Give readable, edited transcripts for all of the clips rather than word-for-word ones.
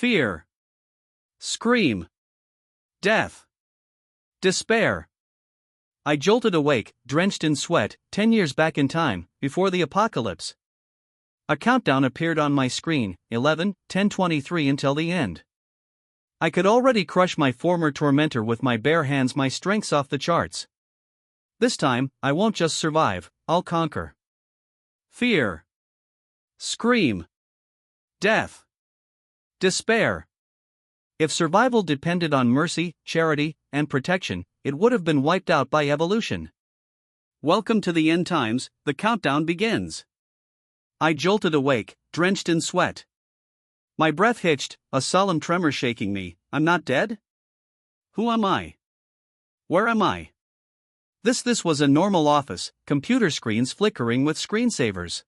fear, scream, death, despair. I jolted awake, drenched in sweat, 10 years back in time, before the apocalypse. A countdown appeared on my screen, 11, 10:23 until the end. I could already crush my former tormentor with my bare hands, my strength's off the charts. This time, I won't just survive, I'll conquer. Fear, scream, death, despair. If survival depended on mercy, charity, and protection, it would have been wiped out by evolution. Welcome to the end times, the countdown begins. I jolted awake, drenched in sweat. My breath hitched, a solemn tremor shaking me. I'm not dead? Who am I? Where am I? This was a normal office, computer screens flickering with screensavers.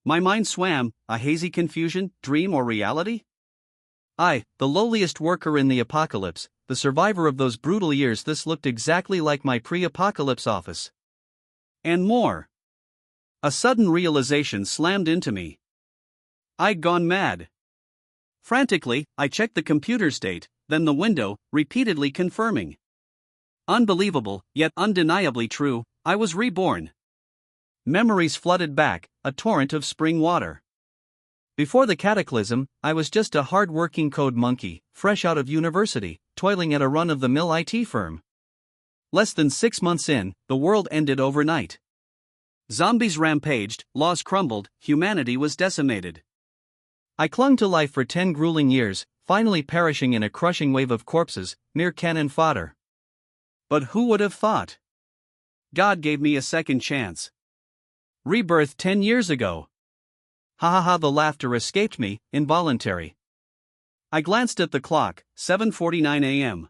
My mind swam, a hazy confusion, dream or reality? I, the lowliest worker in the apocalypse, the survivor of those brutal years. This looked exactly like my pre-apocalypse office. And more. A sudden realization slammed into me. I'd gone mad. Frantically, I checked the computer's date, then the window, repeatedly confirming. Unbelievable, yet undeniably true, I was reborn. Memories flooded back, a torrent of spring water. Before the cataclysm, I was just a hard-working code monkey, fresh out of university, toiling at a run-of-the-mill IT firm. Less than 6 months in, the world ended overnight. Zombies rampaged, laws crumbled, humanity was decimated. I clung to life for 10 grueling years, finally perishing in a crushing wave of corpses, mere cannon fodder. But who would have thought? God gave me a second chance. Rebirth 10 years ago. Ha ha ha, the laughter escaped me, involuntary. I glanced at the clock, 7:49 a.m.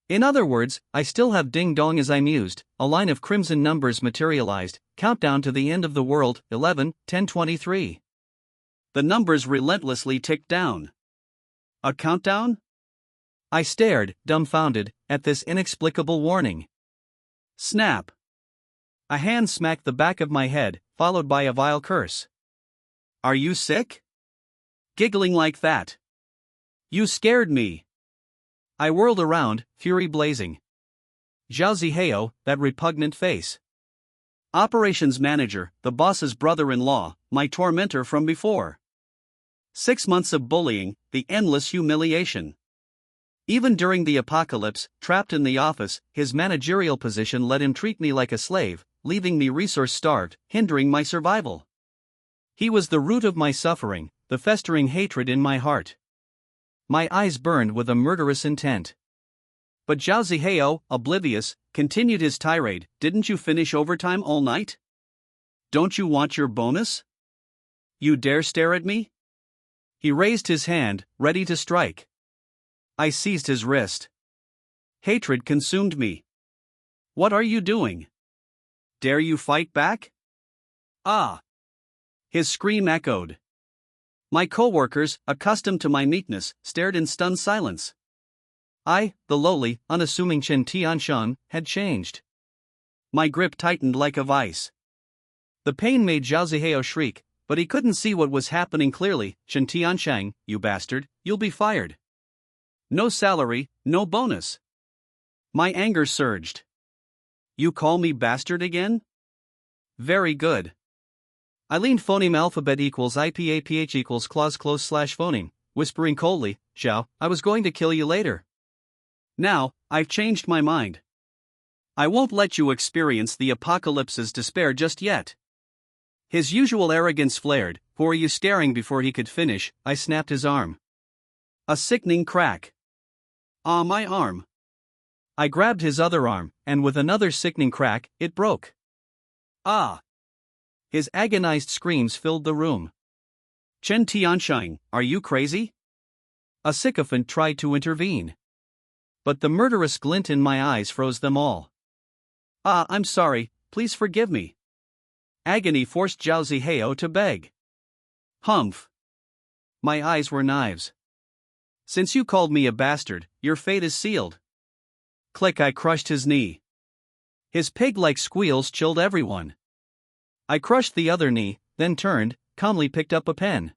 In other words, I still have ding-dong as I mused, a line of crimson numbers materialized, countdown to the end of the world, 11, 10:23. The numbers relentlessly ticked down. A countdown? I stared, dumbfounded, at this inexplicable warning. Snap. A hand smacked the back of my head, followed by a vile curse. Are you sick? Giggling like that. You scared me. I whirled around, fury blazing. Zhao Zihao, that repugnant face. Operations manager, the boss's brother-in-law, my tormentor from before. 6 months of bullying, the endless humiliation. Even during the apocalypse, trapped in the office, his managerial position let him treat me like a slave, leaving me resource-starved, hindering my survival. He was the root of my suffering, the festering hatred in my heart. My eyes burned with a murderous intent. But Zhao Zihao, oblivious, continued his tirade. Didn't you finish overtime all night? Don't you want your bonus? You dare stare at me? He raised his hand, ready to strike. I seized his wrist. Hatred consumed me. What are you doing? Dare you fight back? Ah! His scream echoed. My co-workers, accustomed to my meekness, stared in stunned silence. I, the lowly, unassuming Chen Tianxiang, had changed. My grip tightened like a vice. The pain made Zhao Zihao shriek, but he couldn't see what was happening clearly. Chen Tianxiang, you bastard, you'll be fired. No salary, no bonus. My anger surged. You call me bastard again? Very good. I leaned phoneme alphabet equals IPAPH equals clause close slash phoneme, whispering coldly, Zhao, I was going to kill you later. Now, I've changed my mind. I won't let you experience the apocalypse's despair just yet. His usual arrogance flared. Who are you staring? Before he could finish, I snapped his arm. A sickening crack. Ah, my arm. I grabbed his other arm, and with another sickening crack, it broke. Ah! His agonized screams filled the room. Chen Tianxiang, are you crazy? A sycophant tried to intervene. But the murderous glint in my eyes froze them all. Ah, I'm sorry, please forgive me. Agony forced Zhao Zihao to beg. Humph. My eyes were knives. Since you called me a bastard, your fate is sealed. Click, I crushed his knee. His pig-like squeals chilled everyone. I crushed the other knee, then turned, calmly picked up a pen.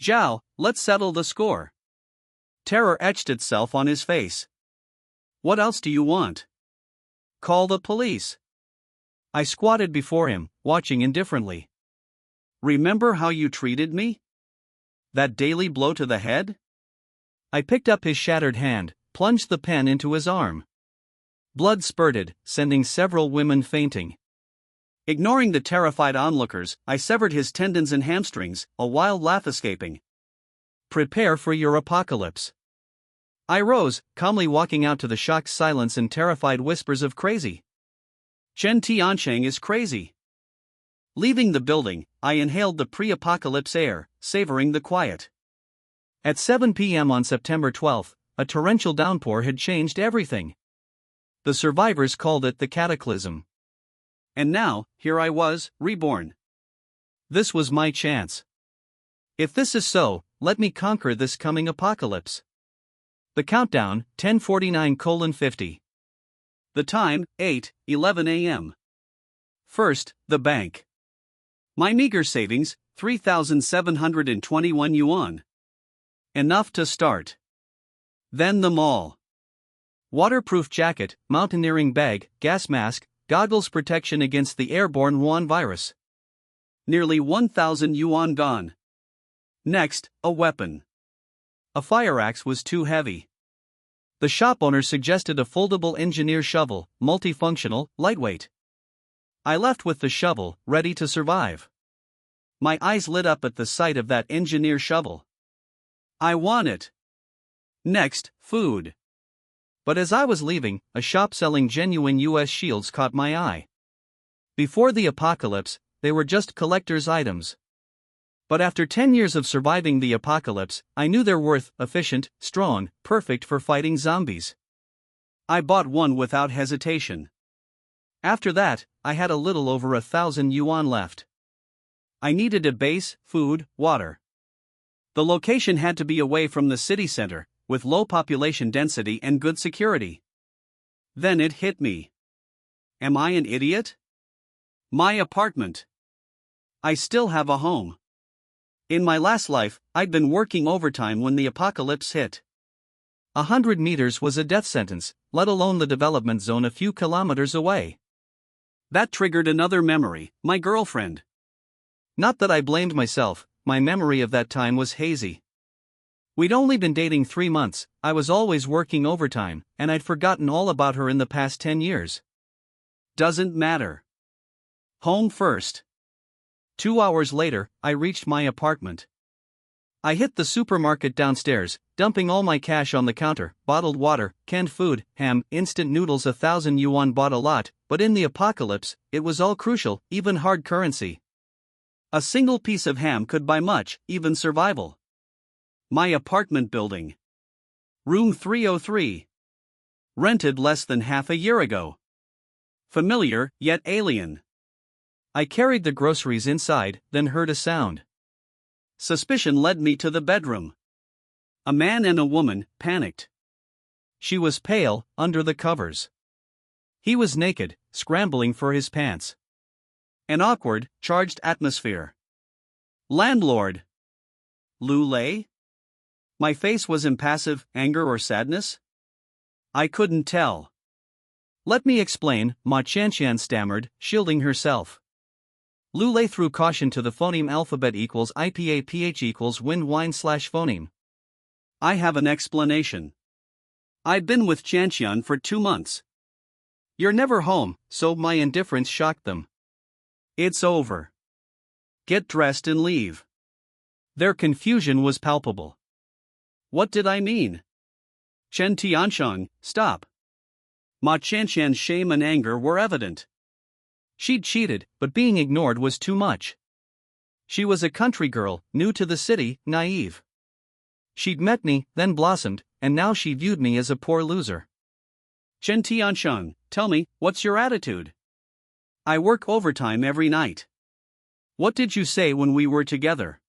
Zhao, let's settle the score. Terror etched itself on his face. What else do you want? Call the police. I squatted before him, watching indifferently. Remember how you treated me? That daily blow to the head? I picked up his shattered hand, plunged the pen into his arm. Blood spurted, sending several women fainting. Ignoring the terrified onlookers, I severed his tendons and hamstrings, a wild laugh escaping. Prepare for your apocalypse. I rose, calmly walking out to the shocked silence and terrified whispers of crazy. Chen Tiansheng is crazy. Leaving the building, I inhaled the pre-apocalypse air, savoring the quiet. At 7 p.m. on September 12, a torrential downpour had changed everything. The survivors called it the cataclysm. And now, here I was, reborn. This was my chance. If this is so, let me conquer this coming apocalypse. The countdown, 10:49:50. The time, 8:11 a.m. First, the bank. My meager savings, 3,721 yuan. Enough to start. Then the mall. Waterproof jacket, mountaineering bag, gas mask, goggles protection against the airborne Wuhan virus. Nearly 1,000 yuan gone. Next, a weapon. A fire axe was too heavy. The shop owner suggested a foldable engineer shovel, multifunctional, lightweight. I left with the shovel, ready to survive. My eyes lit up at the sight of that engineer shovel. I want it. Next, food. But as I was leaving, a shop selling genuine US shields caught my eye. Before the apocalypse, they were just collector's items. But after 10 years of surviving the apocalypse, I knew their worth: efficient, strong, perfect for fighting zombies. I bought one without hesitation. After that, I had a little over 1,000 yuan left. I needed a base, food, water. The location had to be away from the city center, with low population density and good security. Then it hit me. Am I an idiot? My apartment. I still have a home. In my last life, I'd been working overtime when the apocalypse hit. 100 meters was a death sentence, let alone the development zone a few kilometers away. That triggered another memory, my girlfriend. Not that I blamed myself, my memory of that time was hazy. We'd only been dating 3 months, I was always working overtime, and I'd forgotten all about her in the past 10 years. Doesn't matter. Home first. 2 hours later, I reached my apartment. I hit the supermarket downstairs, dumping all my cash on the counter: bottled water, canned food, ham, instant noodles. 1,000 yuan bought a lot, but in the apocalypse, it was all crucial, even hard currency. A single piece of ham could buy much, even survival. My apartment building. Room 303. Rented less than half a year ago. Familiar, yet alien. I carried the groceries inside, then heard a sound. Suspicion led me to the bedroom. A man and a woman, panicked. She was pale, under the covers. He was naked, scrambling for his pants. An awkward, charged atmosphere. Landlord. Lu Lei? My face was impassive, anger or sadness? I couldn't tell. Let me explain, Ma Qianqian stammered, shielding herself. Lu Lei threw caution to the phoneme alphabet equals IPA PH equals wind wine / phoneme. I have an explanation. I'd been with Qianqian for 2 months. You're never home, so my indifference shocked them. It's over. Get dressed and leave. Their confusion was palpable. What did I mean? Chen Tiansheng, stop. Ma Qianqian's shame and anger were evident. She'd cheated, but being ignored was too much. She was a country girl, new to the city, naive. She'd met me, then blossomed, and now she viewed me as a poor loser. Chen Tiansheng, tell me, what's your attitude? I work overtime every night. What did you say when we were together?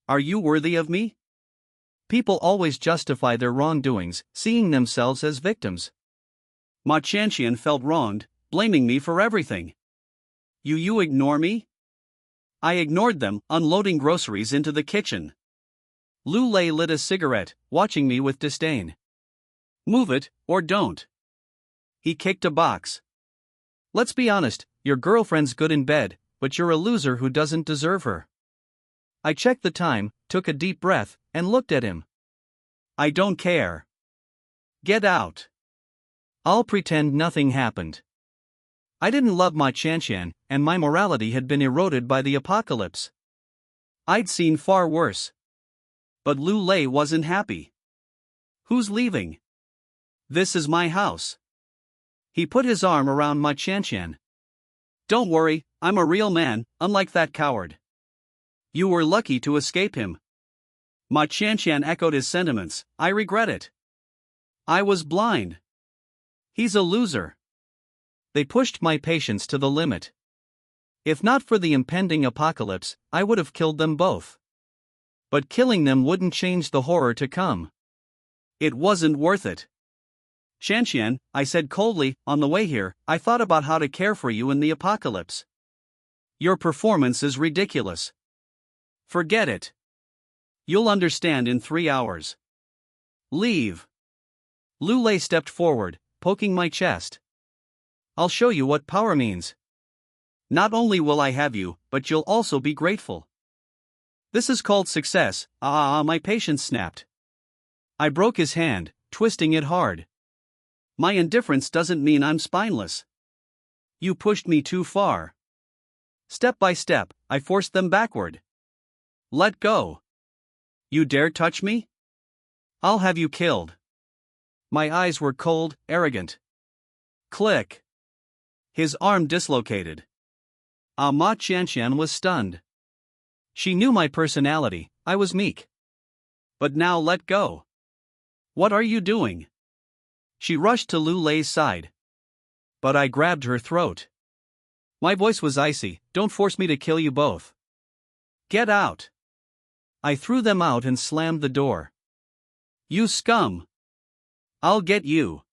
Are you worthy of me? People always justify their wrongdoings, seeing themselves as victims. Ma Qianqian felt wronged, blaming me for everything. You ignore me? I ignored them, unloading groceries into the kitchen. Lu Lei lit a cigarette, watching me with disdain. Move it, or don't. He kicked a box. Let's be honest, your girlfriend's good in bed, but you're a loser who doesn't deserve her. I checked the time, took a deep breath, and looked at him. I don't care. Get out. I'll pretend nothing happened. I didn't love Ma Qianqian, and my morality had been eroded by the apocalypse. I'd seen far worse. But Lu Lei wasn't happy. Who's leaving? This is my house. He put his arm around Ma Qianqian. Don't worry, I'm a real man, unlike that coward. You were lucky to escape him. Ma Qianqian echoed his sentiments. I regret it. I was blind. He's a loser. They pushed my patience to the limit. If not for the impending apocalypse, I would have killed them both. But killing them wouldn't change the horror to come. It wasn't worth it. Qianqian, I said coldly, on the way here, I thought about how to care for you in the apocalypse. Your performance is ridiculous. Forget it. You'll understand in 3 hours. Leave. Lu Lei stepped forward, poking my chest. I'll show you what power means. Not only will I have you, but you'll also be grateful. This is called success. My patience snapped. I broke his hand, twisting it hard. My indifference doesn't mean I'm spineless. You pushed me too far. Step by step, I forced them backward. Let go. You dare touch me? I'll have you killed. My eyes were cold, arrogant. Click. His arm dislocated. Ma Qianqian was stunned. She knew my personality, I was meek. But now let go. What are you doing? She rushed to Lu Lei's side. But I grabbed her throat. My voice was icy. Don't force me to kill you both. Get out. I threw them out and slammed the door. You scum. I'll get you.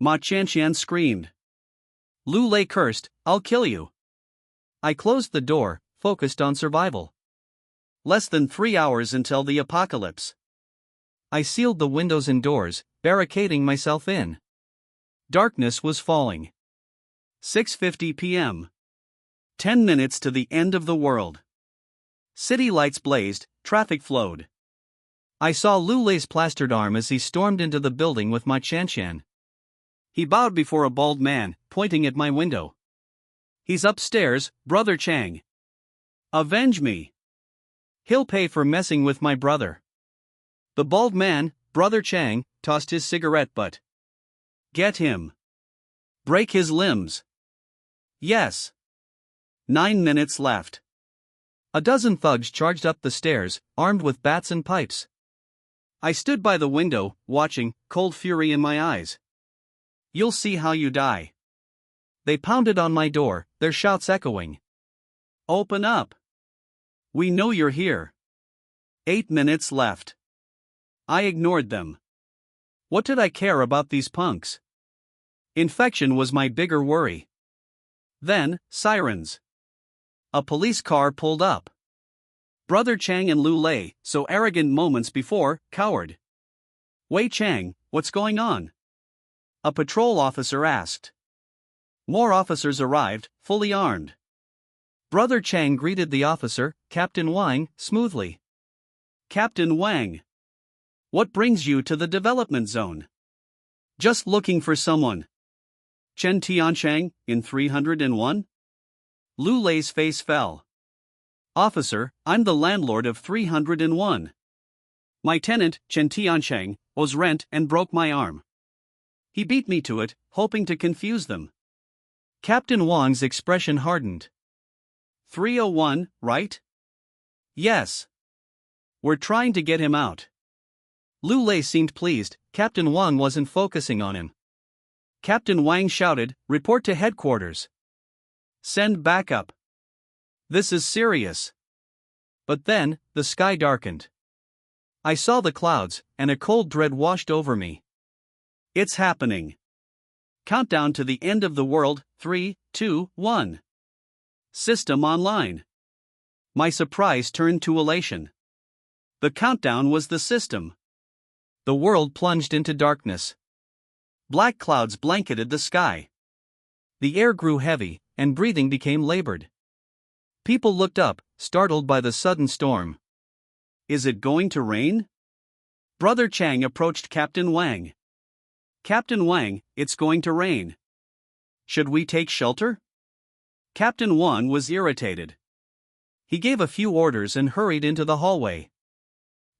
Ma Qianqian screamed. Lu Lei cursed, I'll kill you. I closed the door, focused on survival. Less than 3 hours until the apocalypse. I sealed the windows and doors, barricading myself in. Darkness was falling. 6:50 p.m. 10 minutes to the end of the world. City lights blazed, traffic flowed. I saw Lu Lei's plastered arm as he stormed into the building with Ma Qianqian. He bowed before a bald man, pointing at my window. He's upstairs, Brother Chang. Avenge me. He'll pay for messing with my brother. The bald man, Brother Chang, tossed his cigarette butt. Get him. Break his limbs. Yes. 9 minutes left. A dozen thugs charged up the stairs, armed with bats and pipes. I stood by the window, watching, cold fury in my eyes. You'll see how you die. They pounded on my door, their shouts echoing. Open up. We know you're here. 8 minutes left. I ignored them. What did I care about these punks? Infection was my bigger worry. Then, sirens. A police car pulled up. Brother Chang and Lu Lei, so arrogant moments before, cowered. Wei Chang, what's going on? A patrol officer asked. More officers arrived, fully armed. Brother Chang greeted the officer, Captain Wang, smoothly. Captain Wang. What brings you to the development zone? Just looking for someone. Chen Tiancheng, in 301? Lu Lei's face fell. Officer, I'm the landlord of 301. My tenant, Chen Tiancheng, owes rent and broke my arm. He beat me to it, hoping to confuse them. Captain Wang's expression hardened. 301, right? Yes. We're trying to get him out. Lu Lei seemed pleased. Captain Wang wasn't focusing on him. Captain Wang shouted, report to headquarters. Send backup. This is serious. But then, the sky darkened. I saw the clouds, and a cold dread washed over me. It's happening. Countdown to the end of the world, 3, 2, 1. System online. My surprise turned to elation. The countdown was the system. The world plunged into darkness. Black clouds blanketed the sky. The air grew heavy, and breathing became labored. People looked up, startled by the sudden storm. Is it going to rain? Brother Chang approached Captain Wang. Captain Wang, it's going to rain. Should we take shelter? Captain Wang was irritated. He gave a few orders and hurried into the hallway.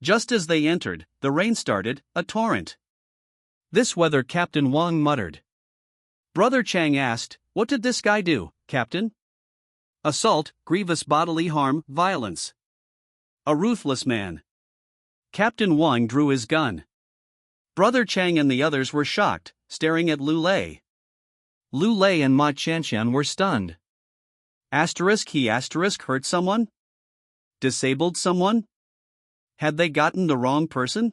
Just as they entered, the rain started, a torrent. This weather, Captain Wang muttered. Brother Chang asked, What did this guy do, Captain? Assault, grievous bodily harm, violence. A ruthless man. Captain Wang drew his gun. Brother Chang and the others were shocked, staring at Lu Lei. Lu Lei and Ma Qianqian were stunned. He hurt someone? Disabled someone? Had they gotten the wrong person?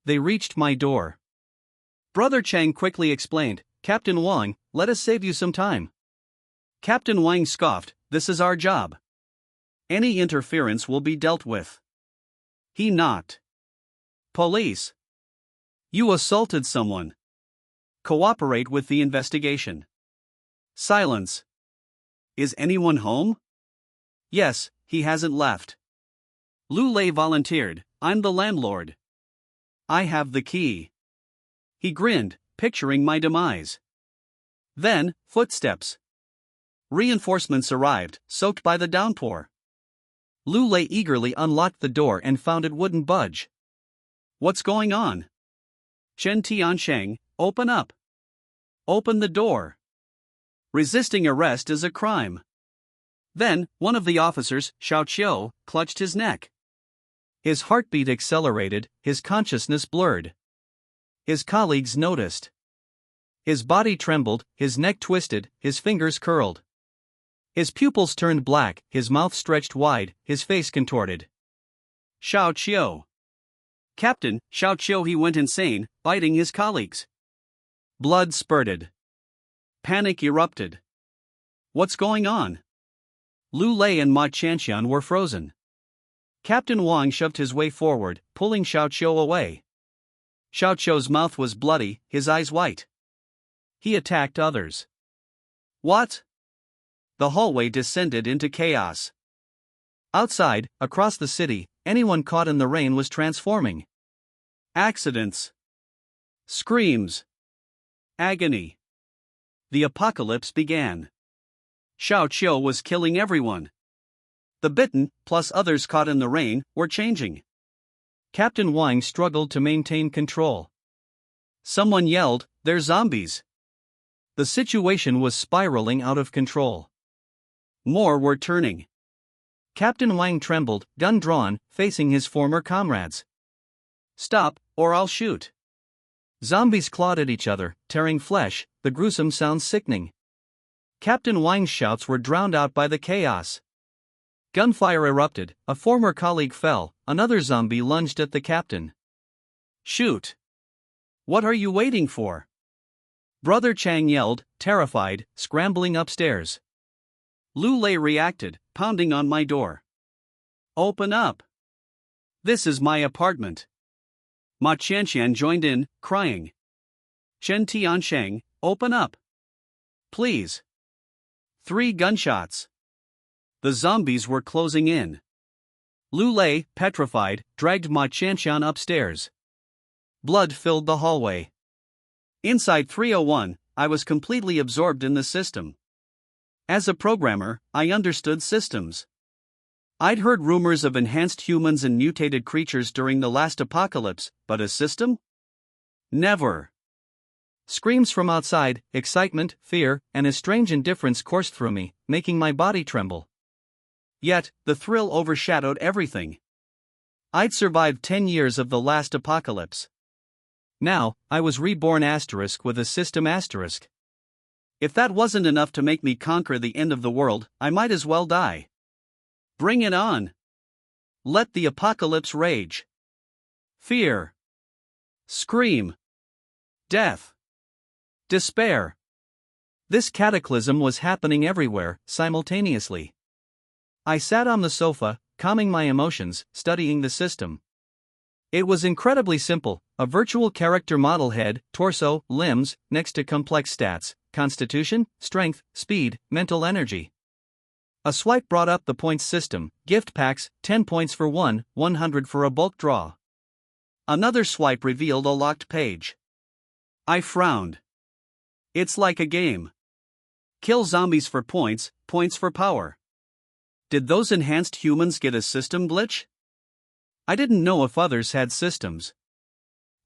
They reached my door. Brother Chang quickly explained, Captain Wang, let us save you some time. Captain Wang scoffed, this is our job. Any interference will be dealt with. He knocked. Police. You assaulted someone. Cooperate with the investigation. Silence. Is anyone home? Yes, he hasn't left. Lu Lei volunteered, I'm the landlord. I have the key. He grinned, picturing my demise. Then, footsteps. Reinforcements arrived, soaked by the downpour. Lu Lei eagerly unlocked the door and found it wouldn't budge. What's going on? Chen Tiansheng, open up. Open the door. Resisting arrest is a crime. Then, one of the officers, Xiao Qiu, clutched his neck. His heartbeat accelerated, his consciousness blurred. His colleagues noticed. His body trembled, his neck twisted, his fingers curled. His pupils turned black, his mouth stretched wide, his face contorted. Xiao Qiu. Captain, Xiao Qiu, he went insane, biting his colleagues. Blood spurted. Panic erupted. What's going on? Lu Lei and Ma Qianqian were frozen. Captain Wang shoved his way forward, pulling Xiao Qiu away. Xiao Qiu's mouth was bloody, his eyes white. He attacked others. What? The hallway descended into chaos. Outside, across the city, anyone caught in the rain was transforming. Accidents. Screams. Agony. The apocalypse began. Xiao Qiu was killing everyone. The bitten, plus others caught in the rain, were changing. Captain Wang struggled to maintain control. Someone yelled, "They're zombies!" The situation was spiraling out of control. More were turning. Captain Wang trembled, gun drawn, facing his former comrades. "Stop, or I'll shoot." Zombies clawed at each other, tearing flesh, the gruesome sound sickening. Captain Wang's shouts were drowned out by the chaos. Gunfire erupted, a former colleague fell, another zombie lunged at the captain. "Shoot! What are you waiting for?" Brother Chang yelled, terrified, scrambling upstairs. Lu Lei reacted, pounding on my door. "Open up! This is my apartment." Ma Qianqian joined in, crying. "Chen Tiansheng, open up! Please!" 3 gunshots. The zombies were closing in. Lu Lei, petrified, dragged Ma Qianqian upstairs. Blood filled the hallway. Inside 301, I was completely absorbed in the system. As a programmer, I understood systems. I'd heard rumors of enhanced humans and mutated creatures during the last apocalypse, but a system? Never. Screams from outside, excitement, fear, and a strange indifference coursed through me, making my body tremble. Yet, the thrill overshadowed everything. I'd survived 10 years of the last apocalypse. Now, I was reborn with a system asterisk. If that wasn't enough to make me conquer the end of the world, I might as well die. Bring it on. Let the apocalypse rage. Fear. Scream. Death. Despair. This cataclysm was happening everywhere, simultaneously. I sat on the sofa, calming my emotions, studying the system. It was incredibly simple: a virtual character model, head, torso, limbs, next to complex stats: constitution, strength, speed, mental energy. A swipe brought up the points system: gift packs, 10 points for one, 100 for a bulk draw. Another swipe revealed a locked page. I frowned. It's like a game. Kill zombies for points, points for power. Did those enhanced humans get a system glitch? I didn't know if others had systems.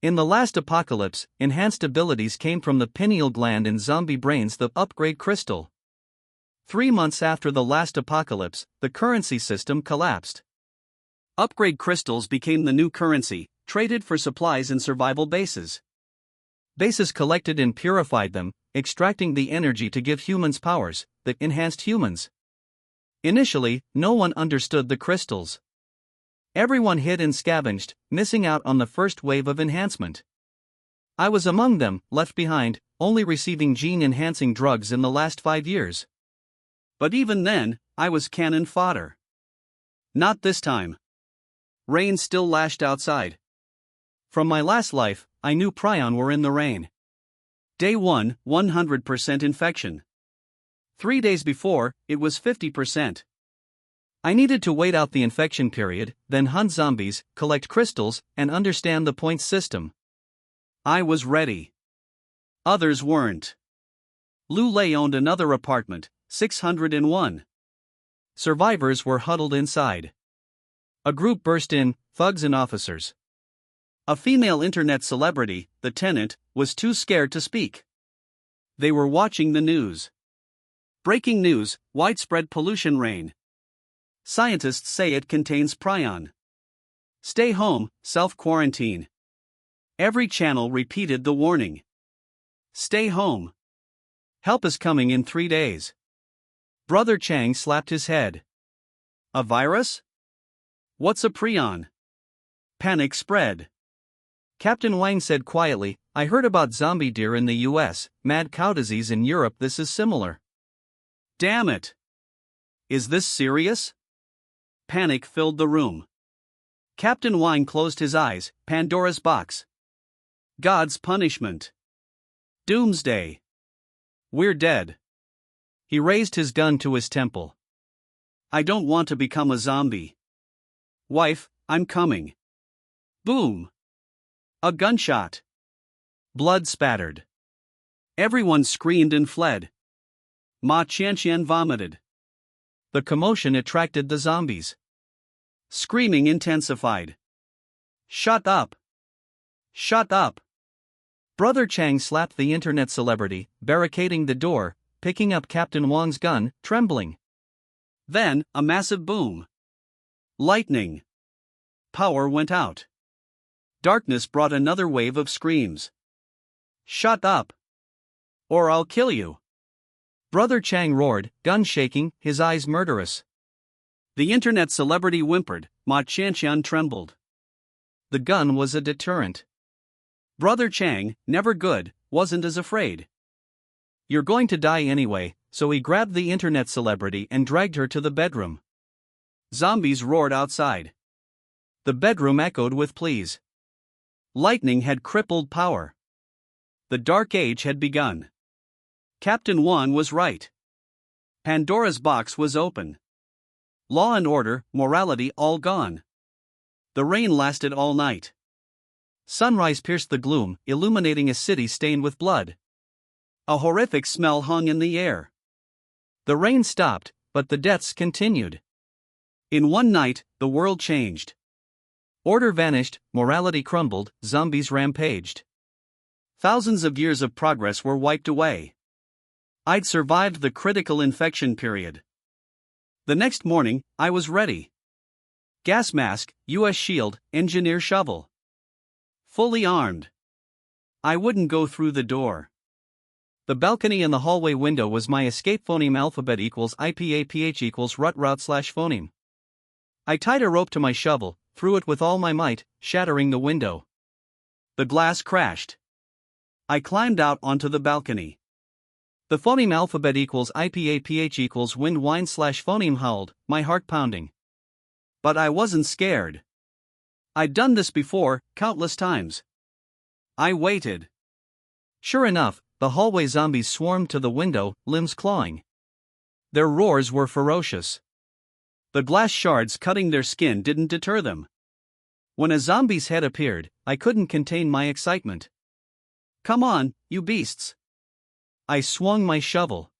In the last apocalypse, enhanced abilities came from the pineal gland in zombie brains, the upgrade crystal. 3 months after the last apocalypse, the currency system collapsed. Upgrade crystals became the new currency, traded for supplies in survival bases. Bases collected and purified them, extracting the energy to give humans powers that enhanced humans. Initially, no one understood the crystals. Everyone hid and scavenged, missing out on the first wave of enhancement. I was among them, left behind, only receiving gene-enhancing drugs in the last 5 years. But even then, I was cannon fodder. Not this time. Rain still lashed outside. From my last life, I knew prion were in the rain. Day 1, 100% infection. 3 days before, it was 50%. I needed to wait out the infection period, then hunt zombies, collect crystals, and understand the points system. I was ready. Others weren't. Lu Lei owned another apartment, 601. Survivors were huddled inside. A group burst in, thugs and officers. A female internet celebrity, the tenant, was too scared to speak. They were watching the news. Breaking news: widespread pollution rain. Scientists say it contains prion. Stay home, self-quarantine. Every channel repeated the warning. Stay home. Help is coming in 3 days. Brother Chang slapped his head. A virus? What's a prion? Panic spread. Captain Wang said quietly, I heard about zombie deer in the US, mad cow disease in Europe. This is similar. Damn it. Is this serious? Panic filled the room. Captain Wang closed his eyes. Pandora's box. God's punishment. Doomsday. We're dead. He raised his gun to his temple. I don't want to become a zombie. Wife, I'm coming. Boom. A gunshot. Blood spattered. Everyone screamed and fled. Ma Qianqian vomited. The commotion attracted the zombies. Screaming intensified. Shut up. Shut up. Brother Chang slapped the internet celebrity, barricading the door, picking up Captain Wang's gun, trembling. Then, a massive boom. Lightning. Power went out. Darkness brought another wave of screams. Shut up. Or I'll kill you. Brother Chang roared, gun shaking, his eyes murderous. The internet celebrity whimpered. Ma Qianqian trembled. The gun was a deterrent. Brother Chang, never good, wasn't as afraid. You're going to die anyway, so he grabbed the internet celebrity and dragged her to the bedroom. Zombies roared outside. The bedroom echoed with pleas. Lightning had crippled power. The Dark Age had begun. Captain Wang was right. Pandora's box was open. Law and order, morality all gone. The rain lasted all night. Sunrise pierced the gloom, illuminating a city stained with blood. A horrific smell hung in the air. The rain stopped, but the deaths continued. In one night, the world changed. Order vanished, morality crumbled, zombies rampaged. Thousands of years of progress were wiped away. I'd survived the critical infection period. The next morning, I was ready. Gas mask, US shield, engineer shovel. Fully armed. I wouldn't go through the door. The balcony and the hallway window was my escape. Phoneme alphabet equals IPAPH equals route/phoneme. I tied a rope to my shovel, threw it with all my might, shattering the window. The glass crashed. I climbed out onto the balcony. The phoneme alphabet equals IPAPH equals wind whine/phoneme howled, my heart pounding. But I wasn't scared. I'd done this before, countless times. I waited. Sure enough, the hallway zombies swarmed to the window, limbs clawing. Their roars were ferocious. The glass shards cutting their skin didn't deter them. When a zombie's head appeared, I couldn't contain my excitement. Come on, you beasts. I swung my shovel.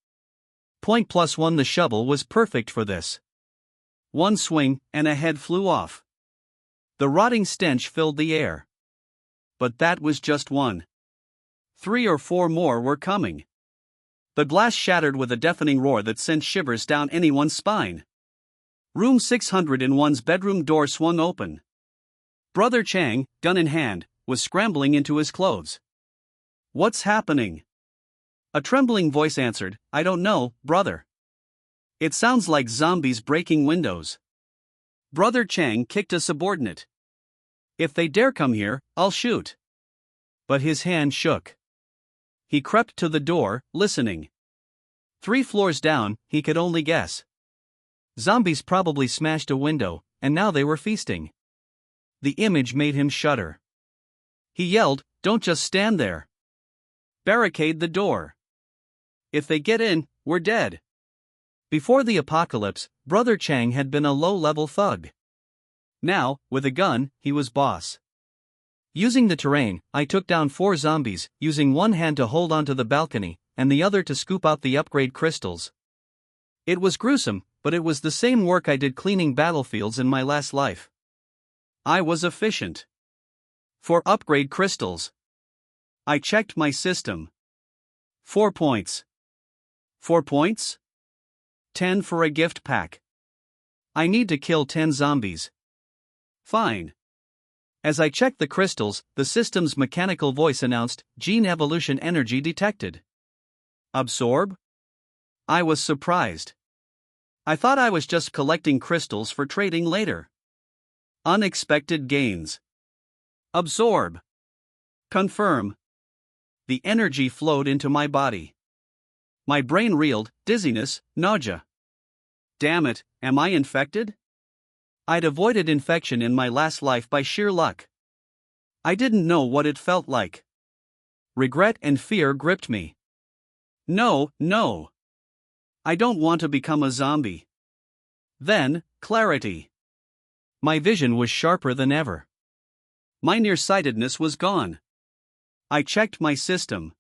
+1 The shovel was perfect for this. One swing, and a head flew off. The rotting stench filled the air. But that was just one. 3 or 4 more were coming. The glass shattered with a deafening roar that sent shivers down anyone's spine. Room 601's bedroom door swung open. Brother Chang, gun in hand, was scrambling into his clothes. What's happening? A trembling voice answered, I don't know, brother. It sounds like zombies breaking windows. Brother Chang kicked a subordinate. If they dare come here, I'll shoot. But his hand shook. He crept to the door, listening. 3 floors down, he could only guess. Zombies probably smashed a window, and now they were feasting. The image made him shudder. He yelled, Don't just stand there. Barricade the door. If they get in, we're dead. Before the apocalypse, Brother Chang had been a low-level thug. Now, with a gun, he was boss. Using the terrain, I took down 4 zombies, using one hand to hold onto the balcony, and the other to scoop out the upgrade crystals. It was gruesome, but it was the same work I did cleaning battlefields in my last life. I was efficient. 4 upgrade crystals. I checked my system. 4 points. 4 points? 10 for a gift pack. I need to kill 10 zombies. Fine. As I checked the crystals, the system's mechanical voice announced, Gene evolution energy detected. Absorb? I was surprised. I thought I was just collecting crystals for trading later. Unexpected gains. Absorb. Confirm. The energy flowed into my body. My brain reeled, dizziness, nausea. Damn it, am I infected? I'd avoided infection in my last life by sheer luck. I didn't know what it felt like. Regret and fear gripped me. No. I don't want to become a zombie. Then, clarity. My vision was sharper than ever. My nearsightedness was gone. I checked my system.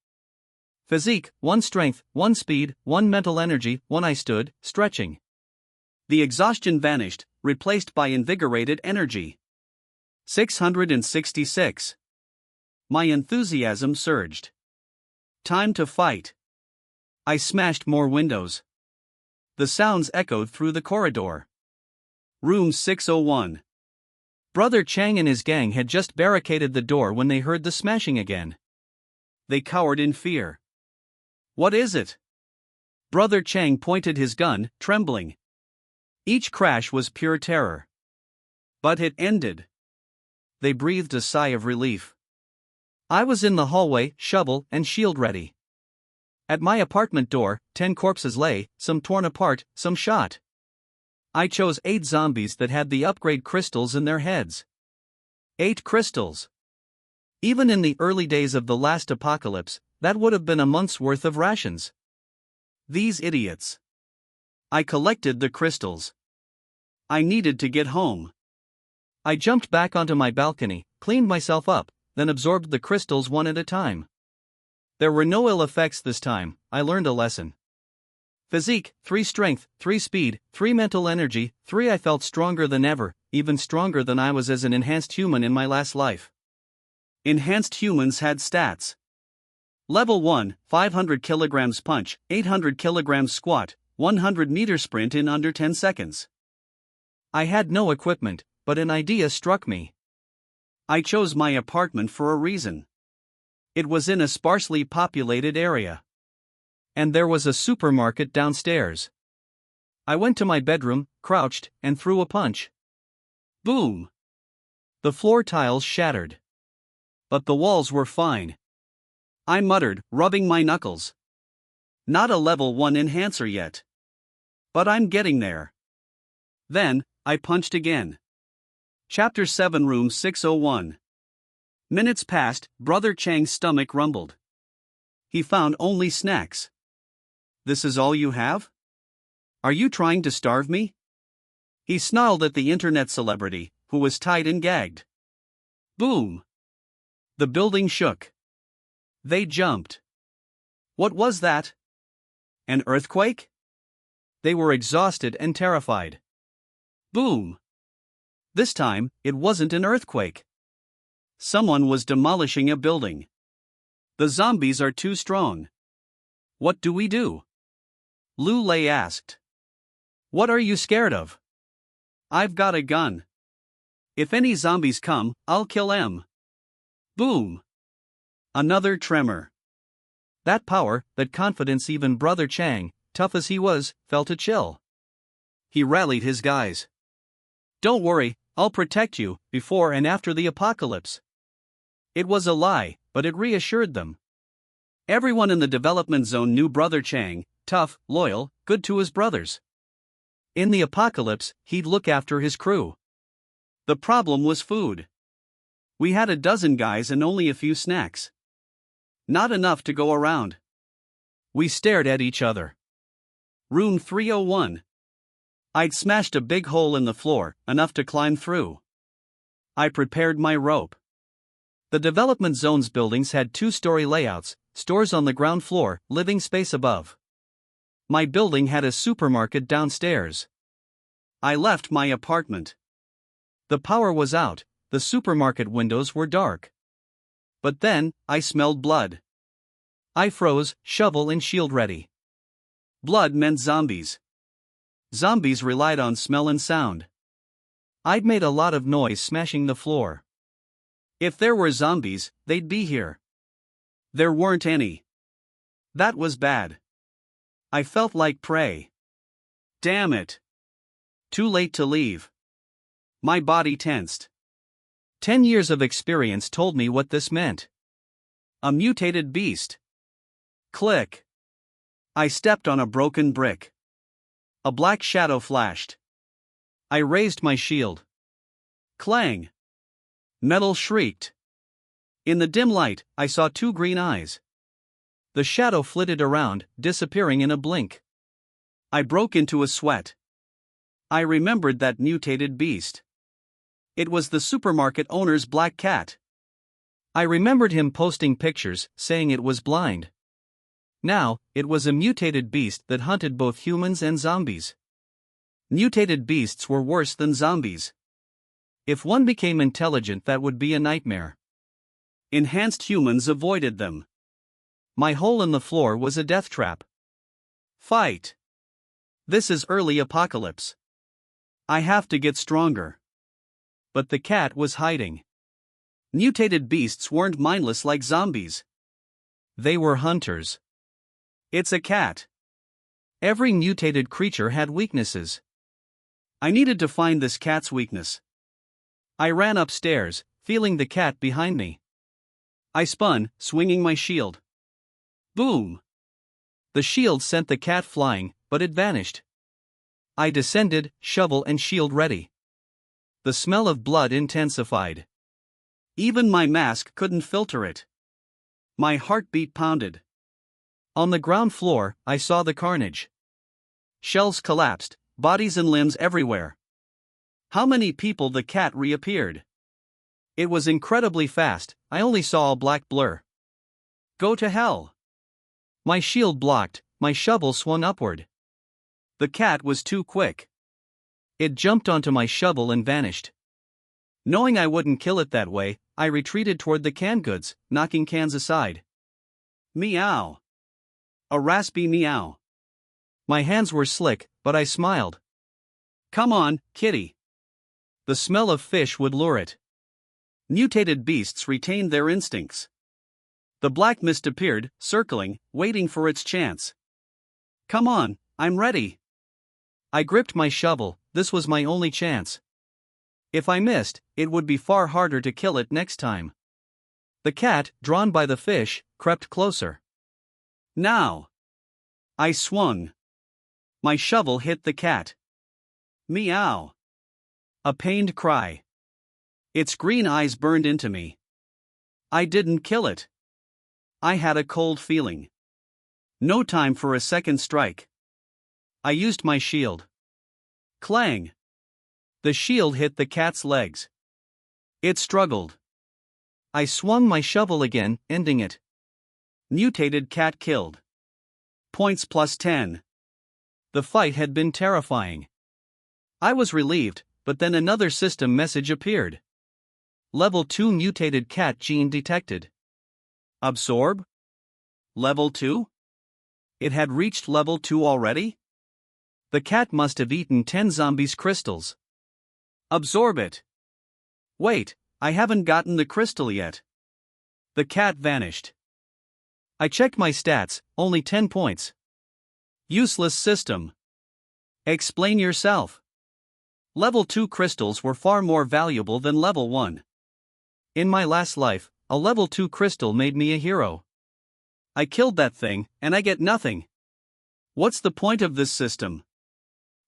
Physique, 1 strength, 1 speed, 1 mental energy, 1 I stood, stretching. The exhaustion vanished, replaced by invigorated energy. 666. My enthusiasm surged. Time to fight. I smashed more windows. The sounds echoed through the corridor. Room 601. Brother Chang and his gang had just barricaded the door when they heard the smashing again. They cowered in fear. What is it? Brother Chang pointed his gun, trembling. Each crash was pure terror. But it ended. They breathed a sigh of relief. I was in the hallway, shovel and shield ready. At my apartment door, 10 corpses lay, some torn apart, some shot. I chose 8 zombies that had the upgrade crystals in their heads. 8 crystals. Even in the early days of the last apocalypse, that would have been a month's worth of rations. These idiots. I collected the crystals. I needed to get home. I jumped back onto my balcony, cleaned myself up, then absorbed the crystals one at a time. There were no ill effects this time. I learned a lesson. Physique, 3 strength, 3 speed, 3 mental energy, 3 I felt stronger than ever, even stronger than I was as an enhanced human in my last life. Enhanced humans had stats. Level 1, 500 kilograms punch, 800 kilograms squat, 100 meter sprint in under 10 seconds. I had no equipment, but an idea struck me. I chose my apartment for a reason. It was in a sparsely populated area. And there was a supermarket downstairs. I went to my bedroom, crouched, and threw a punch. Boom! The floor tiles shattered. But the walls were fine. I muttered, rubbing my knuckles. Not a level 1 enhancer yet. But I'm getting there. Then, I punched again. Chapter 7, Room 601. Minutes passed, Brother Chang's stomach rumbled. He found only snacks. This is all you have? Are you trying to starve me? He snarled at the internet celebrity, who was tied and gagged. Boom! The building shook. They jumped. What was that? An earthquake? They were exhausted and terrified. Boom! This time, it wasn't an earthquake. Someone was demolishing a building. The zombies are too strong. What do we do? Lu Lei asked. What are you scared of? I've got a gun. If any zombies come, I'll kill 'em. Boom! Another tremor. That power, that confidence, even Brother Chang, tough as he was, felt a chill. He rallied his guys. Don't worry, I'll protect you, before and after the apocalypse. It was a lie, but it reassured them. Everyone in the development zone knew Brother Chang, tough, loyal, good to his brothers. In the apocalypse, he'd look after his crew. The problem was food. We had a dozen guys and only a few snacks. Not enough to go around. We stared at each other. Room 301. I'd smashed a big hole in the floor, enough to climb through. I prepared my rope. The development zone's buildings had two-story layouts, stores on the ground floor, living space above. My building had a supermarket downstairs. I left my apartment. The power was out, the supermarket windows were dark. But then, I smelled blood. I froze, shovel and shield ready. Blood meant zombies. Zombies relied on smell and sound. I'd made a lot of noise smashing the floor. If there were zombies, they'd be here. There weren't any. That was bad. I felt like prey. Damn it. Too late to leave. My body tensed. 10 years of experience told me what this meant. A mutated beast. Click. I stepped on a broken brick. A black shadow flashed. I raised my shield. Clang. Metal shrieked. In the dim light, I saw two green eyes. The shadow flitted around, disappearing in a blink. I broke into a sweat. I remembered that mutated beast. It was the supermarket owner's black cat. I remembered him posting pictures, saying it was blind. Now, it was a mutated beast that hunted both humans and zombies. Mutated beasts were worse than zombies. If one became intelligent, that would be a nightmare. Enhanced humans avoided them. My hole in the floor was a death trap. Fight. This is early apocalypse. I have to get stronger. But the cat was hiding. Mutated beasts weren't mindless like zombies. They were hunters. It's a cat. Every mutated creature had weaknesses. I needed to find this cat's weakness. I ran upstairs, feeling the cat behind me. I spun, swinging my shield. Boom! The shield sent the cat flying, but it vanished. I descended, shovel and shield ready. The smell of blood intensified. Even my mask couldn't filter it. My heartbeat pounded. On the ground floor, I saw the carnage. Shelves collapsed, bodies and limbs everywhere. How many people the cat reappeared? It was incredibly fast, I only saw a black blur. Go to hell. My shield blocked, my shovel swung upward. The cat was too quick. It jumped onto my shovel and vanished. Knowing I wouldn't kill it that way, I retreated toward the canned goods, knocking cans aside. Meow. A raspy meow. My hands were slick, but I smiled. Come on, kitty. The smell of fish would lure it. Mutated beasts retained their instincts. The black mist appeared, circling, waiting for its chance. Come on, I'm ready. I gripped my shovel, this was my only chance. If I missed, it would be far harder to kill it next time. The cat, drawn by the fish, crept closer. Now. I swung. My shovel hit the cat. Meow. A pained cry. Its green eyes burned into me. I didn't kill it. I had a cold feeling. No time for a second strike. I used my shield. Clang! The shield hit the cat's legs. It struggled. I swung my shovel again, ending it. Mutated cat killed. Points plus 10. The fight had been terrifying. I was relieved, but then another system message appeared. Level 2 mutated cat gene detected. Absorb? Level 2? It had reached level 2 already? The cat must have eaten 10 zombies crystals. Absorb it. Wait, I haven't gotten the crystal yet. The cat vanished. I checked my stats, only 10 points. Useless system. Explain yourself. Level 2 crystals were far more valuable than level 1. In my last life, a level 2 crystal made me a hero. I killed that thing, and I get nothing. What's the point of this system?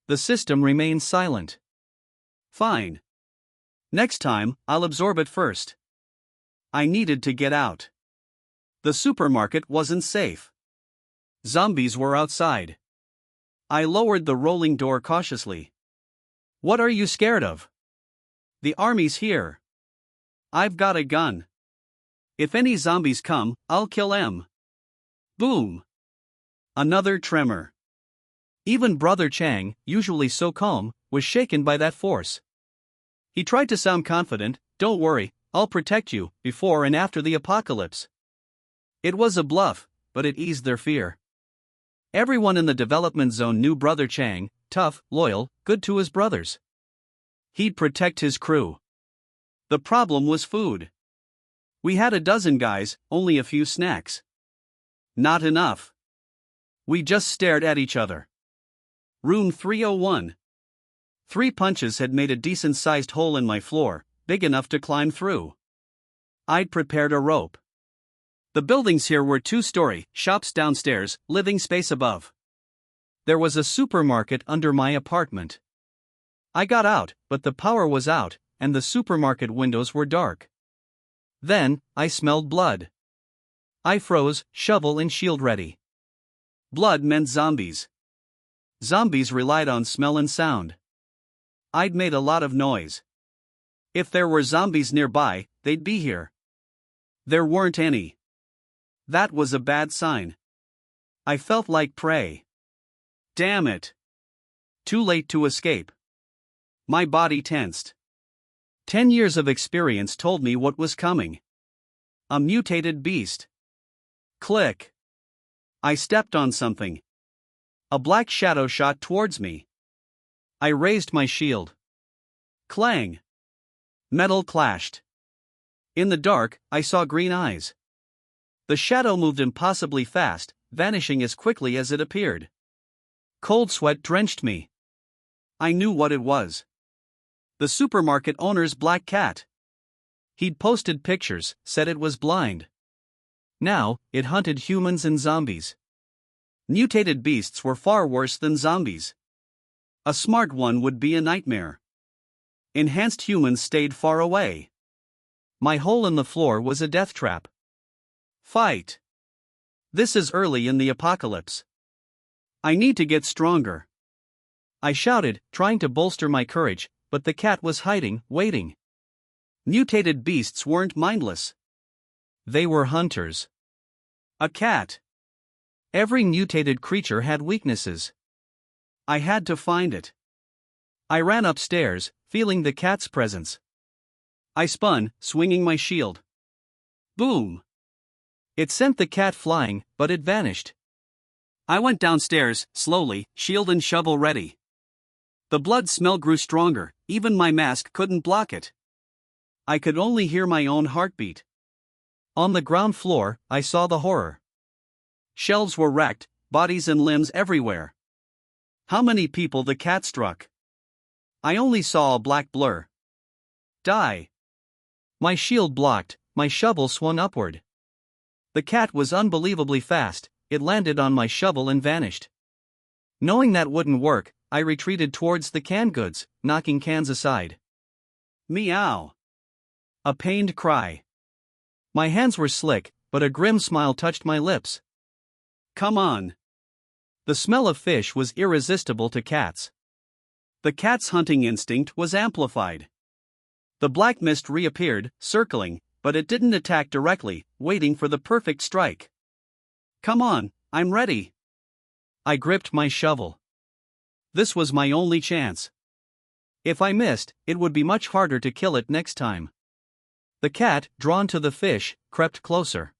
The system remains silent. Fine. Next time, I'll absorb it first. I needed to get out. The supermarket wasn't safe. Zombies were outside. I lowered the rolling door cautiously. What are you scared of? The army's here. I've got a gun. If any zombies come, I'll kill 'em. Boom. Another tremor. Even Brother Chang, usually so calm, was shaken by that force. He tried to sound confident, "Don't worry, I'll protect you, before and after the apocalypse." It was a bluff, but it eased their fear. Everyone in the development zone knew Brother Chang, tough, loyal, good to his brothers. He'd protect his crew. The problem was food. We had a dozen guys, only a few snacks. Not enough. We just stared at each other. Room 301. 3 punches had made a decent-sized hole in my floor, big enough to climb through. I'd prepared a rope. The buildings here were 2-story, shops downstairs, living space above. There was a supermarket under my apartment. I got out, but the power was out, and the supermarket windows were dark. Then, I smelled blood. I froze, shovel and shield ready. Blood meant zombies. Zombies relied on smell and sound. I'd made a lot of noise. If there were zombies nearby, they'd be here. There weren't any. That was a bad sign. I felt like prey. Damn it. Too late to escape. My body tensed. 10 years of experience told me what was coming. A mutated beast. Click. I stepped on something. A black shadow shot towards me. I raised my shield. Clang. Metal clashed. In the dark, I saw green eyes. The shadow moved impossibly fast, vanishing as quickly as it appeared. Cold sweat drenched me. I knew what it was. The supermarket owner's black cat. He'd posted pictures, said it was blind. Now, it hunted humans and zombies. Mutated beasts were far worse than zombies. A smart one would be a nightmare. Enhanced humans stayed far away. My hole in the floor was a death trap. Fight. This is early in the apocalypse. I need to get stronger. I shouted, trying to bolster my courage, but the cat was hiding, waiting. Mutated beasts weren't mindless. They were hunters. A cat. Every mutated creature had weaknesses. I had to find it. I ran upstairs, feeling the cat's presence. I spun, swinging my shield. Boom! It sent the cat flying, but it vanished. I went downstairs, slowly, shield and shovel ready. The blood smell grew stronger, even my mask couldn't block it. I could only hear my own heartbeat. On the ground floor, I saw the horror. Shelves were wrecked, bodies and limbs everywhere. How many people the cat struck? I only saw a black blur. Die. My shield blocked, my shovel swung upward. The cat was unbelievably fast, it landed on my shovel and vanished. Knowing that wouldn't work, I retreated towards the canned goods, knocking cans aside. Meow. A pained cry. My hands were slick, but a grim smile touched my lips. Come on. The smell of fish was irresistible to cats. The cat's hunting instinct was amplified. The black mist reappeared, circling, but it didn't attack directly, waiting for the perfect strike. Come on, I'm ready. I gripped my shovel. This was my only chance. If I missed, it would be much harder to kill it next time. The cat, drawn to the fish, crept closer.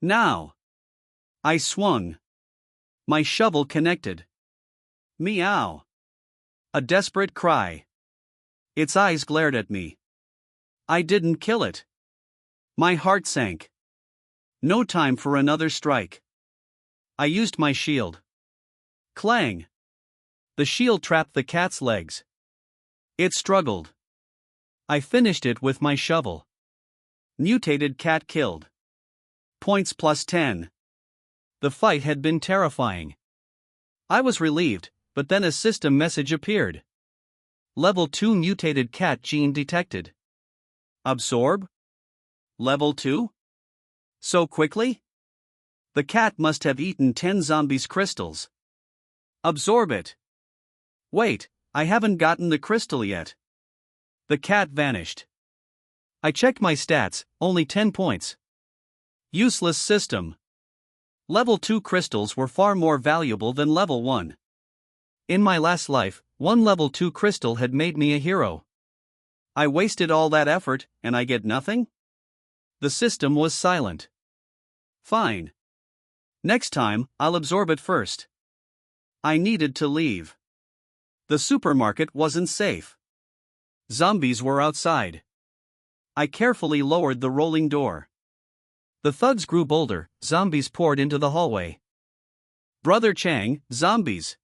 Now. I swung. My shovel connected. Meow. A desperate cry. Its eyes glared at me. I didn't kill it. My heart sank. No time for another strike. I used my shield. Clang. The shield trapped the cat's legs. It struggled. I finished it with my shovel. Mutated cat killed. Points +10. The fight had been terrifying. I was relieved, but then a system message appeared. Level 2 mutated cat gene detected. Absorb? Level 2? So quickly? The cat must have eaten 10 zombies' crystals. Absorb it. Wait, I haven't gotten the crystal yet. The cat vanished. I checked my stats, only 10 points. Useless system. Level 2 crystals were far more valuable than level 1. In my last life, one level 2 crystal had made me a hero. I wasted all that effort, and I get nothing? The system was silent. Fine. Next time, I'll absorb it first. I needed to leave. The supermarket wasn't safe. Zombies were outside. I carefully lowered the rolling door. The thugs grew bolder, zombies poured into the hallway. Brother Chang, zombies!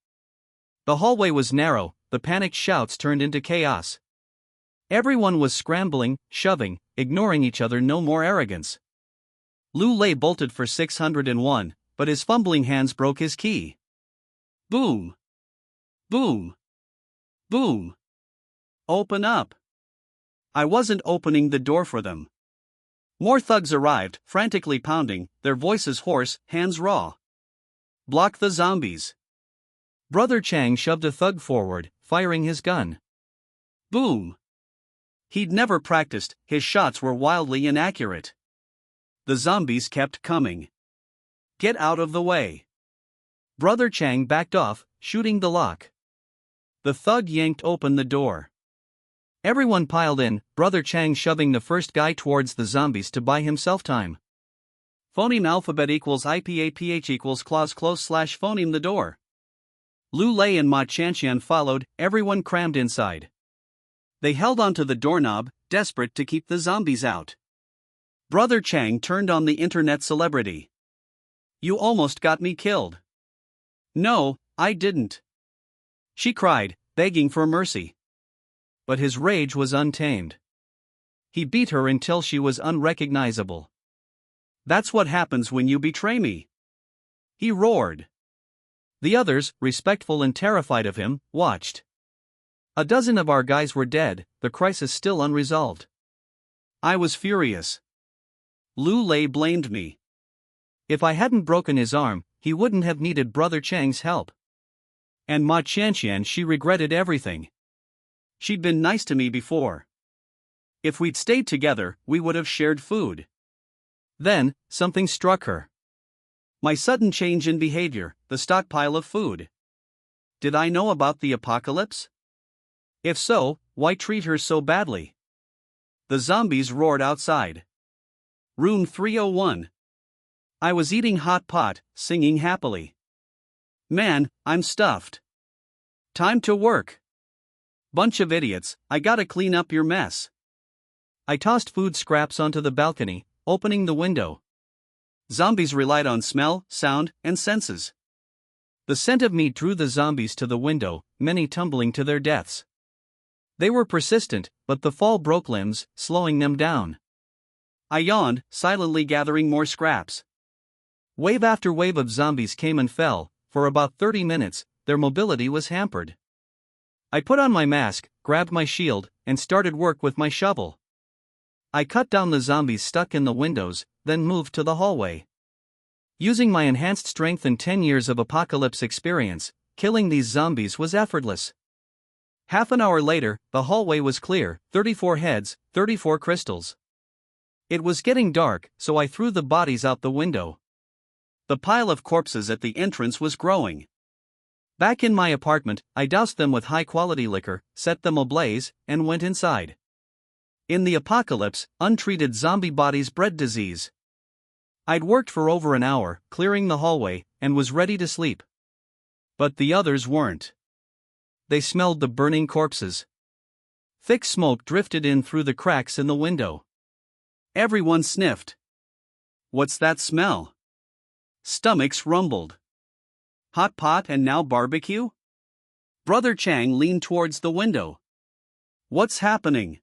The hallway was narrow, the panicked shouts turned into chaos. Everyone was scrambling, shoving, ignoring each other. No more arrogance. Lu Lei bolted for 601, but his fumbling hands broke his key. Boom! Boom! Boom! Open up! I wasn't opening the door for them. More thugs arrived, frantically pounding, their voices hoarse, hands raw. Block the zombies! Brother Chang shoved a thug forward, firing his gun. Boom! He'd never practiced, his shots were wildly inaccurate. The zombies kept coming. Get out of the way! Brother Chang backed off, shooting the lock. The thug yanked open the door. Everyone piled in, Brother Chang shoving the first guy towards the zombies to buy himself time. Phoneme alphabet equals IPAPH equals clause close / phoneme the door. Lu Lei and Ma Chanxian followed, everyone crammed inside. They held onto the doorknob, desperate to keep the zombies out. Brother Chang turned on the internet celebrity. You almost got me killed. No, I didn't. She cried, begging for mercy. But his rage was untamed. He beat her until she was unrecognizable. That's what happens when you betray me. He roared. The others, respectful and terrified of him, watched. A dozen of our guys were dead, the crisis still unresolved. I was furious. Lu Lei blamed me. If I hadn't broken his arm, he wouldn't have needed Brother Chang's help. And Ma Chanxian, she regretted everything. She'd been nice to me before. If we'd stayed together, we would have shared food. Then, something struck her. My sudden change in behavior, the stockpile of food. Did I know about the apocalypse? If so, why treat her so badly? The zombies roared outside. Room 301. I was eating hot pot, singing happily. Man, I'm stuffed. Time to work. Bunch of idiots, I gotta clean up your mess. I tossed food scraps onto the balcony, opening the window. Zombies relied on smell, sound, and senses. The scent of meat drew the zombies to the window, many tumbling to their deaths. They were persistent, but the fall broke limbs, slowing them down. I yawned, silently gathering more scraps. Wave after wave of zombies came and fell. For about 30 minutes, their mobility was hampered. I put on my mask, grabbed my shield, and started work with my shovel. I cut down the zombies stuck in the windows, then moved to the hallway. Using my enhanced strength and 10 years of apocalypse experience, killing these zombies was effortless. Half an hour later, the hallway was clear, 34 heads, 34 crystals. It was getting dark, so I threw the bodies out the window. The pile of corpses at the entrance was growing. Back in my apartment, I doused them with high-quality liquor, set them ablaze, and went inside. In the apocalypse, untreated zombie bodies bred disease. I'd worked for over an hour, clearing the hallway, and was ready to sleep. But the others weren't. They smelled the burning corpses. Thick smoke drifted in through the cracks in the window. Everyone sniffed. What's that smell? Stomachs rumbled. Hot pot and now barbecue? Brother Chang leaned towards the window. What's happening?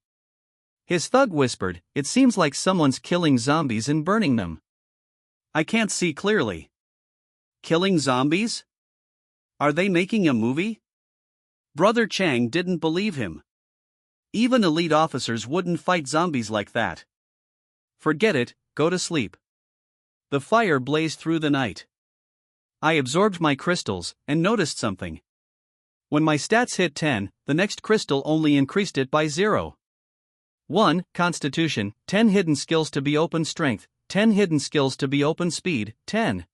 His thug whispered, it seems like someone's killing zombies and burning them. I can't see clearly. Killing zombies? Are they making a movie? Brother Chang didn't believe him. Even elite officers wouldn't fight zombies like that. Forget it, go to sleep. The fire blazed through the night. I absorbed my crystals, and noticed something. When my stats hit 10, the next crystal only increased it by 0. 1. Constitution, 10 hidden skills to be open strength, 10 hidden skills to be open speed, 10.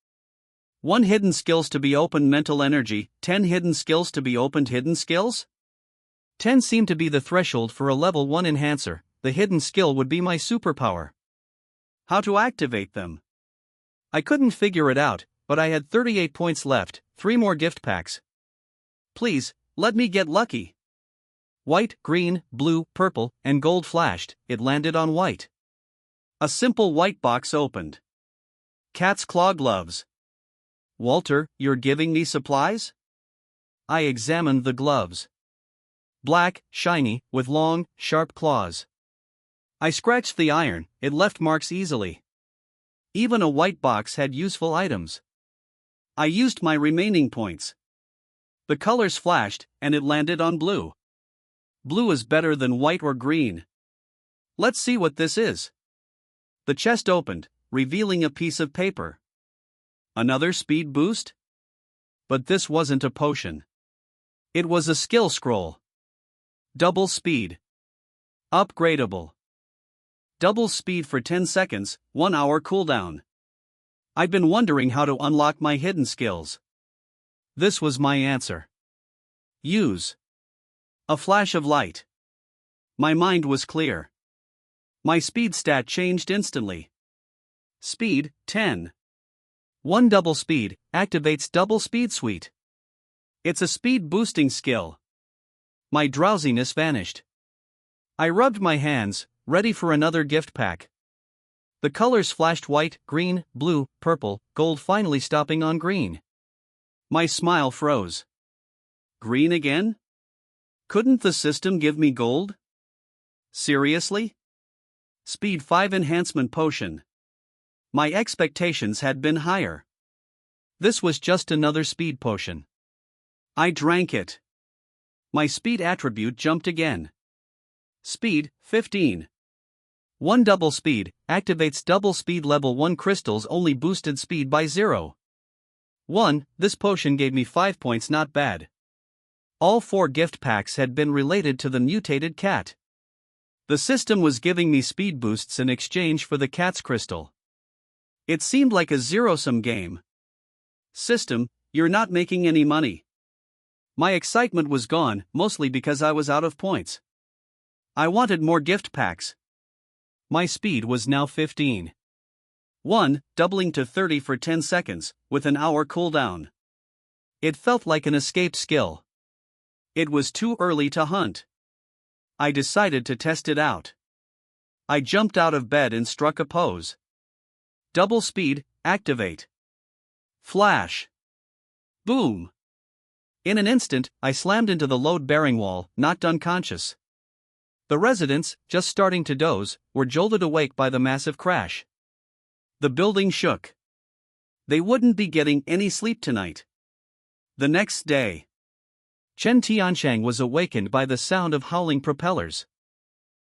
1 hidden skills to be open mental energy, 10 hidden skills to be opened hidden skills? 10 seemed to be the threshold for a level 1 enhancer, the hidden skill would be my superpower. How to activate them? I couldn't figure it out, but I had 38 points left, 3 more gift packs. Please, let me get lucky. White, green, blue, purple, and gold flashed, it landed on white. A simple white box opened. Cat's claw gloves. Walter, you're giving me supplies? I examined the gloves. Black, shiny, with long, sharp claws. I scratched the iron, it left marks easily. Even a white box had useful items. I used my remaining points. The colors flashed, and it landed on blue. Blue is better than white or green. Let's see what this is. The chest opened, revealing a piece of paper. Another speed boost? But this wasn't a potion. It was a skill scroll. Double speed. Upgradable. Double speed for 10 seconds, 1 hour cooldown. I'd been wondering how to unlock my hidden skills. This was my answer. Use. A flash of light. My mind was clear. My speed stat changed instantly. Speed, 10. 1 double speed, activates double speed suite. It's a speed boosting skill. My drowsiness vanished. I rubbed my hands, ready for another gift pack. The colors flashed white, green, blue, purple, gold, finally stopping on green. My smile froze. Green again? Couldn't the system give me gold? Seriously? Speed 5 enhancement potion. My expectations had been higher. This was just another speed potion. I drank it. My speed attribute jumped again. Speed, 15. 1 double speed, activates double speed level 1 crystals only boosted speed by 0. 1, this potion gave me 5 points, not bad. All 4 gift packs had been related to the mutated cat. The system was giving me speed boosts in exchange for the cat's crystal. It seemed like a zero-sum game. System, you're not making any money. My excitement was gone, mostly because I was out of points. I wanted more gift packs. My speed was now 15. 1, doubling to 30 for 10 seconds, with an hour cooldown. It felt like an escape skill. It was too early to hunt. I decided to test it out. I jumped out of bed and struck a pose. Double speed, activate. Flash. Boom. In an instant, I slammed into the load-bearing wall, knocked unconscious. The residents, just starting to doze, were jolted awake by the massive crash. The building shook. They wouldn't be getting any sleep tonight. The next day. Chen Tiancheng was awakened by the sound of howling propellers.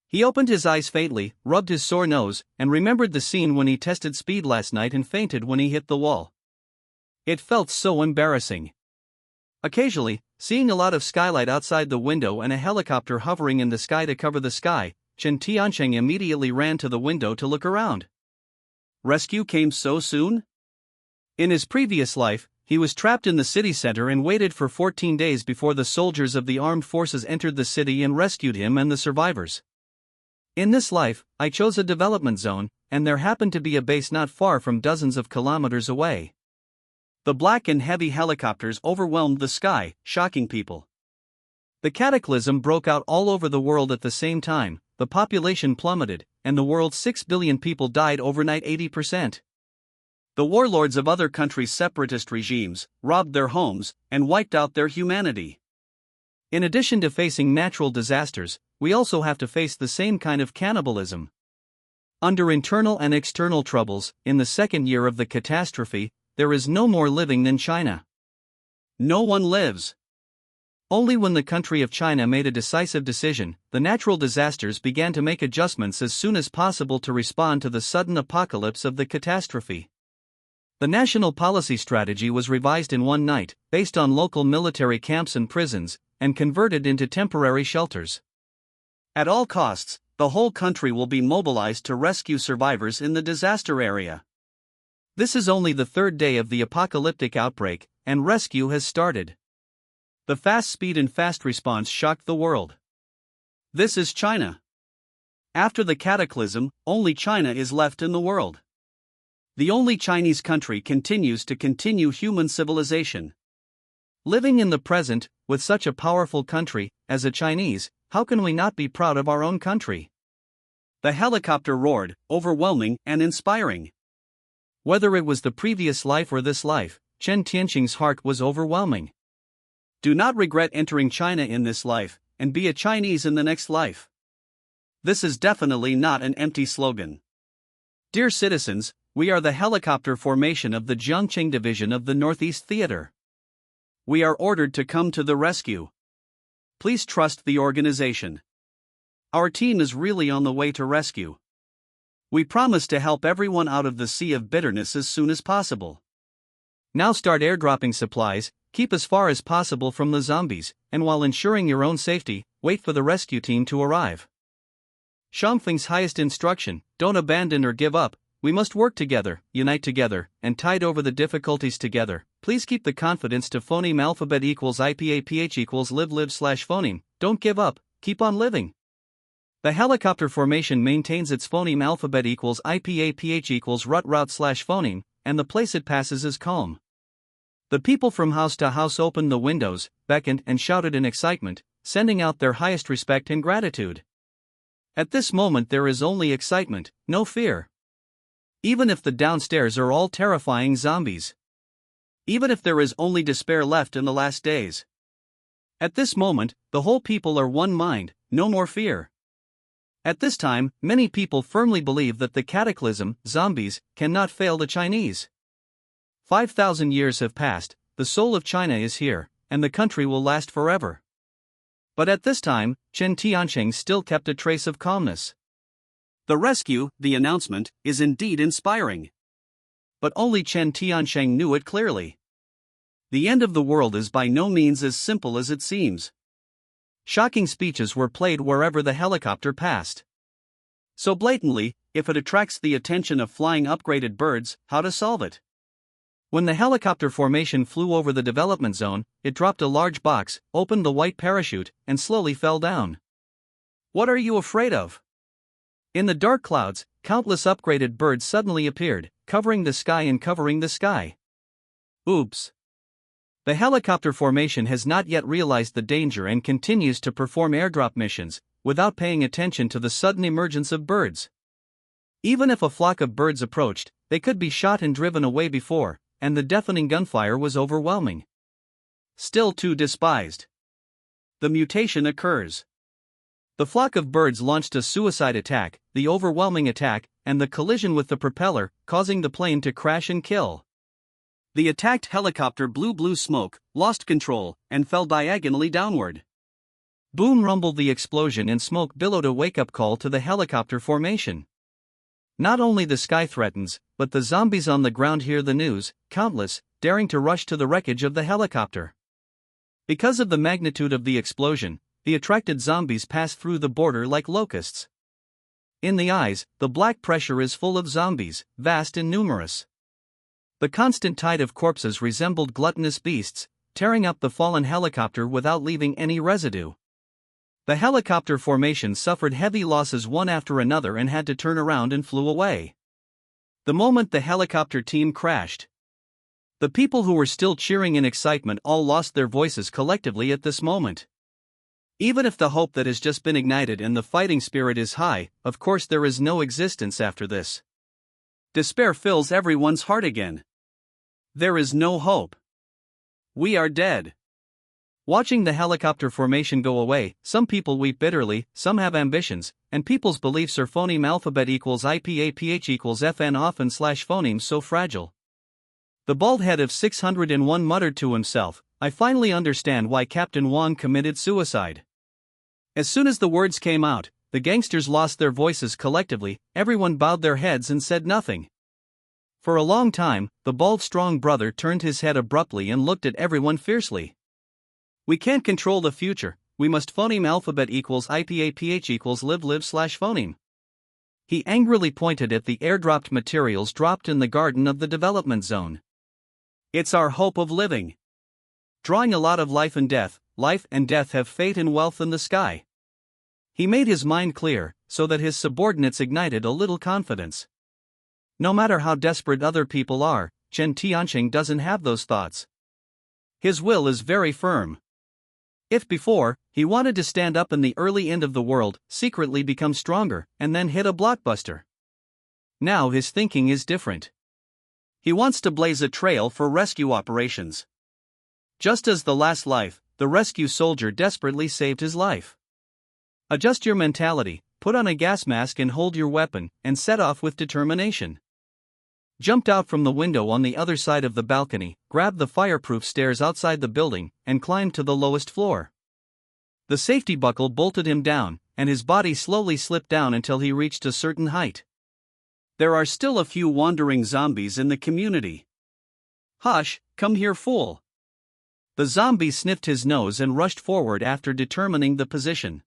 He opened his eyes faintly, rubbed his sore nose, and remembered the scene when he tested speed last night and fainted when he hit the wall. It felt so embarrassing. Occasionally, seeing a lot of skylight outside the window and a helicopter hovering in the sky to cover the sky, Chen Tiancheng immediately ran to the window to look around. Rescue came so soon? In his previous life, he was trapped in the city center and waited for 14 days before the soldiers of the armed forces entered the city and rescued him and the survivors. In this life, I chose a development zone, and there happened to be a base not far from dozens of kilometers away. The black and heavy helicopters overwhelmed the sky, shocking people. The cataclysm broke out all over the world at the same time, the population plummeted, and the world's 6 billion people died overnight 80%. The warlords of other countries' separatist regimes robbed their homes and wiped out their humanity. In addition to facing natural disasters, we also have to face the same kind of cannibalism. Under internal and external troubles, in the second year of the catastrophe, there is no more living than China. No one lives. Only when the country of China made a decisive decision, the natural disasters began to make adjustments as soon as possible to respond to the sudden apocalypse of the catastrophe. The national policy strategy was revised in one night, based on local military camps and prisons, and converted into temporary shelters. At all costs, the whole country will be mobilized to rescue survivors in the disaster area. This is only the third day of the apocalyptic outbreak, and rescue has started. The fast speed and fast response shocked the world. This is China. After the cataclysm, only China is left in the world. The only Chinese country continues to continue human civilization. Living in the present, with such a powerful country, as a Chinese, how can we not be proud of our own country? The helicopter roared, overwhelming and inspiring. Whether it was the previous life or this life, Chen Tiancheng's heart was overwhelming. Do not regret entering China in this life, and be a Chinese in the next life. This is definitely not an empty slogan. Dear citizens, we are the helicopter formation of the Jiangqing Division of the Northeast Theater. We are ordered to come to the rescue. Please trust the organization. Our team is really on the way to rescue. We promise to help everyone out of the sea of bitterness as soon as possible. Now start airdropping supplies, keep as far as possible from the zombies, and while ensuring your own safety, wait for the rescue team to arrive. Xiangfeng's highest instruction: don't abandon or give up. We must work together, unite together, and tide over the difficulties together. Please keep the confidence to phoneme alphabet equals IPAPH equals live/phoneme. Don't give up, keep on living. The helicopter formation maintains its phoneme alphabet equals IPAPH equals route/phoneme, and the place it passes is calm. The people from house to house opened the windows, beckoned and shouted in excitement, sending out their highest respect and gratitude. At this moment there is only excitement, no fear. Even if the downstairs are all terrifying zombies. Even if there is only despair left in the last days. At this moment, the whole people are one mind, no more fear. At this time, many people firmly believe that the cataclysm, zombies, cannot fail the Chinese. 5,000 years have passed, the soul of China is here, and the country will last forever. But at this time, Chen Tiancheng still kept a trace of calmness. The rescue, the announcement, is indeed inspiring. But only Chen Tiancheng knew it clearly. The end of the world is by no means as simple as it seems. Shocking speeches were played wherever the helicopter passed. So blatantly, if it attracts the attention of flying upgraded birds, how to solve it? When the helicopter formation flew over the development zone, it dropped a large box, opened the white parachute, and slowly fell down. What are you afraid of? In the dark clouds, countless upgraded birds suddenly appeared, covering the sky and covering the sky. Oops. The helicopter formation has not yet realized the danger and continues to perform airdrop missions, without paying attention to the sudden emergence of birds. Even if a flock of birds approached, they could be shot and driven away before, and the deafening gunfire was overwhelming. Still too despised. The mutation occurs. The flock of birds launched a suicide attack, the overwhelming attack, and the collision with the propeller, causing the plane to crash and kill. The attacked helicopter blew blue smoke, lost control, and fell diagonally downward. Boom rumbled the explosion and smoke billowed a wake-up call to the helicopter formation. Not only the sky threatens, but the zombies on the ground hear the news, countless, daring to rush to the wreckage of the helicopter. Because of the magnitude of the explosion, the attracted zombies pass through the border like locusts. In the eyes, the black pressure is full of zombies, vast and numerous. The constant tide of corpses resembled gluttonous beasts, tearing up the fallen helicopter without leaving any residue. The helicopter formation suffered heavy losses one after another and had to turn around and flew away. The moment the helicopter team crashed, the people who were still cheering in excitement all lost their voices collectively at this moment. Even if the hope that has just been ignited and the fighting spirit is high, of course there is no existence after this. Despair fills everyone's heart again. There is no hope. We are dead. Watching the helicopter formation go away, some people weep bitterly, some have ambitions, and people's beliefs are phoneme alphabet equals IPAPH equals FN often / phoneme so fragile. The bald head of 601 muttered to himself, I finally understand why Captain Wong committed suicide. As soon as the words came out, the gangsters lost their voices collectively, everyone bowed their heads and said nothing. For a long time, the bald strong brother turned his head abruptly and looked at everyone fiercely. We can't control the future, we must phoneme alphabet equals IPAPH equals live / phoneme. He angrily pointed at the airdropped materials dropped in the garden of the development zone. It's our hope of living. Drawing a lot of life and death have fate and wealth in the sky. He made his mind clear, so that his subordinates ignited a little confidence. No matter how desperate other people are, Chen Tianqing doesn't have those thoughts. His will is very firm. If before, he wanted to stand up in the early end of the world, secretly become stronger, and then hit a blockbuster. Now his thinking is different. He wants to blaze a trail for rescue operations. Just as the last life, the rescue soldier desperately saved his life. Adjust your mentality, put on a gas mask and hold your weapon, and set off with determination. Jumped out from the window on the other side of the balcony, grabbed the fireproof stairs outside the building, and climbed to the lowest floor. The safety buckle bolted him down, and his body slowly slipped down until he reached a certain height. There are still a few wandering zombies in the community. Hush, come here, fool. The zombie sniffed his nose and rushed forward after determining the position.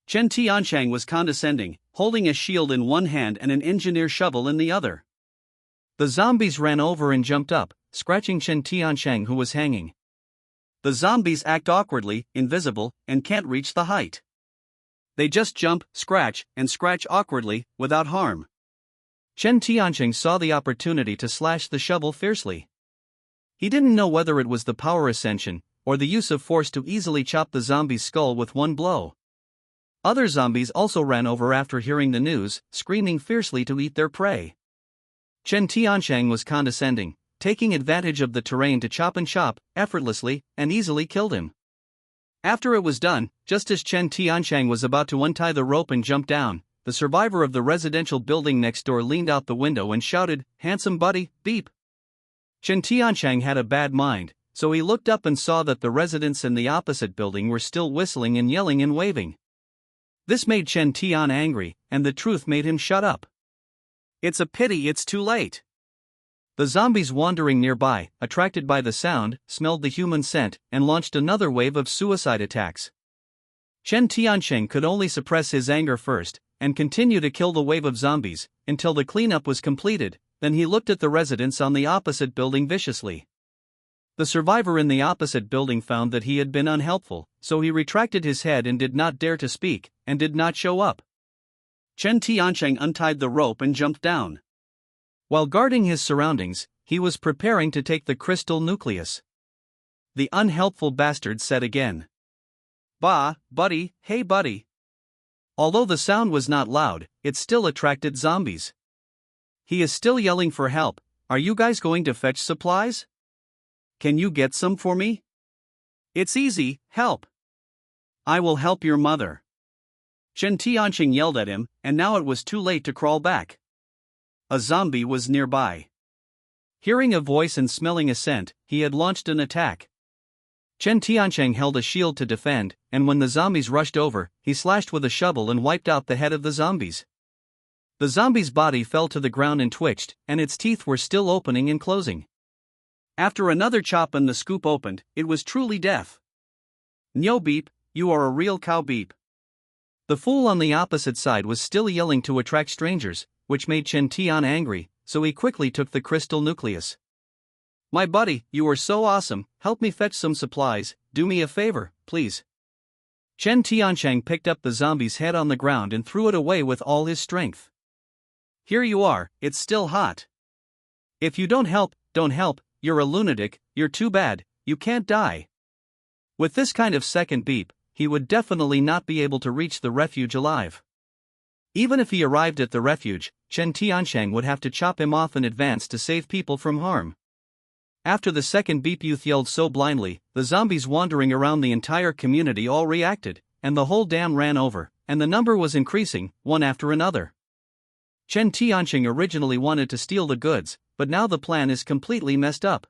Chen Tianqiang was condescending, holding a shield in one hand and an engineer shovel in the other. The zombies ran over and jumped up, scratching Chen Tianqiang who was hanging. The zombies act awkwardly, invisible, and can't reach the height. They just jump, scratch, and scratch awkwardly, without harm. Chen Tianqiang saw the opportunity to slash the shovel fiercely. He didn't know whether it was the power ascension, or the use of force to easily chop the zombie's skull with one blow. Other zombies also ran over after hearing the news, screaming fiercely to eat their prey. Chen Tianqiang was condescending, taking advantage of the terrain to chop effortlessly, and easily killed him. After it was done, just as Chen Tianqiang was about to untie the rope and jump down, the survivor of the residential building next door leaned out the window and shouted, "Handsome buddy, beep." Chen Tianqiang had a bad mind, so he looked up and saw that the residents in the opposite building were still whistling and yelling and waving. This made Chen Tian angry, and the truth made him shut up. It's a pity it's too late. The zombies wandering nearby, attracted by the sound, smelled the human scent, and launched another wave of suicide attacks. Chen Tianqiang could only suppress his anger first, and continue to kill the wave of zombies, until the cleanup was completed. Then he looked at the residents on the opposite building viciously. The survivor in the opposite building found that he had been unhelpful, so he retracted his head and did not dare to speak, and did not show up. Chen Tianqiang untied the rope and jumped down. While guarding his surroundings, he was preparing to take the crystal nucleus. The unhelpful bastard said again. "Bah, buddy, hey buddy." Although the sound was not loud, it still attracted zombies. He is still yelling for help. Are you guys going to fetch supplies? Can you get some for me? It's easy, help. I will help your mother. Chen Tianqiang yelled at him, and now it was too late to crawl back. A zombie was nearby. Hearing a voice and smelling a scent, he had launched an attack. Chen Tiancheng held a shield to defend, and when the zombies rushed over, he slashed with a shovel and wiped out the head of the zombies. The zombie's body fell to the ground and twitched, and its teeth were still opening and closing. After another chop and the scoop opened, it was truly death. "Nyo Beep, you are a real cow beep." The fool on the opposite side was still yelling to attract strangers, which made Chen Tian angry, so he quickly took the crystal nucleus. "My buddy, you are so awesome, help me fetch some supplies, do me a favor, please." Chen Tiancheng picked up the zombie's head on the ground and threw it away with all his strength. "Here you are, it's still hot. If you don't help, you're a lunatic, you're too bad, you can't die." With this kind of second beep, he would definitely not be able to reach the refuge alive. Even if he arrived at the refuge, Chen Tiancheng would have to chop him off in advance to save people from harm. After the second beep youth yelled so blindly, the zombies wandering around the entire community all reacted, and the whole dam ran over, and the number was increasing, one after another. Chen Tiancheng originally wanted to steal the goods, but now the plan is completely messed up.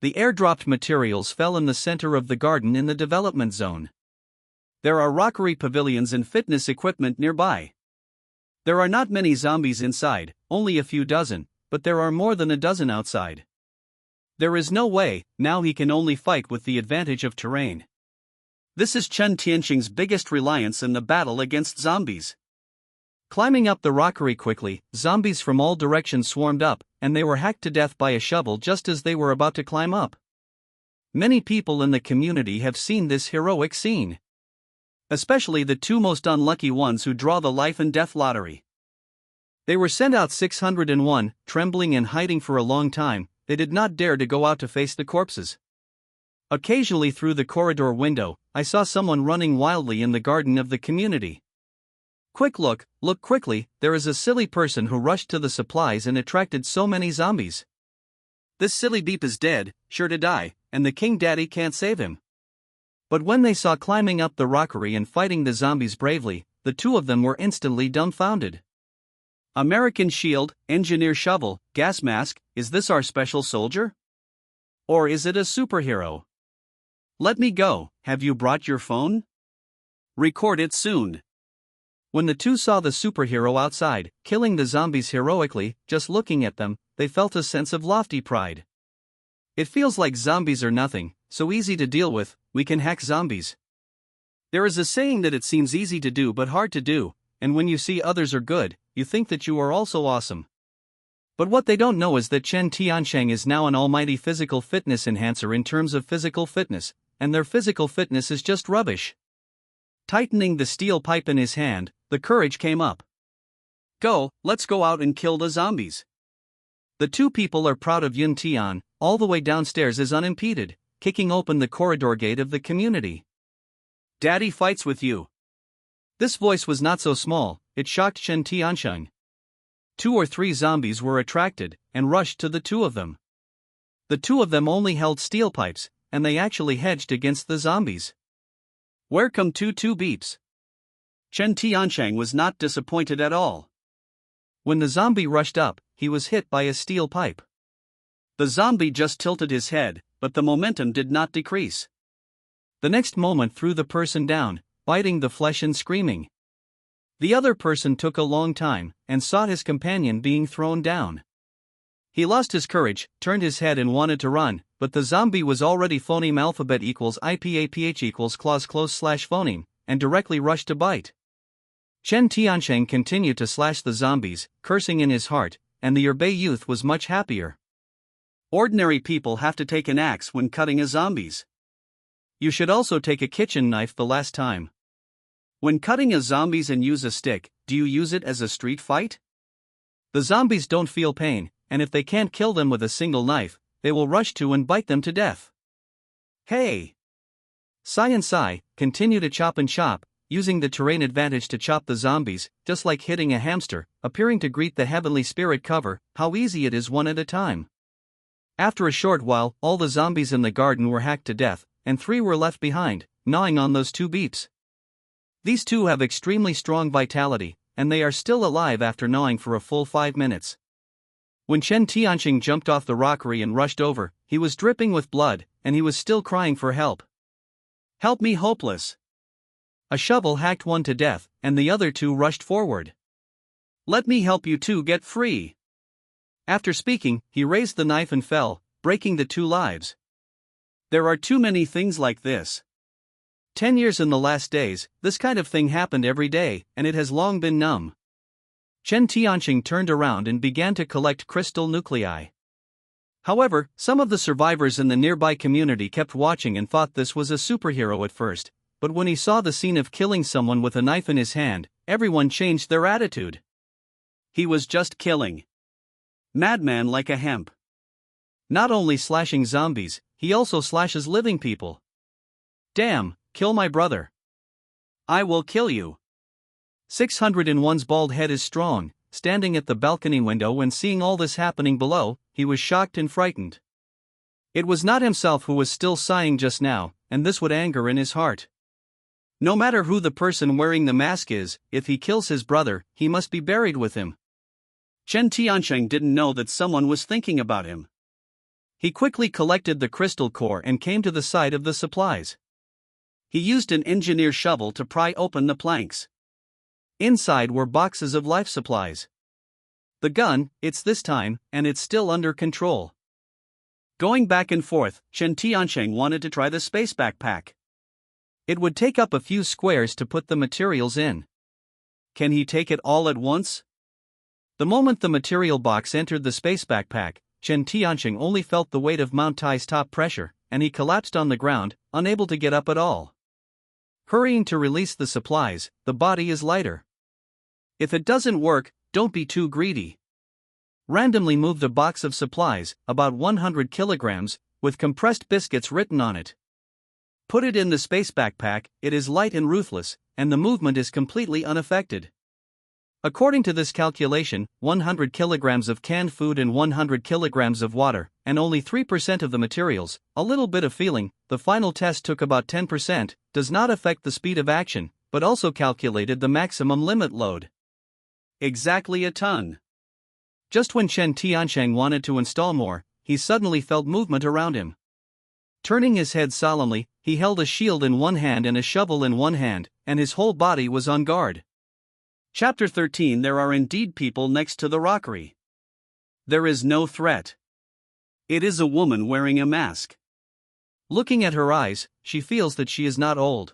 The airdropped materials fell in the center of the garden in the development zone. There are rockery pavilions and fitness equipment nearby. There are not many zombies inside, only a few dozen, but there are more than a dozen outside. There is no way, now he can only fight with the advantage of terrain. This is Chen Tiancheng's biggest reliance in the battle against zombies. Climbing up the rockery quickly, zombies from all directions swarmed up, and they were hacked to death by a shovel just as they were about to climb up. Many people in the community have seen this heroic scene. Especially the two most unlucky ones who draw the life and death lottery. They were sent out 601, trembling and hiding for a long time. They did not dare to go out to face the corpses. Occasionally through the corridor window, I saw someone running wildly in the garden of the community. Quick look quickly, there is a silly person who rushed to the supplies and attracted so many zombies. This silly beep is dead, sure to die, and the king daddy can't save him. But when they saw climbing up the rockery and fighting the zombies bravely, the two of them were instantly dumbfounded. American shield, engineer shovel, gas mask, is this our special soldier? Or is it a superhero? Let me go, have you brought your phone? Record it soon. When the two saw the superhero outside, killing the zombies heroically, just looking at them, they felt a sense of lofty pride. It feels like zombies are nothing, so easy to deal with, we can hack zombies. There is a saying that it seems easy to do but hard to do, and when you see others are good, you think that you are also awesome. But what they don't know is that Chen Tiancheng is now an almighty physical fitness enhancer in terms of physical fitness, and their physical fitness is just rubbish. Tightening the steel pipe in his hand, the courage came up. Go, let's go out and kill the zombies. The two people are proud of Yun Tian, all the way downstairs is unimpeded, kicking open the corridor gate of the community. Daddy fights with you. This voice was not so small, it shocked Chen Tiancheng. 2 or 3 zombies were attracted, and rushed to the two of them. The two of them only held steel pipes, and they actually hedged against the zombies. Welcome to 2 beeps. Chen Tiancheng was not disappointed at all. When the zombie rushed up, he was hit by a steel pipe. The zombie just tilted his head, but the momentum did not decrease. The next moment threw the person down, biting the flesh and screaming. The other person took a long time, and saw his companion being thrown down. He lost his courage, turned his head and wanted to run, but the zombie was already phoneme alphabet equals IPAPH equals clause close slash phoneme, and directly rushed to bite. Chen Tiancheng continued to slash the zombies, cursing in his heart, and the Yerbei youth was much happier. Ordinary people have to take an axe when cutting a zombies. You should also take a kitchen knife the last time. When cutting a zombies and use a stick, do you use it as a street fight? The zombies don't feel pain, and if they can't kill them with a single knife, they will rush to and bite them to death. Hey! Sai and Sai continue to chop and chop, using the terrain advantage to chop the zombies, just like hitting a hamster, appearing to greet the heavenly spirit cover, how easy it is one at a time. After a short while, all the zombies in the garden were hacked to death, and 3 were left behind, gnawing on those 2 beeps. These 2 have extremely strong vitality, and they are still alive after gnawing for a full 5 minutes. When Chen Tianqing jumped off the rockery and rushed over, he was dripping with blood, and he was still crying for help. "Help me, hopeless!" A shovel hacked one to death, and the other two rushed forward. "Let me help you two get free." After speaking, he raised the knife and fell, breaking the two lives. There are too many things like this. 10 years in the last days, this kind of thing happened every day, and it has long been numb. Chen Tianqing turned around and began to collect crystal nuclei. However, some of the survivors in the nearby community kept watching and thought this was a superhero at first, but when he saw the scene of killing someone with a knife in his hand, everyone changed their attitude. He was just killing. Madman like a hemp. Not only slashing zombies, he also slashes living people. Damn, kill my brother. I will kill you. 601's bald head is strong. Standing at the balcony window and seeing all this happening below, he was shocked and frightened. It was not himself who was still sighing just now, and this would anger in his heart. No matter who the person wearing the mask is, if he kills his brother, he must be buried with him. Chen Tianqing didn't know that someone was thinking about him. He quickly collected the crystal core and came to the side of the supplies. He used an engineer shovel to pry open the planks. Inside were boxes of life supplies. The gun, it's this time, and it's still under control. Going back and forth, Chen Tianqing wanted to try the space backpack. It would take up a few squares to put the materials in. Can he take it all at once? The moment the material box entered the space backpack, Chen Tianqing only felt the weight of Mount Tai's top pressure, and he collapsed on the ground, unable to get up at all. Hurrying to release the supplies, the body is lighter. If it doesn't work, don't be too greedy. Randomly move the box of supplies, about 100 kilograms, with compressed biscuits written on it. Put it in the space backpack, it is light and ruthless, and the movement is completely unaffected. According to this calculation, 100 kilograms of canned food and 100 kilograms of water, and only 3% of the materials, a little bit of feeling, the final test took about 10%, does not affect the speed of action, but also calculated the maximum limit load. Exactly a ton. Just when Chen Tianqing wanted to install more, he suddenly felt movement around him. Turning his head solemnly, he held a shield in one hand and a shovel in one hand, and his whole body was on guard. Chapter 13. There are indeed people next to the rockery. There is no threat. It is a woman wearing a mask. Looking at her eyes, she feels that she is not old.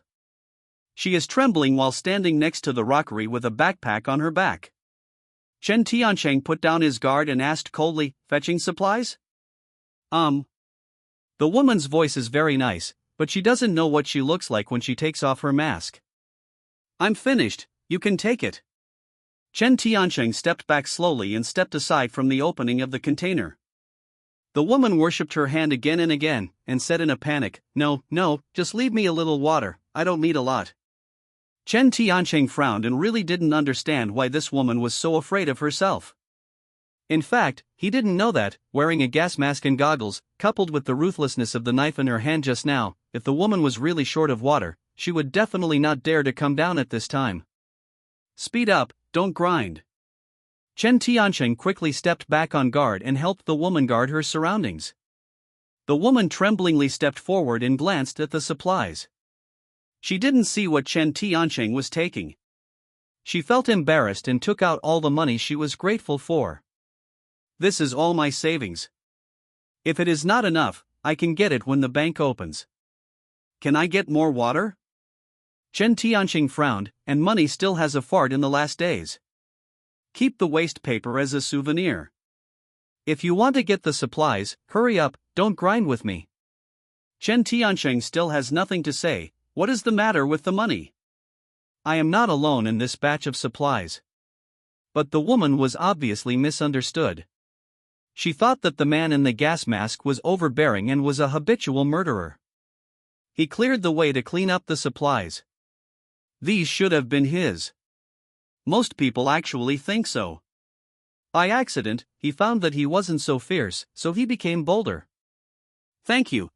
She is trembling while standing next to the rockery with a backpack on her back. Chen Tianqing put down his guard and asked coldly, "Fetching supplies?" The woman's voice is very nice, but she doesn't know what she looks like when she takes off her mask. "I'm finished, you can take it." Chen Tianqing stepped back slowly and stepped aside from the opening of the container. The woman worshipped her hand again and again, and said in a panic, No, just leave me a little water, I don't need a lot." Chen Tianqing frowned and really didn't understand why this woman was so afraid of herself. In fact, he didn't know that, wearing a gas mask and goggles, coupled with the ruthlessness of the knife in her hand just now, if the woman was really short of water, she would definitely not dare to come down at this time. Speed up, don't grind. Chen Tianqing quickly stepped back on guard and helped the woman guard her surroundings. The woman tremblingly stepped forward and glanced at the supplies. She didn't see what Chen Tianqing was taking. She felt embarrassed and took out all the money she was grateful for. "This is all my savings. If it is not enough, I can get it when the bank opens. Can I get more water?" Chen Tianqing frowned, and money still has a fart in the last days. Keep the waste paper as a souvenir. If you want to get the supplies, hurry up, don't grind with me. Chen Tianqing still has nothing to say. What is the matter with the money? I am not alone in this batch of supplies. But the woman was obviously misunderstood. She thought that the man in the gas mask was overbearing and was a habitual murderer. He cleared the way to clean up the supplies. These should have been his. Most people actually think so. By accident, he found that he wasn't so fierce, so he became bolder. Thank you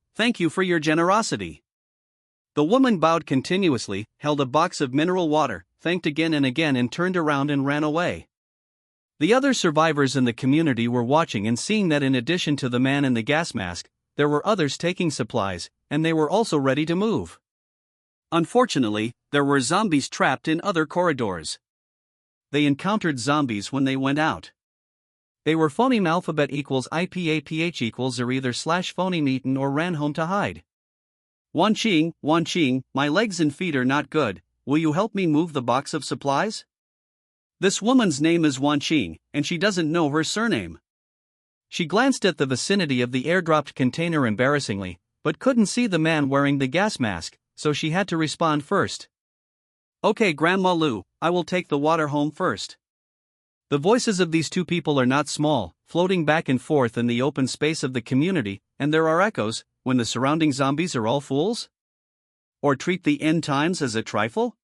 for your generosity." The woman bowed continuously, held a box of mineral water, thanked again and again and turned around and ran away. The other survivors in the community were watching and seeing that in addition to the man in the gas mask, there were others taking supplies, and they were also ready to move. Unfortunately, there were zombies trapped in other corridors. They encountered zombies when they went out. They were phoneme alphabet equals IPAPH equals or either slash phoneme eaten or ran home to hide. Wanqing, my legs and feet are not good, will you help me move the box of supplies? This woman's name is Wanqing, and she doesn't know her surname. She glanced at the vicinity of the airdropped container embarrassingly, but couldn't see the man wearing the gas mask, so she had to respond first. Okay, Grandma Lu, I will take the water home first. The voices of these two people are not small, floating back and forth in the open space of the community, and there are echoes, when the surrounding zombies are all fools? Or treat the end times as a trifle?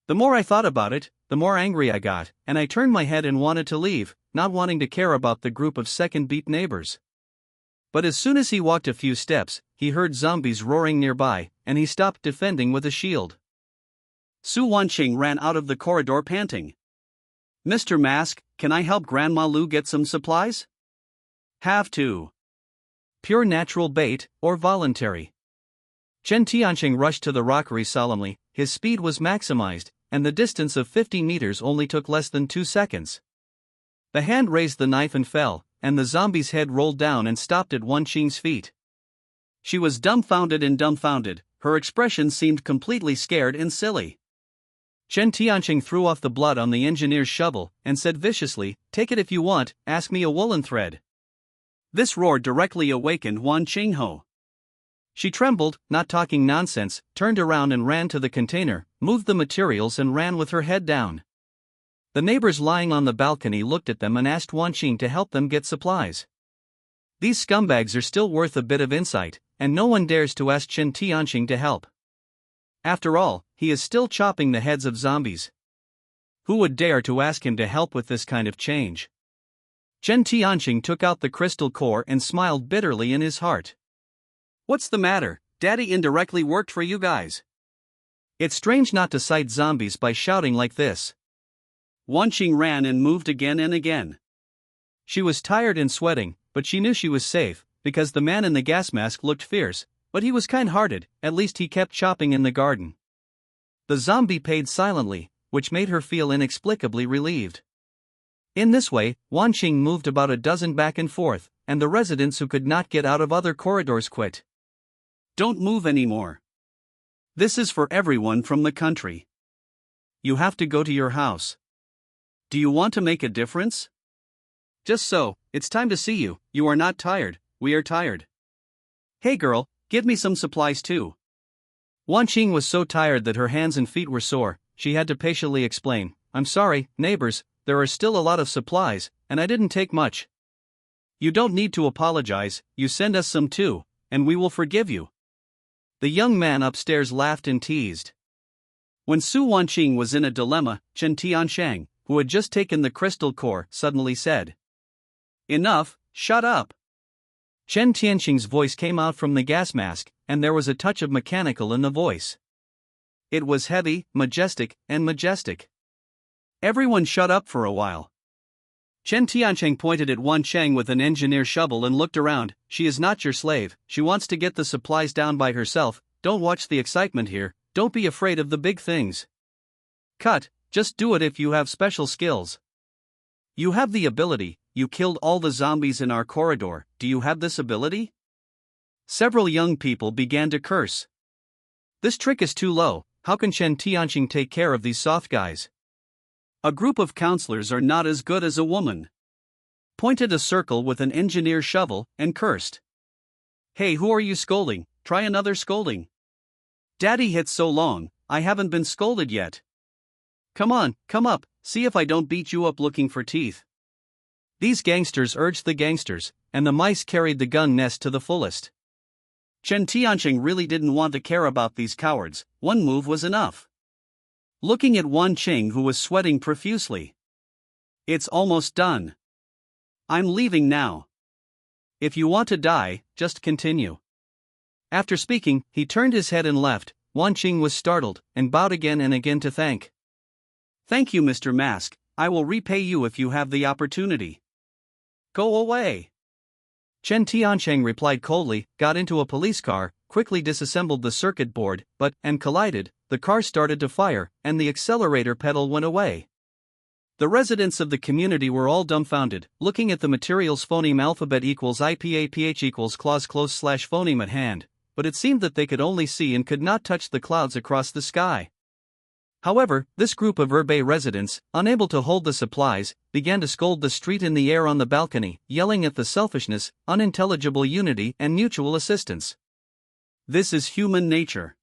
The more I thought about it, the more angry I got, and I turned my head and wanted to leave, not wanting to care about the group of second-beat neighbors. But as soon as he walked a few steps, he heard zombies roaring nearby, and he stopped defending with a shield. Su Wanqing ran out of the corridor panting. Mr. Mask, can I help Grandma Lu get some supplies? Have to. Pure natural bait, or voluntary. Chen Tianqing rushed to the rockery solemnly, his speed was maximized, and the distance of 50 meters only took less than 2 seconds. The hand raised the knife and fell, and the zombie's head rolled down and stopped at Wanqing's feet. She was dumbfounded, her expression seemed completely scared and silly. Chen Tianqing threw off the blood on the engineer's shovel, and said viciously, "Take it if you want, ask me a woolen thread." This roar directly awakened Wanqing Ho. She trembled, not talking nonsense, turned around and ran to the container, moved the materials and ran with her head down. The neighbors lying on the balcony looked at them and asked Wanqing to help them get supplies. These scumbags are still worth a bit of insight, and no one dares to ask Chen Tianqing to help. After all, he is still chopping the heads of zombies. Who would dare to ask him to help with this kind of change? Chen Tianqing took out the crystal core and smiled bitterly in his heart. What's the matter? Daddy indirectly worked for you guys. It's strange not to sight zombies by shouting like this. Wanqing ran and moved again and again. She was tired and sweating, but she knew she was safe, because the man in the gas mask looked fierce, but he was kind-hearted, at least he kept chopping in the garden. The zombie paid silently, which made her feel inexplicably relieved. In this way, Wanqing moved about a dozen back and forth, and the residents who could not get out of other corridors quit. Don't move anymore. This is for everyone from the country. You have to go to your house. Do you want to make a difference? Just so, it's time to see you. You are not tired, we are tired. Hey girl, give me some supplies too. Wanqing was so tired that her hands and feet were sore, she had to patiently explain, I'm sorry, neighbors, there are still a lot of supplies, and I didn't take much. You don't need to apologize, you send us some too, and we will forgive you. The young man upstairs laughed and teased. When Su Wanqing was in a dilemma, Chen Tianqing, who had just taken the crystal core, suddenly said, Enough, shut up. Chen Tianqing's voice came out from the gas mask, and there was a touch of mechanical in the voice. It was heavy, majestic. Everyone shut up for a while. Chen Tianqing pointed at Wanqing with an engineer shovel and looked around. She is not your slave, she wants to get the supplies down by herself, don't watch the excitement here, don't be afraid of the big things. Cut, just do it if you have special skills. You have the ability, you killed all the zombies in our corridor, do you have this ability? Several young people began to curse. This trick is too low, how can Chen Tianqing take care of these soft guys? A group of counselors are not as good as a woman. Pointed a circle with an engineer shovel, and cursed. Hey, who are you scolding? Try another scolding. Daddy hit so long, I haven't been scolded yet. Come on, come up, see if I don't beat you up looking for teeth. These gangsters urged the gangsters, and the mice carried the gun nest to the fullest. Chen Tianqing really didn't want to care about these cowards, one move was enough. Looking at Wanqing who was sweating profusely. It's almost done. I'm leaving now. If you want to die, just continue. After speaking, he turned his head and left. Wanqing was startled, and bowed again and again to thank. Thank you, Mr. Mask, I will repay you if you have the opportunity. Go away. Chen Tiancheng replied coldly, got into a police car, quickly disassembled the circuit board, and collided. The car started to fire, and the accelerator pedal went away. The residents of the community were all dumbfounded, looking at the material's phoneme alphabet equals IPAPH equals clause close slash phoneme at hand, but it seemed that they could only see and could not touch the clouds across the sky. However, this group of Hebei residents, unable to hold the supplies, began to scold the street in the air on the balcony, yelling at the selfishness, unintelligible unity, and mutual assistance. This is human nature.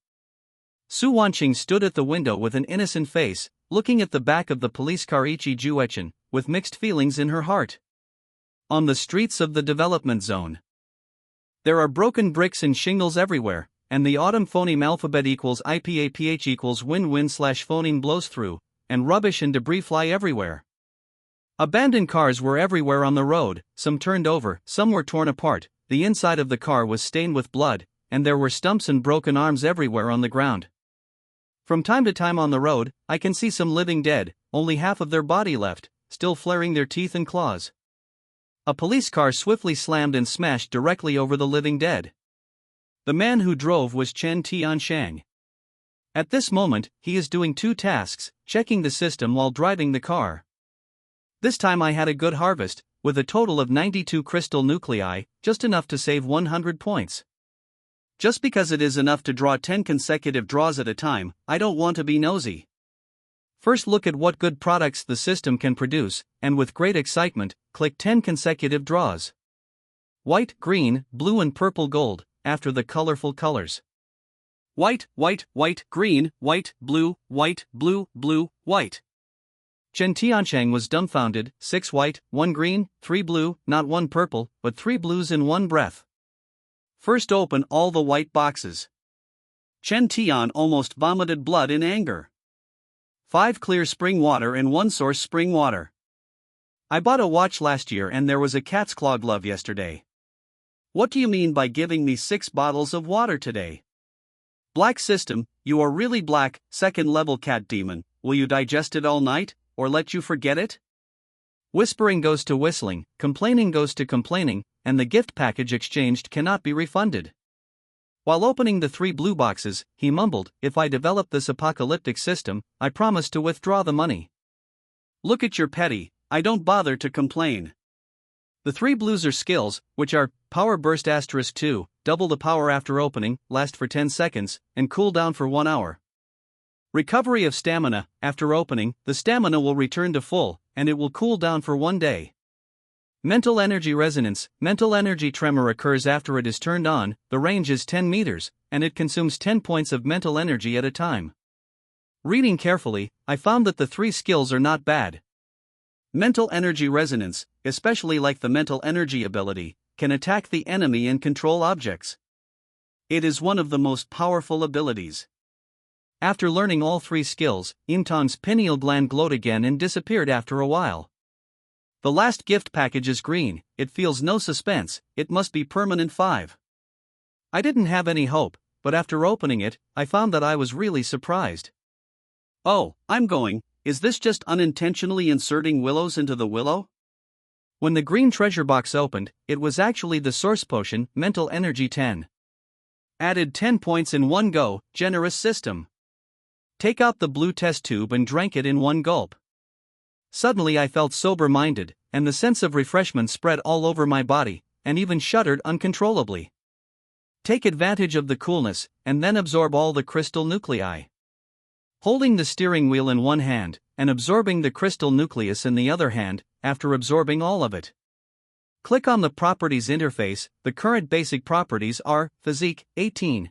Su Wanqing stood at the window with an innocent face, looking at the back of the police car Ichi Juechen, with mixed feelings in her heart. On the streets of the development zone, there are broken bricks and shingles everywhere, and the autumn phoneme alphabet equals IPAPH equals win-win slash phoneme blows through, and rubbish and debris fly everywhere. Abandoned cars were everywhere on the road, some turned over, some were torn apart, the inside of the car was stained with blood, and there were stumps and broken arms everywhere on the ground. From time to time on the road, I can see some living dead, only half of their body left, still flaring their teeth and claws. A police car swiftly slammed and smashed directly over the living dead. The man who drove was Chen Tianshang. At this moment, he is doing two tasks, checking the system while driving the car. This time I had a good harvest, with a total of 92 crystal nuclei, just enough to save 100 points. Just because it is enough to draw 10 consecutive draws at a time, I don't want to be nosy. First look at what good products the system can produce, and with great excitement, click 10 consecutive draws. White, green, blue and purple gold, after the colorful colors. White, white, white, green, white, blue, blue, blue, white. Chen Tiancheng was dumbfounded, 6 white, 1 green, 3 blue, not 1 purple, but 3 blues in one breath. First open all the white boxes. Chen Tian almost vomited blood in anger. 5 clear spring water and 1 source spring water. I bought a watch last year and there was a cat's claw glove yesterday. What do you mean by giving me 6 bottles of water today? Black system, you are really black, second level cat demon, will you digest it all night, or let you forget it? Whispering goes to whistling, complaining goes to complaining, and the gift package exchanged cannot be refunded. While opening the 3 blue boxes, he mumbled, if I develop this apocalyptic system, I promise to withdraw the money. Look at your petty, I don't bother to complain. The 3 blues are skills, which are, Power Burst *2, double the power after opening, last for 10 seconds, and cool down for 1 hour. Recovery of stamina, after opening, the stamina will return to full, and it will cool down for 1 day. Mental energy resonance, mental energy tremor occurs after it is turned on, the range is 10 meters, and it consumes 10 points of mental energy at a time. Reading carefully, I found that the 3 skills are not bad. Mental energy resonance, especially like the mental energy ability, can attack the enemy and control objects. It is one of the most powerful abilities. After learning all 3 skills, Imtong's pineal gland glowed again and disappeared after a while. The last gift package is green, it feels no suspense, it must be permanent 5. I didn't have any hope, but after opening it, I found that I was really surprised. Oh, I'm going, is this just unintentionally inserting willows into the willow? When the green treasure box opened, it was actually the source potion, mental energy 10. Added 10 points in one go, generous system. Take out the blue test tube and drank it in one gulp. Suddenly I felt sober-minded, and the sense of refreshment spread all over my body, and even shuddered uncontrollably. Take advantage of the coolness, and then absorb all the crystal nuclei. Holding the steering wheel in one hand, and absorbing the crystal nucleus in the other hand, after absorbing all of it. Click on the Properties interface, the current basic properties are, Physique, 18.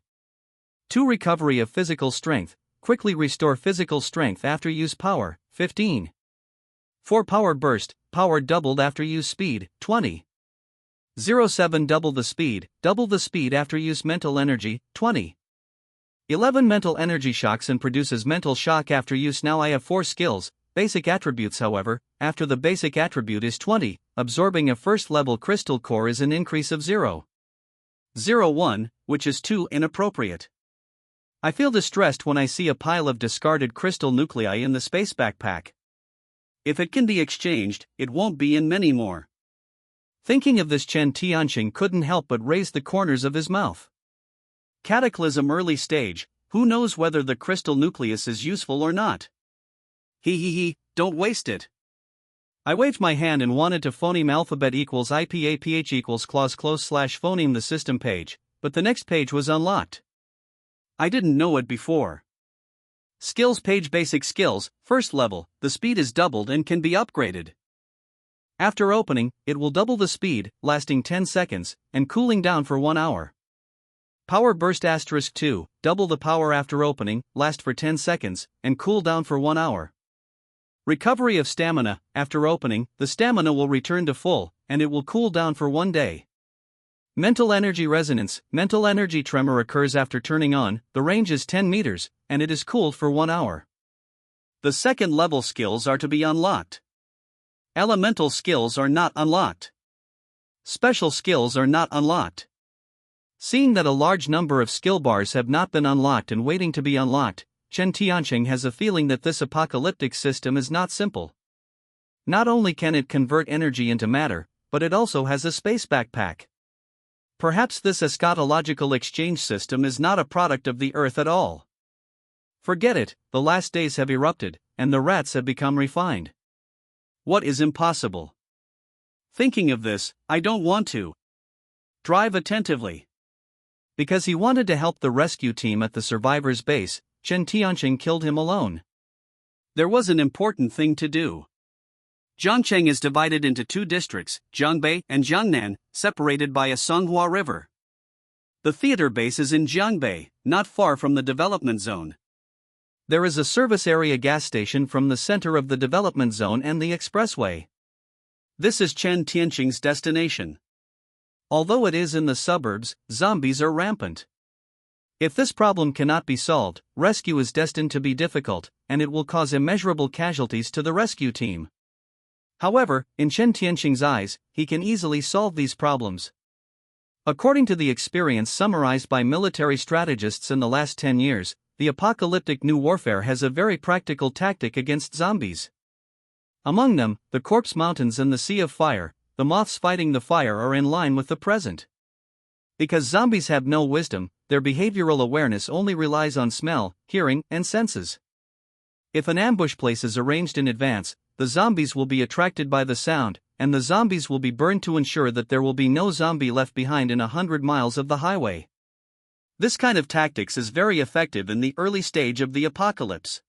2 Recovery of physical strength, quickly restore physical strength after use power, 15. 4 Power burst, power doubled after use speed, 20. 07 Double the speed after use mental energy, 20. 11 Mental energy shocks and produces mental shock after use. Now I have 4 skills, basic attributes however, after the basic attribute is 20, absorbing a first level crystal core is an increase of 0.01, which is too inappropriate. I feel distressed when I see a pile of discarded crystal nuclei in the space backpack. If it can be exchanged, it won't be in many more. Thinking of this, Chen Tianqing couldn't help but raise the corners of his mouth. Cataclysm early stage, who knows whether the crystal nucleus is useful or not? Don't waste it. I waved my hand and wanted to phoneme alphabet equals IPAPH equals clause close / phoneme the system page, but the next page was unlocked. I didn't know it before. Skills page, basic skills, first level, the speed is doubled and can be upgraded. After opening, it will double the speed, lasting 10 seconds, and cooling down for 1 hour. Power burst *2, double the power after opening, last for 10 seconds, and cool down for 1 hour. Recovery of stamina, after opening, the stamina will return to full, and it will cool down for 1 day. Mental energy resonance, mental energy tremor occurs after turning on, the range is 10 meters, and it is cooled for 1 hour. The second level skills are to be unlocked. Elemental skills are not unlocked. Special skills are not unlocked. Seeing that a large number of skill bars have not been unlocked and waiting to be unlocked, Chen Tianqing has a feeling that this apocalyptic system is not simple. Not only can it convert energy into matter, but it also has a space backpack. Perhaps this eschatological exchange system is not a product of the Earth at all. Forget it, the last days have erupted, and the rats have become refined. What is impossible? Thinking of this, I don't want to drive attentively. Because he wanted to help the rescue team at the survivors' base, Chen Tianqing killed him alone. There was an important thing to do. Zhangcheng is divided into 2 districts, Jiangbei and Jiangnan, separated by a Songhua River. The theater base is in Jiangbei, not far from the development zone. There is a service area gas station from the center of the development zone and the expressway. This is Chen Tianqing's destination. Although it is in the suburbs, zombies are rampant. If this problem cannot be solved, rescue is destined to be difficult, and it will cause immeasurable casualties to the rescue team. However, in Chen Tianqing's eyes, he can easily solve these problems. According to the experience summarized by military strategists in the last 10 years, the apocalyptic new warfare has a very practical tactic against zombies. Among them, the Corpse Mountains and the Sea of Fire, the moths fighting the fire are in line with the present. Because zombies have no wisdom, their behavioral awareness only relies on smell, hearing, and senses. If an ambush place is arranged in advance, the zombies will be attracted by the sound, and the zombies will be burned to ensure that there will be no zombie left behind in 100 miles of the highway. This kind of tactics is very effective in the early stage of the apocalypse.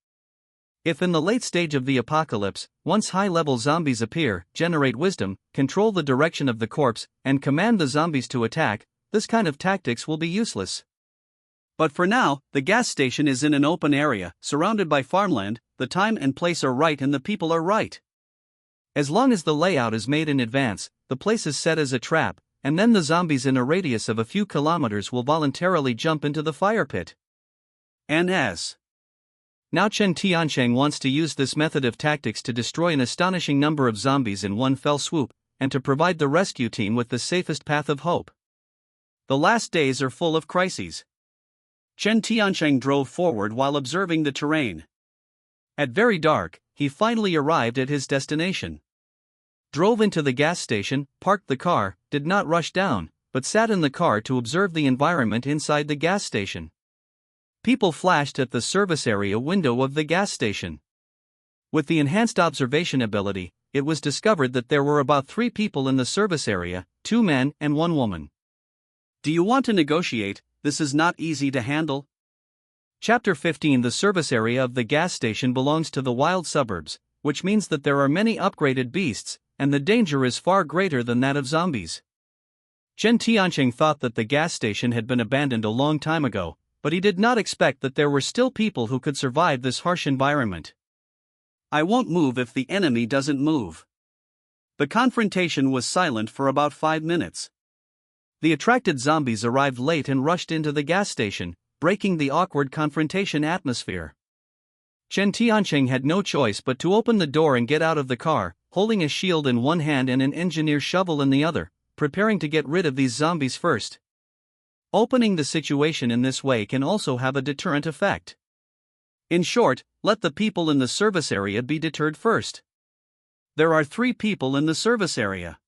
If in the late stage of the apocalypse, once high-level zombies appear, generate wisdom, control the direction of the corpse, and command the zombies to attack, this kind of tactics will be useless. But for now, the gas station is in an open area, surrounded by farmland, the time and place are right and the people are right. As long as the layout is made in advance, the place is set as a trap, and then the zombies in a radius of a few kilometers will voluntarily jump into the fire pit. NS. Now Chen Tianqing wants to use this method of tactics to destroy an astonishing number of zombies in one fell swoop, and to provide the rescue team with the safest path of hope. The last days are full of crises. Chen Tianqing drove forward while observing the terrain. At very dark, he finally arrived at his destination. Drove into the gas station, parked the car, did not rush down, but sat in the car to observe the environment inside the gas station. People flashed at the service area window of the gas station. With the enhanced observation ability, it was discovered that there were about 3 people in the service area, 2 men and 1 woman. Do you want to negotiate? This is not easy to handle. Chapter 15. The service area of the gas station belongs to the wild suburbs, which means that there are many upgraded beasts, and the danger is far greater than that of zombies. Chen Tianqing thought that the gas station had been abandoned a long time ago, but he did not expect that there were still people who could survive this harsh environment. I won't move if the enemy doesn't move. The confrontation was silent for about 5 minutes. The attracted zombies arrived late and rushed into the gas station, breaking the awkward confrontation atmosphere. Chen Tianqing had no choice but to open the door and get out of the car, holding a shield in one hand and an engineer's shovel in the other, preparing to get rid of these zombies first. Opening the situation in this way can also have a deterrent effect. In short, let the people in the service area be deterred first. There are 3 people in the service area.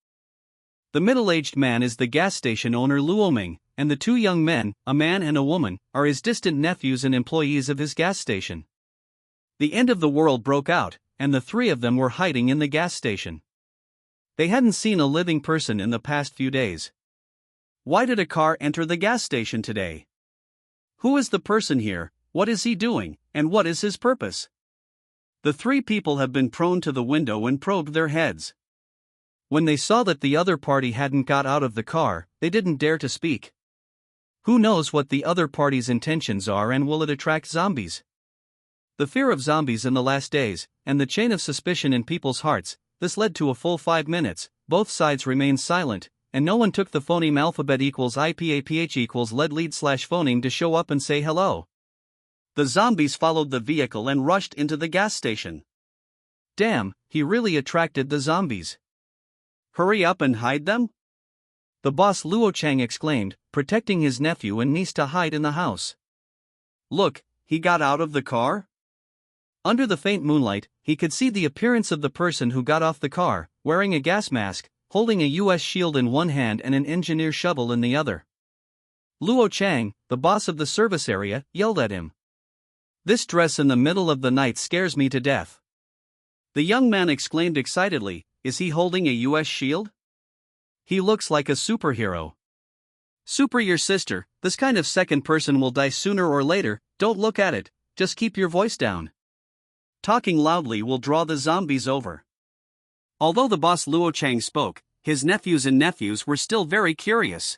The middle-aged man is the gas station owner Luo Ming, and the 2 young men, a man and a woman, are his distant nephews and employees of his gas station. The end of the world broke out, and the 3 of them were hiding in the gas station. They hadn't seen a living person in the past few days. Why did a car enter the gas station today? Who is the person here, what is he doing, and what is his purpose? The 3 people have been prone to the window and probed their heads. When they saw that the other party hadn't got out of the car, they didn't dare to speak. Who knows what the other party's intentions are, and will it attract zombies? The fear of zombies in the last days, and the chain of suspicion in people's hearts, this led to a full 5 minutes, both sides remained silent, and no one took the phoneme alphabet equals IPAPH equals lead/phoneme to show up and say hello. The zombies followed the vehicle and rushed into the gas station. Damn, he really attracted the zombies. Hurry up and hide them? The boss Luo Chang exclaimed, protecting his nephew and niece to hide in the house. Look, he got out of the car? Under the faint moonlight, he could see the appearance of the person who got off the car, wearing a gas mask, holding a US shield in one hand and an engineer shovel in the other. Luo Chang, the boss of the service area, yelled at him. This dress in the middle of the night scares me to death. The young man exclaimed excitedly, is he holding a US shield? He looks like a superhero. Super your sister, this kind of second person will die sooner or later, don't look at it, just keep your voice down. Talking loudly will draw the zombies over. Although the boss Luo Chang spoke, his nephews were still very curious.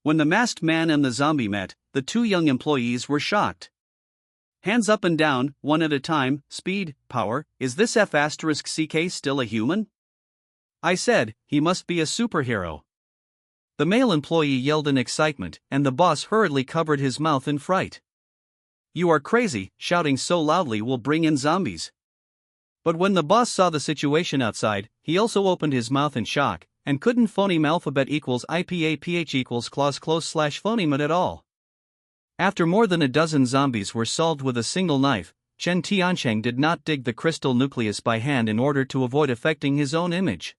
When the masked man and the zombie met, the 2 young employees were shocked. Hands up and down, one at a time, speed, power, is this F***CK still a human? I said, he must be a superhero. The male employee yelled in excitement, and the boss hurriedly covered his mouth in fright. You are crazy, shouting so loudly will bring in zombies. But when the boss saw the situation outside, he also opened his mouth in shock, and couldn't phoneme alphabet equals IPAPH equals clause/phoneme at all. After more than a dozen zombies were solved with a single knife, Chen Tiancheng did not dig the crystal nucleus by hand in order to avoid affecting his own image.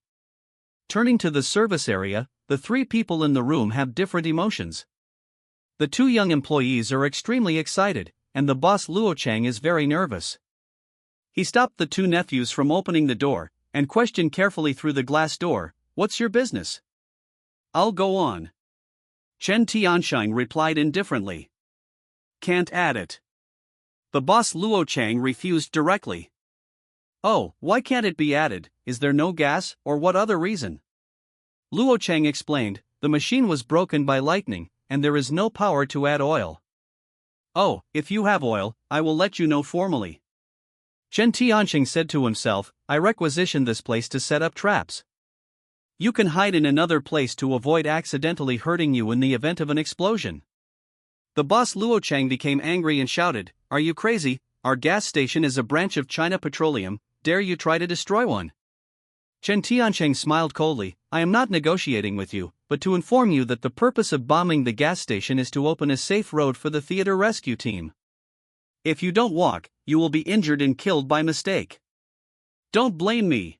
Turning to the service area, the 3 people in the room have different emotions. The 2 young employees are extremely excited, and the boss Luo Chang is very nervous. He stopped the 2 nephews from opening the door, and questioned carefully through the glass door, what's your business? I'll go on. Chen Tiancheng replied indifferently. Can't add it. The boss Luo Chang refused directly. Oh, why can't it be added, is there no gas, or what other reason? Luo Chang explained, the machine was broken by lightning, and there is no power to add oil. Oh, if you have oil, I will let you know formally. Chen Tiancheng said to himself, I requisitioned this place to set up traps. You can hide in another place to avoid accidentally hurting you in the event of an explosion. The boss Luo Chang became angry and shouted, are you crazy? Our gas station is a branch of China Petroleum, dare you try to destroy one? Chen Tiancheng smiled coldly, I am not negotiating with you, but to inform you that the purpose of bombing the gas station is to open a safe road for the theater rescue team. If you don't walk, you will be injured and killed by mistake. Don't blame me.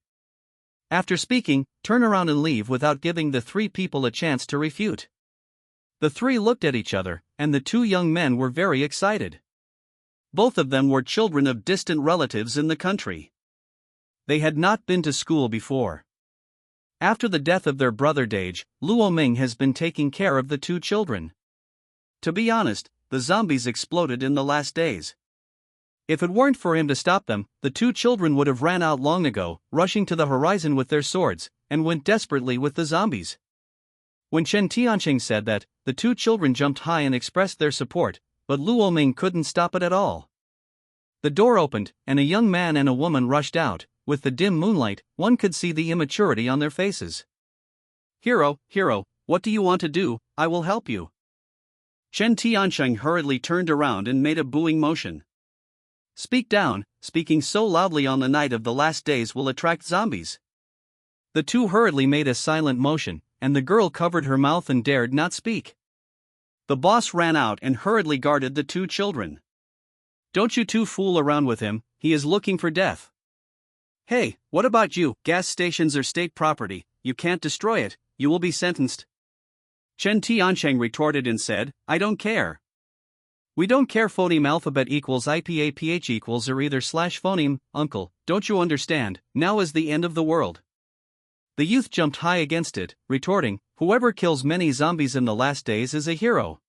After speaking, turn around and leave without giving the 3 people a chance to refute. The 3 looked at each other, and the 2 young men were very excited. Both of them were children of distant relatives in the country. They had not been to school before. After the death of their brother Dage, Luo Ming has been taking care of the 2 children. To be honest, the zombies exploded in the last days. If it weren't for him to stop them, the 2 children would have ran out long ago, rushing to the horizon with their swords, and went desperately with the zombies. When Chen Tiancheng said that, the 2 children jumped high and expressed their support, but Luo Ming couldn't stop it at all. The door opened, and a young man and a woman rushed out. With the dim moonlight, one could see the immaturity on their faces. Hero, what do you want to do? I will help you. Chen Tiancheng hurriedly turned around and made a booing motion. Speak down, speaking so loudly on the night of the last days will attract zombies. The 2 hurriedly made a silent motion, and the girl covered her mouth and dared not speak. The boss ran out and hurriedly guarded the 2 children. Don't you 2 fool around with him, he is looking for death. Hey, what about you? Gas stations are state property, you can't destroy it, you will be sentenced. Chen Tiancheng retorted and said, I don't care. We don't care. Phoneme alphabet equals IPAPH equals or either slash phoneme, uncle, don't you understand? Now is the end of the world. The youth jumped high against it, retorting, whoever kills many zombies in the last days is a hero.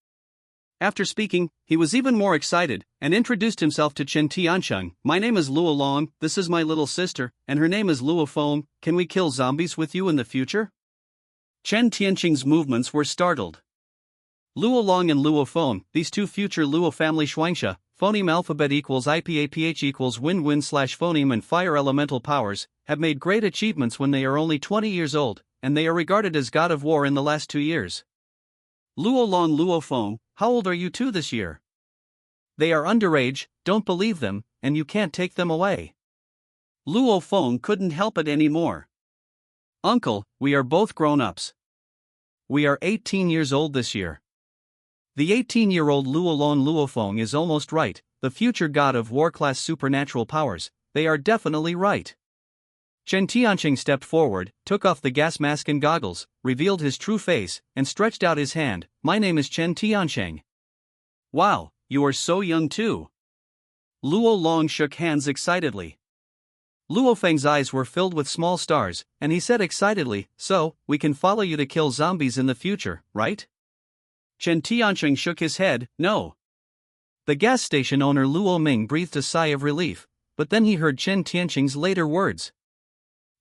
After speaking, he was even more excited, and introduced himself to Chen Tiancheng. My name is Luo Long, this is my little sister, and her name is Luo Feng. Can we kill zombies with you in the future? Chen Tiancheng's movements were startled. Luo Long and Luo Feng, these two future Luo family Shuangsha, phoneme alphabet equals IPAPH equals win-win slash phoneme and fire elemental powers, have made great achievements when they are only 20 years old, and they are regarded as god of war in the last 2 years. Luo Long, Luo Feng, how old are you two this year? They are underage, don't believe them, and you can't take them away. Luo Feng couldn't help it anymore. Uncle, we are both grown-ups. We are 18 years old this year. The 18-year-old Luo Long Luo Feng is almost right, the future god of war-class supernatural powers, they are definitely right. Chen Tiancheng stepped forward, took off the gas mask and goggles, revealed his true face, and stretched out his hand. My name is Chen Tiancheng. Wow, you are so young too. Luo Long shook hands excitedly. Luo Feng's eyes were filled with small stars, and he said excitedly, so, we can follow you to kill zombies in the future, right? Chen Tiancheng shook his head, no. The gas station owner Luo Ming breathed a sigh of relief, but then he heard Chen Tiancheng's later words.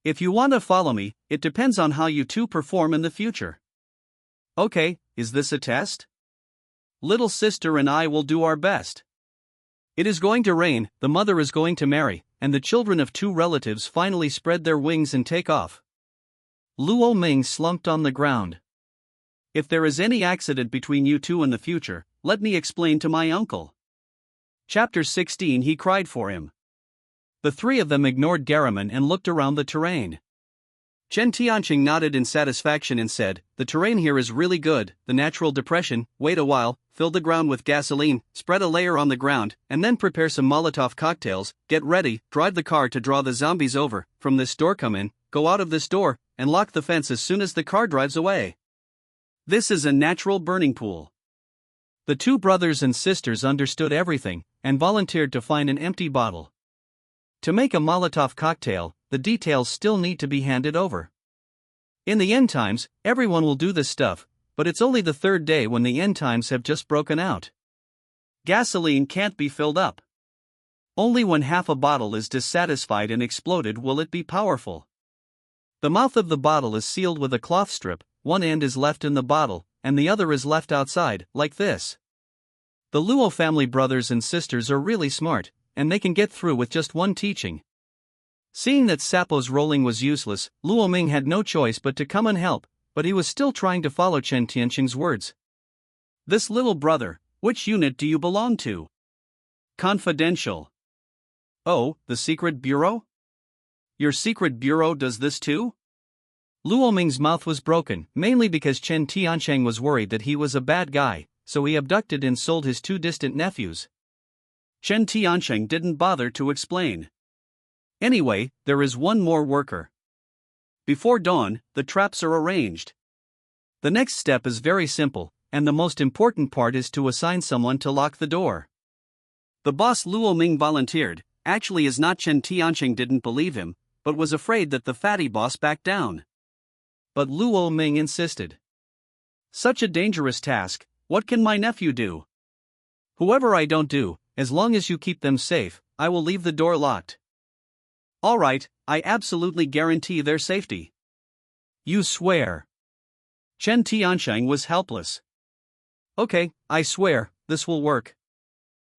If you want to follow me, it depends on how you two perform in the future. Okay, is this a test? Little sister and I will do our best. It is going to rain, the mother is going to marry, and the children of two relatives finally spread their wings and take off. Luo Ming slumped on the ground. If there is any accident between you two in the future, let me explain to my uncle. Chapter 16. He cried for him. The three of them ignored Garamond and looked around the terrain. Chen Tiancheng nodded in satisfaction and said, the terrain here is really good, the natural depression, wait a while, fill the ground with gasoline, spread a layer on the ground, and then prepare some Molotov cocktails, get ready, drive the car to draw the zombies over, from this door come in, go out of this door, and lock the fence as soon as the car drives away. This is a natural burning pool. The two brothers and sisters understood everything, and volunteered to find an empty bottle. To make a Molotov cocktail, the details still need to be handed over. In the end times, everyone will do this stuff, but it's only the third day when the end times have just broken out. Gasoline can't be filled up. Only when half a bottle is dissatisfied and exploded will it be powerful. The mouth of the bottle is sealed with a cloth strip, one end is left in the bottle, and the other is left outside, like this. The Luo family brothers and sisters are really smart, and they can get through with just one teaching. Seeing that Sapo's rolling was useless, Luo Ming had no choice but to come and help, but he was still trying to follow Chen Tiancheng's words. This little brother, which unit do you belong to? Confidential. Oh, the secret bureau? Your secret bureau does this too? Luo Ming's mouth was broken, mainly because Chen Tiancheng was worried that he was a bad guy, so he abducted and sold his two distant nephews. Chen Tiancheng didn't bother to explain. Anyway, there is one more worker. Before dawn, the traps are arranged. The next step is very simple, and the most important part is to assign someone to lock the door. The boss Luo Ming volunteered, actually as not Chen Tiancheng didn't believe him, but was afraid that the fatty boss backed down. But Luo Ming insisted. Such a dangerous task, what can my nephew do? Whoever I don't do, as long as you keep them safe, I will leave the door locked. Alright, I absolutely guarantee their safety. You swear? Chen Tiancheng was helpless. Okay, I swear, this will work.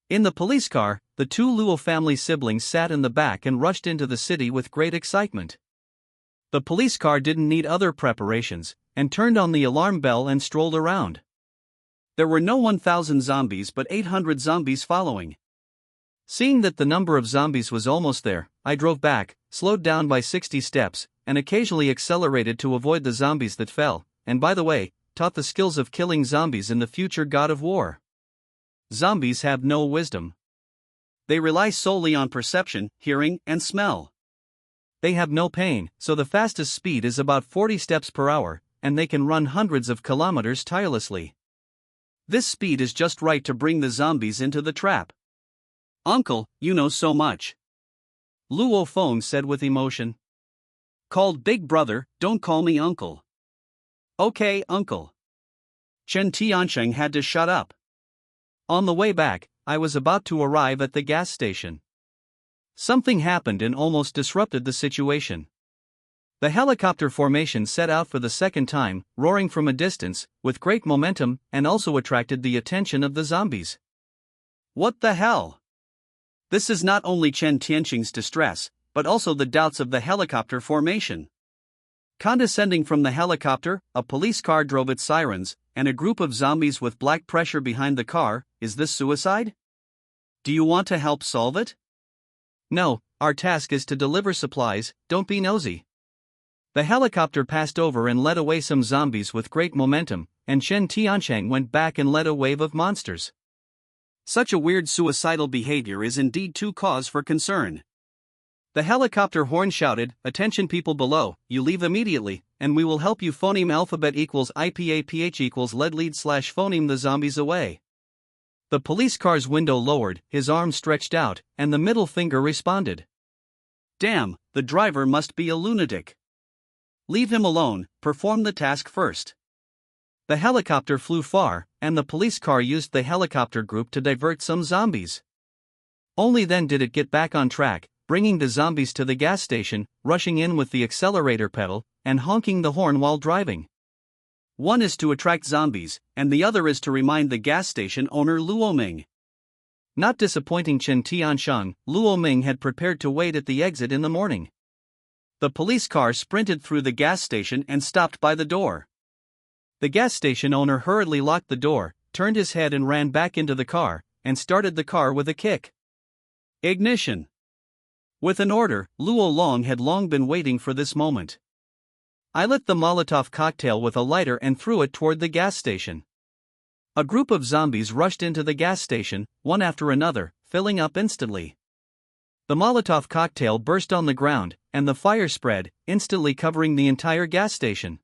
In the police car, the two Luo family siblings sat in the back and rushed into the city with great excitement. The police car didn't need other preparations, and turned on the alarm bell and strolled around. There were no 1,000 zombies but 800 zombies following. Seeing that the number of zombies was almost there, I drove back, slowed down by 60 steps, and occasionally accelerated to avoid the zombies that fell, and by the way, taught the skills of killing zombies in the future god of war. Zombies have no wisdom. They rely solely on perception, hearing, and smell. They have no pain, so the fastest speed is about 40 steps per hour, and they can run hundreds of kilometers tirelessly. This speed is just right to bring the zombies into the trap. Uncle, you know so much. Luo Feng said with emotion. Called Big Brother, don't call me uncle. Okay, uncle. Chen Tiancheng had to shut up. On the way back, I was about to arrive at the gas station. Something happened and almost disrupted the situation. The helicopter formation set out for the second time, roaring from a distance, with great momentum, and also attracted the attention of the zombies. What the hell? This is not only Chen Tiancheng's distress, but also the doubts of the helicopter formation. Condescending from the helicopter, a police car drove its sirens, and a group of zombies with black pressure behind the car. Is this suicide? Do you want to help solve it? No, our task is to deliver supplies, don't be nosy. The helicopter passed over and led away some zombies with great momentum, and Chen Tiancheng went back and led a wave of monsters. Such a weird suicidal behavior is indeed too cause for concern. The helicopter horn shouted, "Attention people below, you leave immediately, and we will help you." Phoneme alphabet equals IPAPH equals lead slash phoneme the zombies away. The police car's window lowered, his arm stretched out, and the middle finger responded. Damn, the driver must be a lunatic. Leave him alone, perform the task first. The helicopter flew far, and the police car used the helicopter group to divert some zombies. Only then did it get back on track, bringing the zombies to the gas station, rushing in with the accelerator pedal, and honking the horn while driving. One is to attract zombies, and the other is to remind the gas station owner Luo Ming. Not disappointing Chen Tiancheng, Luo Ming had prepared to wait at the exit in the morning. The police car sprinted through the gas station and stopped by the door. The gas station owner hurriedly locked the door, turned his head and ran back into the car, and started the car with a kick. Ignition. With an order, Luo Long had long been waiting for this moment. I lit the Molotov cocktail with a lighter and threw it toward the gas station. A group of zombies rushed into the gas station, one after another, filling up instantly. The Molotov cocktail burst on the ground, and the fire spread, instantly covering the entire gas station.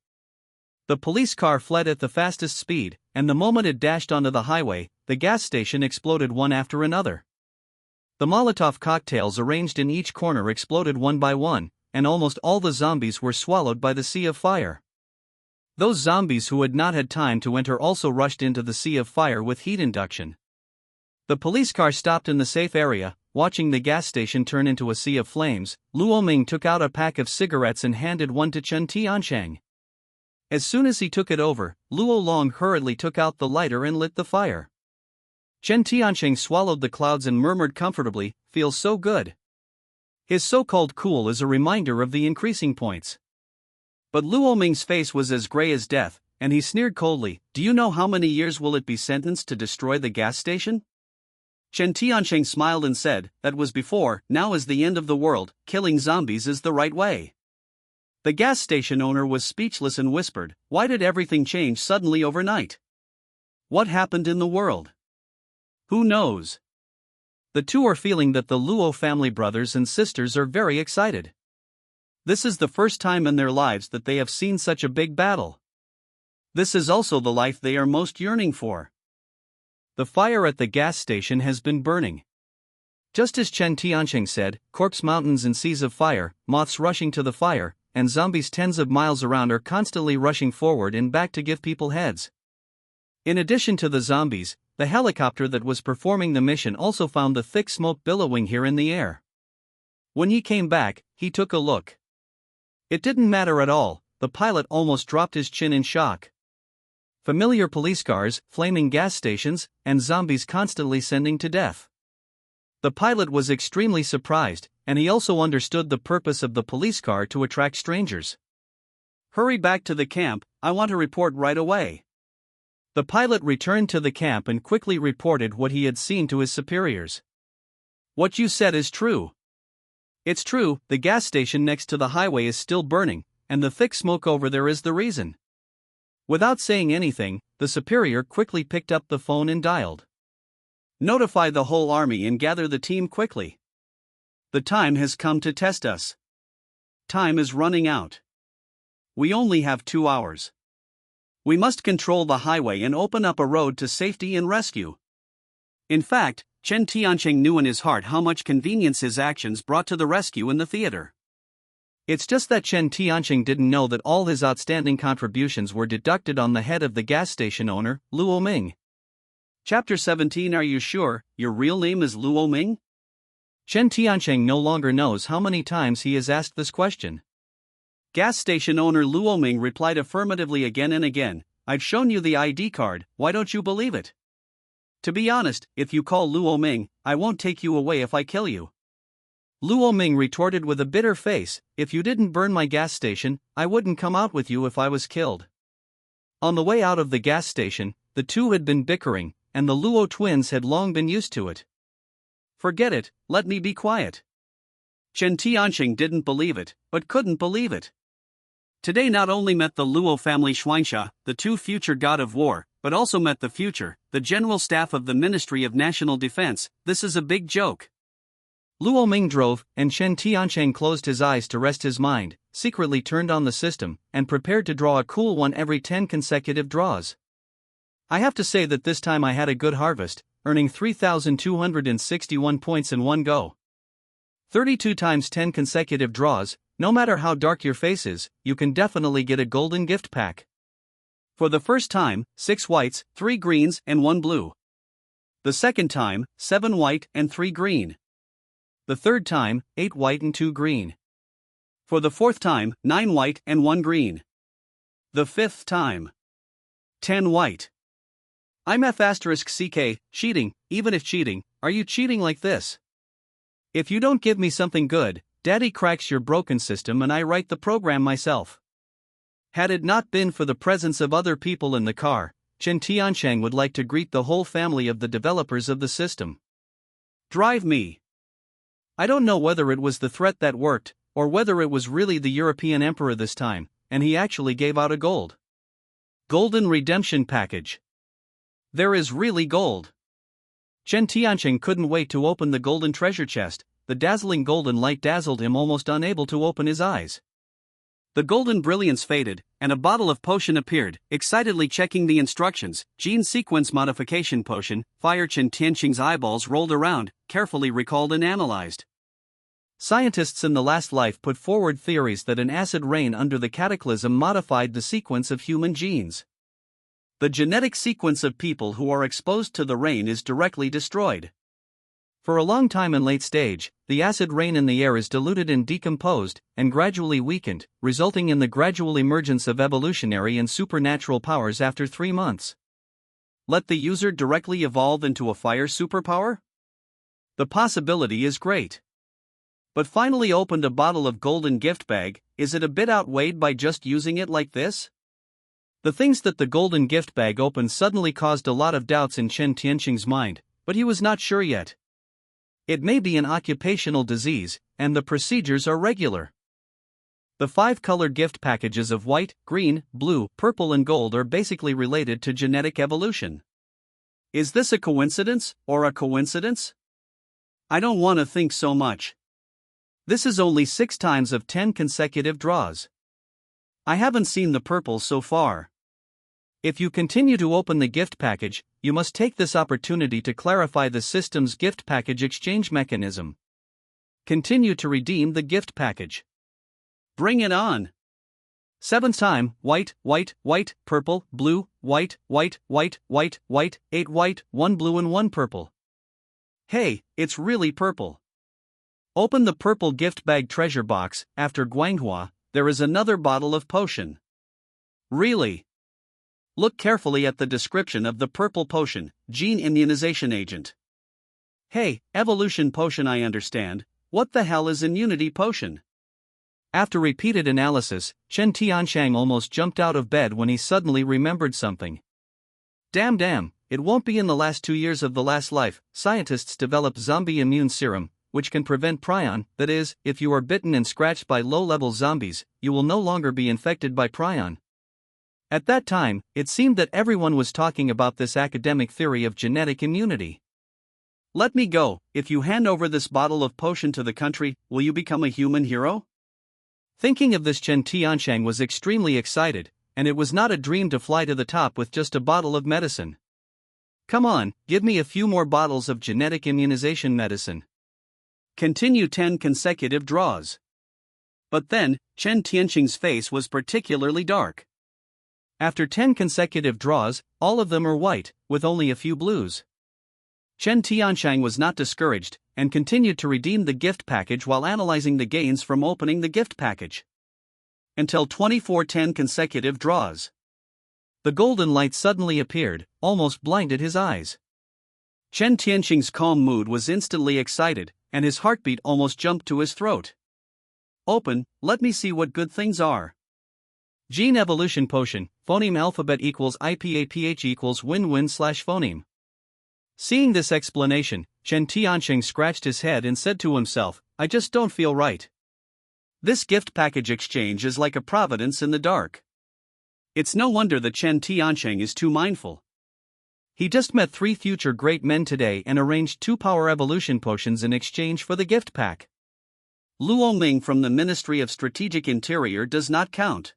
The police car fled at the fastest speed, and the moment it dashed onto the highway, the gas station exploded one after another. The Molotov cocktails arranged in each corner exploded one by one, and almost all the zombies were swallowed by the sea of fire. Those zombies who had not had time to enter also rushed into the sea of fire with heat induction. The police car stopped in the safe area, watching the gas station turn into a sea of flames. Luo Ming took out a pack of cigarettes and handed one to Chen Tiancheng. As soon as he took it over, Luo Long hurriedly took out the lighter and lit the fire. Chen Tiancheng swallowed the clouds and murmured comfortably, "Feels so good." His so-called cool is a reminder of the increasing points. But Luo Ming's face was as gray as death, and he sneered coldly, "Do you know how many years will it be sentenced to destroy the gas station?" Chen Tiancheng smiled and said, "That was before, now is the end of the world, killing zombies is the right way." The gas station owner was speechless and whispered, "Why did everything change suddenly overnight? What happened in the world? Who knows?" The two are feeling that the Luo family brothers and sisters are very excited. This is the first time in their lives that they have seen such a big battle. This is also the life they are most yearning for. The fire at the gas station has been burning. Just as Chen Tiancheng said, corpse mountains and seas of fire, moths rushing to the fire, and zombies tens of miles around are constantly rushing forward and back to give people heads. In addition to the zombies, the helicopter that was performing the mission also found the thick smoke billowing here in the air. When he came back, he took a look. It didn't matter at all, the pilot almost dropped his chin in shock. Familiar police cars, flaming gas stations, and zombies constantly sending to death. The pilot was extremely surprised, and he also understood the purpose of the police car to attract strangers. "Hurry back to the camp, I want to report right away." The pilot returned to the camp and quickly reported what he had seen to his superiors. "What you said is true. It's true, the gas station next to the highway is still burning, and the thick smoke over there is the reason." Without saying anything, the superior quickly picked up the phone and dialed. "Notify the whole army and gather the team quickly. The time has come to test us." time is running out. We only have 2 hours. We must control the highway and open up a road to safety and rescue. In fact, Chen Tianqing knew in his heart how much convenience his actions brought to the rescue in the theater. It's just that Chen Tianqing didn't know that all his outstanding contributions were deducted on the head of the gas station owner, Luo Ming. Chapter 17. Are you sure your real name is Luo Ming? Chen Tianqing no longer knows how many times he has asked this question. Gas station owner Luo Ming replied affirmatively again and again. I've shown you the ID card, why don't you believe it? To be honest, if you call Luo Ming, I won't take you away if I kill you. Luo Ming retorted with a bitter face, if you didn't burn my gas station, I wouldn't come out with you if I was killed. On the way out of the gas station, the two had been bickering, and the Luo twins had long been used to it. Forget it, let me be quiet. Chen Tianqing didn't believe it, but couldn't believe it. Today not only met the Luo family Xuanxia, the two future god of war, but also met the future, the general staff of the Ministry of National Defense. This is a big joke. Luo Ming drove, and Chen Tianqing closed his eyes to rest his mind, secretly turned on the system, and prepared to draw a cool one every 10 consecutive draws. I have to say that this time I had a good harvest, earning 3,261 points in one go. 32 times 10 consecutive draws. No matter how dark your face is, you can definitely get a golden gift pack. For the first time, 6 whites, 3 greens, and 1 blue. The second time, 7 white and 3 green. The third time, 8 white and 2 green. For the fourth time, 9 white and 1 green. The fifth time, 10 white. I'm F***CK, cheating, even if cheating, are you cheating like this? If you don't give me something good, Daddy cracks your broken system and I write the program myself. Had it not been for the presence of other people in the car, Chen Tianqing would like to greet the whole family of the developers of the system. Drive me. I don't know whether it was the threat that worked, or whether it was really the European Emperor this time, and he actually gave out a Golden Redemption Package. There is really gold. Chen Tianqing couldn't wait to open the golden treasure chest. The dazzling golden light dazzled him, almost unable to open his eyes. The golden brilliance faded, and a bottle of potion appeared, excitedly checking the instructions. Gene sequence modification potion. Fire. Chen Tianqing's eyeballs rolled around, carefully recalled and analyzed. Scientists in the last life put forward theories that an acid rain under the cataclysm modified the sequence of human genes. The genetic sequence of people who are exposed to the rain is directly destroyed. For a long time in late stage, the acid rain in the air is diluted and decomposed, and gradually weakened, resulting in the gradual emergence of evolutionary and supernatural powers after 3 months. Let the user directly evolve into a fire superpower? The possibility is great. But finally opened a bottle of golden gift bag, is it a bit outweighed by just using it like this? The things that the golden gift bag opened suddenly caused a lot of doubts in Chen Tianqing's mind, but he was not sure yet. It may be an occupational disease, and the procedures are regular. The 5 colored gift packages of white, green, blue, purple and gold are basically related to genetic evolution. Is this a coincidence, or a coincidence? I don't want to think so much. This is only 6 times of 10 consecutive draws. I haven't seen the purple so far. If you continue to open the gift package, you must take this opportunity to clarify the system's gift package exchange mechanism. Continue to redeem the gift package. Bring it on. 7th time, white, white, white, purple, blue, white, white, white, white, white, 8 white, 1 blue and 1 purple. Hey, it's really purple. Open the purple gift bag treasure box. After Guanghua, there is another bottle of potion. Really? Look carefully at the description of the purple potion, gene immunization agent. Hey, evolution potion, I understand. What the hell is immunity potion? After repeated analysis, Chen Tianqing almost jumped out of bed when he suddenly remembered something. Damn, it won't be in the last 2 years of the last life, scientists developed zombie immune serum, which can prevent prion. That is, if you are bitten and scratched by low-level zombies, you will no longer be infected by prion. At that time, it seemed that everyone was talking about this academic theory of genetic immunity. Let me go. If you hand over this bottle of potion to the country, will you become a human hero? Thinking of this, Chen Tiansheng was extremely excited, and it was not a dream to fly to the top with just a bottle of medicine. Come on, give me a few more bottles of genetic immunization medicine. Continue 10 consecutive draws. But then, Chen Tiansheng's face was particularly dark. After 10 consecutive draws, all of them are white, with only a few blues. Chen Tiansheng was not discouraged, and continued to redeem the gift package while analyzing the gains from opening the gift package. Until 10 consecutive draws. The golden light suddenly appeared, almost blinded his eyes. Chen Tiansheng's calm mood was instantly excited, and his heartbeat almost jumped to his throat. Open, let me see what good things are. Gene Evolution Potion, phoneme alphabet equals IPAPH equals win-win/phoneme. Seeing this explanation, Chen Tiansheng scratched his head and said to himself, I just don't feel right. This gift package exchange is like a providence in the dark. It's no wonder that Chen Tiansheng is too mindful. He just met 3 future great men today and arranged 2 power evolution potions in exchange for the gift pack. Luo Ming from the Ministry of Strategic Interior does not count.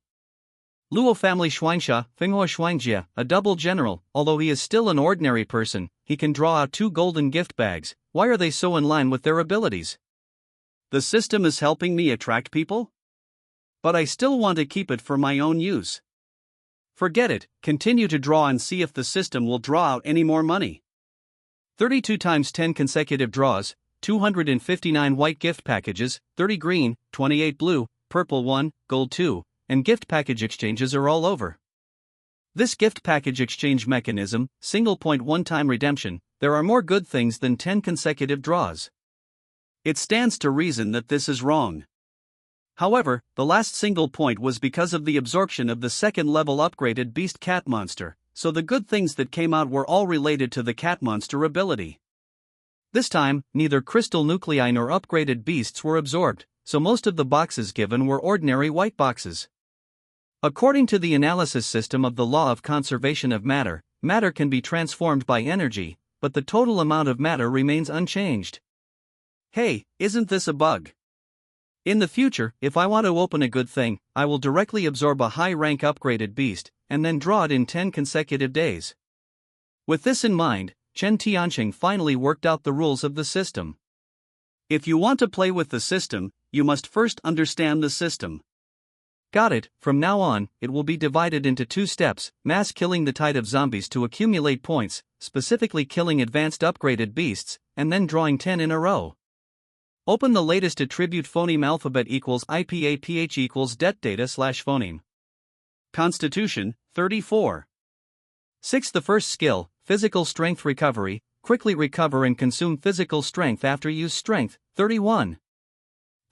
Luo family Xuanxia, Fenghua Xuangjia, a double general, although he is still an ordinary person, he can draw out 2 golden gift bags. Why are they so in line with their abilities? The system is helping me attract people? But I still want to keep it for my own use. Forget it, continue to draw and see if the system will draw out any more money. 32 times 10 consecutive draws, 259 white gift packages, 30 green, 28 blue, purple 1, gold 2, and gift package exchanges are all over. This gift package exchange mechanism, single point one-time redemption, there are more good things than 10 consecutive draws. It stands to reason that this is wrong. However, the last single point was because of the absorption of the second-level upgraded beast cat monster, so the good things that came out were all related to the cat monster ability. This time, neither crystal nuclei nor upgraded beasts were absorbed, so most of the boxes given were ordinary white boxes. According to the analysis system of the law of conservation of matter, matter can be transformed by energy, but the total amount of matter remains unchanged. Hey, isn't this a bug? In the future, if I want to open a good thing, I will directly absorb a high-rank upgraded beast, and then draw it in 10 consecutive days. With this in mind, Chen Tiansheng finally worked out the rules of the system. If you want to play with the system, you must first understand the system. Got it, from now on, it will be divided into 2 steps, mass killing the tide of zombies to accumulate points, specifically killing advanced upgraded beasts, and then drawing 10 in a row. Open the latest attribute phoneme alphabet equals IPAPH equals det data/phoneme. Constitution, 34. 6. The first skill, physical strength recovery, quickly recover and consume physical strength after use strength, 31.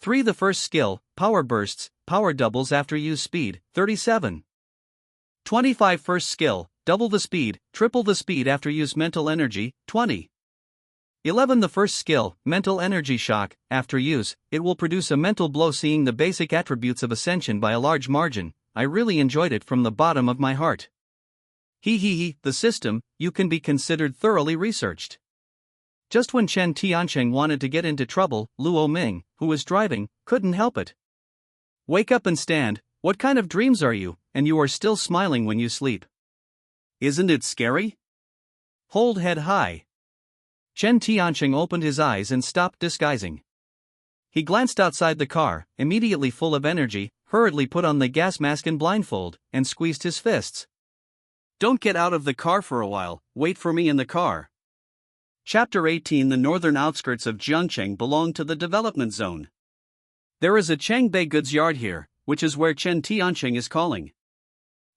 3. The first skill, power bursts, power doubles after use speed, 37. 25. First skill, double the speed, triple the speed after use mental energy, 20. 11. The first skill, mental energy shock, after use, it will produce a mental blow. Seeing the basic attributes of ascension by a large margin, I really enjoyed it from the bottom of my heart. The system, you can be considered thoroughly researched. Just when Chen Tiansheng wanted to get into trouble, Luo Ming, who was driving, couldn't help it. Wake up and stand, what kind of dreams are you, and you are still smiling when you sleep? Isn't it scary? Hold head high. Chen Tiansheng opened his eyes and stopped disguising. He glanced outside the car, immediately full of energy, hurriedly put on the gas mask and blindfold, and squeezed his fists. Don't get out of the car for a while, wait for me in the car. Chapter 18. The northern outskirts of Jiangcheng belong to the development zone. There is a Changbei goods yard here, which is where Chen Tiansheng is calling.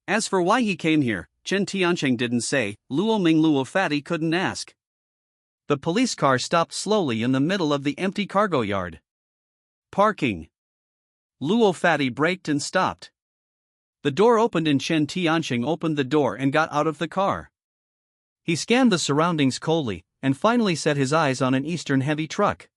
As for why he came here, Chen Tiansheng didn't say. Luo Ming Luo Fatty couldn't ask. The police car stopped slowly in the middle of the empty cargo yard. Parking. Luo Fatty braked and stopped. The door opened and Chen Tiansheng opened the door and got out of the car. He scanned the surroundings coldly, and finally set his eyes on an Eastern heavy truck.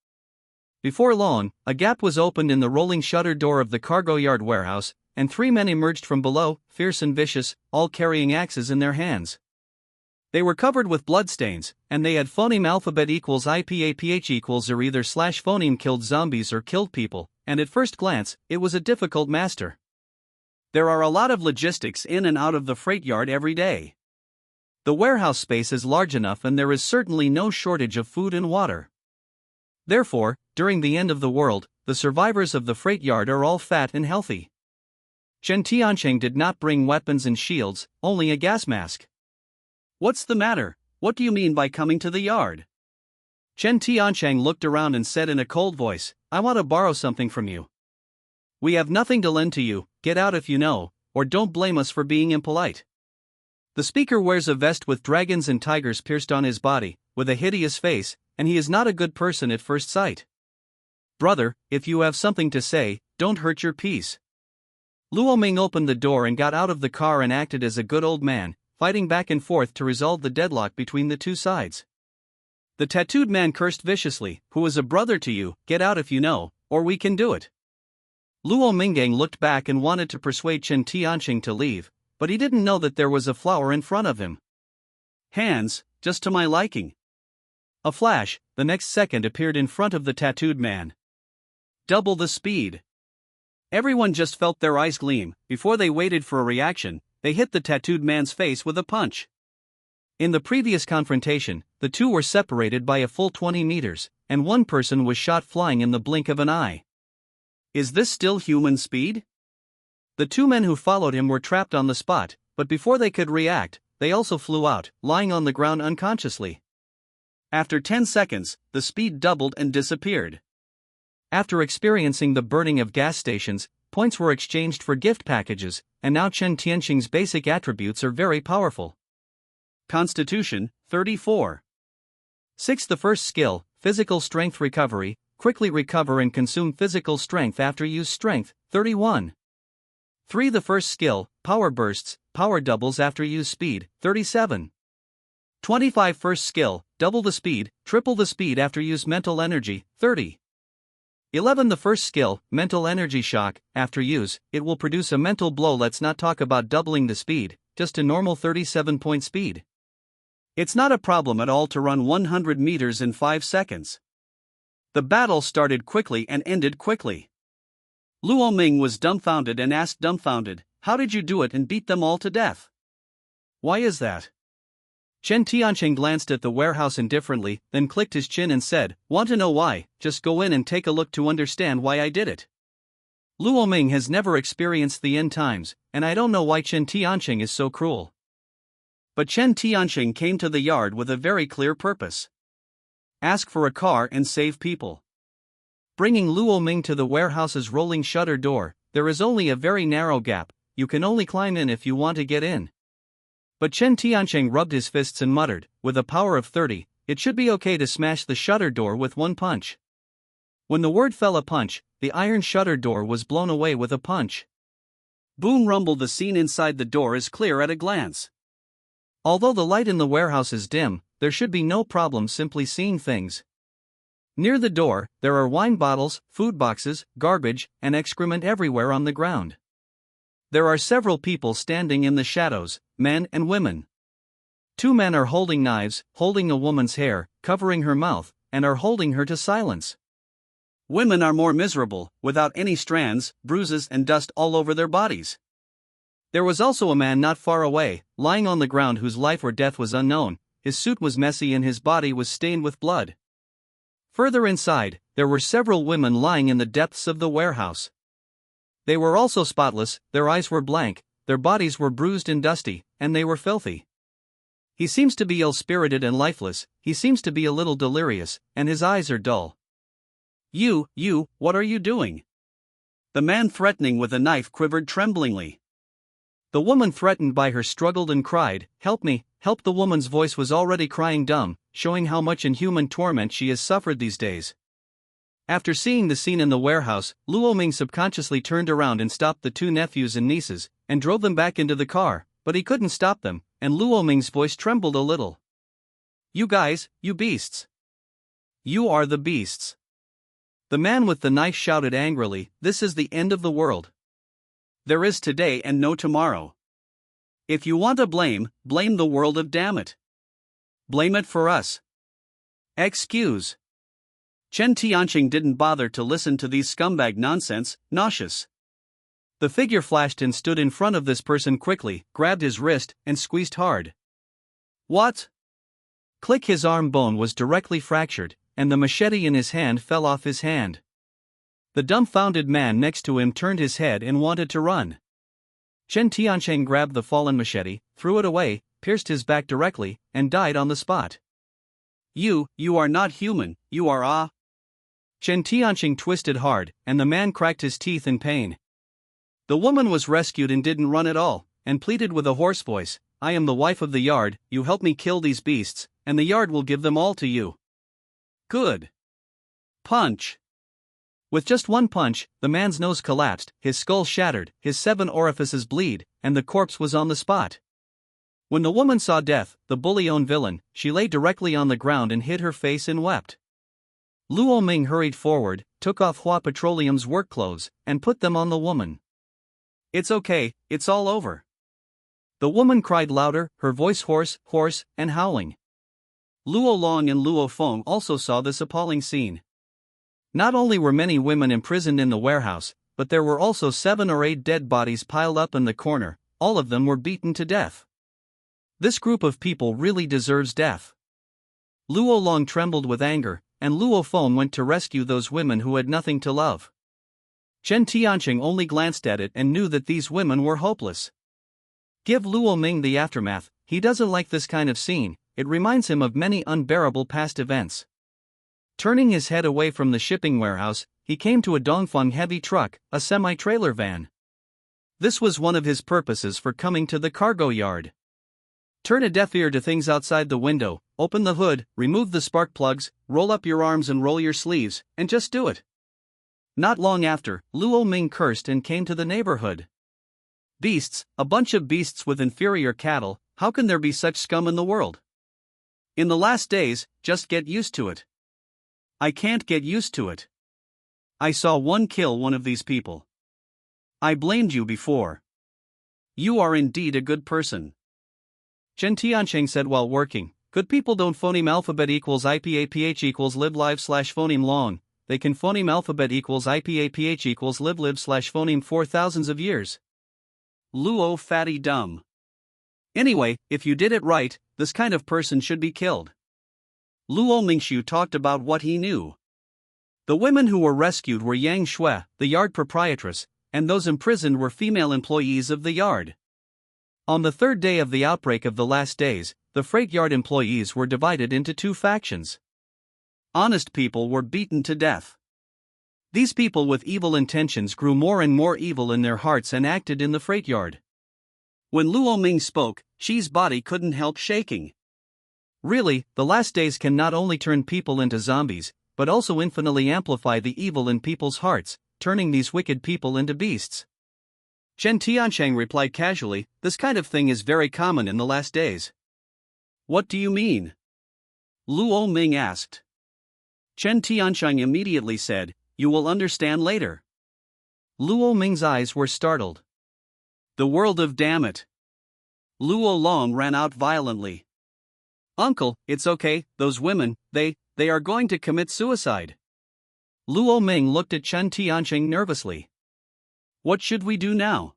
Before long, a gap was opened in the rolling shutter door of the cargo yard warehouse, and 3 men emerged from below, fierce and vicious, all carrying axes in their hands. They were covered with bloodstains, and they had phoneme alphabet equals IPAPH equals or either/phoneme killed zombies or killed people, and at first glance, it was a difficult master. There are a lot of logistics in and out of the freight yard every day. The warehouse space is large enough and there is certainly no shortage of food and water. Therefore, during the end of the world, the survivors of the freight yard are all fat and healthy. Chen Tiancheng did not bring weapons and shields, only a gas mask. What's the matter? What do you mean by coming to the yard? Chen Tiancheng looked around and said in a cold voice, I want to borrow something from you. We have nothing to lend to you, get out if you know, or don't blame us for being impolite. The speaker wears a vest with dragons and tigers pierced on his body, with a hideous face, and he is not a good person at first sight. Brother, if you have something to say, don't hurt your peace. Luo Ming opened the door and got out of the car and acted as a good old man, fighting back and forth to resolve the deadlock between the two sides. The tattooed man cursed viciously, who is a brother to you, get out if you know, or we can do it. Luo Minggang looked back and wanted to persuade Chen Tiancheng to leave, but he didn't know that there was a flower in front of him. Hands, just to my liking. A flash, the next second appeared in front of the tattooed man. Double the speed. Everyone just felt their eyes gleam. Before they waited for a reaction, they hit the tattooed man's face with a punch. In the previous confrontation, the two were separated by a full 20 meters, and one person was shot flying in the blink of an eye. Is this still human speed? The two men who followed him were trapped on the spot, but before they could react, they also flew out, lying on the ground unconsciously. After 10 seconds, the speed doubled and disappeared. After experiencing the burning of gas stations, points were exchanged for gift packages, and now Chen Tiancheng's basic attributes are very powerful. Constitution, 34. 6. The first skill, physical strength recovery, quickly recover and consume physical strength after use strength, 31. 3. The first skill, power bursts, power doubles after use speed, 37. 25. First skill, double the speed, triple the speed after use mental energy, 30. 11. The first skill, mental energy shock, after use, it will produce a mental blow. Let's not talk about doubling the speed, just a normal 37-point speed. It's not a problem at all to run 100 meters in 5 seconds. The battle started quickly and ended quickly. Luo Ming was dumbfounded and asked dumbfounded, how did you do it and beat them all to death? Why is that? Chen Tiancheng glanced at the warehouse indifferently, then clicked his chin and said, want to know why? Just go in and take a look to understand why I did it. Luo Ming has never experienced the end times, and I don't know why Chen Tiancheng is so cruel. But Chen Tiancheng came to the yard with a very clear purpose. Ask for a car and save people. Bringing Luo Ming to the warehouse's rolling shutter door, there is only a very narrow gap, you can only climb in if you want to get in. But Chen Tiancheng rubbed his fists and muttered, with a power of 30, it should be okay to smash the shutter door with one punch. When the word fell, a punch, the iron shutter door was blown away with a punch. Boom rumble. The scene inside the door is clear at a glance. Although the light in the warehouse is dim, there should be no problem simply seeing things. Near the door, there are wine bottles, food boxes, garbage, and excrement everywhere on the ground. There are several people standing in the shadows, men and women. 2 men are holding knives, holding a woman's hair, covering her mouth, and are holding her to silence. Women are more miserable, without any strands, bruises and dust all over their bodies. There was also a man not far away, lying on the ground whose life or death was unknown, his suit was messy and his body was stained with blood. Further inside, there were several women lying in the depths of the warehouse. They were also spotless, their eyes were blank, their bodies were bruised and dusty, and they were filthy. He seems to be ill-spirited and lifeless, he seems to be a little delirious, and his eyes are dull. You, what are you doing? The man threatening with a knife quivered tremblingly. The woman threatened by her struggled and cried, help me, help. The woman's voice was already crying dumb, showing how much inhuman torment she has suffered these days. After seeing the scene in the warehouse, Luo Ming subconsciously turned around and stopped the 2 nephews and nieces, and drove them back into the car, but he couldn't stop them, and Luo Ming's voice trembled a little. You guys, you beasts. You are the beasts. The man with the knife shouted angrily, this is the end of the world. There is today and no tomorrow. If you want to blame the world of damn it. Blame it for us. Excuse. Chen Tianqing didn't bother to listen to these scumbag nonsense, nauseous. The figure flashed and stood in front of this person quickly, grabbed his wrist, and squeezed hard. What? Click! His arm bone was directly fractured, and the machete in his hand fell off his hand. The dumbfounded man next to him turned his head and wanted to run. Chen Tianqing grabbed the fallen machete, threw it away, pierced his back directly, and died on the spot. You are not human, you are ah. Chen Tianqing twisted hard, and the man cracked his teeth in pain. The woman was rescued and didn't run at all, and pleaded with a hoarse voice, I am the wife of the yard, you help me kill these beasts, and the yard will give them all to you. Good. Punch. With just one punch, the man's nose collapsed, his skull shattered, his 7 orifices bleed, and the corpse was on the spot. When the woman saw death, the bully-owned villain, she lay directly on the ground and hid her face and wept. Luo Ming hurried forward, took off Hua Petroleum's work clothes, and put them on the woman. It's okay, it's all over. The woman cried louder, her voice hoarse, and howling. Luo Long and Luo Feng also saw this appalling scene. Not only were many women imprisoned in the warehouse, but there were also 7 or 8 dead bodies piled up in the corner, all of them were beaten to death. This group of people really deserves death. Luo Long trembled with anger, and Luo Feng went to rescue those women who had nothing to love. Chen Tianqing only glanced at it and knew that these women were hopeless. Give Luo Ming the aftermath, he doesn't like this kind of scene, it reminds him of many unbearable past events. Turning his head away from the shipping warehouse, he came to a Dongfeng heavy truck, a semi-trailer van. This was one of his purposes for coming to the cargo yard. Turn a deaf ear to things outside the window, open the hood, remove the spark plugs, roll up your arms and roll your sleeves, and just do it. Not long after, Luo Ming cursed and came to the neighborhood. Beasts, a bunch of beasts with inferior cattle, how can there be such scum in the world? In the last days, just get used to it. I can't get used to it. I saw one kill one of these people. I blamed you before. You are indeed a good person. Chen Tianqing said while working, good people don't phoneme alphabet equals IPAPH equals live/phoneme long, they can phoneme alphabet equals IPAPH equals live/phoneme for thousands of years. Luo fatty dumb. Anyway, if you did it right, this kind of person should be killed. Luo Mingxiu talked about what he knew. The women who were rescued were Yang Shui, the yard proprietress, and those imprisoned were female employees of the yard. On the 3rd day of the outbreak of the last days, the freight yard employees were divided into 2 factions. Honest people were beaten to death. These people with evil intentions grew more and more evil in their hearts and acted in the freight yard. When Luo Ming spoke, Xi's body couldn't help shaking. Really, the last days can not only turn people into zombies, but also infinitely amplify the evil in people's hearts, turning these wicked people into beasts. Chen Tianqing replied casually, this kind of thing is very common in the last days. What do you mean? Luo Ming asked. Chen Tianqing immediately said, you will understand later. Luo Ming's eyes were startled. The world of damn it. Luo Long ran out violently. Uncle, it's okay, those women, they are going to commit suicide. Luo Ming looked at Chen Tianqing nervously. What should we do now?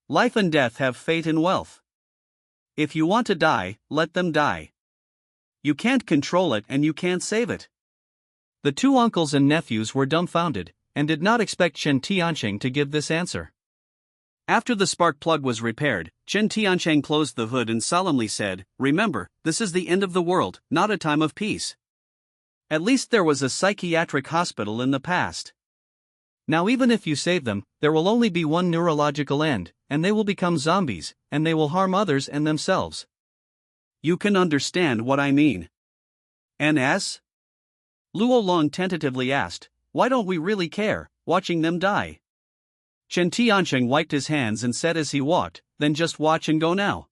Life and death have fate and wealth. If you want to die, let them die. You can't control it and you can't save it. The 2 uncles and nephews were dumbfounded, and did not expect Chen Tianqing to give this answer. After the spark plug was repaired, Chen Tianqing closed the hood and solemnly said, remember, this is the end of the world, not a time of peace. At least there was a psychiatric hospital in the past. Now even if you save them, there will only be one neurological end, and they will become zombies, and they will harm others and themselves. You can understand what I mean. NS? Luo Long tentatively asked, why don't we really care, watching them die? Chen Tianqing wiped his hands and said as he walked, then just watch and go now.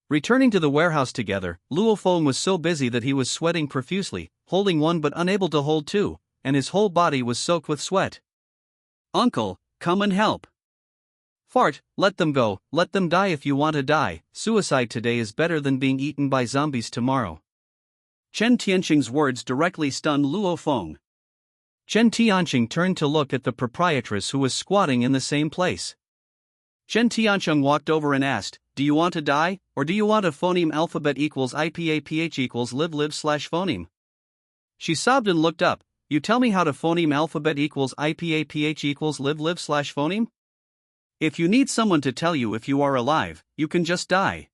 Returning to the warehouse together, Luo Feng was so busy that he was sweating profusely, holding one but unable to hold 2, and his whole body was soaked with sweat. Uncle, come and help. Fart, let them go, let them die if you want to die, suicide today is better than being eaten by zombies tomorrow. Chen Tianqing's words directly stunned Luo Feng. Chen Tianqing turned to look at the proprietress who was squatting in the same place. Chen Tianqing walked over and asked, "Do you want to die, or do you want a phoneme alphabet equals IPAPH equals live/phoneme?" She sobbed and looked up. "You tell me how to phoneme alphabet equals IPAPH equals live/phoneme? If you need someone to tell you if you are alive, you can just die."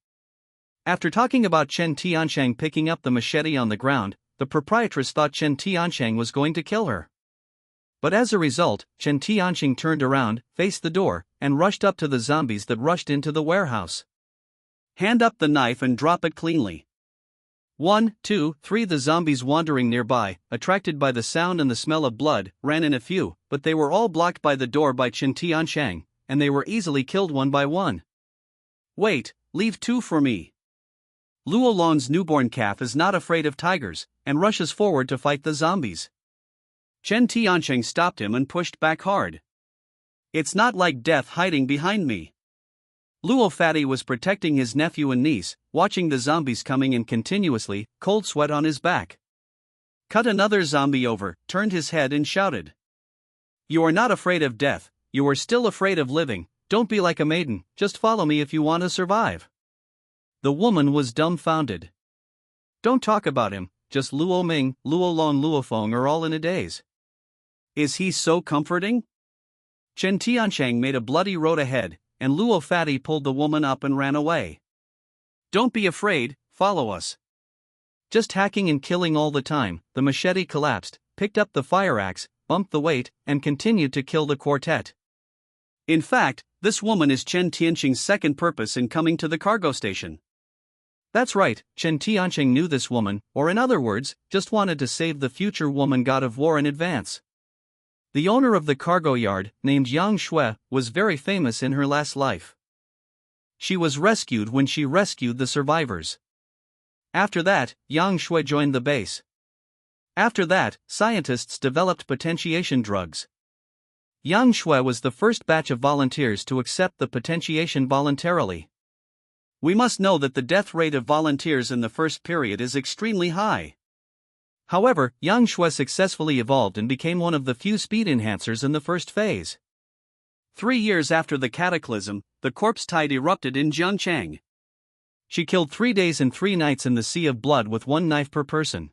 After talking about Chen Tianqing picking up the machete on the ground, the proprietress thought Chen Tianqing was going to kill her. But as a result, Chen Tianqing turned around, faced the door, and rushed up to the zombies that rushed into the warehouse. "Hand up the knife and drop it cleanly." 1, 2, 3 The zombies wandering nearby, attracted by the sound and the smell of blood, ran in a few, but they were all blocked by the door by Chen Tianqing, and they were easily killed one by one. "Wait, leave 2 for me." Luo Long's newborn calf is not afraid of tigers, and rushes forward to fight the zombies. Chen Tianqing stopped him and pushed back hard. "It's not like death hiding behind me." Luo Fatty was protecting his nephew and niece, watching the zombies coming in continuously, cold sweat on his back. Cut another zombie over, turned his head and shouted, "You are not afraid of death, you are still afraid of living. Don't be like a maiden, just follow me if you want to survive." The woman was dumbfounded. "Don't talk about him, just Luo Ming, Luo Long, Luo Feng are all in a daze." "Is he so comforting?" Chen Tianqing made a bloody road ahead, and Luo Fatty pulled the woman up and ran away. "Don't be afraid, follow us." Just hacking and killing all the time, the machete collapsed, picked up the fire axe, bumped the weight, and continued to kill the quartet. In fact, this woman is Chen Tianqing's second purpose in coming to the cargo station. That's right, Chen Tianqing knew this woman, or in other words, just wanted to save the future woman god of war in advance. The owner of the cargo yard, named Yang Shui, was very famous in her last life. She was rescued when she rescued the survivors. After that, Yang Shui joined the base. After that, scientists developed potentiation drugs. Yang Shui was the first batch of volunteers to accept the potentiation voluntarily. We must know that the death rate of volunteers in the first period is extremely high. However, Yang Shui successfully evolved and became one of the few speed enhancers in the first phase. 3 years after the cataclysm, the corpse tide erupted in Jiangchang. She killed 3 days and 3 nights in the sea of blood with 1 knife per person.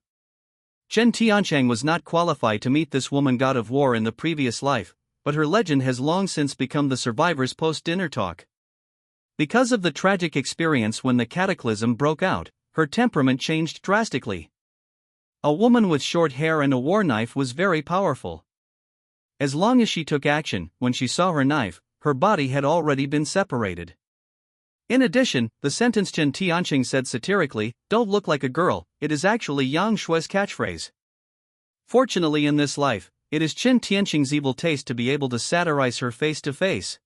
Chen Tianqing was not qualified to meet this woman god of war in the previous life, but her legend has long since become the survivors' post-dinner talk. Because of the tragic experience when the cataclysm broke out, her temperament changed drastically. A woman with short hair and a war knife was very powerful. As long as she took action, when she saw her knife, her body had already been separated. In addition, the sentence Chen Tianqing said satirically, "Don't look like a girl," it is actually Yang Shui's catchphrase. Fortunately in this life, it is Chen Tianqing's evil taste to be able to satirize her face to face.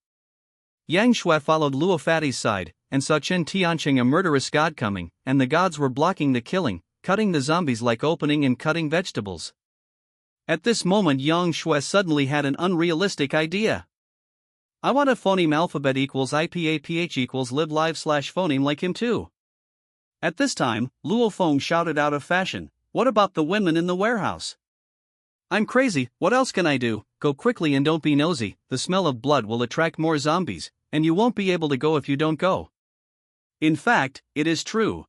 Yang Shui followed Luo Fatty's side, and saw Chen Tianqing a murderous god coming, and the gods were blocking the killing, cutting the zombies like opening and cutting vegetables. At this moment Yang Shui suddenly had an unrealistic idea. "I want a phoneme alphabet equals IPAPH equals live/phoneme like him too." At this time, Luo Feng shouted out of fashion, "What about the women in the warehouse?" "I'm crazy, what else can I do? Go quickly and don't be nosy, the smell of blood will attract more zombies, and you won't be able to go if you don't go." In fact, it is true.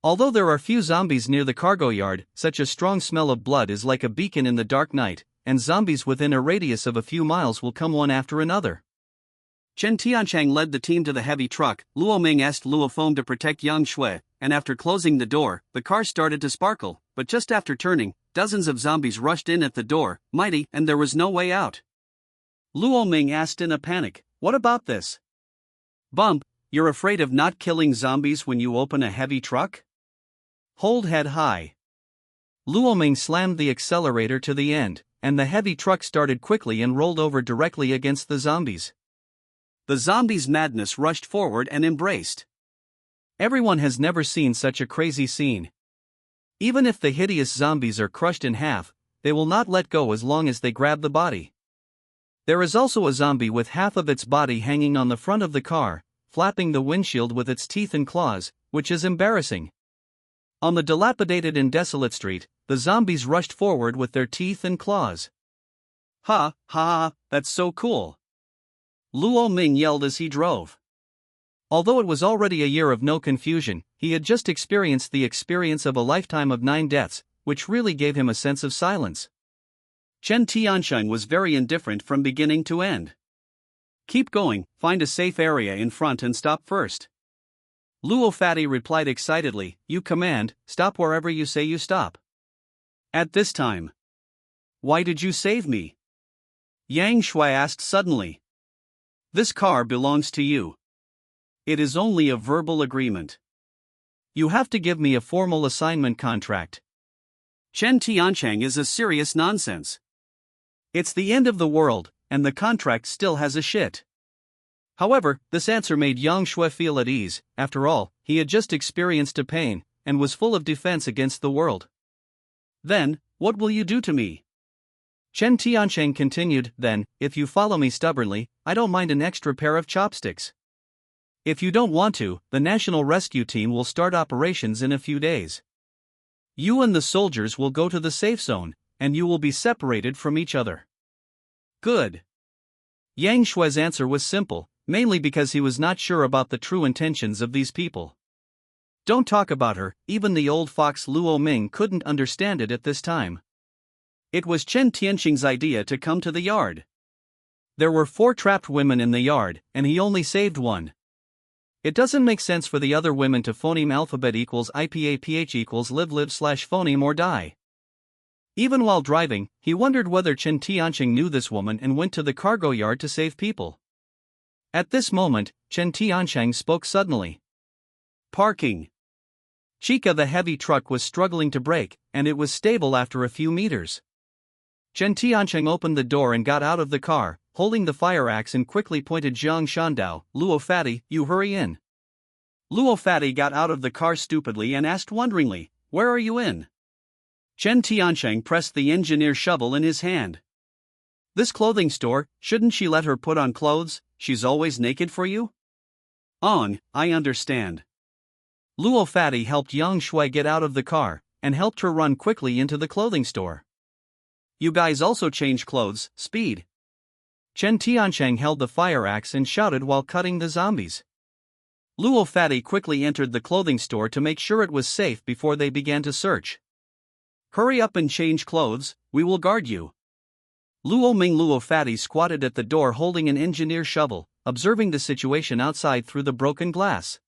Although there are few zombies near the cargo yard, such a strong smell of blood is like a beacon in the dark night, and zombies within a radius of a few miles will come one after another. Chen Tianqing led the team to the heavy truck. Luo Ming asked Luo Feng to protect Yang Shui, and after closing the door, the car started to sparkle, but just after turning, dozens of zombies rushed in at the door, mighty, and there was no way out. Luo Ming asked in a panic, "What about this?" "Bump, you're afraid of not killing zombies when you open a heavy truck? Hold head high." Luo Ming slammed the accelerator to the end, and the heavy truck started quickly and rolled over directly against the zombies. The zombies' madness rushed forward and embraced. Everyone has never seen such a crazy scene. Even if the hideous zombies are crushed in half, they will not let go as long as they grab the body. There is also a zombie with half of its body hanging on the front of the car, flapping the windshield with its teeth and claws, which is embarrassing. On the dilapidated and desolate street, the zombies rushed forward with their teeth and claws. Ha, ha, that's so cool! Luo Ming yelled as he drove. Although it was already a year of no confusion, he had just experienced the experience of a lifetime of 9 deaths, which really gave him a sense of silence. Chen Tiansheng was very indifferent from beginning to end. Keep going, find a safe area in front and stop first. Luo Fatty replied excitedly, you command, stop wherever you say you stop. At this time. Why did you save me? Yang Shui asked suddenly. This car belongs to you. It is only a verbal agreement. You have to give me a formal assignment contract. Chen Tiansheng is a serious nonsense. It's the end of the world, and the contract still has a shit. However, this answer made Yang Shui feel at ease. After all, he had just experienced a pain, and was full of defense against the world. Then, what will you do to me? Chen Tiansheng continued, then, if you follow me stubbornly, I don't mind an extra pair of chopsticks. If you don't want to, the National Rescue Team will start operations in a few days. You and the soldiers will go to the safe zone, and you will be separated from each other. Good. Yang Shui's answer was simple, mainly because he was not sure about the true intentions of these people. Don't talk about her, even the old fox Luo Ming couldn't understand it at this time. It was Chen Tiansheng's idea to come to the yard. There were 4 trapped women in the yard, and he only saved one. It doesn't make sense for the other women to phoneme alphabet equals IPAPH equals live/phoneme or die. Even while driving, he wondered whether Chen Tiansheng knew this woman and went to the cargo yard to save people. At this moment, Chen Tiansheng spoke suddenly. Parking. Chica the heavy truck was struggling to brake, and it was stable after a few meters. Chen Tiansheng opened the door and got out of the car, holding the fire axe and quickly pointed Jiang Shandao, Luo Fatty, you hurry in. Luo Fatty got out of the car stupidly and asked wonderingly, where are you in? Chen Tiansheng pressed the engineer shovel in his hand. This clothing store, shouldn't she let her put on clothes, she's always naked for you? Ong, I understand. Luo Fatty helped Yang Shui get out of the car, and helped her run quickly into the clothing store. You guys also change clothes, speed. Chen Tiansheng held the fire axe and shouted while cutting the zombies. Luo Fatty quickly entered the clothing store to make sure it was safe before they began to search. Hurry up and change clothes, we will guard you. Luo Ming Luo Fatty squatted at the door holding an engineer shovel, observing the situation outside through the broken glass.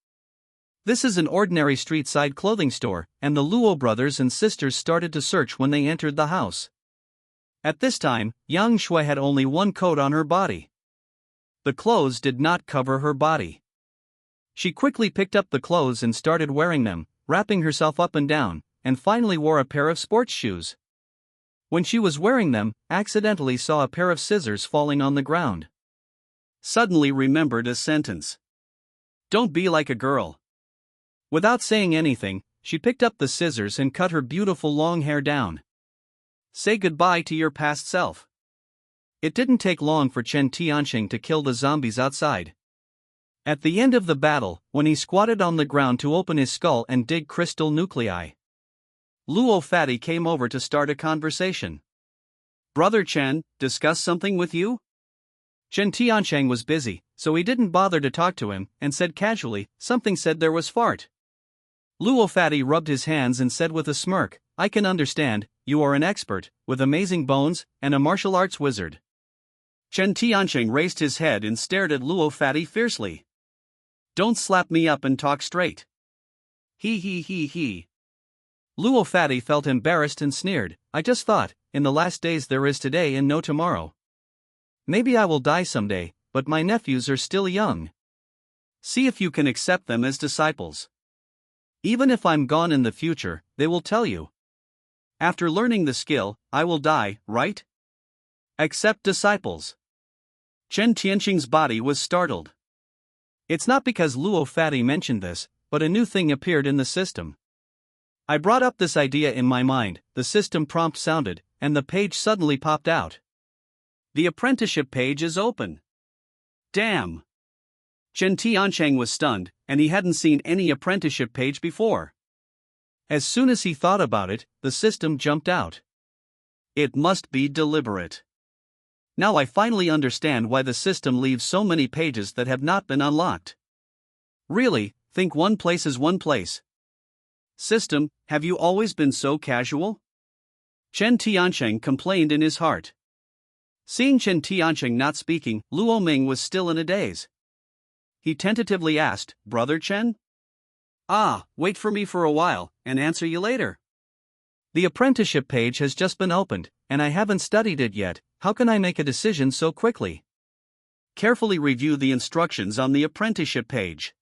This is an ordinary street-side clothing store, and the Luo brothers and sisters started to search when they entered the house. At this time, Yang Shui had only one coat on her body. The clothes did not cover her body. She quickly picked up the clothes and started wearing them, wrapping herself up and down, and finally wore a pair of sports shoes. When she was wearing them, accidentally saw a pair of scissors falling on the ground. Suddenly remembered a sentence. Don't be like a girl. Without saying anything, she picked up the scissors and cut her beautiful long hair down. Say goodbye to your past self. It didn't take long for Chen Tiansheng to kill the zombies outside. At the end of the battle, when he squatted on the ground to open his skull and dig crystal nuclei, Luo Fatty came over to start a conversation. Brother Chen, discuss something with you? Chen Tiansheng was busy, so he didn't bother to talk to him, and said casually, something said there was fart. Luo Fatty rubbed his hands and said with a smirk, I can understand, you are an expert, with amazing bones, and a martial arts wizard. Chen Tiansheng raised his head and stared at Luo Fatty fiercely. Don't slap me up and talk straight. He. Luo Fatty felt embarrassed and sneered, I just thought, in the last days there is today and no tomorrow. Maybe I will die someday, but my nephews are still young. See if you can accept them as disciples. Even if I'm gone in the future, they will tell you. After learning the skill, I will die, right? Accept disciples. Chen Tiansheng's body was startled. It's not because Luo Fatty mentioned this, but a new thing appeared in the system. I brought up this idea in my mind, the system prompt sounded, and the page suddenly popped out. The apprenticeship page is open. Damn! Chen Tiansheng was stunned, and he hadn't seen any apprenticeship page before. As soon as he thought about it, the system jumped out. It must be deliberate. Now I finally understand why the system leaves so many pages that have not been unlocked. Really, think one place is one place. System, have you always been so casual? Chen Tiancheng complained in his heart. Seeing Chen Tiancheng not speaking, Luo Ming was still in a daze. He tentatively asked, "Brother Chen?" "Ah, wait for me for a while, and answer you later." "The apprenticeship page has just been opened, and I haven't studied it yet. How can I make a decision so quickly?" Carefully review the instructions on the apprenticeship page.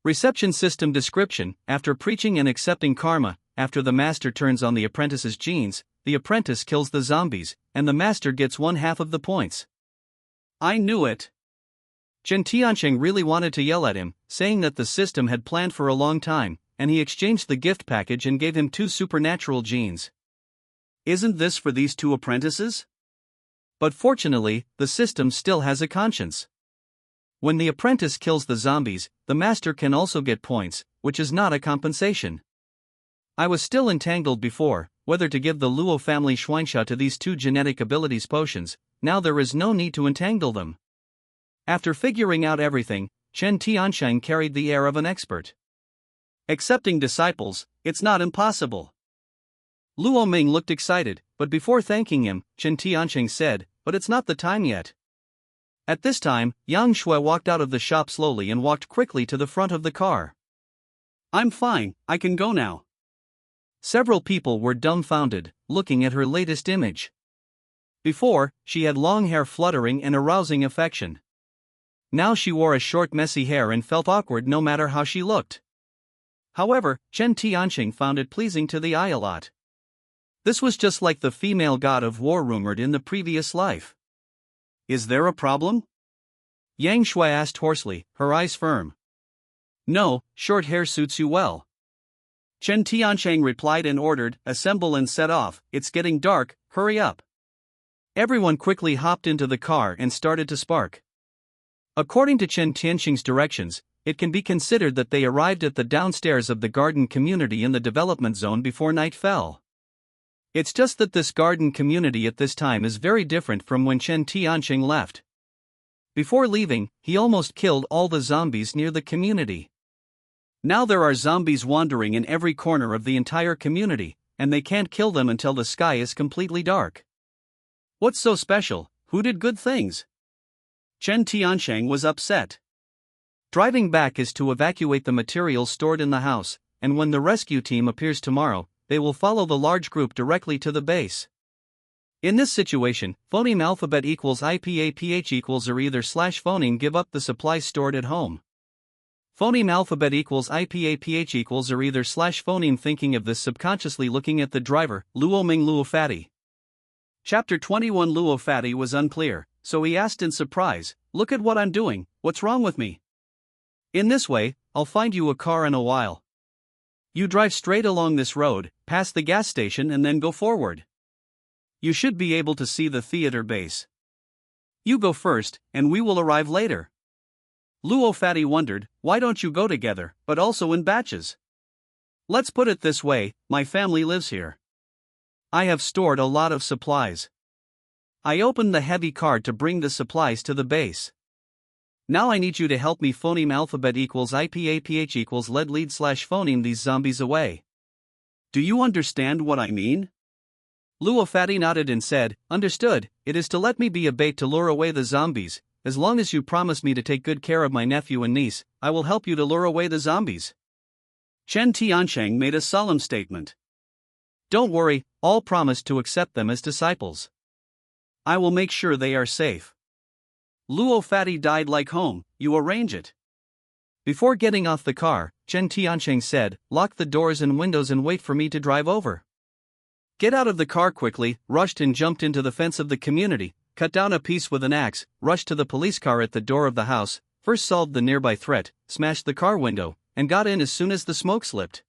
Reception system description: after preaching and accepting karma, after the master turns on the apprentice's genes, the apprentice kills the zombies, and the master gets 1/2 of the points. I knew it. Chen Tiancheng really wanted to yell at him, saying that the system had planned for a long time, and he exchanged the gift package and gave him 2 supernatural genes. Isn't this for these 2 apprentices? But fortunately, the system still has a conscience. When the apprentice kills the zombies, the master can also get points, which is not a compensation. I was still entangled before, whether to give the Luo family Schweinsha to these 2 genetic abilities potions. Now there is no need to entangle them. After figuring out everything, Chen Tiancheng carried the air of an expert. Accepting disciples, it's not impossible. Luo Ming looked excited, but before thanking him, Chen Tiancheng said, "But it's not the time yet." At this time, Yang Shui walked out of the shop slowly and walked quickly to the front of the car. "I'm fine, I can go now." Several people were dumbfounded, looking at her latest image. Before, she had long hair fluttering and arousing affection. Now she wore a short messy hair and felt awkward no matter how she looked. However, Chen Tiancheng found it pleasing to the eye a lot. This was just like the female god of war rumored in the previous life. "Is there a problem?" Yang Shui asked hoarsely, her eyes firm. "No, short hair suits you well." Chen Tiancheng replied and ordered, "Assemble and set off, it's getting dark, hurry up." Everyone quickly hopped into the car and started to spark. According to Chen Tiancheng's directions, it can be considered that they arrived at the downstairs of the garden community in the development zone before night fell. It's just that this garden community at this time is very different from when Chen Tiancheng left. Before leaving, he almost killed all the zombies near the community. Now there are zombies wandering in every corner of the entire community, and they can't kill them until the sky is completely dark. What's so special? Who did good things? Chen Tiancheng was upset. Driving back is to evacuate the materials stored in the house, and when the rescue team appears tomorrow, they will follow the large group directly to the base. In this situation, phoneme alphabet equals IPAPH equals or either / phoneme give up the supplies stored at home. Phoneme alphabet equals IPAPH equals or either / phoneme thinking of this subconsciously looking at the driver, Luo Ming Luo Fatty. Chapter 21 Luo Fatty was unclear, so he asked in surprise, "Look at what I'm doing, what's wrong with me?" "In this way, I'll find you a car in a while. You drive straight along this road, past the gas station and then go forward. You should be able to see the theater base. You go first, and we will arrive later." Luo Fatty wondered, why don't you go together, but also in batches? "Let's put it this way, my family lives here. I have stored a lot of supplies. I opened the heavy cart to bring the supplies to the base. Now I need you to help me phoneme alphabet equals IPAPH equals lead / phoneme these zombies away. Do you understand what I mean?" Luo Fatty nodded and said, "Understood, it is to let me be a bait to lure away the zombies. As long as you promise me to take good care of my nephew and niece, I will help you to lure away the zombies." Chen Tiancheng made a solemn statement. "Don't worry, all promised to accept them as disciples. I will make sure they are safe." Luo Fatty died like home, you arrange it. Before getting off the car, Chen Tiancheng said, "Lock the doors and windows and wait for me to drive over." Get out of the car quickly, rushed and jumped into the fence of the community, cut down a piece with an axe, rushed to the police car at the door of the house, first solved the nearby threat, smashed the car window, and got in as soon as the smoke slipped.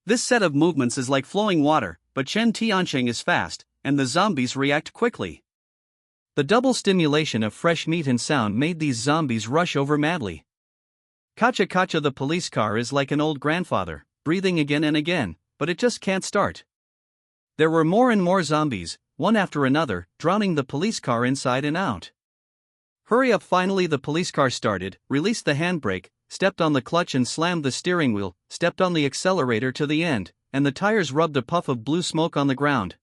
This set of movements is like flowing water, but Chen Tiancheng is fast, and the zombies react quickly. The double stimulation of fresh meat and sound made these zombies rush over madly. Kacha Kacha the police car is like an old grandfather, breathing again and again, but it just can't start. There were more and more zombies, one after another, drowning the police car inside and out. Hurry up! Finally the police car started, released the handbrake, stepped on the clutch and slammed the steering wheel, stepped on the accelerator to the end, and the tires rubbed a puff of blue smoke on the ground.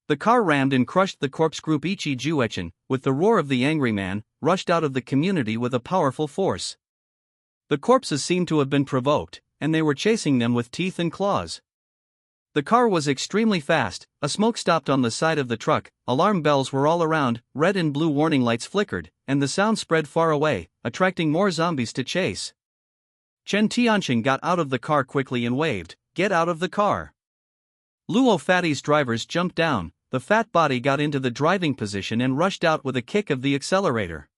The car rammed and crushed the corpse group. Ichi with the roar of the angry man, rushed out of the community with a powerful force. The corpses seemed to have been provoked, and they were chasing them with teeth and claws. The car was extremely fast, a smoke stopped on the side of the truck, alarm bells were all around, red and blue warning lights flickered, and the sound spread far away, attracting more zombies to chase. Chen Tianqing got out of the car quickly and waved, "Get out of the car." Luo Fatty's drivers jumped down, the fat body got into the driving position and rushed out with a kick of the accelerator.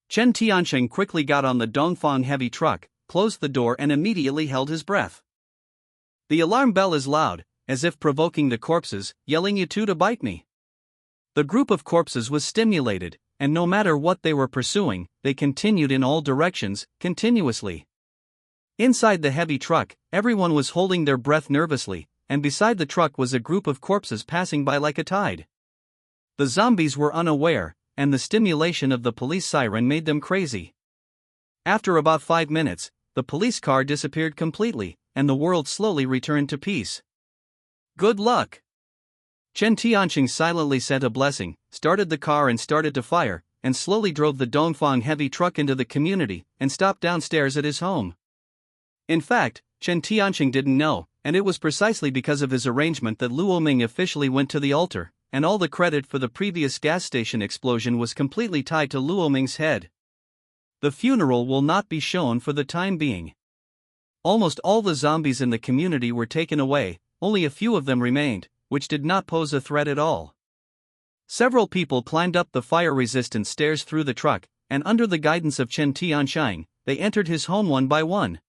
Chen Tianqing quickly got on the Dongfang heavy truck, closed the door and immediately held his breath. The alarm bell is loud, as if provoking the corpses, yelling, "You two to bite me." The group of corpses was stimulated, and no matter what they were pursuing, they continued in all directions, continuously. Inside the heavy truck, everyone was holding their breath nervously, and beside the truck was a group of corpses passing by like a tide. The zombies were unaware, and the stimulation of the police siren made them crazy. After about 5 minutes, the police car disappeared completely, and the world slowly returned to peace. Good luck! Chen Tianqing silently sent a blessing, started the car and started to fire, and slowly drove the Dongfang heavy truck into the community, and stopped downstairs at his home. In fact, Chen Tianqing didn't know, and it was precisely because of his arrangement that Luo Ming officially went to the altar, and all the credit for the previous gas station explosion was completely tied to Luo Ming's head. The funeral will not be shown for the time being. Almost all the zombies in the community were taken away, only a few of them remained, which did not pose a threat at all. Several people climbed up the fire-resistant stairs through the truck, and under the guidance of Chen Tianqing, they entered his home one by one.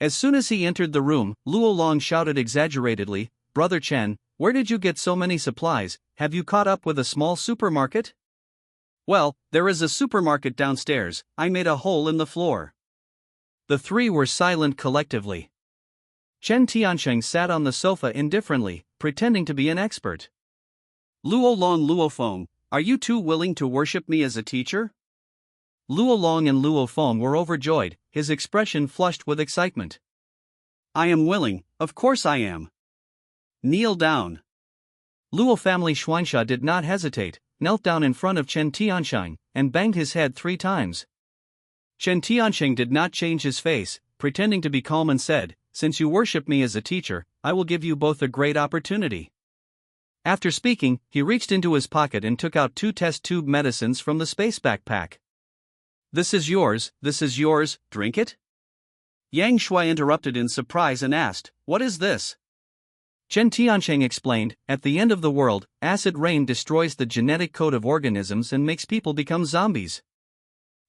As soon as he entered the room, Luo Long shouted exaggeratedly, "Brother Chen, where did you get so many supplies? Have you caught up with a small supermarket?" "Well, there is a supermarket downstairs. I made a hole in the floor." The three were silent collectively. Chen Tianqing sat on the sofa indifferently, pretending to be an expert. "Luo Long, Luo Feng, are you two willing to worship me as a teacher?" Luo Long and Luo Feng were overjoyed, his expression flushed with excitement. "I am willing, of course I am." "Kneel down." Luo family Xuanxia did not hesitate, knelt down in front of Chen Tianqing, and banged his head 3 times. Chen Tianqing did not change his face, pretending to be calm and said, "Since you worship me as a teacher, I will give you both a great opportunity." After speaking, he reached into his pocket and took out 2 test tube medicines from the space backpack. This is yours, drink it?" Yang Shui interrupted in surprise and asked, "What is this?" Chen Tianqing explained, "At the end of the world, acid rain destroys the genetic code of organisms and makes people become zombies.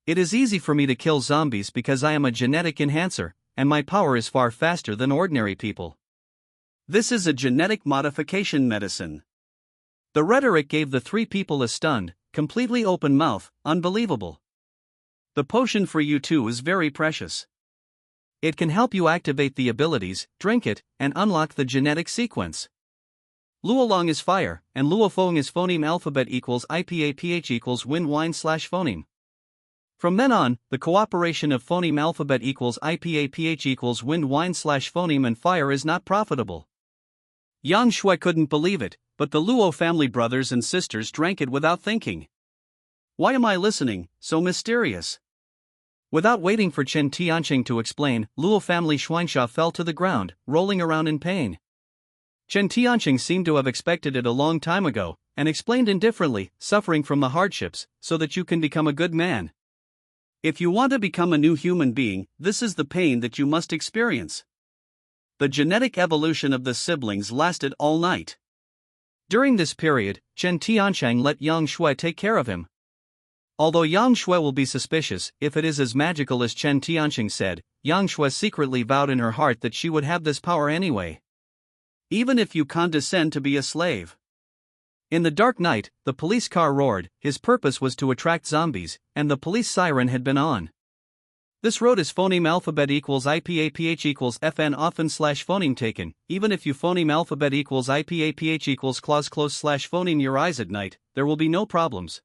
It is easy for me to kill zombies because I am a genetic enhancer, and my power is far faster than ordinary people. This is a genetic modification medicine." The rhetoric gave the 3 people a stunned, completely open mouth. Unbelievable. "The potion for you two is very precious. It can help you activate the abilities, drink it, and unlock the genetic sequence. Luo Long is fire, and Luo Feng is phoneme alphabet equals IPAPH equals win wine/phoneme. From then on, the cooperation of phoneme alphabet equals IPAPH equals wind wine/phoneme and fire is not profitable." Yang Shui couldn't believe it, but the Luo family brothers and sisters drank it without thinking. "Why am I listening, so mysterious?" Without waiting for Chen Tianqing to explain, Luo family Xuanxia fell to the ground, rolling around in pain. Chen Tianqing seemed to have expected it a long time ago, and explained indifferently, "Suffering from the hardships, so that you can become a good man. If you want to become a new human being, this is the pain that you must experience." The genetic evolution of the siblings lasted all night. During this period, Chen Tianqing let Yang Shui take care of him. Although Yang Shui will be suspicious if it is as magical as Chen Tianqing said, Yang Shui secretly vowed in her heart that she would have this power anyway. "Even if you condescend to be a slave." In the dark night, the police car roared. His purpose was to attract zombies, and the police siren had been on. This road is phoneme alphabet equals IPAPH equals FN often slash phoneme taken. Even if you phoneme alphabet equals IPAPH equals clause close slash phoneme your eyes at night, there will be no problems.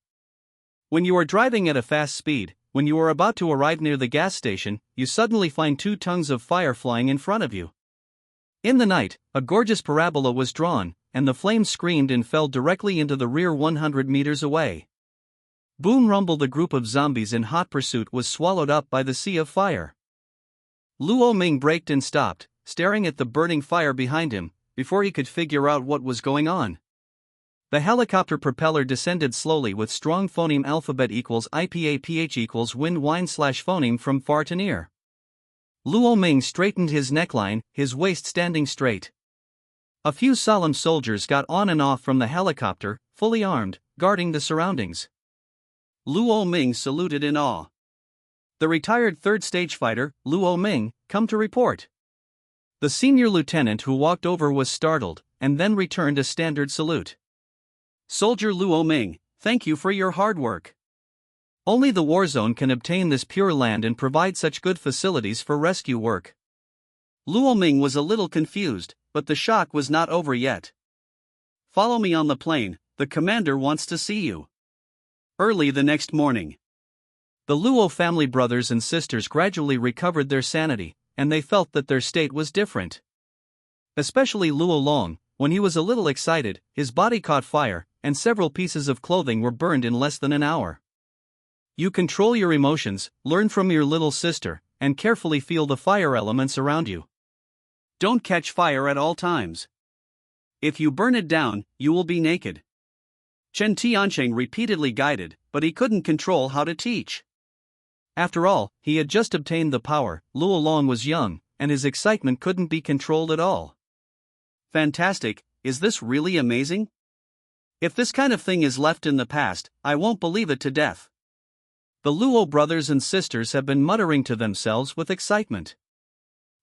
When you are driving at a fast speed, when you are about to arrive near the gas station, you suddenly find 2 tongues of fire flying in front of you. In the night, a gorgeous parabola was drawn, and the flames screamed and fell directly into the rear 100 meters away. Boom rumble, the group of zombies in hot pursuit was swallowed up by the sea of fire. Luo Ming braked and stopped, staring at the burning fire behind him, before he could figure out what was going on. The helicopter propeller descended slowly with strong phoneme alphabet equals IPAPH equals wind whine slash phoneme from far to near. Luo Ming straightened his neckline, his waist standing straight. A few solemn soldiers got on and off from the helicopter, fully armed, guarding the surroundings. Luo Ming saluted in awe. The retired third-stage fighter, Luo Ming, come to report. The senior lieutenant who walked over was startled, and then returned a standard salute. Soldier Luo Ming, thank you for your hard work. Only the war zone can obtain this pure land and provide such good facilities for rescue work. Luo Ming was a little confused, but the shock was not over yet. Follow me on the plane, the commander wants to see you. Early the next morning, the Luo family brothers and sisters gradually recovered their sanity, and they felt that their state was different. Especially Luo Long, when he was a little excited, his body caught fire, and several pieces of clothing were burned in less than an hour. You control your emotions, learn from your little sister, and carefully feel the fire elements around you. Don't catch fire at all times. If you burn it down, you will be naked. Chen Tiancheng repeatedly guided, but he couldn't control how to teach. After all, he had just obtained the power. Luo Long was young, and his excitement couldn't be controlled at all. Fantastic, is this really amazing? If this kind of thing is left in the past, I won't believe it to death. The Luo brothers and sisters have been muttering to themselves with excitement.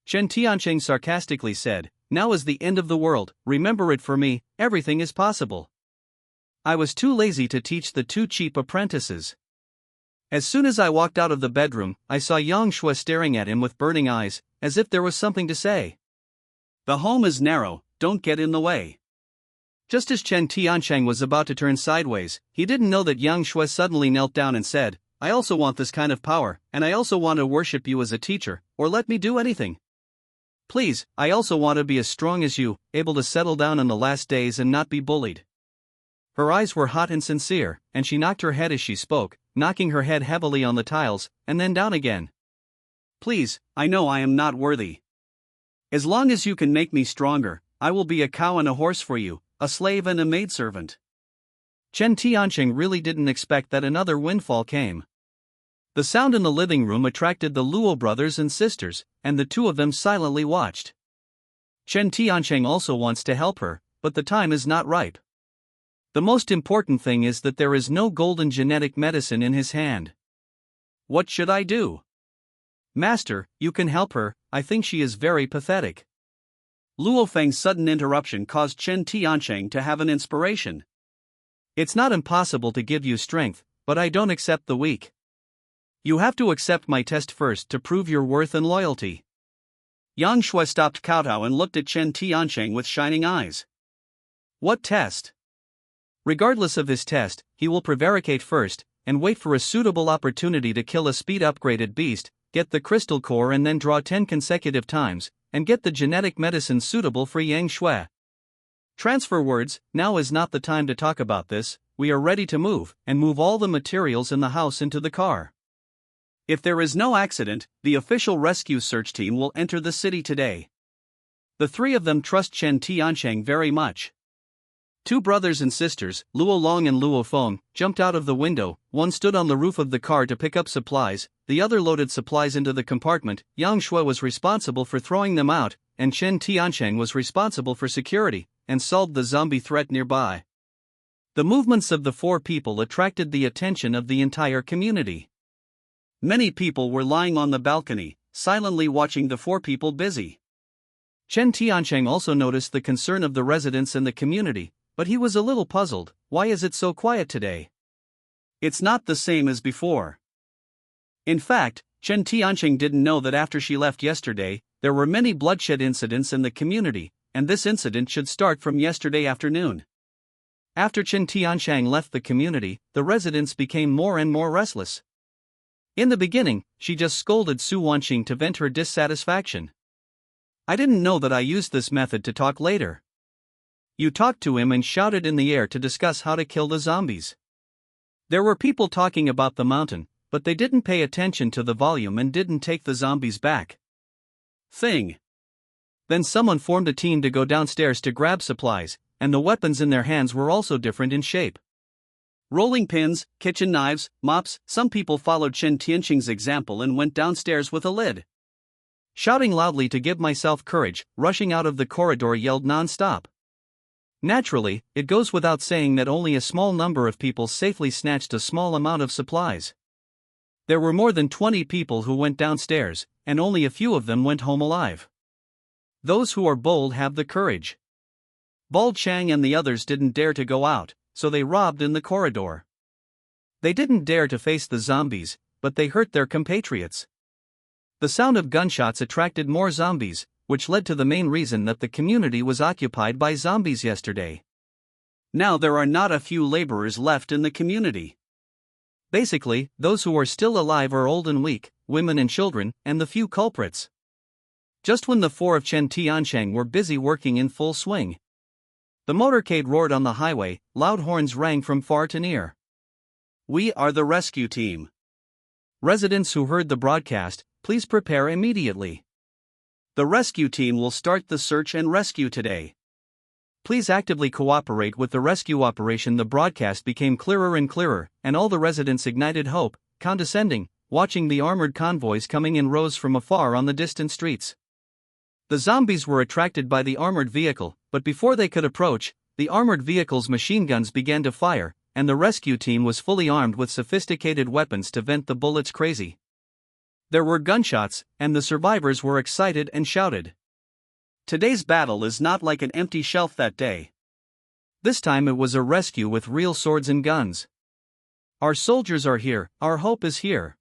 Chen Tiancheng sarcastically said, now is the end of the world, remember it for me, everything is possible. I was too lazy to teach the 2 cheap apprentices. As soon as I walked out of the bedroom, I saw Yang Shui staring at him with burning eyes, as if there was something to say. The home is narrow, don't get in the way. Just as Chen Tiancheng was about to turn sideways, he didn't know that Yang Shui suddenly knelt down and said, I also want this kind of power, and I also want to worship you as a teacher, or let me do anything. Please, I also want to be as strong as you, able to settle down in the last days and not be bullied. Her eyes were hot and sincere, and she knocked her head as she spoke, knocking her head heavily on the tiles, and then down again. Please, I know I am not worthy. As long as you can make me stronger, I will be a cow and a horse for you, a slave and a maidservant. Chen Tiancheng really didn't expect that another windfall came. The sound in the living room attracted the Luo brothers and sisters, and the 2 of them silently watched. Chen Tiancheng also wants to help her, but the time is not ripe. The most important thing is that there is no golden genetic medicine in his hand. What should I do? Master, you can help her, I think she is very pathetic. Luo Feng's sudden interruption caused Chen Tiancheng to have an inspiration. It's not impossible to give you strength, but I don't accept the weak. You have to accept my test first to prove your worth and loyalty. Yang Shui stopped kowtow and looked at Chen Tiancheng with shining eyes. What test? Regardless of his test, he will prevaricate first, and wait for a suitable opportunity to kill a speed-upgraded beast, get the crystal core and then draw 10 consecutive times, and get the genetic medicine suitable for Yang Shui. Transfer words, now is not the time to talk about this, we are ready to move, and move all the materials in the house into the car. If there is no accident, the official rescue search team will enter the city today. The 3 of them trust Chen Tiancheng very much. 2 brothers and sisters, Luo Long and Luo Feng, jumped out of the window. One stood on the roof of the car to pick up supplies, the other loaded supplies into the compartment. Yang Shui was responsible for throwing them out, and Chen Tiancheng was responsible for security, and solved the zombie threat nearby. The movements of the 4 people attracted the attention of the entire community. Many people were lying on the balcony, silently watching the 4 people busy. Chen Tiancheng also noticed the concern of the residents and the community, but he was a little puzzled. Why is it so quiet today? It's not the same as before. In fact, Chen Tianqing didn't know that after she left yesterday, there were many bloodshed incidents in the community, and this incident should start from yesterday afternoon. After Chen Tianqiang left the community, the residents became more and more restless. In the beginning, she just scolded Su Wanqing to vent her dissatisfaction. "I didn't know that I used this method to talk later." You talked to him and shouted in the air to discuss how to kill the zombies. There were people talking about the mountain, but they didn't pay attention to the volume and didn't take the zombies back. Then someone formed a team to go downstairs to grab supplies, and the weapons in their hands were also different in shape. Rolling pins, kitchen knives, mops. Some people followed Chen Tianqing's example and went downstairs with a lid. Shouting loudly to give myself courage, rushing out of the corridor yelled non-stop. Naturally, it goes without saying that only a small number of people safely snatched a small amount of supplies. There were more than 20 people who went downstairs, and only a few of them went home alive. Those who are bold have the courage. Bald Chang and the others didn't dare to go out, so they robbed in the corridor. They didn't dare to face the zombies, but they hurt their compatriots. The sound of gunshots attracted more zombies, which led to the main reason that the community was occupied by zombies yesterday. Now there are not a few laborers left in the community. Basically, those who are still alive are old and weak, women and children, and the few culprits. Just when the four of Chen Tianqiang were busy working in full swing, the motorcade roared on the highway, loud horns rang from far to near. "We are the rescue team. Residents who heard the broadcast, please prepare immediately. The rescue team will start the search and rescue today. Please actively cooperate with the rescue operation." The broadcast became clearer and clearer, and all the residents ignited hope, condescending, watching the armored convoys coming in rows from afar on the distant streets. The zombies were attracted by the armored vehicle, but before they could approach, the armored vehicle's machine guns began to fire, and the rescue team was fully armed with sophisticated weapons to vent the bullets. Crazy. There were gunshots, and the survivors were excited and shouted. Today's battle is not like an empty shelf that day. This time it was a rescue with real swords and guns. Our soldiers are here, our hope is here.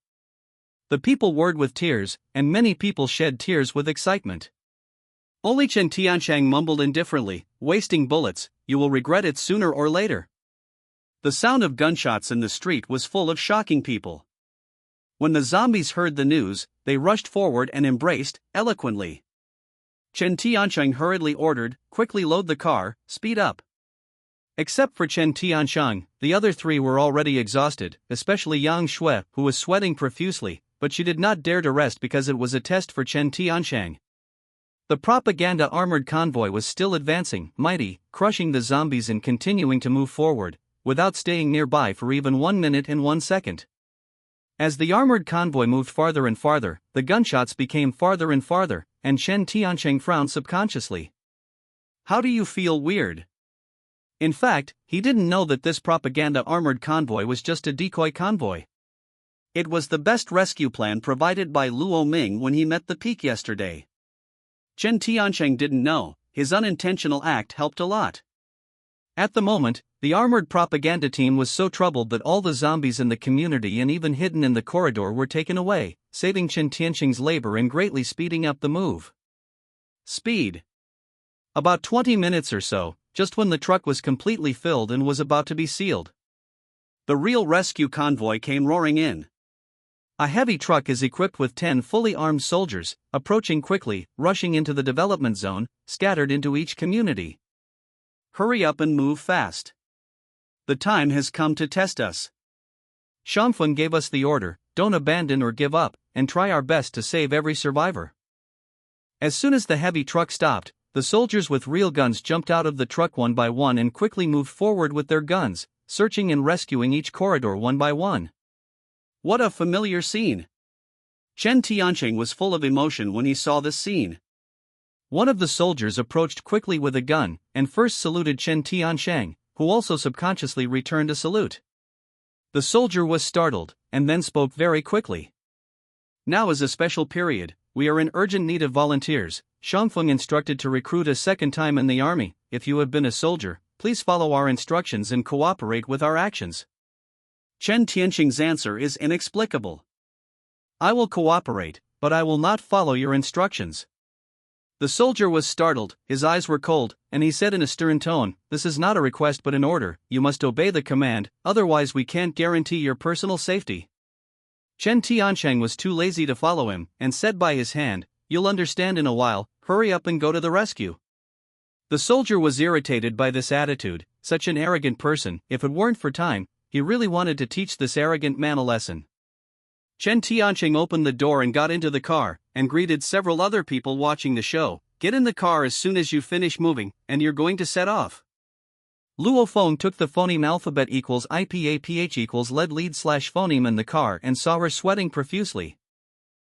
The people whirred with tears, and many people shed tears with excitement. Only Chen Tianqiang mumbled indifferently, "Wasting bullets, you will regret it sooner or later." The sound of gunshots in the street was full of shocking people. When the zombies heard the news, they rushed forward and embraced, eloquently. Chen Tianqiang hurriedly ordered, "Quickly load the car, speed up." Except for Chen Tianqiang, the other three were already exhausted, especially Yang Shui, who was sweating profusely, but she did not dare to rest because it was a test for Chen Tianqiang. The propaganda armored convoy was still advancing, mighty, crushing the zombies and continuing to move forward, without staying nearby for even 1 minute and 1 second. As the armored convoy moved farther and farther, the gunshots became farther and farther, and Chen Tianqiang frowned subconsciously. How do you feel? Weird. In fact, he didn't know that this propaganda armored convoy was just a decoy convoy. It was the best rescue plan provided by Luo Ming when he met the peak yesterday. Chen Tianqiang didn't know, his unintentional act helped a lot. At the moment, the armored propaganda team was so troubled that all the zombies in the community and even hidden in the corridor were taken away, saving Chen Tianqing's labor and greatly speeding up the move. Speed. About 20 minutes or so, just when the truck was completely filled and was about to be sealed. The real rescue convoy came roaring in. A heavy truck is equipped with 10 fully armed soldiers, approaching quickly, rushing into the development zone, scattered into each community. Hurry up and move fast. The time has come to test us. Shamfeng gave us the order, don't abandon or give up, and try our best to save every survivor. As soon as the heavy truck stopped, the soldiers with real guns jumped out of the truck one by one and quickly moved forward with their guns, searching and rescuing each corridor one by one. What a familiar scene! Chen Tianqing was full of emotion when he saw this scene. One of the soldiers approached quickly with a gun, and first saluted Chen Tianqiang, who also subconsciously returned a salute. The soldier was startled, and then spoke very quickly. Now is a special period, we are in urgent need of volunteers. Shamfeng instructed to recruit a second time in the army. If you have been a soldier, please follow our instructions and cooperate with our actions. Chen Tianqing's answer is inexplicable. I will cooperate, but I will not follow your instructions. The soldier was startled, his eyes were cold, and he said in a stern tone, "This is not a request but an order, you must obey the command, otherwise we can't guarantee your personal safety." Chen Tiancheng was too lazy to follow him, and said by his hand, "You'll understand in a while, hurry up and go to the rescue." The soldier was irritated by this attitude, such an arrogant person. If it weren't for time, he really wanted to teach this arrogant man a lesson. Chen Tiancheng opened the door and got into the car, and greeted several other people watching the show. "Get in the car as soon as you finish moving, and you're going to set off." Luo Feng took the phoneme alphabet equals IPAPH equals lead slash phoneme in the car and saw her sweating profusely.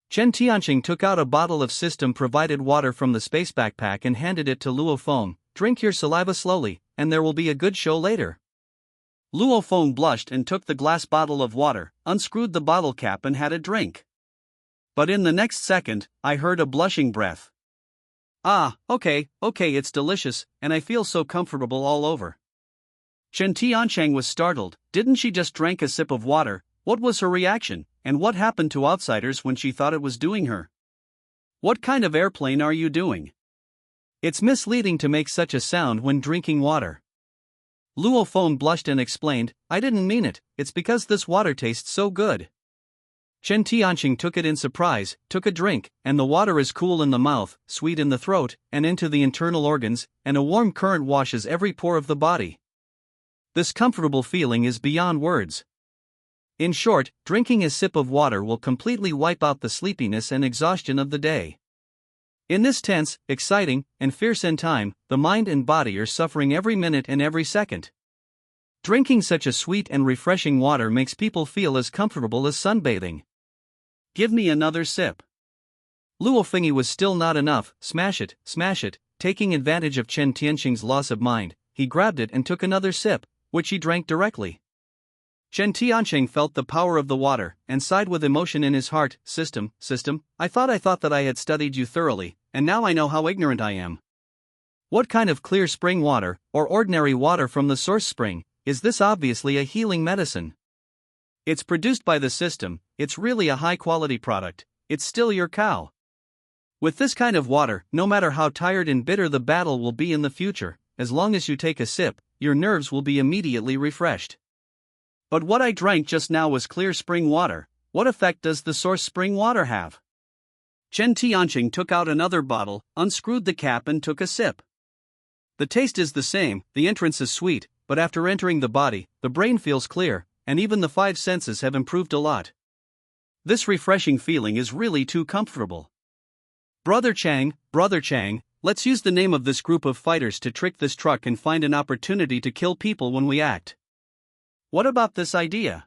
Chen Tiancheng took out a bottle of system-provided water from the space backpack and handed it to Luo Feng. "Drink your saliva slowly, and there will be a good show later." Luo Feng blushed and took the glass bottle of water, unscrewed the bottle cap and had a drink. But in the next second, I heard a blushing breath. "Ah, okay, it's delicious, and I feel so comfortable all over." Chen Tiancheng was startled. Didn't she just drink a sip of water? What was her reaction, and what happened to outsiders when she thought it was doing her? "What kind of airplane are you doing? It's misleading to make such a sound when drinking water." Luo Feng blushed and explained, "I didn't mean it, it's because this water tastes so good." Chen Tiancheng took it in surprise, took a drink, and the water is cool in the mouth, sweet in the throat, and into the internal organs, and a warm current washes every pore of the body. This comfortable feeling is beyond words. In short, drinking a sip of water will completely wipe out the sleepiness and exhaustion of the day. In this tense, exciting, and fierce time, the mind and body are suffering every minute and every second. Drinking such a sweet and refreshing water makes people feel as comfortable as sunbathing. "Give me another sip." Luo Fengyi was still not enough. Smash it, taking advantage of Chen Tiancheng's loss of mind, he grabbed it and took another sip, which he drank directly. Chen Tiancheng felt the power of the water, and sighed with emotion in his heart. System, I thought that I had studied you thoroughly, and now I know how ignorant I am. What kind of clear spring water, or ordinary water from the source spring, is this? Obviously a healing medicine. It's produced by the system, it's really a high-quality product, it's still your cow. With this kind of water, no matter how tired and bitter the battle will be in the future, as long as you take a sip, your nerves will be immediately refreshed. But what I drank just now was clear spring water. What effect does the source spring water have? Chen Tiancheng took out another bottle, unscrewed the cap and took a sip. The taste is the same, the entrance is sweet, but after entering the body, the brain feels clear, and even the five senses have improved a lot. This refreshing feeling is really too comfortable. Brother Chang, let's use the name of this group of fighters to trick this truck and find an opportunity to kill people when we act. What about this idea?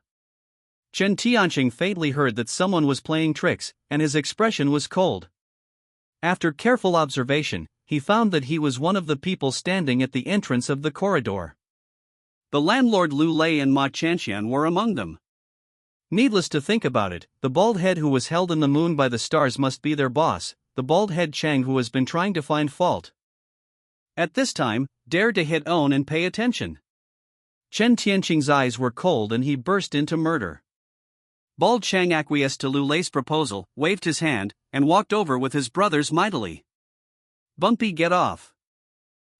Chen Tiancheng faintly heard that someone was playing tricks, and his expression was cold. After careful observation, he found that he was one of the people standing at the entrance of the corridor. The landlord Lu Lei and Ma Chanxian were among them. Needless to think about it, the bald head who was held in the moon by the stars must be their boss, the bald head Chang who has been trying to find fault. At this time, dare to hit own and pay attention. Chen Tiancheng's eyes were cold and he burst into murder. Bald Chang acquiesced to Lu Lei's proposal, waved his hand, and walked over with his brothers mightily. "Bumpy, get off."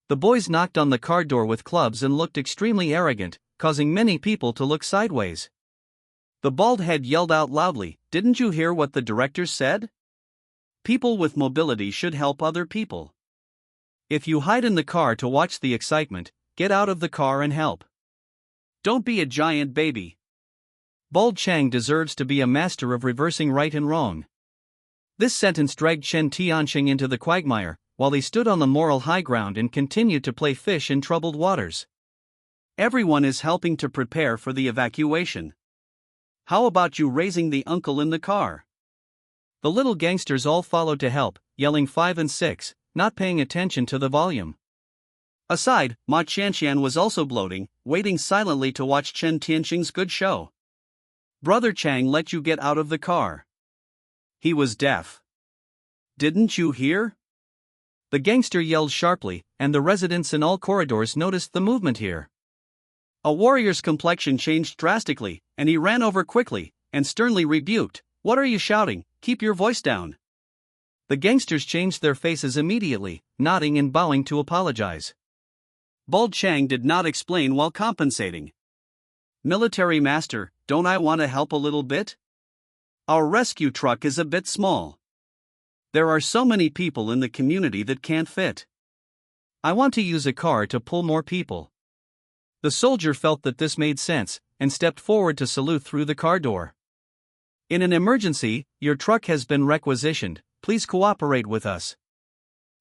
The boys knocked on the car door with clubs and looked extremely arrogant, causing many people to look sideways. The bald head yelled out loudly, "Didn't you hear what the directors said? People with mobility should help other people. If you hide in the car to watch the excitement, get out of the car and help. Don't be a giant baby." Bald Chang deserves to be a master of reversing right and wrong. This sentence dragged Chen Tiancheng into the quagmire, while he stood on the moral high ground and continued to play fish in troubled waters. Everyone is helping to prepare for the evacuation. How about you raising the uncle in the car? The little gangsters all followed to help, yelling 5 and 6, not paying attention to the volume. Aside, Ma Chanxian was also bloating, waiting silently to watch Chen Tiancheng's good show. Brother Chang let you get out of the car. He was deaf. Didn't you hear? The gangster yelled sharply, and the residents in all corridors noticed the movement here. A warrior's complexion changed drastically, and he ran over quickly, and sternly rebuked, What are you shouting? Keep your voice down. The gangsters changed their faces immediately, nodding and bowing to apologize. Bald Chang did not explain while compensating. Military master, don't I want to help a little bit? Our rescue truck is a bit small. There are so many people in the community that can't fit. I want to use a car to pull more people. The soldier felt that this made sense, and stepped forward to salute through the car door. In an emergency, your truck has been requisitioned, please cooperate with us.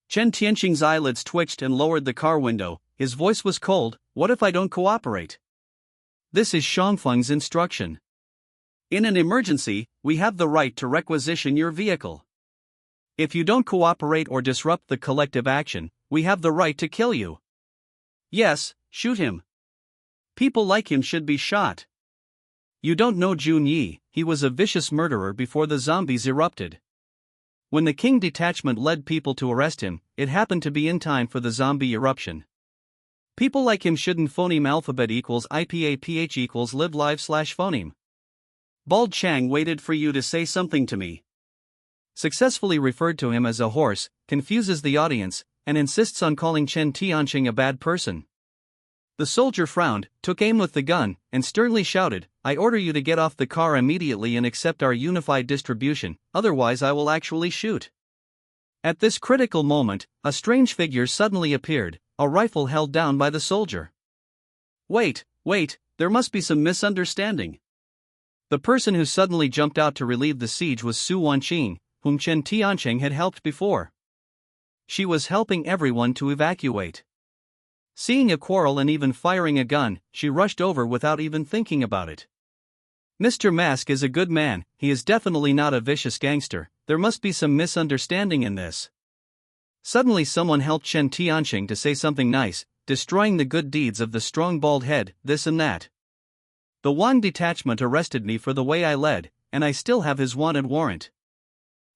Chen Tianqing's eyelids twitched and lowered the car window, his voice was cold, what if I don't cooperate? This is Shangfeng's instruction. In an emergency, we have the right to requisition your vehicle. If you don't cooperate or disrupt the collective action, we have the right to kill you. Yes, shoot him. People like him should be shot. You don't know Jun Yi, he was a vicious murderer before the zombies erupted. When the King detachment led people to arrest him, it happened to be in time for the zombie eruption. People like him shouldn't. Phoneme alphabet equals IPAPH equals live live / phoneme. Bald Chang waited for you to say something to me. Successfully referred to him as a horse, confuses the audience, and insists on calling Chen Tianqing a bad person. The soldier frowned, took aim with the gun, and sternly shouted, I order you to get off the car immediately and accept our unified distribution, otherwise I will actually shoot. At this critical moment, a strange figure suddenly appeared, a rifle held down by the soldier. Wait, there must be some misunderstanding. The person who suddenly jumped out to relieve the siege was Su Wanqing, whom Chen Tianqing had helped before. She was helping everyone to evacuate. Seeing a quarrel and even firing a gun, she rushed over without even thinking about it. Mr. Mask is a good man, he is definitely not a vicious gangster, there must be some misunderstanding in this. Suddenly someone helped Chen Tianqing to say something nice, destroying the good deeds of the strong bald head, this and that. The Wang detachment arrested me for the way I led, and I still have his wanted warrant.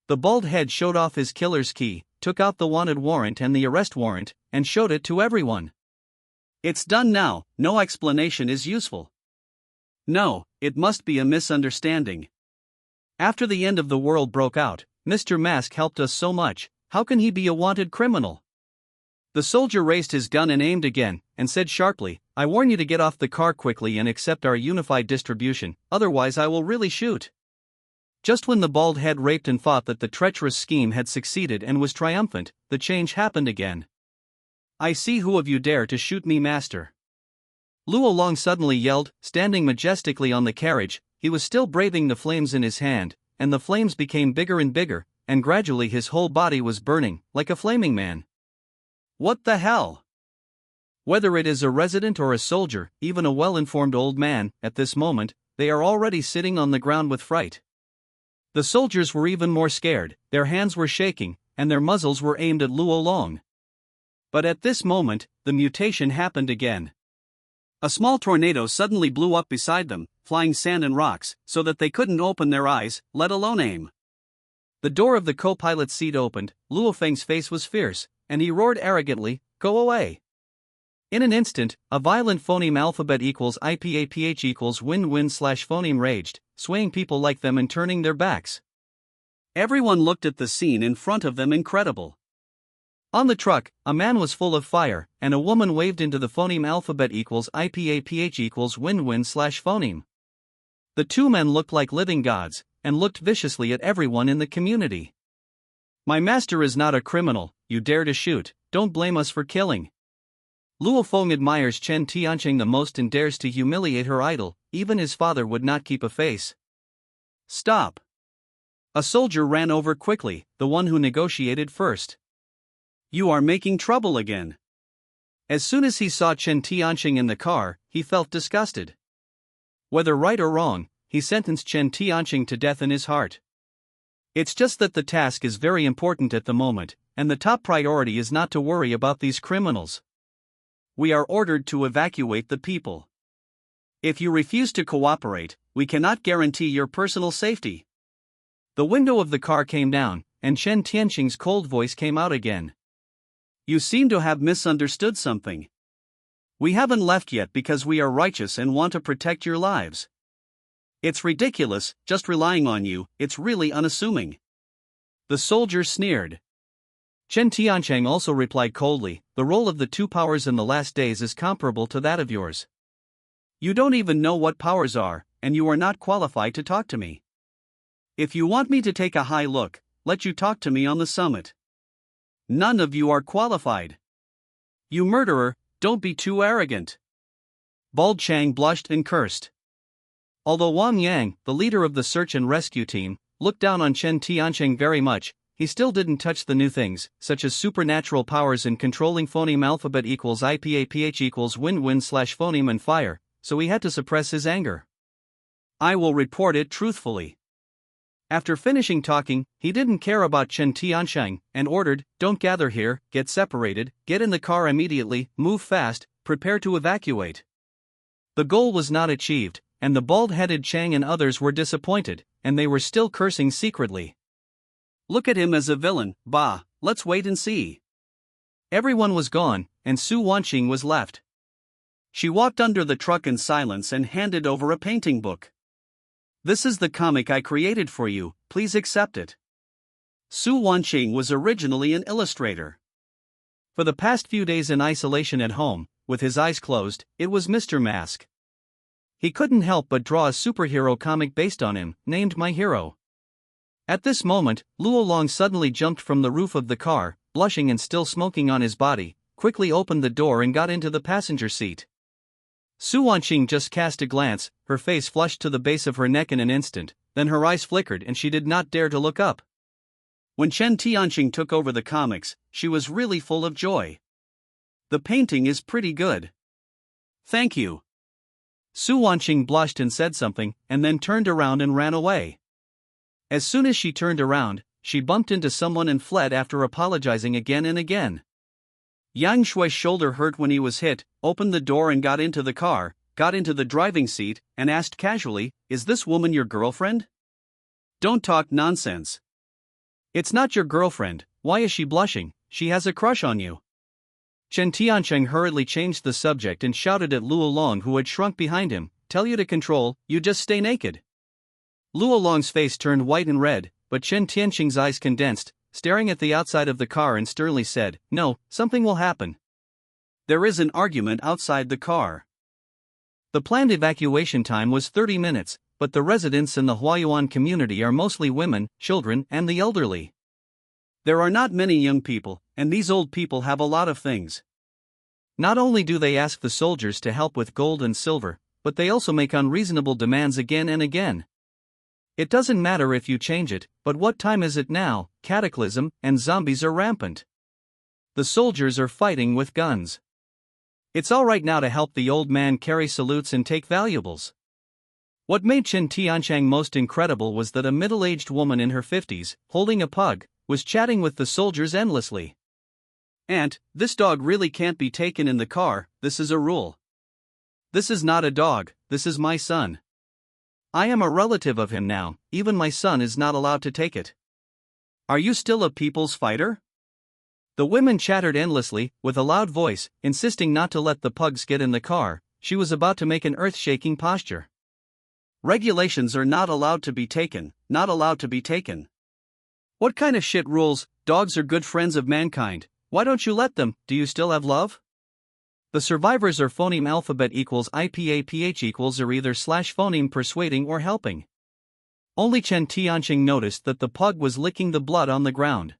The bald head showed off his killer's key, took out the wanted warrant and the arrest warrant, and showed it to everyone. It's done now, no explanation is useful. No, it must be a misunderstanding. After the end of the world broke out, Mr. Mask helped us so much, how can he be a wanted criminal? The soldier raised his gun and aimed again, and said sharply, I warn you to get off the car quickly and accept our unified distribution, otherwise I will really shoot. Just when the bald head raped and thought that the treacherous scheme had succeeded and was triumphant, the change happened again. I see who of you dare to shoot me, master. Luo Long suddenly yelled, standing majestically on the carriage, he was still braving the flames in his hand, and the flames became bigger and bigger, and gradually his whole body was burning, like a flaming man. What the hell? Whether it is a resident or a soldier, even a well-informed old man, at this moment, they are already sitting on the ground with fright. The soldiers were even more scared, their hands were shaking, and their muzzles were aimed at Luo Long. But at this moment, the mutation happened again. A small tornado suddenly blew up beside them, flying sand and rocks, so that they couldn't open their eyes, let alone aim. The door of the co-pilot's seat opened, Luo Feng's face was fierce, and he roared arrogantly, go away. In an instant, a violent phoneme alphabet equals IPAPH equals win-win / phoneme raged, swaying people like them and turning their backs. Everyone looked at the scene in front of them incredible. On the truck, a man was full of fire, and a woman waved into the phoneme alphabet equals IPAPH equals win-win / phoneme. The two men looked like living gods, and looked viciously at everyone in the community. My master is not a criminal, you dare to shoot, don't blame us for killing. Luo Feng admires Chen Tianqing the most and dares to humiliate her idol, even his father would not keep a face. Stop. A soldier ran over quickly, the one who negotiated first. You are making trouble again. As soon as he saw Chen Tianqing in the car, he felt disgusted. Whether right or wrong, he sentenced Chen Tianqing to death in his heart. It's just that the task is very important at the moment, and the top priority is not to worry about these criminals. We are ordered to evacuate the people. If you refuse to cooperate, we cannot guarantee your personal safety. The window of the car came down, and Chen Tianqing's cold voice came out again. You seem to have misunderstood something. We haven't left yet because we are righteous and want to protect your lives. It's ridiculous, just relying on you, it's really unassuming. The soldier sneered. Chen Tiancheng also replied coldly, the role of the two powers in the last days is comparable to that of yours. You don't even know what powers are, and you are not qualified to talk to me. If you want me to take a high look, let you talk to me on the summit. None of you are qualified. You murderer, don't be too arrogant. Bald Chang blushed and cursed. Although Wang Yang, the leader of the search and rescue team, looked down on Chen Tiancheng very much, he still didn't touch the new things, such as supernatural powers in controlling phoneme alphabet equals IPAPH equals win-win/phoneme and fire, so he had to suppress his anger. I will report it truthfully. After finishing talking, he didn't care about Chen Tiancheng, and ordered, don't gather here, get separated, get in the car immediately, move fast, prepare to evacuate. The goal was not achieved, and the bald-headed Chang and others were disappointed, and they were still cursing secretly. Look at him as a villain, bah, let's wait and see. Everyone was gone, and Su Wanqing was left. She walked under the truck in silence and handed over a painting book. This is the comic I created for you, please accept it. Su Wanqing was originally an illustrator. For the past few days in isolation at home, with his eyes closed, it was Mr. Mask. He couldn't help but draw a superhero comic based on him, named My Hero. At this moment, Luo Long suddenly jumped from the roof of the car, blushing and still smoking on his body, quickly opened the door and got into the passenger seat. Su Wanqing just cast a glance, her face flushed to the base of her neck in an instant, then her eyes flickered and she did not dare to look up. When Chen Tiancheng took over the comics, she was really full of joy. The painting is pretty good. Thank you. Su Wanqing blushed and said something, and then turned around and ran away. As soon as she turned around, she bumped into someone and fled after apologizing again and again. Yang Shui's shoulder hurt when he was hit, opened the door and got into the car, got into the driving seat, and asked casually, is this woman your girlfriend? Don't talk nonsense. It's not your girlfriend, why is she blushing, she has a crush on you. Chen Tiancheng hurriedly changed the subject and shouted at Luo Long who had shrunk behind him, tell you to control, you just stay naked. Luo Long's face turned white and red, but Chen Tiancheng's eyes condensed, staring at the outside of the car and sternly said, no, something will happen. There is an argument outside the car. The planned evacuation time was 30 minutes, but the residents in the Huayuan community are mostly women, children, and the elderly. There are not many young people, and these old people have a lot of things. Not only do they ask the soldiers to help with gold and silver, but they also make unreasonable demands again and again. It doesn't matter if you change it, but what time is it now? Cataclysm, and zombies are rampant. The soldiers are fighting with guns. It's alright now to help the old man carry salutes and take valuables. What made Chen Tiancheng most incredible was that a middle-aged woman in her 50s, holding a pug, was chatting with the soldiers endlessly. Aunt, this dog really can't be taken in the car, this is a rule. This is not a dog, this is my son. I am a relative of him now, even my son is not allowed to take it. Are you still a people's fighter? The women chattered endlessly, with a loud voice, insisting not to let the pugs get in the car. She was about to make an earth-shaking posture. Regulations are not allowed to be taken, not allowed to be taken. What kind of shit rules? Dogs are good friends of mankind, why don't you let them? Do you still have love? The survivors are phoneme alphabet equals IPAPH equals or either slash phoneme persuading or helping. Only Chen Tiancheng noticed that the pug was licking the blood on the ground.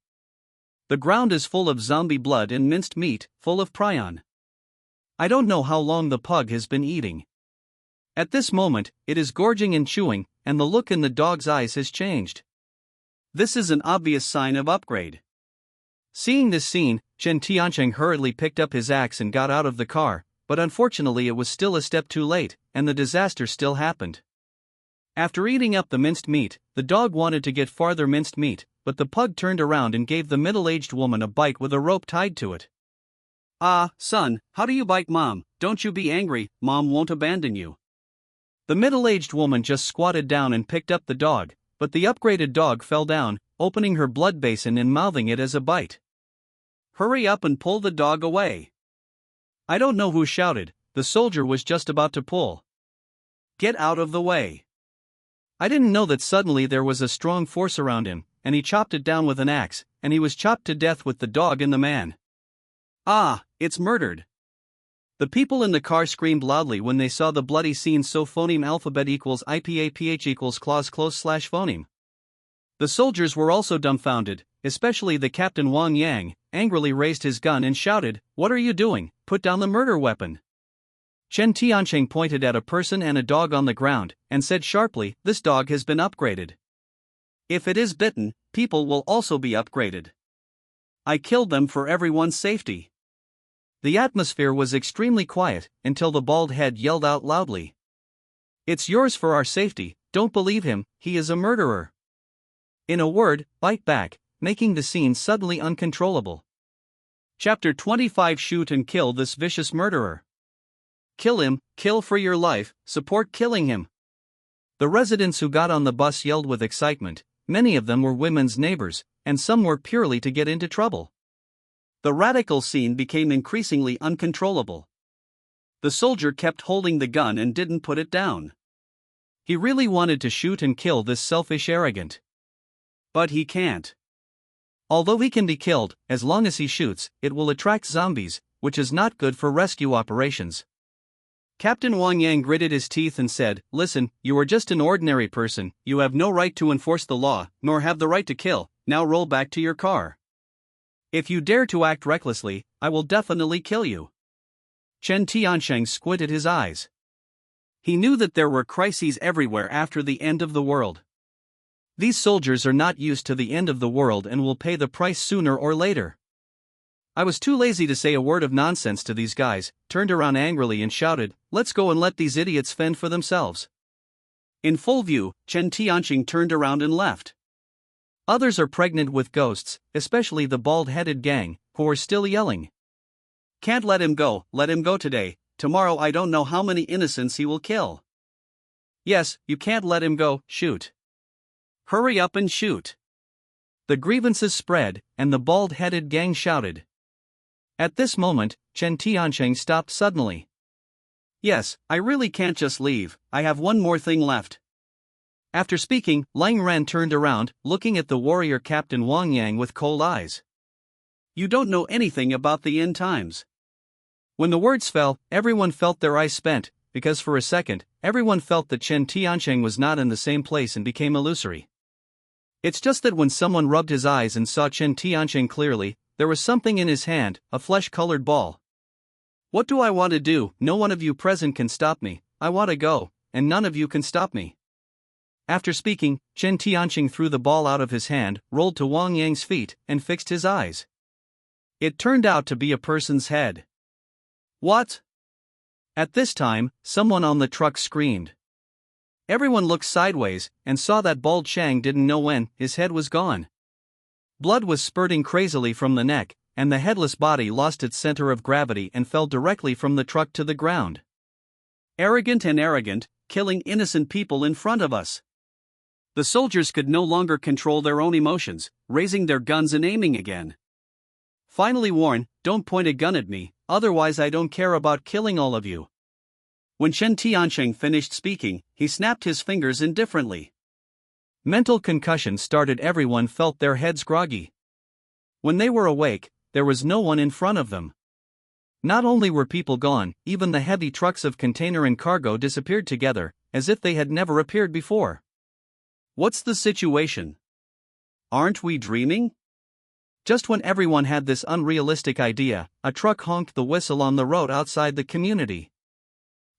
The ground is full of zombie blood and minced meat, full of prion. I don't know how long the pug has been eating. At this moment, it is gorging and chewing, and the look in the dog's eyes has changed. This is an obvious sign of upgrade. Seeing this scene, Chen Tiancheng hurriedly picked up his axe and got out of the car, but unfortunately it was still a step too late, and the disaster still happened. After eating up the minced meat, the dog wanted to get farther minced meat, but the pug turned around and gave the middle-aged woman a bite with a rope tied to it. Ah, son, how do you bite mom? Don't you be angry, mom won't abandon you. The middle-aged woman just squatted down and picked up the dog, but the upgraded dog fell down, opening her blood basin and mouthing it as a bite. Hurry up and pull the dog away. I don't know who shouted, the soldier was just about to pull. Get out of the way. I didn't know that suddenly there was a strong force around him, and he chopped it down with an axe, and he was chopped to death with the dog and the man. Ah, it's murdered. The people in the car screamed loudly when they saw the bloody scene. So phoneme alphabet equals IPAPH equals clause close slash phoneme. The soldiers were also dumbfounded, especially the Captain Wang Yang, angrily raised his gun and shouted, "What are you doing? Put down the murder weapon." Chen Tiancheng pointed at a person and a dog on the ground, and said sharply, "This dog has been upgraded. If it is bitten, people will also be upgraded. I killed them for everyone's safety." The atmosphere was extremely quiet, until the bald head yelled out loudly, "It's yours for our safety, don't believe him, he is a murderer." In a word, bite back, making the scene suddenly uncontrollable. Chapter 25. Shoot and kill this vicious murderer. Kill him, kill for your life, support killing him. The residents who got on the bus yelled with excitement. Many of them were women's neighbors, and some were purely to get into trouble. The radical scene became increasingly uncontrollable. The soldier kept holding the gun and didn't put it down. He really wanted to shoot and kill this selfish arrogant. But he can't. Although he can be killed, as long as he shoots, it will attract zombies, which is not good for rescue operations. Captain Wang Yang gritted his teeth and said, "Listen, you are just an ordinary person, you have no right to enforce the law, nor have the right to kill, now roll back to your car. If you dare to act recklessly, I will definitely kill you." Chen Tiancheng squinted his eyes. He knew that there were crises everywhere after the end of the world. These soldiers are not used to the end of the world and will pay the price sooner or later. I was too lazy to say a word of nonsense to these guys, turned around angrily and shouted, "Let's go and let these idiots fend for themselves." In full view, Chen Tiancheng turned around and left. Others are pregnant with ghosts, especially the bald-headed gang, who are still yelling, "Can't let him go today, tomorrow I don't know how many innocents he will kill." Yes, you can't let him go, shoot. Hurry up and shoot. The grievances spread, and the bald-headed gang shouted. At this moment, Chen Tiancheng stopped suddenly. "Yes, I really can't just leave, I have one more thing left." After speaking, Lang Ran turned around, looking at the warrior Captain Wang Yang with cold eyes. "You don't know anything about the end times." When the words fell, everyone felt their eyes spent, because for a second, everyone felt that Chen Tiancheng was not in the same place and became illusory. It's just that when someone rubbed his eyes and saw Chen Tiancheng clearly, there was something in his hand, a flesh-colored ball. "What do I want to do? No one of you present can stop me. I want to go, and none of you can stop me." After speaking, Chen Tiancheng threw the ball out of his hand, rolled to Wang Yang's feet, and fixed his eyes. It turned out to be a person's head. "What?" At this time, someone on the truck screamed. Everyone looked sideways, and saw that Bald Chang didn't know when his head was gone. Blood was spurting crazily from the neck, and the headless body lost its center of gravity and fell directly from the truck to the ground. Arrogant, killing innocent people in front of us. The soldiers could no longer control their own emotions, raising their guns and aiming again. Finally warned, "Don't point a gun at me, otherwise I don't care about killing all of you." When Chen Tiancheng finished speaking, he snapped his fingers indifferently. Mental concussion started. Everyone felt their heads groggy. When they were awake, there was no one in front of them. Not only were people gone, even the heavy trucks of container and cargo disappeared together, as if they had never appeared before. What's the situation? Aren't we dreaming? Just when everyone had this unrealistic idea, a truck honked the whistle on the road outside the community.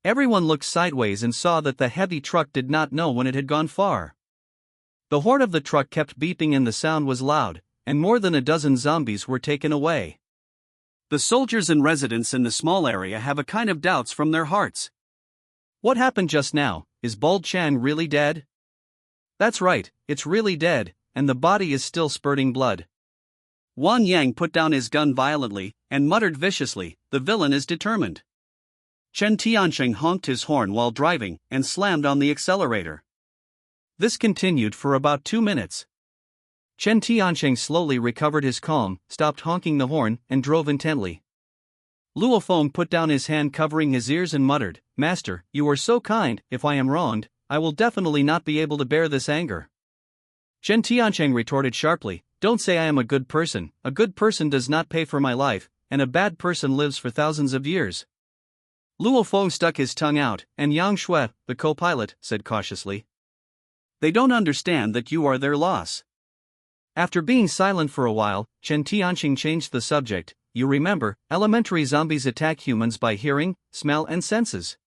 Everyone looked sideways and saw that the heavy truck did not know when it had gone far. The horn of the truck kept beeping and the sound was loud, and more than a dozen zombies were taken away. The soldiers and residents in the small area have a kind of doubts from their hearts. What happened just now? Is Bald Chang really dead? That's right, it's really dead, and the body is still spurting blood. Wang Yang put down his gun violently, and muttered viciously, "The villain is determined." Chen Tiancheng honked his horn while driving, and slammed on the accelerator. This continued for about 2 minutes. Chen Tiancheng slowly recovered his calm, stopped honking the horn, and drove intently. Luo Feng put down his hand covering his ears and muttered, "Master, you are so kind, if I am wronged, I will definitely not be able to bear this anger. Chen Tiancheng retorted sharply, don't say I am a good person. A good person does not pay for my life, and a bad person lives for thousands of years. Luo Feng stuck his tongue out, and Yang Shui, the co-pilot, said cautiously, they don't understand that you are their loss. After being silent for a while, Chen Tianqing changed the subject. You remember, elementary zombies attack humans by hearing, smell and senses.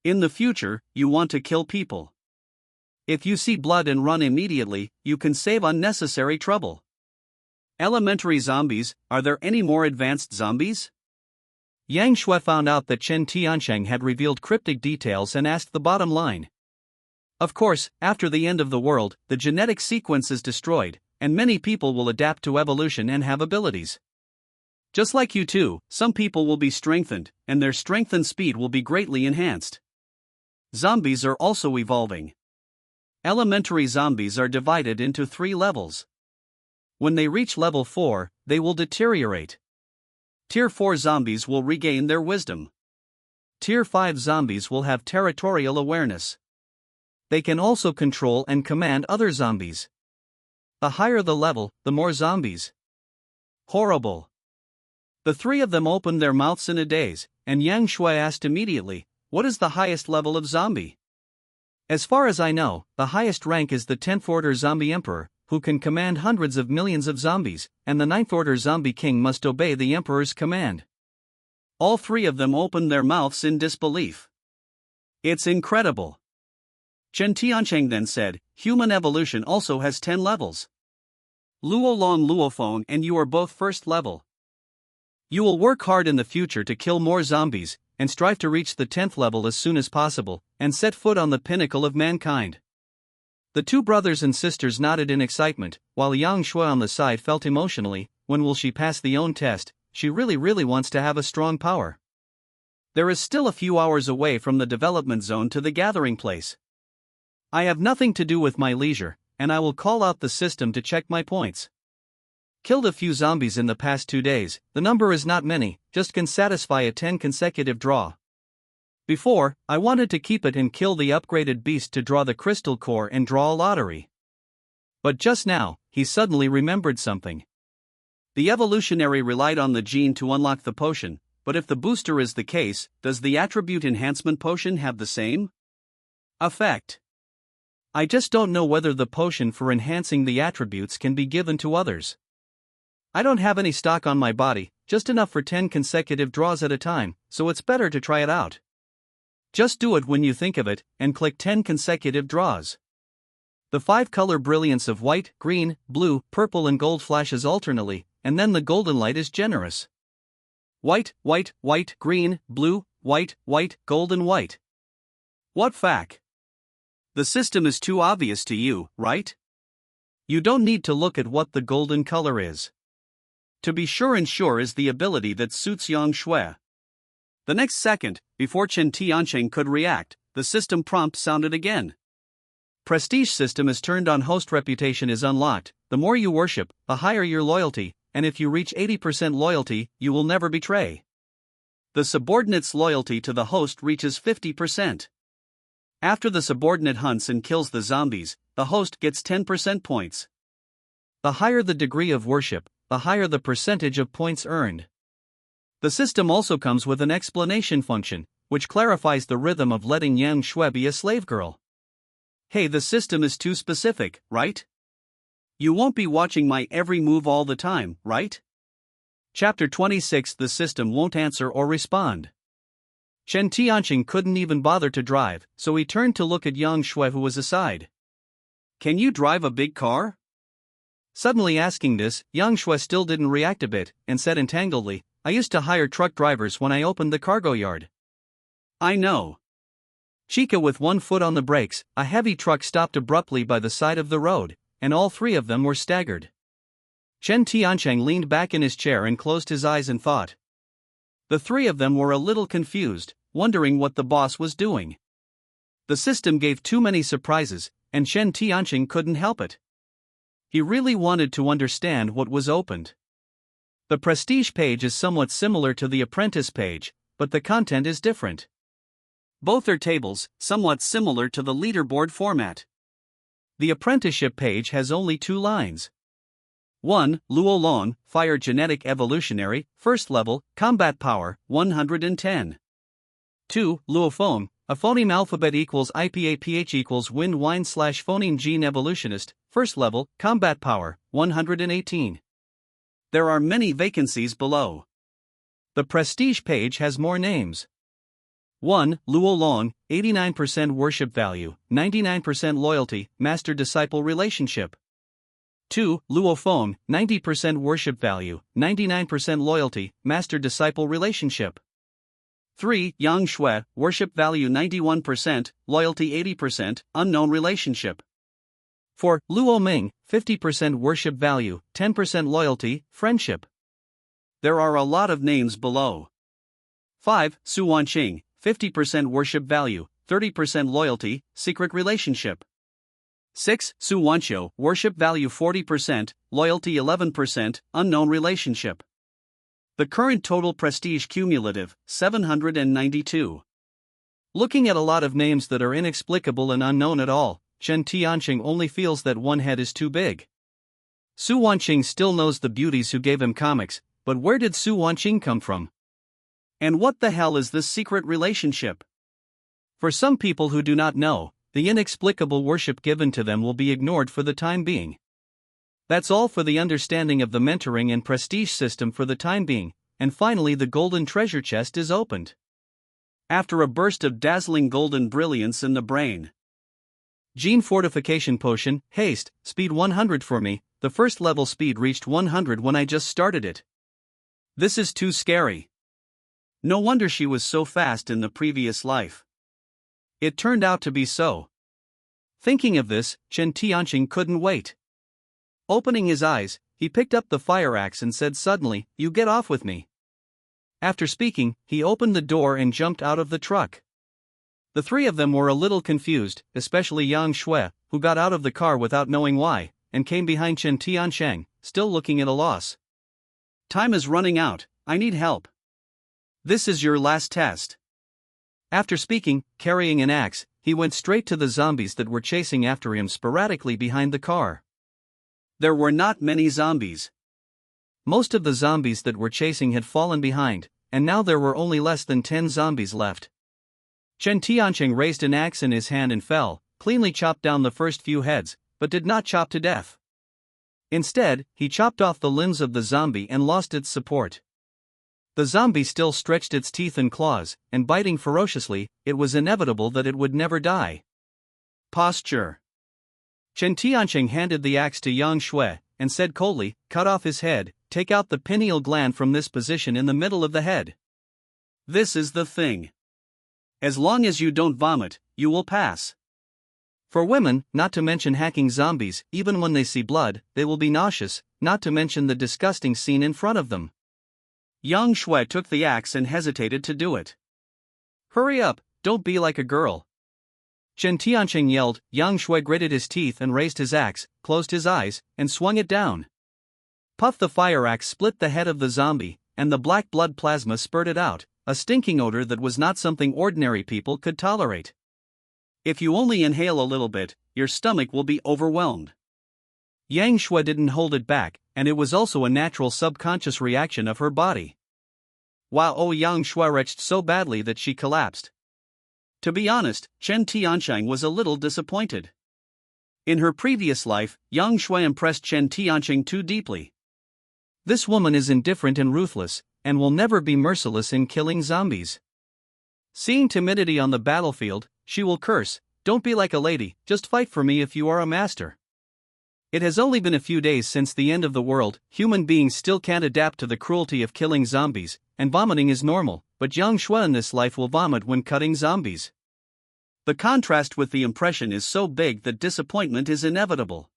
In the future, you want to kill people. If you see blood and run immediately, you can save unnecessary trouble. Elementary zombies, are there any more advanced zombies? Yang Shui found out that Chen Tiancheng had revealed cryptic details and asked the bottom line. Of course, after the end of the world, the genetic sequence is destroyed, and many people will adapt to evolution and have abilities. Just like you too, some people will be strengthened, and their strength and speed will be greatly enhanced. Zombies are also evolving. Elementary zombies are divided into 3 levels. When they reach level 4, they will deteriorate. Tier 4 zombies will regain their wisdom. Tier 5 zombies will have territorial awareness. They can also control and command other zombies. The higher the level, the more zombies. Horrible. The 3 of them opened their mouths in a daze, and Yang Shui asked immediately, what is the highest level of zombie? As far as I know, the highest rank is the 10th Order Zombie Emperor, who can command hundreds of millions of zombies, and the 9th Order Zombie King must obey the Emperor's command. All 3 of them opened their mouths in disbelief. It's incredible. Chen Tiancheng then said, human evolution also has 10 levels. Luo Long Luofeng and you are both first level. You will work hard in the future to kill more zombies, and strive to reach the 10th level as soon as possible, and set foot on the pinnacle of mankind. The 2 brothers and sisters nodded in excitement, while Yang Shui on the side felt emotionally, when will she pass the own test? She really wants to have a strong power. There is still a few hours away from the development zone to the gathering place. I have nothing to do with my leisure, and I will call out the system to check my points. Killed a few zombies in the past 2 days, the number is not many, just can satisfy a 10 consecutive draw. Before, I wanted to keep it and kill the upgraded beast to draw the crystal core and draw a lottery. But just now, he suddenly remembered something. The evolutionary relied on the gene to unlock the potion, but if the booster is the case, does the attribute enhancement potion have the same effect? I just don't know whether the potion for enhancing the attributes can be given to others. I don't have any stock on my body, just enough for 10 consecutive draws at a time, so it's better to try it out. Just do it when you think of it, and click 10 consecutive draws. The 5-color brilliance of white, green, blue, purple and gold flashes alternately, and then the golden light is generous. White, white, white, green, blue, white, white, gold and white. What fact? The system is too obvious to you, right? You don't need to look at what the golden color is. To be sure and sure is the ability that suits Yang Shui. The next second, before Chen Tiancheng could react, the system prompt sounded again. Prestige system is turned on. Host reputation is unlocked. The more you worship, the higher your loyalty, and if you reach 80% loyalty, you will never betray. The subordinate's loyalty to the host reaches 50%. After the subordinate hunts and kills the zombies, the host gets 10% points. The higher the degree of worship, the higher the percentage of points earned. The system also comes with an explanation function, which clarifies the rhythm of letting Yang Shui be a slave girl. Hey, the system is too specific, right? You won't be watching my every move all the time, right? Chapter 26. The system won't answer or respond. Chen Tiancheng couldn't even bother to drive, so he turned to look at Yang Shui, who was aside. Can you drive a big car? Suddenly asking this, Yang Shui still didn't react a bit, and said entangledly, I used to hire truck drivers when I opened the cargo yard. I know. Chica, with one foot on the brakes, a heavy truck stopped abruptly by the side of the road, and all 3 of them were staggered. Chen Tiancheng leaned back in his chair and closed his eyes and thought. The 3 of them were a little confused, wondering what the boss was doing. The system gave too many surprises, and Chen Tiancheng couldn't help it. He really wanted to understand what was opened. The prestige page is somewhat similar to the apprentice page, but the content is different. Both are tables, somewhat similar to the leaderboard format. The apprenticeship page has only 2 lines. 1. Luo Lon, Fire Genetic Evolutionary, First Level, Combat Power, 110. 2. Luo Phone, a phoneme alphabet equals IPAPH equals Wind Wine / phoneme gene evolutionist, First Level, Combat Power, 118. There are many vacancies below. The Prestige page has more names. 1. Luo Lon, 89% worship value, 99% loyalty, master-disciple relationship. 2. Luo Phone, 90% worship value, 99% loyalty, master-disciple relationship. 3. Yang Shui, worship value 91%, loyalty 80%, unknown relationship. 4. Luo Ming, 50% worship value, 10% loyalty, friendship. There are a lot of names below. 5. Su Wanqing, 50% worship value, 30% loyalty, secret relationship. 6. Su Wanqiu, worship value 40%, loyalty 11%, unknown relationship. The current total prestige cumulative, 792. Looking at a lot of names that are inexplicable and unknown at all, Chen Tianqing only feels that one head is too big. Su Wanqing still knows the beauties who gave him comics, but where did Su Wanqing come from? And what the hell is this secret relationship? For some people who do not know, the inexplicable worship given to them will be ignored for the time being. That's all for the understanding of the mentoring and prestige system for the time being, and finally the golden treasure chest is opened. After a burst of dazzling golden brilliance in the brain. Gene fortification potion, haste, speed 100 for me, the first level speed reached 100 when I just started it. This is too scary. No wonder she was so fast in the previous life. It turned out to be so. Thinking of this, Chen Tianqing couldn't wait. Opening his eyes, he picked up the fire axe and said suddenly, "You get off with me." After speaking, he opened the door and jumped out of the truck. The 3 of them were a little confused, especially Yang Shui, who got out of the car without knowing why, and came behind Chen Tianqing, still looking at a loss. "Time is running out, I need help. This is your last test." After speaking, carrying an axe, he went straight to the zombies that were chasing after him sporadically behind the car. There were not many zombies. Most of the zombies that were chasing had fallen behind, and now there were only less than 10 zombies left. Chen Tianqing raised an axe in his hand and fell, cleanly chopped down the first few heads, but did not chop to death. Instead, he chopped off the limbs of the zombie and lost its support. The zombie still stretched its teeth and claws, and biting ferociously, it was inevitable that it would never die. Posture. Chen Tianqing handed the axe to Yang Shui, and said coldly, "Cut off his head, take out the pineal gland from this position in the middle of the head. This is the thing. As long as you don't vomit, you will pass." For women, not to mention hacking zombies, even when they see blood, they will be nauseous, not to mention the disgusting scene in front of them. Yang Shui took the axe and hesitated to do it. "Hurry up, don't be like a girl." Chen Tianqing yelled. Yang Shui gritted his teeth and raised his axe, closed his eyes, and swung it down. Puff the fire axe split the head of the zombie, and the black blood plasma spurted out, a stinking odor that was not something ordinary people could tolerate. If you only inhale a little bit, your stomach will be overwhelmed. Yang Shui didn't hold it back, and it was also a natural subconscious reaction of her body. Wow! Yang Shui retched so badly that she collapsed. To be honest, Chen Tianqing was a little disappointed. In her previous life, Yang Shui impressed Chen Tianqing too deeply. This woman is indifferent and ruthless, and will never be merciless in killing zombies. Seeing timidity on the battlefield, she will curse, "Don't be like a lady, just fight for me if you are a master." It has only been a few days since the end of the world, human beings still can't adapt to the cruelty of killing zombies, and vomiting is normal, but Yang Shui in this life will vomit when cutting zombies. The contrast with the impression is so big that disappointment is inevitable.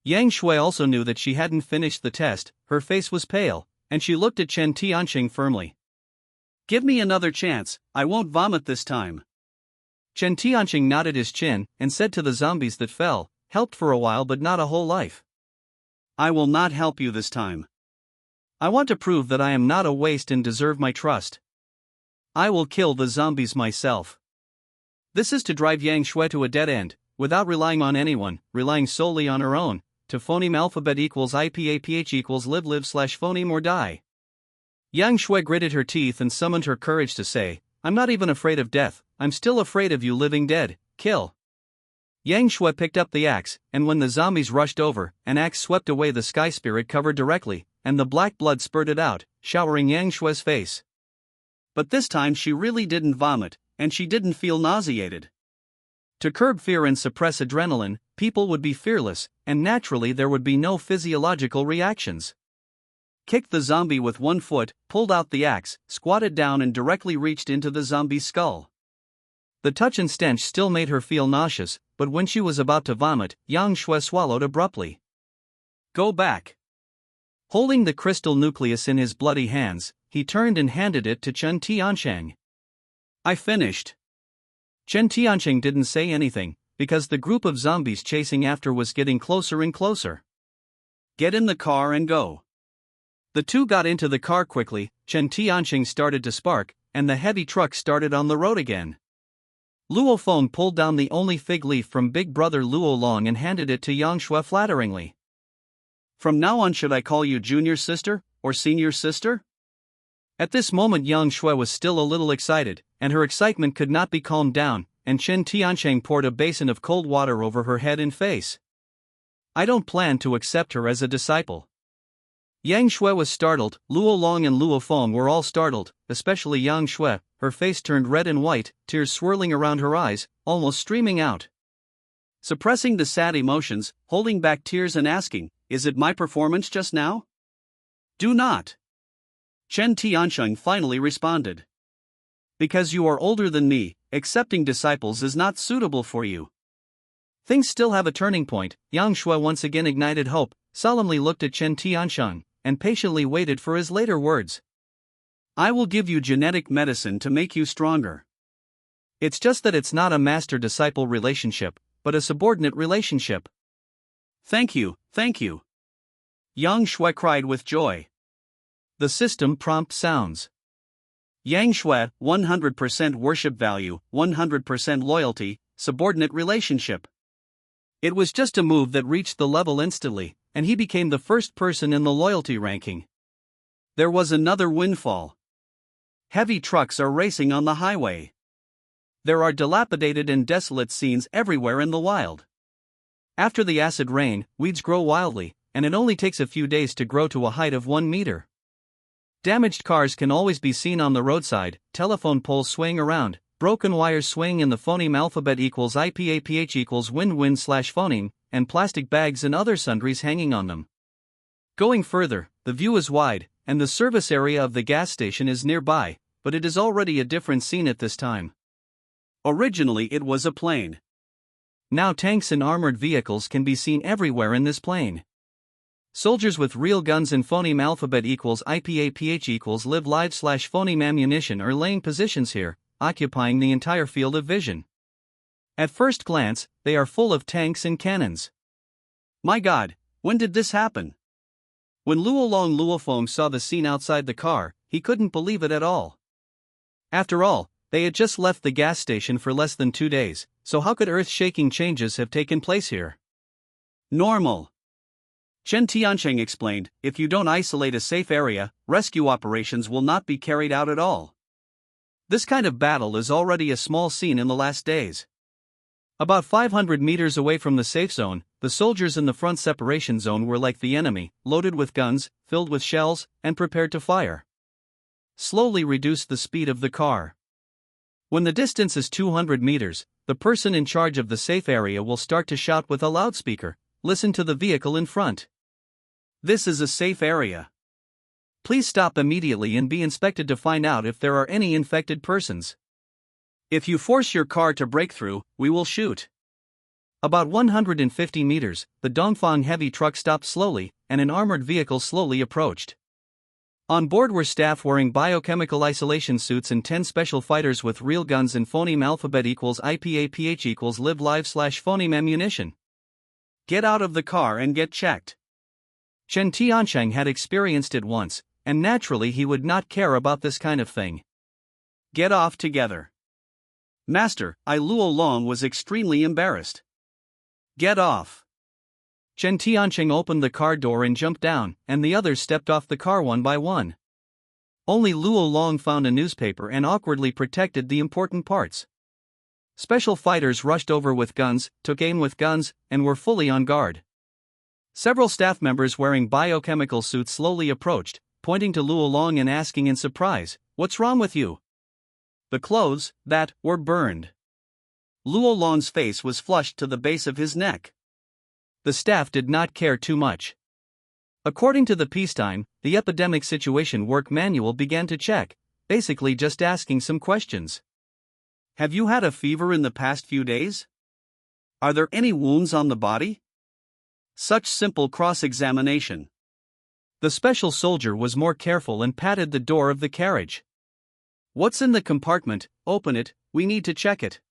Yang Shui also knew that she hadn't finished the test, her face was pale, and she looked at Chen Tianqing firmly. "Give me another chance, I won't vomit this time." Chen Tianqing nodded his chin, and said to the zombies that fell, "Helped for a while but not a whole life. I will not help you this time. I want to prove that I am not a waste and deserve my trust. I will kill the zombies myself." This is to drive Yang Shui to a dead end, without relying on anyone, relying solely on her own, to phoneme alphabet equals IPAPH equals live/phoneme or die. Yang Shui gritted her teeth and summoned her courage to say, I'm not even afraid of death, I'm still afraid of you living dead, kill. Yang Shui picked up the axe, and when the zombies rushed over, an axe swept away the sky spirit cover directly, and the black blood spurted out, showering Yang Shui's face. But this time she really didn't vomit, and she didn't feel nauseated. To curb fear and suppress adrenaline, people would be fearless, and naturally there would be no physiological reactions. Kicked the zombie with one foot, pulled out the axe, squatted down and directly reached into the zombie's skull. The touch and stench still made her feel nauseous, but when she was about to vomit, Yang Shui swallowed abruptly. Go back. Holding the crystal nucleus in his bloody hands, he turned and handed it to Chen Tiancheng. I finished. Chen Tiancheng didn't say anything, because the group of zombies chasing after was getting closer and closer. Get in the car and go. The two got into the car quickly, Chen Tiancheng started to spark, and the heavy truck started on the road again. Luo Feng pulled down the only fig leaf from Big Brother Luo Long and handed it to Yang Shui flatteringly. From now on, should I call you junior sister, or senior sister? At this moment Yang Shui was still a little excited, and her excitement could not be calmed down, and Chen Tiancheng poured a basin of cold water over her head and face. I don't plan to accept her as a disciple. Yang Shui was startled, Luo Long and Luo Feng were all startled, especially Yang Shui, her face turned red and white, tears swirling around her eyes, almost streaming out. Suppressing the sad emotions, holding back tears and asking, is it my performance just now? Do not. Chen Tiancheng finally responded. Because you are older than me, accepting disciples is not suitable for you. Things still have a turning point. Yang Shui once again ignited hope, solemnly looked at Chen Tiancheng, and patiently waited for his later words. I will give you genetic medicine to make you stronger. It's just that it's not a master-disciple relationship, but a subordinate relationship. Thank you, thank you. Yang Shui cried with joy. The system prompt sounds. Yang Shui, 100% worship value, 100% loyalty, subordinate relationship. It was just a move that reached the level instantly, and he became the first person in the loyalty ranking. There was another windfall. Heavy trucks are racing on the highway. There are dilapidated and desolate scenes everywhere in the wild. After the acid rain, weeds grow wildly, and it only takes a few days to grow to a height of 1 meter. Damaged cars can always be seen on the roadside, telephone poles swaying around, broken wires swaying in the phoneme alphabet equals IPAPH equals win-win/phoneme, and plastic bags and other sundries hanging on them. Going further, the view is wide, and the service area of the gas station is nearby, but it is already a different scene at this time. Originally it was a plain. Now tanks and armored vehicles can be seen everywhere in this plain. Soldiers with real guns and phoneme alphabet equals IPAPH equals live/phoneme ammunition are laying positions here, occupying the entire field of vision. At first glance, they are full of tanks and cannons. My God, when did this happen? When Luo Long Luo Feng saw the scene outside the car, he couldn't believe it at all. After all, they had just left the gas station for less than 2 days, so how could earth-shaking changes have taken place here? Normal. Chen Tiancheng explained, if you don't isolate a safe area, rescue operations will not be carried out at all. This kind of battle is already a small scene in the last days. About 500 meters away from the safe zone, the soldiers in the front separation zone were like the enemy, loaded with guns, filled with shells, and prepared to fire. Slowly reduce the speed of the car. When the distance is 200 meters, the person in charge of the safe area will start to shout with a loudspeaker, listen to the vehicle in front. This is a safe area. Please stop immediately and be inspected to find out if there are any infected persons. If you force your car to break through, we will shoot. About 150 meters, the Dongfang heavy truck stopped slowly, and an armored vehicle slowly approached. On board were staff wearing biochemical isolation suits and 10 special fighters with real guns and phoneme alphabet equals IPAPH equals live/phoneme ammunition. Get out of the car and get checked. Chen Tiancheng had experienced it once, and naturally he would not care about this kind of thing. Get off together. Master, Luo Long was extremely embarrassed. Get off. Chen Tianqing opened the car door and jumped down, and the others stepped off the car one by one. Only Luo Long found a newspaper and awkwardly protected the important parts. Special fighters rushed over with guns, took aim with guns, and were fully on guard. Several staff members wearing biochemical suits slowly approached, pointing to Luo Long and asking in surprise, "What's wrong with you?" The clothes, that, were burned. Luo Long's face was flushed to the base of his neck. The staff did not care too much. According to the peacetime, the epidemic situation work manual began to check, basically just asking some questions. Have you had a fever in the past few days? Are there any wounds on the body? Such simple cross-examination. The special soldier was more careful and patted the door of the carriage. What's in the compartment? Open it, we need to check it.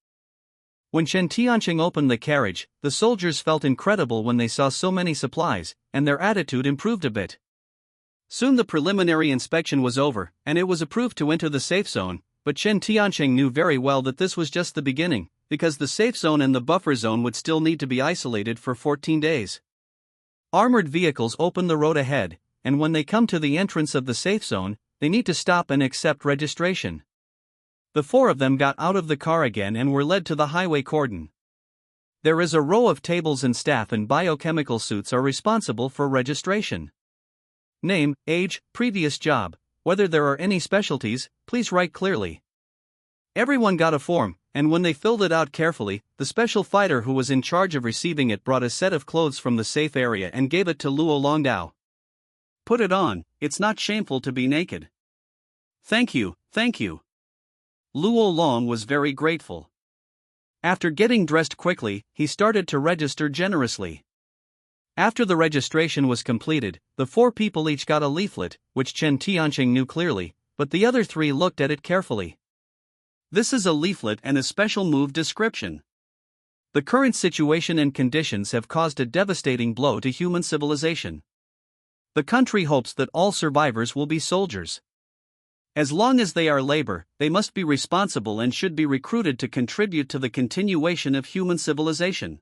When Chen Tianqing opened the carriage, the soldiers felt incredible when they saw so many supplies, and their attitude improved a bit. Soon the preliminary inspection was over, and it was approved to enter the safe zone, but Chen Tianqing knew very well that this was just the beginning, because the safe zone and the buffer zone would still need to be isolated for 14 days. Armored vehicles open the road ahead, and when they come to the entrance of the safe zone, they need to stop and accept registration. The four of them got out of the car again and were led to the highway cordon. There is a row of tables and staff in biochemical suits are responsible for registration. Name, age, previous job, whether there are any specialties, please write clearly. Everyone got a form, and when they filled it out carefully, the special fighter who was in charge of receiving it brought a set of clothes from the safe area and gave it to Luo Longdao. Put it on, it's not shameful to be naked. Thank you, thank you. Luo Long was very grateful. After getting dressed quickly, he started to register generously. After the registration was completed, the four people each got a leaflet, which Chen Tianqing knew clearly, but the other three looked at it carefully. This is a leaflet and a special move description. The current situation and conditions have caused a devastating blow to human civilization. The country hopes that all survivors will be soldiers. As long as they are labor, they must be responsible and should be recruited to contribute to the continuation of human civilization.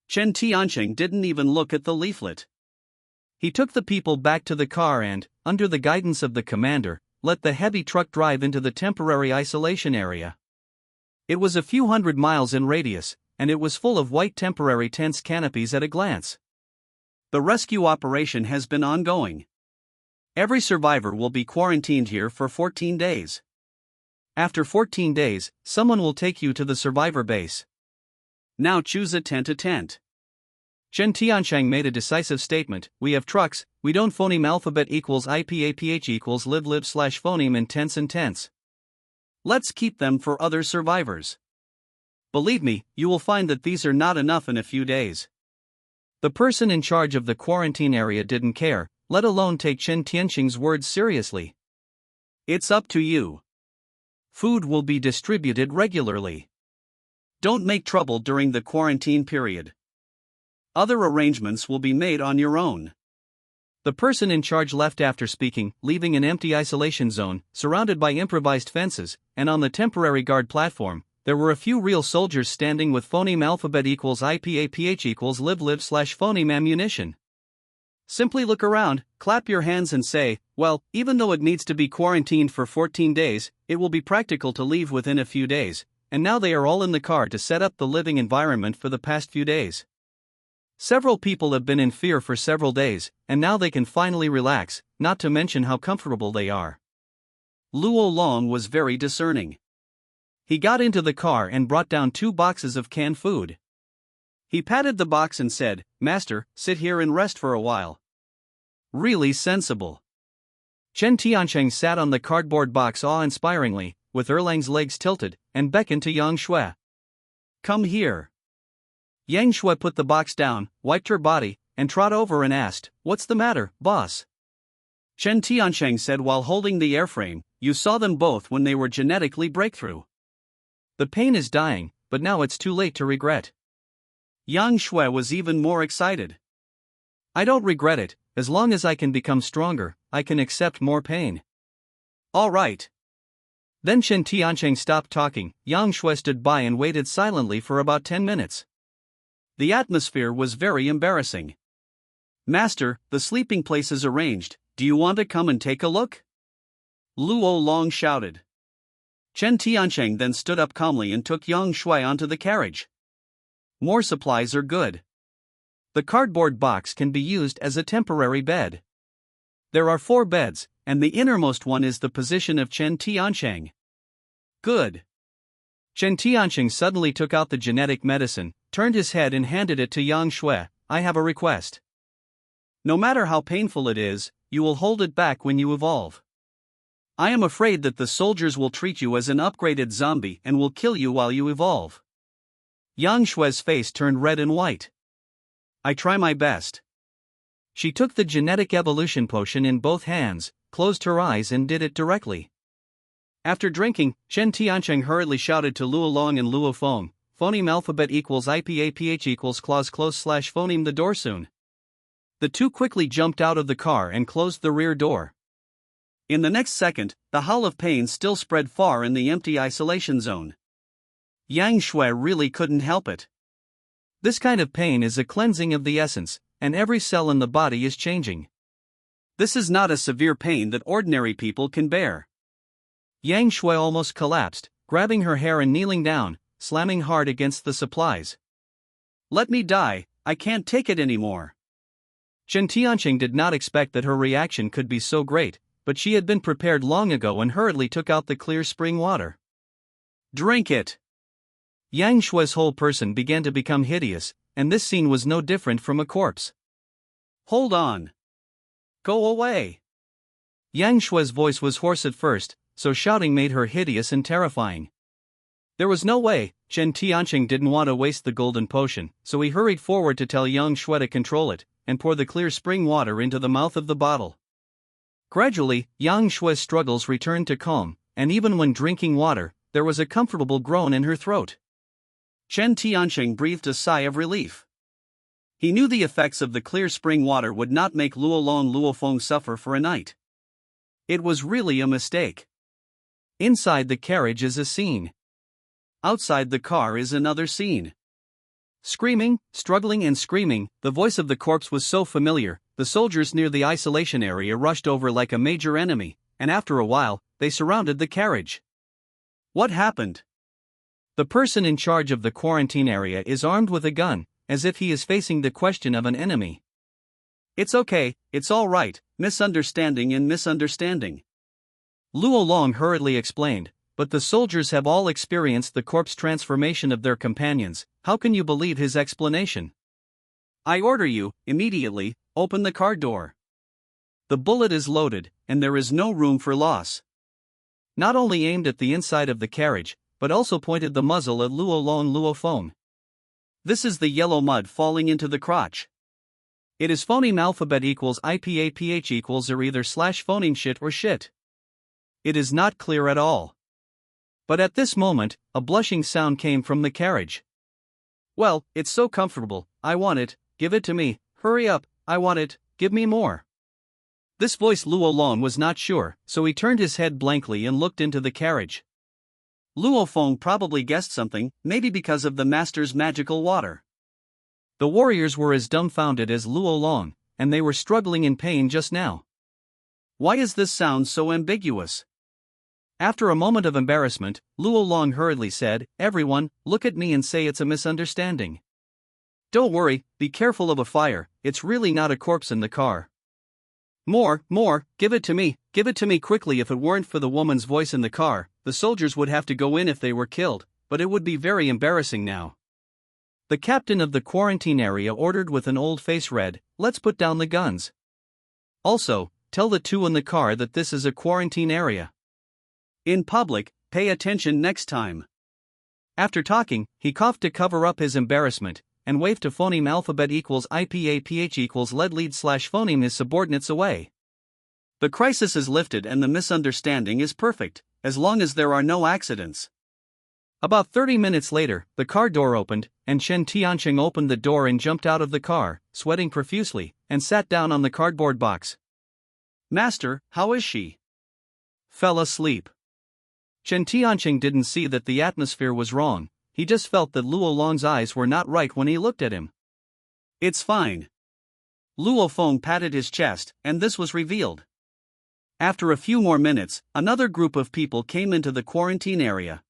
Chen Tianqing didn't even look at the leaflet. He took the people back to the car and, under the guidance of the commander, let the heavy truck drive into the temporary isolation area. It was a few hundred miles in radius, and it was full of white temporary tents canopies at a glance. The rescue operation has been ongoing. Every survivor will be quarantined here for 14 days. After 14 days, someone will take you to the survivor base. Now choose a tent. Chen Tianqing made a decisive statement, we have trucks, we don't phoneme alphabet equals IPAPH equals live / phoneme in tents and tents. Let's keep them for other survivors. Believe me, you will find that these are not enough in a few days. The person in charge of the quarantine area didn't care, let alone take Chen Tianqing's words seriously. It's up to you. Food will be distributed regularly. Don't make trouble during the quarantine period. Other arrangements will be made on your own. The person in charge left after speaking, leaving an empty isolation zone, surrounded by improvised fences, and on the temporary guard platform, there were a few real soldiers standing with phoneme alphabet equals IPAPH equals live / phoneme ammunition. Simply look around, clap your hands and say, well, even though it needs to be quarantined for 14 days, it will be practical to leave within a few days, and now they are all in the car to set up the living environment for the past few days. Several people have been in fear for several days, and now they can finally relax, not to mention how comfortable they are. Luo Long was very discerning. He got into the car and brought down 2 boxes of canned food. He patted the box and said, Master, sit here and rest for a while. Really sensible. Chen Tianqing sat on the cardboard box awe-inspiringly, with Erlang's legs tilted, and beckoned to Yang Shui. Come here. Yang Shui put the box down, wiped her body, and trot over and asked, What's the matter, boss? Chen Tianqing said while holding the airframe, You saw them both when they were genetically breakthrough. The pain is dying, but now it's too late to regret. Yang Shui was even more excited. I don't regret it, as long as I can become stronger, I can accept more pain. All right. Then Chen Tiancheng stopped talking. Yang Shui stood by and waited silently for about 10 minutes. The atmosphere was very embarrassing. "Master, the sleeping place is arranged, do you want to come and take a look?" Luo Long shouted. Chen Tiancheng then stood up calmly and took Yang Shui onto the carriage. More supplies are good. The cardboard box can be used as a temporary bed. There are 4 beds, and the innermost one is the position of Chen Tiancheng. Good. Chen Tiancheng suddenly took out the genetic medicine, turned his head and handed it to Yang Shui. "I have a request. No matter how painful it is, you will hold it back when you evolve. I am afraid that the soldiers will treat you as an upgraded zombie and will kill you while you evolve." Yang Shui's face turned red and white. "I try my best." She took the genetic evolution potion in both hands, closed her eyes and did it directly. After drinking, Chen Tiancheng hurriedly shouted to Luo Long and Luo Feng, "Phoneme alphabet equals IPAPH equals clause close / phoneme the door soon." The two quickly jumped out of the car and closed the rear door. In the next second, the howl of pain still spread far in the empty isolation zone. Yang Shui really couldn't help it. This kind of pain is a cleansing of the essence, and every cell in the body is changing. This is not a severe pain that ordinary people can bear. Yang Shui almost collapsed, grabbing her hair and kneeling down, slamming hard against the supplies. "Let me die, I can't take it anymore." Chen Tiancheng did not expect that her reaction could be so great, but she had been prepared long ago and hurriedly took out the clear spring water. "Drink it." Yang Shui's whole person began to become hideous, and this scene was no different from a corpse. "Hold on. Go away." Yang Shui's voice was hoarse at first, so shouting made her hideous and terrifying. There was no way. Chen Tiancheng didn't want to waste the golden potion, so he hurried forward to tell Yang Shui to control it, and pour the clear spring water into the mouth of the bottle. Gradually, Yang Shui's struggles returned to calm, and even when drinking water, there was a comfortable groan in her throat. Chen Tiancheng breathed a sigh of relief. He knew the effects of the clear spring water would not make Luo Long Luo Feng suffer for a night. It was really a mistake. Inside the carriage is a scene. Outside the car is another scene. Screaming, struggling and screaming, the voice of the corpse was so familiar, the soldiers near the isolation area rushed over like a major enemy, and after a while, they surrounded the carriage. What happened? The person in charge of the quarantine area is armed with a gun, as if he is facing the question of an enemy. "It's okay, it's all right, misunderstanding and misunderstanding," Luo Long hurriedly explained, "but the soldiers have all experienced the corpse transformation of their companions. How can you believe his explanation? I order you, immediately, open the car door. The bullet is loaded, and there is no room for loss." Not only aimed at the inside of the carriage, but also pointed the muzzle at Luo Long Luo Feng. "This is the yellow mud falling into the crotch. It is phoneme alphabet equals IPAPH equals or either / phoneme shit or shit. It is not clear at all." But at this moment, a blushing sound came from the carriage. "Well, it's so comfortable, I want it, give it to me, hurry up, I want it, give me more." This voice Luo Long was not sure, so he turned his head blankly and looked into the carriage. Luo Feng probably guessed something, maybe because of the master's magical water. The warriors were as dumbfounded as Luo Long, and they were struggling in pain just now. Why is this sound so ambiguous? After a moment of embarrassment, Luo Long hurriedly said, "Everyone, look at me and say it's a misunderstanding. Don't worry, be careful of a fire, it's really not a corpse in the car. More, give it to me quickly." If it weren't for the woman's voice in the car, the soldiers would have to go in if they were killed, but it would be very embarrassing now. The captain of the quarantine area ordered with an old face read, "Let's put down the guns. Also, tell the two in the car that this is a quarantine area. In public, pay attention next time." After talking, he coughed to cover up his embarrassment, and waved to phoneme alphabet equals IPAPH equals led / phoneme his subordinates away. The crisis is lifted and the misunderstanding is perfect, as long as there are no accidents. About 30 minutes later, the car door opened, and Chen Tiancheng opened the door and jumped out of the car, sweating profusely, and sat down on the cardboard box. "Master, how is she?" "Fell asleep." Chen Tianqing didn't see that the atmosphere was wrong, he just felt that Luo Long's eyes were not right when he looked at him. It's fine. Luo Feng patted his chest, and this was revealed. After a few more minutes, another group of people came into the quarantine area.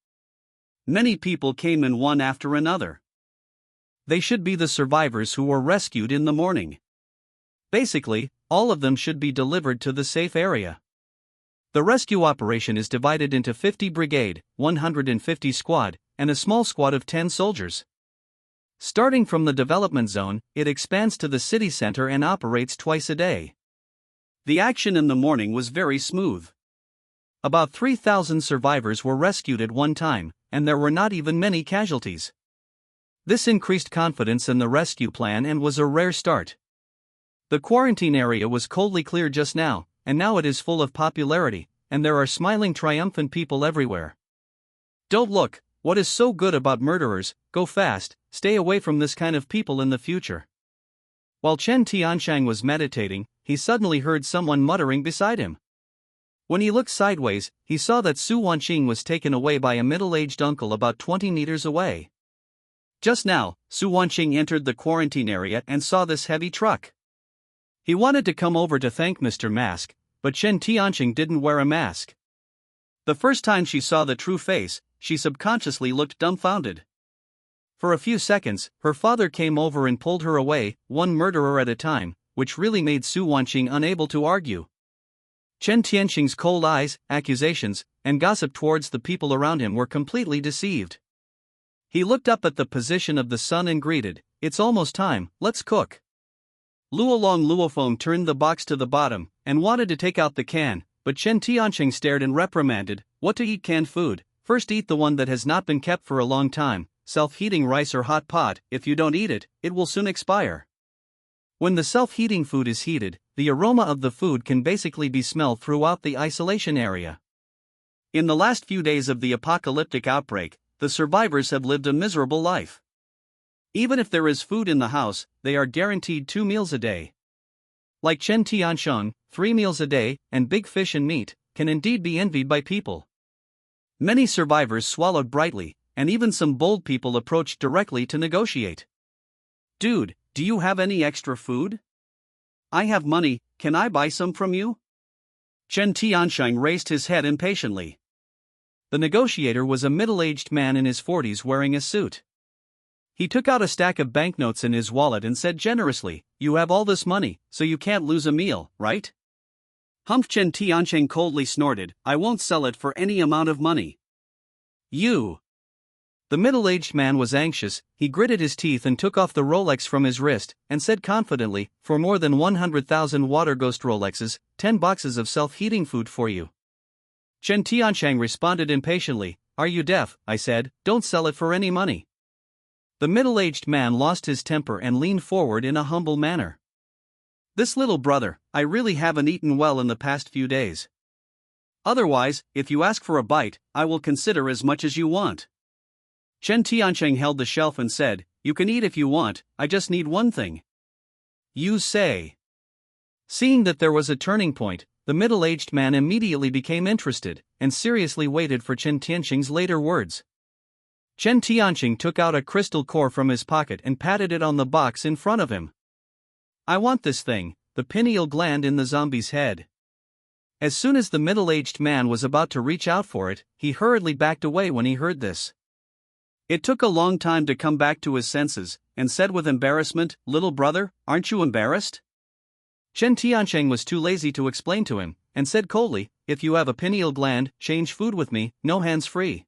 Many people came in one after another. They should be the survivors who were rescued in the morning. Basically, all of them should be delivered to the safe area. The rescue operation is divided into 50 brigade, 150 squad, and a small squad of 10 soldiers. Starting from the development zone, it expands to the city center and operates twice a day. The action in the morning was very smooth. About 3,000 survivors were rescued at one time, and there were not even many casualties. This increased confidence in the rescue plan and was a rare start. The quarantine area was coldly clear just now, and now it is full of popularity, and there are smiling triumphant people everywhere. Don't look, what is so good about murderers, go fast, stay away from this kind of people in the future. While Chen Tianshang was meditating, he suddenly heard someone muttering beside him. When he looked sideways, he saw that Su Wanqing was taken away by a middle-aged uncle about 20 meters away. Just now, Su Wanqing entered the quarantine area and saw this heavy truck. He wanted to come over to thank Mr. Mask, but Chen Tianqing didn't wear a mask. The first time she saw the true face, she subconsciously looked dumbfounded. For a few seconds, her father came over and pulled her away, one murderer at a time, which really made Su Wanqing unable to argue. Chen Tianqing's cold eyes, accusations, and gossip towards the people around him were completely deceived. He looked up at the position of the sun and greeted, "It's almost time, let's cook." Luolong Luofeng turned the box to the bottom, and wanted to take out the can, but Chen Tianqing stared and reprimanded, "What to eat canned food? First eat the one that has not been kept for a long time, self-heating rice or hot pot, if you don't eat it, it will soon expire." When the self-heating food is heated, the aroma of the food can basically be smelled throughout the isolation area. In the last few days of the apocalyptic outbreak, the survivors have lived a miserable life. Even if there is food in the house, they are guaranteed 2 meals a day. Like Chen Tiansheng, 3 meals a day, and big fish and meat, can indeed be envied by people. Many survivors swallowed brightly, and even some bold people approached directly to negotiate. "Dude, do you have any extra food? I have money, can I buy some from you?" Chen Tiansheng raised his head impatiently. The negotiator was a middle-aged man in his 40s wearing a suit. He took out a stack of banknotes in his wallet and said generously, "You have all this money, so you can't lose a meal, right?" Humph! Chen Tiansheng coldly snorted, "I won't sell it for any amount of money." "You!" The middle-aged man was anxious, he gritted his teeth and took off the Rolex from his wrist, and said confidently, "For more than 100,000 Water Ghost Rolexes, 10 boxes of self-heating food for you." Chen Tiansheng responded impatiently, "Are you deaf? I said, don't sell it for any money." The middle-aged man lost his temper and leaned forward in a humble manner. "This little brother, I really haven't eaten well in the past few days. Otherwise, if you ask for a bite, I will consider as much as you want." Chen Tiansheng held the shelf and said, "You can eat if you want, I just need one thing." "You say?" Seeing that there was a turning point, the middle-aged man immediately became interested, and seriously waited for Chen Tiansheng's later words. Chen Tianqing took out a crystal core from his pocket and patted it on the box in front of him. "I want this thing, the pineal gland in the zombie's head." As soon as the middle-aged man was about to reach out for it, he hurriedly backed away when he heard this. It took a long time to come back to his senses, and said with embarrassment, "Little brother, aren't you embarrassed?" Chen Tiansheng was too lazy to explain to him, and said coldly, "If you have a pineal gland, change food with me, no hands free."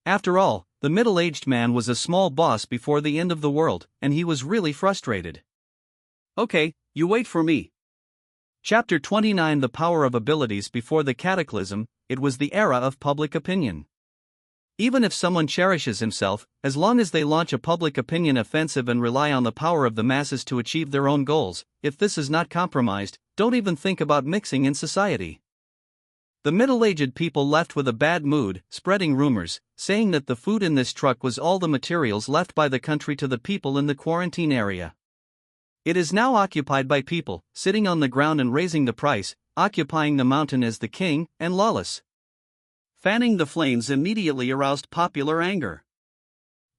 After all, the middle-aged man was a small boss before the end of the world, and he was really frustrated. "Okay, you wait for me." Chapter 29: The Power of Abilities. Before the Cataclysm, it was the era of public opinion. Even if someone cherishes himself, as long as they launch a public opinion offensive and rely on the power of the masses to achieve their own goals, if this is not compromised, don't even think about mixing in society. The middle-aged people left with a bad mood, spreading rumors, saying that the food in this truck was all the materials left by the country to the people in the quarantine area. It is now occupied by people, sitting on the ground and raising the price, occupying the mountain as the king, and lawless. Fanning the flames immediately aroused popular anger.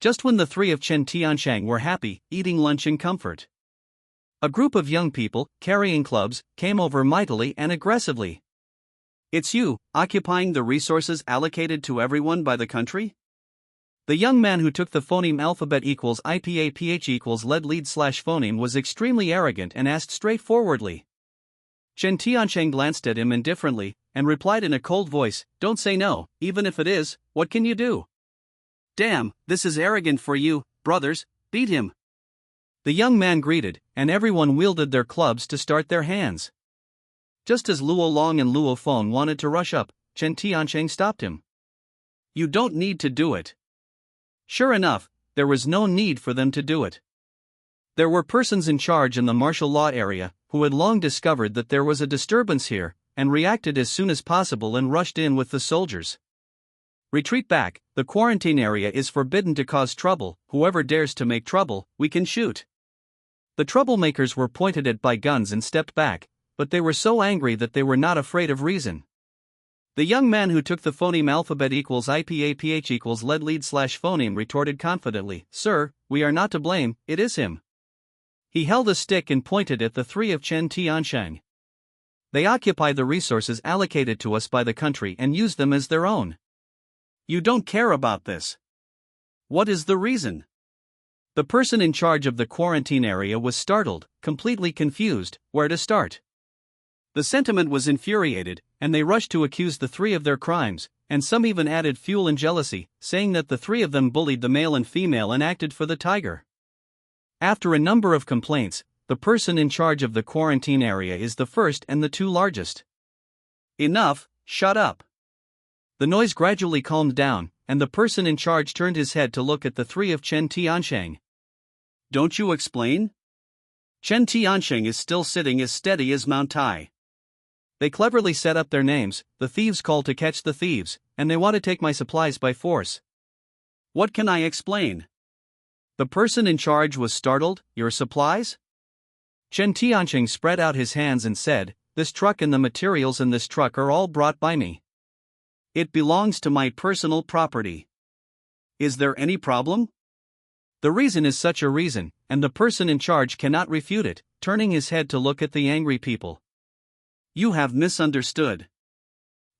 Just when the three of Chen Tianshang were happy, eating lunch in comfort, a group of young people, carrying clubs, came over mightily and aggressively. It's you, occupying the resources allocated to everyone by the country? The young man who took the phoneme alphabet equals IPAPH equals lead slash phoneme was extremely arrogant and asked straightforwardly. Chen Tiansheng glanced at him indifferently, and replied in a cold voice, "Don't say no, even if it is, what can you do? Damn, this is arrogant for you, brothers, beat him." The young man greeted, and everyone wielded their clubs to start their hands. Just as Luo Long and Luo Feng wanted to rush up, Chen Tiansheng stopped him. "You don't need to do it." Sure enough, there was no need for them to do it. There were persons in charge in the martial law area who had long discovered that there was a disturbance here, and reacted as soon as possible and rushed in with the soldiers. "Retreat back, the quarantine area is forbidden to cause trouble, whoever dares to make trouble, we can shoot." The troublemakers were pointed at by guns and stepped back, but they were so angry that they were not afraid of reason. The young man who took the phoneme alphabet equals IPAPH equals lead slash phoneme retorted confidently, "Sir, we are not to blame, it is him." He held a stick and pointed at the three of Chen Tianshang. "They occupy the resources allocated to us by the country and use them as their own. You don't care about this. What is the reason?" The person in charge of the quarantine area was startled, completely confused, where to start. The sentiment was infuriated, and they rushed to accuse the three of their crimes, and some even added fuel and jealousy, saying that the three of them bullied the male and female and acted for the tiger. After a number of complaints, the person in charge of the quarantine area is the first and the two largest. "Enough, shut up." The noise gradually calmed down, and the person in charge turned his head to look at the three of Chen Tiansheng. "Don't you explain?" Chen Tiansheng is still sitting as steady as Mount Tai. "They cleverly set up their names, the thieves call to catch the thieves, and they want to take my supplies by force. What can I explain?" The person in charge was startled. "Your supplies?" Chen Tiansheng spread out his hands and said, "This truck and the materials in this truck are all brought by me. It belongs to my personal property. Is there any problem?" The reason is such a reason, and the person in charge cannot refute it, turning his head to look at the angry people. "You have misunderstood.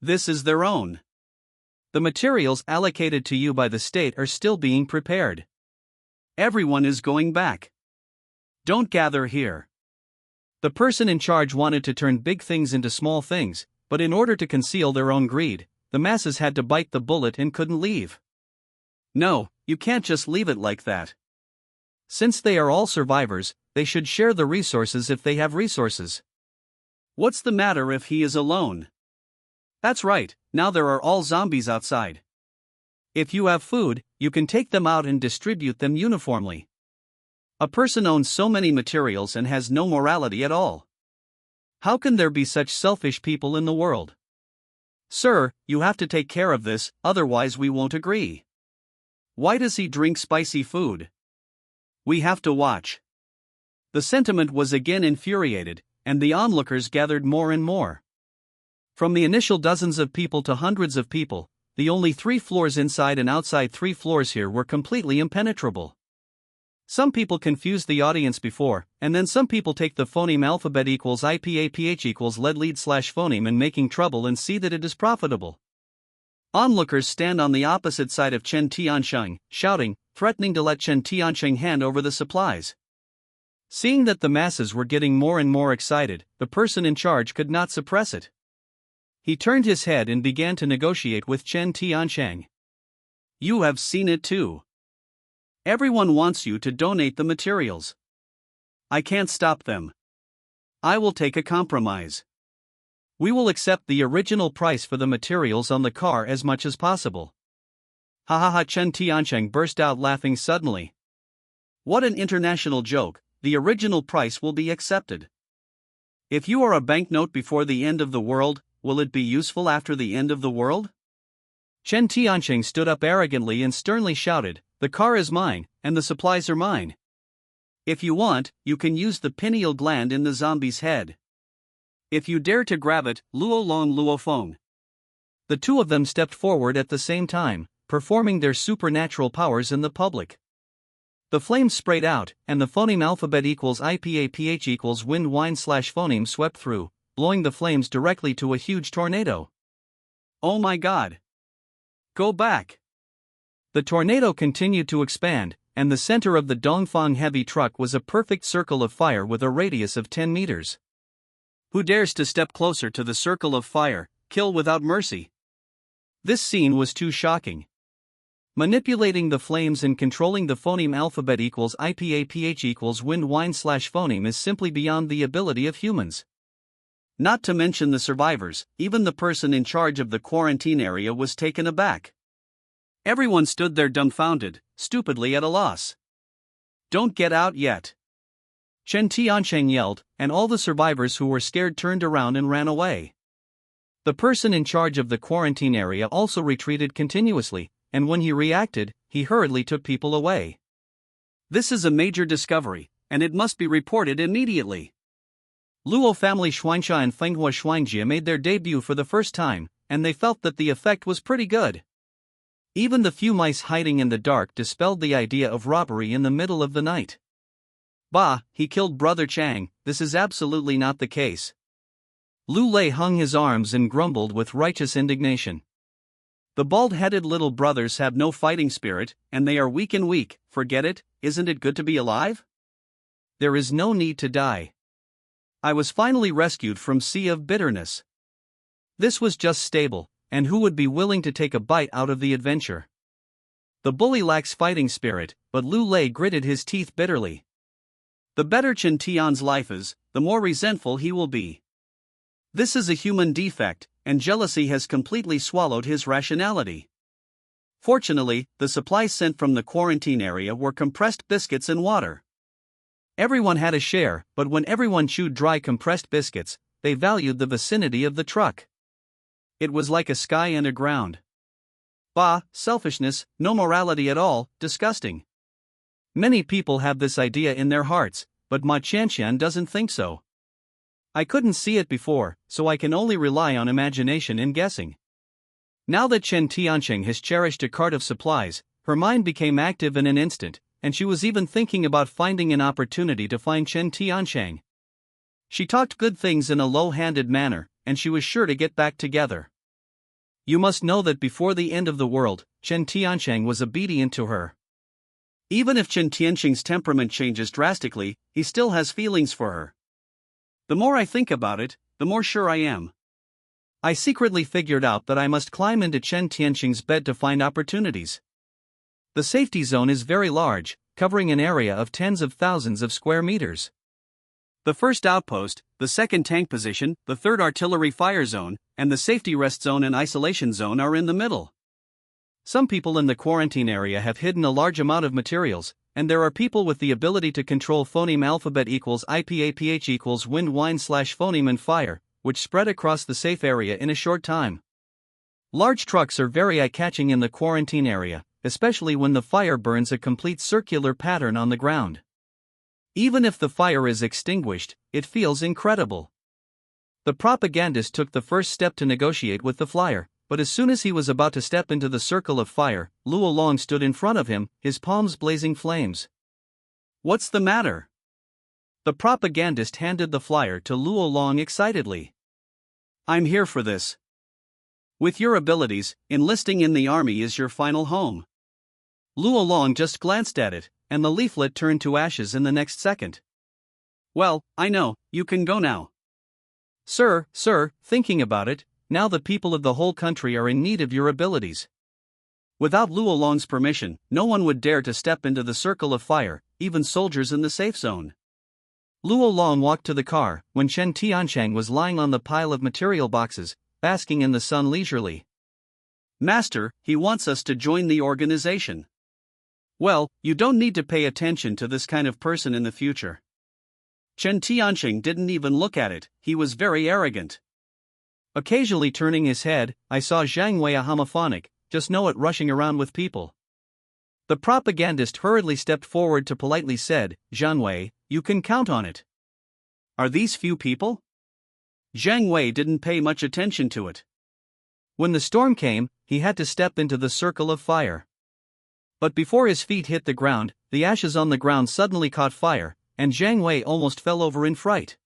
This is their own. The materials allocated to you by the state are still being prepared. Everyone is going back. Don't gather here." The person in charge wanted to turn big things into small things, but in order to conceal their own greed, the masses had to bite the bullet and couldn't leave. "No, you can't just leave it like that. Since they are all survivors, they should share the resources if they have resources. What's the matter if he is alone? That's right, now there are all zombies outside. If you have food, you can take them out and distribute them uniformly. A person owns so many materials and has no morality at all. How can there be such selfish people in the world? Sir, you have to take care of this, otherwise we won't agree. Why does he drink spicy food? We have to watch." The sentiment was again infuriated, and the onlookers gathered more and more. From the initial dozens of people to hundreds of people, the only 3 floors inside and outside 3 floors here were completely impenetrable. Some people confuse the audience before, and then some people take the phoneme alphabet equals IPAPH equals lead slash phoneme and making trouble and see that it is profitable. Onlookers stand on the opposite side of Chen Tiansheng, shouting, threatening to let Chen Tiansheng hand over the supplies. Seeing that the masses were getting more and more excited, the person in charge could not suppress it. He turned his head and began to negotiate with Chen Tiansheng. "You have seen it too. Everyone wants you to donate the materials. I can't stop them. I will take a compromise. We will accept the original price for the materials on the car as much as possible." Ha ha ha! Chen Tiansheng burst out laughing suddenly. "What an international joke, the original price will be accepted. If you are a banknote before the end of the world, will it be useful after the end of the world?" Chen Tiansheng stood up arrogantly and sternly shouted, "The car is mine, and the supplies are mine. If you want, you can use the pineal gland in the zombie's head. If you dare to grab it, Luo Long Luo Feng." The two of them stepped forward at the same time, performing their supernatural powers in the public. The flames sprayed out, and the phoneme alphabet equals IPAPH equals wind wine/phoneme swept through, blowing the flames directly to a huge tornado. Oh my god! Go back! The tornado continued to expand, and the center of the Dongfang heavy truck was a perfect circle of fire with a radius of 10 meters. Who dares to step closer to the circle of fire, kill without mercy? This scene was too shocking. Manipulating the flames and controlling the phoneme alphabet equals IPAPH equals wind wine/phoneme is simply beyond the ability of humans. Not to mention the survivors, even the person in charge of the quarantine area was taken aback. Everyone stood there dumbfounded, stupidly at a loss. Don't get out yet! Chen Tiancheng yelled, and all the survivors who were scared turned around and ran away. The person in charge of the quarantine area also retreated continuously, and when he reacted, he hurriedly took people away. This is a major discovery, and it must be reported immediately. Luo family Xuanxia and Fenghua Xuangjia made their debut for the first time, and they felt that the effect was pretty good. Even the few mice hiding in the dark dispelled the idea of robbery in the middle of the night. Bah, he killed Brother Chang, this is absolutely not the case. Lu Lei hung his arms and grumbled with righteous indignation. The bald-headed little brothers have no fighting spirit, and they are weak and weak, forget it, isn't it good to be alive? There is no need to die. I was finally rescued from sea of bitterness. This was just stable, and who would be willing to take a bite out of the adventure? The bully lacks fighting spirit, but Lu Lei gritted his teeth bitterly. The better Chen Tian's life is, the more resentful he will be. This is a human defect, and jealousy has completely swallowed his rationality. Fortunately, the supplies sent from the quarantine area were compressed biscuits and water. Everyone had a share, but when everyone chewed dry compressed biscuits, they valued the vicinity of the truck. It was like a sky and a ground. Bah, selfishness, no morality at all, disgusting. Many people have this idea in their hearts, but Ma Qianqian doesn't think so. I couldn't see it before, so I can only rely on imagination and guessing. Now that Chen Tiancheng has cherished a cart of supplies, her mind became active in an instant, and she was even thinking about finding an opportunity to find Chen Tiancheng. She talked good things in a low-handed manner, and she was sure to get back together. You must know that before the end of the world, Chen Tiancheng was obedient to her. Even if Chen Tiancheng's temperament changes drastically, he still has feelings for her. The more I think about it, the more sure I am. I secretly figured out that I must climb into Chen Tiancheng's bed to find opportunities. The safety zone is very large, covering an area of tens of thousands of square meters. The first outpost, the second tank position, the third artillery fire zone, and the safety rest zone and isolation zone are in the middle. Some people in the quarantine area have hidden a large amount of materials, and there are people with the ability to control phoneme alphabet equals IPAPH equals wind wine/phoneme and fire, which spread across the safe area in a short time. Large trucks are very eye-catching in the quarantine area, especially when the fire burns a complete circular pattern on the ground. Even if the fire is extinguished, it feels incredible. The propagandist took the first step to negotiate with the flyer, but as soon as he was about to step into the circle of fire, Luo Long stood in front of him, his palms blazing flames. What's the matter? The propagandist handed the flyer to Luo Long excitedly. I'm here for this. With your abilities, enlisting in the army is your final home. Luo Long just glanced at it, and the leaflet turned to ashes in the next second. Well, I know, you can go now. Sir, thinking about it, now the people of the whole country are in need of your abilities. Without Luo Long's permission, no one would dare to step into the circle of fire, even soldiers in the safe zone. Luo Long walked to the car, when Chen Tiancheng was lying on the pile of material boxes, basking in the sun leisurely. Master, he wants us to join the organization. Well, you don't need to pay attention to this kind of person in the future. Chen Tiancheng didn't even look at it, he was very arrogant. Occasionally turning his head, I saw Zhang Wei a homophonic, just know it rushing around with people. The propagandist hurriedly stepped forward to politely said, Zhang Wei, you can count on it. Are these few people? Zhang Wei didn't pay much attention to it. When the storm came, he had to step into the circle of fire. But before his feet hit the ground, the ashes on the ground suddenly caught fire, and Jiang Wei almost fell over in fright.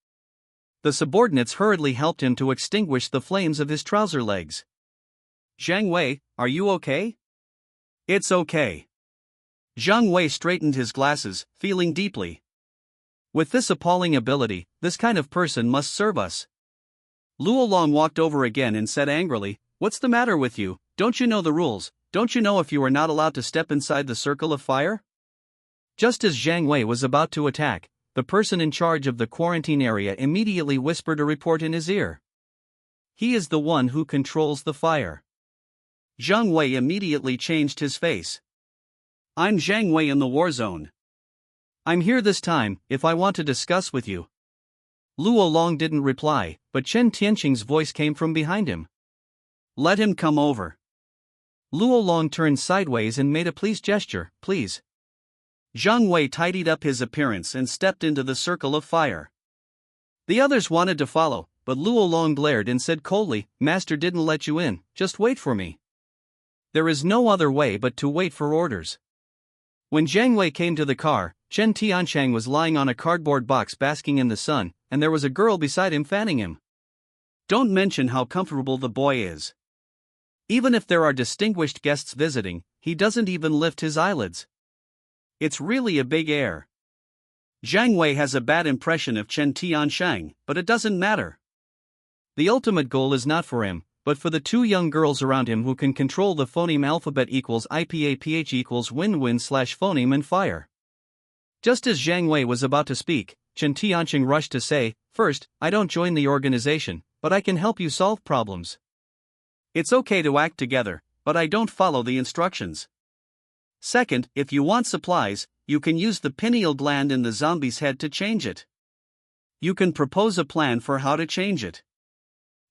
The subordinates hurriedly helped him to extinguish the flames of his trouser legs. "Jiang Wei, are you okay?" "It's okay." Jiang Wei straightened his glasses, feeling deeply. With this appalling ability, this kind of person must serve us. Luo Long walked over again and said angrily, "What's the matter with you? Don't you know the rules? Don't you know if you are not allowed to step inside the circle of fire?" Just as Jiang Wei was about to attack, the person in charge of the quarantine area immediately whispered a report in his ear. "He is the one who controls the fire." Jiang Wei immediately changed his face. "I'm Jiang Wei in the war zone. I'm here this time, if I want to discuss with you." Luo Long didn't reply, but Chen Tianqing's voice came from behind him. "Let him come over." Luo Long turned sideways and made a please gesture, "Please." Jiang Wei tidied up his appearance and stepped into the circle of fire. The others wanted to follow, but Luo Long glared and said coldly, "Master didn't let you in, just wait for me." There is no other way but to wait for orders. When Jiang Wei came to the car, Chen Tiancheng was lying on a cardboard box basking in the sun, and there was a girl beside him fanning him. Don't mention how comfortable the boy is. Even if there are distinguished guests visiting, he doesn't even lift his eyelids. It's really a big air. Jiang Wei has a bad impression of Chen Tiancheng, but it doesn't matter. The ultimate goal is not for him, but for the two young girls around him who can control the phoneme alphabet equals IPAPH equals win-win/phoneme and fire. Just as Jiang Wei was about to speak, Chen Tiancheng rushed to say, "First, I don't join the organization, but I can help you solve problems. It's okay to act together, but I don't follow the instructions. Second, if you want supplies, you can use the pineal gland in the zombie's head to change it. You can propose a plan for how to change it.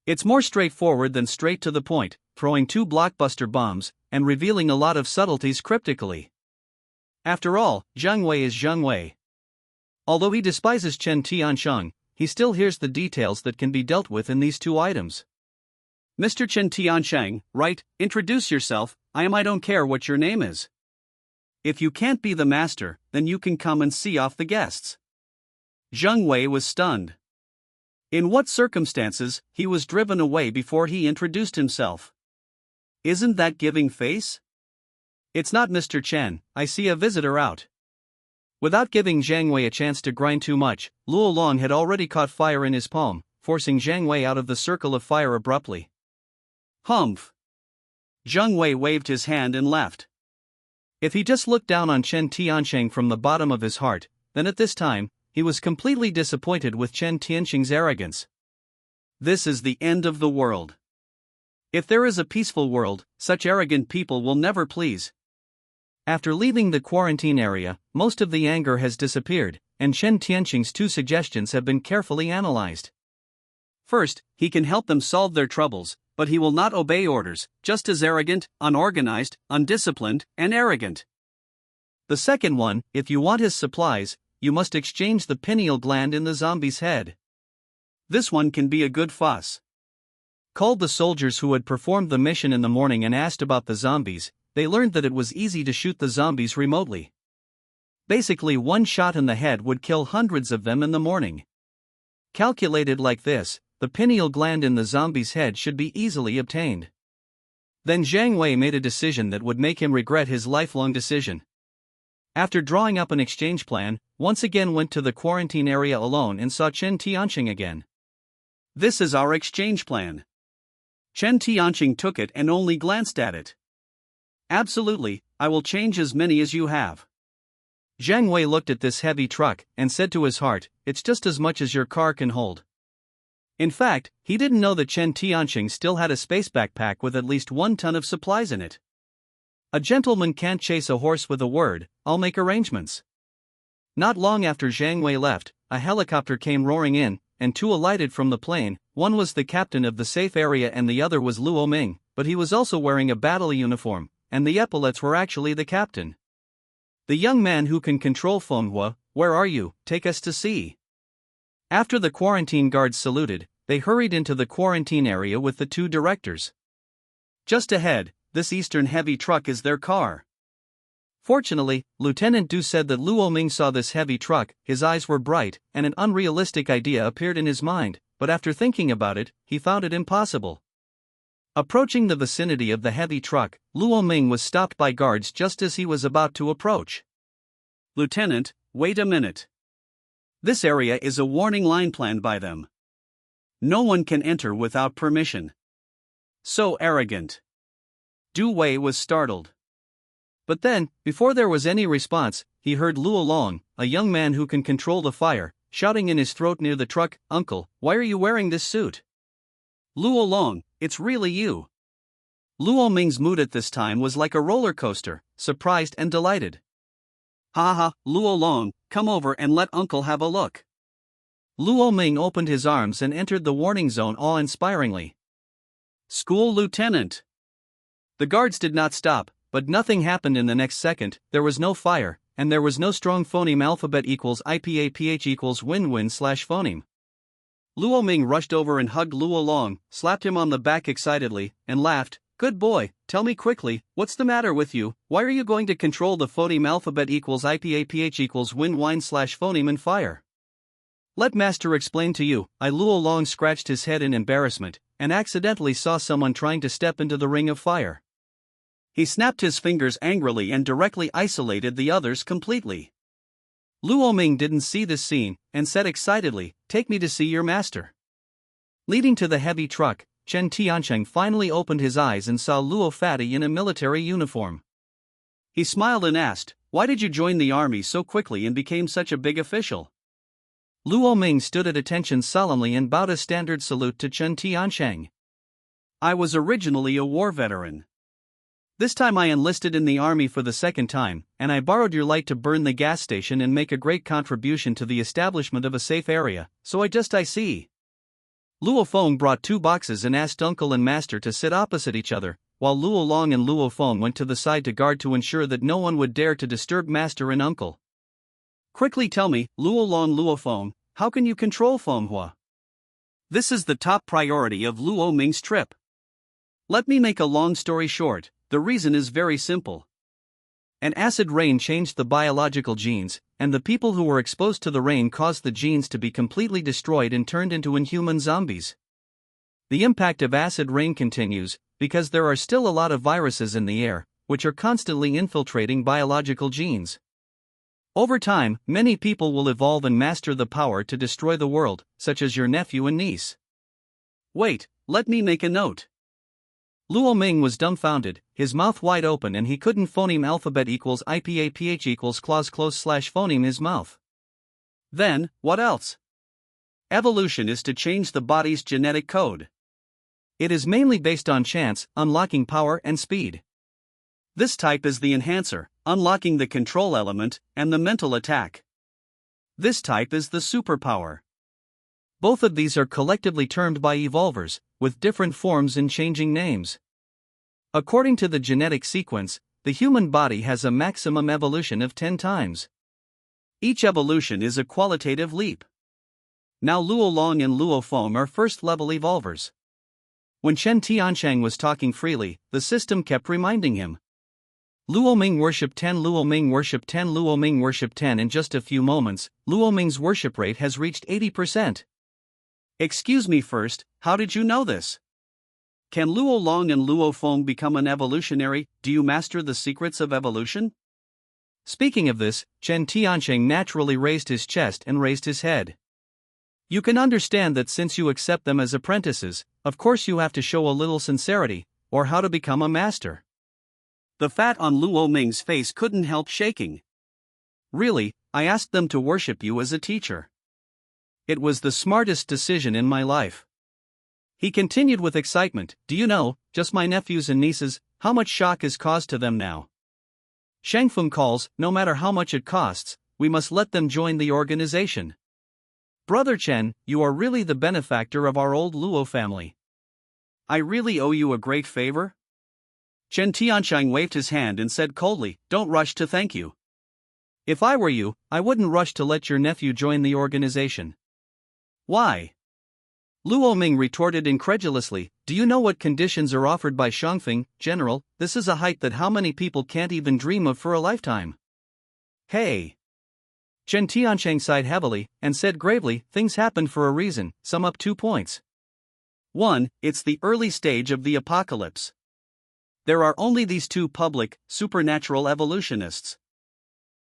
It's more straightforward than straight to the point, throwing two blockbuster bombs, and revealing a lot of subtleties cryptically. After all, Jiang Wei is Jiang Wei. Although he despises Chen Tiancheng, he still hears the details that can be dealt with in these two items. Mr. Chen Tiancheng, right, introduce yourself, I don't care what your name is. If you can't be the master, then you can come and see off the guests." Jiang Wei was stunned. In what circumstances, he was driven away before he introduced himself? Isn't that giving face? "It's not Mr. Chen, I see a visitor out." Without giving Jiang Wei a chance to grind too much, Luo Long had already caught fire in his palm, forcing Jiang Wei out of the circle of fire abruptly. "Humph." Jiang Wei waved his hand and left. If he just looked down on Chen Tiancheng from the bottom of his heart, then at this time, he was completely disappointed with Chen Tiancheng's arrogance. This is the end of the world. If there is a peaceful world, such arrogant people will never please. After leaving the quarantine area, most of the anger has disappeared, and Chen Tiancheng's two suggestions have been carefully analyzed. First, he can help them solve their troubles, but he will not obey orders, just as arrogant, unorganized, undisciplined, and arrogant. The second one, if you want his supplies, you must exchange the pineal gland in the zombie's head. This one can be a good fuss. Called the soldiers who had performed the mission in the morning and asked about the zombies, they learned that it was easy to shoot the zombies remotely. Basically, one shot in the head would kill hundreds of them in the morning. Calculated like this, the pineal gland in the zombie's head should be easily obtained. Then Jiang Wei made a decision that would make him regret his lifelong decision. After drawing up an exchange plan, once again went to the quarantine area alone and saw Chen Tiancheng again. "This is our exchange plan." Chen Tiancheng took it and only glanced at it. "Absolutely, I will change as many as you have." Jiang Wei looked at this heavy truck and said to his heart, "It's just as much as your car can hold." In fact, he didn't know that Chen Tiancheng still had a space backpack with at least 1 ton of supplies in it. A gentleman can't chase a horse with a word, "I'll make arrangements." Not long after Jiang Wei left, a helicopter came roaring in, and 2 alighted from the plane. One was the captain of the safe area and the other was Luo Ming, but he was also wearing a battle uniform, and the epaulets were actually the captain. "The young man who can control Fenghua, where are you? Take us to see." After the quarantine guards saluted, they hurried into the quarantine area with the 2 directors. Just ahead, this Eastern heavy truck is their car. Fortunately, Lieutenant Du said that Luo Ming saw this heavy truck, his eyes were bright, and an unrealistic idea appeared in his mind, but after thinking about it, he found it impossible. Approaching the vicinity of the heavy truck, Luo Ming was stopped by guards just as he was about to approach. Lieutenant, wait a minute. This area is a warning line planned by them. No one can enter without permission. So arrogant. Du Wei was startled. But then, before there was any response, he heard Luo Long, a young man who can control the fire, shouting in his throat near the truck, "Uncle, why are you wearing this suit?" "Luo Long, it's really you." Luo Ming's mood at this time was like a roller coaster, surprised and delighted. "Haha, Luo Long, come over and let Uncle have a look." Luo Ming opened his arms and entered the warning zone awe-inspiringly. "School Lieutenant." The guards did not stop, but nothing happened in the next second. There was no fire, and there was no strong phoneme alphabet equals IPAPH equals win-win/phoneme. Luo Ming rushed over and hugged Luo Long, slapped him on the back excitedly, and laughed. "Good boy, tell me quickly, what's the matter with you? Why are you going to control the phoneme alphabet equals IPAPH equals win-win/phoneme in fire? Let Master explain to you." Luo Long scratched his head in embarrassment, and accidentally saw someone trying to step into the ring of fire. He snapped his fingers angrily and directly isolated the others completely. Luo Ming didn't see this scene, and said excitedly, "Take me to see your master." Leading to the heavy truck, Chen Tiancheng finally opened his eyes and saw Luo Fatty in a military uniform. He smiled and asked, "Why did you join the army so quickly and became such a big official?" Luo Ming stood at attention solemnly and bowed a standard salute to Chen Tiancheng. "I was originally a war veteran. This time I enlisted in the army for the second time, and I borrowed your light to burn the gas station and make a great contribution to the establishment of a safe area, so I see." Luo Feng brought 2 boxes and asked Uncle and Master to sit opposite each other, while Luo Long and Luo Feng went to the side to guard to ensure that no one would dare to disturb Master and Uncle. "Quickly tell me, Luo Long, Luo Feng, how can you control Feng Hua? This is the top priority of Luo Ming's trip." Let me make a long story short. The reason is very simple. An acid rain changed the biological genes, and the people who were exposed to the rain caused the genes to be completely destroyed and turned into inhuman zombies. The impact of acid rain continues, because there are still a lot of viruses in the air, which are constantly infiltrating biological genes. Over time, many people will evolve and master the power to destroy the world, such as your nephew and niece. Wait, let me make a note. Luo Ming was dumbfounded, his mouth wide open, and he couldn't phoneme alphabet equals IPAPH equals clause close/phoneme his mouth. Then, what else? Evolution is to change the body's genetic code. It is mainly based on chance, unlocking power and speed. This type is the enhancer, unlocking the control element, and the mental attack. This type is the superpower. Both of these are collectively termed by evolvers, with different forms and changing names. According to the genetic sequence, the human body has a maximum evolution of 10 times. Each evolution is a qualitative leap. Now Luo Long and Luo Feng are first-level evolvers. When Chen Tiancheng was talking freely, the system kept reminding him. Luo Ming worship 10, Luo Ming worship 10, Luo Ming worship 10. In just a few moments, Luo Ming's worship rate has reached 80%. Excuse me first, how did you know this? Can Luo Long and Luo Feng become an evolutionary? Do you master the secrets of evolution? Speaking of this, Chen Tiancheng naturally raised his chest and raised his head. You can understand that since you accept them as apprentices, of course you have to show a little sincerity, or how to become a master. The fat on Luo Ming's face couldn't help shaking. Really, I asked them to worship you as a teacher. It was the smartest decision in my life. He continued with excitement. Do you know, just my nephews and nieces, how much shock is caused to them now? Shangfeng calls, no matter how much it costs, we must let them join the organization. Brother Chen, you are really the benefactor of our old Luo family. I really owe you a great favor? Chen Tiancheng waved his hand and said coldly, don't rush to thank you. If I were you, I wouldn't rush to let your nephew join the organization. Why? Luo Ming retorted incredulously, do you know what conditions are offered by Shangfeng, General? This is a height that how many people can't even dream of for a lifetime. Hey! Chen Tiancheng sighed heavily, and said gravely, things happened for a reason, sum up 2 points. 1. It's the early stage of the apocalypse. There are only these two public, supernatural evolutionists.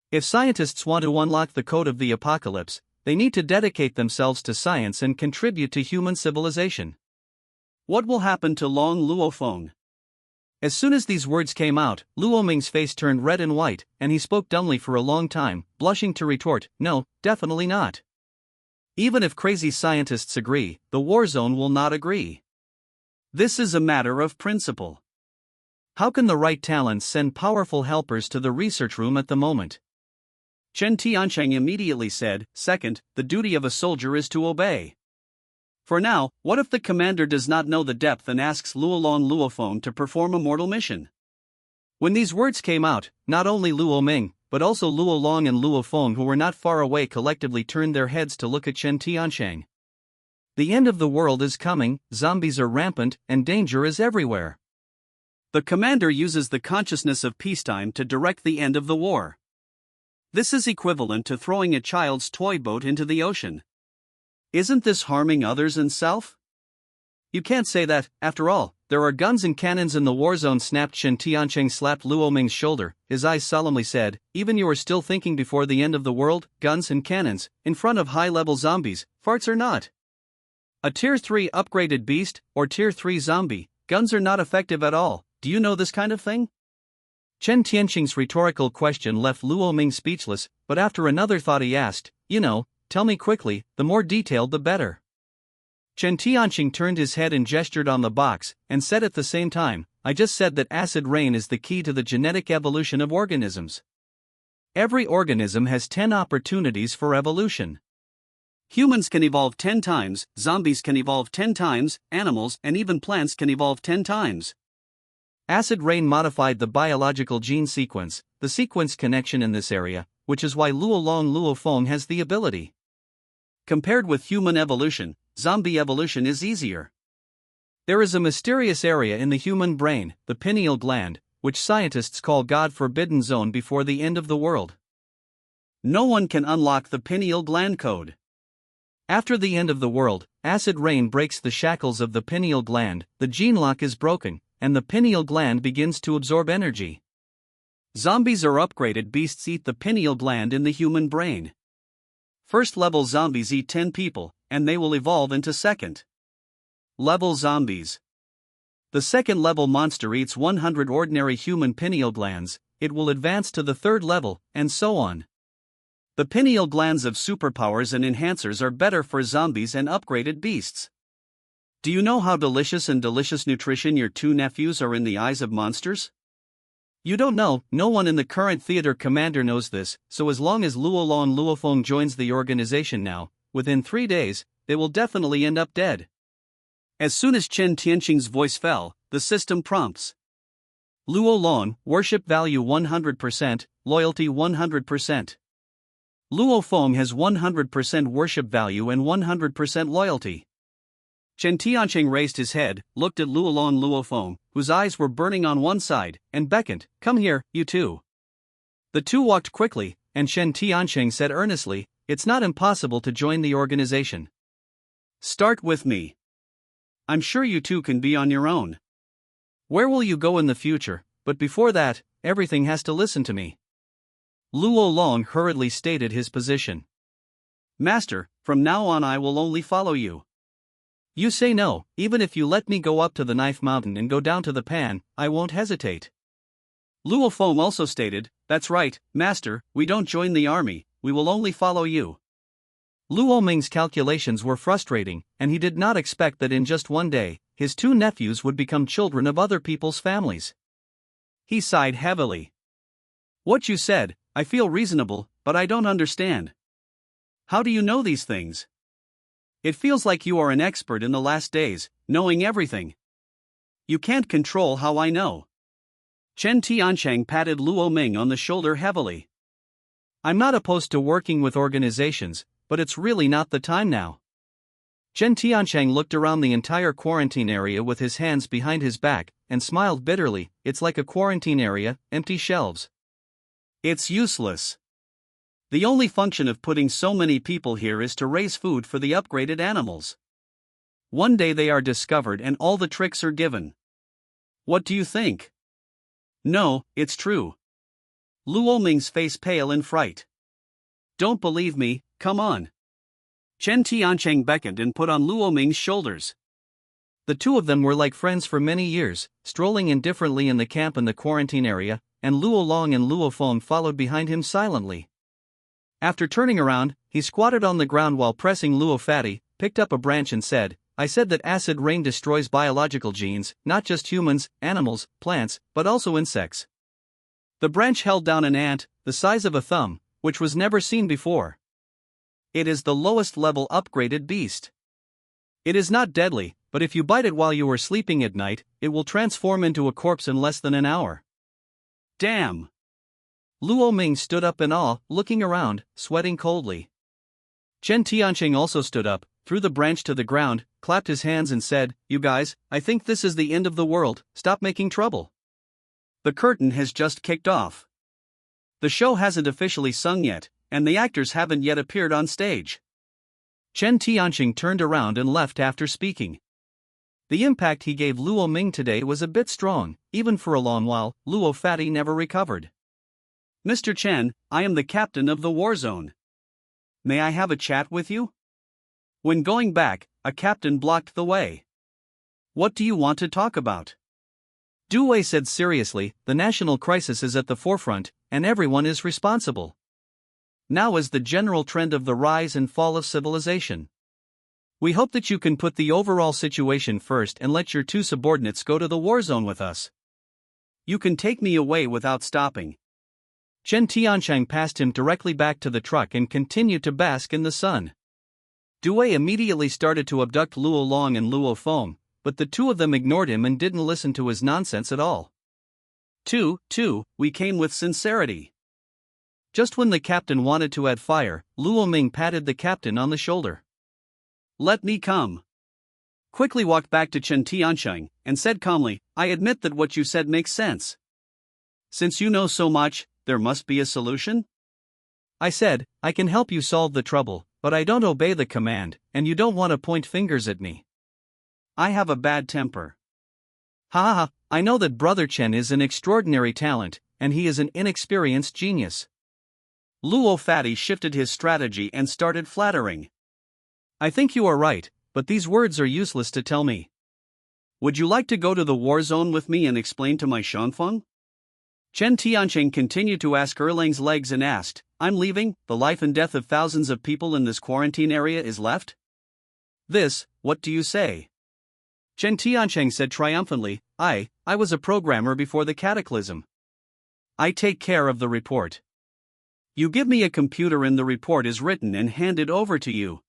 If scientists want to unlock the code of the apocalypse, they need to dedicate themselves to science and contribute to human civilization. What will happen to Long Luofeng? As soon as these words came out, Luo Ming's face turned red and white, and he spoke dumbly for a long time, blushing to retort, no, definitely not. Even if crazy scientists agree, the war zone will not agree. This is a matter of principle. How can the right talents send powerful helpers to the research room at the moment? Chen Tiancheng immediately said, second, the duty of a soldier is to obey. For now, what if the commander does not know the depth and asks Luolong Luofeng to perform a mortal mission? When these words came out, not only Luo Ming, but also Luolong and Luofeng, who were not far away, collectively turned their heads to look at Chen Tiancheng. The end of the world is coming, zombies are rampant, and danger is everywhere. The commander uses the consciousness of peacetime to direct the end of the war. This is equivalent to throwing a child's toy boat into the ocean. Isn't this harming others and self? You can't say that, after all, there are guns and cannons in the war zone. Snapped. Chen Tiancheng slapped Luo Ming's shoulder, his eyes solemnly said, even you are still thinking before the end of the world, guns and cannons, in front of high-level zombies, farts or not. A Tier 3 upgraded beast, or Tier 3 zombie, guns are not effective at all, do you know this kind of thing? Chen Tiancheng's rhetorical question left Luo Ming speechless, but after another thought he asked, tell me quickly, the more detailed the better. Chen Tiancheng turned his head and gestured on the box, and said at the same time, I just said that acid rain is the key to the genetic evolution of organisms. Every organism has 10 opportunities for evolution. Humans can evolve 10 times, zombies can evolve 10 times, animals and even plants can evolve 10 times. Acid rain modified the biological gene sequence, the sequence connection in this area, which is why Luolong Luofeng has the ability. Compared with human evolution, zombie evolution is easier. There is a mysterious area in the human brain, the pineal gland, which scientists call God-forbidden zone before the end of the world. No one can unlock the pineal gland code. After the end of the world, acid rain breaks the shackles of the pineal gland, the gene lock is broken, and the pineal gland begins to absorb energy. Zombies or upgraded beasts eat the pineal gland in the human brain. First-level zombies eat 10 people, and they will evolve into second-level zombies. The second-level monster eats 100 ordinary human pineal glands, it will advance to the third level, and so on. The pineal glands of superpowers and enhancers are better for zombies and upgraded beasts. Do you know how delicious and delicious nutrition your two nephews are in the eyes of monsters? You don't know, no one in the current theater commander knows this, so as long as Luolong Luofeng joins the organization now, within 3 days, they will definitely end up dead. As soon as Chen Tiancheng's voice fell, the system prompts. Luolong, worship value 100%, loyalty 100%. Luofeng has 100% worship value and 100% loyalty. Chen Tiancheng raised his head, looked at Luolong Luofeng, whose eyes were burning on one side, and beckoned, come here, you two. The two walked quickly, and Chen Tiancheng said earnestly, it's not impossible to join the organization. Start with me. I'm sure you two can be on your own. Where will you go in the future, but before that, everything has to listen to me. Luolong hurriedly stated his position. Master, from now on I will only follow you. You say no, even if you let me go up to the Knife Mountain and go down to the Pan, I won't hesitate. Luofeng also stated, that's right, Master, we don't join the army, we will only follow you. Luo Ming's calculations were frustrating, and he did not expect that in just one day, his two nephews would become children of other people's families. He sighed heavily. What you said, I feel reasonable, but I don't understand. How do you know these things? It feels like you are an expert in the last days, knowing everything. You can't control how I know. Chen Tiancheng patted Luo Ming on the shoulder heavily. I'm not opposed to working with organizations, but it's really not the time now. Chen Tiancheng looked around the entire quarantine area with his hands behind his back, and smiled bitterly. It's like a quarantine area, empty shelves. It's useless. The only function of putting so many people here is to raise food for the upgraded animals. One day they are discovered and all the tricks are given. What do you think? No, it's true. Luo Ming's face pale in fright. Don't believe me, come on. Chen Tiancheng beckoned and put on Luo Ming's shoulders. The two of them were like friends for many years, strolling indifferently in the camp in the quarantine area, and Luo Long and Luo Feng followed behind him silently. After turning around, he squatted on the ground while pressing Luo Fatty, picked up a branch and said, I said that acid rain destroys biological genes, not just humans, animals, plants, but also insects. The branch held down an ant, the size of a thumb, which was never seen before. It is the lowest level upgraded beast. It is not deadly, but if you bite it while you are sleeping at night, it will transform into a corpse in less than an hour. Damn! Luo Ming stood up in awe, looking around, sweating coldly. Chen Tiancheng also stood up, threw the branch to the ground, clapped his hands and said, You guys, I think this is the end of the world, stop making trouble. The curtain has just kicked off. The show hasn't officially sung yet, and the actors haven't yet appeared on stage. Chen Tiancheng turned around and left after speaking. The impact he gave Luo Ming today was a bit strong, even for a long while. Luo Fatty never recovered. Mr. Chen, I am the captain of the war zone. May I have a chat with you? When going back, a captain blocked the way. What do you want to talk about? Du Wei said seriously, the national crisis is at the forefront, and everyone is responsible. Now is the general trend of the rise and fall of civilization. We hope that you can put the overall situation first and let your two subordinates go to the war zone with us. You can take me away without stopping. Chen Tiancheng passed him directly back to the truck and continued to bask in the sun. Du Wei immediately started to abduct Luo Long and Luo Feng, but the two of them ignored him and didn't listen to his nonsense at all. We came with sincerity. Just when the captain wanted to add fire, Luo Ming patted the captain on the shoulder. Let me come. Quickly walked back to Chen Tiancheng and said calmly, I admit that what you said makes sense. Since you know so much, there must be a solution? I said, I can help you solve the trouble, but I don't obey the command, and you don't want to point fingers at me. I have a bad temper. Ha, I know that Brother Chen is an extraordinary talent, and he is an inexperienced genius. Luo Fatty shifted his strategy and started flattering. I think you are right, but these words are useless to tell me. Would you like to go to the war zone with me and explain to my Shanfeng? Chen Tiancheng continued to ask Erlang's legs and asked, I'm leaving, the life and death of thousands of people in this quarantine area is left? What do you say? Chen Tiancheng said triumphantly, I was a programmer before the cataclysm. I take care of the report. You give me a computer and the report is written and handed over to you.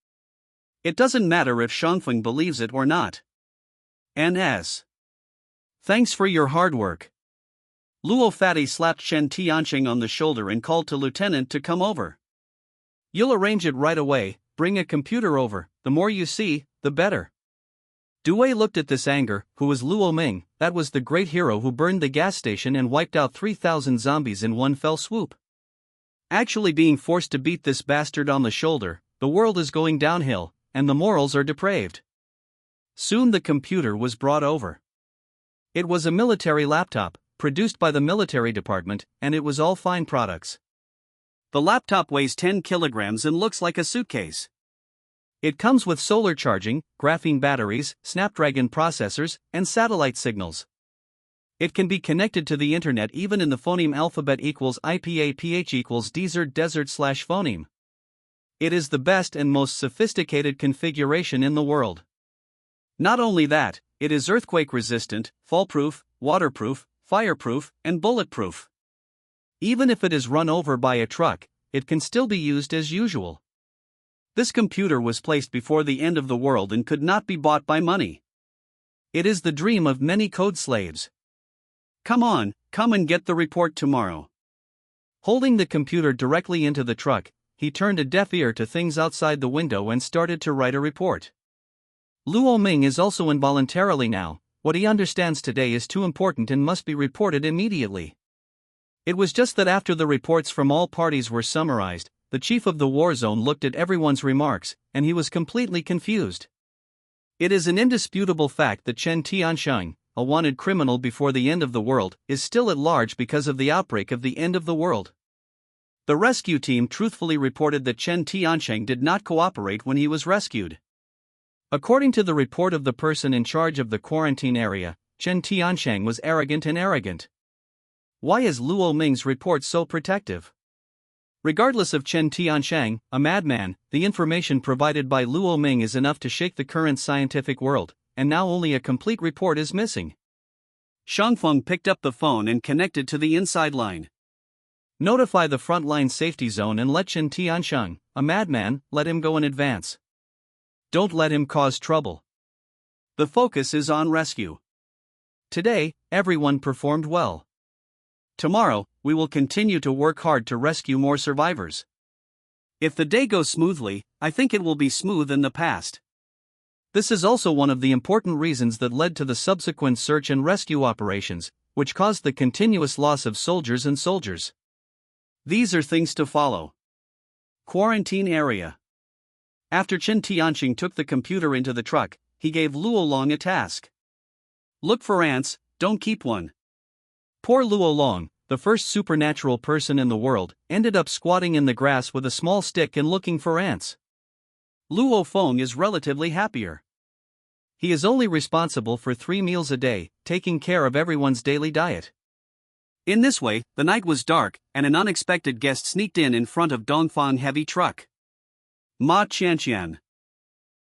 It doesn't matter if Shanfeng believes it or not. NS. Thanks for your hard work. Luo Fatty slapped Chen Tiancheng on the shoulder and called to Lieutenant to come over. You'll arrange it right away, bring a computer over, the more you see, the better. Du Wei looked at this anger, who was Luo Ming, that was the great hero who burned the gas station and wiped out 3,000 zombies in one fell swoop. Actually being forced to beat this bastard on the shoulder, the world is going downhill, and the morals are depraved. Soon the computer was brought over. It was a military laptop, produced by the military department, and it was all fine products. The laptop weighs 10 kilograms and looks like a suitcase. It comes with solar charging, graphene batteries, Snapdragon processors, and satellite signals. It can be connected to the internet even in the phoneme alphabet equals IPA-PH equals desert/phoneme. It is the best and most sophisticated configuration in the world. Not only that, it is earthquake resistant, fall-proof, waterproof, fireproof, and bulletproof. Even if it is run over by a truck, it can still be used as usual. This computer was placed before the end of the world and could not be bought by money. It is the dream of many code slaves. Come and get the report tomorrow. Holding the computer directly into the truck, he turned a deaf ear to things outside the window and started to write a report. Luo Ming is also involuntarily now. What he understands today is too important and must be reported immediately. It was just that after the reports from all parties were summarized, the chief of the war zone looked at everyone's remarks, and he was completely confused. It is an indisputable fact that Chen Tiansheng, a wanted criminal before the end of the world, is still at large because of the outbreak of the end of the world. The rescue team truthfully reported that Chen Tiansheng did not cooperate when he was rescued. According to the report of the person in charge of the quarantine area, Chen Tiansheng was arrogant and arrogant. Why is Luo Ming's report so protective? Regardless of Chen Tiansheng, a madman, the information provided by Luo Ming is enough to shake the current scientific world, and now only a complete report is missing. Shangfeng picked up the phone and connected to the inside line. Notify the frontline safety zone and let Chen Tiansheng, a madman, let him go in advance. Don't let him cause trouble. The focus is on rescue. Today, everyone performed well. Tomorrow, we will continue to work hard to rescue more survivors. If the day goes smoothly, I think it will be smooth in the past. This is also one of the important reasons that led to the subsequent search and rescue operations, which caused the continuous loss of soldiers and soldiers. These are things to follow. Quarantine area. After Chen Tianqing took the computer into the truck, he gave Luo Long a task. Look for ants, don't keep one. Poor Luo Long, the first supernatural person in the world, ended up squatting in the grass with a small stick and looking for ants. Luo Feng is relatively happier. He is only responsible for 3 meals a day, taking care of everyone's daily diet. In this way, the night was dark, and an unexpected guest sneaked in front of Dongfang heavy truck. Ma Qianqian.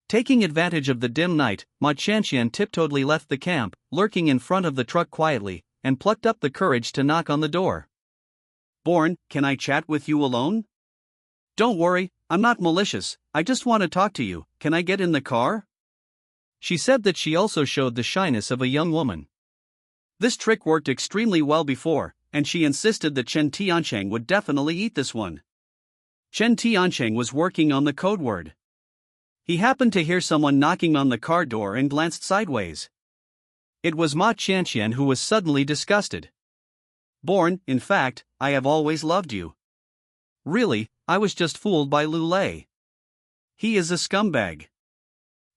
Taking advantage of the dim night, Ma Qianqian tiptoedly left the camp, lurking in front of the truck quietly, and plucked up the courage to knock on the door. Born, can I chat with you alone? Don't worry, I'm not malicious, I just want to talk to you, can I get in the car? She said that she also showed the shyness of a young woman. This trick worked extremely well before, and she insisted that Chen Tiansheng would definitely eat this one. Chen Tiansheng was working on the code word. He happened to hear someone knocking on the car door and glanced sideways. It was Ma Qianqian who was suddenly disgusted. Born, in fact, I have always loved you. Really, I was just fooled by Lu Lei. He is a scumbag.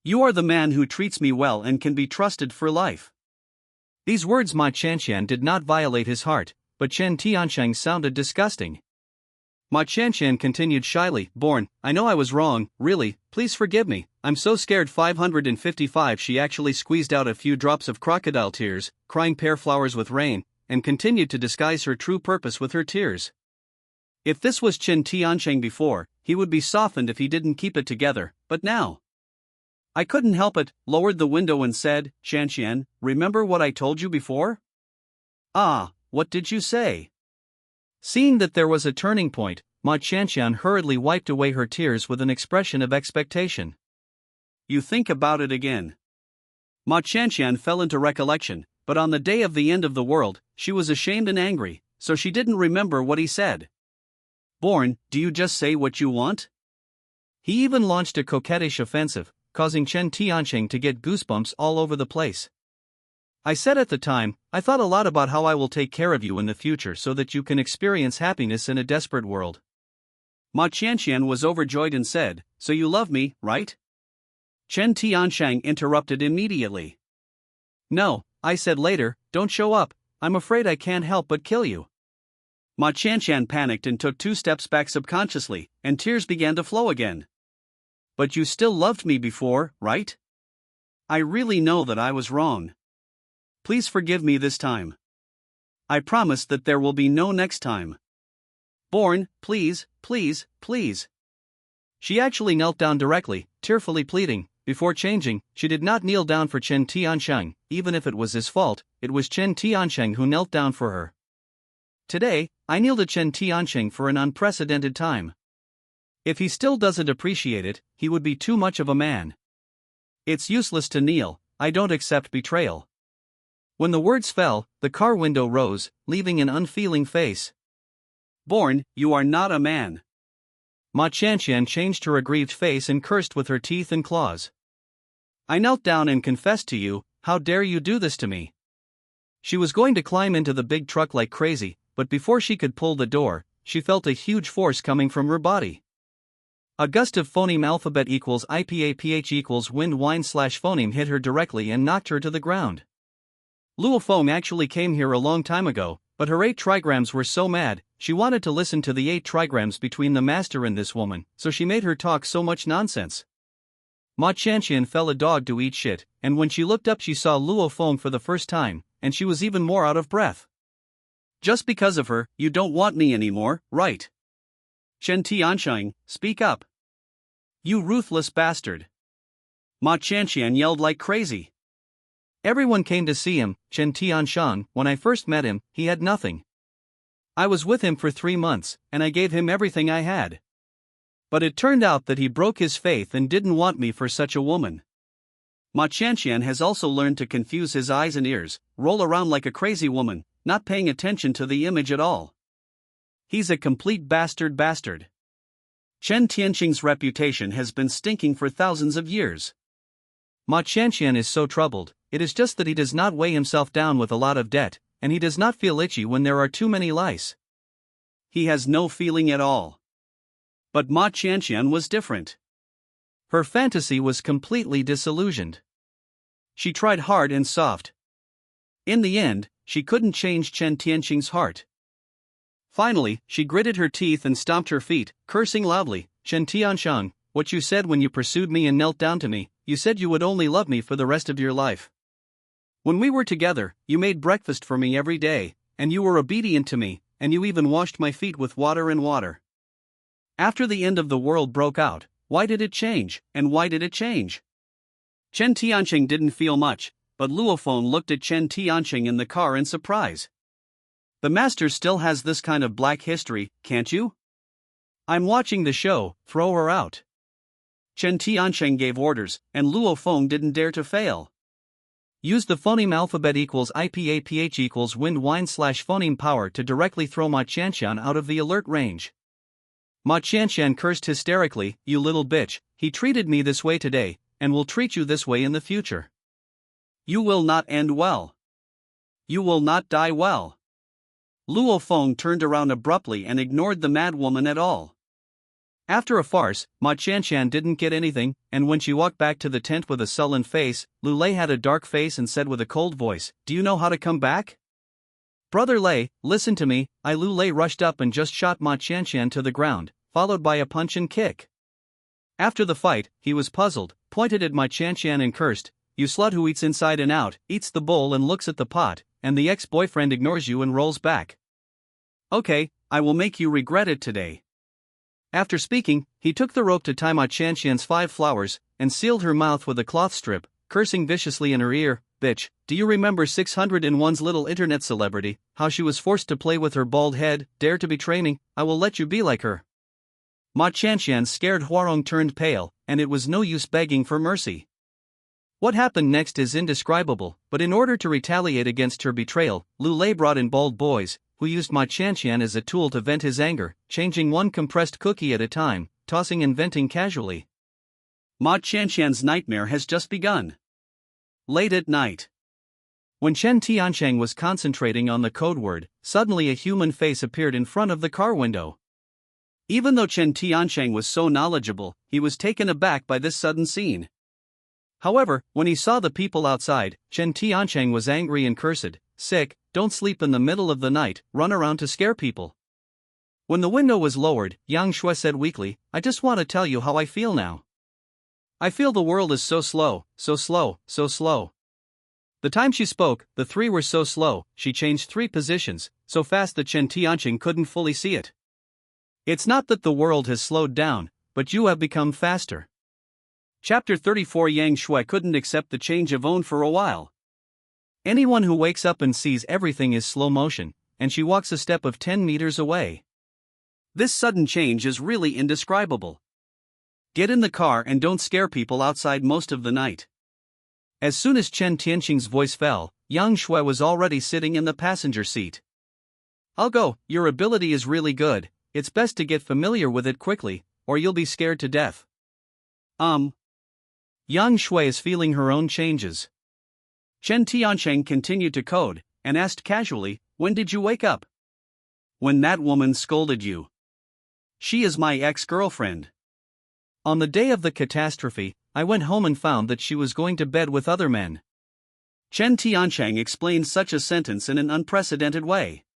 You are the man who treats me well and can be trusted for life. These words Ma Qianqian did not violate his heart, but Chen Tiansheng sounded disgusting. Ma Qianqian continued shyly, Born, I know I was wrong, really, please forgive me, I'm so scared 555. She actually squeezed out a few drops of crocodile tears, crying pear flowers with rain, and continued to disguise her true purpose with her tears. If this was Chen Tiansheng before, he would be softened if he didn't keep it together, but now. I couldn't help it, lowered the window and said, Qianqian, remember what I told you before? Ah, what did you say? Seeing that there was a turning point, Ma Qianqian hurriedly wiped away her tears with an expression of expectation. You think about it again. Ma Qianqian fell into recollection, but on the day of the end of the world, she was ashamed and angry, so she didn't remember what he said. Born, do you just say what you want? He even launched a coquettish offensive, causing Chen Tiansheng to get goosebumps all over the place. I said at the time, I thought a lot about how I will take care of you in the future so that you can experience happiness in a desperate world. Ma Qianqian was overjoyed and said, so you love me, right? Chen Tiansheng interrupted immediately. No, I said later, don't show up, I'm afraid I can't help but kill you. Ma Qianqian panicked and took 2 steps back subconsciously, and tears began to flow again. But you still loved me before, right? I really know that I was wrong. Please forgive me this time. I promise that there will be no next time. Born, please, please, please. She actually knelt down directly, tearfully pleading. Before changing, she did not kneel down for Chen Tiansheng, even if it was his fault, it was Chen Tiansheng who knelt down for her. Today, I kneel to Chen Tiansheng for an unprecedented time. If he still doesn't appreciate it, he would be too much of a man. It's useless to kneel, I don't accept betrayal. When the words fell, the car window rose, leaving an unfeeling face. Born, you are not a man. Ma Qianqian changed her aggrieved face and cursed with her teeth and claws. I knelt down and confessed to you, how dare you do this to me? She was going to climb into the big truck like crazy, but before she could pull the door, she felt a huge force coming from her body. A gust of phoneme alphabet equals IPAPH equals wind wine slash phoneme hit her directly and knocked her to the ground. Luo Feng actually came here a long time ago, but her 8 trigrams were so mad, she wanted to listen to the 8 trigrams between the master and this woman, so she made her talk so much nonsense. Ma Chanxian fell a dog to eat shit, and when she looked up she saw Luo Feng for the first time, and she was even more out of breath. Just because of her, you don't want me anymore, right? Chen Tiansheng, speak up. You ruthless bastard. Ma Chanxian yelled like crazy. Everyone came to see him, Chen Tiansheng. When I first met him, he had nothing. I was with him for 3 months, and I gave him everything I had. But it turned out that he broke his faith and didn't want me for such a woman. Ma Chanxian has also learned to confuse his eyes and ears, roll around like a crazy woman, not paying attention to the image at all. He's a complete bastard. Chen Tianxing's reputation has been stinking for thousands of years. Ma Chanxian is so troubled, it is just that he does not weigh himself down with a lot of debt, and he does not feel itchy when there are too many lice. He has no feeling at all. But Ma Chanxian was different. Her fantasy was completely disillusioned. She tried hard and soft. In the end, she couldn't change Chen Tianxing's heart. Finally, she gritted her teeth and stomped her feet, cursing loudly. Chen Tiansheng, what you said when you pursued me and knelt down to me, you said you would only love me for the rest of your life. When we were together, you made breakfast for me every day, and you were obedient to me, and you even washed my feet with water and water. After the end of the world broke out, why did it change, and why did it change? Chen Tianxing didn't feel much, but Luo Feng looked at Chen Tianxing in the car in surprise. The master still has this kind of black history, can't you? I'm watching the show, throw her out. Chen Tianxing gave orders, and Luo Feng didn't dare to fail. Use the phoneme alphabet equals IPAPH equals wind wine slash phoneme power to directly throw Ma Chanxian out of the alert range. Ma Chanxian cursed hysterically, you little bitch, he treated me this way today, and will treat you this way in the future. You will not end well. You will not die well. Luo Feng turned around abruptly and ignored the mad woman at all. After a farce, Ma Chanxian didn't get anything, and when she walked back to the tent with a sullen face, Lu Lei had a dark face and said with a cold voice, do you know how to come back? Brother Lei, listen to me. Lu Lei rushed up and just shot Ma Chanxian to the ground, followed by a punch and kick. After the fight, he was puzzled, pointed at Ma Chanxian and cursed, you slut who eats inside and out, eats the bowl and looks at the pot, and the ex-boyfriend ignores you and rolls back. Okay, I will make you regret it today. After speaking, he took the rope to tie Ma Chanxian's 5 flowers, and sealed her mouth with a cloth strip, cursing viciously in her ear, bitch, do you remember 601's little internet celebrity, how she was forced to play with her bald head, dare to betray me, I will let you be like her. Ma Chanxian's scared Huarong turned pale, and it was no use begging for mercy. What happened next is indescribable, but in order to retaliate against her betrayal, Lu Lei brought in bald boys, who used Ma Chanxian as a tool to vent his anger, changing one compressed cookie at a time, tossing and venting casually. Ma Chanxian's nightmare has just begun. Late at night. When Chen Tiansheng was concentrating on the code word, suddenly a human face appeared in front of the car window. Even though Chen Tiansheng was so knowledgeable, he was taken aback by this sudden scene. However, when he saw the people outside, Chen Tiansheng was angry and cursed, sick, don't sleep in the middle of the night, run around to scare people. When the window was lowered, Yang Shui said weakly, I just want to tell you how I feel now. I feel the world is so slow, so slow, so slow. The time she spoke, the 3 were so slow, she changed 3 positions, so fast that Chen Tianxing couldn't fully see it. It's not that the world has slowed down, but you have become faster. Chapter 34 Yang Shui couldn't accept the change of own for a while. Anyone who wakes up and sees everything is slow motion, and she walks a step of 10 meters away. This sudden change is really indescribable. Get in the car and don't scare people outside most of the night. As soon as Chen Tianxing's voice fell, Yang Shui was already sitting in the passenger seat. I'll go, your ability is really good, it's best to get familiar with it quickly, or you'll be scared to death. Yang Shui is feeling her own changes. Chen Tiancheng continued to code, and asked casually, "When did you wake up?" "When that woman scolded you. She is my ex-girlfriend. On the day of the catastrophe, I went home and found that she was going to bed with other men." Chen Tiancheng explained such a sentence in an unprecedented way.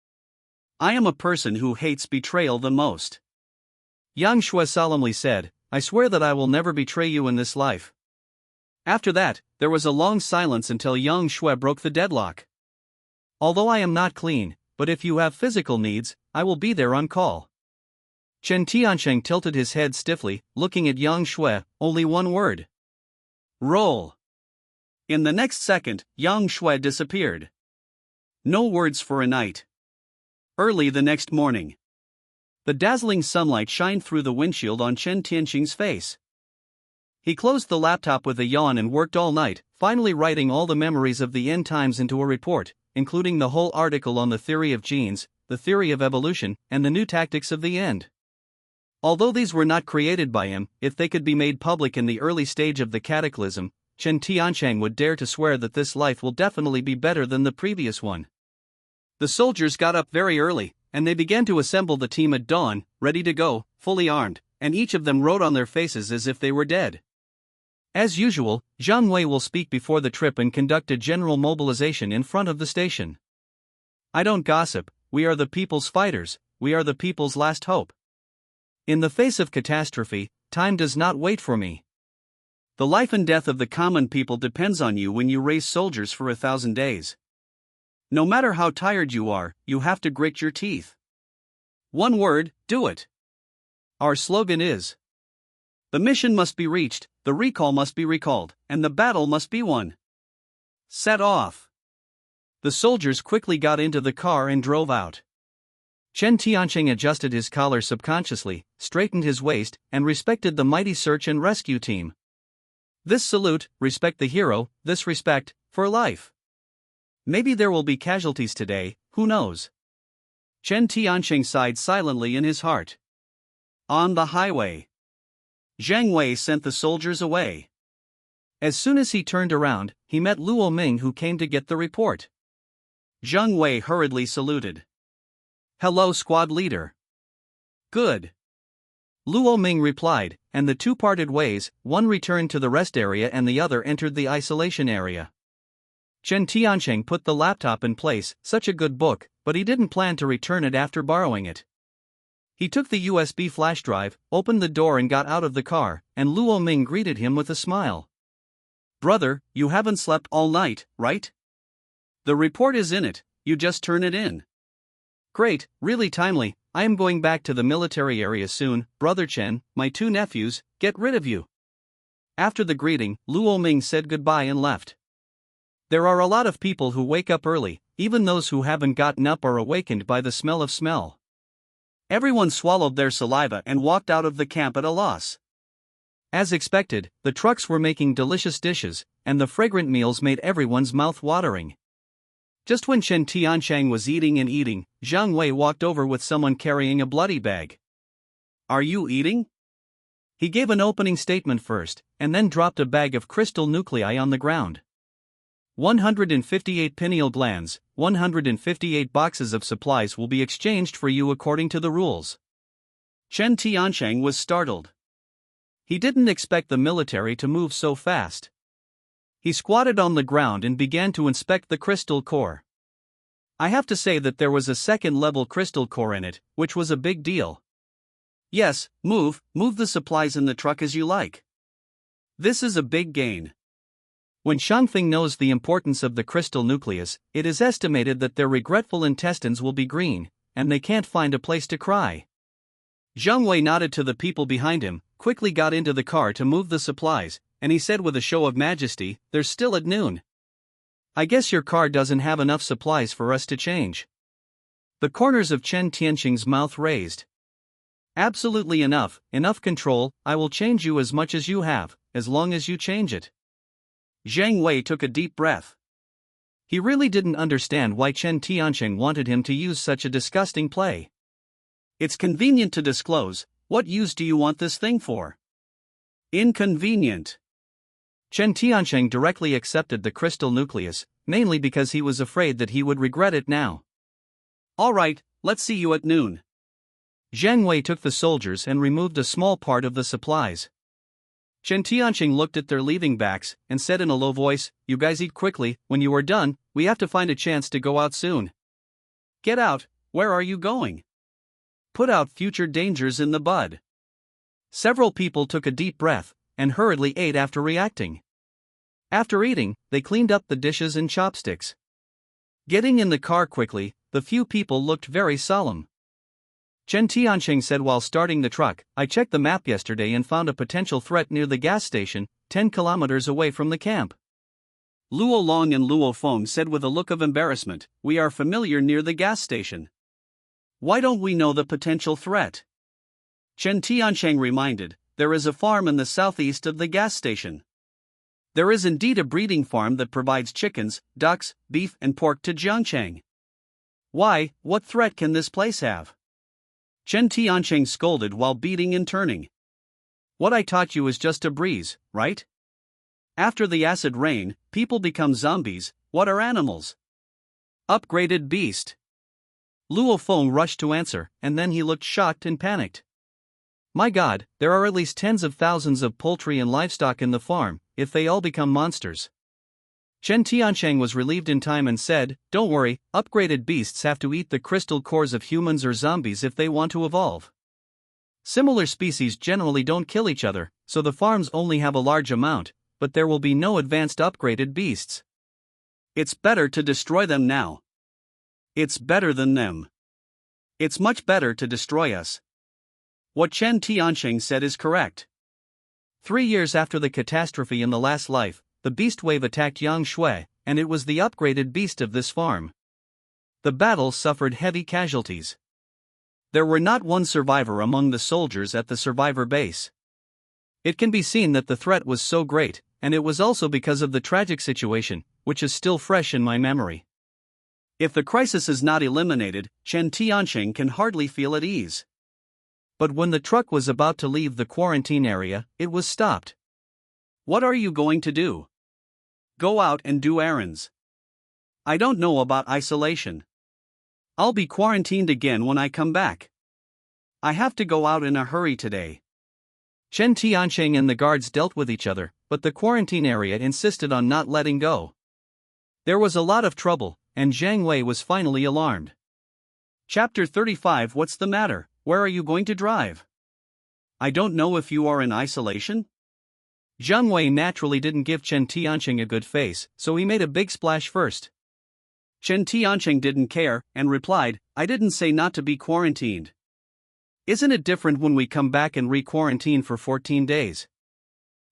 "I am a person who hates betrayal the most." Yang Shui solemnly said, "I swear that I will never betray you in this life." After that, there was a long silence until Yang Shui broke the deadlock. "Although I am not clean, but if you have physical needs, I will be there on call." Chen Tiancheng tilted his head stiffly, looking at Yang Shui, only one word. "Roll." In the next second, Yang Shui disappeared. No words for a night. Early the next morning, the dazzling sunlight shined through the windshield on Chen Tiancheng's face. He closed the laptop with a yawn and worked all night, finally writing all the memories of the end times into a report, including the whole article on the theory of genes, the theory of evolution, and the new tactics of the end. Although these were not created by him, if they could be made public in the early stage of the cataclysm, Chen Tiancheng would dare to swear that this life will definitely be better than the previous one. The soldiers got up very early, and they began to assemble the team at dawn, ready to go, fully armed, and each of them wrote on their faces as if they were dead. As usual, Zhang Wei will speak before the trip and conduct a general mobilization in front of the station. "I don't gossip, we are the people's fighters, we are the people's last hope. In the face of catastrophe, time does not wait for me. The life and death of the common people depends on you when you raise soldiers for 1,000 days. No matter how tired you are, you have to grit your teeth. One word, do it. Our slogan is: the mission must be reached, the recall must be recalled, and the battle must be won. Set off." The soldiers quickly got into the car and drove out. Chen Tiancheng adjusted his collar subconsciously, straightened his waist, and respected the mighty search and rescue team. This salute, respect the hero, this respect, for life. Maybe there will be casualties today, who knows? Chen Tiancheng sighed silently in his heart. On the highway, Zhang Wei sent the soldiers away. As soon as he turned around, he met Luo Ming, who came to get the report. Zhang Wei hurriedly saluted. "Hello, squad leader." "Good." Luo Ming replied, and the two parted ways, one returned to the rest area and the other entered the isolation area. Chen Tiancheng put the laptop in place, such a good book, but he didn't plan to return it after borrowing it. He took the USB flash drive, opened the door and got out of the car, and Luo Ming greeted him with a smile. "Brother, you haven't slept all night, right? The report is in it, you just turn it in." "Great, really timely, I am going back to the military area soon, Brother Chen, my two nephews, get rid of you." After the greeting, Luo Ming said goodbye and left. There are a lot of people who wake up early, even those who haven't gotten up are awakened by the smell of smell. Everyone swallowed their saliva and walked out of the camp at a loss. As expected, the trucks were making delicious dishes, and the fragrant meals made everyone's mouth watering. Just when Chen Tiancheng was eating and eating, Zhang Wei walked over with someone carrying a bloody bag. "Are you eating?" He gave an opening statement first, and then dropped a bag of crystal nuclei on the ground. 158 pineal glands, 158 boxes of supplies will be exchanged for you according to the rules. Chen Tiancheng was startled. He didn't expect the military to move so fast. He squatted on the ground and began to inspect the crystal core. I have to say that there was a second-level crystal core in it, which was a big deal. "Yes, move the supplies in the truck as you like. This is a big gain." When Shangfeng knows the importance of the crystal nucleus, it is estimated that their regretful intestines will be green, and they can't find a place to cry. Zhang Wei nodded to the people behind him, quickly got into the car to move the supplies, and he said with a show of majesty, "They're still at noon. I guess your car doesn't have enough supplies for us to change." The corners of Chen Tiancheng's mouth raised. "Absolutely enough control, I will change you as much as you have, as long as you change it." Zhang Wei took a deep breath. He really didn't understand why Chen Tiancheng wanted him to use such a disgusting play. "It's convenient to disclose, what use do you want this thing for?" "Inconvenient." Chen Tiancheng directly accepted the crystal nucleus, mainly because he was afraid that he would regret it now. All right, let's see you at noon. Zhang Wei took the soldiers and removed a small part of the supplies. Chen Tiancheng looked at their leaving backs and said in a low voice, "You guys eat quickly, when you are done, we have to find a chance to go out soon." "Get out, where are you going?" "Put out future dangers in the bud." Several people took a deep breath and hurriedly ate after reacting. After eating, they cleaned up the dishes and chopsticks. Getting in the car quickly, the few people looked very solemn. Chen Tiancheng said while starting the truck, "I checked the map yesterday and found a potential threat near the gas station, 10 kilometers away from the camp." Luo Long and Luo Feng said with a look of embarrassment, "We are familiar near the gas station. Why don't we know the potential threat?" Chen Tiancheng reminded, "There is a farm in the southeast of the gas station. There is indeed a breeding farm that provides chickens, ducks, beef and pork to Jiangcheng. Why, what threat can this place have?" Chen Tiancheng scolded while beating and turning. "What I taught you is just a breeze, right? After the acid rain, people become zombies. What are animals?" "Upgraded beast." Luo Feng rushed to answer, and then he looked shocked and panicked. "My God, there are at least tens of thousands of poultry and livestock in the farm. If they all become monsters." Chen Tiancheng was relieved in time and said, "Don't worry, upgraded beasts have to eat the crystal cores of humans or zombies if they want to evolve. Similar species generally don't kill each other, so the farms only have a large amount, but there will be no advanced upgraded beasts. It's better to destroy them now. It's better than them. It's much better to destroy us." What Chen Tiancheng said is correct. 3 years after the catastrophe in the last life, the beast wave attacked Yang Shui, and it was the upgraded beast of this farm. The battle suffered heavy casualties. There were not one survivor among the soldiers at the survivor base. It can be seen that the threat was so great, and it was also because of the tragic situation, which is still fresh in my memory. If the crisis is not eliminated, Chen Tiancheng can hardly feel at ease. But when the truck was about to leave the quarantine area, it was stopped. "What are you going to do?" "Go out and do errands. I don't know about isolation. I'll be quarantined again when I come back. I have to go out in a hurry today." Chen Tiancheng and the guards dealt with each other, but the quarantine area insisted on not letting go. There was a lot of trouble, and Zhang Wei was finally alarmed. Chapter 35. What's the matter? Where are you going to drive? I don't know if you are in isolation? Zhang Wei naturally didn't give Chen Tiancheng a good face, so he made a big splash first. Chen Tiancheng didn't care, and replied, "I didn't say not to be quarantined. Isn't it different when we come back and re-quarantine for 14 days?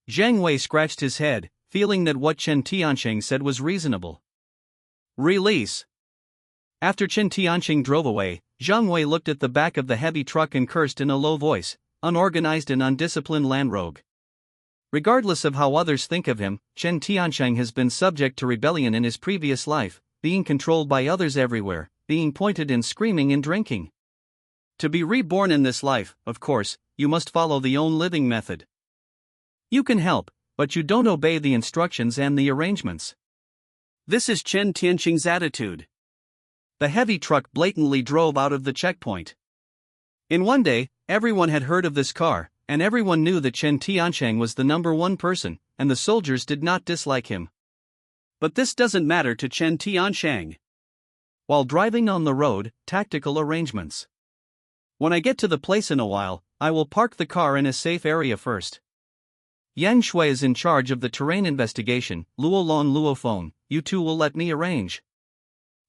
Zhang Wei scratched his head, feeling that what Chen Tiancheng said was reasonable. Release. After Chen Tiancheng drove away, Zhang Wei looked at the back of the heavy truck and cursed in a low voice, "Unorganized and undisciplined land rogue." Regardless of how others think of him, Chen Tiancheng has been subject to rebellion in his previous life, being controlled by others everywhere, being pointed and screaming and drinking. To be reborn in this life, of course, you must follow the own living method. You can help, but you don't obey the instructions and the arrangements. This is Chen Tiancheng's attitude. The heavy truck blatantly drove out of the checkpoint. In one day, everyone had heard of this car, and everyone knew that Chen Tiancheng was the number one person, and the soldiers did not dislike him. But this doesn't matter to Chen Tiancheng. While driving on the road, tactical arrangements. When I get to the place in a while, I will park the car in a safe area first. Yang Shui is in charge of the terrain investigation, Luo Long Luo Feng, you two will let me arrange.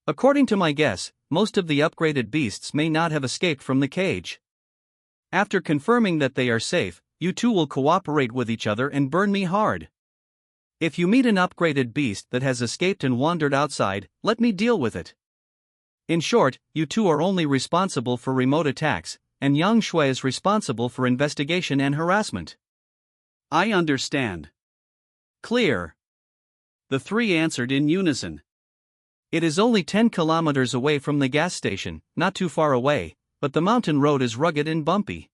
According to my guess, most of the upgraded beasts may not have escaped from the cage. After confirming that they are safe, you two will cooperate with each other and burn me hard. If you meet an upgraded beast that has escaped and wandered outside, let me deal with it. In short, you two are only responsible for remote attacks, and Yang Shui is responsible for investigation and harassment. I understand. Clear. The three answered in unison. It is only 10 kilometers away from the gas station, not too far away, but the mountain road is rugged and bumpy.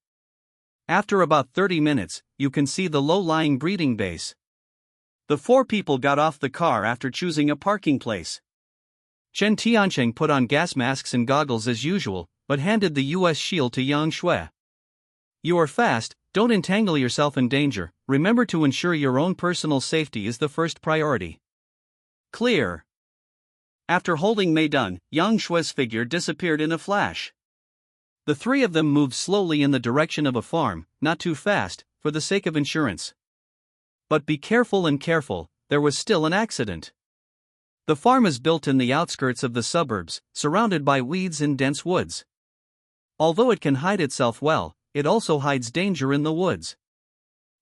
After about 30 minutes, you can see the low-lying breeding base. The four people got off the car after choosing a parking place. Chen Tiancheng put on gas masks and goggles as usual, but handed the US shield to Yang Shui. You are fast, don't entangle yourself in danger, remember to ensure your own personal safety is the first priority. Clear. After holding Meidun, Yang Shui's figure disappeared in a flash. The three of them moved slowly in the direction of a farm, not too fast, for the sake of insurance. But be careful and careful, there was still an accident. The farm is built in the outskirts of the suburbs, surrounded by weeds and dense woods. Although it can hide itself well, it also hides danger in the woods.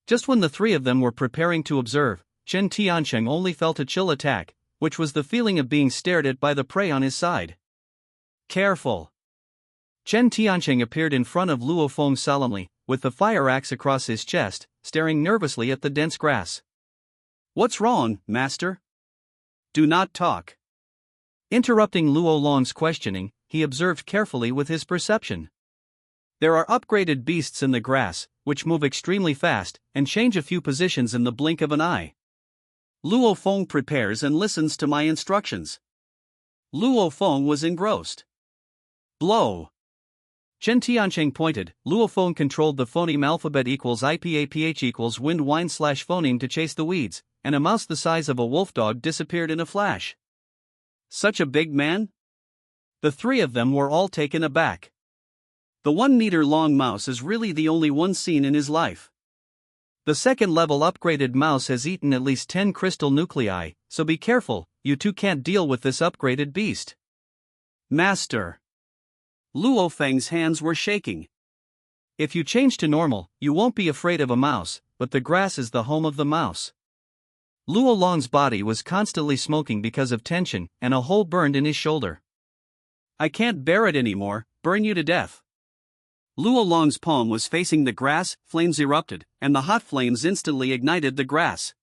Just when the three of them were preparing to observe, Chen Tiancheng only felt a chill attack, which was the feeling of being stared at by the prey on his side. Careful! Chen Tiancheng appeared in front of Luo Feng solemnly, with the fire axe across his chest, staring nervously at the dense grass. What's wrong, master? Do not talk. Interrupting Luo Long's questioning, he observed carefully with his perception. There are upgraded beasts in the grass, which move extremely fast, and change a few positions in the blink of an eye. Luo Feng prepares and listens to my instructions. Luo Feng was engrossed. Blow. Chen Tiancheng pointed. Luo Feng controlled the phoneme alphabet equals IPAPH equals wind wine / phoneme to chase the weeds, and a mouse the size of a wolf dog disappeared in a flash. Such a big man? The three of them were all taken aback. The 1-meter-long mouse is really the only one seen in his life. The second-level upgraded mouse has eaten at least 10 crystal nuclei, so be careful, you two can't deal with this upgraded beast. Master. Luo Feng's hands were shaking. If you change to normal, you won't be afraid of a mouse, but the grass is the home of the mouse. Luo Long's body was constantly smoking because of tension, and a hole burned in his shoulder. I can't bear it anymore, burn you to death. Luo Long's palm was facing the grass, flames erupted, and the hot flames instantly ignited the grass.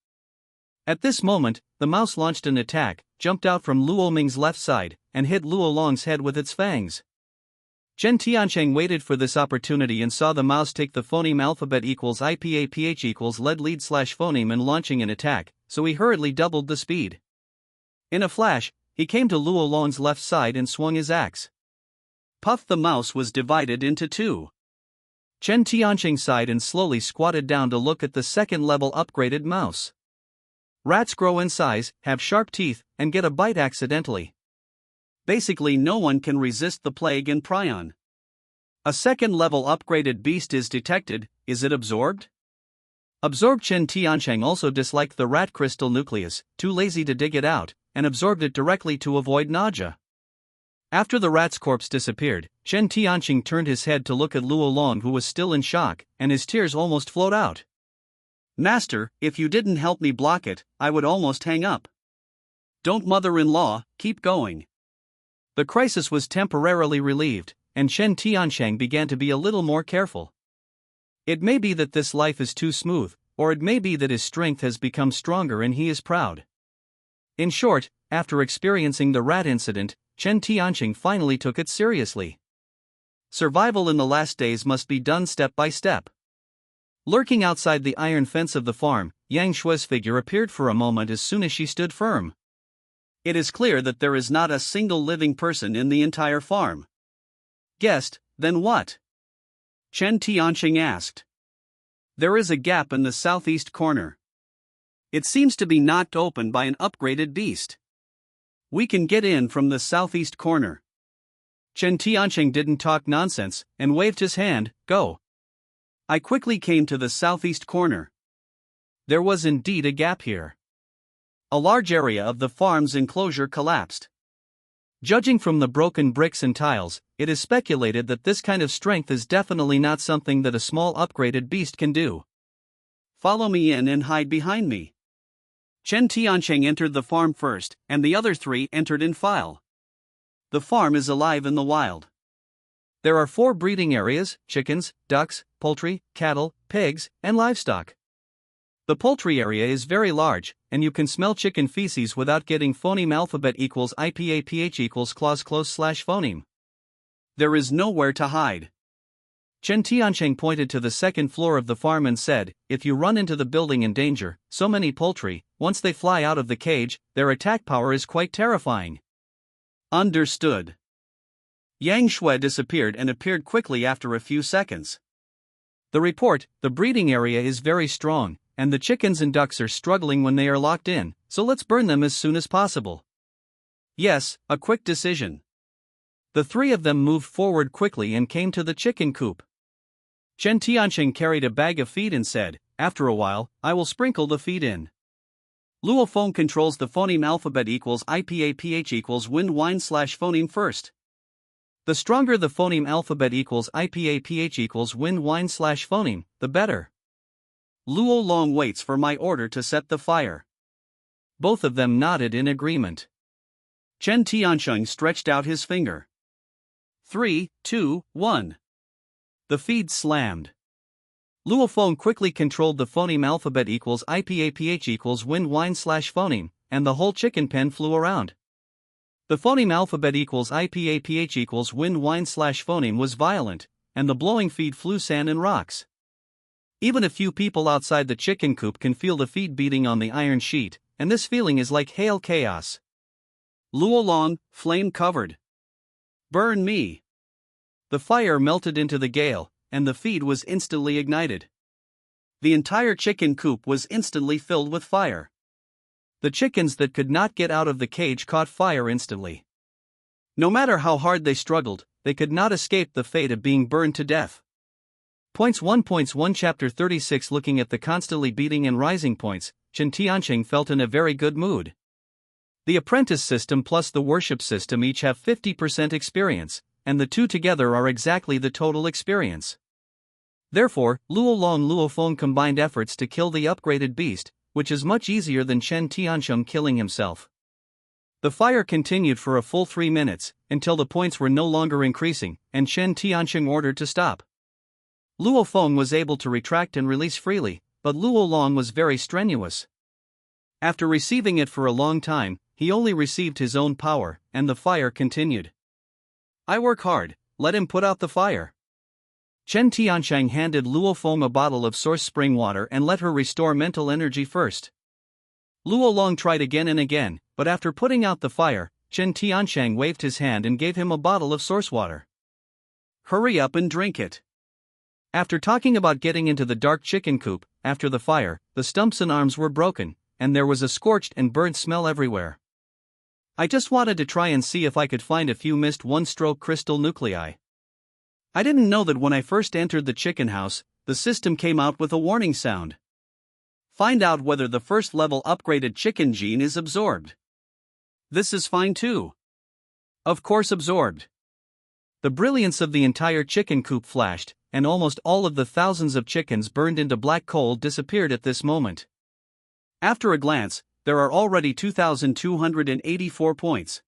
At this moment, the mouse launched an attack, jumped out from Luo Ming's left side, and hit Luo Long's head with its fangs. Chen Tiancheng waited for this opportunity and saw the mouse take the phoneme alphabet equals IPAPH equals lead / phoneme and launching an attack, so he hurriedly doubled the speed. In a flash, he came to Luo Long's left side and swung his axe. Puff! The mouse was divided into two. Chen Tiancheng sighed and slowly squatted down to look at the second-level upgraded mouse. Rats grow in size, have sharp teeth, and get a bite accidentally. Basically no one can resist the plague in Prion. A second-level upgraded beast is detected, is it absorbed? Absorbed. Chen Tiancheng also disliked the rat crystal nucleus, too lazy to dig it out, and absorbed it directly to avoid nausea. After the rat's corpse disappeared, Chen Tiancheng turned his head to look at Luo Long, who was still in shock, and his tears almost flowed out. Master, if you didn't help me block it, I would almost hang up. Don't, mother-in-law, keep going. The crisis was temporarily relieved, and Chen Tiancheng began to be a little more careful. It may be that this life is too smooth, or it may be that his strength has become stronger and he is proud. In short, after experiencing the rat incident, Chen Tiancheng finally took it seriously. Survival in the last days must be done step by step. Lurking outside the iron fence of the farm, Yang Shui's figure appeared for a moment as soon as she stood firm. It is clear that there is not a single living person in the entire farm. Guessed, then what? Chen Tiancheng asked. There is a gap in the southeast corner. It seems to be knocked open by an upgraded beast. We can get in from the southeast corner. Chen Tiancheng didn't talk nonsense, and waved his hand, go. I quickly came to the southeast corner. There was indeed a gap here. A large area of the farm's enclosure collapsed. Judging from the broken bricks and tiles, it is speculated that this kind of strength is definitely not something that a small upgraded beast can do. Follow me in and hide behind me. Chen Tiancheng entered the farm first, and the other three entered in file. The farm is alive in the wild. There are 4 breeding areas: chickens, ducks, poultry, cattle, pigs, and livestock. The poultry area is very large, and you can smell chicken feces without getting phoneme alphabet equals IPAPH equals clause close / phoneme. There is nowhere to hide. Chen Tiancheng pointed to the second floor of the farm and said, "If you run into the building in danger, so many poultry, once they fly out of the cage, their attack power is quite terrifying." Understood. Yang Shui disappeared and appeared quickly after a few seconds. The report: the breeding area is very strong, and the chickens and ducks are struggling when they are locked in, so let's burn them as soon as possible. Yes, a quick decision. The three of them moved forward quickly and came to the chicken coop. Chen Tiancheng carried a bag of feed and said, "After a while, I will sprinkle the feed in." Luo Feng controls the phoneme alphabet equals IPAPH equals wind wine / phoneme first. The stronger the phoneme alphabet equals IPAPH equals wind wine / phoneme, the better. Luo Long waits for my order to set the fire. Both of them nodded in agreement. Chen Tiancheng stretched out his finger. 3, 2, 1. The feed slammed. Luo Feng quickly controlled the phoneme alphabet equals IPAPH equals wind wine / phoneme, and the whole chicken pen flew around. The phoneme alphabet equals IPAPH equals wind wine / phoneme was violent, and the blowing feed flew sand and rocks. Even a few people outside the chicken coop can feel the feed beating on the iron sheet, and this feeling is like hail chaos. Luo Long, flame covered. Burn me. The fire melted into the gale, and the feed was instantly ignited. The entire chicken coop was instantly filled with fire. The chickens that could not get out of the cage caught fire instantly. No matter how hard they struggled, they could not escape the fate of being burned to death. Points 1.1 Chapter 36 Looking at the constantly beating and rising points, Chen Tiancheng felt in a very good mood. The apprentice system plus the worship system each have 50% experience, and the two together are exactly the total experience. Therefore, Luo Long and Luo Feng combined efforts to kill the upgraded beast, which is much easier than Chen Tiancheng killing himself. The fire continued for a full 3 minutes, until the points were no longer increasing, and Chen Tiancheng ordered to stop. Luo Feng was able to retract and release freely, but Luo Long was very strenuous. After receiving it for a long time, he only received his own power, and the fire continued. "I work hard, let him put out the fire." Chen Tiancheng handed Luo Feng a bottle of source spring water and let her restore mental energy first. Luo Long tried again and again, but after putting out the fire, Chen Tiancheng waved his hand and gave him a bottle of source water. "Hurry up and drink it." After talking about getting into the dark chicken coop, after the fire, the stumps and arms were broken, and there was a scorched and burnt smell everywhere. "I just wanted to try and see if I could find a few missed one-stroke crystal nuclei. I didn't know that when I first entered the chicken house, the system came out with a warning sound. Find out whether the first level upgraded chicken gene is absorbed. This is fine too. Of course absorbed." The brilliance of the entire chicken coop flashed, and almost all of the thousands of chickens burned into black coal disappeared at this moment. After a glance, there are already 2,284 points.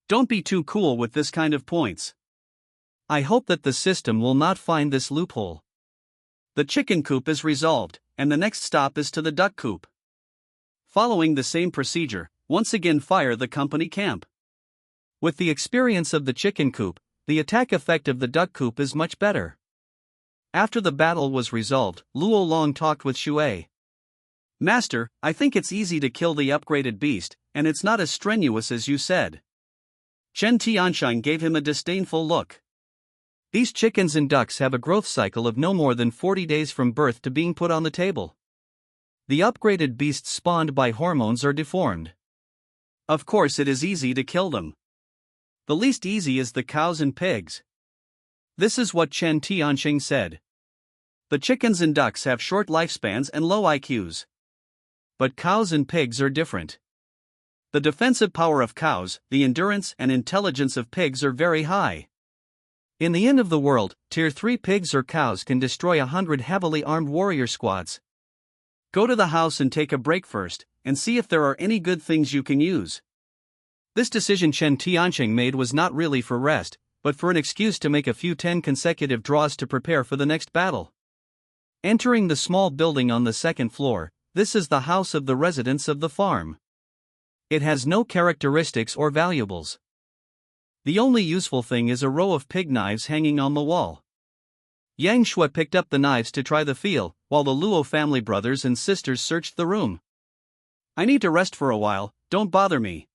Don't be too cool with this kind of points. I hope that the system will not find this loophole. The chicken coop is resolved, and the next stop is to the duck coop. Following the same procedure, once again fire the company camp. With the experience of the chicken coop, the attack effect of the duck coop is much better. After the battle was resolved, Luo Long talked with Shui. "Master, I think it's easy to kill the upgraded beast, and it's not as strenuous as you said." Chen Tiancheng gave him a disdainful look. "These chickens and ducks have a growth cycle of no more than 40 days from birth to being put on the table. The upgraded beasts spawned by hormones are deformed. Of course it is easy to kill them. The least easy is the cows and pigs." This is what Chen Tiancheng said. The chickens and ducks have short lifespans and low IQs. But cows and pigs are different. The defensive power of cows, the endurance and intelligence of pigs are very high. In the end of the world, Tier 3 pigs or cows can destroy 100 heavily armed warrior squads. Go to the house and take a break first, and see if there are any good things you can use. This decision Chen Tiancheng made was not really for rest, but for an excuse to make a few 10 consecutive draws to prepare for the next battle. Entering the small building on the second floor, this is the house of the residents of the farm. It has no characteristics or valuables. The only useful thing is a row of pig knives hanging on the wall. Yang Shui picked up the knives to try the feel, while the Luo family brothers and sisters searched the room. I need to rest for a while, don't bother me.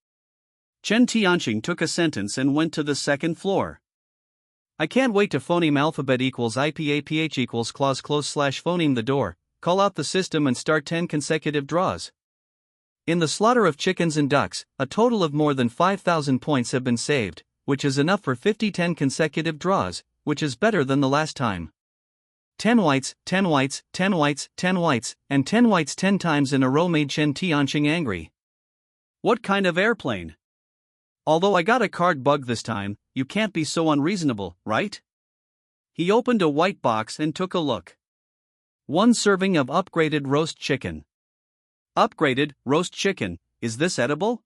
Chen Tianqing took a sentence and went to the second floor. I can't wait to phoneme alphabet equals IPAPH equals clause close slash phoneme the door, call out the system and start 10 consecutive draws. In the slaughter of chickens and ducks, a total of more than 5,000 points have been saved, which is enough for 10 consecutive draws, which is better than the last time. 10 whites, 10 whites, 10 whites, 10 whites, and 10 whites 10 times in a row made Chen Tianqing angry. What kind of airplane? Although I got a card bug this time, you can't be so unreasonable, right? He opened a white box and took a look. 1 serving of upgraded roast chicken. Upgraded roast chicken, is this edible?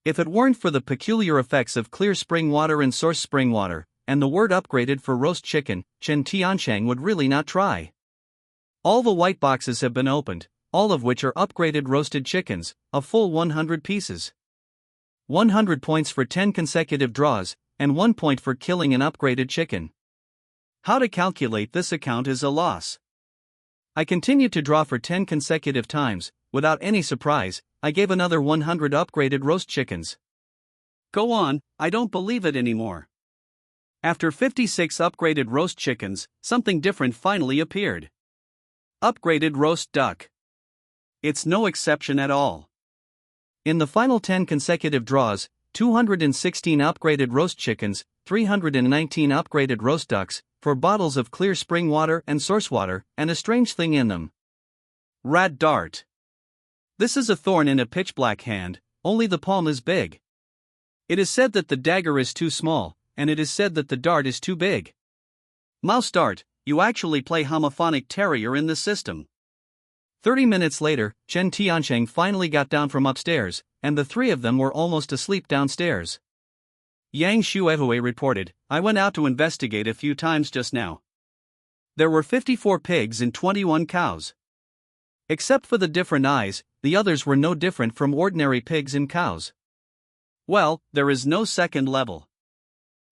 If it weren't for the peculiar effects of clear spring water and source spring water, and the word upgraded for roast chicken, Chen Tianqing would really not try. All the white boxes have been opened, all of which are upgraded roasted chickens, a full 100 pieces. 100 points for 10 consecutive draws, and 1 point for killing an upgraded chicken. How to calculate this account is a loss. I continued to draw for 10 consecutive times. Without any surprise, I gave another 100 upgraded roast chickens. Go on, I don't believe it anymore. After 56 upgraded roast chickens, something different finally appeared. Upgraded roast duck. It's no exception at all. In the final 10 consecutive draws, 216 upgraded roast chickens, 319 upgraded roast ducks, 4 bottles of clear spring water and source water, and a strange thing in them. Rat dart. This is a thorn in a pitch black hand, only the palm is big. It is said that the dagger is too small, and it is said that the dart is too big. Mouse dart, you actually play homophonic terrier in the system. 30 minutes later, Chen Tianqing finally got down from upstairs, and the 3 of them were almost asleep downstairs. Yang Shuehui reported, I went out to investigate a few times just now. There were 54 pigs and 21 cows. Except for the different eyes, the others were no different from ordinary pigs and cows. Well, there is no second level.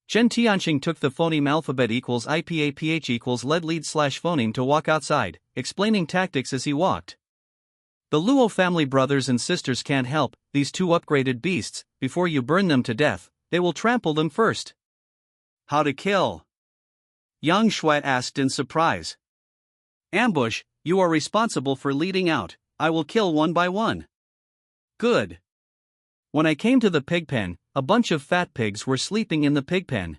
Chen Tianqing took the phoneme alphabet equals IPAPH equals lead slash phoneme to walk outside, explaining tactics as he walked. The Luo family brothers and sisters can't help these 2 upgraded beasts. Before you burn them to death, they will trample them first. How to kill? Yang Shui asked in surprise. Ambush, you are responsible for leading out, I will kill one by one. Good. When I came to the pig pen, a bunch of fat pigs were sleeping in the pig pen.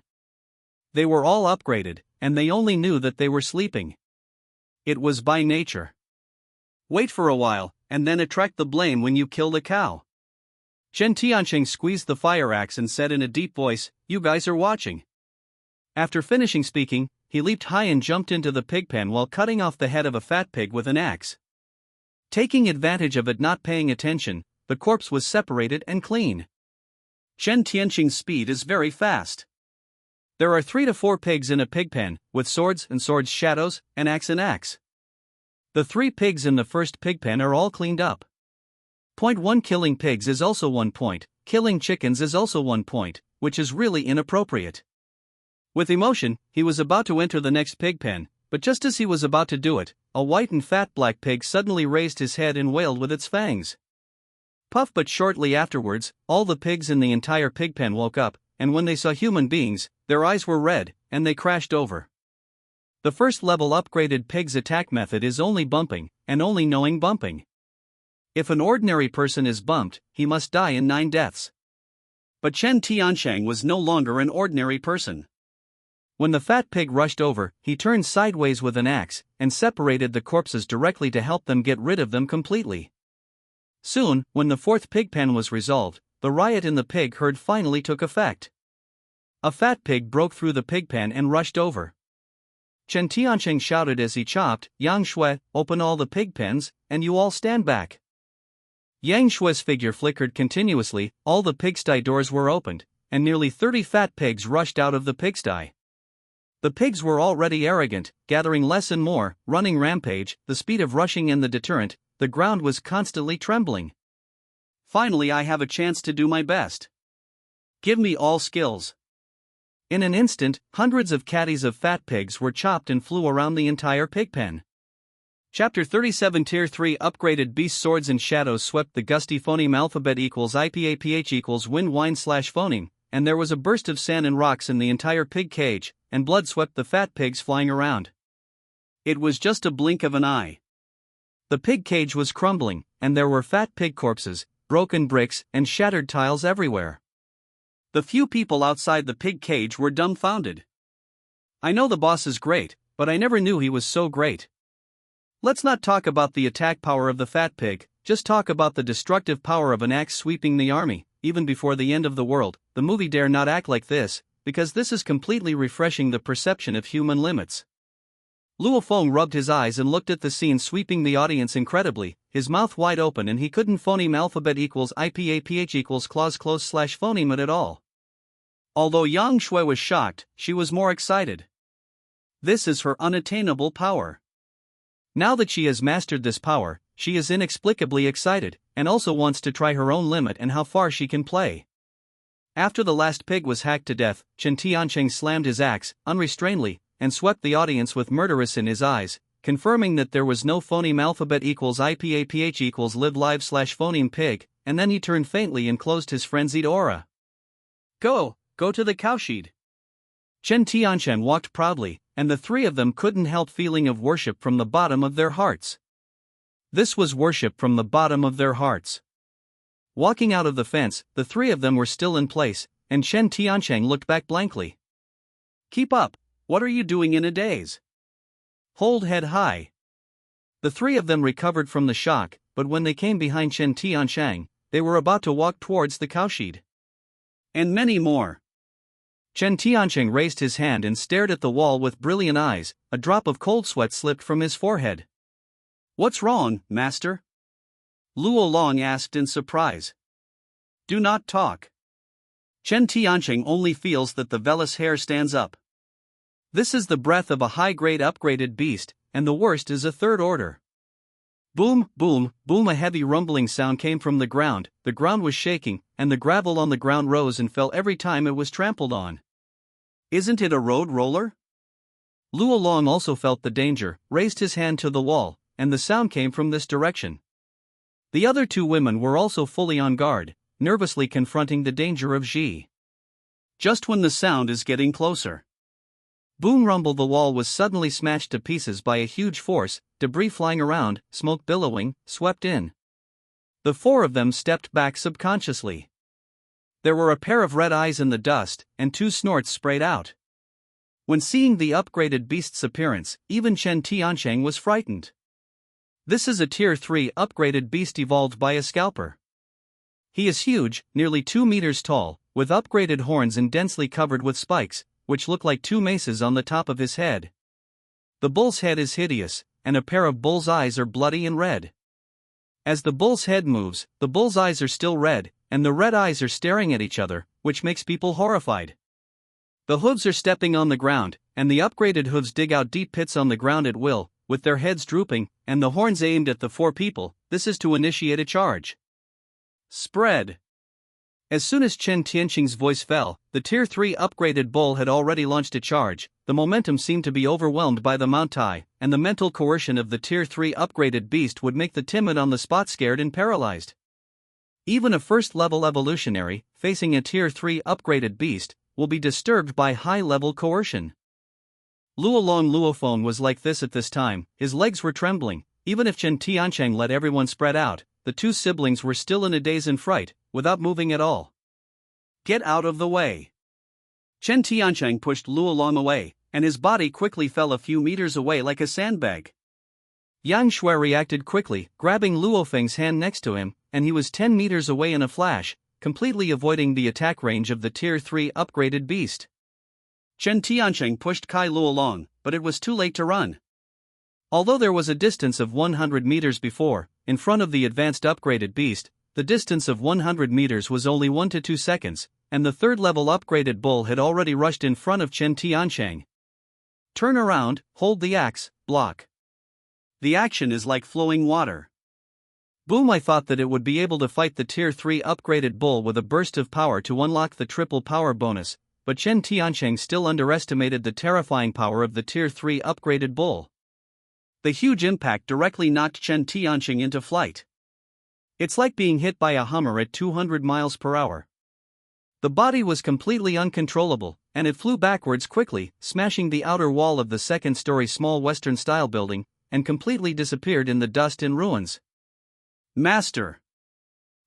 They were all upgraded, and they only knew that they were sleeping. It was by nature. Wait for a while, and then attract the blame when you kill the cow. Chen Tianqing squeezed the fire axe and said in a deep voice, you guys are watching. After finishing speaking, he leaped high and jumped into the pig pen while cutting off the head of a fat pig with an axe. Taking advantage of it not paying attention, the corpse was separated and clean. Chen Tianqing's speed is very fast. There are 3 to 4 pigs in a pig pen, with swords and swords shadows, and axe. The 3 pigs in the first pig pen are all cleaned up. Point 1 Killing pigs is also 1 point, killing chickens is also 1 point, which is really inappropriate. With emotion, he was about to enter the next pig pen, but just as he was about to do it, a white and fat black pig suddenly raised his head and wailed with its fangs. Puff! But shortly afterwards, all the pigs in the entire pig pen woke up, and when they saw human beings, their eyes were red, and they crashed over. The first level upgraded pig's attack method is only bumping, and only knowing bumping. If an ordinary person is bumped, he must die in 9 deaths. But Chen Tianqing was no longer an ordinary person. When the fat pig rushed over, he turned sideways with an axe, and separated the corpses directly to help them get rid of them completely. Soon, when the 4th pig pen was resolved, the riot in the pig herd finally took effect. A fat pig broke through the pig pen and rushed over. Chen Tianqing shouted as he chopped, Yang Shui, open all the pig pens, and you all stand back. Yang Shui's figure flickered continuously, all the pigsty doors were opened, and nearly 30 fat pigs rushed out of the pigsty. The pigs were already arrogant, gathering less and more, running rampage, the speed of rushing and the deterrent, the ground was constantly trembling. Finally I have a chance to do my best. Give me all skills. In an instant, hundreds of caddies of fat pigs were chopped and flew around the entire pig pen. Chapter 37 Tier 3 Upgraded Beast Swords and Shadows swept the gusty phoneme alphabet equals IPAPH equals wind wine slash phoneme, and there was a burst of sand and rocks in the entire pig cage, and blood swept the fat pigs flying around. It was just a blink of an eye. The pig cage was crumbling, and there were fat pig corpses, broken bricks, and shattered tiles everywhere. The few people outside the pig cage were dumbfounded. I know the boss is great, but I never knew he was so great. Let's not talk about the attack power of the fat pig, just talk about the destructive power of an axe sweeping the army, even before the end of the world. The movie dare not act like this, because this is completely refreshing the perception of human limits. Luo Feng rubbed his eyes and looked at the scene sweeping the audience incredibly, his mouth wide open, and he couldn't phoneme alphabet equals IPAPH equals clause close slash phoneme it at all. Although Yang Shui was shocked, she was more excited. This is her unattainable power. Now that she has mastered this power, she is inexplicably excited, and also wants to try her own limit and how far she can play. After the last pig was hacked to death, Chen Tiancheng slammed his axe, unrestrainedly, and swept the audience with murderous in his eyes, confirming that there was no phoneme alphabet equals IPAPH equals live live slash phoneme pig, and then he turned faintly and closed his frenzied aura. Go to the cowshed. Chen Tiancheng walked proudly, and the three of them couldn't help feeling of worship from the bottom of their hearts. This was worship from the bottom of their hearts. Walking out of the fence, the three of them were still in place, and Chen Tiancheng looked back blankly. Keep up, what are you doing in a daze? Hold head high. The three of them recovered from the shock, but when they came behind Chen Tiancheng, they were about to walk towards the cowshed. And many more. Chen Tiancheng raised his hand and stared at the wall with brilliant eyes. A drop of cold sweat slipped from his forehead. What's wrong, master? Luo Long asked in surprise. Do not talk. Chen Tiancheng only feels that the vellus hair stands up. This is the breath of a high-grade upgraded beast, and the worst is a third order. Boom, boom, boom, a heavy rumbling sound came from the ground was shaking, and the gravel on the ground rose and fell every time it was trampled on. Isn't it a road roller? Luo Long also felt the danger, raised his hand to the wall, and the sound came from this direction. The other two women were also fully on guard, nervously confronting the danger of Xi. Just when the sound is getting closer. Boom rumble, the wall was suddenly smashed to pieces by a huge force, debris flying around, smoke billowing, swept in. The four of them stepped back subconsciously. There were a pair of red eyes in the dust, and two snorts sprayed out. When seeing the upgraded beast's appearance, even Chen Tiancheng was frightened. This is a Tier 3 upgraded beast evolved by a scalper. He is huge, nearly 2 meters tall, with upgraded horns and densely covered with spikes, which look like two maces on the top of his head. The bull's head is hideous, and a pair of bull's eyes are bloody and red. As the bull's head moves, the bull's eyes are still red, and the red eyes are staring at each other, which makes people horrified. The hooves are stepping on the ground, and the upgraded hooves dig out deep pits on the ground at will, with their heads drooping, and the horns aimed at the four people. This is to initiate a charge. Spread. As soon as Chen Tiancheng's voice fell, the Tier 3 upgraded bull had already launched a charge. The momentum seemed to be overwhelmed by the Mount Tai, and the mental coercion of the Tier 3 upgraded beast would make the timid on the spot scared and paralyzed. Even a first-level evolutionary, facing a Tier 3 upgraded beast, will be disturbed by high-level coercion. Luo Long Luo Feng was like this at this time. His legs were trembling. Even if Chen Tiancheng let everyone spread out, the two siblings were still in a daze and fright, without moving at all. Get out of the way. Chen Tiancheng pushed Luo Long away, and his body quickly fell a few meters away like a sandbag. Yang Shui reacted quickly, grabbing Luo Feng's hand next to him, and he was 10 meters away in a flash, completely avoiding the attack range of the Tier 3 upgraded beast. Chen Tiancheng pushed Kai Luo Long, but it was too late to run. Although there was a distance of 100 meters before, in front of the advanced upgraded beast, the distance of 100 meters was only 1 to 2 seconds, and the third-level upgraded bull had already rushed in front of Chen Tiancheng. Turn around, hold the axe, block. The action is like flowing water. Boom! I thought that it would be able to fight the Tier 3 upgraded bull with a burst of power to unlock the triple power bonus, but Chen Tiancheng still underestimated the terrifying power of the Tier 3 upgraded bull. The huge impact directly knocked Chen Tiancheng into flight. It's like being hit by a Hummer at 200 miles per hour. The body was completely uncontrollable, and it flew backwards quickly, smashing the outer wall of the second-story small Western-style building, and completely disappeared in the dust and ruins. Master!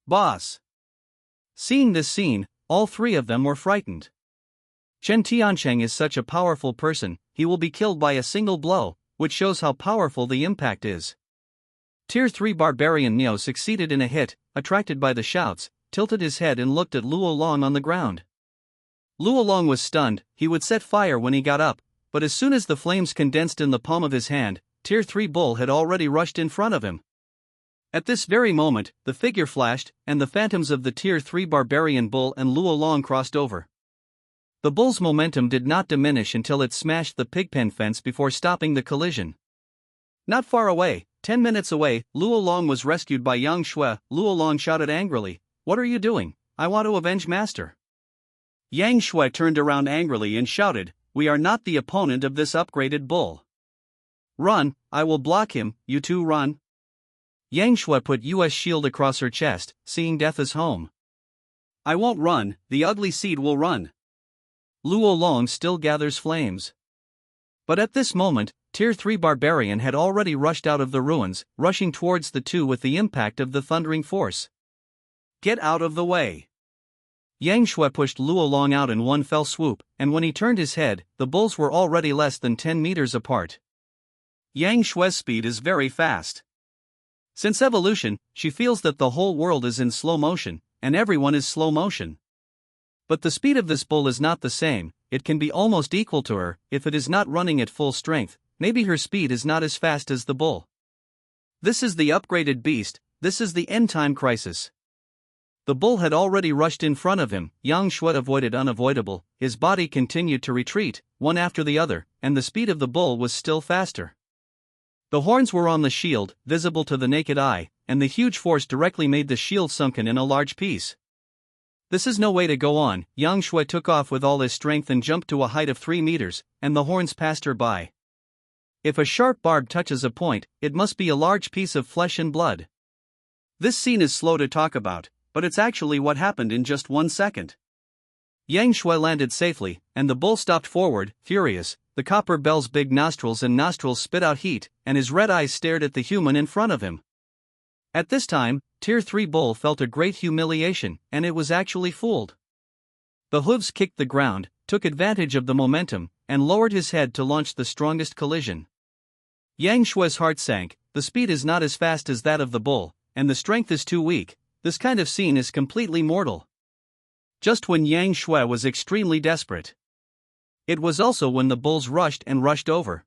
Boss! Seeing this scene, all three of them were frightened. Chen Tiancheng is such a powerful person, he will be killed by a single blow, which shows how powerful the impact is. Tier 3 Barbarian Neo succeeded in a hit, attracted by the shouts, tilted his head and looked at Luo Long on the ground. Luo Long was stunned, he would set fire when he got up, but as soon as the flames condensed in the palm of his hand, Tier 3 Bull had already rushed in front of him. At this very moment, the figure flashed, and the phantoms of the Tier 3 Barbarian Bull and Luo Long crossed over. The bull's momentum did not diminish until it smashed the pigpen fence before stopping the collision. Not far away, 10 minutes away, Luo Long was rescued by Yang Shui. Luo Long shouted angrily, "What are you doing? I want to avenge Master." Yang Shui turned around angrily and shouted, "We are not the opponent of this upgraded bull. Run, I will block him, you two run." Yang Shui put US shield across her chest, seeing death as home. "I won't run, the ugly seed will run." Luo Long still gathers flames. But at this moment, Tier 3 Barbarian had already rushed out of the ruins, rushing towards the two with the impact of the thundering force. "Get out of the way." Yang Shui pushed Luo Long out in one fell swoop, and when he turned his head, the bulls were already less than 10 meters apart. Yang Shui's speed is very fast. Since evolution, she feels that the whole world is in slow motion, and everyone is slow motion. But the speed of this bull is not the same, it can be almost equal to her, if it is not running at full strength, maybe her speed is not as fast as the bull. This is the upgraded beast, this is the end-time crisis. The bull had already rushed in front of him, Yang Shui avoided unavoidable, his body continued to retreat, one after the other, and the speed of the bull was still faster. The horns were on the shield, visible to the naked eye, and the huge force directly made the shield sunken in a large piece. This is no way to go on. Yang Shui took off with all his strength and jumped to a height of 3 meters, and the horns passed her by. If a sharp barb touches a point, it must be a large piece of flesh and blood. This scene is slow to talk about, but it's actually what happened in just 1 second. Yang Shui landed safely, and the bull stopped forward, furious. The copper bell's big nostrils spit out heat, and his red eyes stared at the human in front of him. At this time, Tier 3 Bull felt a great humiliation, and it was actually fooled. The hooves kicked the ground, took advantage of the momentum, and lowered his head to launch the strongest collision. Yang Shui's heart sank, the speed is not as fast as that of the bull, and the strength is too weak, this kind of scene is completely mortal. Just when Yang Shui was extremely desperate. It was also when the bulls rushed over.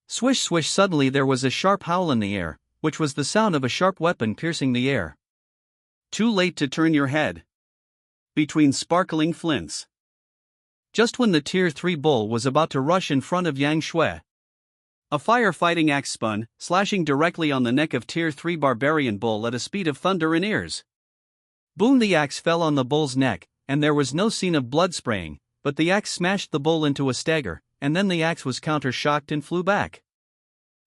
Swish swish, suddenly there was a sharp howl in the air, which was the sound of a sharp weapon piercing the air. Too late to turn your head. Between sparkling flints. Just when the Tier 3 Bull was about to rush in front of Yang Shui, a firefighting axe spun, slashing directly on the neck of Tier 3 Barbarian Bull at a speed of thunder in ears. Boom! The axe fell on the bull's neck, and there was no scene of blood spraying, but the axe smashed the bull into a stagger, and then the axe was counter-shocked and flew back.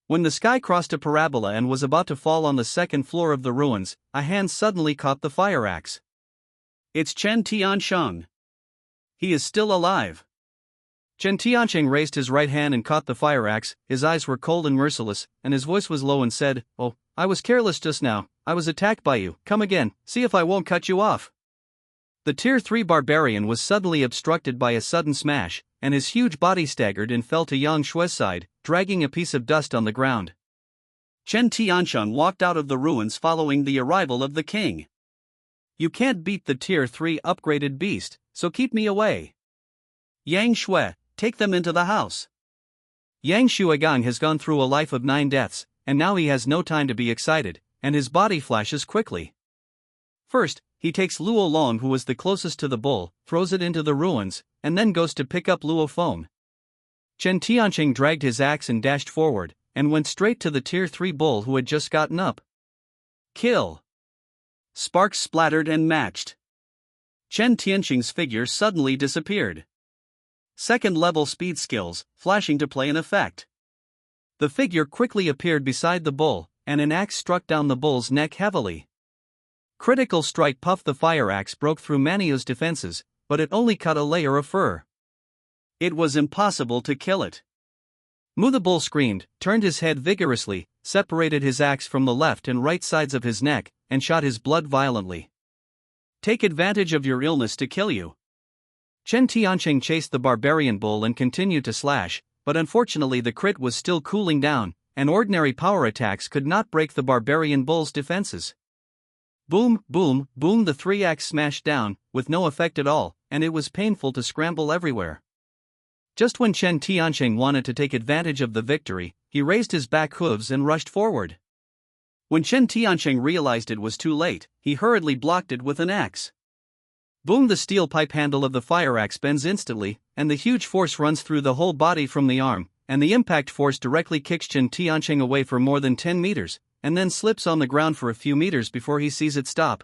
When the sky crossed a parabola and was about to fall on the second floor of the ruins, a hand suddenly caught the fire axe. It's Chen Tiancheng. He is still alive. Chen Tiancheng raised his right hand and caught the fire axe, his eyes were cold and merciless, and his voice was low and said, "Oh, I was careless just now, I was attacked by you, come again, see if I won't cut you off." The Tier 3 Barbarian was suddenly obstructed by a sudden smash, and his huge body staggered and fell to Yang Shui's side, dragging a piece of dust on the ground. Chen Tiancheng walked out of the ruins following the arrival of the king. "You can't beat the Tier 3 upgraded beast, so keep me away. Yang Shui, take them into the house." Yang Shuigang has gone through a life of 9 deaths, and now he has no time to be excited, and his body flashes quickly. First, he takes Luo Long, who was the closest to the bull, throws it into the ruins, and then goes to pick up Luo Feng. Chen Tiancheng dragged his axe and dashed forward, and went straight to the Tier 3 bull who had just gotten up. Kill! Sparks splattered and matched. Chen Tiancheng's figure suddenly disappeared. Second-level speed skills, flashing to play in effect. The figure quickly appeared beside the bull, and an axe struck down the bull's neck heavily. Critical strike. Puff. The fire axe broke through Manio's defenses, but it only cut a layer of fur. It was impossible to kill it. Mu. The bull screamed, turned his head vigorously, separated his axe from the left and right sides of his neck, and shot his blood violently. Take advantage of your illness to kill you. Chen Tianqing chased the barbarian bull and continued to slash, but unfortunately the crit was still cooling down, and ordinary power attacks could not break the barbarian bull's defenses. Boom, boom, boom. The three axe smashed down, with no effect at all, and it was painful to scramble everywhere. Just when Chen Tianqing wanted to take advantage of the victory, he raised his back hooves and rushed forward. When Chen Tianqing realized it was too late, he hurriedly blocked it with an axe. Boom. The steel pipe handle of the fire axe bends instantly, and the huge force runs through the whole body from the arm, and the impact force directly kicks Chen Tianqing away for more than 10 meters, and then slips on the ground for a few meters before he sees it stop.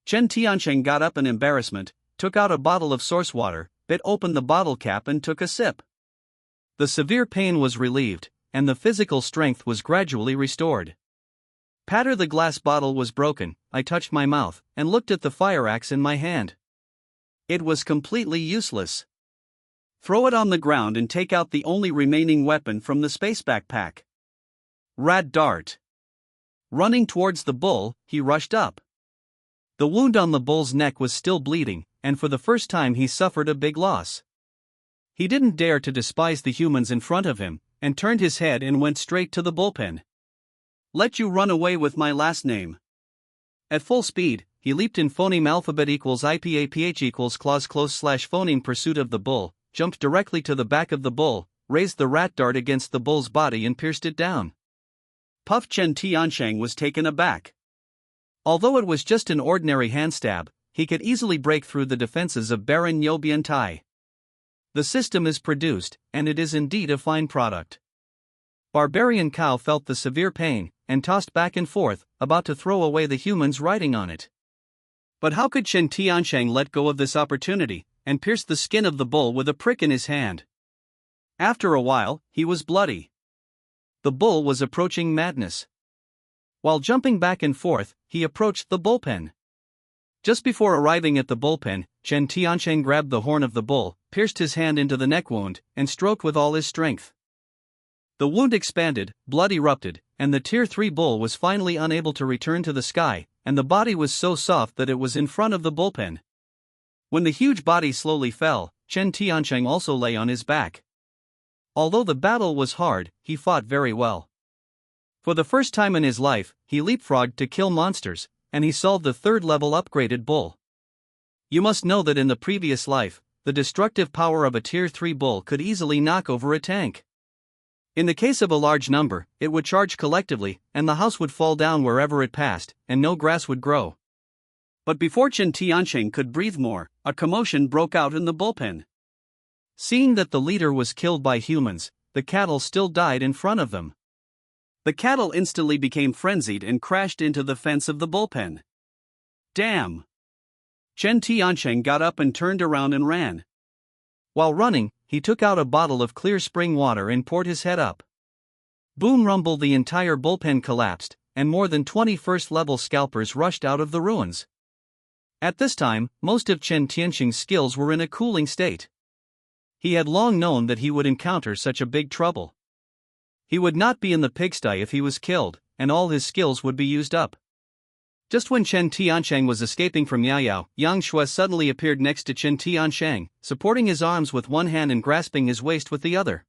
Chen Tianqing got up in embarrassment, took out a bottle of source water, bit open the bottle cap and took a sip. The severe pain was relieved, and the physical strength was gradually restored. Patter. The glass bottle was broken. I touched my mouth, and looked at the fire axe in my hand. It was completely useless. Throw it on the ground and take out the only remaining weapon from the space backpack. Rat dart. Running towards the bull, he rushed up. The wound on the bull's neck was still bleeding, and for the first time he suffered a big loss. He didn't dare to despise the humans in front of him, and turned his head and went straight to the bullpen. Let you run away with my last name. At full speed, he leaped in phoneme alphabet equals IPAPH equals clause close slash phoneme pursuit of the bull, jumped directly to the back of the bull, raised the rat dart against the bull's body and pierced it down. Puff. Chen Tianqing was taken aback. Although it was just an ordinary hand stab, he could easily break through the defenses of Baron Yo Biantai. The system is produced, and it is indeed a fine product. Barbarian Cow felt the severe pain, and tossed back and forth, about to throw away the humans riding on it. But how could Chen Tianqing let go of this opportunity, and pierce the skin of the bull with a prick in his hand? After a while, he was bloody. The bull was approaching madness. While jumping back and forth, he approached the bullpen. Just before arriving at the bullpen, Chen Tianqing grabbed the horn of the bull, pierced his hand into the neck wound, and stroked with all his strength. The wound expanded, blood erupted, and the Tier 3 bull was finally unable to return to the sky, and the body was so soft that it was in front of the bullpen. When the huge body slowly fell, Chen Tianqing also lay on his back. Although the battle was hard, he fought very well. For the first time in his life, he leapfrogged to kill monsters, and he solved the third-level upgraded bull. You must know that in the previous life, the destructive power of a Tier 3 bull could easily knock over a tank. In the case of a large number, it would charge collectively, and the house would fall down wherever it passed, and no grass would grow. But before Chen Tianqing could breathe more, a commotion broke out in the bullpen. Seeing that the leader was killed by humans, the cattle still died in front of them. The cattle instantly became frenzied and crashed into the fence of the bullpen. Damn! Chen Tianqing got up and turned around and ran. While running, he took out a bottle of clear spring water and poured his head up. Boom rumble, the entire bullpen collapsed, and more than 20 first-level scalpers rushed out of the ruins. At this time, most of Chen Tianqing's skills were in a cooling state. He had long known that he would encounter such a big trouble. He would not be in the pigsty if he was killed, and all his skills would be used up. Just when Chen Tianqing was escaping from Yao Yao, Yang Shui suddenly appeared next to Chen Tianqing, supporting his arms with one hand and grasping his waist with the other.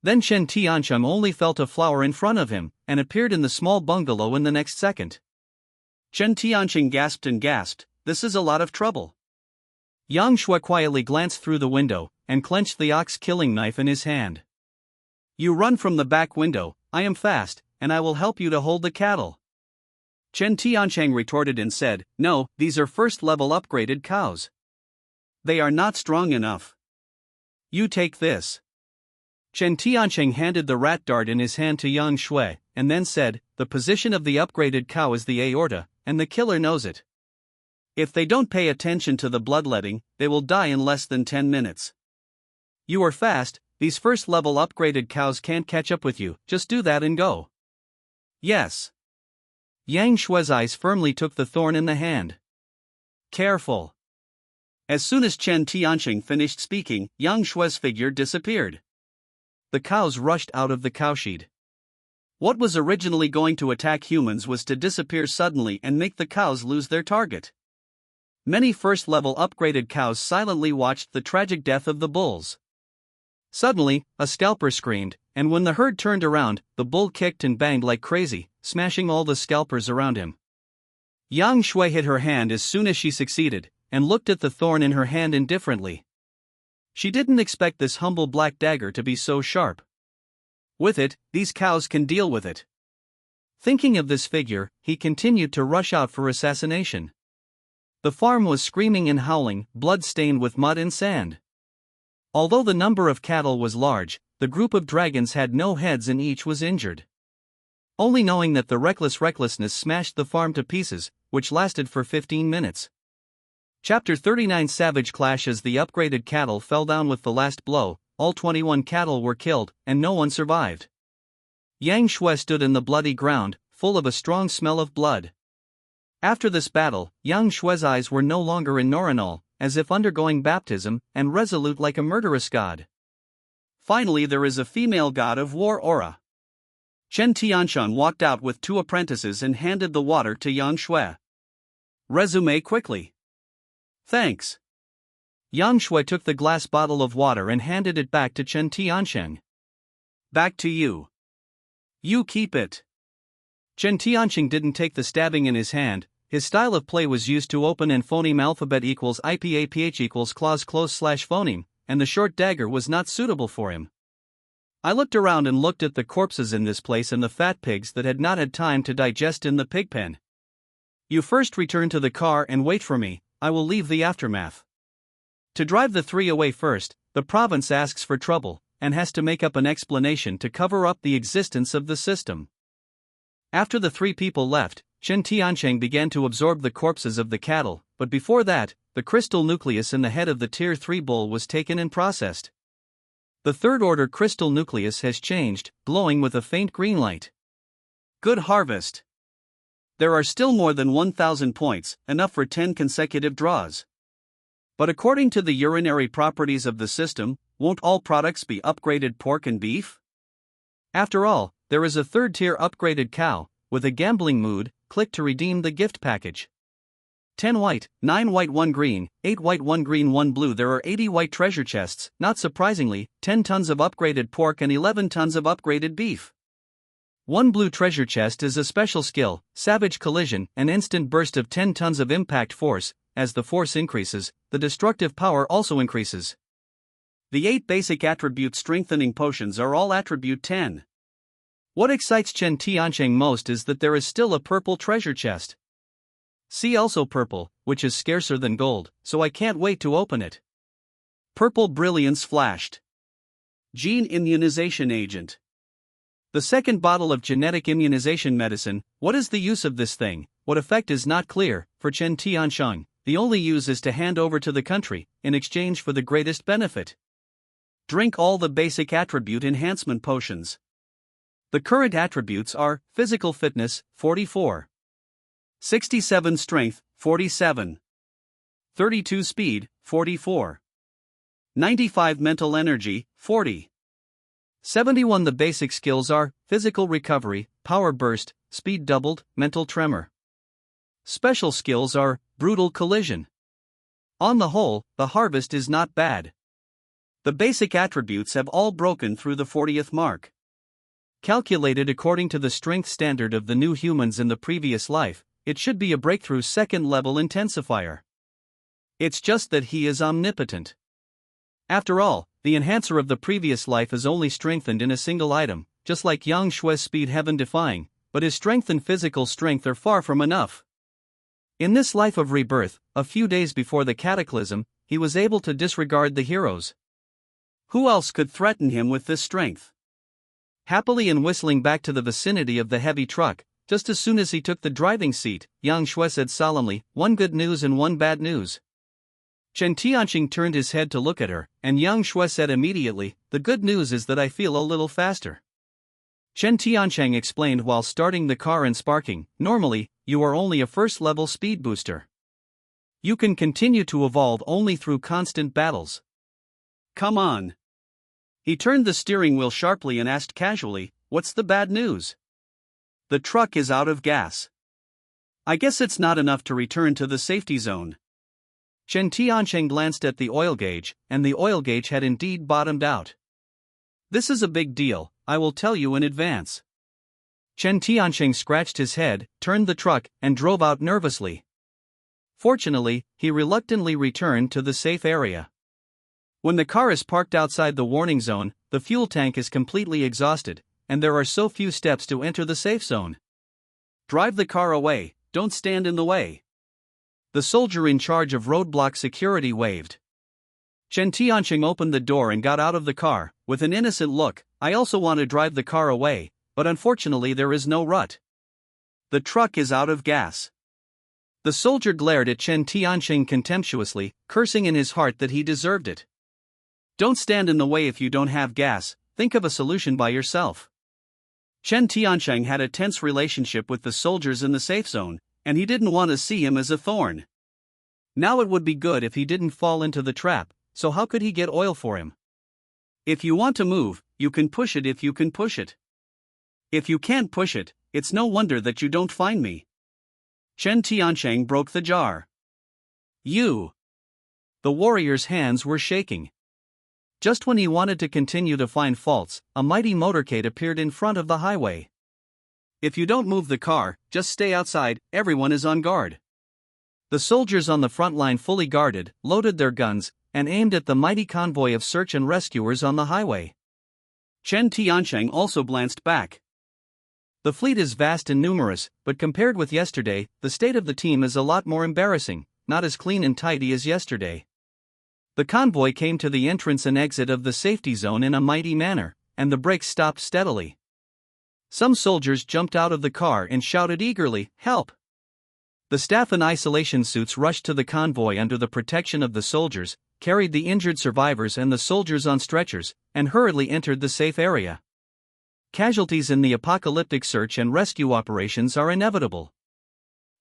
Then Chen Tianqing only felt a flower in front of him, and appeared in the small bungalow in the next second. Chen Tianqing gasped and gasped, "This is a lot of trouble." Yang Shui quietly glanced through the window, and clenched the ox-killing knife in his hand. "You run from the back window, I am fast, and I will help you to hold the cattle." Chen Tianqing retorted and said, "No, these are first-level upgraded cows. They are not strong enough. You take this." Chen Tianqing handed the rat dart in his hand to Yang Shui, and then said, "The position of the upgraded cow is the aorta, and the killer knows it. If they don't pay attention to the bloodletting, they will die in less than 10 minutes. You are fast, these first-level upgraded cows can't catch up with you, just do that and go. Yes. Yang Shui's eyes firmly took the thorn in the hand. Careful. As soon as Chen Tianqing finished speaking, Yang Shui's figure disappeared. The cows rushed out of the cowshed. What was originally going to attack humans was to disappear suddenly and make the cows lose their target. Many first-level upgraded cows silently watched the tragic death of the bulls. Suddenly, a scalper screamed, and when the herd turned around, the bull kicked and banged like crazy, smashing all the scalpers around him. Yang Shui hid her hand as soon as she succeeded, and looked at the thorn in her hand indifferently. She didn't expect this humble black dagger to be so sharp. With it, these cows can deal with it. Thinking of this figure, he continued to rush out for assassination. The farm was screaming and howling, blood-stained with mud and sand. Although the number of cattle was large, the group of dragons had no heads and each was injured. Only knowing that the recklessness smashed the farm to pieces, which lasted for 15 minutes. Chapter 39 Savage Clash. As the upgraded cattle fell down with the last blow, all 21 cattle were killed, and no one survived. Yang Shui stood in the bloody ground, full of a strong smell of blood. After this battle, Yang Shui's eyes were no longer in Norinol, as if undergoing baptism, and resolute like a murderous god. Finally, there is a female god of war aura. Chen Tianxing walked out with 2 apprentices and handed the water to Yang Shui. Resume quickly. Thanks. Yang Shui took the glass bottle of water and handed it back to Chen Tianxing. Back to you. You keep it. Chen Tianxing didn't take the stabbing in his hand. His style of play was used to open and phoneme alphabet equals IPAPH equals clause close slash phoneme, and the short dagger was not suitable for him. I looked around and looked at the corpses in this place and the fat pigs that had not had time to digest in the pig pen. You first return to the car and wait for me, I will leave the aftermath. To drive the 3 away first, the province asks for trouble, and has to make up an explanation to cover up the existence of the system. After the 3 people left, Chen Tianxing began to absorb the corpses of the cattle, but before that, the crystal nucleus in the head of the Tier 3 bull was taken and processed. The third-order crystal nucleus has changed, glowing with a faint green light. Good harvest. There are still more than 1,000 points, enough for 10 consecutive draws. But according to the urinary properties of the system, won't all products be upgraded pork and beef? After all, there is a third-tier upgraded cow. With a gambling mood, click to redeem the gift package. 10 white, 9 white 1 green, 8 white 1 green 1 blue. There are 80 white treasure chests, not surprisingly, 10 tons of upgraded pork and 11 tons of upgraded beef. 1 blue treasure chest is a special skill, Savage Collision, an instant burst of 10 tons of impact force. As the force increases, the destructive power also increases. The 8 basic attribute strengthening potions are all attribute 10. What excites Chen Tianxing most is that there is still a purple treasure chest. See also purple, which is scarcer than gold, so I can't wait to open it. Purple brilliance flashed. Gene immunization agent. The second bottle of genetic immunization medicine. What is the use of this thing? What effect is not clear. For Chen Tianxing, the only use is to hand over to the country, in exchange for the greatest benefit. Drink all the basic attribute enhancement potions. The current attributes are physical fitness, 44. 67 strength, 47. 32 speed, 44. 95 mental energy, 40. 71 The basic skills are physical recovery, power burst, speed doubled, mental tremor. Special skills are brutal collision. On the whole, the harvest is not bad. The basic attributes have all broken through the 40th mark. Calculated according to the strength standard of the new humans in the previous life, it should be a breakthrough second-level intensifier. It's just that he is omnipotent. After all, the enhancer of the previous life is only strengthened in a single item, just like Yang Shui's speed heaven-defying, but his strength and physical strength are far from enough. In this life of rebirth, a few days before the cataclysm, he was able to disregard the heroes. Who else could threaten him with this strength? Happily and whistling back to the vicinity of the heavy truck, just as soon as he took the driving seat, Yang Shui said solemnly, "One good news and one bad news." Chen Tianqing turned his head to look at her, and Yang Shui said immediately, "The good news is that I feel a little faster." Chen Tianqing explained while starting the car and sparking, "Normally, you are only a first-level speed booster. You can continue to evolve only through constant battles. Come on." He turned the steering wheel sharply and asked casually, "What's the bad news?" "The truck is out of gas. I guess it's not enough to return to the safety zone." Chen Tianqing glanced at the oil gauge, and the oil gauge had indeed bottomed out. "This is a big deal, I will tell you in advance." Chen Tianqing scratched his head, turned the truck, and drove out nervously. Fortunately, he reluctantly returned to the safe area. When the car is parked outside the warning zone, the fuel tank is completely exhausted, and there are so few steps to enter the safe zone. Drive the car away, don't stand in the way. The soldier in charge of roadblock security waved. Chen Tianqing opened the door and got out of the car, with an innocent look. "I also want to drive the car away, but unfortunately there is no rut. The truck is out of gas." The soldier glared at Chen Tianqing contemptuously, cursing in his heart that he deserved it. "Don't stand in the way if you don't have gas, think of a solution by yourself." Chen Tianqing had a tense relationship with the soldiers in the safe zone, and he didn't want to see him as a thorn. Now it would be good if he didn't fall into the trap, so how could he get oil for him? "If you want to move, you can push it if you can push it. If you can't push it, it's no wonder that you don't find me." Chen Tianqing broke the jar. "You!" The warrior's hands were shaking. Just when he wanted to continue to find faults, a mighty motorcade appeared in front of the highway. "If you don't move the car, just stay outside, everyone is on guard." The soldiers on the front line fully guarded, loaded their guns, and aimed at the mighty convoy of search and rescuers on the highway. Chen Tianqing also glanced back. The fleet is vast and numerous, but compared with yesterday, the state of the team is a lot more embarrassing, not as clean and tidy as yesterday. The convoy came to the entrance and exit of the safety zone in a mighty manner, and the brakes stopped steadily. Some soldiers jumped out of the car and shouted eagerly, "Help!" The staff in isolation suits rushed to the convoy under the protection of the soldiers, carried the injured survivors and the soldiers on stretchers, and hurriedly entered the safe area. Casualties in the apocalyptic search and rescue operations are inevitable.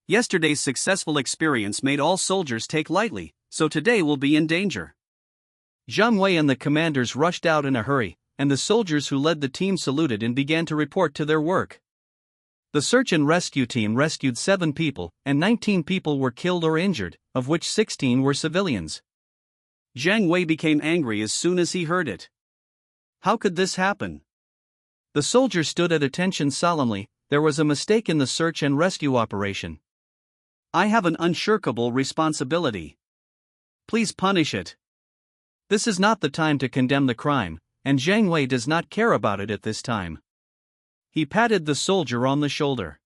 Yesterday's successful experience made all soldiers take lightly, so today will be in danger. Zhang Wei and the commanders rushed out in a hurry, and the soldiers who led the team saluted and began to report to their work. The search and rescue team rescued 7 people, and 19 people were killed or injured, of which 16 were civilians. Zhang Wei became angry as soon as he heard it. How could this happen? The soldier stood at attention solemnly. There was a mistake in the search and rescue operation. I have an unshirkable responsibility. Please punish it. This is not the time to condemn the crime, and Zhang Wei does not care about it at this time. He patted the soldier on the shoulder.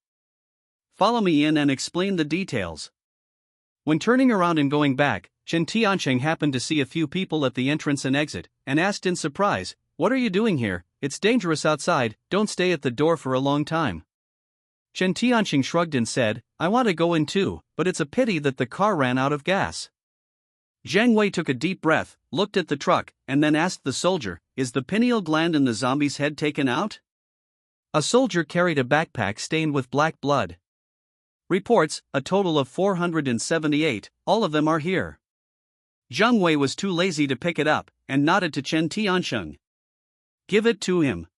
Follow me in and explain the details. When turning around and going back, Chen Tianqing happened to see a few people at the entrance and exit, and asked in surprise, "What are you doing here? It's dangerous outside, don't stay at the door for a long time." Chen Tianqing shrugged and said, "I want to go in too, but it's a pity that the car ran out of gas." Zhang Wei took a deep breath, looked at the truck, and then asked the soldier, "Is the pineal gland in the zombie's head taken out?" A soldier carried a backpack stained with black blood. Reports, a total of 478, all of them are here. Zhang Wei was too lazy to pick it up, and nodded to Chen Tianqing. "Give it to him.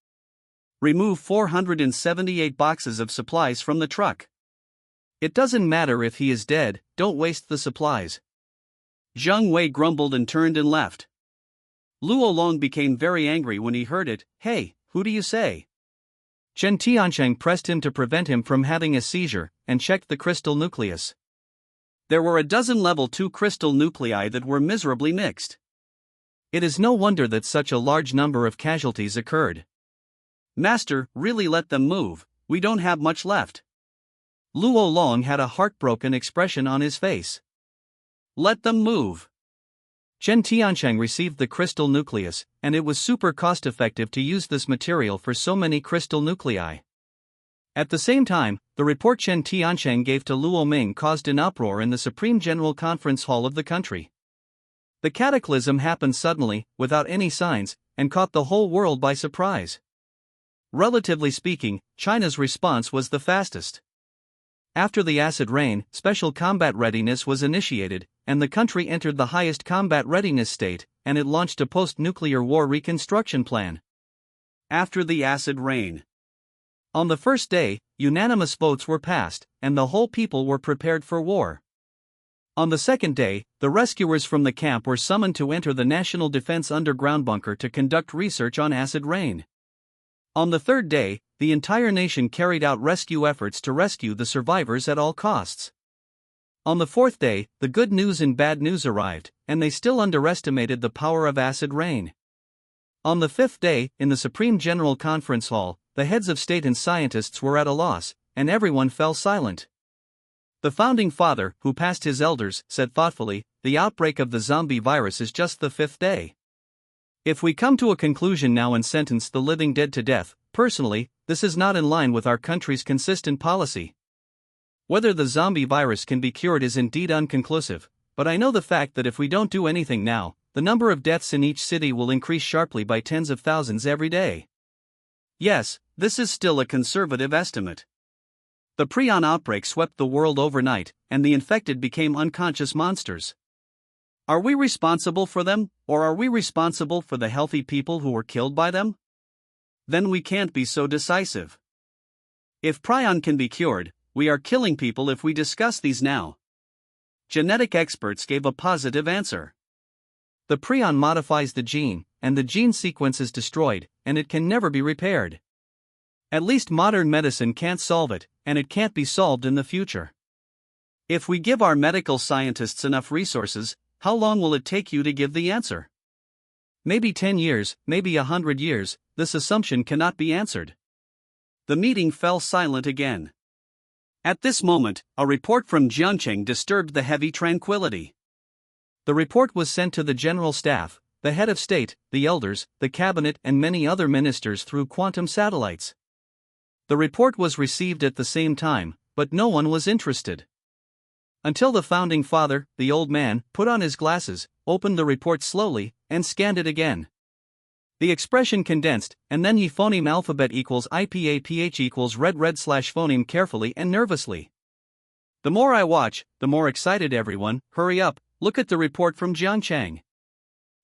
Remove 478 boxes of supplies from the truck. It doesn't matter if he is dead, don't waste the supplies." Zhang Wei grumbled and turned and left. Luo Long became very angry when he heard it. "Hey, who do you say?" Chen Tianqing pressed him to prevent him from having a seizure, and checked the crystal nucleus. There were a dozen level 2 crystal nuclei that were miserably mixed. It is no wonder that such a large number of casualties occurred. "Master, really let them move, we don't have much left." Luo Long had a heartbroken expression on his face. "Let them move." Chen Tianqing received the crystal nucleus, and it was super cost-effective to use this material for so many crystal nuclei. At the same time, the report Chen Tianqing gave to Luo Ming caused an uproar in the Supreme General Conference Hall of the country. The cataclysm happened suddenly, without any signs, and caught the whole world by surprise. Relatively speaking, China's response was the fastest. After the acid rain, special combat readiness was initiated, and the country entered the highest combat readiness state, and it launched a post-nuclear war reconstruction plan. After the acid rain. On the first day, unanimous votes were passed, and the whole people were prepared for war. On the second day, the rescuers from the camp were summoned to enter the National Defense underground bunker to conduct research on acid rain. On the third day, the entire nation carried out rescue efforts to rescue the survivors at all costs. On the fourth day, the good news and bad news arrived, and they still underestimated the power of acid rain. On the fifth day, in the Supreme General Conference Hall, the heads of state and scientists were at a loss, and everyone fell silent. The founding father, who passed his elders, said thoughtfully, "The outbreak of the zombie virus is just the fifth day. If we come to a conclusion now and sentence the living dead to death, personally, this is not in line with our country's consistent policy. Whether the zombie virus can be cured is indeed unconclusive, but I know the fact that if we don't do anything now, the number of deaths in each city will increase sharply by tens of thousands every day." Yes, this is still a conservative estimate. The prion outbreak swept the world overnight, and the infected became unconscious monsters. Are we responsible for them, or are we responsible for the healthy people who were killed by them? Then we can't be so decisive. If prion can be cured, we are killing people if we discuss these now. Genetic experts gave a positive answer. The prion modifies the gene, and the gene sequence is destroyed, and it can never be repaired. At least modern medicine can't solve it, and it can't be solved in the future. If we give our medical scientists enough resources, how long will it take you to give the answer? Maybe 10 years, maybe 100 years, this assumption cannot be answered. The meeting fell silent again. At this moment, a report from Jiangcheng disturbed the heavy tranquility. The report was sent to the General Staff, the head of state, the elders, the cabinet and many other ministers through quantum satellites. The report was received at the same time, but no one was interested. Until the founding father, the old man, put on his glasses, opened the report slowly, and scanned it again. The expression condensed, and then he phoneme alphabet equals IPAPH equals red phoneme carefully and nervously. The more I watch, the more excited everyone. Hurry up, look at the report from Jiangcheng.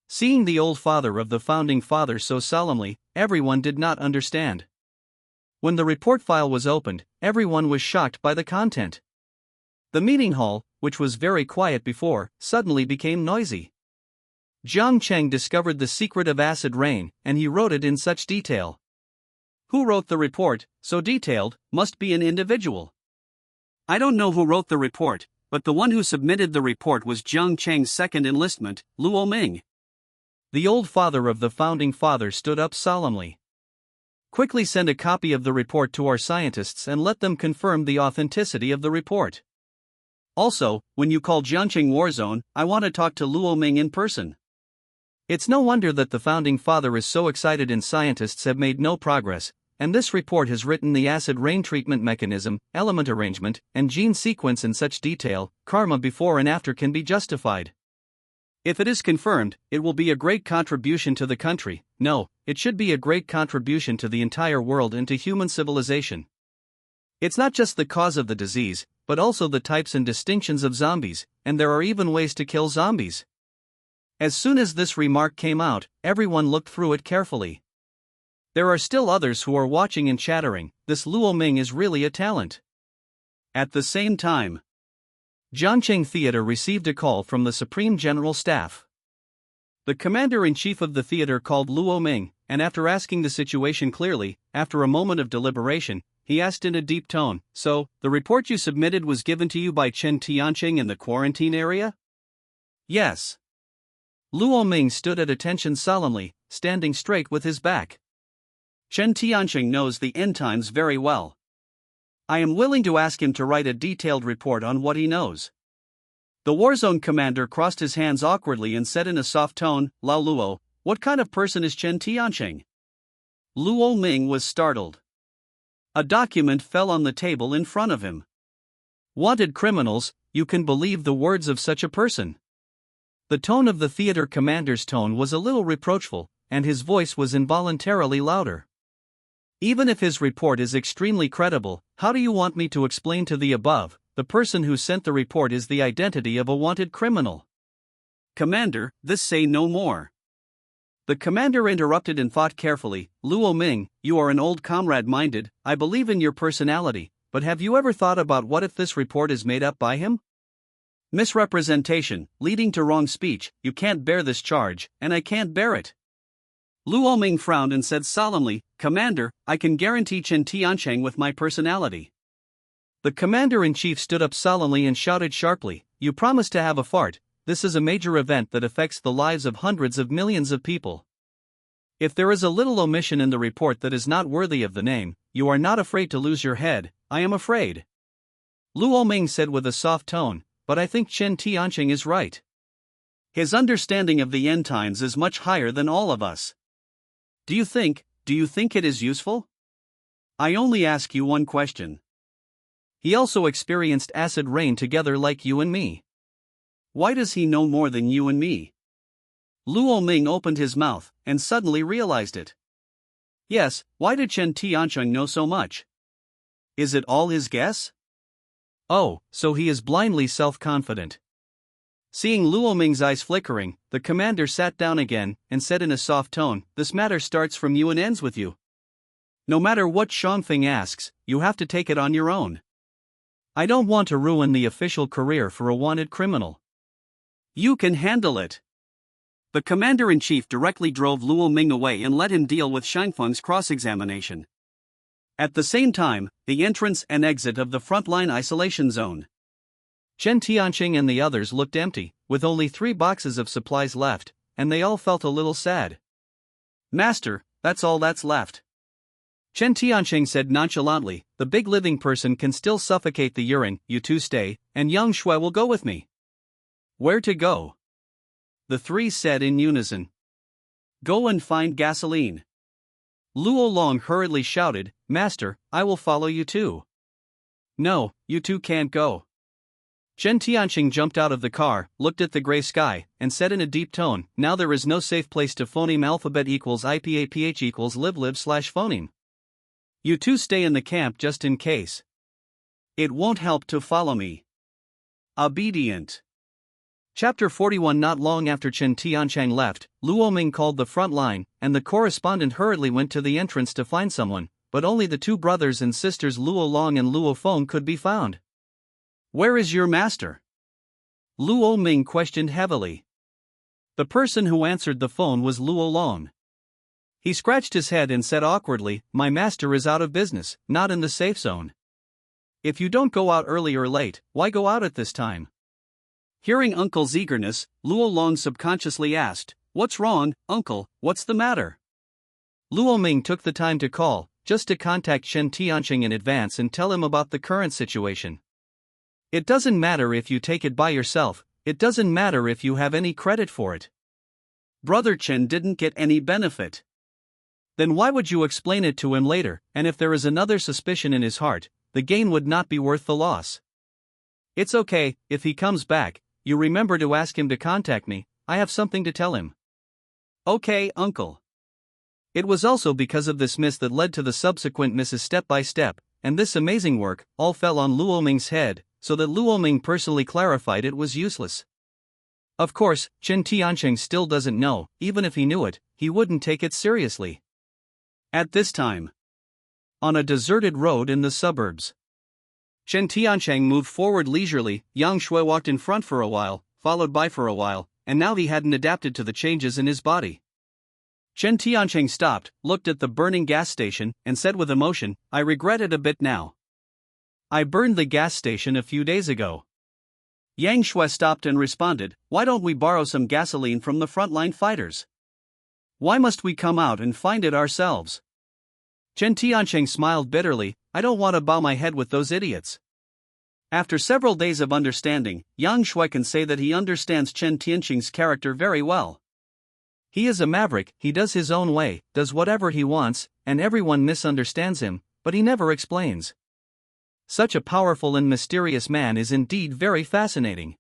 Seeing the old father of the founding father so solemnly, everyone did not understand. When the report file was opened, everyone was shocked by the content. The meeting hall, which was very quiet before, suddenly became noisy. Jiangcheng discovered the secret of acid rain, and he wrote it in such detail. Who wrote the report, so detailed, must be an individual. I don't know who wrote the report, but the one who submitted the report was Jiangcheng's second enlistment, Luo Ming. The old father of the founding father stood up solemnly. Quickly send a copy of the report to our scientists and let them confirm the authenticity of the report. Also, when you call Jiangcheng War Zone, I want to talk to Luo Ming in person. It's no wonder that the founding father is so excited and scientists have made no progress, and this report has written the acid rain treatment mechanism, element arrangement, and gene sequence in such detail, karma before and after can be justified. If it is confirmed, it will be a great contribution to the country. No, it should be a great contribution to the entire world and to human civilization. It's not just the cause of the disease, but also the types and distinctions of zombies, and there are even ways to kill zombies. As soon as this remark came out, everyone looked through it carefully. There are still others who are watching and chattering. This Luo Ming is really a talent. At the same time, Jiangcheng Theater received a call from the Supreme General Staff. The commander-in-chief of the theater called Luo Ming, and after asking the situation clearly, after a moment of deliberation, he asked in a deep tone, "So, the report you submitted was given to you by Chen Tianqing in the quarantine area?" "Yes." Luo Ming stood at attention solemnly, standing straight with his back. Chen Tianqing knows the end times very well. I am willing to ask him to write a detailed report on what he knows. The Warzone commander crossed his hands awkwardly and said in a soft tone, "Lao Luo, what kind of person is Chen Tianqing?" Luo Ming was startled. A document fell on the table in front of him. Wanted criminals, you can believe the words of such a person. The tone of the theater commander's tone was a little reproachful, and his voice was involuntarily louder. Even if his report is extremely credible, how do you want me to explain to the above? The person who sent the report is the identity of a wanted criminal. Commander, this say no more. The commander interrupted and thought carefully. Luo Ming, you are an old comrade minded, I believe in your personality, but have you ever thought about what if this report is made up by him? Misrepresentation, leading to wrong speech, you can't bear this charge, and I can't bear it. Luo Ming frowned and said solemnly, Commander, I can guarantee Chen Tiancheng with my personality. The commander-in-chief stood up solemnly and shouted sharply, you promised to have a fart. This is a major event that affects the lives of hundreds of millions of people. If there is a little omission in the report that is not worthy of the name, you are not afraid to lose your head. I am afraid. Luo Ming said with a soft tone, but I think Chen Tiancheng is right. His understanding of the end times is much higher than all of us. Do you think it is useful? I only ask you one question. He also experienced acid rain together like you and me. Why does he know more than you and me? Luo Ming opened his mouth, and suddenly realized it. Yes, why did Chen Tiancheng know so much? Is it all his guess? Oh, so he is blindly self-confident. Seeing Luo Ming's eyes flickering, the commander sat down again, and said in a soft tone, this matter starts from you and ends with you. No matter what Xiangfeng asks, you have to take it on your own. I don't want to ruin the official career for a wanted criminal. You can handle it. The commander-in-chief directly drove Luo Ming away and let him deal with Xiangfeng's cross-examination. At the same time, the entrance and exit of the frontline isolation zone. Chen Tiancheng and the others looked empty, with only 3 boxes of supplies left, and they all felt a little sad. Master, that's all that's left. Chen Tiancheng said nonchalantly, the big living person can still suffocate the urine, you two stay, and Yang Shui will go with me. Where to go? The 3 said in unison. Go and find gasoline. Luo Long hurriedly shouted, Master, I will follow you too. No, you two can't go. Chen Tiancheng jumped out of the car, looked at the gray sky, and said in a deep tone, now there is no safe place to phoneme alphabet equals IPAPH equals live/phoneme. You two stay in the camp just in case. It won't help to follow me. Obedient. Chapter 41. Not long after Chen Tiancheng left, Luo Ming called the front line, and the correspondent hurriedly went to the entrance to find someone, but only the 2 brothers and sisters Luo Long and Luo Feng could be found. Where is your master? Luo Ming questioned heavily. The person who answered the phone was Luo Long. He scratched his head and said awkwardly, my master is out of business, not in the safe zone. If you don't go out early or late, why go out at this time? Hearing Uncle's eagerness, Luo Long subconsciously asked, what's wrong, Uncle, what's the matter? Luo Ming took the time to call, just to contact Chen Tiancheng in advance and tell him about the current situation. It doesn't matter if you take it by yourself, it doesn't matter if you have any credit for it. Brother Chen didn't get any benefit. Then why would you explain it to him later, and if there is another suspicion in his heart, the gain would not be worth the loss. It's okay, if he comes back, you remember to ask him to contact me, I have something to tell him. Okay, Uncle. It was also because of this miss that led to the subsequent misses step by step, and this amazing work all fell on Luo Ming's head, so that Luo Ming personally clarified it was useless. Of course, Chen Tiancheng still doesn't know, even if he knew it, he wouldn't take it seriously. At this time, on a deserted road in the suburbs, Chen Tiancheng moved forward leisurely. Yang Shui walked in front for a while, followed by for a while, and now he hadn't adapted to the changes in his body. Chen Tiancheng stopped, looked at the burning gas station, and said with emotion, I regret it a bit now. I burned the gas station a few days ago. Yang Shui stopped and responded, why don't we borrow some gasoline from the frontline fighters? Why must we come out and find it ourselves? Chen Tiancheng smiled bitterly, I don't want to bow my head with those idiots. After several days of understanding, Yang Shui can say that he understands Chen Tiancheng's character very well. He is a maverick, he does his own way, does whatever he wants, and everyone misunderstands him, but he never explains. Such a powerful and mysterious man is indeed very fascinating.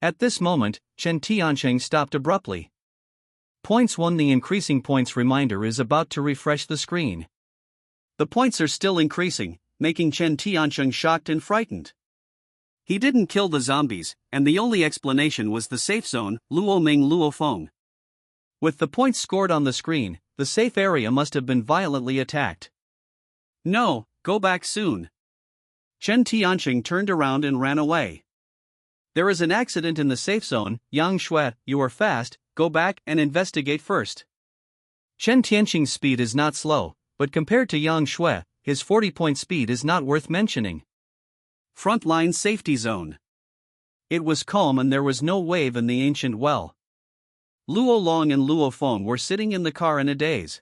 At this moment, Chen Tianqing stopped abruptly. Points 1. The increasing points reminder is about to refresh the screen. The points are still increasing, making Chen Tianqing shocked and frightened. He didn't kill the zombies, and the only explanation was the safe zone, Luo Ming Luo Feng. With the points scored on the screen, the safe area must have been violently attacked. No, go back soon. Chen Tianqing turned around and ran away. There is an accident in the safe zone, Yang Shui, you are fast, go back and investigate first. Chen Tianqing's speed is not slow, but compared to Yang Shui, his 40-point speed is not worth mentioning. Frontline safety zone. It was calm and there was no wave in the ancient well. Luo Long and Luo Feng were sitting in the car in a daze.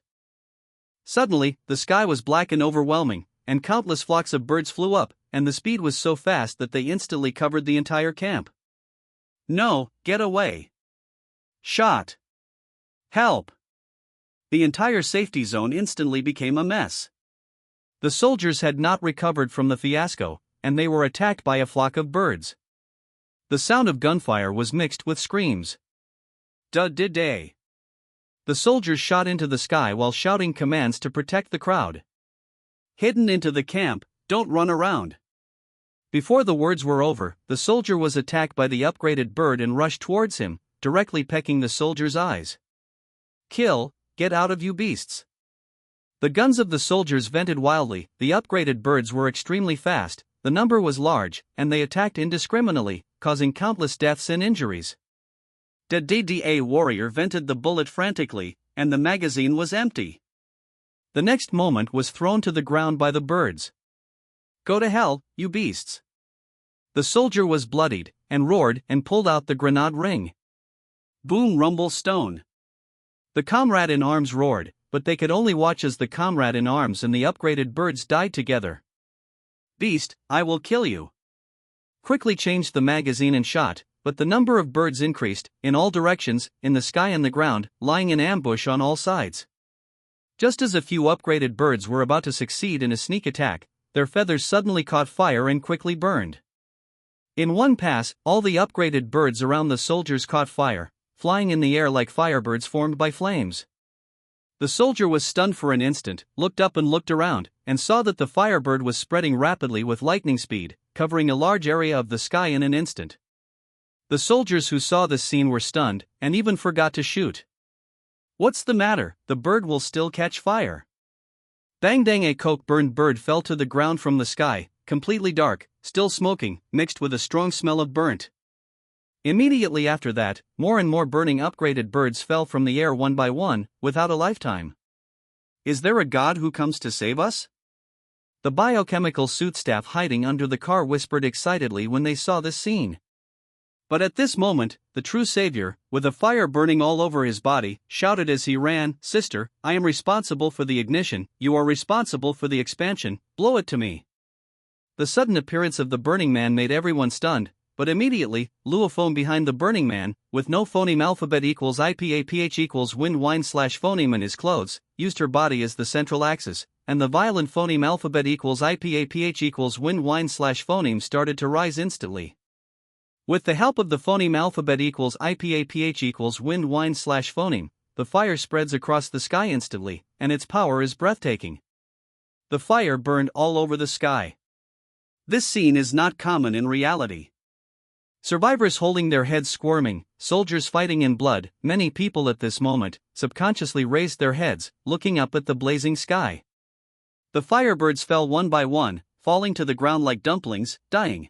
Suddenly, the sky was black and overwhelming, and countless flocks of birds flew up, and the speed was so fast that they instantly covered the entire camp. No, get away. Shot. Help. The entire safety zone instantly became a mess. The soldiers had not recovered from the fiasco, and they were attacked by a flock of birds. The sound of gunfire was mixed with screams. Da-da-day. The soldiers shot into the sky while shouting commands to protect the crowd. Hidden into the camp, don't run around. Before the words were over, the soldier was attacked by the upgraded bird and rushed towards him, directly pecking the soldier's eyes. Kill, get out of you beasts. The guns of the soldiers vented wildly, the upgraded birds were extremely fast, the number was large, and they attacked indiscriminately, causing countless deaths and injuries. The DDA warrior vented the bullet frantically, and the magazine was empty. The next moment was thrown to the ground by the birds. Go to hell, you beasts. The soldier was bloodied, and roared and pulled out the grenade ring. Boom rumble stone. The comrade in arms roared, but they could only watch as the comrade in arms and the upgraded birds died together. Beast, I will kill you. Quickly changed the magazine and shot, but the number of birds increased, in all directions, in the sky and the ground, lying in ambush on all sides. Just as a few upgraded birds were about to succeed in a sneak attack, their feathers suddenly caught fire and quickly burned. In one pass, all the upgraded birds around the soldiers caught fire, flying in the air like firebirds formed by flames. The soldier was stunned for an instant, looked up and looked around, and saw that the firebird was spreading rapidly with lightning speed, covering a large area of the sky in an instant. The soldiers who saw this scene were stunned, and even forgot to shoot. What's the matter? The bird will still catch fire. Bang dang, a coke-burned bird fell to the ground from the sky, completely dark, still smoking, mixed with a strong smell of burnt. Immediately after that, more and more burning upgraded birds fell from the air one by one, without a lifetime. Is there a god who comes to save us? The biochemical suit staff hiding under the car whispered excitedly when they saw this scene. But at this moment, the true savior, with a fire burning all over his body, shouted as he ran, Sister, I am responsible for the ignition, you are responsible for the expansion, blow it to me. The sudden appearance of the Burning Man made everyone stunned, but immediately, Luo Feng behind the Burning Man, with no phoneme alphabet equals IPAPH equals wind wine / phoneme in his clothes, used her body as the central axis, and the violent phoneme alphabet equals IPAPH equals wind wine / phoneme started to rise instantly. With the help of the phoneme alphabet equals IPAPH equals wind wine / phoneme, the fire spreads across the sky instantly, and its power is breathtaking. The fire burned all over the sky. This scene is not common in reality. Survivors holding their heads squirming, soldiers fighting in blood, many people at this moment subconsciously raised their heads, looking up at the blazing sky. The firebirds fell one by one, falling to the ground like dumplings, dying.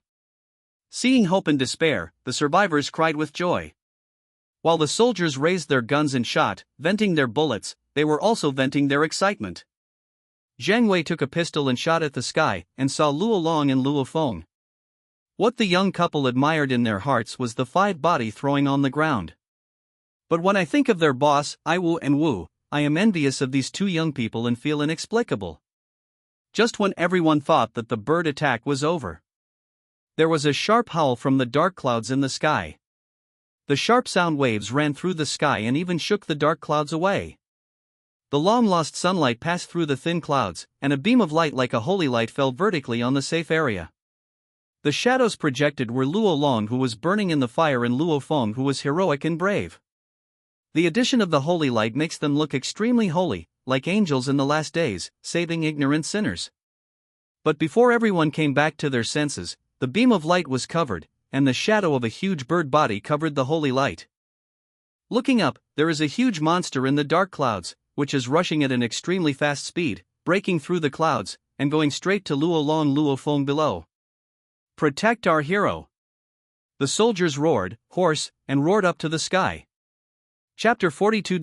Seeing hope and despair, the survivors cried with joy. While the soldiers raised their guns and shot, venting their bullets, they were also venting their excitement. Zhang Wei took a pistol and shot at the sky, and saw Luo Long and Luo Feng. What the young couple admired in their hearts was the 5-body throwing on the ground. But when I think of their boss, I am envious of these two young people and feel inexplicable. Just when everyone thought that the bird attack was over, there was a sharp howl from the dark clouds in the sky. The sharp sound waves ran through the sky and even shook the dark clouds away. The long-lost sunlight passed through the thin clouds, and a beam of light like a holy light fell vertically on the safe area. The shadows projected were Luo Long, who was burning in the fire, and Luo Feng, who was heroic and brave. The addition of the holy light makes them look extremely holy, like angels in the last days, saving ignorant sinners. But before everyone came back to their senses, the beam of light was covered, and the shadow of a huge bird body covered the holy light. Looking up, there is a huge monster in the dark clouds, which is rushing at an extremely fast speed, breaking through the clouds, and going straight to Luo Long Luo Feng below. "Protect our hero!" The soldiers roared, hoarse, and roared up to the sky. Chapter 42.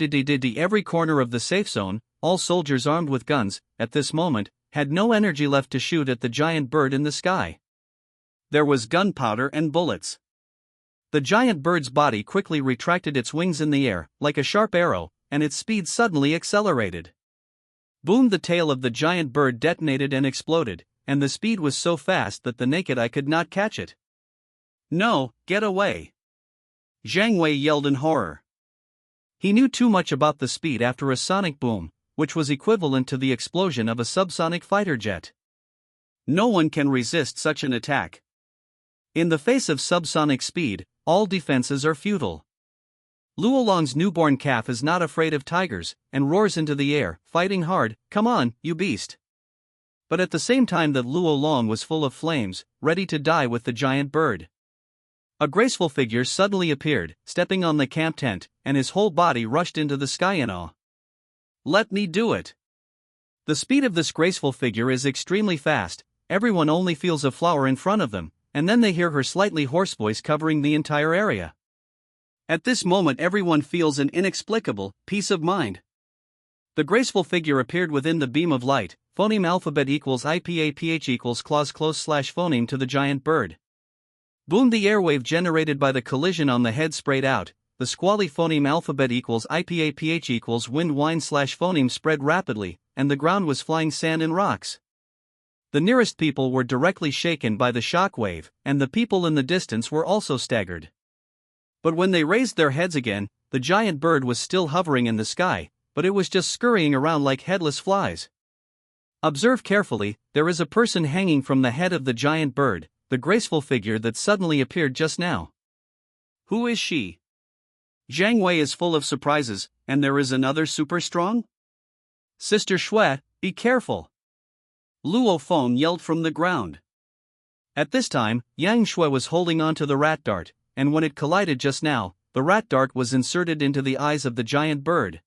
Every corner of the safe zone, all soldiers armed with guns, at this moment, had no energy left to shoot at the giant bird in the sky. There was gunpowder and bullets. The giant bird's body quickly retracted its wings in the air, like a sharp arrow, and its speed suddenly accelerated. Boom! The tail of the giant bird detonated and exploded, and the speed was so fast that the naked eye could not catch it. "No, get away!" Zhang Wei yelled in horror. He knew too much about the speed after a sonic boom, which was equivalent to the explosion of a subsonic fighter jet. No one can resist such an attack. In the face of subsonic speed, all defenses are futile. Luo Long's newborn calf is not afraid of tigers, and roars into the air, fighting hard, "Come on, you beast!" But at the same time that Luo Long was full of flames, ready to die with the giant bird. A graceful figure suddenly appeared, stepping on the camp tent, and his whole body rushed into the sky in awe. "Let me do it!" The speed of this graceful figure is extremely fast, everyone only feels a flower in front of them, and then they hear her slightly hoarse voice covering the entire area. At this moment everyone feels an inexplicable peace of mind. The graceful figure appeared within the beam of light, phoneme alphabet equals IPAPH equals clause close slash phoneme to the giant bird. Boom! The airwave generated by the collision on the head sprayed out, the squally phoneme alphabet equals IPAPH equals wind whine slash phoneme spread rapidly, and the ground was flying sand and rocks. The nearest people were directly shaken by the shock wave, and the people in the distance were also staggered. But when they raised their heads again, the giant bird was still hovering in the sky, but it was just scurrying around like headless flies. Observe carefully, there is a person hanging from the head of the giant bird, the graceful figure that suddenly appeared just now. Who is she? Zhang Wei is full of surprises, and there is another super strong? Sister Shui, be careful! Luo Feng yelled from the ground. At this time, Yang Shui was holding on to the rat dart, and when it collided just now, the rat dart was inserted into the eyes of the giant bird.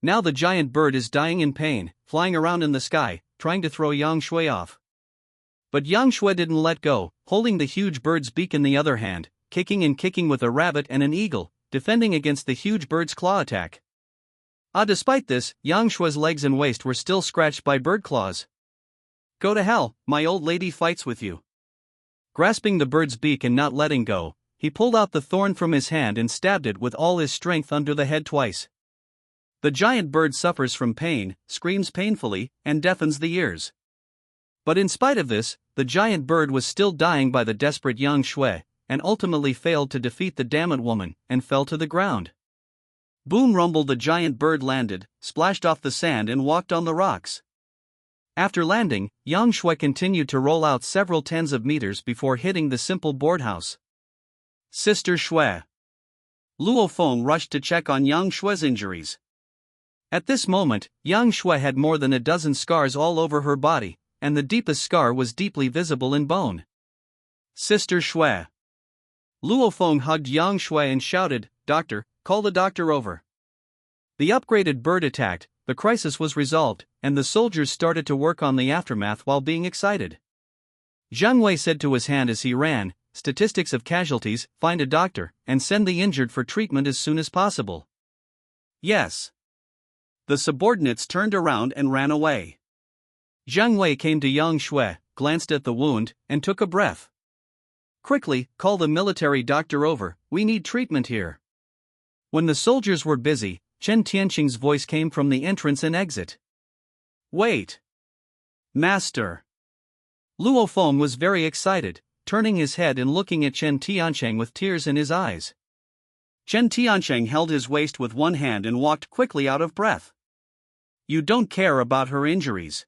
Now the giant bird is dying in pain, flying around in the sky, trying to throw Yang Shui off. But Yang Shui didn't let go, holding the huge bird's beak in the other hand, kicking and kicking with a rabbit and an eagle, defending against the huge bird's claw attack. Despite this, Yang Shui's legs and waist were still scratched by bird claws. "Go to hell, my old lady fights with you." Grasping the bird's beak and not letting go, he pulled out the thorn from his hand and stabbed it with all his strength under the head twice. The giant bird suffers from pain, screams painfully, and deafens the ears. But in spite of this, the giant bird was still dying by the desperate Yang Shui, and ultimately failed to defeat the damned woman, and fell to the ground. Boom! Rumble! The giant bird landed, splashed off the sand and walked on the rocks. After landing, Yang Shui continued to roll out several tens of meters before hitting the simple board house. Sister Shui. Luo Feng rushed to check on Yang Shui's injuries. At this moment, Yang Shui had more than a dozen scars all over her body, and the deepest scar was deeply visible in bone. Sister Shui. Luo Feng hugged Yang Shui and shouted, "Doctor, call the doctor over." The upgraded bird attacked, the crisis was resolved, and the soldiers started to work on the aftermath while being excited. Zhang Wei said to his hand as he ran, "Statistics of casualties, find a doctor, and send the injured for treatment as soon as possible." Yes. The subordinates turned around and ran away. Zhang Wei came to Yang Shui, glanced at the wound, and took a breath. "Quickly, call the military doctor over, we need treatment here." When the soldiers were busy, Chen Tianqing's voice came from the entrance and exit. "Wait! Master!" Luo Feng was very excited, turning his head and looking at Chen Tianqing with tears in his eyes. Chen Tianqing held his waist with one hand and walked quickly out of breath. "You don't care about her injuries.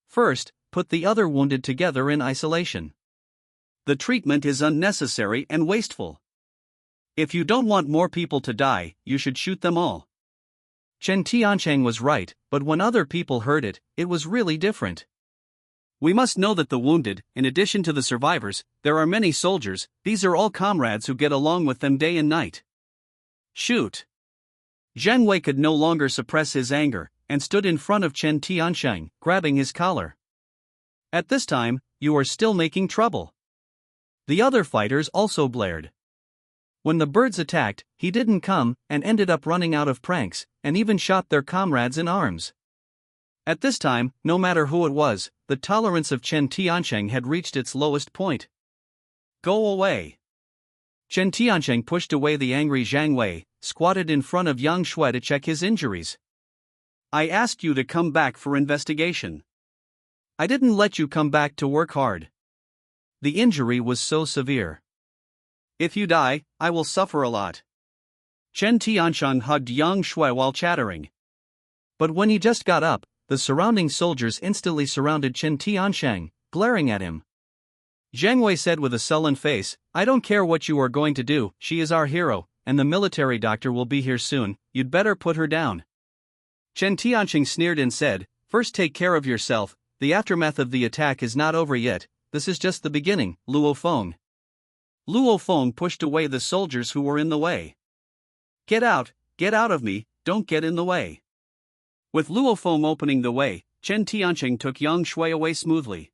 First, put the other wounded together in isolation." The treatment is unnecessary and wasteful. If you don't want more people to die, you should shoot them all. Chen Tiancheng was right, but when other people heard it, it was really different. We must know that the wounded, in addition to the survivors, there are many soldiers. These are all comrades who get along with them day and night. Shoot! Zhang Wei could no longer suppress his anger, and stood in front of Chen Tiancheng, grabbing his collar. At this time, you are still making trouble. The other fighters also blared. When the birds attacked, he didn't come, and ended up running out of pranks, and even shot their comrades in arms. At this time, no matter who it was, the tolerance of Chen Tiancheng had reached its lowest point. Go away! Chen Tiancheng pushed away the angry Zhang Wei, squatted in front of Yang Shui to check his injuries. I asked you to come back for investigation. I didn't let you come back to work hard. The injury was so severe. If you die, I will suffer a lot. Chen Tiancheng hugged Yang Shui while chattering. But when he just got up, the surrounding soldiers instantly surrounded Chen Tiancheng, glaring at him. Zhang Wei said with a sullen face, I don't care what you are going to do, she is our hero, and the military doctor will be here soon, you'd better put her down. Chen Tiancheng sneered and said, first take care of yourself, the aftermath of the attack is not over yet, this is just the beginning, Luo Feng. Luo Feng pushed away the soldiers who were in the way. Get out of me, don't get in the way. With Luo Feng opening the way, Chen Tiancheng took Yang Shui away smoothly.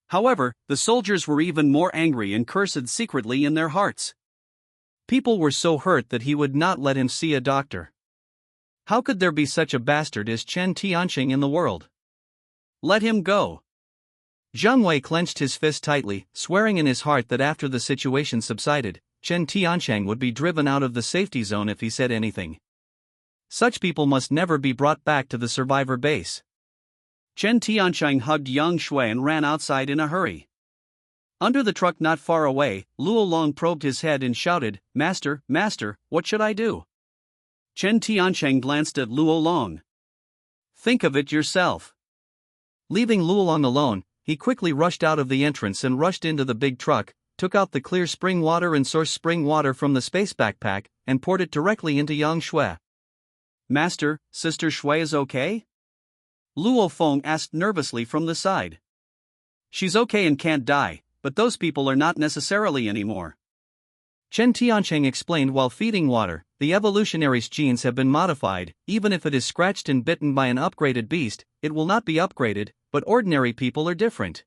However, the soldiers were even more angry and cursed secretly in their hearts. People were so hurt that he would not let him see a doctor. How could there be such a bastard as Chen Tiancheng in the world? Let him go. Zhang Wei clenched his fist tightly, swearing in his heart that after the situation subsided, Chen Tiancheng would be driven out of the safety zone if he said anything. Such people must never be brought back to the survivor base. Chen Tiancheng hugged Yang Shui and ran outside in a hurry. Under the truck not far away, Luo Long probed his head and shouted, Master, what should I do? Chen Tiancheng glanced at Luo Long. Think of it yourself. Leaving Luo Long alone, he quickly rushed out of the entrance and rushed into the big truck, took out the clear spring water and source spring water from the space backpack, and poured it directly into Yang Shui. Master, Sister Shui is okay? Luo Feng asked nervously from the side. She's okay and can't die, but those people are not necessarily anymore. Chen Tiancheng explained while feeding water, the evolutionary's genes have been modified, even if it is scratched and bitten by an upgraded beast, it will not be upgraded, but ordinary people are different.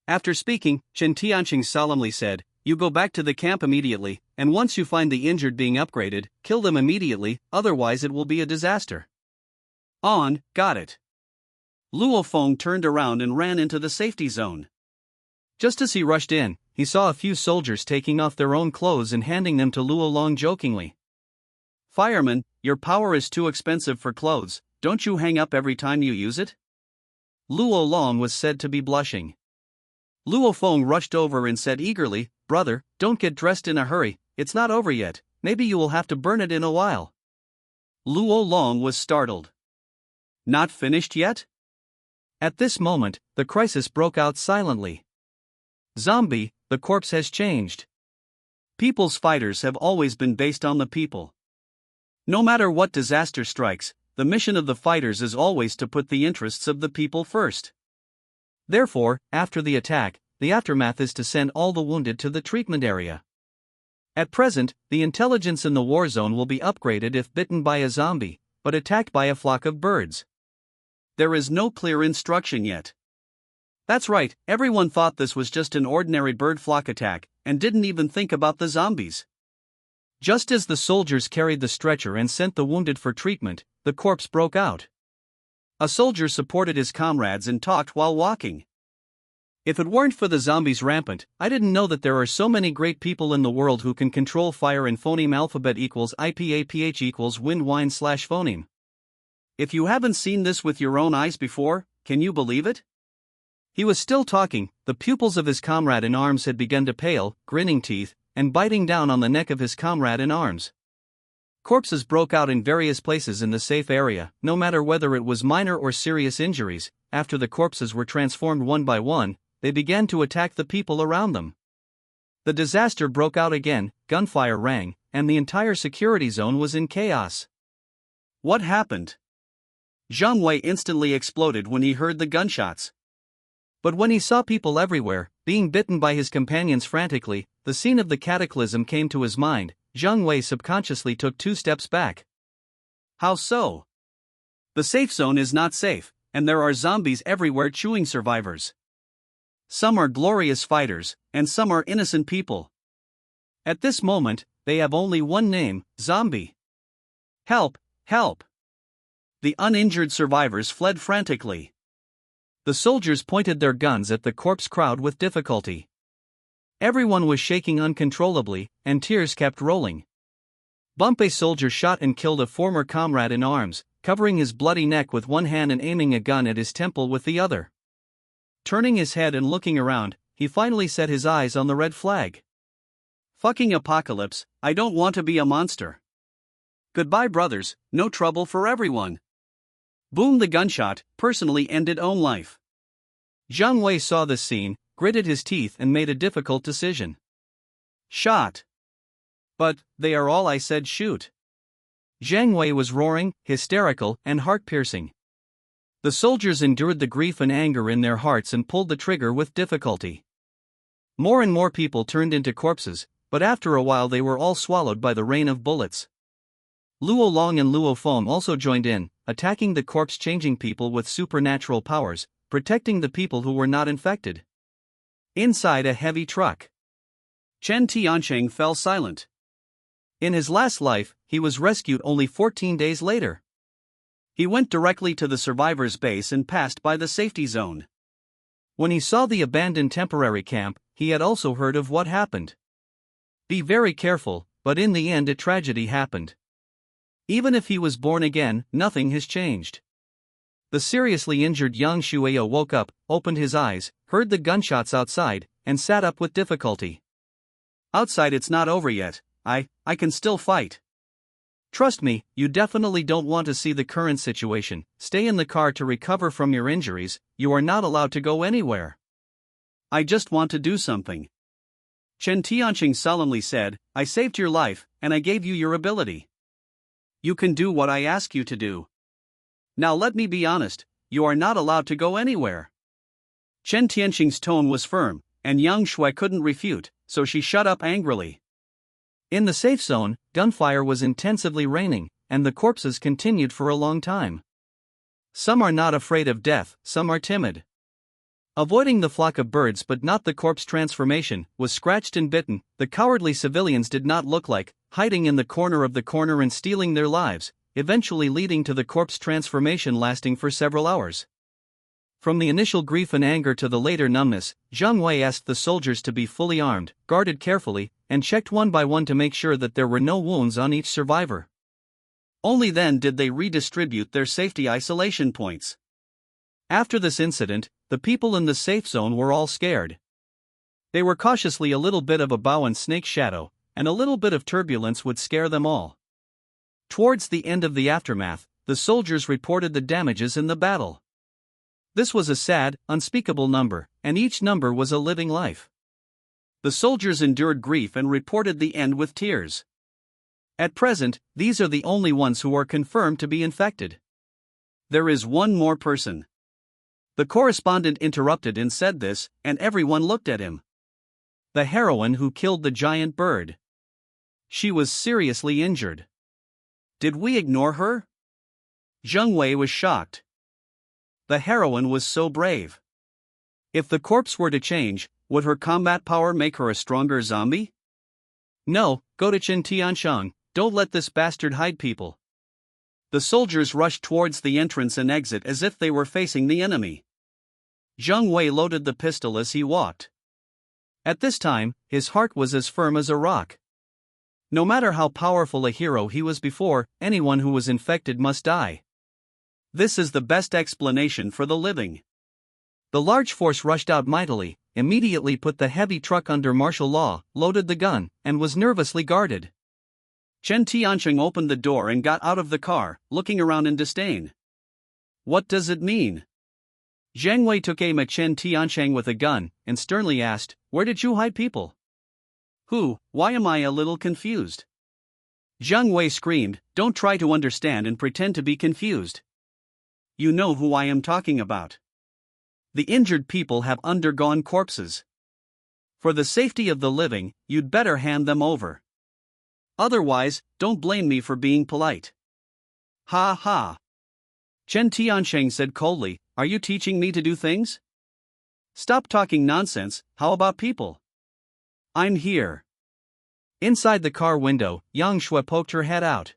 After speaking, Chen Tiancheng solemnly said, you go back to the camp immediately, and once you find the injured being upgraded, kill them immediately, otherwise it will be a disaster. On, got it. Luo Feng turned around and ran into the safety zone. Just as he rushed in, he saw a few soldiers taking off their own clothes and handing them to Luo Long jokingly. Fireman, your power is too expensive for clothes, don't you hang up every time you use it? Luo Long was said to be blushing. Luo Feng rushed over and said eagerly, brother, don't get dressed in a hurry, it's not over yet, maybe you will have to burn it in a while. Luo Long was startled. Not finished yet? At this moment, the crisis broke out silently. Zombie, the corpse has changed. People's fighters have always been based on the people. No matter what disaster strikes, the mission of the fighters is always to put the interests of the people first. Therefore, after the attack, the aftermath is to send all the wounded to the treatment area. At present, the intelligence in the war zone will be upgraded if bitten by a zombie, but attacked by a flock of birds. There is no clear instruction yet. That's right, everyone thought this was just an ordinary bird flock attack, and didn't even think about the zombies. Just as the soldiers carried the stretcher and sent the wounded for treatment, the corpse broke out. A soldier supported his comrades and talked while walking. If it weren't for the zombies rampant, I didn't know that there are so many great people in the world who can control fire in phoneme alphabet equals IPAPH equals wind wine / phoneme. If you haven't seen this with your own eyes before, can you believe it? He was still talking, the pupils of his comrade in arms had begun to pale, grinning teeth, and biting down on the neck of his comrade in arms. Corpses broke out in various places in the safe area, no matter whether it was minor or serious injuries. After the corpses were transformed one by one, they began to attack the people around them. The disaster broke out again, gunfire rang, and the entire security zone was in chaos. What happened? Jiang Wei instantly exploded when he heard the gunshots. But when he saw people everywhere, being bitten by his companions frantically, the scene of the cataclysm came to his mind. Jiang Wei subconsciously took 2 steps back. How so? The safe zone is not safe, and there are zombies everywhere chewing survivors. Some are glorious fighters, and some are innocent people. At this moment, they have only one name: zombie. Help! Help! The uninjured survivors fled frantically. The soldiers pointed their guns at the corpse crowd with difficulty. Everyone was shaking uncontrollably, and tears kept rolling. A soldier shot and killed a former comrade in arms, covering his bloody neck with one hand and aiming a gun at his temple with the other. Turning his head and looking around, he finally set his eyes on the red flag. Fucking apocalypse, I don't want to be a monster. Goodbye, brothers, no trouble for everyone. Boom! The gunshot personally ended own life. Jiang Wei saw this scene, gritted his teeth and made a difficult decision. Shot. But, they are all I said, shoot. Jiang Wei was roaring, hysterical, and heart-piercing. The soldiers endured the grief and anger in their hearts and pulled the trigger with difficulty. More and more people turned into corpses, but after a while they were all swallowed by the rain of bullets. Luo Long and Luo Feng also joined in, attacking the corpse-changing people with supernatural powers, protecting the people who were not infected. Inside a heavy truck, Chen Tiancheng fell silent. In his last life, he was rescued only 14 days later. He went directly to the survivors' base and passed by the safety zone. When he saw the abandoned temporary camp, he had also heard of what happened. Be very careful, but in the end a tragedy happened. Even if he was born again, nothing has changed. The seriously injured young Shueyo woke up, opened his eyes, heard the gunshots outside, and sat up with difficulty. Outside it's not over yet, I can still fight. Trust me, you definitely don't want to see the current situation. Stay in the car to recover from your injuries, you are not allowed to go anywhere. I just want to do something. Chen Tianqing solemnly said, I saved your life, and I gave you your ability. You can do what I ask you to do. Now let me be honest, you are not allowed to go anywhere. Chen Tianqing's tone was firm, and Yang Shui couldn't refute, so she shut up angrily. In the safe zone, gunfire was intensively raining, and the corpses continued for a long time. Some are not afraid of death, some are timid. Avoiding the flock of birds but not the corpse transformation, was scratched and bitten. The cowardly civilians did not look like, hiding in the corner and stealing their lives, eventually leading to the corpse transformation lasting for several hours. From the initial grief and anger to the later numbness, Jiang Wei asked the soldiers to be fully armed, guarded carefully, and checked one by one to make sure that there were no wounds on each survivor. Only then did they redistribute their safety isolation points. After this incident, the people in the safe zone were all scared. They were cautiously a little bit of a bow and snake shadow, and a little bit of turbulence would scare them all. Towards the end of the aftermath, the soldiers reported the damages in the battle. This was a sad, unspeakable number, and each number was a living life. The soldiers endured grief and reported the end with tears. At present, these are the only ones who are confirmed to be infected. There is one more person. The correspondent interrupted and said this, and everyone looked at him. The heroine who killed the giant bird. She was seriously injured. Did we ignore her? Jiang Wei was shocked. The heroine was so brave. If the corpse were to change, would her combat power make her a stronger zombie? No, go to Chen Tianshang, don't let this bastard hide people. The soldiers rushed towards the entrance and exit as if they were facing the enemy. Jiang Wei loaded the pistol as he walked. At this time, his heart was as firm as a rock. No matter how powerful a hero he was before, anyone who was infected must die. This is the best explanation for the living. The large force rushed out mightily, immediately put the heavy truck under martial law, loaded the gun, and was nervously guarded. Chen Tiancheng opened the door and got out of the car, looking around in disdain. What does it mean? Jiang Wei took aim at Chen Tiancheng with a gun, and sternly asked, "Where did you hide people?" "Who? Why am I a little confused?" Jiang Wei screamed, "Don't try to understand and pretend to be confused. You know who I am talking about. The injured people have undergone corpses. For the safety of the living, you'd better hand them over. Otherwise, don't blame me for being polite." "Ha ha." Chen Tiancheng said coldly, "Are you teaching me to do things? Stop talking nonsense. How about people? I'm here." Inside the car window, Yang Shui poked her head out.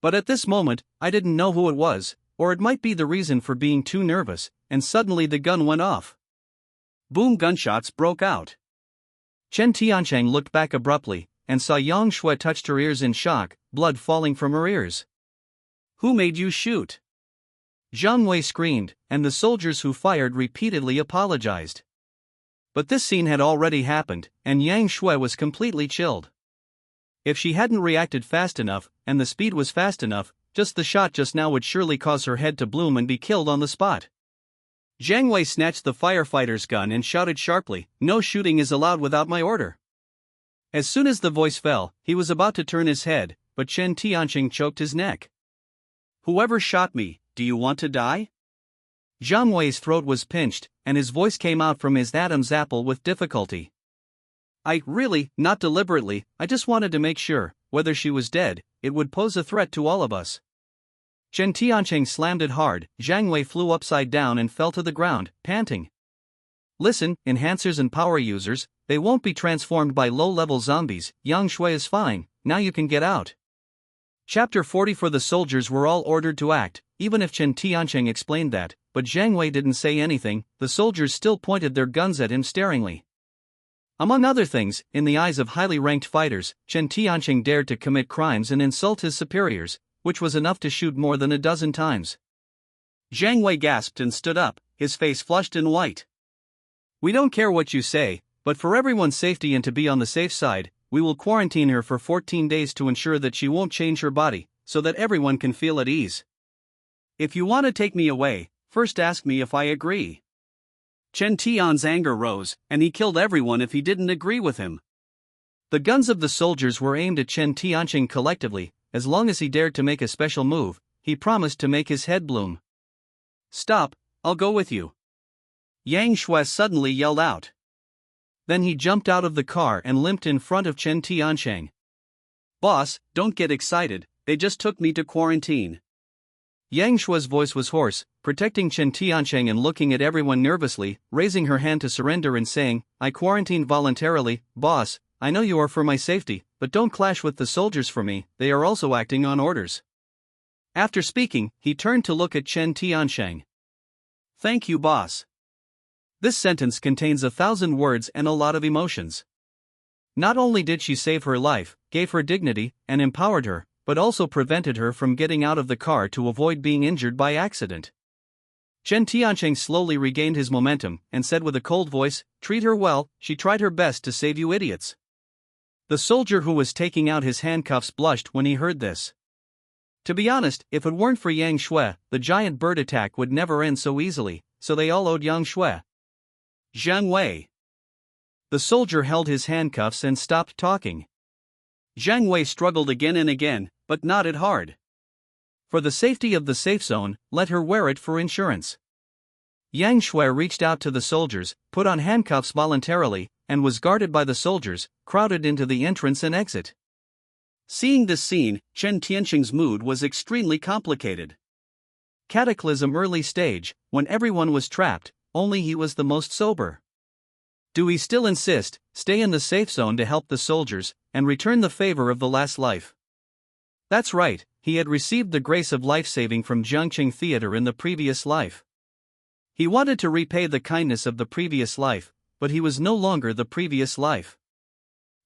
"But at this moment, I didn't know who it was, or it might be the reason for being too nervous, and suddenly the gun went off. Boom, gunshots broke out." Chen Tiancheng looked back abruptly, and saw Yang Shui touched her ears in shock, blood falling from her ears. "Who made you shoot?" Jiang Wei screamed, and the soldiers who fired repeatedly apologized. But this scene had already happened, and Yang Shui was completely chilled. If she hadn't reacted fast enough, and the speed was fast enough, just the shot just now would surely cause her head to bloom and be killed on the spot. Jiang Wei snatched the firefighter's gun and shouted sharply, "No shooting is allowed without my order." As soon as the voice fell, he was about to turn his head, but Chen Tiancheng choked his neck. "Whoever shot me, do you want to die?" Jiang Wei's throat was pinched, and his voice came out from his Adam's apple with difficulty. Really, not deliberately, I just wanted to make sure, whether she was dead, it would pose a threat to all of us." Chen Tiancheng slammed it hard. Jiang Wei flew upside down and fell to the ground, panting. "Listen, enhancers and power users, they won't be transformed by low-level zombies. Yang Shui is fine, now you can get out." Chapter 40. For the soldiers were all ordered to act, even if Chen Tiancheng explained that, but Jiang Wei didn't say anything. The soldiers still pointed their guns at him staringly. Among other things, in the eyes of highly ranked fighters, Chen Tiancheng dared to commit crimes and insult his superiors, which was enough to shoot more than a dozen times. Jiang Wei gasped and stood up, his face flushed and white. "We don't care what you say, but for everyone's safety and to be on the safe side, we will quarantine her for 14 days to ensure that she won't change her body, so that everyone can feel at ease. If you want to take me away, first ask me if I agree." Chen Tian's anger rose, and he killed everyone if he didn't agree with him. The guns of the soldiers were aimed at Chen Tiancheng collectively. As long as he dared to make a special move, he promised to make his head bloom. "Stop, I'll go with you," Yang Shui suddenly yelled out. Then he jumped out of the car and limped in front of Chen Tiancheng. "Boss, don't get excited, they just took me to quarantine." Yang Shui's voice was hoarse, protecting Chen Tiancheng and looking at everyone nervously, raising her hand to surrender and saying, "I quarantined voluntarily, boss. I know you are for my safety, but don't clash with the soldiers for me, they are also acting on orders." After speaking, he turned to look at Chen Tiancheng. "Thank you, boss." This sentence contains 1,000 words and a lot of emotions. Not only did she save her life, gave her dignity, and empowered her, but also prevented her from getting out of the car to avoid being injured by accident. Chen Tiancheng slowly regained his momentum and said with a cold voice, "Treat her well, she tried her best to save you idiots." The soldier who was taking out his handcuffs blushed when he heard this. To be honest, if it weren't for Yang Shui, the giant bird attack would never end so easily, so they all owed Yang Shui. "Jiang Wei." The soldier held his handcuffs and stopped talking. Jiang Wei struggled again and again, but nodded hard. For the safety of the safe zone, let her wear it for insurance. Yang Shui reached out to the soldiers, put on handcuffs voluntarily, and was guarded by the soldiers, crowded into the entrance and exit. Seeing this scene, Chen Tiancheng's mood was extremely complicated. Cataclysm early stage, when everyone was trapped, only he was the most sober. Do he still insist, stay in the safe zone to help the soldiers, and return the favor of the last life? That's right, he had received the grace of life-saving from Jiangqing Theater in the previous life. He wanted to repay the kindness of the previous life, but he was no longer the previous life.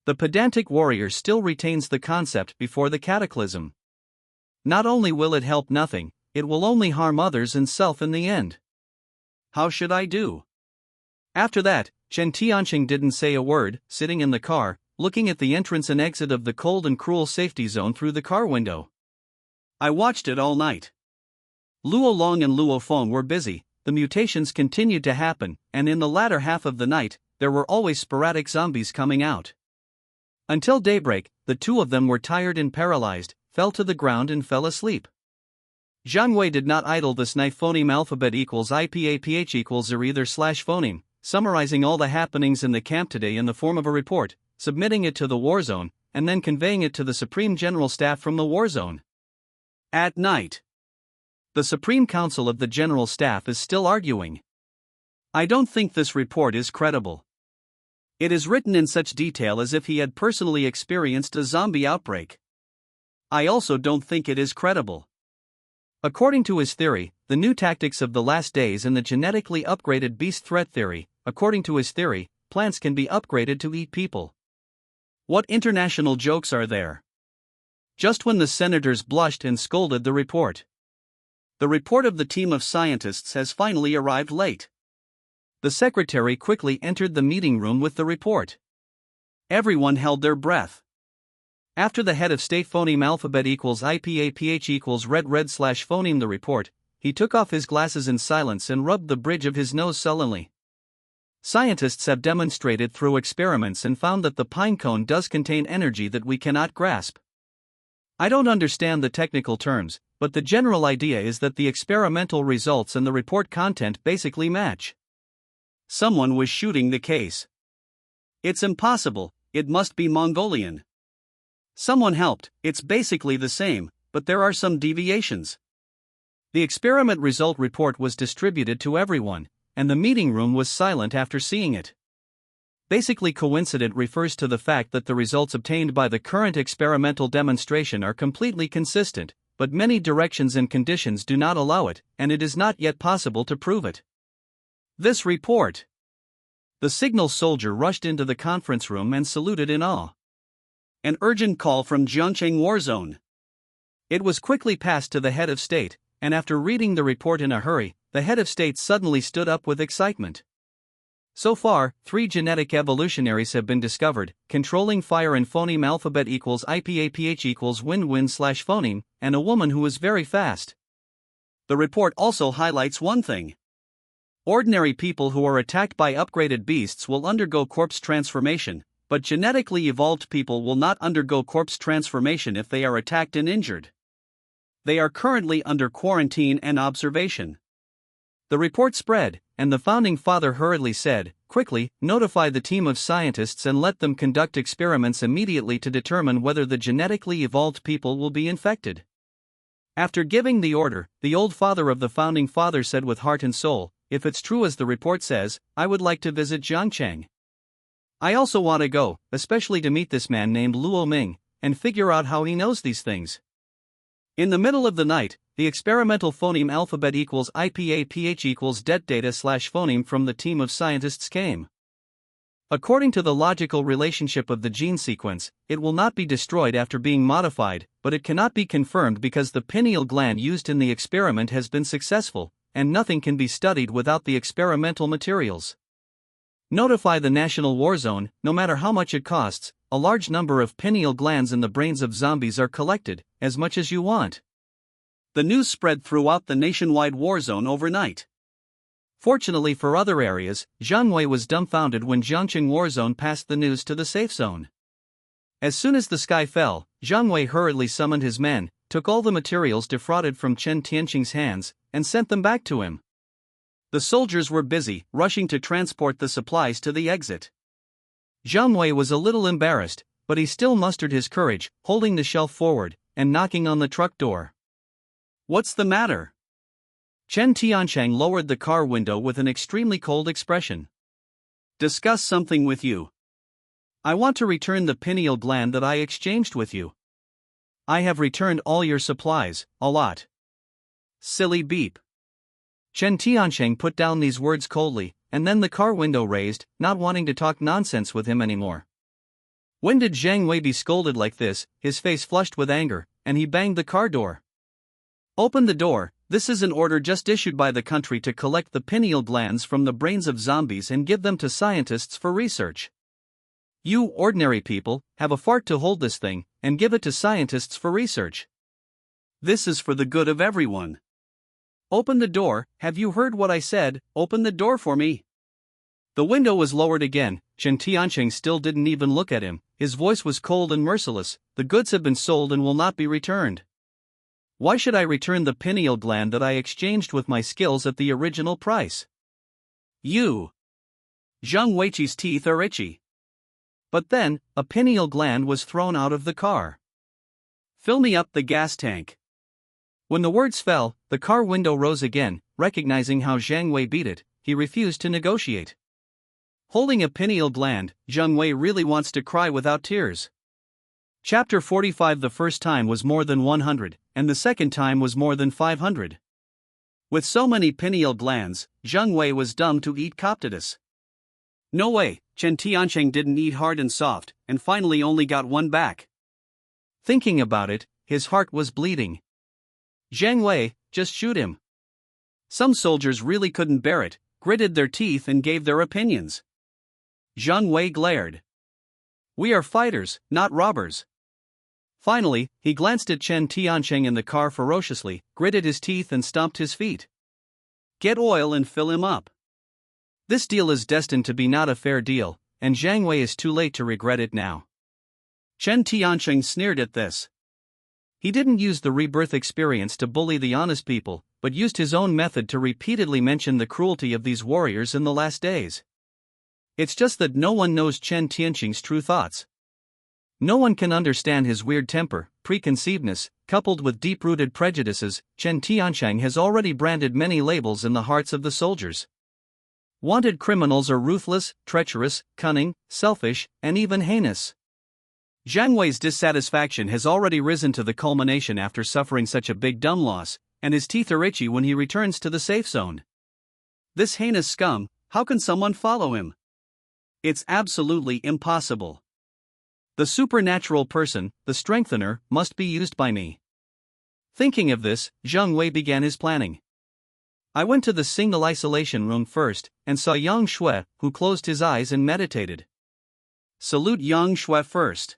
The pedantic warrior still retains the concept before the cataclysm. Not only will it help nothing, it will only harm others and self in the end. How should I do? After that, Chen Tiancheng didn't say a word, sitting in the car, looking at the entrance and exit of the cold and cruel safety zone through the car window. I watched it all night. Luo Long and Luo Feng were busy, the mutations continued to happen, and in the latter half of the night, there were always sporadic zombies coming out. Until daybreak, the two of them were tired and paralyzed, fell to the ground and fell asleep. Zhang Wei did not idle this night. Phoneme alphabet equals IPAPH equals or either slash phoneme, summarizing all the happenings in the camp today in the form of a report, submitting it to the war zone, and then conveying it to the Supreme General Staff from the war zone. At night, the Supreme Council of the General Staff is still arguing. I don't think this report is credible. It is written in such detail as if he had personally experienced a zombie outbreak. I also don't think it is credible. According to his theory, the new tactics of the last days and the genetically upgraded beast threat theory, according to his theory, plants can be upgraded to eat people. What international jokes are there? Just when the senators blushed and scolded the report. The report of the team of scientists has finally arrived late. The secretary quickly entered the meeting room with the report. Everyone held their breath. After the head of state phoneme alphabet equals IPAPH equals red slash phoneme the report, he took off his glasses in silence and rubbed the bridge of his nose sullenly. Scientists have demonstrated through experiments and found that the pine cone does contain energy that we cannot grasp. I don't understand the technical terms, but the general idea is that the experimental results and the report content basically match. Someone was shooting the case. It's impossible, it must be Mongolian. Someone helped, it's basically the same, but there are some deviations. The experiment result report was distributed to everyone, and the meeting room was silent after seeing it. Basically coincident refers to the fact that the results obtained by the current experimental demonstration are completely consistent, but many directions and conditions do not allow it, and it is not yet possible to prove it. This report. The signal soldier rushed into the conference room and saluted in awe. An urgent call from Jiangcheng War Zone. It was quickly passed to the head of state, and after reading the report in a hurry, the head of state suddenly stood up with excitement. So far, 3 genetic evolutionaries have been discovered, controlling fire and phoneme alphabet equals IPAPH equals win slash phoneme, and a woman who is very fast. The report also highlights one thing. Ordinary people who are attacked by upgraded beasts will undergo corpse transformation, but genetically evolved people will not undergo corpse transformation if they are attacked and injured. They are currently under quarantine and observation. The report spread, and the founding father hurriedly said, "Quickly, notify the team of scientists and let them conduct experiments immediately to determine whether the genetically evolved people will be infected." After giving the order, the old father of the founding father said with heart and soul, "If it's true as the report says, I would like to visit Jiangcheng. I also want to go, especially to meet this man named Luo Ming, and figure out how he knows these things." In the middle of the night, the experimental phoneme alphabet equals IPAPH equals det data slash phoneme from the team of scientists came. According to the logical relationship of the gene sequence, it will not be destroyed after being modified, but it cannot be confirmed because the pineal gland used in the experiment has been successful, and nothing can be studied without the experimental materials. Notify the National War Zone, no matter how much it costs. A large number of pineal glands in the brains of zombies are collected, as much as you want. The news spread throughout the nationwide war zone overnight. Fortunately for other areas, Zhang Wei was dumbfounded when Jiangcheng War Zone passed the news to the safe zone. As soon as the sky fell, Zhang Wei hurriedly summoned his men, took all the materials defrauded from Chen Tianqing's hands, and sent them back to him. The soldiers were busy, rushing to transport the supplies to the exit. Zhang Wei was a little embarrassed, but he still mustered his courage, holding the shelf forward, and knocking on the truck door. "What's the matter?" Chen Tiancheng lowered the car window with an extremely cold expression. "Discuss something with you. I want to return the pineal gland that I exchanged with you. I have returned all your supplies, a lot." Silly beep. Chen Tiancheng put down these words coldly, and then the car window raised, not wanting to talk nonsense with him anymore. When did Zhang Wei be scolded like this? His face flushed with anger, and he banged the car door. "Open the door, this is an order just issued by the country to collect the pineal glands from the brains of zombies and give them to scientists for research. You, ordinary people, have a fart to hold this thing, and give it to scientists for research. This is for the good of everyone. Open the door, have you heard what I said? Open the door for me. The window was lowered again. Chen Tianqing still didn't even look at him. His voice was cold and merciless. The goods have been sold and will not be returned. Why should I return the pineal gland that I exchanged with my skills at the original price? You. Zhang Weiqi's teeth are itchy. But then, a pineal gland was thrown out of the car. Fill me up the gas tank. When the words fell, the car window rose again. Recognizing how Zhang Wei beat it, he refused to negotiate. Holding a pineal gland, Zhang Wei really wants to cry without tears. Chapter 45. The first time was more than 100, and the second time was more than 500. With so many pineal glands, Zhang Wei was dumb to eat Coptitus. No way, Chen Tianqing didn't eat hard and soft, and finally only got one back. Thinking about it, his heart was bleeding. Zhang Wei, just shoot him. Some soldiers really couldn't bear it, gritted their teeth and gave their opinions. Zhang Wei glared. We are fighters, not robbers. Finally, he glanced at Chen Tianqing in the car ferociously, gritted his teeth and stomped his feet. Get oil and fill him up. This deal is destined to be not a fair deal, and Zhang Wei is too late to regret it now. Chen Tianqing sneered at this. He didn't use the rebirth experience to bully the honest people, but used his own method to repeatedly mention the cruelty of these warriors in the last days. It's just that no one knows Chen Tianqing's true thoughts. No one can understand his weird temper, preconceivedness, coupled with deep-rooted prejudices. Chen Tianqing has already branded many labels in the hearts of the soldiers. Wanted criminals are ruthless, treacherous, cunning, selfish, and even heinous. Zhang Wei's dissatisfaction has already risen to the culmination after suffering such a big dumb loss, and his teeth are itchy when he returns to the safe zone. This heinous scum, how can someone follow him? It's absolutely impossible. The supernatural person, the strengthener, must be used by me. Thinking of this, Zhang Wei began his planning. I went to the single isolation room first, and saw Yang Shui, who closed his eyes and meditated. Salute Yang Shui first.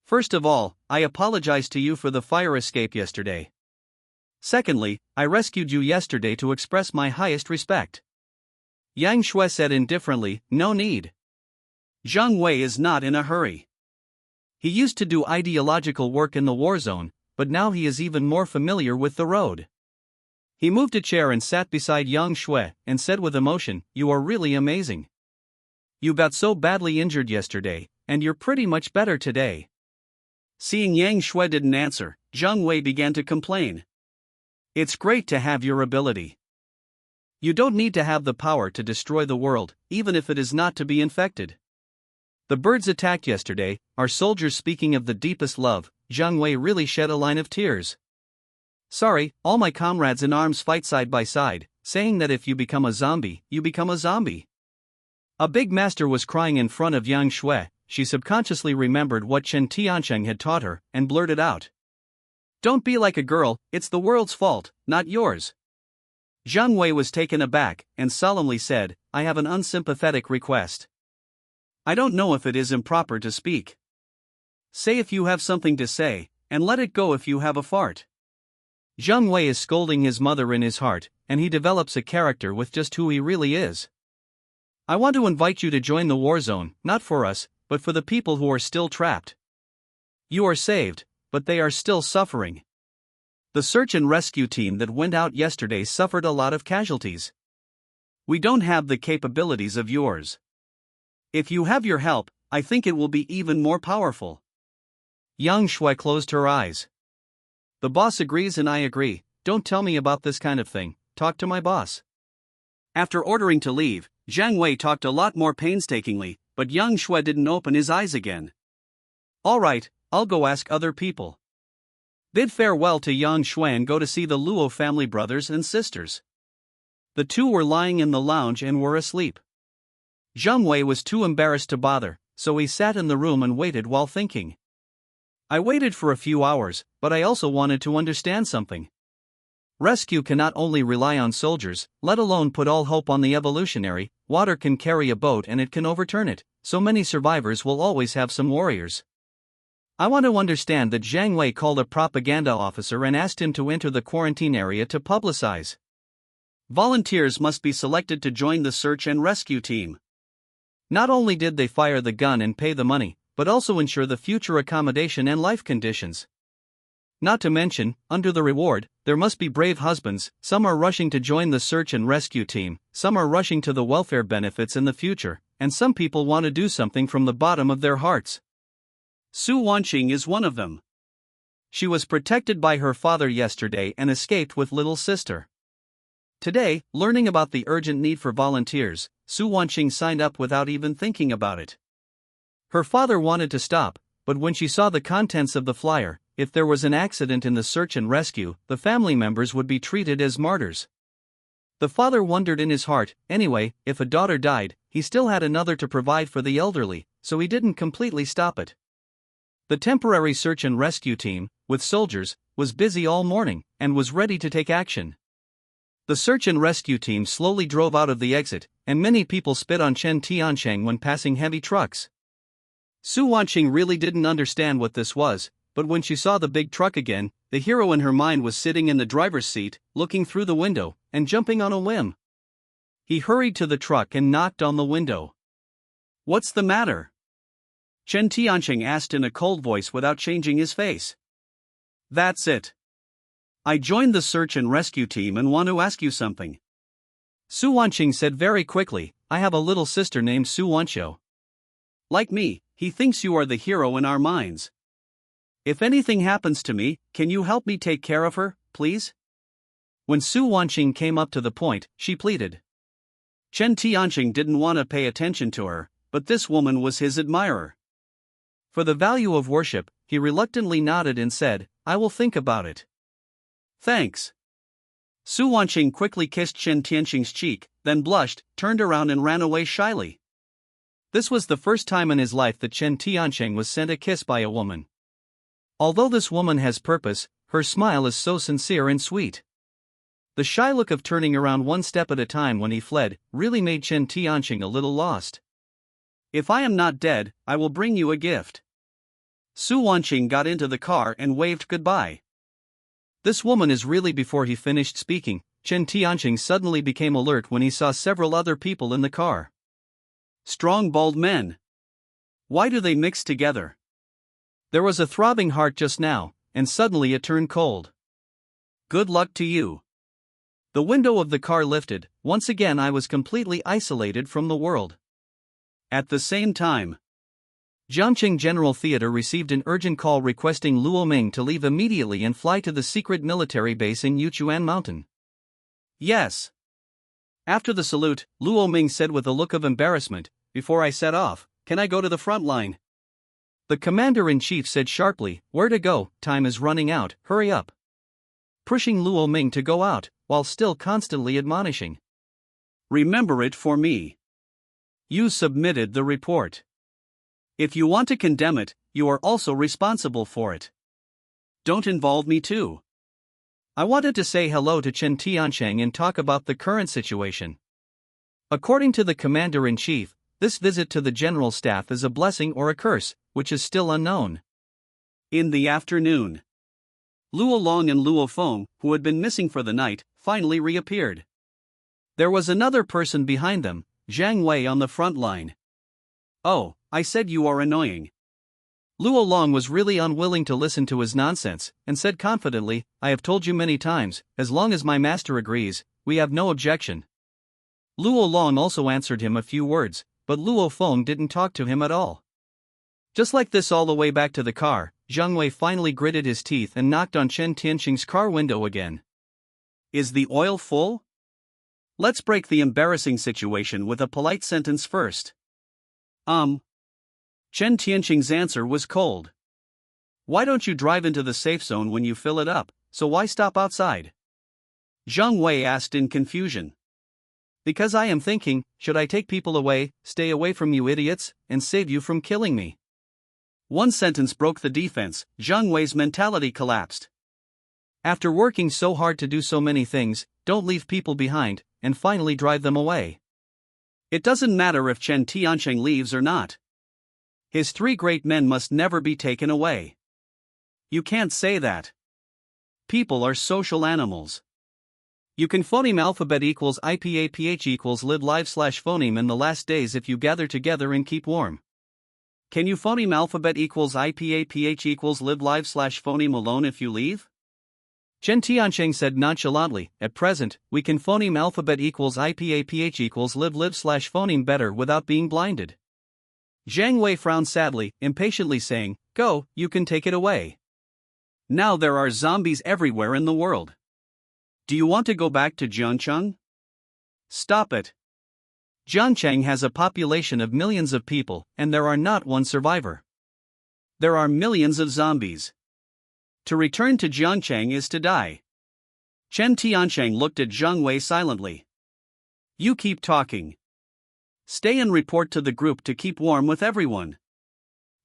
First of all, I apologize to you for the fire escape yesterday. Secondly, I rescued you yesterday to express my highest respect. Yang Shui said indifferently, no need. Zhang Wei is not in a hurry. He used to do ideological work in the war zone, but now he is even more familiar with the road. He moved a chair and sat beside Yang Shui, and said with emotion, you are really amazing. You got so badly injured yesterday, and you're pretty much better today. Seeing Yang Shui didn't answer, Zhang Wei began to complain. It's great to have your ability. You don't need to have the power to destroy the world, even if it is not to be infected. The birds attacked yesterday, our soldiers speaking of the deepest love. Zhang Wei really shed a line of tears. Sorry, all my comrades in arms fight side by side, saying that if you become a zombie, you become a zombie. A big master was crying in front of Yang Shui. She subconsciously remembered what Chen Tianqing had taught her, and blurted out. Don't be like a girl, it's the world's fault, not yours. Zhang Wei was taken aback, and solemnly said, I have an unsympathetic request. I don't know if it is improper to speak. Say if you have something to say, and let it go if you have a fart. Zhang Wei is scolding his mother in his heart, and he develops a character with just who he really is. I want to invite you to join the war zone, not for us, but for the people who are still trapped. You are saved, but they are still suffering. The search and rescue team that went out yesterday suffered a lot of casualties. We don't have the capabilities of yours. If you have your help, I think it will be even more powerful. Yang Shui closed her eyes. The boss agrees and I agree. Don't tell me about this kind of thing, talk to my boss. After ordering to leave, Zhang Wei talked a lot more painstakingly, but Yang Shui didn't open his eyes again. All right, I'll go ask other people. Bid farewell to Yang Shui and go to see the Luo family brothers and sisters. The two were lying in the lounge and were asleep. Zhang Wei was too embarrassed to bother, so he sat in the room and waited while thinking. I waited for a few hours, but I also wanted to understand something. Rescue cannot only rely on soldiers, let alone put all hope on the evolutionary. Water can carry a boat and it can overturn it, so many survivors will always have some warriors. I want to understand that Zhang Wei called a propaganda officer and asked him to enter the quarantine area to publicize. Volunteers must be selected to join the search and rescue team. Not only did they fire the gun and pay the money, but also ensure the future accommodation and life conditions. Not to mention, under the reward, there must be brave husbands. Some are rushing to join the search and rescue team, some are rushing to the welfare benefits in the future, and some people want to do something from the bottom of their hearts. Su Wanqing is one of them. She was protected by her father yesterday and escaped with little sister. Today, learning about the urgent need for volunteers, Su Wanqing signed up without even thinking about it. Her father wanted to stop, but when she saw the contents of the flyer, if there was an accident in the search and rescue, the family members would be treated as martyrs. The father wondered in his heart, anyway, if a daughter died, he still had another to provide for the elderly, so he didn't completely stop it. The temporary search and rescue team, with soldiers, was busy all morning, and was ready to take action. The search and rescue team slowly drove out of the exit, and many people spit on Chen Tiancheng when passing heavy trucks. Su Wanqing really didn't understand what this was, but when she saw the big truck again, the hero in her mind was sitting in the driver's seat, looking through the window, and jumping on a whim. He hurried to the truck and knocked on the window. "What's the matter?" Chen Tiancheng asked in a cold voice without changing his face. "That's it. I joined the search and rescue team and want to ask you something." Su Wanqing said very quickly, "I have a little sister named Su Wanqiu. Like me, he thinks you are the hero in our minds. If anything happens to me, can you help me take care of her, please?" When Su Wanqing came up to the point, she pleaded. Chen Tiancheng didn't want to pay attention to her, but this woman was his admirer. For the value of worship, he reluctantly nodded and said, "I will think about it." "Thanks." Su Wanqing quickly kissed Chen Tiancheng's cheek, then blushed, turned around and ran away shyly. This was the first time in his life that Chen Tiancheng was sent a kiss by a woman. Although this woman has purpose, her smile is so sincere and sweet. The shy look of turning around one step at a time when he fled really made Chen Tiancheng a little lost. "If I am not dead, I will bring you a gift." Su Wanqing got into the car and waved goodbye. This woman is really. Before he finished speaking, Chen Tiancheng suddenly became alert when he saw several other people in the car. Strong bald men. Why do they mix together? There was a throbbing heart just now, and suddenly it turned cold. "Good luck to you." The window of the car lifted. Once again I was completely isolated from the world. At the same time, Jiangqing General Theater received an urgent call requesting Luo Ming to leave immediately and fly to the secret military base in Yuchuan Mountain. "Yes." After the salute, Luo Ming said with a look of embarrassment, "Before I set off, can I go to the front line?" The commander-in-chief said sharply, "Where to go? Time is running out, hurry up." Pushing Luo Ming to go out, while still constantly admonishing, "Remember it for me. You submitted the report. If you want to condemn it, you are also responsible for it. Don't involve me too." I wanted to say hello to Chen Tiancheng and talk about the current situation. According to the commander-in-chief, this visit to the general staff is a blessing or a curse, which is still unknown. In the afternoon, Luo Long and Luo Feng, who had been missing for the night, finally reappeared. There was another person behind them, Zhang Wei on the front line. "Oh, I said you are annoying." Luo Long was really unwilling to listen to his nonsense, and said confidently, "I have told you many times, as long as my master agrees, we have no objection." Luo Long also answered him a few words, but Luo Feng didn't talk to him at all. Just like this all the way back to the car, Zhang Wei finally gritted his teeth and knocked on Chen Tiancheng's car window again. "Is the oil full?" Let's break the embarrassing situation with a polite sentence first. Chen Tiancheng's answer was cold. "Why don't you drive into the safe zone when you fill it up, so why stop outside?" Zhang Wei asked in confusion. "Because I am thinking, should I take people away, stay away from you idiots, and save you from killing me?" One sentence broke the defense. Zhang Wei's mentality collapsed. After working so hard to do so many things, don't leave people behind, and finally drive them away. It doesn't matter if Chen Tiancheng leaves or not. His 3 great men must never be taken away. You can't say that. People are social animals. You can phoneme alphabet equals IPAPH equals live live slash phoneme in the last days if you gather together and keep warm. Can you phoneme alphabet equals IPAPH equals live live slash phoneme alone if you leave? Chen Tiancheng said nonchalantly, at present, we can phoneme alphabet equals IPAPH equals live live slash phoneme better without being blinded. Zhang Wei frowned sadly, impatiently saying, go, you can take it away. Now there are zombies everywhere in the world. Do you want to go back to Jiancheng? Stop it. Jiancheng has a population of millions of people, and there are not one survivor. There are millions of zombies. To return to Jiancheng is to die. Chen Tiancheng looked at Zhang Wei silently. You keep talking. Stay and report to the group to keep warm with everyone.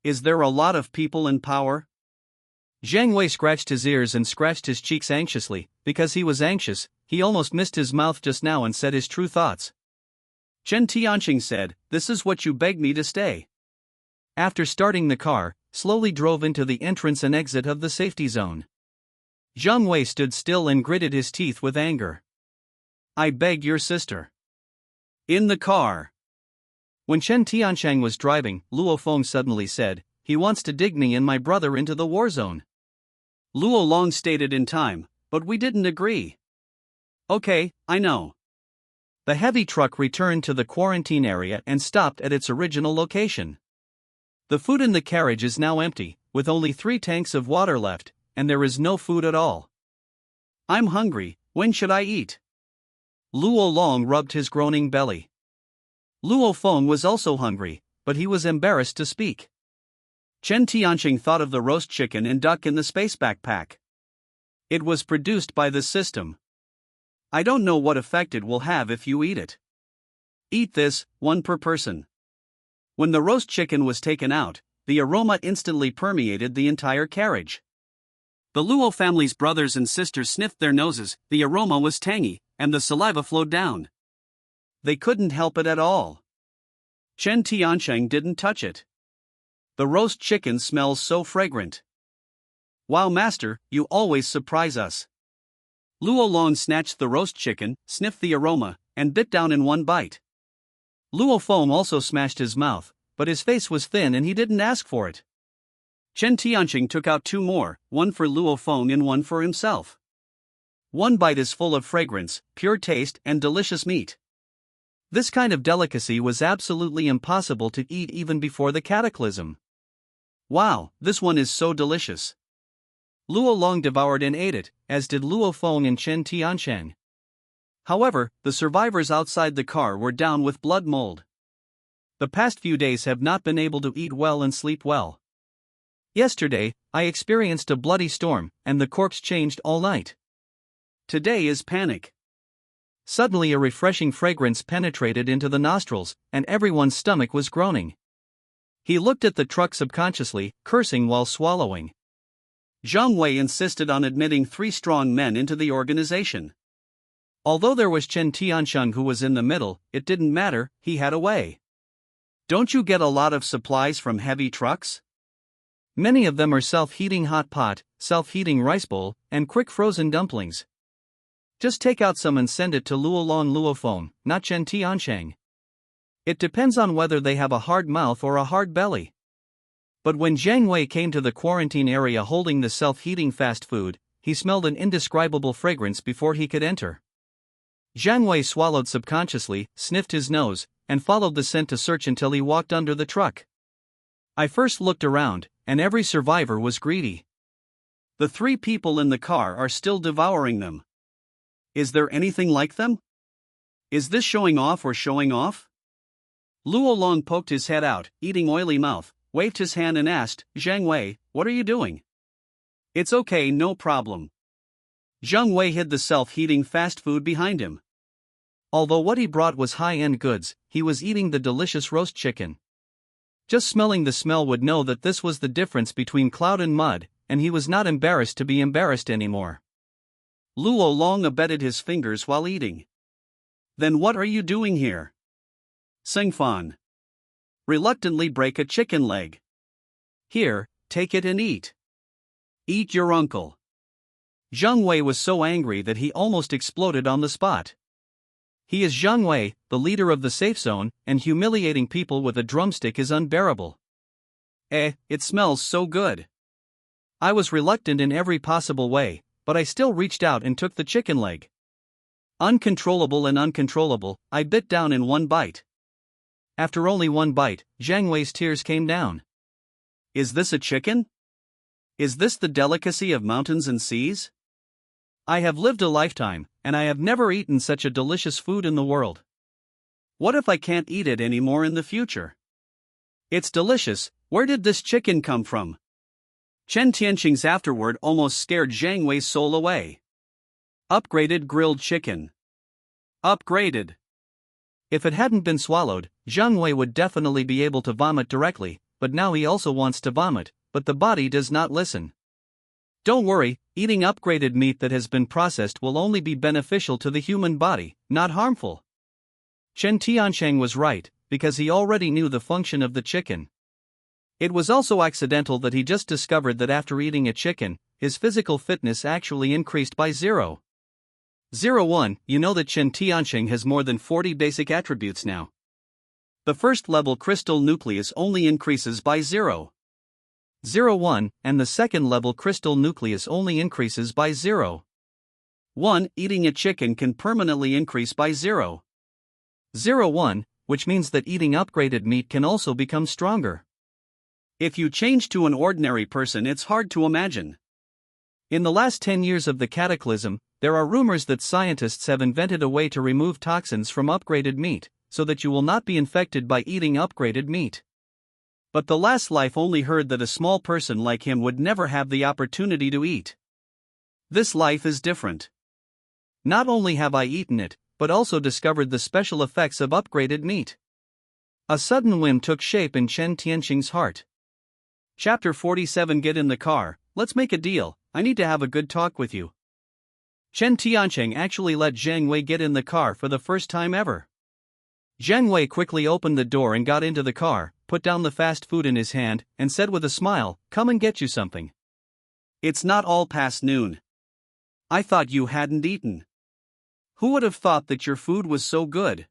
Is there a lot of people in power? Zhang Wei scratched his ears and scratched his cheeks anxiously. Because he was anxious, he almost missed his mouth just now and said his true thoughts. Chen Tiancheng said, this is what you begged me to stay. After starting the car, slowly drove into the entrance and exit of the safety zone. Zhang Wei stood still and gritted his teeth with anger. I beg your sister. In the car. When Chen Tiancheng was driving, Luo Feng suddenly said, he wants to dig me and my brother into the war zone. Luo Long stated in time, but we didn't agree. Okay, I know. The heavy truck returned to the quarantine area and stopped at its original location. The food in the carriage is now empty, with only 3 tanks of water left, and there is no food at all. I'm hungry, when should I eat? Luo Long rubbed his groaning belly. Luo Feng was also hungry, but he was embarrassed to speak. Chen Tiancheng thought of the roast chicken and duck in the space backpack. It was produced by the system. I don't know what effect it will have if you eat it. Eat this, 1 per person. When the roast chicken was taken out, the aroma instantly permeated the entire carriage. The Luo family's brothers and sisters sniffed their noses, the aroma was tangy, and the saliva flowed down. They couldn't help it at all. Chen Tiancheng didn't touch it. The roast chicken smells so fragrant. Wow, master, you always surprise us. Luo Long snatched the roast chicken, sniffed the aroma, and bit down in 1 bite. Luo Feng also smashed his mouth, but his face was thin and he didn't ask for it. Chen Tiancheng took out 2 more, 1 for Luo Feng and 1 for himself. 1 bite is full of fragrance, pure taste, and delicious meat. This kind of delicacy was absolutely impossible to eat even before the cataclysm. Wow, this one is so delicious. Luo Long devoured and ate it, as did Luo Feng and Chen Tiancheng. However, the survivors outside the car were down with blood mold. The past few days have not been able to eat well and sleep well. Yesterday, I experienced a bloody storm, and the corpse changed all night. Today is panic. Suddenly a refreshing fragrance penetrated into the nostrils, and everyone's stomach was groaning. He looked at the truck subconsciously, cursing while swallowing. Zhang Wei insisted on admitting 3 strong men into the organization. Although there was Chen Tiancheng who was in the middle, it didn't matter, he had a way. Don't you get a lot of supplies from heavy trucks? Many of them are self-heating hot pot, self-heating rice bowl, and quick frozen dumplings. Just take out some and send it to Luo Long Luo Feng, not Chen Tiancheng. It depends on whether they have a hard mouth or a hard belly. But when Zhang Wei came to the quarantine area holding the self-heating fast food, he smelled an indescribable fragrance before he could enter. Zhang Wei swallowed subconsciously, sniffed his nose, and followed the scent to search until he walked under the truck. I first looked around, and every survivor was greedy. The 3 people in the car are still devouring them. Is there anything like them? Is this showing off or showing off? Luo Long poked his head out, eating oily mouth, waved his hand and asked, Zhang Wei, what are you doing? It's okay, no problem. Zhang Wei hid the self-heating fast food behind him. Although what he brought was high-end goods, he was eating the delicious roast chicken. Just smelling the smell would know that this was the difference between cloud and mud, and he was not embarrassed to be embarrassed anymore. Luo Long abetted his fingers while eating. Then what are you doing here? Sengfan. reluctantly break a chicken leg. Here, take it and eat. Eat your uncle. Jiang Wei was so angry that he almost exploded on the spot. He is Jiang Wei, the leader of the safe zone, and humiliating people with a drumstick is unbearable. It smells so good. I was reluctant in every possible way, but I still reached out and took the chicken leg. Uncontrollable and uncontrollable, I bit down in one bite. After only one bite, Jiang Wei's tears came down. Is this a chicken? Is this the delicacy of mountains and seas? I have lived a lifetime, and I have never eaten such a delicious food in the world. What if I can't eat it anymore in the future? It's delicious. Where did this chicken come from? Chen Tianqing's afterword almost scared Jiang Wei's soul away. Upgraded grilled chicken. Upgraded. If it hadn't been swallowed, Jiang Wei would definitely be able to vomit directly, but now he also wants to vomit, but the body does not listen. Don't worry, eating upgraded meat that has been processed will only be beneficial to the human body, not harmful. Chen Tianqing was right, because he already knew the function of the chicken. It was also accidental that he just discovered that after eating a chicken, his physical fitness actually increased by 0.01. You know that Chen Tianqing has more than 40 basic attributes now. The first level crystal nucleus only increases by 0.01, and the second level crystal nucleus only increases by 0.1. Eating a chicken can permanently increase by 0.01, which means that eating upgraded meat can also become stronger. If you change to an ordinary person, it's hard to imagine. In the last 10 years of the cataclysm, there are rumors that scientists have invented a way to remove toxins from upgraded meat, so that you will not be infected by eating upgraded meat. But the last life only heard that a small person like him would never have the opportunity to eat. This life is different. Not only have I eaten it, but also discovered the special effects of upgraded meat. A sudden whim took shape in Chen Tianqing's heart. Chapter 47. Get in the car, let's make a deal, I need to have a good talk with you. Chen Tianqing actually let Jiang Wei get in the car for the first time ever. Jiang Wei quickly opened the door and got into the car, put down the fast food in his hand, and said with a smile, "Come and get you something." It's not all past noon. I thought you hadn't eaten. Who would have thought that your food was so good?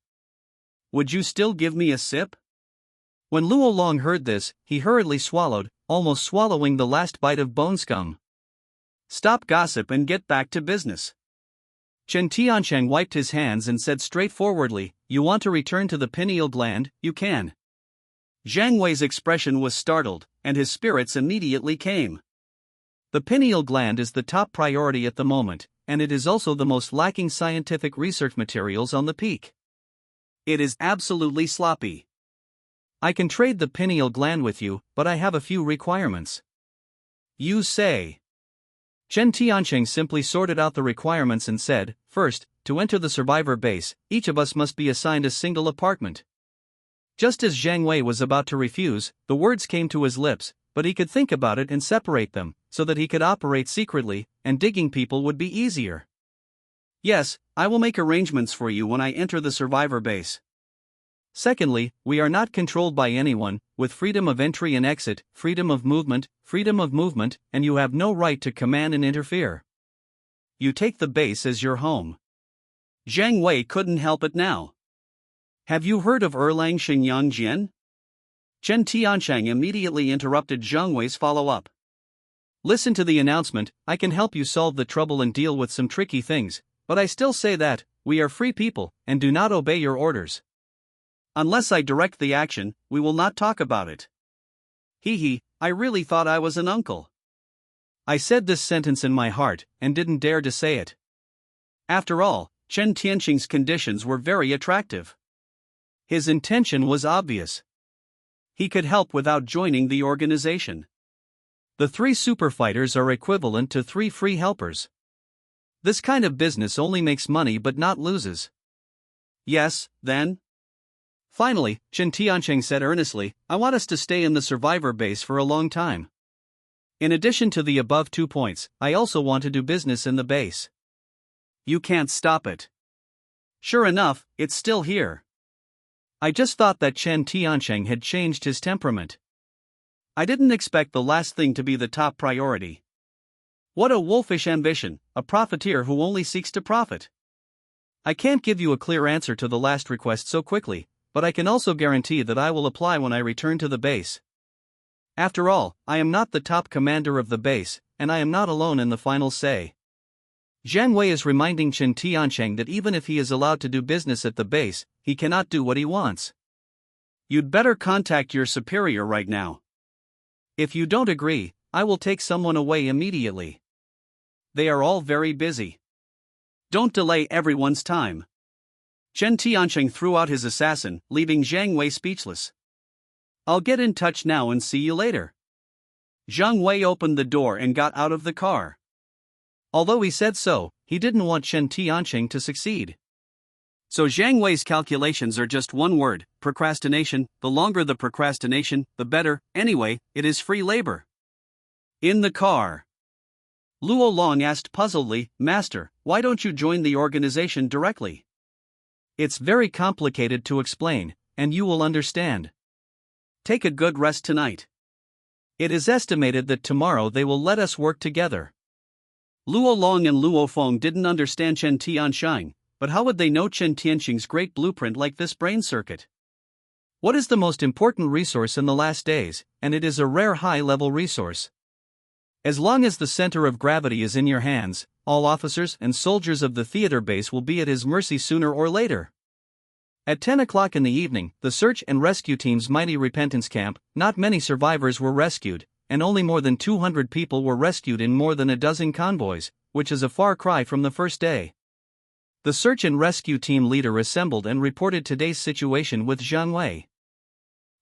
Would you still give me a sip? When Luo Long heard this, he hurriedly swallowed, almost swallowing the last bite of bone scum. Stop gossip and get back to business. Chen Tianqing wiped his hands and said straightforwardly, "You want to return to the pineal gland, you can." Jiang Wei's expression was startled, and his spirits immediately came. The pineal gland is the top priority at the moment, and it is also the most lacking scientific research materials on the peak. It is absolutely sloppy. I can trade the pineal gland with you, but I have a few requirements. You say. Chen Tianqing simply sorted out the requirements and said, "First, to enter the survivor base, each of us must be assigned a single apartment." Just as Jiang Wei was about to refuse, the words came to his lips, but he could think about it and separate them, so that he could operate secretly, and digging people would be easier. Yes, I will make arrangements for you when I enter the survivor base. Secondly, we are not controlled by anyone, with freedom of entry and exit, freedom of movement, and you have no right to command and interfere. You take the base as your home. Jiang Wei couldn't help it now. Have you heard of Erlang Xingyang Jian? Chen Tianqing immediately interrupted Jiang Wei's follow-up. Listen to the announcement, I can help you solve the trouble and deal with some tricky things, but I still say that, we are free people, and do not obey your orders. Unless I direct the action, we will not talk about it. I really thought I was an uncle. I said this sentence in my heart, and didn't dare to say it. After all, Chen Tianqing's conditions were very attractive. His intention was obvious. He could help without joining the organization. The 3 super fighters are equivalent to 3 free helpers. This kind of business only makes money but not loses. Yes, then? Finally, Chen Tianqing said earnestly, I want us to stay in the survivor base for a long time. In addition to the above 2 points, I also want to do business in the base. You can't stop it. Sure enough, it's still here. I just thought that Chen Tiancheng had changed his temperament. I didn't expect the last thing to be the top priority. What a wolfish ambition, a profiteer who only seeks to profit. I can't give you a clear answer to the last request so quickly, but I can also guarantee that I will apply when I return to the base. After all, I am not the top commander of the base, and I am not alone in the final say. Jiang Wei is reminding Chen Tiancheng that even if he is allowed to do business at the base, he cannot do what he wants. You'd better contact your superior right now. If you don't agree, I will take someone away immediately. They are all very busy. Don't delay everyone's time. Chen Tiancheng threw out his assassin, leaving Jiang Wei speechless. I'll get in touch now and see you later. Jiang Wei opened the door and got out of the car. Although he said so, he didn't want Chen Tiancheng to succeed. So Jiang Wei's calculations are just one word: procrastination. The longer the procrastination, the better. Anyway, it is free labor. In the car, Luo Long asked puzzledly, "Master, why don't you join the organization directly? It's very complicated to explain, and you will understand. Take a good rest tonight. It is estimated that tomorrow they will let us work together." Luo Long and Luo Feng didn't understand Chen Tiancheng, but how would they know Chen Tiancheng's great blueprint like this brain circuit? What is the most important resource in the last days, and it is a rare high-level resource. As long as the center of gravity is in your hands, all officers and soldiers of the theater base will be at his mercy sooner or later. At 10 o'clock in the evening, the search and rescue team's mighty repentance camp, not many survivors were rescued, and only more than 200 people were rescued in more than a dozen convoys, which is a far cry from the first day. The search and rescue team leader assembled and reported today's situation with Jiang Wei.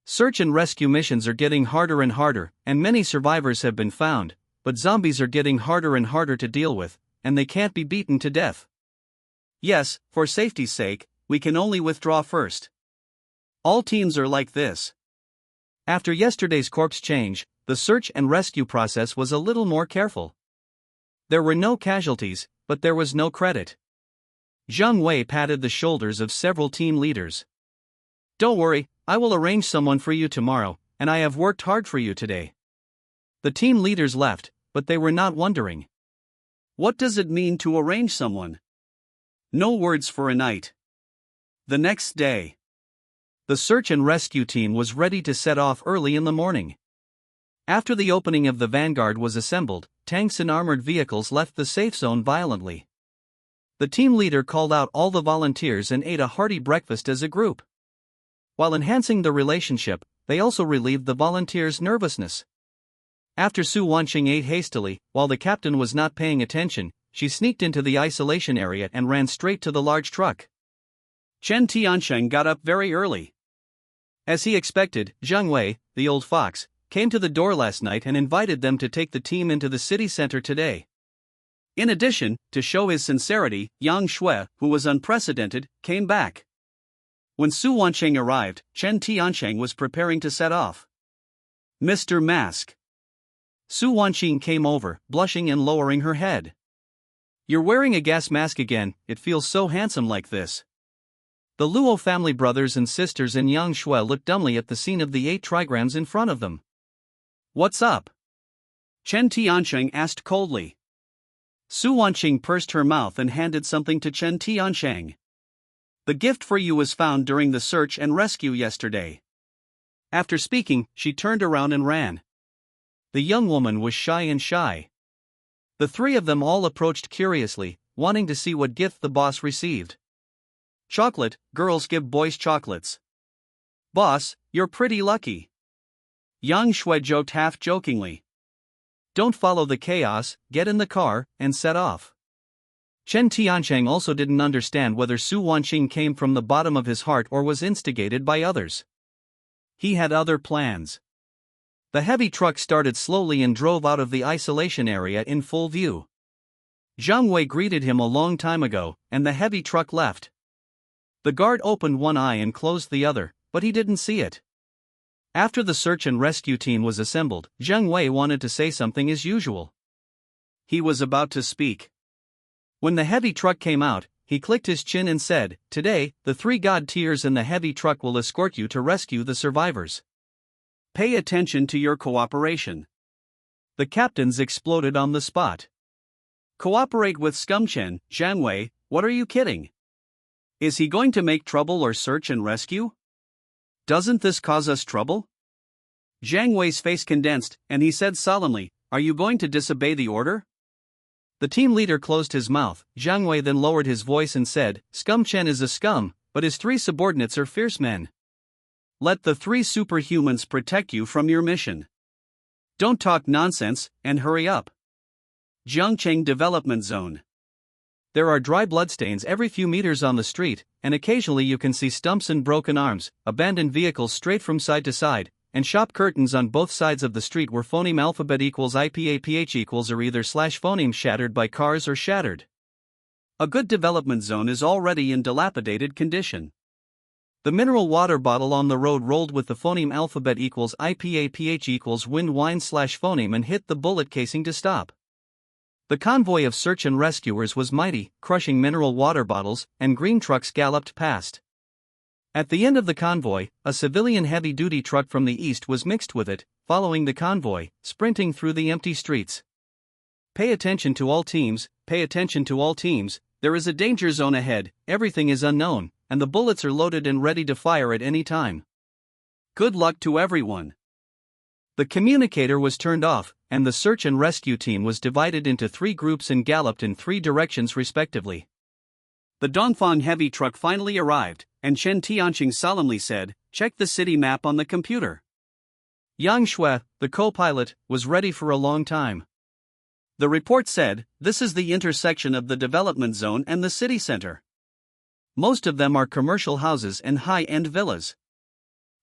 Search and rescue missions are getting harder and harder, and many survivors have been found, but zombies are getting harder and harder to deal with, and they can't be beaten to death. Yes, for safety's sake, we can only withdraw first. All teams are like this. After yesterday's corpse change, the search and rescue process was a little more careful. There were no casualties, but there was no credit. Jiang Wei patted the shoulders of several team leaders. "Don't worry, I will arrange someone for you tomorrow, and I have worked hard for you today." The team leaders left, but they were not wondering. What does it mean to arrange someone? No words for a night. The next day, the search and rescue team was ready to set off early in the morning. After the opening of the vanguard was assembled, tanks and armored vehicles left the safe zone violently. The team leader called out all the volunteers and ate a hearty breakfast as a group. While enhancing the relationship, they also relieved the volunteers' nervousness. After Su Wanqing ate hastily, while the captain was not paying attention, she sneaked into the isolation area and ran straight to the large truck. Chen Tiancheng got up very early. As he expected, Jiang Wei, the old fox, came to the door last night and invited them to take the team into the city center today. In addition, to show his sincerity, Yang Shui, who was unprecedented, came back. When Su Wanqing arrived, Chen Tiancheng was preparing to set off. "Mr. Mask." Su Wanqing came over, blushing and lowering her head. "You're wearing a gas mask again, it feels so handsome like this." The Luo family brothers and sisters and Yang Shui looked dumbly at the scene of the 8 trigrams in front of them. "What's up?" Chen Tiancheng asked coldly. Su Wanqing pursed her mouth and handed something to Chen Tiancheng. "The gift for you was found during the search and rescue yesterday." After speaking, she turned around and ran. The young woman was shy. The three of them all approached curiously, wanting to see what gift the boss received. "Chocolate, girls give boys chocolates." "Boss, you're pretty lucky." Yang Shui joked half-jokingly. "Don't follow the chaos, get in the car, and set off." Chen Tiancheng also didn't understand whether Su Wanqing came from the bottom of his heart or was instigated by others. He had other plans. The heavy truck started slowly and drove out of the isolation area in full view. Jiang Wei greeted him a long time ago, and the heavy truck left. The guard opened one eye and closed the other, but he didn't see it. After the search and rescue team was assembled, Jiang Wei wanted to say something as usual. He was about to speak. When the heavy truck came out, he clicked his chin and said, "Today, the 3 God tiers in the heavy truck will escort you to rescue the survivors. Pay attention to your cooperation." The captains exploded on the spot. Cooperate with Scumchen, Jiang Wei, what are you kidding? Is he going to make trouble or search and rescue? Doesn't this cause us trouble? Jiang Wei's face condensed, and he said solemnly, "Are you going to disobey the order?" The team leader closed his mouth. Jiang Wei then lowered his voice and said, "Scumchen is a scum, but his 3 subordinates are fierce men. Let the 3 superhumans protect you from your mission. Don't talk nonsense, and hurry up." Jiangcheng Development Zone. There are dry bloodstains every few meters on the street, and occasionally you can see stumps and broken arms, abandoned vehicles straight from side to side, and shop curtains on both sides of the street where phoneme alphabet equals IPAPH equals are either slash phonemes shattered by cars or shattered. A good development zone is already in dilapidated condition. The mineral water bottle on the road rolled with the phoneme alphabet equals IPAPH equals wind wine slash phoneme and hit the bullet casing to stop. The convoy of search and rescuers was mighty, crushing mineral water bottles, and green trucks galloped past. At the end of the convoy, a civilian heavy-duty truck from the east was mixed with it, following the convoy, sprinting through the empty streets. Pay attention to all teams, pay attention to all teams, there is a danger zone ahead, everything is unknown, and the bullets are loaded and ready to fire at any time. Good luck to everyone. The communicator was turned off, and the search and rescue team was divided into 3 groups and galloped in 3 directions respectively. The Dongfang heavy truck finally arrived, and Chen Tianqing solemnly said, "Check the city map on the computer." Yang Shui, the co-pilot, was ready for a long time. The report said, "This is the intersection of the development zone and the city center. Most of them are commercial houses and high-end villas."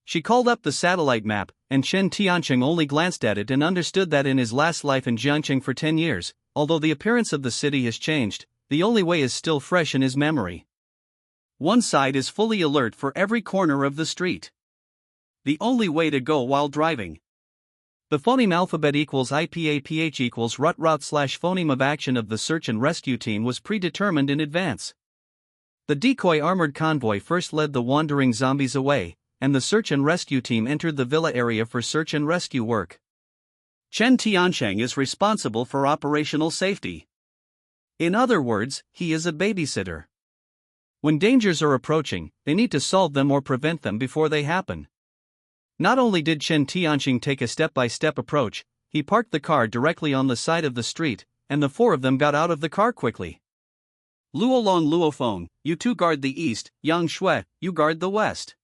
She called up the satellite map, and Chen Tianqing only glanced at it and understood that in his last life in Jiangcheng for 10 years, although the appearance of the city has changed, the only way is still fresh in his memory. One side is fully alert for every corner of the street. The only way to go while driving. The phoneme alphabet equals IPAPH equals route slash phoneme of action of the search and rescue team was predetermined in advance. The decoy armored convoy first led the wandering zombies away, and the search and rescue team entered the villa area for search and rescue work. Chen Tianqing is responsible for operational safety. In other words, he is a babysitter. When dangers are approaching, they need to solve them or prevent them before they happen. Not only did Chen Tianqing take a step-by-step approach, he parked the car directly on the side of the street, and the 4 of them got out of the car quickly. Luolong Luofeng, you 2 guard the east, Yang Shui, you guard the west.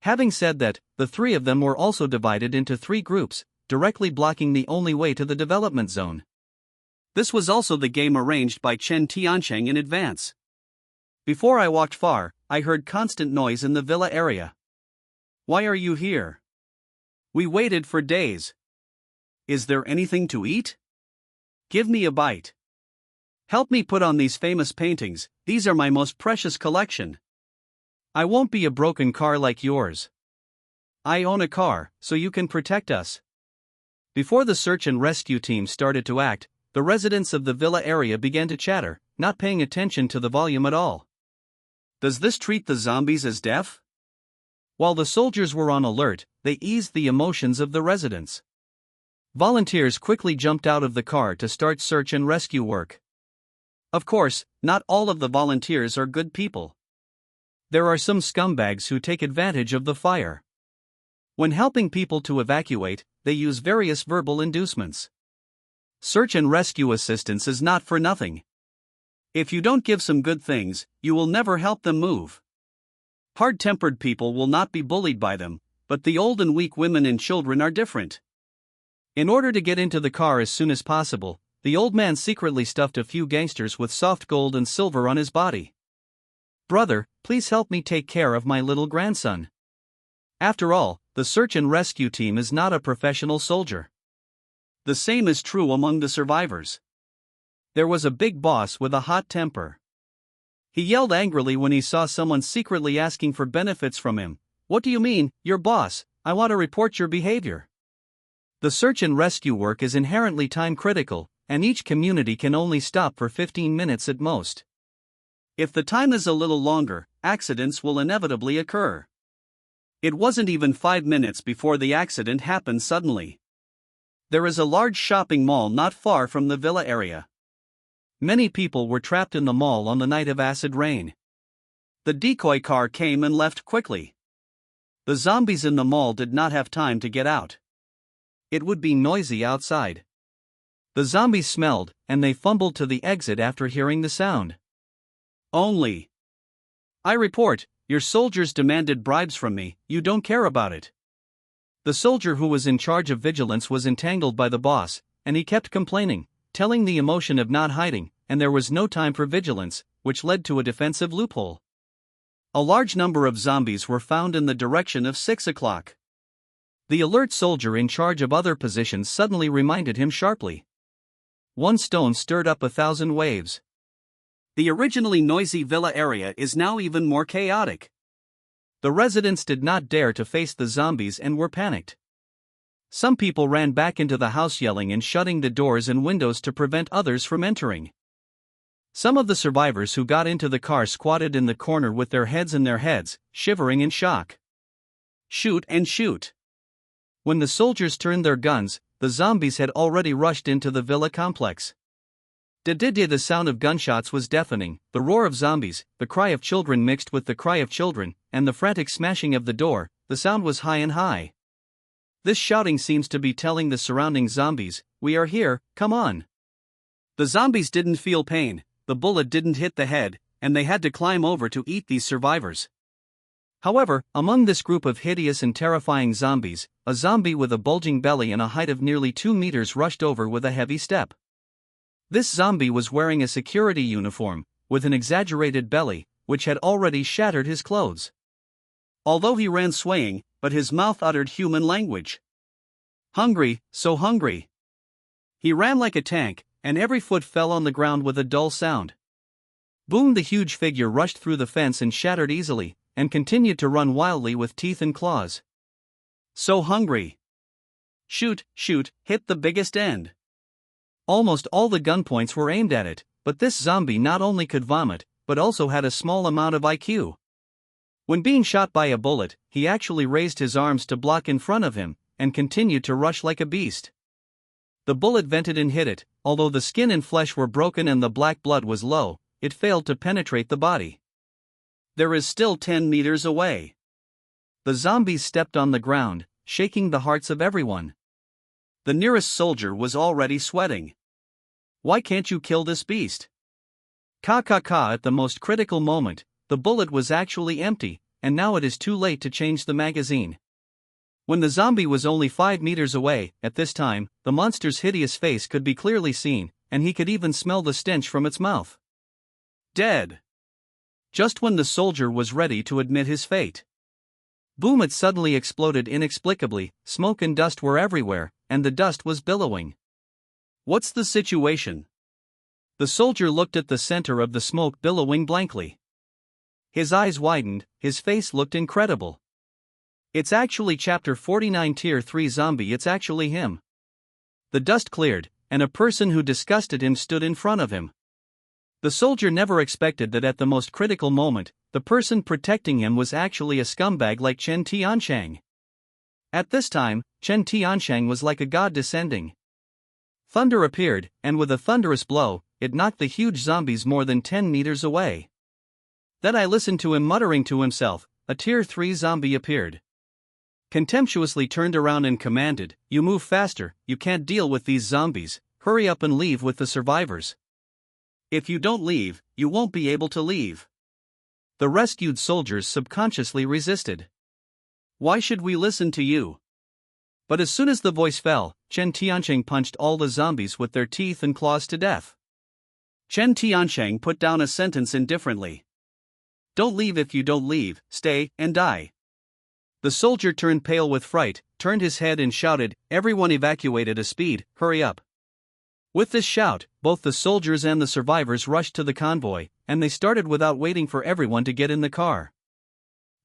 Having said that, the 3 of them were also divided into 3 groups, directly blocking the only way to the development zone. This was also the game arranged by Chen Tianqing in advance. Before I walked far, I heard constant noise in the villa area. "Why are you here?" "We waited for days." "Is there anything to eat?" "Give me a bite." "Help me put on these famous paintings, these are my most precious collection." "I won't be a broken car like yours." "I own a car, so you can protect us." Before the search and rescue team started to act, the residents of the villa area began to chatter, not paying attention to the volume at all. Does this treat the zombies as deaf? While the soldiers were on alert, they eased the emotions of the residents. Volunteers quickly jumped out of the car to start search and rescue work. Of course, not all of the volunteers are good people. There are some scumbags who take advantage of the fire. When helping people to evacuate, they use various verbal inducements. Search and rescue assistance is not for nothing. If you don't give some good things, you will never help them move. Hard-tempered people will not be bullied by them, but the old and weak women and children are different. In order to get into the car as soon as possible, the old man secretly stuffed a few gangsters with soft gold and silver on his body. "Brother, please help me take care of my little grandson." After all, the search and rescue team is not a professional soldier. The same is true among the survivors. There was a big boss with a hot temper. He yelled angrily when he saw someone secretly asking for benefits from him. "What do you mean, your boss? I want to report your behavior." The search and rescue work is inherently time critical, and each community can only stop for 15 minutes at most. If the time is a little longer, accidents will inevitably occur. It wasn't even 5 minutes before the accident happened suddenly. There is a large shopping mall not far from the villa area. Many people were trapped in the mall on the night of acid rain. The decoy car came and left quickly. The zombies in the mall did not have time to get out. It would be noisy outside. The zombies smelled, and they fumbled to the exit after hearing the sound. Only. I report, your soldiers demanded bribes from me, you don't care about it. The soldier who was in charge of vigilance was entangled by the boss, and he kept complaining, telling the emotion of not hiding, and there was no time for vigilance, which led to a defensive loophole. A large number of zombies were found in the direction of 6 o'clock. The alert soldier in charge of other positions suddenly reminded him sharply. One stone stirred up 1,000 waves. The originally noisy villa area is now even more chaotic. The residents did not dare to face the zombies and were panicked. Some people ran back into the house yelling and shutting the doors and windows to prevent others from entering. Some of the survivors who got into the car squatted in the corner with their heads in their heads, shivering in shock. Shoot and shoot. When the soldiers turned their guns, the zombies had already rushed into the villa complex. The sound of gunshots was deafening, the roar of zombies, the cry of children mixed with the cry of children, and the frantic smashing of the door, the sound was high and high. This shouting seems to be telling the surrounding zombies, "We are here, come on." The zombies didn't feel pain, the bullet didn't hit the head, and they had to climb over to eat these survivors. However, among this group of hideous and terrifying zombies, a zombie with a bulging belly and a height of nearly 2 meters rushed over with a heavy step. This zombie was wearing a security uniform, with an exaggerated belly, which had already shattered his clothes. Although he ran swaying, but his mouth uttered human language. Hungry, so hungry. He ran like a tank, and every foot fell on the ground with a dull sound. Boom! The huge figure rushed through the fence and shattered easily, and continued to run wildly with teeth and claws. So hungry. Shoot, shoot, hit the biggest end. Almost all the gun points were aimed at it, but this zombie not only could vomit, but also had a small amount of IQ. When being shot by a bullet, he actually raised his arms to block in front of him, and continued to rush like a beast. The bullet vented and hit it, although the skin and flesh were broken and the black blood was low, it failed to penetrate the body. There is still 10 meters away. The zombies stepped on the ground, shaking the hearts of everyone. The nearest soldier was already sweating. Why can't you kill this beast? At the most critical moment, the bullet was actually empty, and now it is too late to change the magazine. When the zombie was only 5 meters away, at this time, the monster's hideous face could be clearly seen, and he could even smell the stench from its mouth. Dead. Just when the soldier was ready to admit his fate. Boom! It suddenly exploded inexplicably, smoke and dust were everywhere, and the dust was billowing. What's the situation? The soldier looked at the center of the smoke billowing blankly. His eyes widened, his face looked incredible. It's actually Chapter 49 Tier 3 zombie, it's actually him. The dust cleared, and a person who disgusted him stood in front of him. The soldier never expected that at the most critical moment, the person protecting him was actually a scumbag like Chen Tianshang. At this time, Chen Tianshang was like a god descending. Thunder appeared, and with a thunderous blow, it knocked the huge zombies more than 10 meters away. Then I listened to him muttering to himself. A Tier 3 zombie appeared. Contemptuously turned around and commanded, "You move faster, you can't deal with these zombies, hurry up and leave with the survivors. If you don't leave, you won't be able to leave." The rescued soldiers subconsciously resisted. Why should we listen to you? But as soon as the voice fell, Chen Tiansheng punched all the zombies with their teeth and claws to death. Chen Tiansheng put down a sentence indifferently. "Don't leave. If you don't leave, stay and die." The soldier turned pale with fright, turned his head and shouted, "Everyone evacuate at a speed, hurry up." With this shout, both the soldiers and the survivors rushed to the convoy, and they started without waiting for everyone to get in the car.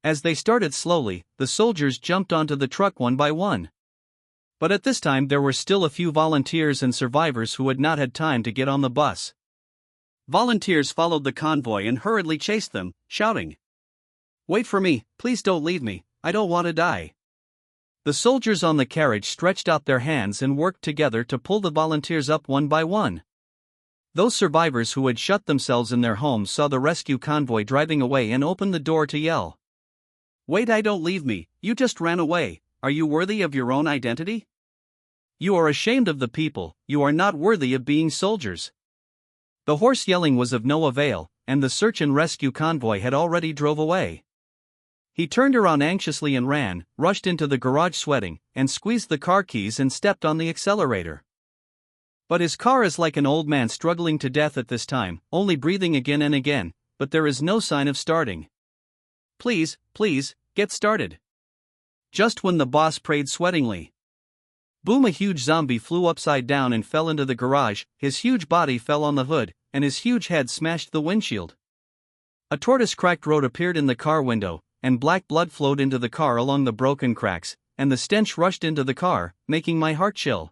As they started slowly, the soldiers jumped onto the truck one by one. But at this time there were still a few volunteers and survivors who had not had time to get on the bus. Volunteers followed the convoy and hurriedly chased them, shouting, "Wait for me, please don't leave me, I don't want to die." The soldiers on the carriage stretched out their hands and worked together to pull the volunteers up one by one. Those survivors who had shut themselves in their homes saw the rescue convoy driving away and opened the door to yell, "Wait, I don't leave me, you just ran away, are you worthy of your own identity? You are ashamed of the people, you are not worthy of being soldiers." The hoarse yelling was of no avail, and the search and rescue convoy had already drove away. He turned around anxiously and ran, rushed into the garage sweating, and squeezed the car keys and stepped on the accelerator. But his car is like an old man struggling to death at this time, only breathing again and again, but there is no sign of starting. "Please, please, get started." Just when the boss prayed sweatingly, boom, a huge zombie flew upside down and fell into the garage, his huge body fell on the hood, and his huge head smashed the windshield. A tortoise-cracked road appeared in the car window, and black blood flowed into the car along the broken cracks, and the stench rushed into the car, making my heart chill.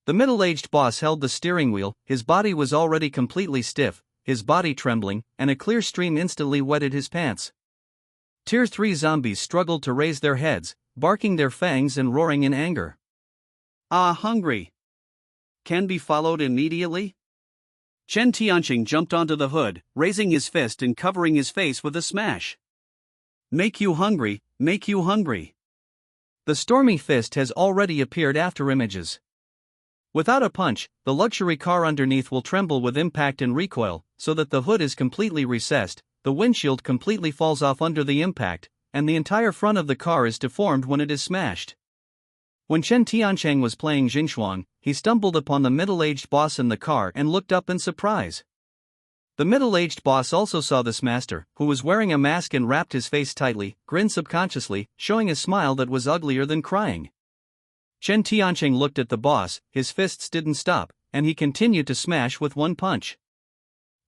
The middle-aged boss held the steering wheel, his body was already completely stiff, his body trembling, and a clear stream instantly wetted his pants. Tier 3 zombies struggled to raise their heads, barking their fangs and roaring in anger. "Ah, hungry. Can be followed immediately?" Chen Tianqing jumped onto the hood, raising his fist and covering his face with a smash. "Make you hungry, make you hungry." The stormy fist has already appeared after images. Without a punch, the luxury car underneath will tremble with impact and recoil, so that the hood is completely recessed, the windshield completely falls off under the impact, and the entire front of the car is deformed when it is smashed. When Chen Tiancheng was playing Xingchuang, he stumbled upon the middle-aged boss in the car and looked up in surprise. The middle-aged boss also saw this master, who was wearing a mask and wrapped his face tightly, grinned subconsciously, showing a smile that was uglier than crying. Chen Tiancheng looked at the boss, his fists didn't stop, and he continued to smash with one punch.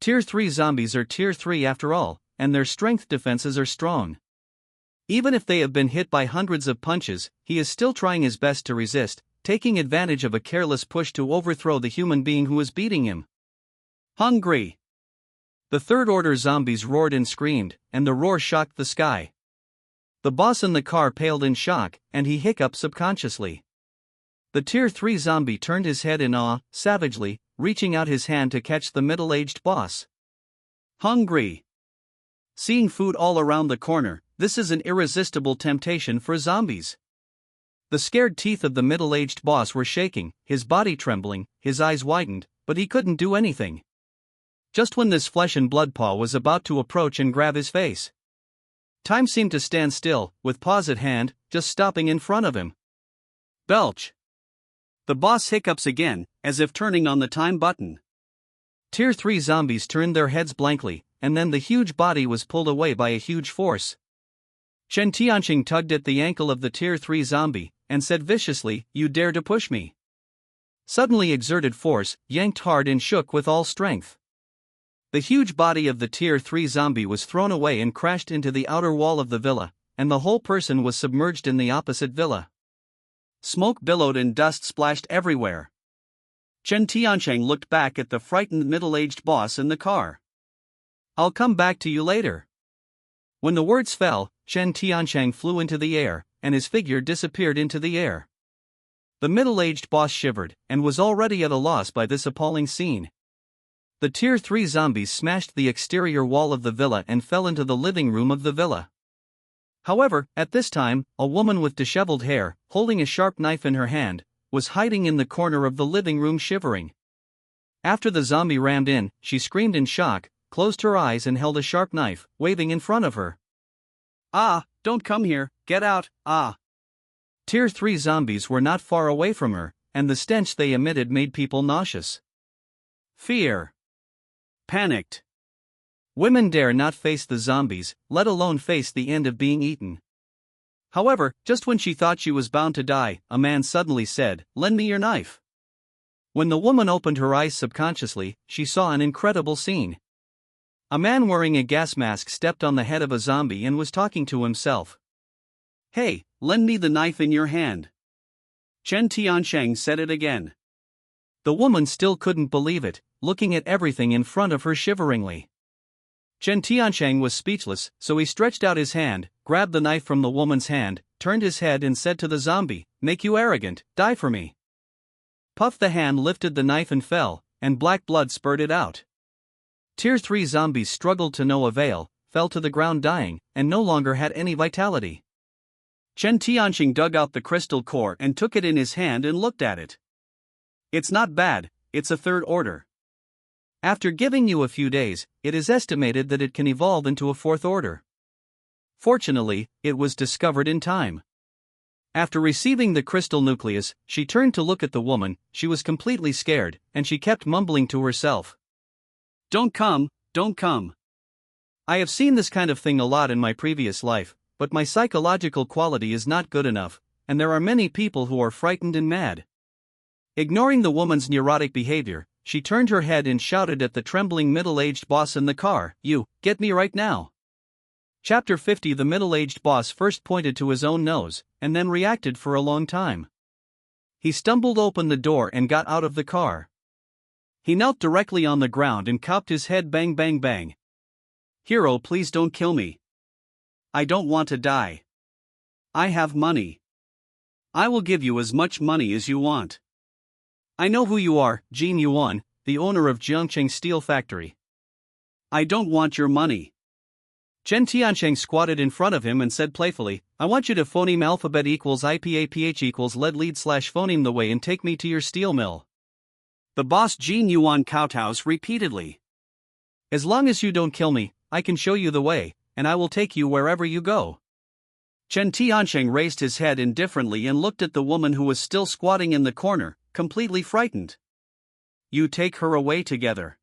Tier 3 zombies are Tier 3 after all, and their strength defenses are strong. Even if they have been hit by hundreds of punches, he is still trying his best to resist, taking advantage of a careless push to overthrow the human being who is beating him. "Hungry!" The third-order zombies roared and screamed, and the roar shocked the sky. The boss in the car paled in shock, and he hiccuped subconsciously. The Tier 3 zombie turned his head in awe, savagely, reaching out his hand to catch the middle-aged boss. "Hungry!" Seeing food all around the corner, this is an irresistible temptation for zombies. The scared teeth of the middle-aged boss were shaking, his body trembling, his eyes widened, but he couldn't do anything. Just when this flesh and blood paw was about to approach and grab his face, time seemed to stand still, with paws at hand, just stopping in front of him. Belch! The boss hiccups again, as if turning on the time button. Tier 3 zombies turned their heads blankly, and then the huge body was pulled away by a huge force. Chen Tianqing tugged at the ankle of the Tier 3 zombie, and said viciously, "You dare to push me." Suddenly exerted force, yanked hard and shook with all strength. The huge body of the Tier 3 zombie was thrown away and crashed into the outer wall of the villa, and the whole person was submerged in the opposite villa. Smoke billowed and dust splashed everywhere. Chen Tiancheng looked back at the frightened middle-aged boss in the car. "I'll come back to you later." When the words fell, Chen Tiancheng flew into the air, and his figure disappeared into the air. The middle-aged boss shivered, and was already at a loss by this appalling scene. The Tier 3 zombies smashed the exterior wall of the villa and fell into the living room of the villa. However, at this time, a woman with disheveled hair, holding a sharp knife in her hand, was hiding in the corner of the living room shivering. After the zombie rammed in, she screamed in shock, closed her eyes and held a sharp knife, waving in front of her. "Ah, don't come here, get out, ah." Tier 3 zombies were not far away from her, and the stench they emitted made people nauseous. Fear. Panicked. Women dare not face the zombies, let alone face the end of being eaten. However, just when she thought she was bound to die, a man suddenly said, "Lend me your knife." When the woman opened her eyes subconsciously, she saw an incredible scene. A man wearing a gas mask stepped on the head of a zombie and was talking to himself. "Hey, lend me the knife in your hand." Chen Tiancheng said it again. The woman still couldn't believe it, looking at everything in front of her shiveringly. Chen Tiancheng was speechless, so he stretched out his hand, grabbed the knife from the woman's hand, turned his head and said to the zombie, "Make you arrogant, die for me." Puff the hand lifted the knife and fell, and black blood spurted out. Tier 3 zombies struggled to no avail, fell to the ground dying, and no longer had any vitality. Chen Tiancheng dug out the crystal core and took it in his hand and looked at it. "It's not bad, it's a third order. After giving you a few days, it is estimated that it can evolve into a fourth order." Fortunately, it was discovered in time. After receiving the crystal nucleus, she turned to look at the woman. She was completely scared, and she kept mumbling to herself, "Don't come, don't come. I have seen this kind of thing a lot in my previous life, but my psychological quality is not good enough, and there are many people who are frightened and mad." Ignoring the woman's neurotic behavior, she turned her head and shouted at the trembling middle-aged boss in the car, "You, get me right now." Chapter 50. The middle-aged boss first pointed to his own nose, and then reacted for a long time. He stumbled open the door and got out of the car. He knelt directly on the ground and cocked his head, bang bang bang. "Hero, please don't kill me. I don't want to die. I have money. I will give you as much money as you want. I know who you are, Jin Yuan, the owner of Jiangcheng Steel Factory. I don't want your money." Chen Tiancheng squatted in front of him and said playfully, "I want you to phoneme alphabet equals IPAPH equals lead slash phoneme the way and take me to your steel mill." The boss Jin Yuan kowtows repeatedly. "As long as you don't kill me, I can show you the way, and I will take you wherever you go." Chen Tiancheng raised his head indifferently and looked at the woman who was still squatting in the corner, completely frightened. "You take her away together."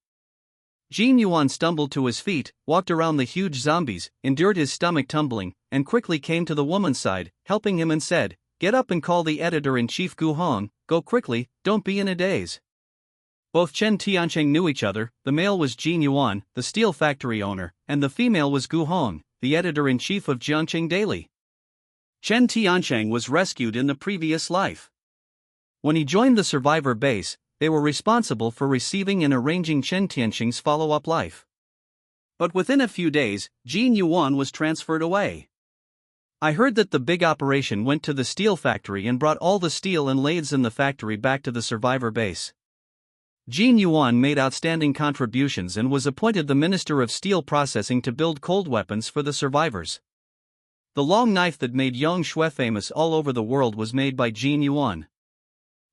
Jin Yuan stumbled to his feet, walked around the huge zombies, endured his stomach tumbling, and quickly came to the woman's side, helping him and said, "Get up and call the editor-in-chief Gu Hong, go quickly, don't be in a daze." Both Chen Tiancheng knew each other. The male was Jin Yuan, the steel factory owner, and the female was Gu Hong, the editor-in-chief of Jiangcheng Daily. Chen Tiancheng was rescued in the previous life. When he joined the survivor base, they were responsible for receiving and arranging Chen Tiancheng's follow-up life. But within a few days, Jin Yuan was transferred away. "I heard that the big operation went to the steel factory and brought all the steel and lathes in the factory back to the survivor base. Jin Yuan made outstanding contributions and was appointed the Minister of Steel Processing to build cold weapons for the survivors. The long knife that made Yang Shui famous all over the world was made by Jin Yuan.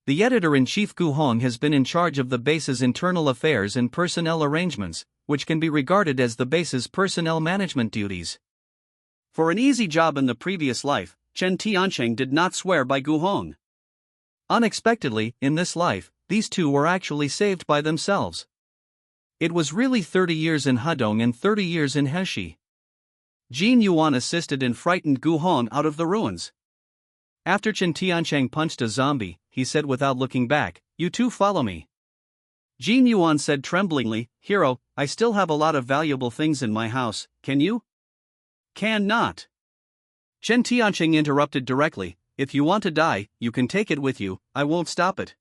The editor-in-chief Gu Hong has been in charge of the base's internal affairs and personnel arrangements, which can be regarded as the base's personnel management duties." For an easy job in the previous life, Chen Tiancheng did not swear by Gu Hong. Unexpectedly, in this life, these two were actually saved by themselves. It was really 30 years in Hedong and 30 years in Heshi. Jin Yuan assisted and frightened Gu Hong out of the ruins. After Chen Tiancheng punched a zombie, he said without looking back, "You two follow me." Jin Yuan said tremblingly, "Hero, I still have a lot of valuable things in my house, can you?" "Can not." Chen Tiancheng interrupted directly, "If you want to die, you can take it with you, I won't stop it."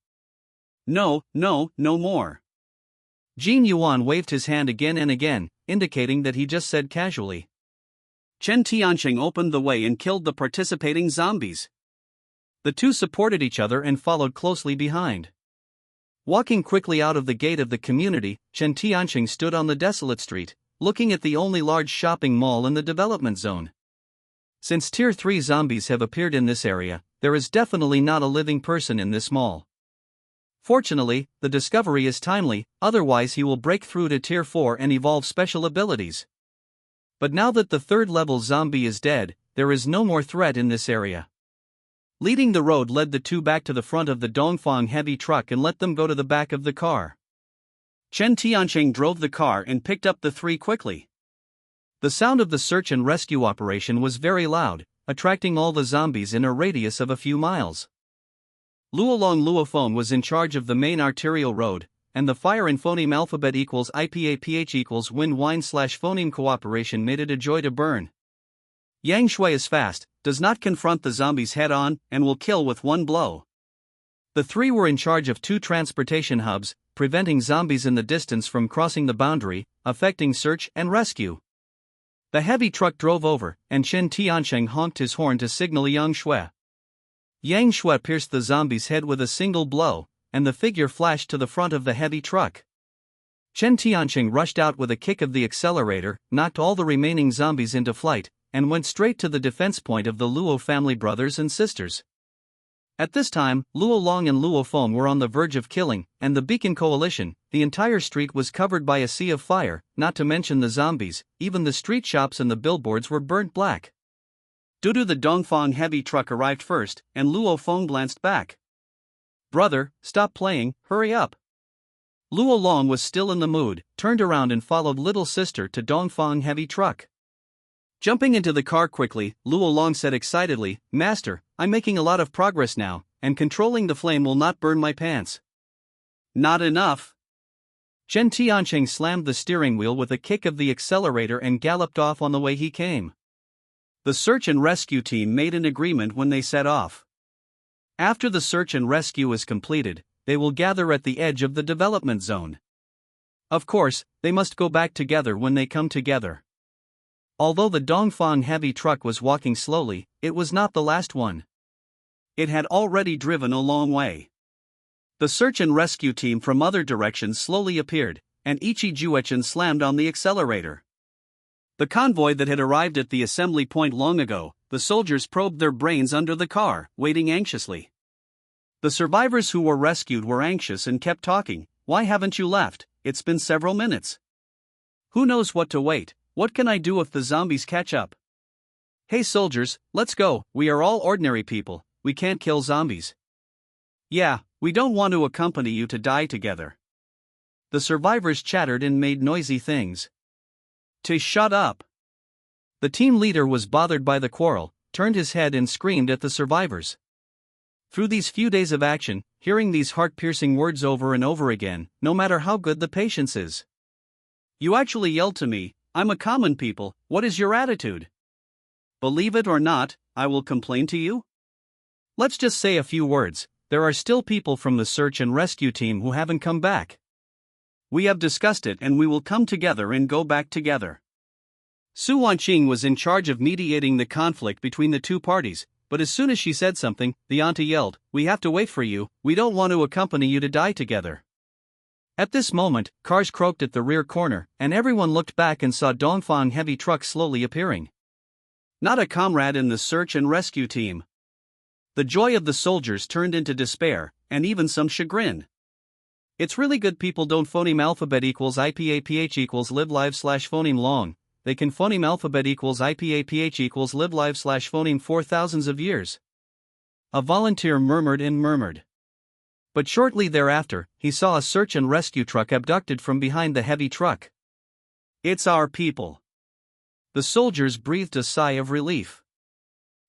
No more." Jin Yuan waved his hand again and again, indicating that he just said casually. Chen Tiancheng opened the way and killed the participating zombies. The two supported each other and followed closely behind. Walking quickly out of the gate of the community, Chen Tiancheng stood on the desolate street, looking at the only large shopping mall in the development zone. Since Tier 3 zombies have appeared in this area, there is definitely not a living person in this mall. Fortunately, the discovery is timely, otherwise he will break through to Tier 4 and evolve special abilities. But now that the third-level zombie is dead, there is no more threat in this area. Leading the road led the two back to the front of the Dongfang heavy truck and let them go to the back of the car. Chen Tiancheng drove the car and picked up the three quickly. The sound of the search and rescue operation was very loud, attracting all the zombies in a radius of a few miles. Luolong Luophone was in charge of the main arterial road, and the fire and phoneme alphabet equals IPAPH equals win wine slash phoneme cooperation made it a joy to burn. Yang Shui is fast, does not confront the zombies head-on, and will kill with one blow. The three were in charge of two transportation hubs, preventing zombies in the distance from crossing the boundary, affecting search and rescue. The heavy truck drove over, and Chen Tiancheng honked his horn to signal Yang Shui. Yang Shui pierced the zombie's head with a single blow, and the figure flashed to the front of the heavy truck. Chen Tiancheng rushed out with a kick of the accelerator, knocked all the remaining zombies into flight, and went straight to the defense point of the Luo family brothers and sisters. At this time, Luo Long and Luo Feng were on the verge of killing, and the Beacon Coalition. The entire street was covered by a sea of fire, not to mention the zombies. Even the street shops and the billboards were burnt black. Due to the Dongfang heavy truck arrived first, and Luo Feng glanced back. "Brother, stop playing, hurry up." Luo Long was still in the mood, turned around and followed little sister to Dongfang heavy truck. Jumping into the car quickly, Luo Long said excitedly, "Master, I'm making a lot of progress now, and controlling the flame will not burn my pants." "Not enough." Chen Tiancheng slammed the steering wheel with a kick of the accelerator and galloped off on the way he came. The search and rescue team made an agreement when they set off. After the search and rescue is completed, they will gather at the edge of the development zone. Of course, they must go back together when they come together. Although the Dongfang heavy truck was walking slowly, it was not the last one. It had already driven a long way. The search and rescue team from other directions slowly appeared, and Ichi Juechen slammed on the accelerator. The convoy that had arrived at the assembly point long ago, the soldiers probed their brains under the car, waiting anxiously. The survivors who were rescued were anxious and kept talking. "Why haven't you left? It's been several minutes." "Who knows what to wait? What can I do if the zombies catch up?" "Hey soldiers, let's go, we are all ordinary people, we can't kill zombies." "Yeah, we don't want to accompany you to die together." The survivors chattered and made noisy things. "To shut up." The team leader was bothered by the quarrel, turned his head and screamed at the survivors. Through these few days of action, hearing these heart-piercing words over and over again, no matter how good the patience is. "You actually yelled to me, I'm a common people, what is your attitude? Believe it or not, I will complain to you?" Let's just say a few words. There are still people from the search and rescue team who haven't come back. We have discussed it and we will come together and go back together. Su Wanqing was in charge of mediating the conflict between the two parties, but as soon as she said something, the auntie yelled, "We have to wait for you, we don't want to accompany you to die together." At this moment, cars croaked at the rear corner, and everyone looked back and saw Dongfang heavy truck slowly appearing. Not a comrade in the search and rescue team. The joy of the soldiers turned into despair, and even some chagrin. It's really good people don't phoneme alphabet equals IPAPH equals live live / phoneme long, they can phoneme alphabet equals IPAPH equals live live / phoneme for thousands of years. A volunteer murmured and murmured. But shortly thereafter, he saw a search and rescue truck abducted from behind the heavy truck. "It's our people." The soldiers breathed a sigh of relief.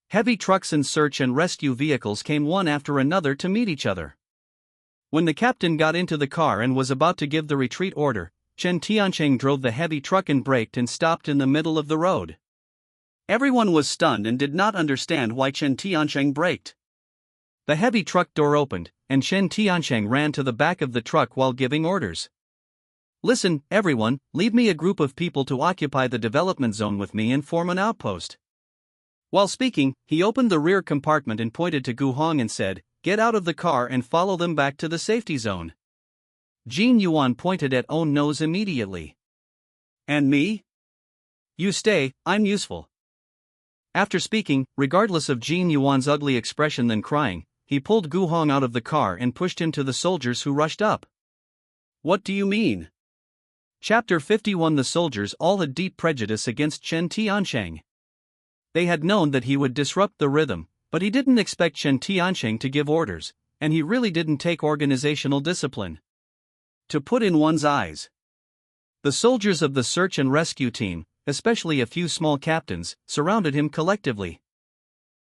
Heavy trucks and search and rescue vehicles came one after another to meet each other. When the captain got into the car and was about to give the retreat order, Chen Tiancheng drove the heavy truck and braked and stopped in the middle of the road. Everyone was stunned and did not understand why Chen Tiancheng braked. The heavy truck door opened, and Chen Tiancheng ran to the back of the truck while giving orders. "Listen, everyone, leave me a group of people to occupy the development zone with me and form an outpost." While speaking, he opened the rear compartment and pointed to Gu Hong and said, "Get out of the car and follow them back to the safety zone." Jin Yuan pointed at own nose immediately. "And me?" "You stay, I'm useful." After speaking, regardless of Jin Yuan's ugly expression then crying, he pulled Gu Hong out of the car and pushed him to the soldiers who rushed up. "What do you mean?" Chapter 51. The soldiers all had deep prejudice against Chen Tiancheng. They had known that he would disrupt the rhythm, but he didn't expect Chen Tiancheng to give orders, and he really didn't take organizational discipline to put in one's eyes. The soldiers of the search and rescue team, especially a few small captains, surrounded him collectively.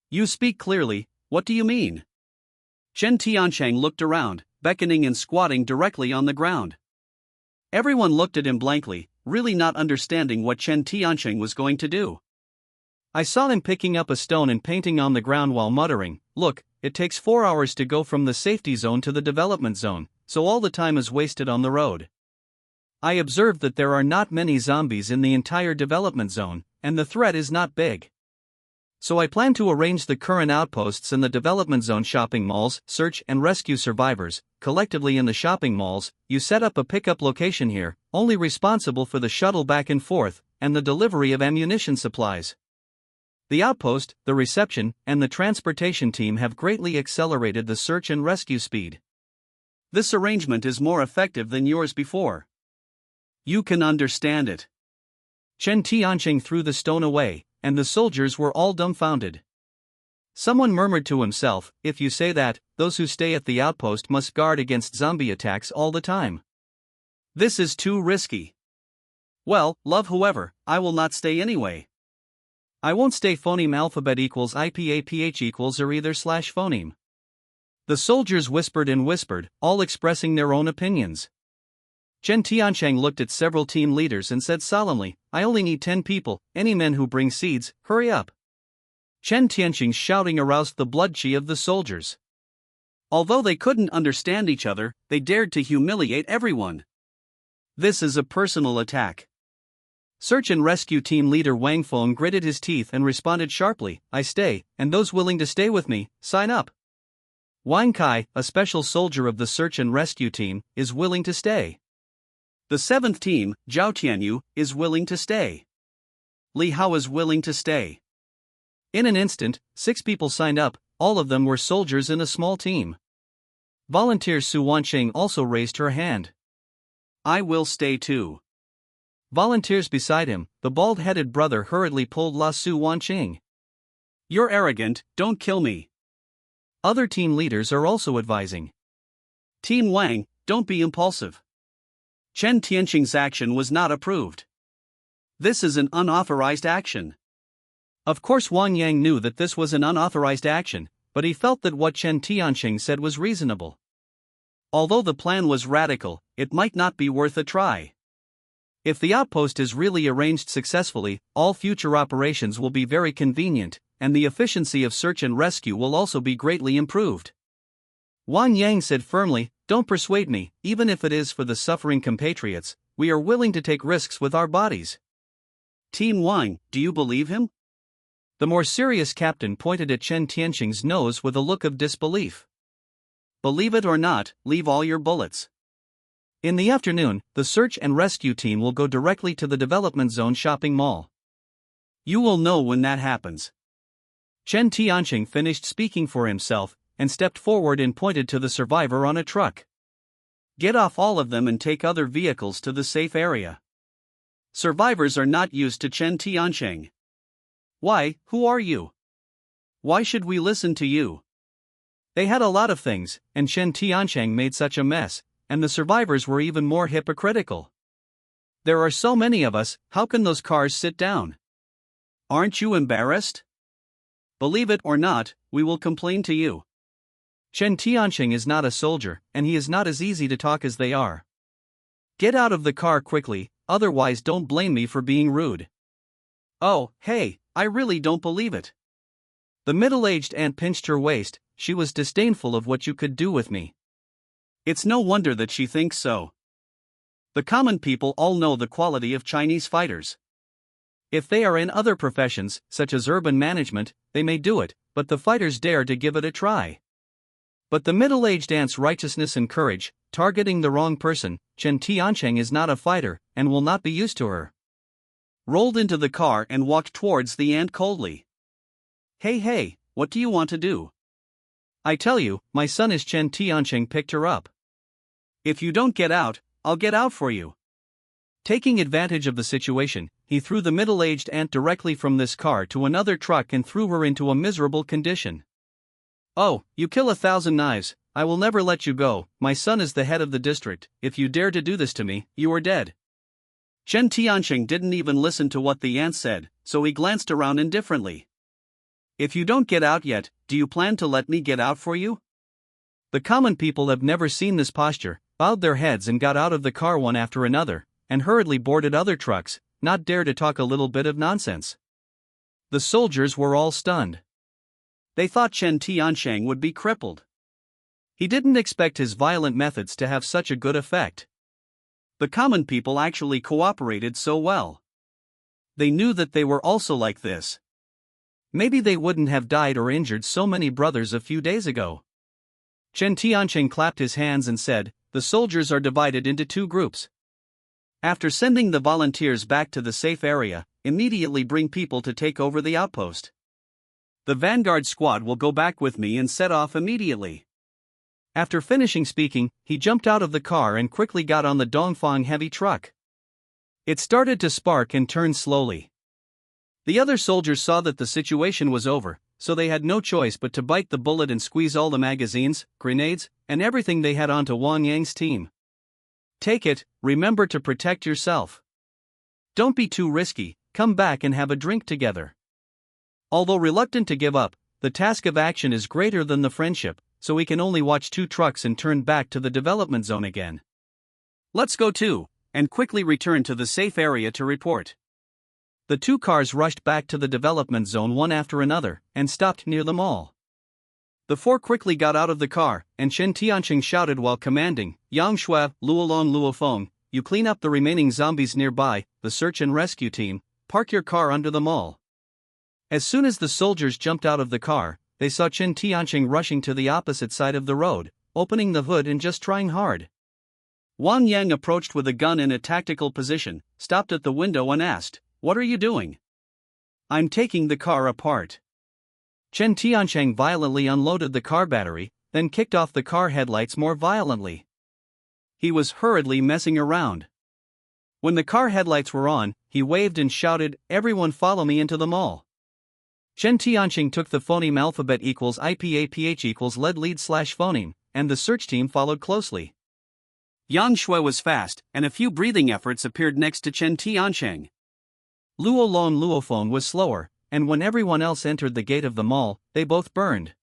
"You speak clearly, what do you mean?" Chen Tiancheng looked around, beckoning and squatting directly on the ground. Everyone looked at him blankly, really not understanding what Chen Tiancheng was going to do. I saw him picking up a stone and painting on the ground while muttering, "Look, it takes 4 hours to go from the safety zone to the development zone, so all the time is wasted on the road. I observed that there are not many zombies in the entire development zone, and the threat is not big. So I plan to arrange the current outposts in the development zone shopping malls, search and rescue survivors, collectively in the shopping malls. You set up a pickup location here, only responsible for the shuttle back and forth, and the delivery of ammunition supplies. The outpost, the reception, and the transportation team have greatly accelerated the search and rescue speed. This arrangement is more effective than yours before. You can understand it. Chen Tianqing threw the stone away, and the soldiers were all dumbfounded. Someone murmured to himself, if you say that, those who stay at the outpost must guard against zombie attacks all the time. This is too risky. Well, love whoever, I will not stay anyway. I won't stay. Phoneme alphabet equals IPAPH equals or either slash phoneme. The soldiers whispered and whispered, all expressing their own opinions. Chen Tianqing looked at several team leaders and said solemnly, I only need 10 people, any men who bring seeds, hurry up. Chen Tianqing's shouting aroused the blood chi of the soldiers. Although they couldn't understand each other, they dared to humiliate everyone. This is a personal attack. Search and rescue team leader Wang Feng gritted his teeth and responded sharply, I stay, and those willing to stay with me, sign up. Wang Kai, a special soldier of the search and rescue team, is willing to stay. The 7th team, Zhao Tianyu, is willing to stay. Li Hao is willing to stay. In an instant, 6 people signed up, all of them were soldiers in a small team. Volunteer Su Wanqing also raised her hand. I will stay too. Volunteers beside him, the bald-headed brother hurriedly pulled La Su Wanqing. You're arrogant, don't kill me. Other team leaders are also advising. Team Wang, don't be impulsive. Chen Tianqing's action was not approved. This is an unauthorized action. Of course Wang Yang knew that this was an unauthorized action, but he felt that what Chen Tianqing said was reasonable. Although the plan was radical, it might not be worth a try. If the outpost is really arranged successfully, all future operations will be very convenient, and the efficiency of search and rescue will also be greatly improved. Wang Yang said firmly, don't persuade me, even if it is for the suffering compatriots, we are willing to take risks with our bodies. Team Wang, do you believe him? The more serious captain pointed at Chen Tianqing's nose with a look of disbelief. Believe it or not, leave all your bullets. In the afternoon, the search and rescue team will go directly to the development zone shopping mall. You will know when that happens. Chen Tianqing finished speaking for himself, and stepped forward and pointed to the survivor on a truck. Get off all of them and take other vehicles to the safe area. Survivors are not used to Chen Tianqing. Why, who are you? Why should we listen to you? They had a lot of things, and Chen Tianqing made such a mess, and the survivors were even more hypocritical. There are so many of us, how can those cars sit down? Aren't you embarrassed? Believe it or not, we will complain to you. Chen Tianqing is not a soldier, and he is not as easy to talk as they are. Get out of the car quickly, otherwise don't blame me for being rude. Oh, hey, I really don't believe it. The middle-aged aunt pinched her waist, she was disdainful of what you could do with me. It's no wonder that she thinks so. The common people all know the quality of Chinese fighters. If they are in other professions, such as urban management, they may do it, but the fighters dare to give it a try. But the middle-aged aunt's righteousness and courage, targeting the wrong person, Chen Tianqing is not a fighter, and will not be used to her. Rolled into the car and walked towards the aunt coldly. Hey, what do you want to do? I tell you, my son is. Chen Tianqing picked her up. If you don't get out, I'll get out for you. Taking advantage of the situation, he threw the middle-aged aunt directly from this car to another truck and threw her into a miserable condition. Oh, you kill 1,000 knives, I will never let you go, my son is the head of the district, if you dare to do this to me, you are dead. Chen Tianqing didn't even listen to what the aunt said, so he glanced around indifferently. If you don't get out yet, do you plan to let me get out for you? The common people have never seen this posture, bowed their heads and got out of the car one after another, and hurriedly boarded other trucks, not dare to talk a little bit of nonsense. The soldiers were all stunned. They thought Chen Tianqing would be crippled. He didn't expect his violent methods to have such a good effect. The common people actually cooperated so well. They knew that they were also like this. Maybe they wouldn't have died or injured so many brothers a few days ago. Chen Tianqing clapped his hands and said, "The soldiers are divided into two groups. After sending the volunteers back to the safe area, immediately bring people to take over the outpost. The vanguard squad will go back with me and set off immediately." After finishing speaking, he jumped out of the car and quickly got on the Dongfang heavy truck. It started to spark and turn slowly. The other soldiers saw that the situation was over, so they had no choice but to bite the bullet and squeeze all the magazines, grenades, and everything they had onto Wang Yang's team. "Take it, remember to protect yourself. Don't be too risky, come back and have a drink together." Although reluctant to give up, the task of action is greater than the friendship, so we can only watch two trucks and turn back to the development zone again. "Let's go too," and quickly return to the safe area to report. The two cars rushed back to the development zone one after another, and stopped near the mall. The four quickly got out of the car, and Chen Tianqing shouted while commanding, "Yang Shui, Luolong Luofeng, you clean up the remaining zombies nearby, the search and rescue team, park your car under the mall." As soon as the soldiers jumped out of the car, they saw Chen Tianqing rushing to the opposite side of the road, opening the hood and just trying hard. Wang Yang approached with a gun in a tactical position, stopped at the window and asked, "What are you doing?" "I'm taking the car apart." Chen Tianqing violently unloaded the car battery, then kicked off the car headlights more violently. He was hurriedly messing around. When the car headlights were on, he waved and shouted, "Everyone follow me into the mall." Chen Tianqing took the phoneme alphabet equals IPAPH equals lead/phoneme, and the search team followed closely. Yang Shui was fast, and a few breathing efforts appeared next to Chen Tianqing. Luolong Luofeng was slower, and when everyone else entered the gate of the mall, they both burned.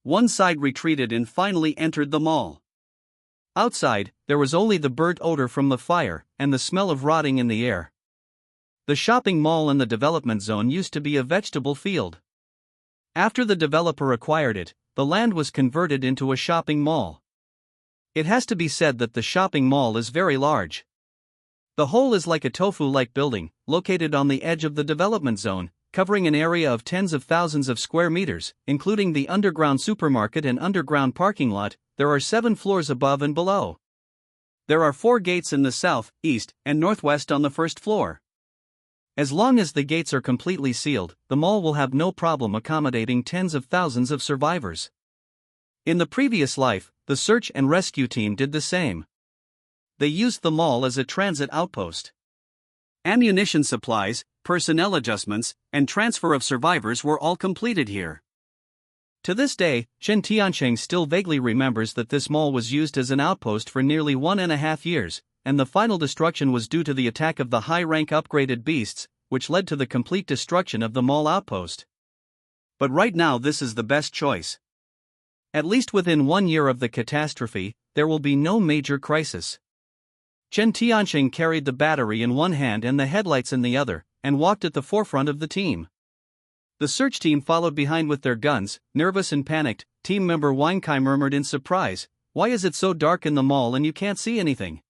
One side retreated and finally entered the mall. Outside, there was only the burnt odor from the fire, and the smell of rotting in the air. The shopping mall in the development zone used to be a vegetable field. After the developer acquired it, the land was converted into a shopping mall. It has to be said that the shopping mall is very large. The whole is like a tofu-like building, located on the edge of the development zone, covering an area of tens of thousands of square meters, including the underground supermarket and underground parking lot. There are 7 floors above and below. There are 4 gates in the south, east, and northwest on the first floor. As long as the gates are completely sealed, the mall will have no problem accommodating tens of thousands of survivors. In the previous life, the search and rescue team did the same. They used the mall as a transit outpost. Ammunition supplies, personnel adjustments, and transfer of survivors were all completed here. To this day, Chen Tianqing still vaguely remembers that this mall was used as an outpost for nearly 1.5 years, and the final destruction was due to the attack of the high-rank upgraded beasts, which led to the complete destruction of the mall outpost. But right now this is the best choice. At least within 1 year of the catastrophe, there will be no major crisis. Chen Tianqing carried the battery in one hand and the headlights in the other, and walked at the forefront of the team. The search team followed behind with their guns. Nervous and panicked, team member Wang Kai murmured in surprise, "Why is it so dark in the mall and you can't see anything?"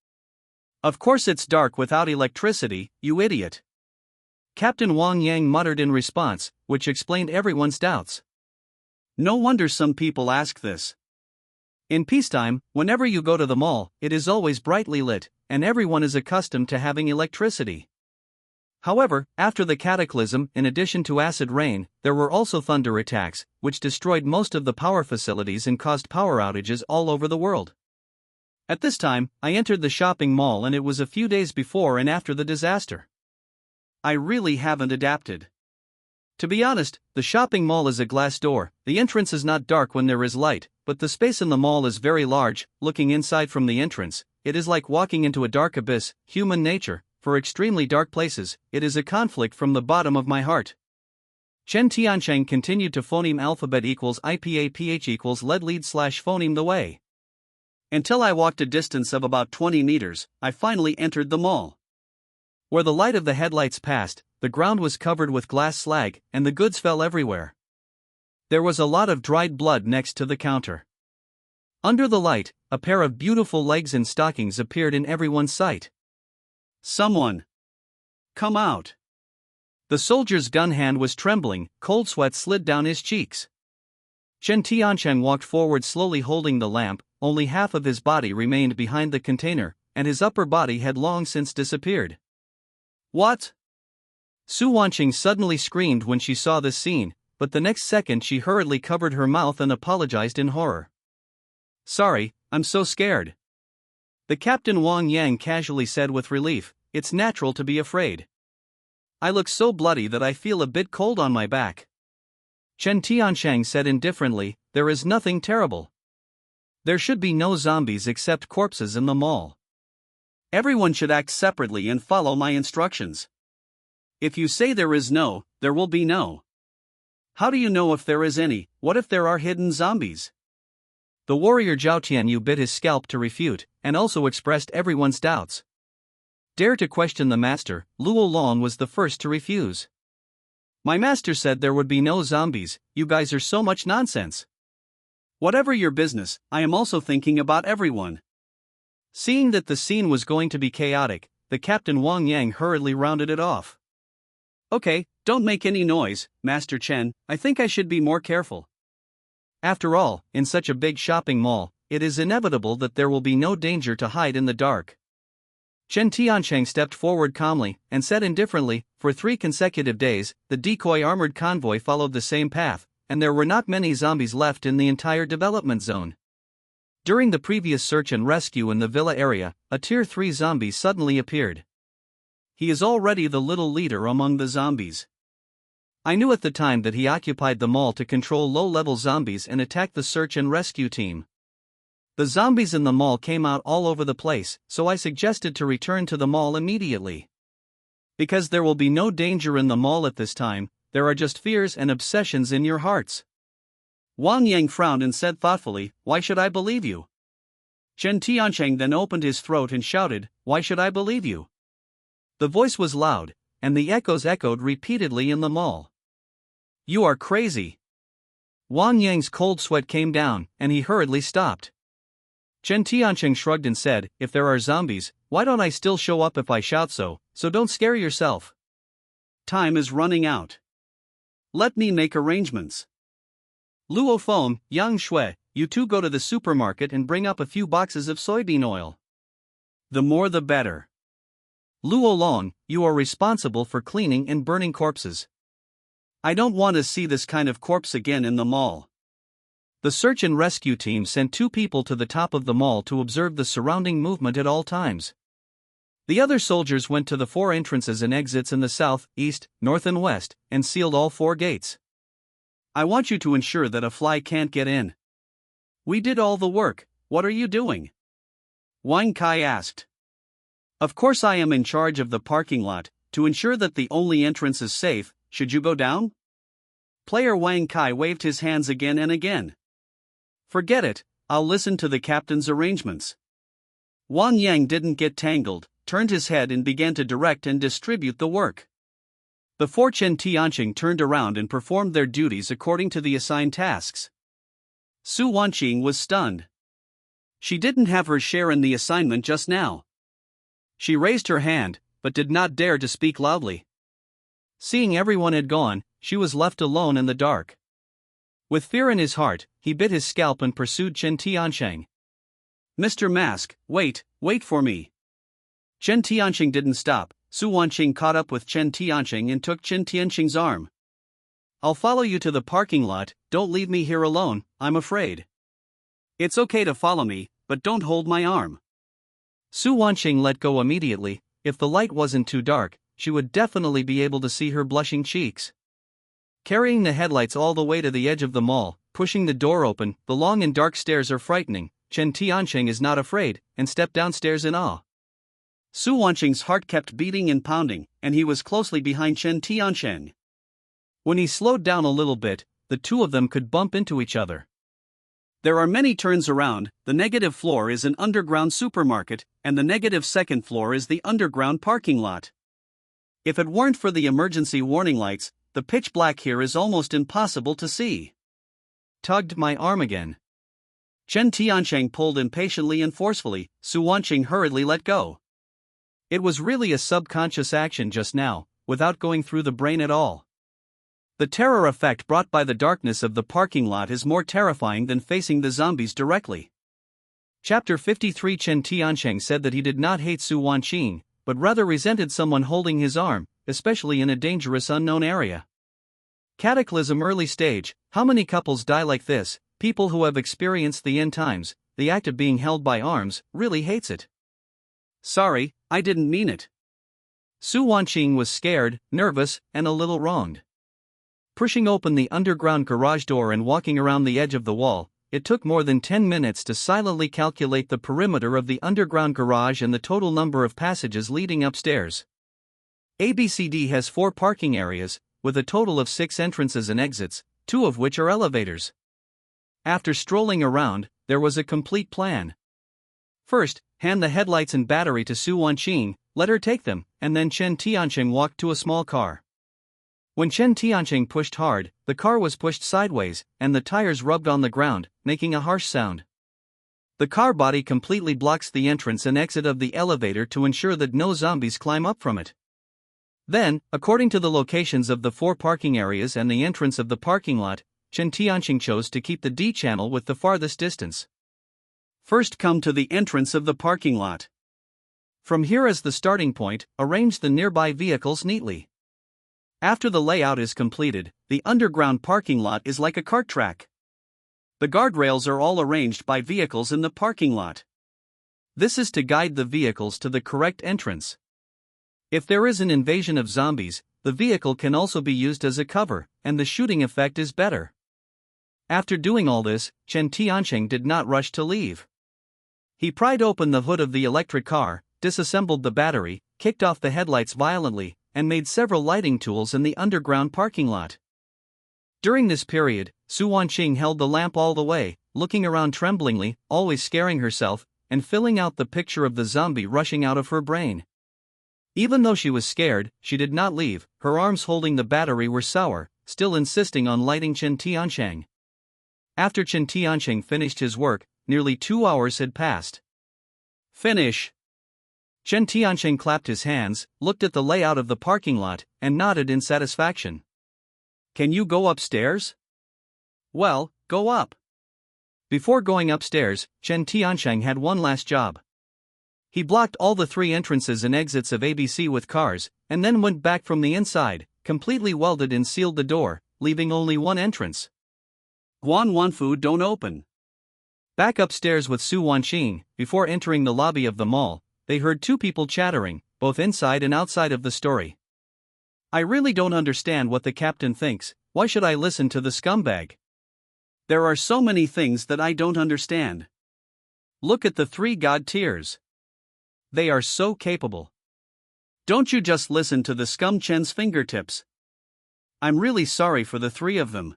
"Of course it's dark without electricity, you idiot." Captain Wang Yang muttered in response, which explained everyone's doubts. No wonder some people ask this. In peacetime, whenever you go to the mall, it is always brightly lit, and everyone is accustomed to having electricity. However, after the cataclysm, in addition to acid rain, there were also thunder attacks, which destroyed most of the power facilities and caused power outages all over the world. At this time, I entered the shopping mall and it was a few days before and after the disaster. I really haven't adapted. To be honest, the shopping mall is a glass door. The entrance is not dark when there is light, but the space in the mall is very large. Looking inside from the entrance, it is like walking into a dark abyss. Human nature, for extremely dark places, it is a conflict from the bottom of my heart. Chen Tianqing continued to phoneme alphabet equals IPAPH equals lead/phoneme the way. Until I walked a distance of about 20 meters, I finally entered the mall. Where the light of the headlights passed, the ground was covered with glass slag, and the goods fell everywhere. There was a lot of dried blood next to the counter. Under the light, a pair of beautiful legs in stockings appeared in everyone's sight. Someone! Come out! The soldier's gun hand was trembling, cold sweat slid down his cheeks. Chen Tiancheng walked forward slowly holding the lamp, only half of his body remained behind the container, and his upper body had long since disappeared. What? Su Wanqing suddenly screamed when she saw this scene, but the next second she hurriedly covered her mouth and apologized in horror. Sorry, I'm so scared. The Captain Wang Yang casually said with relief, it's natural to be afraid. I look so bloody that I feel a bit cold on my back. Chen Tiancheng said indifferently, there is nothing terrible. There should be no zombies except corpses in the mall. Everyone should act separately and follow my instructions. If you say there is no, there will be no. How do you know if there is any? What if there are hidden zombies? The warrior Zhao Tianyu bit his scalp to refute, and also expressed everyone's doubts. Dare to question the master, Luo Long was the first to refuse. My master said there would be no zombies, you guys are so much nonsense. Whatever your business, I am also thinking about everyone. Seeing that the scene was going to be chaotic, the Captain Wang Yang hurriedly rounded it off. Okay, don't make any noise, Master Chen, I think I should be more careful. After all, in such a big shopping mall, it is inevitable that there will be no danger to hide in the dark. Chen Tiancheng stepped forward calmly, and said indifferently, for 3 consecutive days, the decoy armored convoy followed the same path, and there were not many zombies left in the entire development zone. During the previous search and rescue in the villa area, a Tier 3 zombie suddenly appeared. He is already the little leader among the zombies. I knew at the time that he occupied the mall to control low-level zombies and attack the search and rescue team. The zombies in the mall came out all over the place, so I suggested to return to the mall immediately. Because there will be no danger in the mall at this time, there are just fears and obsessions in your hearts. Wang Yang frowned and said thoughtfully, why should I believe you? Chen Tiancheng then opened his throat and shouted, why should I believe you? The voice was loud, and the echoes echoed repeatedly in the mall. You are crazy. Wang Yang's cold sweat came down, and he hurriedly stopped. Chen Tiancheng shrugged and said, if there are zombies, why don't I still show up if I shout so don't scare yourself. Time is running out. Let me make arrangements. Luo Feng, Yang Shui, you two go to the supermarket and bring up a few boxes of soybean oil. The more the better. Luo Long, you are responsible for cleaning and burning corpses. I don't want to see this kind of corpse again in the mall. The search and rescue team sent 2 people to the top of the mall to observe the surrounding movement at all times. The other soldiers went to the 4 entrances and exits in the south, east, north and west, and sealed all 4 gates. I want you to ensure that a fly can't get in. We did all the work, what are you doing? Wang Kai asked. Of course I am in charge of the parking lot, to ensure that the only entrance is safe, should you go down? Player Wang Kai waved his hands again and again. Forget it, I'll listen to the captain's arrangements. Wang Yang didn't get tangled, turned his head and began to direct and distribute the work. The 4 Chen Tiancheng turned around and performed their duties according to the assigned tasks. Su Wanqing was stunned. She didn't have her share in the assignment just now. She raised her hand, but did not dare to speak loudly. Seeing everyone had gone, she was left alone in the dark. With fear in his heart, he bit his scalp and pursued Chen Tiancheng. Mr. Mask, wait for me. Chen Tiancheng didn't stop. Su Wanqing caught up with Chen Tiancheng and took Chen Tiancheng's arm. I'll follow you to the parking lot, don't leave me here alone, I'm afraid. It's okay to follow me, but don't hold my arm. Su Wanqing let go immediately. If the light wasn't too dark, she would definitely be able to see her blushing cheeks. Carrying the headlights all the way to the edge of the mall, pushing the door open, the long and dark stairs are frightening. Chen Tiancheng is not afraid, and stepped downstairs in awe. Su Wanqing's heart kept beating and pounding, and he was closely behind Chen Tiancheng. When he slowed down a little bit, the 2 of them could bump into each other. There are many turns around. The negative floor is an underground supermarket, and the negative second floor is the underground parking lot. If it weren't for the emergency warning lights, the pitch black here is almost impossible to see. Tugged my arm again. Chen Tiancheng pulled impatiently and forcefully. Su Wanqing hurriedly let go. It was really a subconscious action just now, without going through the brain at all. The terror effect brought by the darkness of the parking lot is more terrifying than facing the zombies directly. Chapter 53. Chen Tiancheng said that he did not hate Su Wanqing, but rather resented someone holding his arm, especially in a dangerous unknown area. Cataclysm early stage. How many couples die like this? People who have experienced the end times, the act of being held by arms, really hates it. Sorry, I didn't mean it. Su Wanqing was scared, nervous, and a little wronged. Pushing open the underground garage door and walking around the edge of the wall, it took more than 10 minutes to silently calculate the perimeter of the underground garage and the total number of passages leading upstairs. ABCD has 4 parking areas, with a total of 6 entrances and exits, 2 of which are elevators. After strolling around, there was a complete plan. First, hand the headlights and battery to Su Wanqing, let her take them, and then Chen Tiancheng walked to a small car. When Chen Tiancheng pushed hard, the car was pushed sideways, and the tires rubbed on the ground, making a harsh sound. The car body completely blocks the entrance and exit of the elevator to ensure that no zombies climb up from it. Then, according to the locations of the 4 parking areas and the entrance of the parking lot, Chen Tiancheng chose to keep the D channel with the farthest distance. First, come to the entrance of the parking lot. From here as the starting point, arrange the nearby vehicles neatly. After the layout is completed, the underground parking lot is like a kart track. The guardrails are all arranged by vehicles in the parking lot. This is to guide the vehicles to the correct entrance. If there is an invasion of zombies, the vehicle can also be used as a cover, and the shooting effect is better. After doing all this, Chen Tiancheng did not rush to leave. He pried open the hood of the electric car, disassembled the battery, kicked off the headlights violently, and made several lighting tools in the underground parking lot. During this period, Su Wanqing held the lamp all the way, looking around tremblingly, always scaring herself, and filling out the picture of the zombie rushing out of her brain. Even though she was scared, she did not leave. Her arms holding the battery were sour, still insisting on lighting Chen Tiancheng. After Chen Tiancheng finished his work, nearly 2 hours had passed. Finish! Chen Tiancheng clapped his hands, looked at the layout of the parking lot, and nodded in satisfaction. Can you go upstairs? Well, go up. Before going upstairs, Chen Tiancheng had one last job. He blocked all the 3 entrances and exits of ABC with cars, and then went back from the inside, completely welded and sealed the door, leaving only one entrance. Guan Wanfu don't open. Back upstairs with Su Wanqing, before entering the lobby of the mall, they heard 2 people chattering, both inside and outside of the story. I really don't understand what the captain thinks. Why should I listen to the scumbag? There are so many things that I don't understand. Look at the 3 god tiers. They are so capable. Don't you just listen to the scum Chen's fingertips. I'm really sorry for the 3 of them.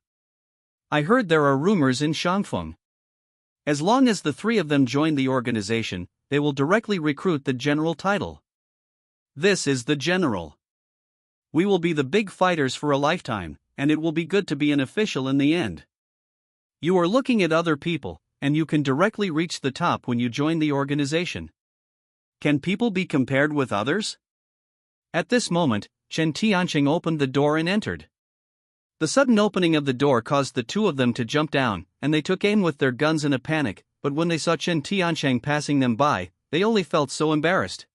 I heard there are rumors in Shangfeng. As long as the 3 of them join the organization, they will directly recruit the general title. This is the general. We will be the big fighters for a lifetime, and it will be good to be an official in the end. You are looking at other people, and you can directly reach the top when you join the organization. Can people be compared with others? At this moment, Chen Tiancheng opened the door and entered. The sudden opening of the door caused the 2 of them to jump down, and they took aim with their guns in a panic, but when they saw Chen Tiancheng passing them by, they only felt so embarrassed.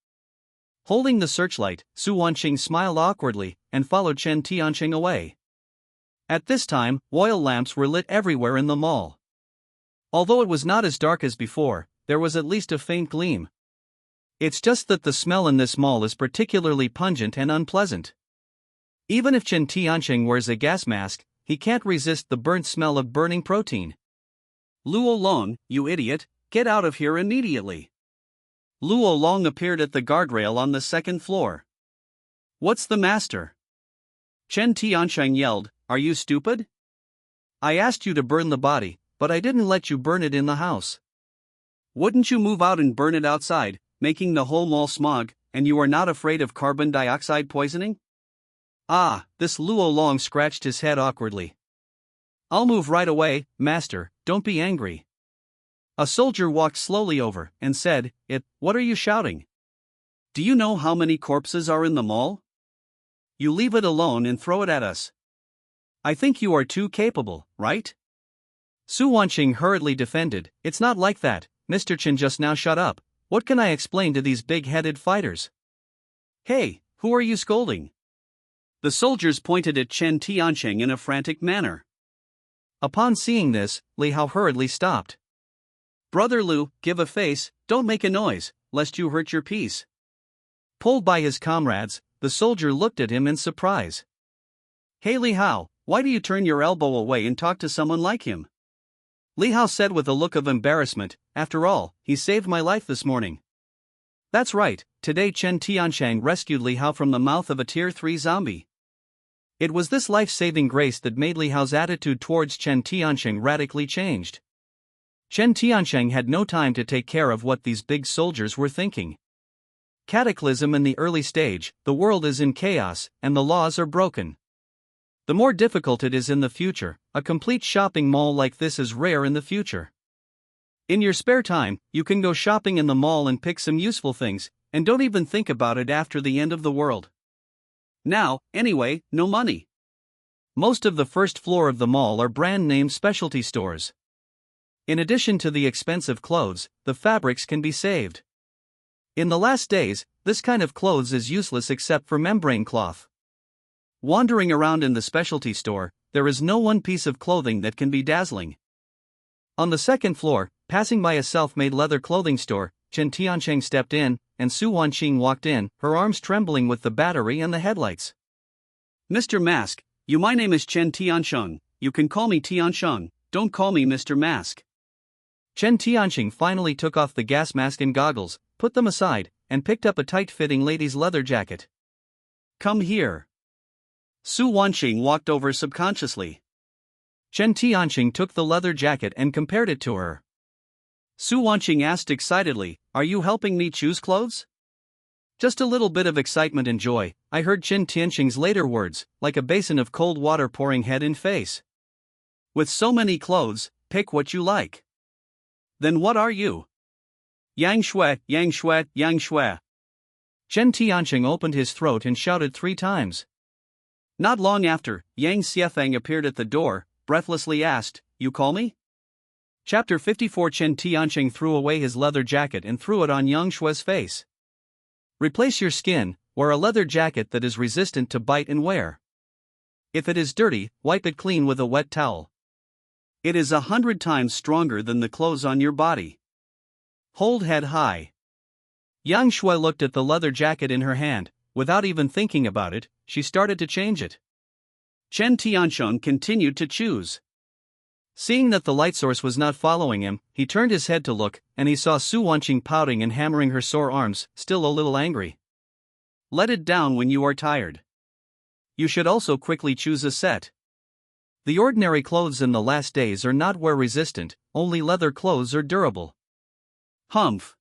Holding the searchlight, Su Wanqing smiled awkwardly, and followed Chen Tiancheng away. At this time, oil lamps were lit everywhere in the mall. Although it was not as dark as before, there was at least a faint gleam. It's just that the smell in this mall is particularly pungent and unpleasant. Even if Chen Tiancheng wears a gas mask, he can't resist the burnt smell of burning protein. Luo Long, you idiot, get out of here immediately. Luo Long appeared at the guardrail on the 2nd floor. What's the master? Chen Tiancheng yelled, are you stupid? I asked you to burn the body, but I didn't let you burn it in the house. Wouldn't you move out and burn it outside, making the whole mall smog, and you are not afraid of carbon dioxide poisoning? Ah, this Luo Long scratched his head awkwardly. I'll move right away, master, don't be angry. A soldier walked slowly over and said, What are you shouting? Do you know how many corpses are in the mall? You leave it alone and throw it at us. I think you are too capable, right? Su Wanqing hurriedly defended, It's not like that, Mr. Chen, just now shut up. What can I explain to these big-headed fighters? Hey, who are you scolding? The soldiers pointed at Chen Tianqing in a frantic manner. Upon seeing this, Li Hao hurriedly stopped. Brother Lu, give a face, don't make a noise, lest you hurt your peace. Pulled by his comrades, the soldier looked at him in surprise. Hey Li Hao, why do you turn your elbow away and talk to someone like him? Li Hao said with a look of embarrassment, After all, he saved my life this morning. That's right, today Chen Tianqing rescued Li Hao from the mouth of a Tier 3 zombie. It was this life-saving grace that made Li Hao's attitude towards Chen Tianqing radically changed. Chen Tianqing had no time to take care of what these big soldiers were thinking. Cataclysm in the early stage, the world is in chaos, and the laws are broken. The more difficult it is in the future, a complete shopping mall like this is rare in the future. In your spare time, you can go shopping in the mall and pick some useful things, and don't even think about it after the end of the world. Now, anyway, no money. Most of the first floor of the mall are brand-name specialty stores. In addition to the expensive clothes, the fabrics can be saved. In the last days, this kind of clothes is useless except for membrane cloth. Wandering around in the specialty store, there is no one piece of clothing that can be dazzling. On the second floor, passing by a self-made leather clothing store, Chen Tianqing stepped in, and Su Wanqing walked in, her arms trembling with the battery and the headlights. Mr. Mask, my name is Chen Tianqing, you can call me Tianqing, don't call me Mr. Mask. Chen Tianqing finally took off the gas mask and goggles, put them aside, and picked up a tight-fitting lady's leather jacket. Come here. Su Wanqing walked over subconsciously. Chen Tianqing took the leather jacket and compared it to her. Su Wanqing asked excitedly, Are you helping me choose clothes? Just a little bit of excitement and joy, I heard Chen Tianqing's later words, like a basin of cold water pouring head in face. With so many clothes, pick what you like. Then what are you? Yang Shui, Yang Shui, Yang Shui. Chen Tianqing opened his throat and shouted 3 times. Not long after, Yang Xiefeng appeared at the door, breathlessly asked, You call me? Chapter 54 Chen Tianqing threw away his leather jacket and threw it on Yang Shui's face. Replace your skin, wear a leather jacket that is resistant to bite and wear. If it is dirty, wipe it clean with a wet towel. It is 100 times stronger than the clothes on your body. Hold head high. Yang Shui looked at the leather jacket in her hand. Without even thinking about it, she started to change it. Chen Tianqing continued to choose. Seeing that the light source was not following him, he turned his head to look, and he saw Su Wanqing pouting and hammering her sore arms, still a little angry. Let it down when you are tired. You should also quickly choose a set. The ordinary clothes in the last days are not wear resistant, only leather clothes are durable. Humph.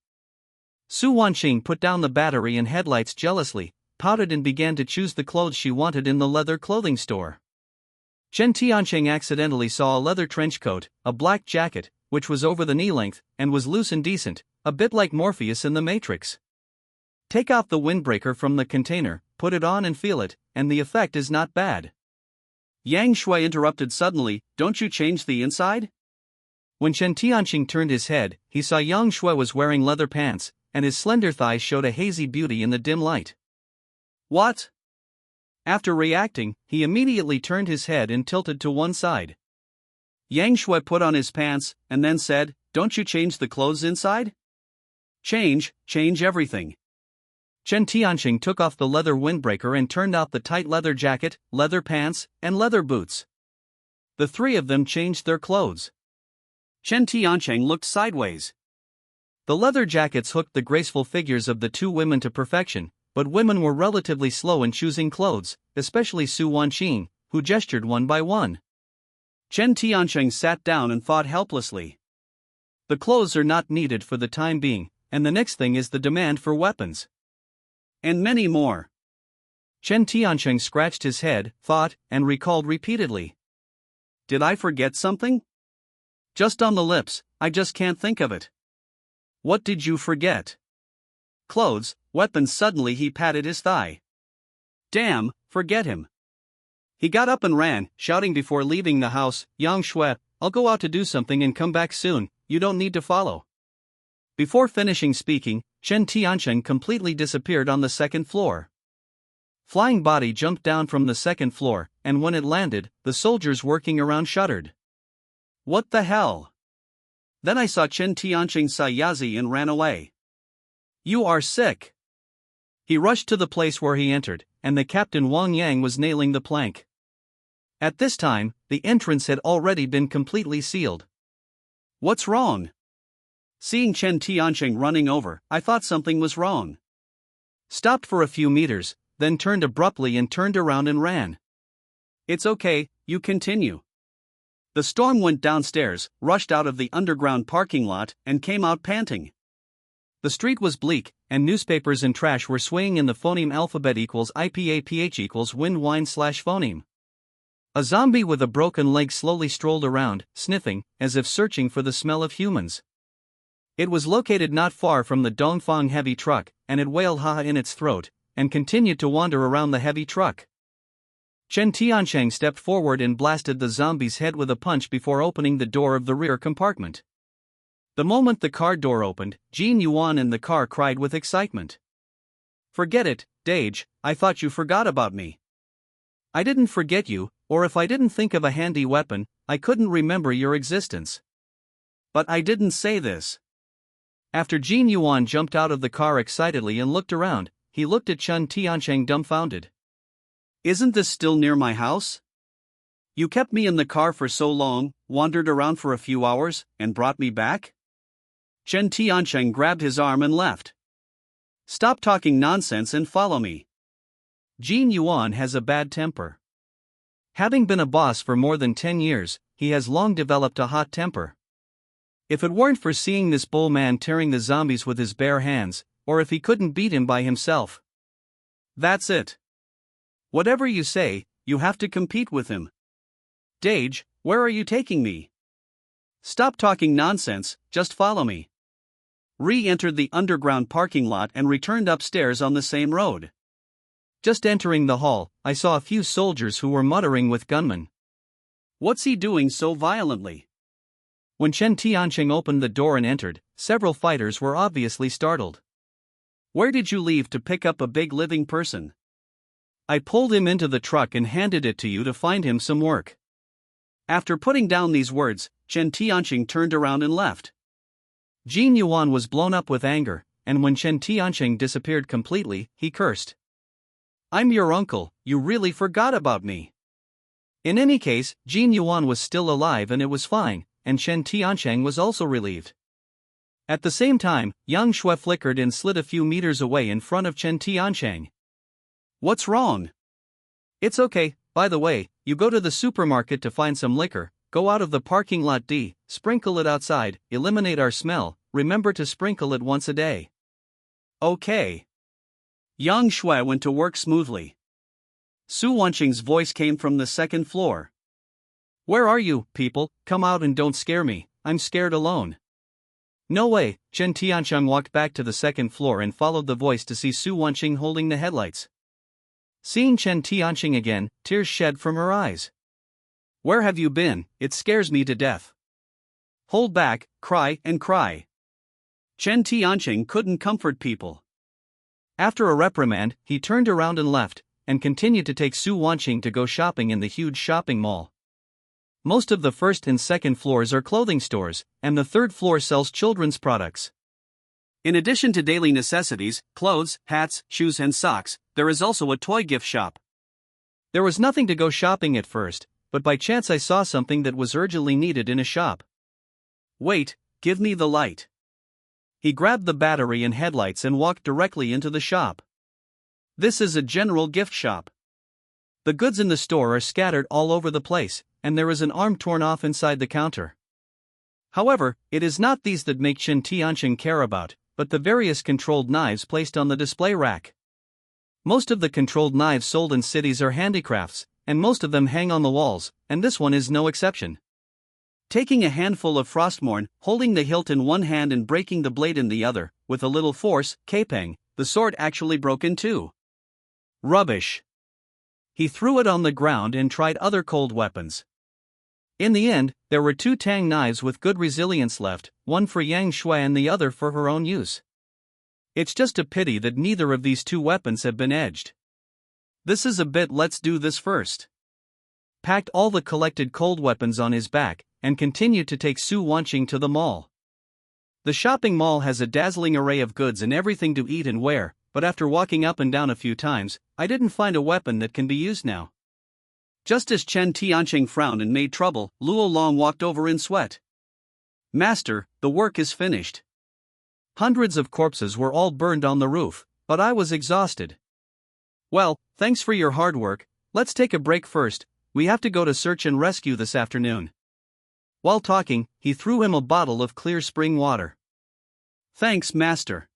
Su Wanqing put down the battery and headlights jealously, pouted and began to choose the clothes she wanted in the leather clothing store. Chen Tianqing accidentally saw a leather trench coat, a black jacket, which was over the knee length, and was loose and decent, a bit like Morpheus in the Matrix. Take out the windbreaker from the container, put it on and feel it, and the effect is not bad. Yang Shui interrupted suddenly, Don't you change the inside? When Chen Tianqing turned his head, he saw Yang Shui was wearing leather pants, and his slender thighs showed a hazy beauty in the dim light. What? After reacting, he immediately turned his head and tilted to one side. Yang Shui put on his pants, and then said, Don't you change the clothes inside? Change everything. Chen Tianqing took off the leather windbreaker and turned out the tight leather jacket, leather pants, and leather boots. The 3 of them changed their clothes. Chen Tianqing looked sideways. The leather jackets hooked the graceful figures of the 2 women to perfection, but women were relatively slow in choosing clothes, especially Su Wanqing, who gestured one by one. Chen Tianqing sat down and thought helplessly. The clothes are not needed for the time being, and the next thing is the demand for weapons. And many more. Chen Tianqing scratched his head, thought, and recalled repeatedly. Did I forget something? Just on the lips, I just can't think of it. What did you forget? Clothes, weapons. Suddenly he patted his thigh. Damn, forget him. He got up and ran, shouting before leaving the house, Yang Shui, I'll go out to do something and come back soon, you don't need to follow. Before finishing speaking, Chen Tiancheng completely disappeared on the second floor. Flying body jumped down from the second floor, and when it landed, the soldiers working around shuddered. What the hell? Then I saw Chen Tiancheng saw Yazi and ran away. You are sick. He rushed to the place where he entered, and the captain Wang Yang was nailing the plank. At this time, the entrance had already been completely sealed. What's wrong? Seeing Chen Tiancheng running over, I thought something was wrong. Stopped for a few meters, then turned abruptly and turned around and ran. It's okay, you continue. The storm went downstairs, rushed out of the underground parking lot, and came out panting. The street was bleak, and newspapers and trash were swaying in the phoneme alphabet equals IPAPH equals wind wine / phoneme. A zombie with a broken leg slowly strolled around, sniffing, as if searching for the smell of humans. It was located not far from the Dongfang heavy truck, and it wailed ha in its throat, and continued to wander around the heavy truck. Chen Tiancheng stepped forward and blasted the zombie's head with a punch before opening the door of the rear compartment. The moment the car door opened, Jin Yuan in the car cried with excitement. Forget it, Dage, I thought you forgot about me. I didn't forget you, or if I didn't think of a handy weapon, I couldn't remember your existence. But I didn't say this. After Jin Yuan jumped out of the car excitedly and looked around, he looked at Chen Tiancheng dumbfounded. Isn't this still near my house? You kept me in the car for so long, wandered around for a few hours, and brought me back? Chen Tiancheng grabbed his arm and left. Stop talking nonsense and follow me. Jin Yuan has a bad temper. Having been a boss for more than 10 years, he has long developed a hot temper. If it weren't for seeing this bull man tearing the zombies with his bare hands, or if he couldn't beat him by himself. That's it. Whatever you say, you have to compete with him. Dage, where are you taking me? Stop talking nonsense, just follow me. Re-entered the underground parking lot and returned upstairs on the same road. Just entering the hall, I saw a few soldiers who were muttering with gunmen. What's he doing so violently? When Chen Tiancheng opened the door and entered, several fighters were obviously startled. Where did you leave to pick up a big living person? I pulled him into the truck and handed it to you to find him some work. After putting down these words, Chen Tiancheng turned around and left. Jin Yuan was blown up with anger, and when Chen Tiancheng disappeared completely, he cursed. I'm your uncle, you really forgot about me. In any case, Jin Yuan was still alive and it was fine, and Chen Tiancheng was also relieved. At the same time, Yang Shui flickered and slid a few meters away in front of Chen Tiancheng. What's wrong? It's okay, by the way, you go to the supermarket to find some liquor, go out of the parking lot D, sprinkle it outside, eliminate our smell, remember to sprinkle it once a day. Okay. Yang Shui went to work smoothly. Su Wanqing's voice came from the second floor. Where are you, people? Come out and don't scare me, I'm scared alone. No way, Chen Tiancheng walked back to the second floor and followed the voice to see Su Wanqing holding the headlights. Seeing Chen Tiancheng again, tears shed from her eyes. Where have you been? It scares me to death. Hold back, cry and cry. Chen Tiancheng couldn't comfort people. After a reprimand, he turned around and left, and continued to take Su Wanqing to go shopping in the huge shopping mall. Most of the first and second floors are clothing stores, and the third floor sells children's products. In addition to daily necessities, clothes, hats, shoes and socks, there is also a toy gift shop. There was nothing to go shopping at first, but by chance I saw something that was urgently needed in a shop. Wait, give me the light. He grabbed the battery and headlights and walked directly into the shop. This is a general gift shop. The goods in the store are scattered all over the place, and there is an arm torn off inside the counter. However, it is not these that make Chen Tiancheng care about, but the various controlled knives placed on the display rack. Most of the controlled knives sold in cities are handicrafts, and most of them hang on the walls, and this one is no exception. Taking a handful of Frostmourne, holding the hilt in one hand and breaking the blade in the other, with a little force, kapang, the sword actually broke in two. Rubbish. He threw it on the ground and tried other cold weapons. In the end, there were 2 tang knives with good resilience left, one for Yang Shui and the other for her own use. It's just a pity that neither of these 2 weapons have been edged. This is a bit let's do this first. Packed all the collected cold weapons on his back, and continued to take Su Wanqing to the mall. The shopping mall has a dazzling array of goods and everything to eat and wear, but after walking up and down a few times, I didn't find a weapon that can be used now. Just as Chen Tianqing frowned and made trouble, Luo Long walked over in sweat. Master, the work is finished. Hundreds of corpses were all burned on the roof, but I was exhausted. Well, thanks for your hard work, let's take a break first, we have to go to search and rescue this afternoon. While talking, he threw him a bottle of clear spring water. Thanks, master.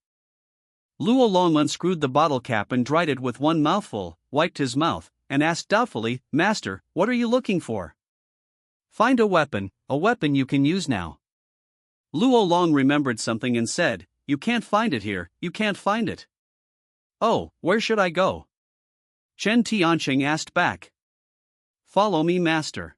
Luo Long unscrewed the bottle cap and dried it with one mouthful, wiped his mouth, and asked doubtfully, Master, what are you looking for? Find a weapon you can use now. Luo Long remembered something and said, You can't find it here, you can't find it. Oh, where should I go? Chen Tianqing asked back. Follow me, master.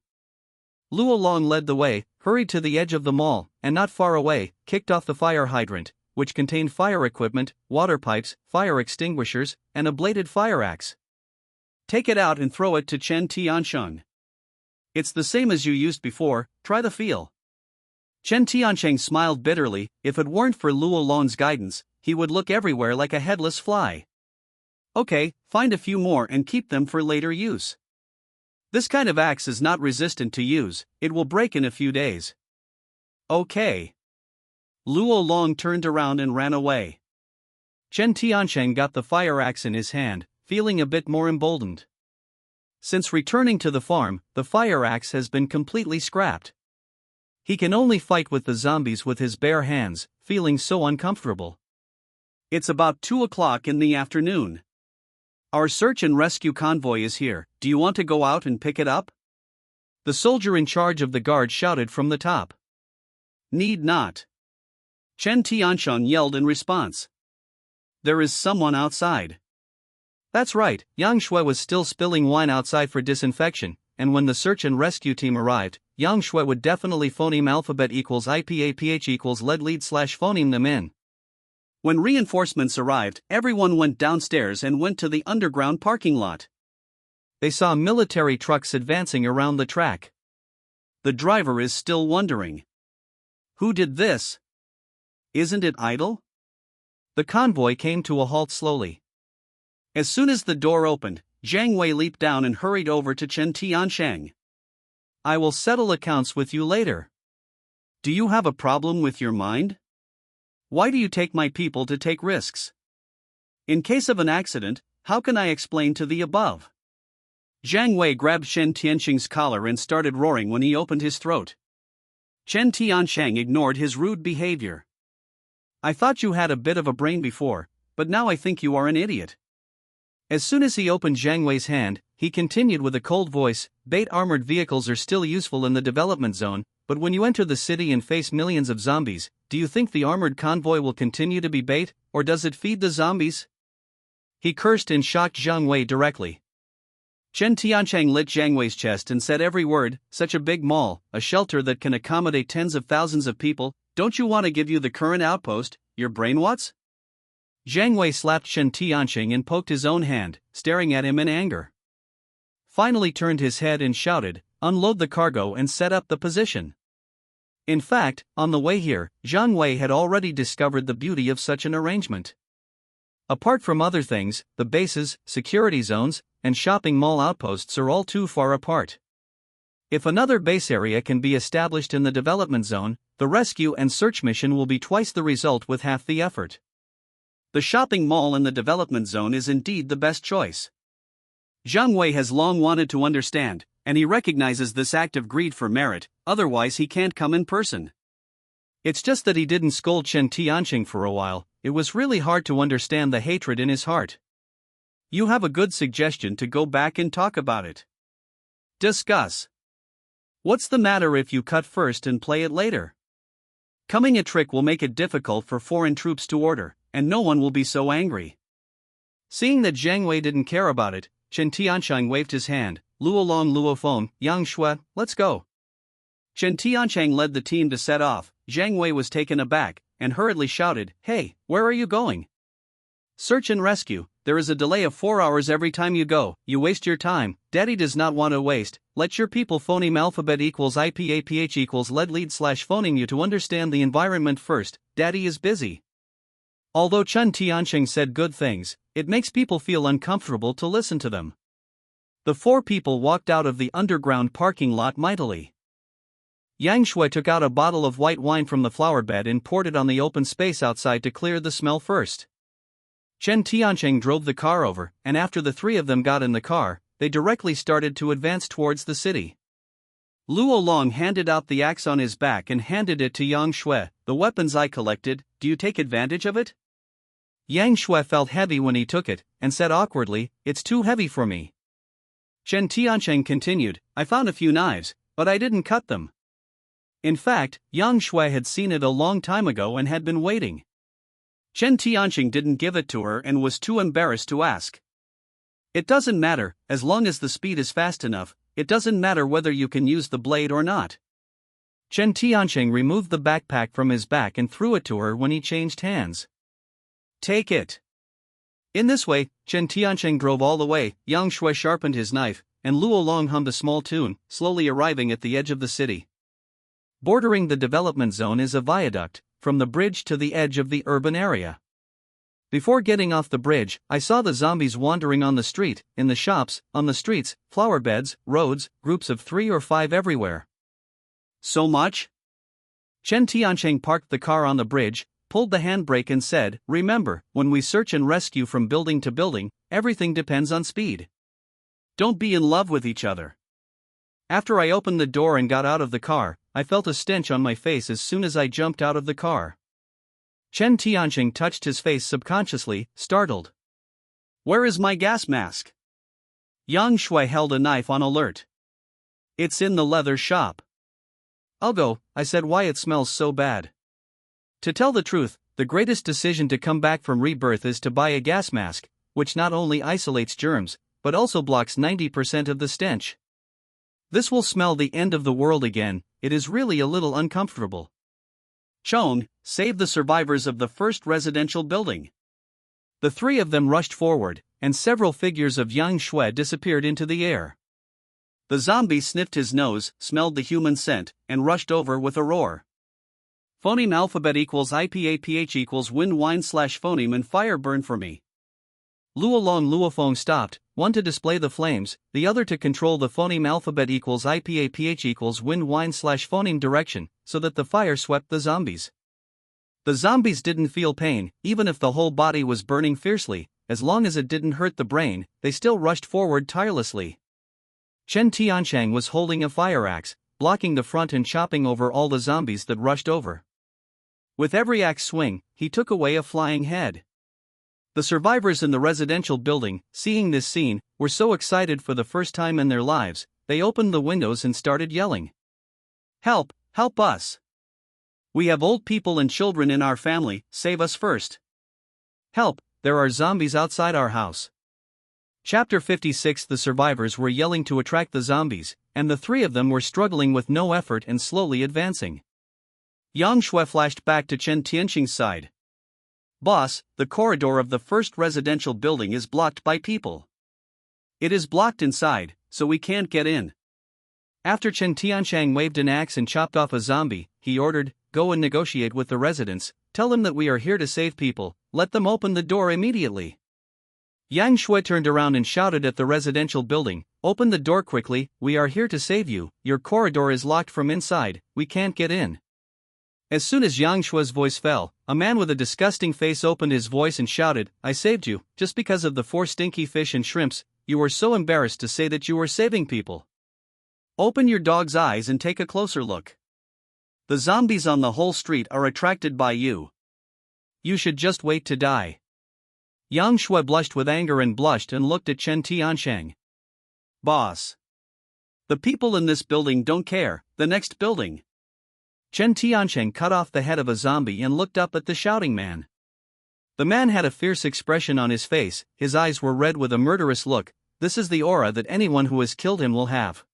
Luo Long led the way, hurried to the edge of the mall, and not far away, kicked off the fire hydrant, which contained fire equipment, water pipes, fire extinguishers, and a bladed fire axe. Take it out and throw it to Chen Tianqing. It's the same as you used before, try the feel. Chen Tianqing smiled bitterly, if it weren't for Luo Long's guidance, he would look everywhere like a headless fly. Okay, find a few more and keep them for later use. This kind of axe is not resistant to use, it will break in a few days. Okay. Luo Long turned around and ran away. Chen Tianqing got the fire axe in his hand, feeling a bit more emboldened. Since returning to the farm, the fire axe has been completely scrapped. He can only fight with the zombies with his bare hands, feeling so uncomfortable. It's about 2 o'clock in the afternoon. Our search and rescue convoy is here, do you want to go out and pick it up? The soldier in charge of the guard shouted from the top. Need not. Chen Tianqing yelled in response. There is someone outside. That's right, Yang Shui was still spilling wine outside for disinfection, and when the search and rescue team arrived, Yang Shui would definitely phoneme alphabet equals IPAPH equals lead slash phoneme them in. When reinforcements arrived, everyone went downstairs and went to the underground parking lot. They saw military trucks advancing around the track. The driver is still wondering. Who did this? Isn't it idle? The convoy came to a halt slowly. As soon as the door opened, Jiang Wei leaped down and hurried over to Chen Tianqing. I will settle accounts with you later. Do you have a problem with your mind? Why do you take my people to take risks? In case of an accident, how can I explain to the above? Jiang Wei grabbed Chen Tianqing's collar and started roaring when he opened his throat. Chen Tianqing ignored his rude behavior. I thought you had a bit of a brain before, but now I think you are an idiot. As soon as he opened Jiang Wei's hand, he continued with a cold voice, Bait armored vehicles are still useful in the development zone, but when you enter the city and face millions of zombies, do you think the armored convoy will continue to be bait, or does it feed the zombies? He cursed and shocked Jiang Wei directly. Chen Tianqing lit Jiang Wei's chest and said every word, such a big mall, a shelter that can accommodate tens of thousands of people, don't you want to give you the current outpost, your brainwats? Jiang Wei slapped Chen Tianqing and poked his own hand, staring at him in anger. Finally turned his head and shouted, unload the cargo and set up the position. In fact, on the way here, Jiang Wei had already discovered the beauty of such an arrangement. Apart from other things, the bases, security zones, and shopping mall outposts are all too far apart. If another base area can be established in the development zone, the rescue and search mission will be twice the result with half the effort. The shopping mall in the development zone is indeed the best choice. Jiang Wei has long wanted to understand, and he recognizes this act of greed for merit, otherwise he can't come in person. It's just that he didn't scold Chen Tianqing for a while, it was really hard to understand the hatred in his heart. You have a good suggestion to go back and talk about it. Discuss. What's the matter if you cut first and play it later? Coming a trick will make it difficult for foreign troops to order, and no one will be so angry. Seeing that Jiang Wei didn't care about it, Chen Tiancheng waved his hand. Luolong Luofeng, Yang Shui, let's go. Chen Tiancheng led the team to set off. Jiang Wei was taken aback, and hurriedly shouted, "Hey, where are you going?" "Search and rescue. There is a delay of 4 hours every time you go. You waste your time. Daddy does not want to waste. Let your people phoneme alphabet equals IPAPH equals lead/phoneme you to understand the environment first. Daddy is busy." Although Chen Tiancheng said good things, it makes people feel uncomfortable to listen to them. The 4 people walked out of the underground parking lot mightily. Yang Shui took out a bottle of white wine from the flower bed and poured it on the open space outside to clear the smell first. Chen Tiancheng drove the car over, and after the 3 of them got in the car, they directly started to advance towards the city. Luo Long handed out the axe on his back and handed it to Yang Shui. "The weapons I collected, do you take advantage of it?" Yang Shui felt heavy when he took it, and said awkwardly, "It's too heavy for me." Chen Tiancheng continued, "I found a few knives, but I didn't cut them." In fact, Yang Shui had seen it a long time ago and had been waiting. Chen Tiancheng didn't give it to her and was too embarrassed to ask. "It doesn't matter, as long as the speed is fast enough, it doesn't matter whether you can use the blade or not." Chen Tiancheng removed the backpack from his back and threw it to her when he changed hands. "Take it." In this way, Chen Tiancheng drove all the way. Yang Shui sharpened his knife, and Luo Long hummed a small tune, slowly arriving at the edge of the city. Bordering the development zone is a viaduct, from the bridge to the edge of the urban area. Before getting off the bridge, I saw the zombies wandering on the street, in the shops, on the streets, flower beds, roads, groups of 3 or 5 everywhere. "So much?" Chen Tiancheng parked the car on the bridge, pulled the handbrake and said, "Remember, when we search and rescue from building to building, everything depends on speed. Don't be in love with each other." After I opened the door and got out of the car, I felt a stench on my face as soon as I jumped out of the car. Chen Tiancheng touched his face subconsciously, startled. "Where is my gas mask?" Yang Shui held a knife on alert. "It's in the leather shop." "I'll go," I said. "Why it smells so bad?" To tell the truth, the greatest decision to come back from rebirth is to buy a gas mask, which not only isolates germs, but also blocks 90% of the stench. This will smell the end of the world again. It is really a little uncomfortable. "Chong, save the survivors of the first residential building." The 3 of them rushed forward, and several figures of Yang Shui disappeared into the air. The zombie sniffed his nose, smelled the human scent, and rushed over with a roar. "Phoneme alphabet equals IPAPH equals wind wine/phoneme and fire burn for me." Luolong Luofeng stopped, one to display the flames, the other to control the phoneme alphabet equals IPAPH equals wind wine/phoneme direction, so that the fire swept the zombies. The zombies didn't feel pain, even if the whole body was burning fiercely. As long as it didn't hurt the brain, they still rushed forward tirelessly. Chen Tiancheng was holding a fire axe, blocking the front and chopping over all the zombies that rushed over. With every axe swing, he took away a flying head. The survivors in the residential building, seeing this scene, were so excited for the first time in their lives, they opened the windows and started yelling. "Help, help us! We have old people and children in our family, save us first! Help, there are zombies outside our house!" Chapter 56. The survivors were yelling to attract the zombies, and the 3 of them were struggling with no effort and slowly advancing. Yang Shui flashed back to Chen Tiancheng's side. "Boss, the corridor of the first residential building is blocked by people. It is blocked inside, so we can't get in." After Chen Tiancheng waved an axe and chopped off a zombie, he ordered, "Go and negotiate with the residents, tell them that we are here to save people, let them open the door immediately." Yang Shui turned around and shouted at the residential building, "Open the door quickly, we are here to save you, your corridor is locked from inside, we can't get in." As soon as Yang Shui's voice fell, a man with a disgusting face opened his voice and shouted, "I saved you, just because of the 4 stinky fish and shrimps, you were so embarrassed to say that you were saving people. Open your dog's eyes and take a closer look. The zombies on the whole street are attracted by you. You should just wait to die." Yang Shui blushed with anger and blushed and looked at Chen Tiancheng. "Boss. The people in this building don't care, the next building. Chen Tiancheng cut off the head of a zombie and looked up at the shouting man. The man had a fierce expression on his face, his eyes were red with a murderous look. This is the aura that anyone who has killed him will have.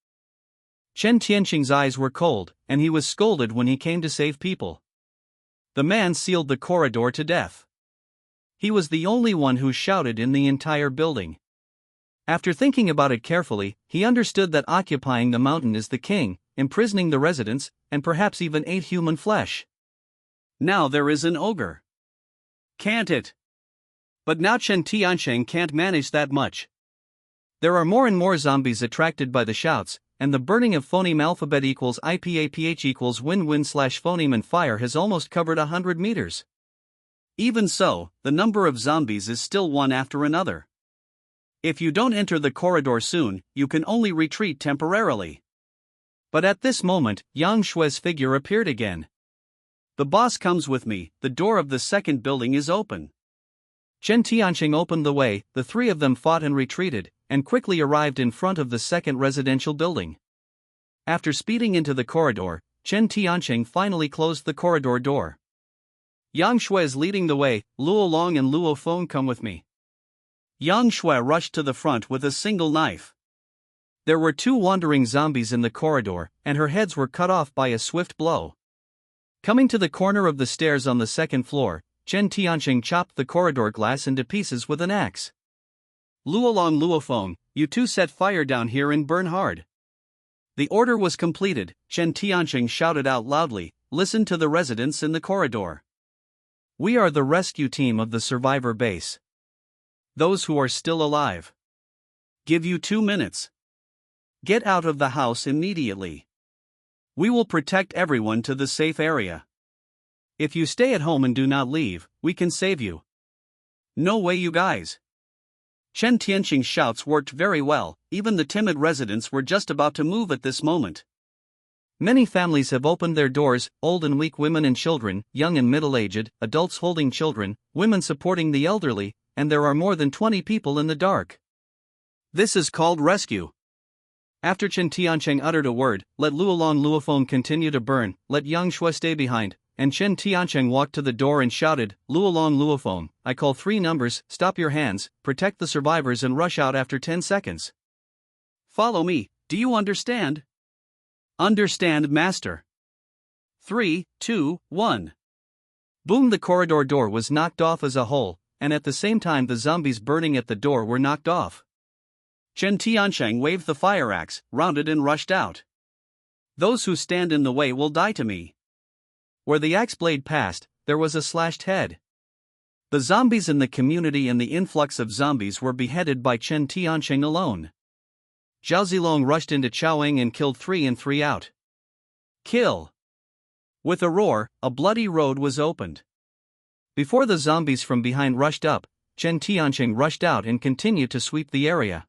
Chen Tiancheng's eyes were cold, and he was scolded when he came to save people. The man sealed the corridor to death. He was the only one who shouted in the entire building. After thinking about it carefully, he understood that occupying the mountain is the king, imprisoning the residents, and perhaps even ate human flesh. Now there is an ogre. Can't it? But now Chen Tiancheng can't manage that much. There are more and more zombies attracted by the shouts, and the burning of phoneme alphabet equals IPAPH equals win-win slash phoneme and fire has almost covered 100 meters. Even so, the number of zombies is still one after another. If you don't enter the corridor soon, you can only retreat temporarily. But at this moment, Yang Shui's figure appeared again. The boss comes with me, the door of the second building is open. Chen Tiancheng opened the way, the three of them fought and retreated, and quickly arrived in front of the second residential building. After speeding into the corridor, Chen Tiancheng finally closed the corridor door. Yang Shui is leading the way, Luo Long and Luo Feng come with me. Yang Shui rushed to the front with a single knife. There were two wandering zombies in the corridor, and her heads were cut off by a swift blow. Coming to the corner of the stairs on the second floor, Chen Tiancheng chopped the corridor glass into pieces with an axe. Luolong Luofeng, you two set fire down here and burn hard. The order was completed. Chen Tiancheng shouted out loudly, listen to the residents in the corridor. We are the rescue team of the survivor base. Those who are still alive. Give you 2 minutes. Get out of the house immediately. We will protect everyone to the safe area. If you stay at home and do not leave, we can save you. No way, you guys. Chen Tiancheng's shouts worked very well, even the timid residents were just about to move at this moment. Many families have opened their doors, old and weak women and children, young and middle-aged, adults holding children, women supporting the elderly, and there are more than 20 people in the dark. This is called rescue. After Chen Tiancheng uttered a word, let Luolong Luofeng continue to burn, let Yang Shui stay behind, and Chen Tiancheng walked to the door and shouted, Luolong Luofeng, I call 3 numbers, stop your hands, protect the survivors and rush out after 10 seconds. Follow me, do you understand? Understand, master. 3, 2, 1. Boom, the corridor door was knocked off as a whole, and at the same time the zombies burning at the door were knocked off. Chen Tiancheng waved the fire axe, rounded and rushed out. Those who stand in the way will die to me. Where the axe blade passed, there was a slashed head. The zombies in the community and the influx of zombies were beheaded by Chen Tiancheng alone. Zhao Zilong rushed into Chaoying and killed 3 and 3 out. Kill! With a roar, a bloody road was opened. Before the zombies from behind rushed up, Chen Tiancheng rushed out and continued to sweep the area.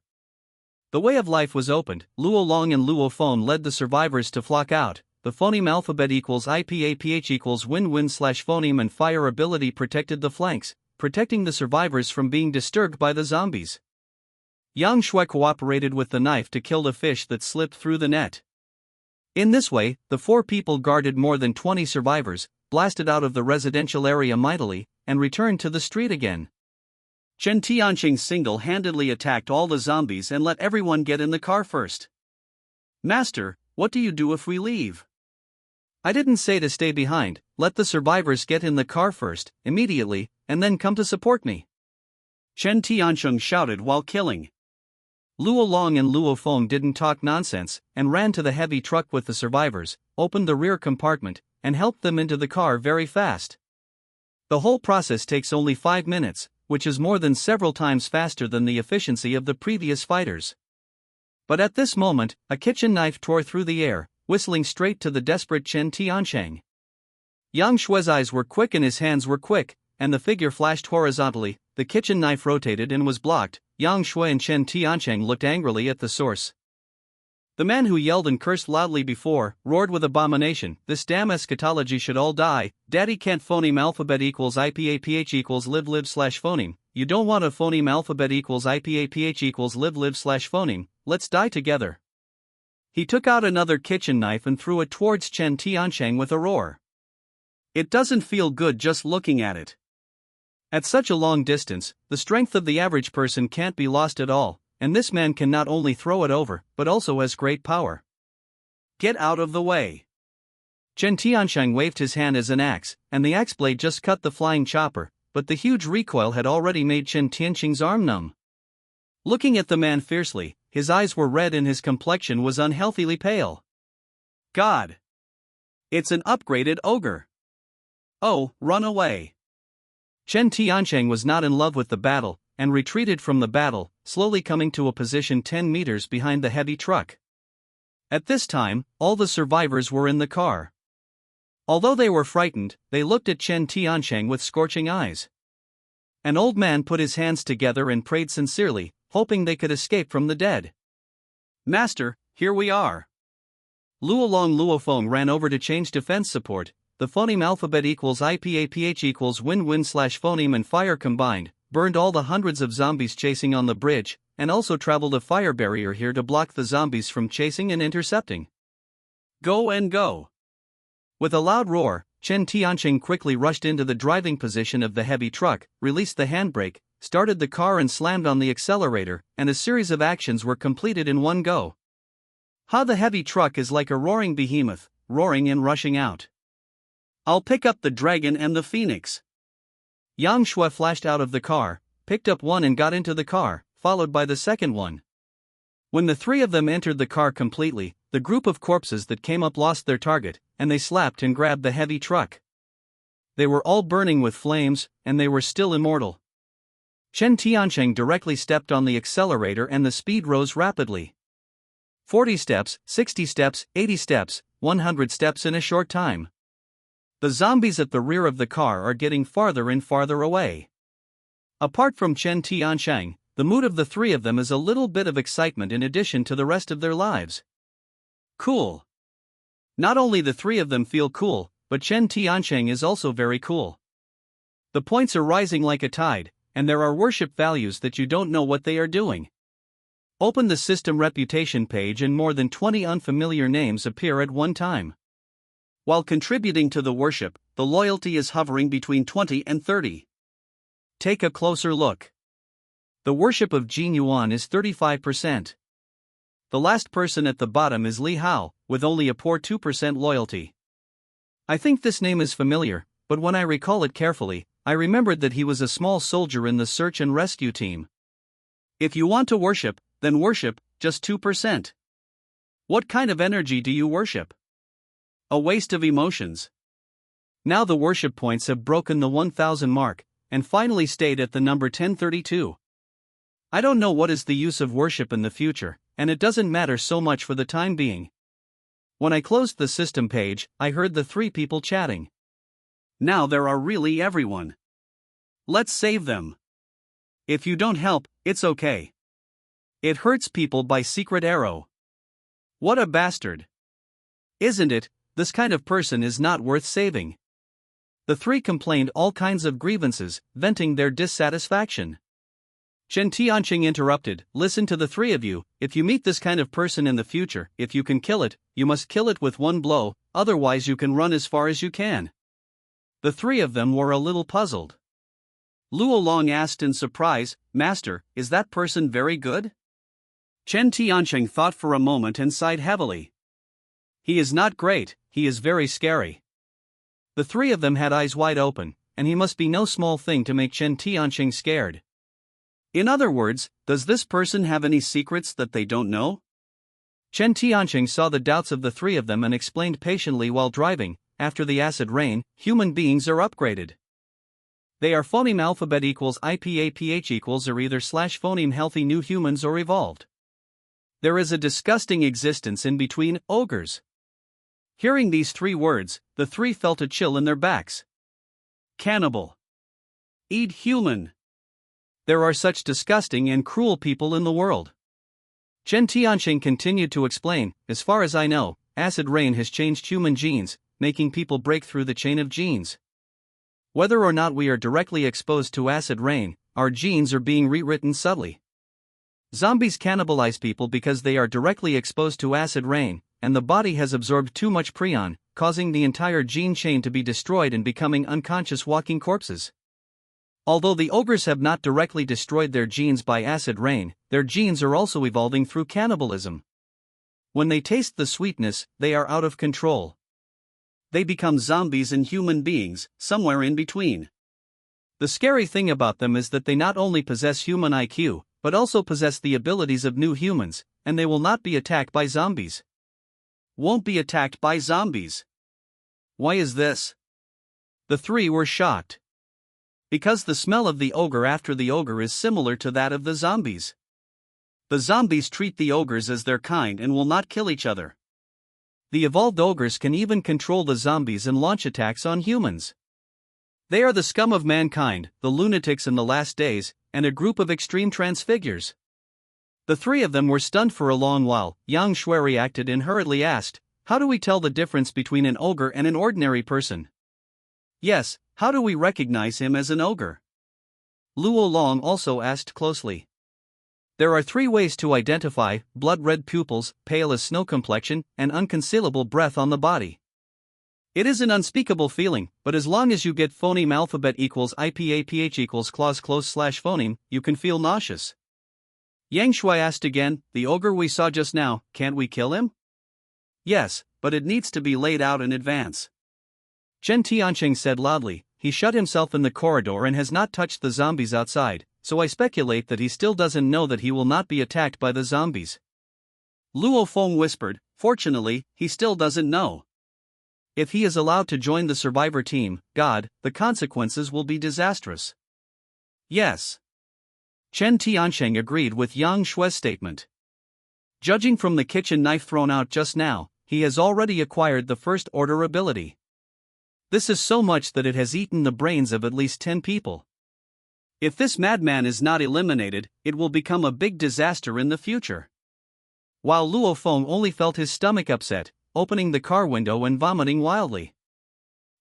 The way of life was opened. Luo Long and Luo Feng led the survivors to flock out. The phoneme alphabet equals IPAPH equals win-win slash phoneme and fire ability protected the flanks, protecting the survivors from being disturbed by the zombies. Yang Shui cooperated with the knife to kill the fish that slipped through the net. In this way, the 4 people guarded more than 20 survivors, blasted out of the residential area mightily, and returned to the street again. Chen Tiancheng single-handedly attacked all the zombies and let everyone get in the car first. Master, what do you do if we leave? I didn't say to stay behind, let the survivors get in the car first, immediately, and then come to support me. Chen Tiancheng shouted while killing. Luo Long and Luo Feng didn't talk nonsense, and ran to the heavy truck with the survivors, opened the rear compartment, and helped them into the car very fast. The whole process takes only 5 minutes, which is more than several times faster than the efficiency of the previous fighters. But at this moment, a kitchen knife tore through the air, whistling straight to the desperate Chen Tiancheng. Yang Shui's eyes were quick and his hands were quick, and the figure flashed horizontally. The kitchen knife rotated and was blocked. Yang Shui and Chen Tiancheng looked angrily at the source. The man who yelled and cursed loudly before, roared with abomination, this damn eschatology should all die, daddy can't phoneme alphabet equals IPAPH equals live slash phoneme, you don't want a phoneme alphabet equals IPAPH equals live slash phoneme, let's die together. He took out another kitchen knife and threw it towards Chen Tiancheng with a roar. It doesn't feel good just looking at it. At such a long distance, the strength of the average person can't be lost at all, and this man can not only throw it over, but also has great power. Get out of the way. Chen Tiancheng waved his hand as an axe, and the axe blade just cut the flying chopper, but the huge recoil had already made Chen Tiancheng's arm numb. Looking at the man fiercely, his eyes were red and his complexion was unhealthily pale. God! It's an upgraded ogre! Oh, run away! Chen Tiancheng was not in love with the battle, and retreated from the battle, slowly coming to a position 10 meters behind the heavy truck. At this time, all the survivors were in the car. Although they were frightened, they looked at Chen Tiancheng with scorching eyes. An old man put his hands together and prayed sincerely, hoping they could escape from the dead. Master, here we are. Luolong Luofeng ran over to change defense support. The phoneme alphabet equals IPAPH equals win-win/phoneme and fire combined, burned all the hundreds of zombies chasing on the bridge, and also traveled a fire barrier here to block the zombies from chasing and intercepting. Go and go! With a loud roar, Chen Tiancheng quickly rushed into the driving position of the heavy truck, released the handbrake, started the car and slammed on the accelerator, and a series of actions were completed in one go. How the heavy truck is like a roaring behemoth, roaring and rushing out. I'll pick up the dragon and the phoenix. Yang Shui flashed out of the car, picked up one and got into the car, followed by the second one. When the three of them entered the car completely, the group of corpses that came up lost their target, and they slapped and grabbed the heavy truck. They were all burning with flames, and they were still immortal. Chen Tiancheng directly stepped on the accelerator and the speed rose rapidly. 40 steps, 60 steps, 80 steps, 100 steps in a short time. The zombies at the rear of the car are getting farther and farther away. Apart from Chen Tiancheng, the mood of the three of them is a little bit of excitement in addition to the rest of their lives. Cool. Not only the three of them feel cool, but Chen Tiancheng is also very cool. The points are rising like a tide, and there are worship values that you don't know what they are doing. Open the system reputation page and more than 20 unfamiliar names appear at one time. While contributing to the worship, the loyalty is hovering between 20 and 30. Take a closer look. The worship of Jin Yuan is 35%. The last person at the bottom is Li Hao, with only a poor 2% loyalty. I think this name is familiar, but when I recall it carefully, I remembered that he was a small soldier in the search and rescue team. If you want to worship, then worship, just 2%. What kind of energy do you worship? A waste of emotions. Now the worship points have broken the 1000 mark, and finally stayed at the number 1032. I don't know what is the use of worship in the future, and it doesn't matter so much for the time being. When I closed the system page, I heard the three people chatting. Now there are really everyone. Let's save them. If you don't help, it's okay. It hurts people by Secret Arrow. What a bastard. Isn't it? This kind of person is not worth saving. The three complained all kinds of grievances, venting their dissatisfaction. Chen Tiancheng interrupted, listen to the three of you, if you meet this kind of person in the future, if you can kill it, you must kill it with one blow, otherwise you can run as far as you can. The three of them were a little puzzled. Luolong asked in surprise, Master, is that person very good? Chen Tiancheng thought for a moment and sighed heavily. He is not great, he is very scary. The three of them had eyes wide open, and he must be no small thing to make Chen Tiancheng scared. In other words, does this person have any secrets that they don't know? Chen Tiancheng saw the doubts of the three of them and explained patiently while driving, after the acid rain, human beings are upgraded. They are phoneme alphabet equals IPAPH equals or either slash phoneme healthy new humans or evolved. There is a disgusting existence in between, ogres. Hearing these three words, the three felt a chill in their backs. Cannibal. Eat human. There are such disgusting and cruel people in the world. Chen Tiancheng continued to explain, as far as I know, acid rain has changed human genes, making people break through the chain of genes. Whether or not we are directly exposed to acid rain, our genes are being rewritten subtly. Zombies cannibalize people because they are directly exposed to acid rain, and the body has absorbed too much prion, causing the entire gene chain to be destroyed and becoming unconscious walking corpses. Although the ogres have not directly destroyed their genes by acid rain, their genes are also evolving through cannibalism. When they taste the sweetness, they are out of control. They become zombies and human beings, somewhere in between. The scary thing about them is that they not only possess human IQ, but also possess the abilities of new humans, and they will not be attacked by zombies. Won't be attacked by zombies. Why is this? The three were shocked. Because the smell of the ogre after the ogre is similar to that of the zombies. The zombies treat the ogres as their kind and will not kill each other. The evolved ogres can even control the zombies and launch attacks on humans. They are the scum of mankind, the lunatics in the last days, and a group of extreme transfigures. The three of them were stunned for a long while. Yang Shui reacted and hurriedly asked, "How do we tell the difference between an ogre and an ordinary person?" "Yes, how do we recognize him as an ogre?" Luo Long also asked closely. "There are 3 ways to identify: blood-red pupils, pale as snow complexion, and unconcealable breath on the body. It is an unspeakable feeling, but as long as you get phoneme alphabet equals IPAPH equals clause close slash phoneme, you can feel nauseous." Yang Shui asked again, "The ogre we saw just now, can't we kill him?" "Yes, but it needs to be laid out in advance." Chen Tianqing said loudly, "He shut himself in the corridor and has not touched the zombies outside, so I speculate that he still doesn't know that he will not be attacked by the zombies." Luo Feng whispered, "Fortunately, he still doesn't know. If he is allowed to join the survivor team, God, the consequences will be disastrous." "Yes." Chen Tianqing agreed with Yang Shui's statement. Judging from the kitchen knife thrown out just now, he has already acquired the first order ability. This is so much that it has eaten the brains of at least 10 people. If this madman is not eliminated, it will become a big disaster in the future. While Luo Feng only felt his stomach upset, opening the car window and vomiting wildly.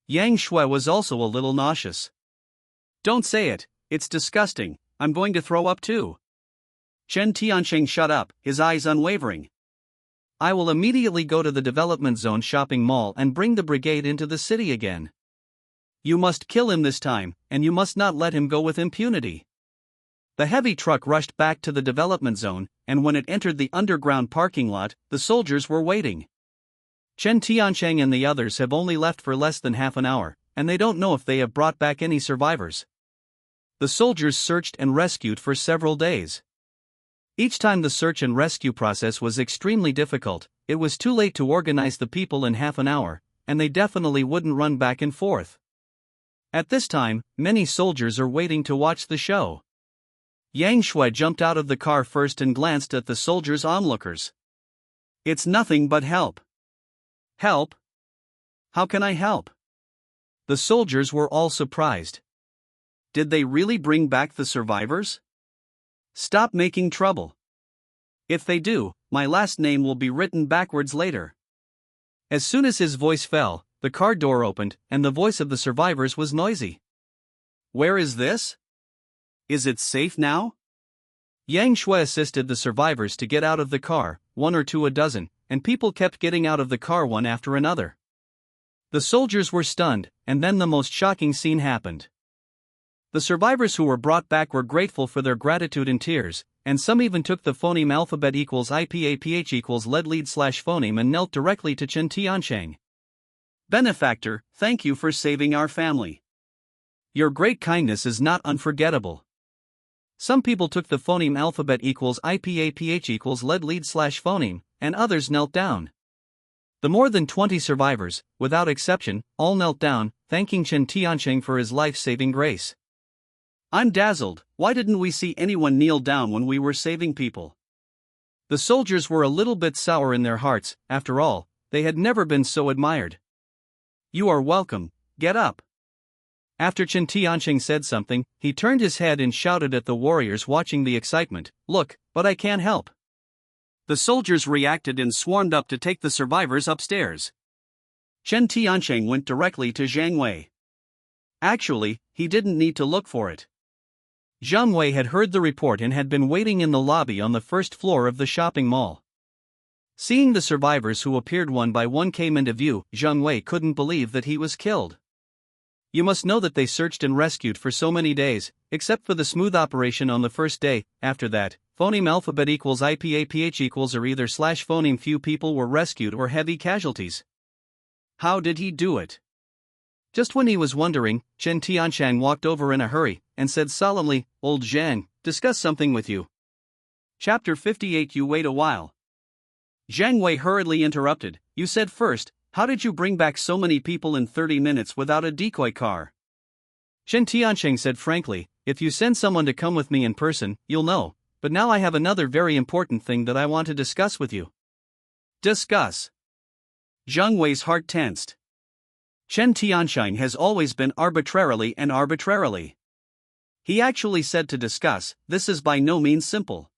Yang Shui was also a little nauseous. "Don't say it, it's disgusting, I'm going to throw up too." Chen Tianqing shut up, his eyes unwavering. "I will immediately go to the development zone shopping mall and bring the brigade into the city again. You must kill him this time, and you must not let him go with impunity." The heavy truck rushed back to the development zone, and when it entered the underground parking lot, the soldiers were waiting. Chen Tianqing and the others have only left for less than half an hour, and they don't know if they have brought back any survivors. The soldiers searched and rescued for several days. Each time the search and rescue process was extremely difficult. It was too late to organize the people in half an hour, and they definitely wouldn't run back and forth. At this time, many soldiers are waiting to watch the show. Yang Shui jumped out of the car first and glanced at the soldiers' onlookers. "It's nothing but help." "Help? How can I help?" The soldiers were all surprised. Did they really bring back the survivors? Stop making trouble. If they do, my last name will be written backwards later. As soon as his voice fell, the car door opened, and the voice of the survivors was noisy. "Where is this? Is it safe now?" Yang Shui assisted the survivors to get out of the car, 1 or 2 a dozen, and people kept getting out of the car one after another. The soldiers were stunned, and then the most shocking scene happened. The survivors who were brought back were grateful for their gratitude in tears, and some even took the phoneme alphabet equals IPAPH equals lead lead slash phoneme and knelt directly to Chen Tianqing. "Benefactor, thank you for saving our family. Your great kindness is not unforgettable." Some people took the phoneme alphabet equals IPAPH equals lead lead slash phoneme, and others knelt down. The more than 20 survivors, without exception, all knelt down, thanking Chen Tianqing for his life-saving grace. "I'm dazzled, why didn't we see anyone kneel down when we were saving people?" The soldiers were a little bit sour in their hearts. After all, they had never been so admired. "You are welcome, get up." After Chen Tianqing said something, he turned his head and shouted at the warriors watching the excitement, "Look, but I can't help." The soldiers reacted and swarmed up to take the survivors upstairs. Chen Tianqing went directly to Zhang Wei. Actually, he didn't need to look for it. Jiang Wei had heard the report and had been waiting in the lobby on the first floor of the shopping mall. Seeing the survivors who appeared one by one came into view, Jiang Wei couldn't believe that he was killed. You must know that they searched and rescued for so many days, except for the smooth operation on the first day. After that, phoneme alphabet equals IPAPH equals or either slash phoneme few people were rescued or heavy casualties. How did he do it? Just when he was wondering, Chen Tianshang walked over in a hurry and said solemnly, "Old Zhang, discuss something with you." Chapter 58. You wait a while. Jiang Wei hurriedly interrupted. You said first, how did you bring back so many people in 30 minutes without a decoy car? Chen Tiansheng said frankly, if you send someone to come with me in person, you'll know, but now I have another very important thing that I want to discuss with you. Discuss. Jiang Wei's heart tensed. Chen Tiansheng has always been arbitrarily. He actually said to discuss. This is by no means simple.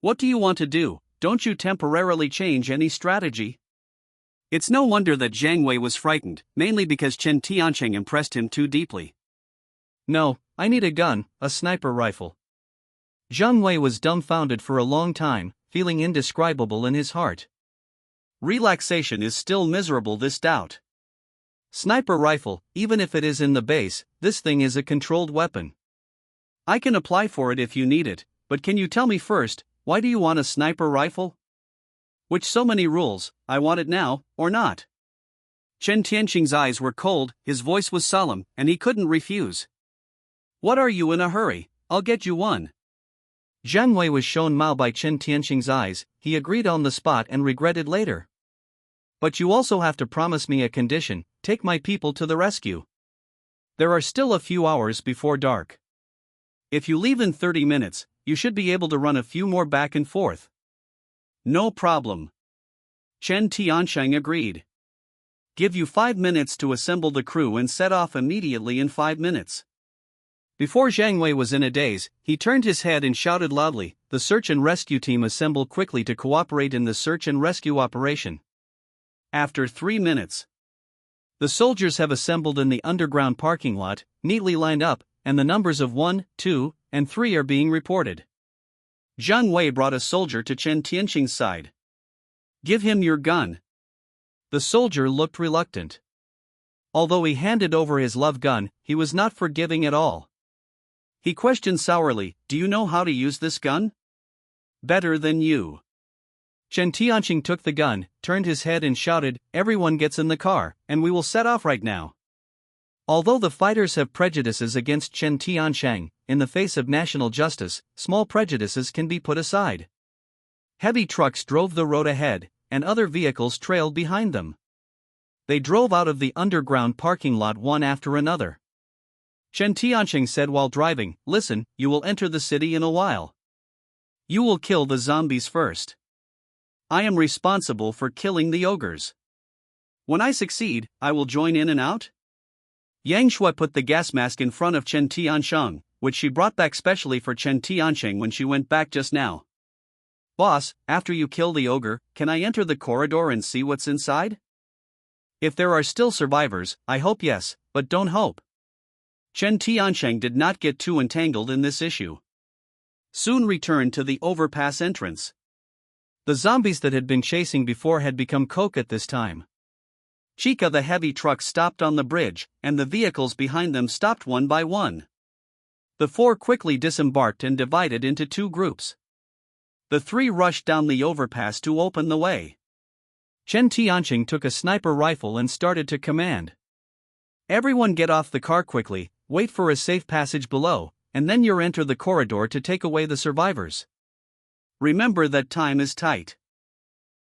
What do you want to do? Don't you temporarily change any strategy? It's no wonder that Jiang Wei was frightened, mainly because Chen Tiansheng impressed him too deeply. No, I need a gun, a sniper rifle. Jiang Wei was dumbfounded for a long time, feeling indescribable in his heart. Relaxation is still miserable. This doubt. Sniper rifle, even if it is in the base, this thing is a controlled weapon. I can apply for it if you need it, but can you tell me first, why do you want a sniper rifle? Which so many rules, I want it now, or not. Chen Tianqing's eyes were cold, his voice was solemn, and he couldn't refuse. What are you in a hurry? I'll get you one. Jiang Wei was shown Mao by Chen Tianqing's eyes, he agreed on the spot and regretted later. But you also have to promise me a condition, take my people to the rescue. There are still a few hours before dark. If you leave in 30 minutes, you should be able to run a few more back and forth. No problem. Chen Tiansheng agreed. Give you 5 minutes to assemble the crew and set off immediately in 5 minutes. Before Jiang Wei was in a daze, he turned his head and shouted loudly, the search and rescue team assemble quickly to cooperate in the search and rescue operation. After 3 minutes. The soldiers have assembled in the underground parking lot, neatly lined up, and the numbers of 1, 2, and 3 are being reported. Jiang Wei brought a soldier to Chen Tianqing's side. Give him your gun. The soldier looked reluctant. Although he handed over his love gun, he was not forgiving at all. He questioned sourly, do you know how to use this gun? Better than you. Chen Tianqing took the gun, turned his head and shouted, everyone gets in the car, and we will set off right now. Although the fighters have prejudices against Chen Tiansheng, in the face of national justice, small prejudices can be put aside. Heavy trucks drove the road ahead, and other vehicles trailed behind them. They drove out of the underground parking lot one after another. Chen Tiansheng said while driving, listen, you will enter the city in a while. You will kill the zombies first. I am responsible for killing the ogres. When I succeed, I will join in and out? Yang Shui put the gas mask in front of Chen Tiansheng, which she brought back specially for Chen Tiansheng when she went back just now. Boss, after you kill the ogre, can I enter the corridor and see what's inside? If there are still survivors, I hope yes, but don't hope. Chen Tiansheng did not get too entangled in this issue. Soon returned to the overpass entrance. The zombies that had been chasing before had become coke at this time. Chica the heavy truck stopped on the bridge, and the vehicles behind them stopped one by one. The 4 quickly disembarked and divided into 2 groups. The 3 rushed down the overpass to open the way. Chen Tianqing took a sniper rifle and started to command. Everyone get off the car quickly, wait for a safe passage below, and then you enter the corridor to take away the survivors. Remember that time is tight.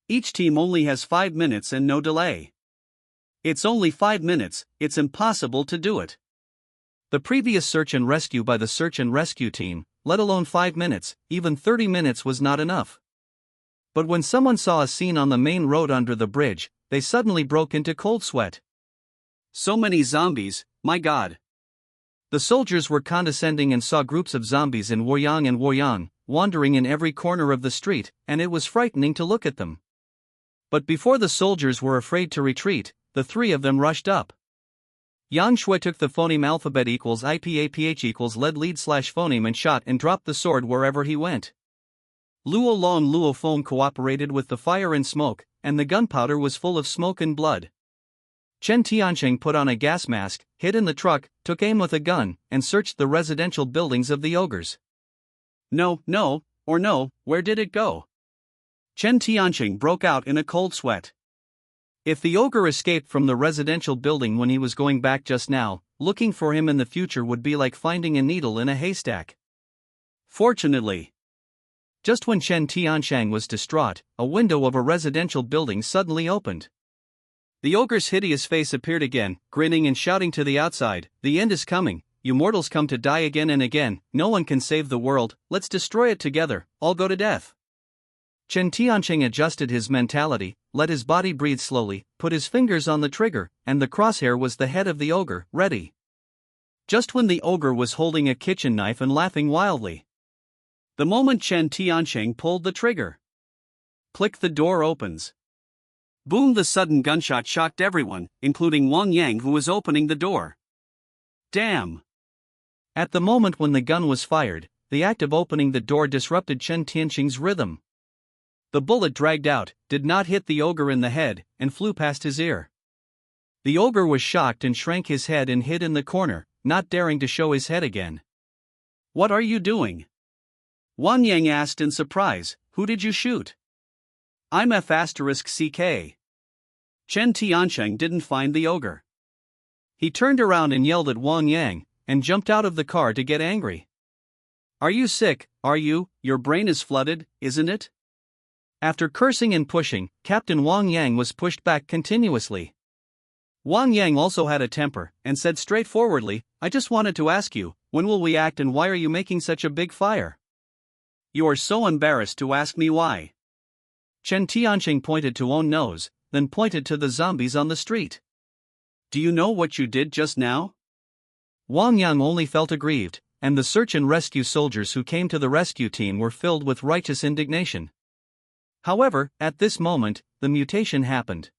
Each team only has 5 minutes and no delay. It's only 5 minutes, it's impossible to do it. The previous search and rescue by the search and rescue team, let alone 5 minutes, even 30 minutes was not enough. But when someone saw a scene on the main road under the bridge, they suddenly broke into cold sweat. So many zombies, my God. The soldiers were condescending and saw groups of zombies in Woyang, wandering in every corner of the street, and it was frightening to look at them. But before the soldiers were afraid to retreat, the 3 of them rushed up. Yang Shui took the phoneme alphabet equals IPAPH equals lead slash phoneme and shot and dropped the sword wherever he went. Luo Lo and Luo Feng cooperated with the fire and smoke, and the gunpowder was full of smoke and blood. Chen Tiancheng put on a gas mask, hid in the truck, took aim with a gun, and searched the residential buildings of the ogres. No, where did it go? Chen Tiancheng broke out in a cold sweat. If the ogre escaped from the residential building when he was going back just now, looking for him in the future would be like finding a needle in a haystack. Fortunately, just when Chen Tiancheng was distraught, a window of a residential building suddenly opened. The ogre's hideous face appeared again, grinning and shouting to the outside, "The end is coming, you mortals come to die again and again, no one can save the world, let's destroy it together, all go to death." Chen Tiancheng adjusted his mentality, let his body breathe slowly, put his fingers on the trigger, and the crosshair was the head of the ogre, ready. Just when the ogre was holding a kitchen knife and laughing wildly. The moment Chen Tiancheng pulled the trigger. Click, the door opens. Boom, the sudden gunshot shocked everyone, including Wang Yang who was opening the door. Damn! At the moment when the gun was fired, the act of opening the door disrupted Chen Tiancheng's rhythm. The bullet dragged out, did not hit the ogre in the head, and flew past his ear. The ogre was shocked and shrank his head and hid in the corner, not daring to show his head again. "What are you doing?" Wang Yang asked in surprise. "Who did you shoot?" "I'm F***CK. Chen Tiancheng didn't find the ogre. He turned around and yelled at Wang Yang, and jumped out of the car to get angry. "Are you sick, are you? Your brain is flooded, isn't it?" After cursing and pushing, Captain Wang Yang was pushed back continuously. Wang Yang also had a temper, and said straightforwardly, "I just wanted to ask you, when will we act and why are you making such a big fire?" "You are so embarrassed to ask me why." Chen Tiancheng pointed to own nose, then pointed to the zombies on the street. "Do you know what you did just now?" Wang Yang only felt aggrieved, and the search and rescue soldiers who came to the rescue team were filled with righteous indignation. However, at this moment, the mutation happened.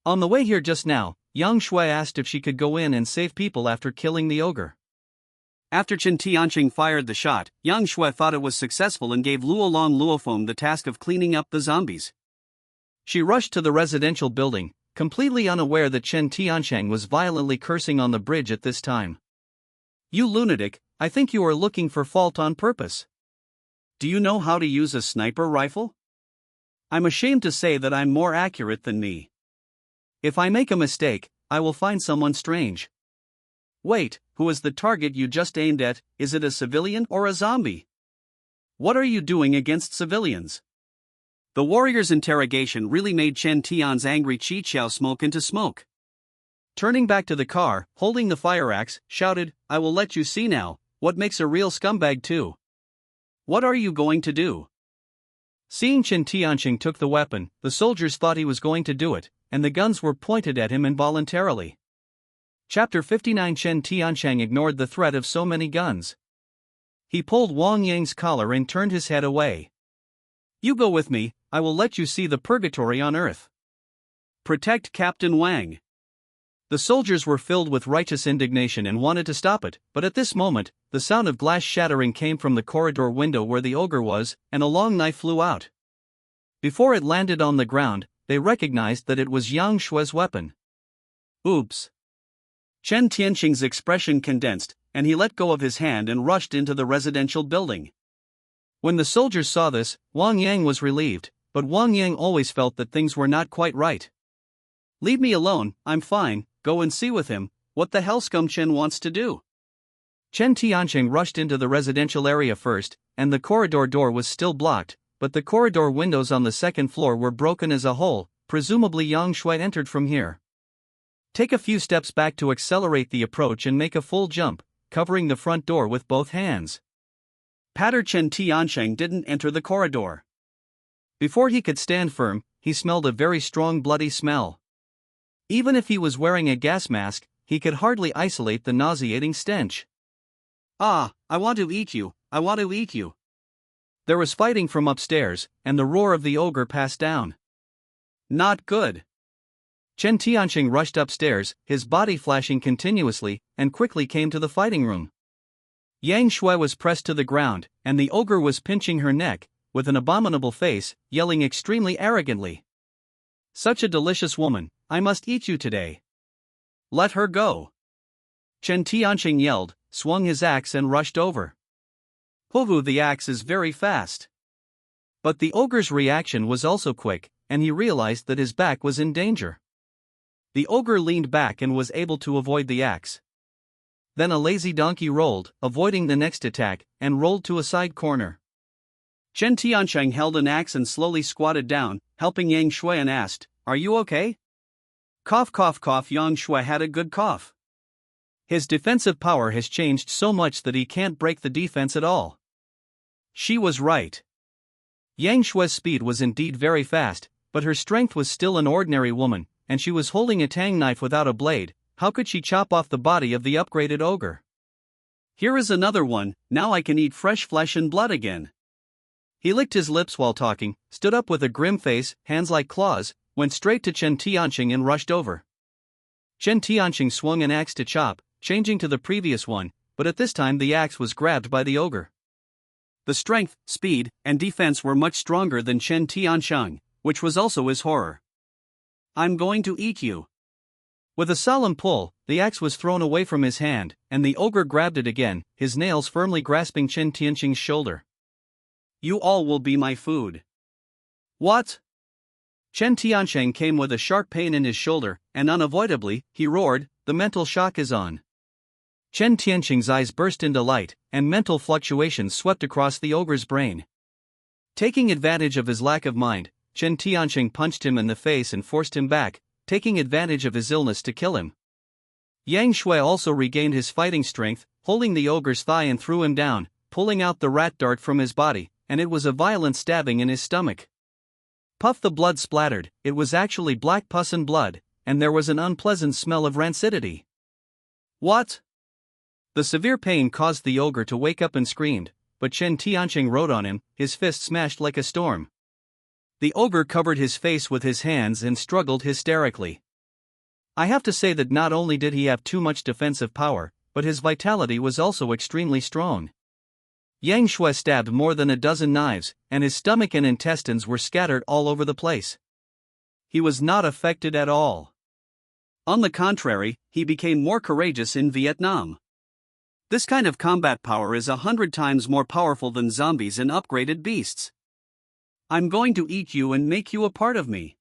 On the way here just now, Yang Shui asked if she could go in and save people after killing the ogre. After Chen Tiancheng fired the shot, Yang Shui thought it was successful and gave Luo Long Luofeng the task of cleaning up the zombies. She rushed to the residential building, completely unaware that Chen Tiancheng was violently cursing on the bridge at this time. "You lunatic, I think you are looking for fault on purpose. Do you know how to use a sniper rifle? I'm ashamed to say that I'm more accurate than me. If I make a mistake, I will find someone strange. Wait, who is the target you just aimed at? Is it a civilian or a zombie? What are you doing against civilians?" The warrior's interrogation really made Chen Tian's angry Qi Qiao smoke into smoke. Turning back to the car, holding the fire axe, shouted, "I will let you see now, what makes a real scumbag too. What are you going to do?" Seeing Chen Tiancheng took the weapon, the soldiers thought he was going to do it, and the guns were pointed at him involuntarily. Chapter 59. Chen Tiancheng ignored the threat of so many guns. He pulled Wang Yang's collar and turned his head away. "You go with me, I will let you see the purgatory on earth. Protect Captain Wang." The soldiers were filled with righteous indignation and wanted to stop it, but at this moment, the sound of glass shattering came from the corridor window where the ogre was, and a long knife flew out. Before it landed on the ground, they recognized that it was Yang Shui's weapon. Oops. Chen Tiancheng's expression condensed, and he let go of his hand and rushed into the residential building. When the soldiers saw this, Wang Yang was relieved, but Wang Yang always felt that things were not quite right. "Leave me alone, I'm fine, go and see with him, what the hell Scum Chen wants to do." Chen Tiancheng rushed into the residential area first, and the corridor door was still blocked, but the corridor windows on the second floor were broken as a whole, presumably Yang Shui entered from here. Take a few steps back to accelerate the approach and make a full jump, covering the front door with both hands. Patter Chen Tiancheng didn't enter the corridor. Before he could stand firm, he smelled a very strong bloody smell. Even if he was wearing a gas mask, he could hardly isolate the nauseating stench. "Ah, I want to eat you, I want to eat you." There was fighting from upstairs, and the roar of the ogre passed down. Not good. Chen Tianqing rushed upstairs, his body flashing continuously, and quickly came to the fighting room. Yang Shui was pressed to the ground, and the ogre was pinching her neck, with an abominable face, yelling extremely arrogantly. "Such a delicious woman, I must eat you today. Let her go." Chen Tianqing yelled, swung his axe and rushed over. Hovu, the axe is very fast. But the ogre's reaction was also quick, and he realized that his back was in danger. The ogre leaned back and was able to avoid the axe. Then a lazy donkey rolled, avoiding the next attack, and rolled to a side corner. Chen Tianqing held an axe and slowly squatted down, helping Yang Shui, and asked, "Are you okay?" Cough, cough, cough. Yang Shui had a good cough. His defensive power has changed so much that he can't break the defense at all. She was right. Yang Shui's speed was indeed very fast, but her strength was still an ordinary woman, and she was holding a tang knife without a blade. How could she chop off the body of the upgraded ogre? "Here is another one, now I can eat fresh flesh and blood again." He licked his lips while talking, stood up with a grim face, hands like claws, went straight to Chen Tianqing and rushed over. Chen Tianqing swung an axe to chop, changing to the previous one, but at this time the axe was grabbed by the ogre. The strength, speed, and defense were much stronger than Chen Tianqing, which was also his horror. "I'm going to eat you." With a solemn pull, the axe was thrown away from his hand, and the ogre grabbed it again, his nails firmly grasping Chen Tianqing's shoulder. "You all will be my food." "What?" Chen Tianqing came with a sharp pain in his shoulder, and unavoidably, he roared, "The mental shock is on." Chen Tianqing's eyes burst into light, and mental fluctuations swept across the ogre's brain. Taking advantage of his lack of mind, Chen Tianqing punched him in the face and forced him back, taking advantage of his illness to kill him. Yang Shui also regained his fighting strength, holding the ogre's thigh and threw him down, pulling out the rat dart from his body, and it was a violent stabbing in his stomach. Puff, the blood splattered. It was actually black pus and blood, and there was an unpleasant smell of rancidity. "What?" The severe pain caused the ogre to wake up and screamed, but Chen Tianqing rode on him, his fist smashed like a storm. The ogre covered his face with his hands and struggled hysterically. I have to say that not only did he have too much defensive power, but his vitality was also extremely strong. Yang Shui stabbed more than a dozen knives, and his stomach and intestines were scattered all over the place. He was not affected at all. On the contrary, he became more courageous in Vietnam. This kind of combat power is 100 times more powerful than zombies and upgraded beasts. "I'm going to eat you and make you a part of me."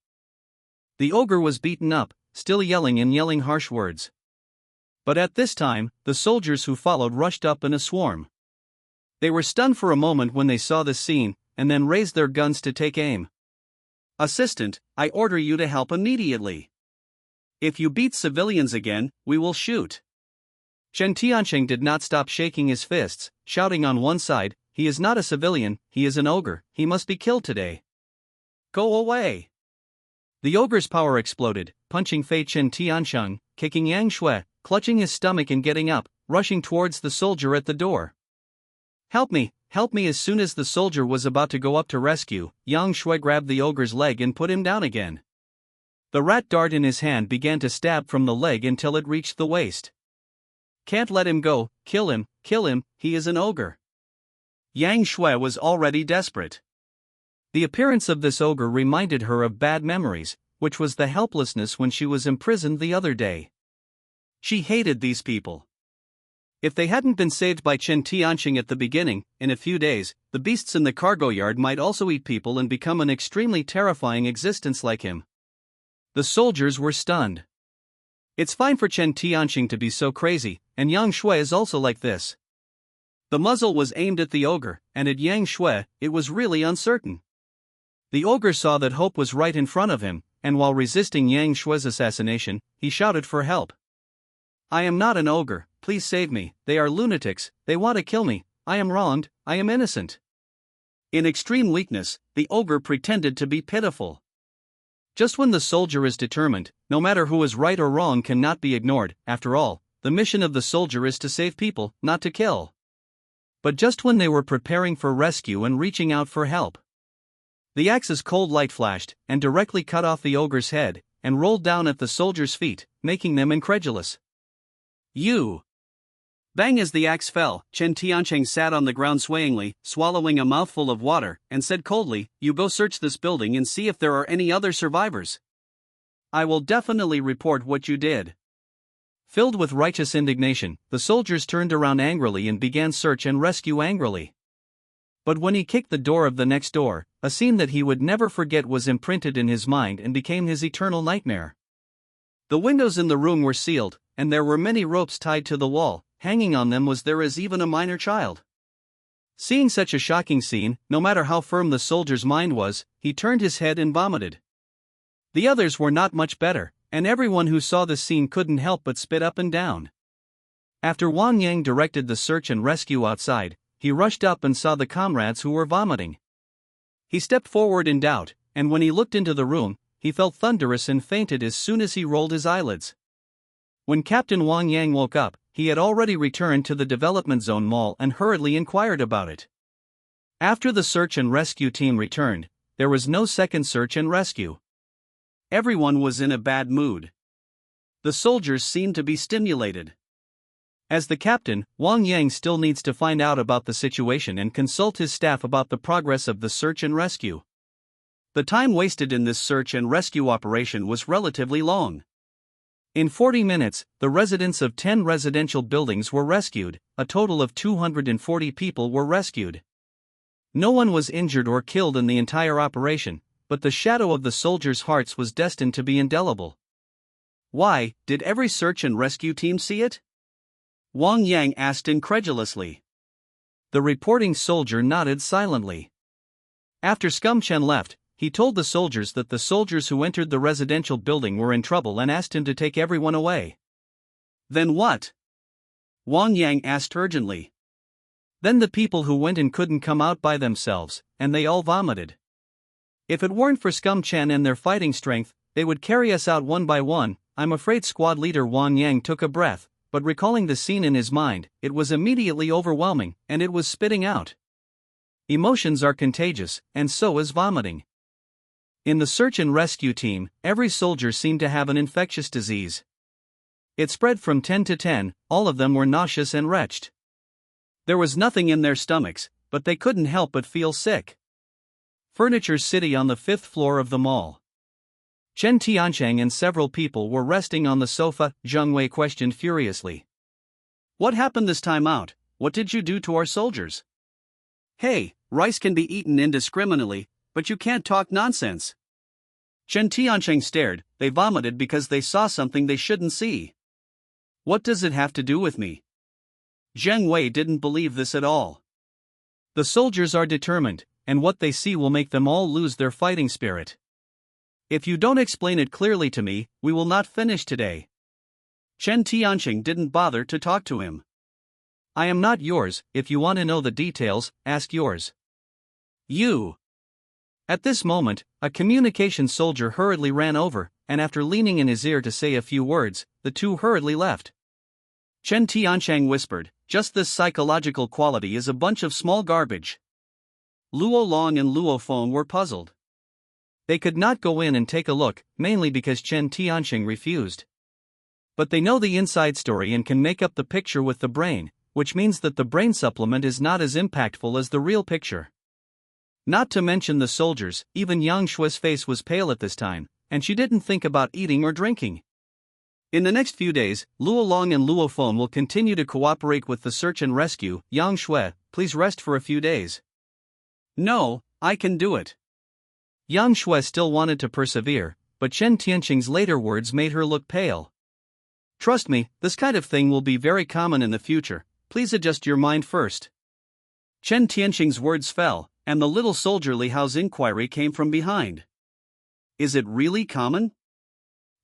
The ogre was beaten up, still yelling and yelling harsh words. But at this time, the soldiers who followed rushed up in a swarm. They were stunned for a moment when they saw this scene, and then raised their guns to take aim. "Assistant, I order you to help immediately. If you beat civilians again, we will shoot." Chen Tianqing did not stop shaking his fists, shouting on one side, "He is not a civilian, he is an ogre, he must be killed today. Go away." The ogre's power exploded, punching Fei Chen Tianqing, kicking Yang Shui, clutching his stomach and getting up, rushing towards the soldier at the door. Help me! As soon as the soldier was about to go up to rescue, Yang Shui grabbed the ogre's leg and put him down again. The rat dart in his hand began to stab from the leg until it reached the waist. "Can't let him go, kill him, he is an ogre." Yang Shui was already desperate. The appearance of this ogre reminded her of bad memories, which was the helplessness when she was imprisoned the other day. She hated these people. If they hadn't been saved by Chen Tianqing at the beginning, in a few days, the beasts in the cargo yard might also eat people and become an extremely terrifying existence like him. The soldiers were stunned. It's fine for Chen Tianqing to be so crazy, and Yang Shui is also like this. The muzzle was aimed at the ogre, and at Yang Shui, it was really uncertain. The ogre saw that hope was right in front of him, and while resisting Yang Shui's assassination, he shouted for help. "I am not an ogre, please save me, they are lunatics, they want to kill me, I am wronged, I am innocent." In extreme weakness, the ogre pretended to be pitiful. Just when the soldier is determined, no matter who is right or wrong cannot be ignored. After all, the mission of the soldier is to save people, not to kill. But just when they were preparing for rescue and reaching out for help, the axe's cold light flashed, and directly cut off the ogre's head, and rolled down at the soldiers' feet, making them incredulous. You! Bang! As the axe fell, Chen Tiancheng sat on the ground swayingly, swallowing a mouthful of water, and said coldly, "You go search this building and see if there are any other survivors. I will definitely report what you did." Filled with righteous indignation, the soldiers turned around angrily and began search and rescue angrily. But when he kicked the door of the next door, a scene that he would never forget was imprinted in his mind and became his eternal nightmare. The windows in the room were sealed, and there were many ropes tied to the wall. Hanging on them was there is even a minor child. Seeing such a shocking scene, no matter how firm the soldier's mind was, he turned his head and vomited. The others were not much better, and everyone who saw the scene couldn't help but spit up and down. After Wang Yang directed the search and rescue outside, he rushed up and saw the comrades who were vomiting. He stepped forward in doubt, and when he looked into the room, he felt thunderous and fainted as soon as he rolled his eyelids. When Captain Wang Yang woke up, he had already returned to the Development Zone Mall and hurriedly inquired about it. After the search and rescue team returned, there was no second search and rescue. Everyone was in a bad mood. The soldiers seemed to be stimulated. As the captain, Wang Yang still needs to find out about the situation and consult his staff about the progress of the search and rescue. The time wasted in this search and rescue operation was relatively long. In 40 minutes, the residents of 10 residential buildings were rescued. A total of 240 people were rescued. No one was injured or killed in the entire operation, but the shadow of the soldiers' hearts was destined to be indelible. Why, did every search and rescue team see it? Wang Yang asked incredulously. The reporting soldier nodded silently. After Scum Chen left, he told the soldiers that the soldiers who entered the residential building were in trouble and asked him to take everyone away. Then what? Wang Yang asked urgently. Then the people who went in couldn't come out by themselves, and they all vomited. If it weren't for Scum Chen and their fighting strength, they would carry us out one by one. I'm afraid squad leader Wang Yang took a breath, but recalling the scene in his mind, it was immediately overwhelming, and it was spitting out. Emotions are contagious, and so is vomiting. In the search and rescue team, every soldier seemed to have an infectious disease. It spread from 10 to 10, all of them were nauseous and retched. There was nothing in their stomachs, but they couldn't help but feel sick. Furniture City on the 5th floor of the mall. Chen Tiancheng and several people were resting on the sofa. Zheng Wei questioned furiously. What happened this time out? What did you do to our soldiers? Hey, rice can be eaten indiscriminately, but you can't talk nonsense. Chen Tiancheng stared. They vomited because they saw something they shouldn't see. What does it have to do with me? Zheng Wei didn't believe this at all. The soldiers are determined, and what they see will make them all lose their fighting spirit. If you don't explain it clearly to me, we will not finish today. Chen Tiancheng didn't bother to talk to him. I am not yours. If you want to know the details, ask yours. You. At this moment, a communication soldier hurriedly ran over, and after leaning in his ear to say a few words, the two hurriedly left. Chen Tiancheng whispered, just this psychological quality is a bunch of small garbage. Luo Long and Luo Feng were puzzled. They could not go in and take a look, mainly because Chen Tiancheng refused. But they know the inside story and can make up the picture with the brain, which means that the brain supplement is not as impactful as the real picture. Not to mention the soldiers, even Yang Shui's face was pale at this time, and she didn't think about eating or drinking. In the next few days, Luo Long and Luo Feng will continue to cooperate with the search and rescue. Yang Shui, please rest for a few days. No, I can do it. Yang Shui still wanted to persevere, but Chen Tiancheng's later words made her look pale. Trust me, this kind of thing will be very common in the future. Please adjust your mind first. Chen Tiancheng's words fell, and the little soldier Li Hao's inquiry came from behind. Is it really common?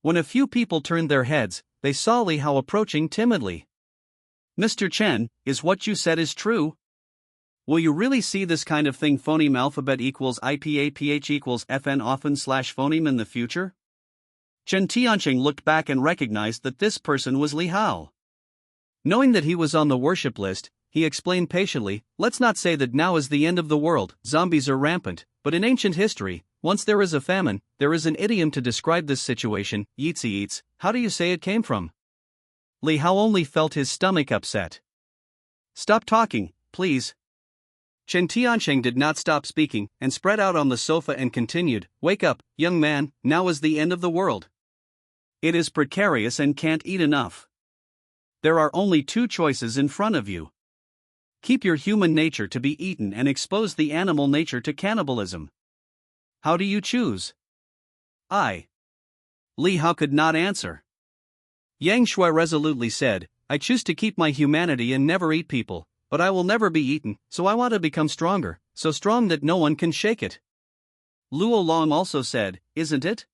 When a few people turned their heads, they saw Li Hao approaching timidly. Mr. Chen, is what you said is true? Will you really see this kind of thing phoneme alphabet equals IPAPH equals FN often / phoneme in the future? Chen Tiancheng looked back and recognized that this person was Li Hao. Knowing that he was on the worship list, he explained patiently, let's not say that now is the end of the world, zombies are rampant, but in ancient history, once there is a famine, there is an idiom to describe this situation, yeetsy eats. How do you say it came from? Li Hao only felt his stomach upset. Stop talking, please. Chen Tiancheng did not stop speaking and spread out on the sofa and continued, wake up, young man, now is the end of the world. It is precarious and can't eat enough. There are only two choices in front of you. Keep your human nature to be eaten and expose the animal nature to cannibalism. How do you choose? Li Hao could not answer. Yang Shui resolutely said, I choose to keep my humanity and never eat people, but I will never be eaten, so I want to become stronger, so strong that no one can shake it. Luo Long also said, isn't it?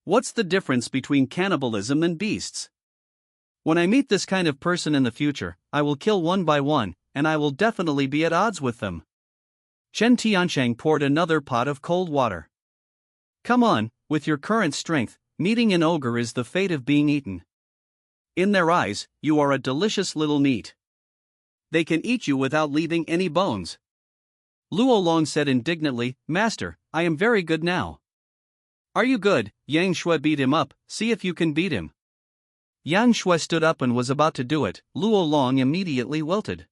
What's the difference between cannibalism and beasts? When I meet this kind of person in the future, I will kill one by one, and I will definitely be at odds with them. Chen Tiancheng poured another pot of cold water. Come on, with your current strength, meeting an ogre is the fate of being eaten. In their eyes, you are a delicious little meat. They can eat you without leaving any bones. Luo Long said indignantly, Master, I am very good now. Are you good? Yang Shui beat him up, see if you can beat him. Yang Shui stood up and was about to do it, Luo Long immediately wilted.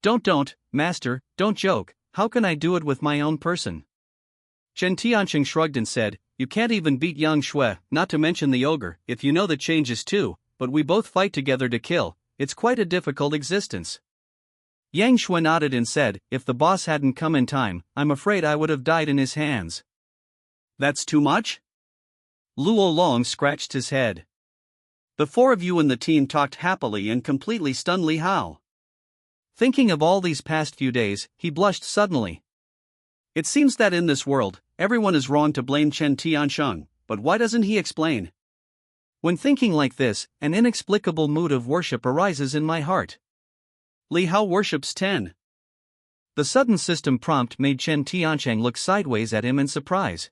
Don't, Master, don't joke, how can I do it with my own person? Chen Tiancheng shrugged and said, you can't even beat Yang Shui, not to mention the ogre, if you know the changes too, but we both fight together to kill, it's quite a difficult existence. Yang Shui nodded and said, if the boss hadn't come in time, I'm afraid I would have died in his hands. That's too much? Luo Long scratched his head. The four of you in the team talked happily and completely stunned Li Hao. Thinking of all these past few days, he blushed suddenly. It seems that in this world, everyone is wrong to blame Chen Tiancheng, but why doesn't he explain? When thinking like this, an inexplicable mood of worship arises in my heart. Li Hao worships 10. The sudden system prompt made Chen Tiancheng look sideways at him in surprise.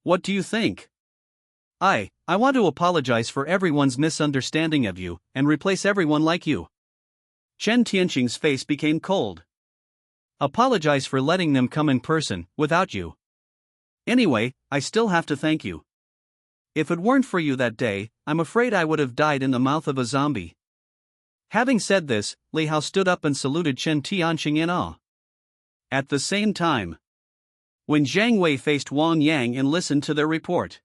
What do you think? I want to apologize for everyone's misunderstanding of you, and replace everyone like you. Chen Tiancheng's face became cold. Apologize for letting them come in person, without you. Anyway, I still have to thank you. If it weren't for you that day, I'm afraid I would have died in the mouth of a zombie. Having said this, Li Hao stood up and saluted Chen Tiancheng in awe. At the same time, when Zhang Wei faced Wang Yang and listened to their report.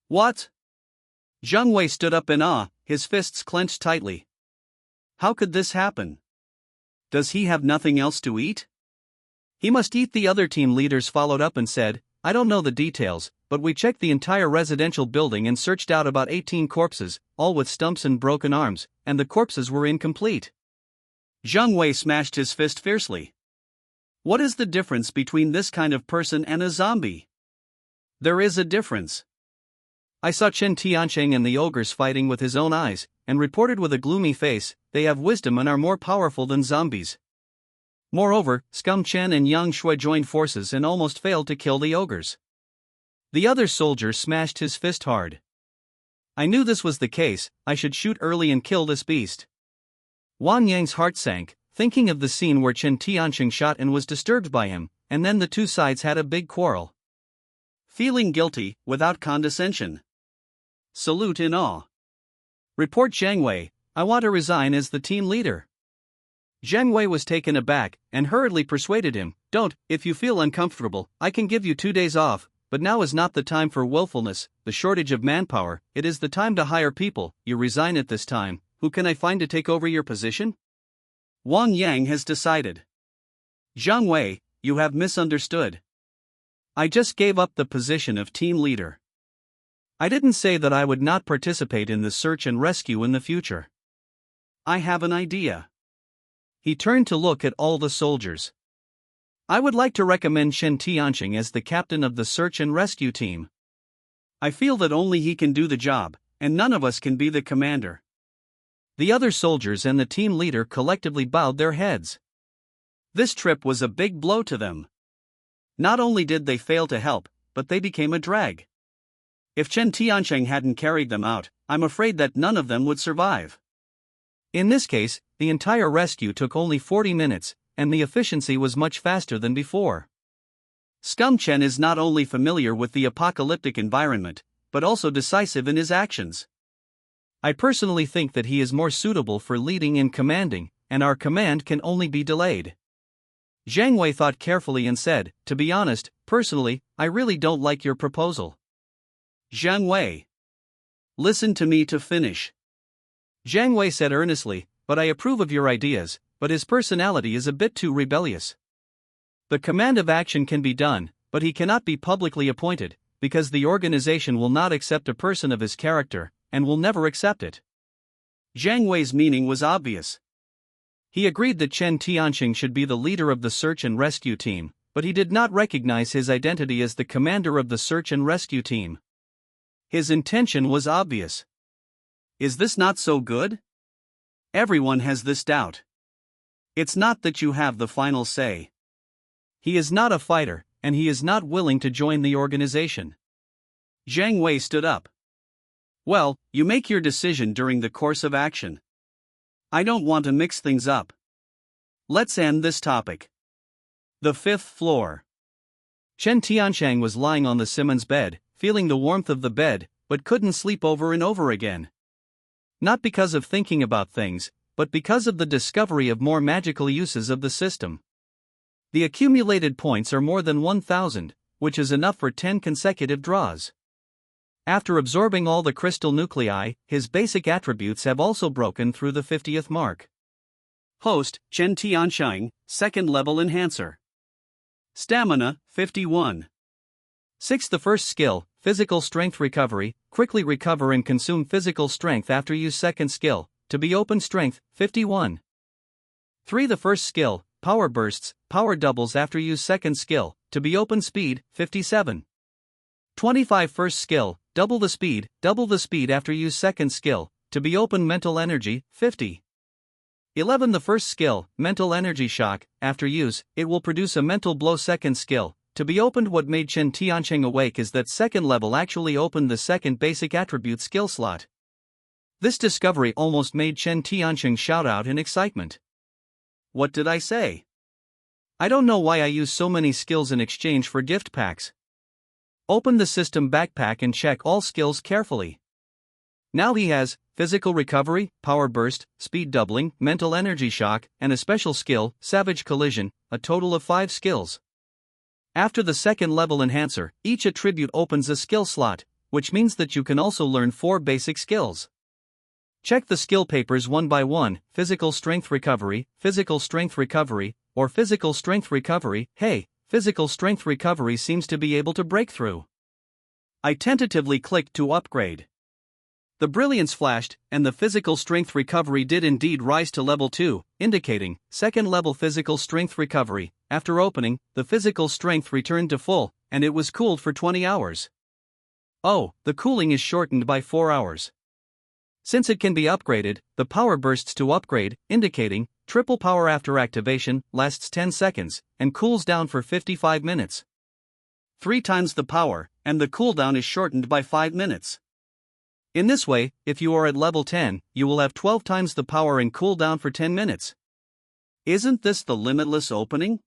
What? Zhang Wei stood up in awe, his fists clenched tightly. How could this happen? Does he have nothing else to eat? He must eat. The other team leaders followed up and said, I don't know the details, but we checked the entire residential building and searched out about 18 corpses, all with stumps and broken arms, and the corpses were incomplete. Zhang Wei smashed his fist fiercely. What is the difference between this kind of person and a zombie? There is a difference. I saw Chen Tiancheng and the ogres fighting with his own eyes, and reported with a gloomy face, they have wisdom and are more powerful than zombies. Moreover, Scum Chen and Yang Shui joined forces and almost failed to kill the ogres. The other soldier smashed his fist hard. I knew this was the case, I should shoot early and kill this beast. Wang Yang's heart sank, thinking of the scene where Chen Tiancheng shot and was disturbed by him, and then the two sides had a big quarrel. Feeling guilty, without condescension. Salute in awe. Report Zhang Wei, I want to resign as the team leader. Zhang Wei was taken aback, and hurriedly persuaded him, don't, if you feel uncomfortable, I can give you 2 days off, but now is not the time for willfulness, the shortage of manpower, it is the time to hire people, you resign at this time, who can I find to take over your position? Wang Yang has decided. Zhang Wei, you have misunderstood. I just gave up the position of team leader. I didn't say that I would not participate in the search and rescue in the future. I have an idea. He turned to look at all the soldiers. I would like to recommend Chen Tiancheng as the captain of the search and rescue team. I feel that only he can do the job, and none of us can be the commander. The other soldiers and the team leader collectively bowed their heads. This trip was a big blow to them. Not only did they fail to help, but they became a drag. If Chen Tiancheng hadn't carried them out, I'm afraid that none of them would survive. In this case, the entire rescue took only 40 minutes, and the efficiency was much faster than before. Scum Chen is not only familiar with the apocalyptic environment, but also decisive in his actions. I personally think that he is more suitable for leading and commanding, and our command can only be delayed. Zhang Wei thought carefully and said, "To be honest, personally, I really don't like your proposal." Zhang Wei. Listen to me to finish. Zhang Wei said earnestly, "But I approve of your ideas, but his personality is a bit too rebellious. The command of action can be done, but he cannot be publicly appointed, because the organization will not accept a person of his character, and will never accept it." Zhang Wei's meaning was obvious. He agreed that Chen Tianqing should be the leader of the search and rescue team, but he did not recognize his identity as the commander of the search and rescue team. His intention was obvious. Is this not so good? Everyone has this doubt. It's not that you have the final say. He is not a fighter, and he is not willing to join the organization. Zhang Wei stood up. Well, you make your decision during the course of action. I don't want to mix things up. Let's end this topic. The fifth floor. Chen Tianqiang was lying on the Simmons bed, feeling the warmth of the bed, but couldn't sleep over and over again. Not because of thinking about things, but because of the discovery of more magical uses of the system. The accumulated points are more than 1,000, which is enough for 10 consecutive draws. After absorbing all the crystal nuclei, his basic attributes have also broken through the 50th mark. Host, Chen Tianqiang, second level enhancer. Stamina, 51. 6. The first skill, physical strength recovery, quickly recover and consume physical strength after use. Second skill, to be open strength, 51. 3. The first skill, power bursts, power doubles after use. Second skill, to be open speed, 57. 25. First skill, double the speed after use. Second skill, to be open mental energy, 50. 11. The first skill, mental energy shock, after use, it will produce a mental blow. Second skill, to be opened. What made Chen Tianqiang awake is that second level actually opened the second basic attribute skill slot. This discovery almost made Chen Tianqiang shout out in excitement. What did I say? I don't know why I use so many skills in exchange for gift packs. Open the system backpack and check all skills carefully. Now he has physical recovery, power burst, speed doubling, mental energy shock, and a special skill, savage collision, a total of 5 skills. After the second level enhancer, each attribute opens a skill slot, which means that you can also learn 4 basic skills. Check the skill papers one by one: physical strength recovery, or physical strength recovery. Hey, physical strength recovery seems to be able to break through. I tentatively clicked to upgrade. The brilliance flashed, and the physical strength recovery did indeed rise to level 2, indicating second level physical strength recovery. After opening, the physical strength returned to full, and it was cooled for 20 hours. Oh, the cooling is shortened by 4 hours. Since it can be upgraded, the power bursts to upgrade, indicating triple power after activation, lasts 10 seconds, and cools down for 55 minutes. 3 times the power, and the cooldown is shortened by 5 minutes. In this way, if you are at level 10, you will have 12 times the power and cool down for 10 minutes. Isn't this the limitless opening?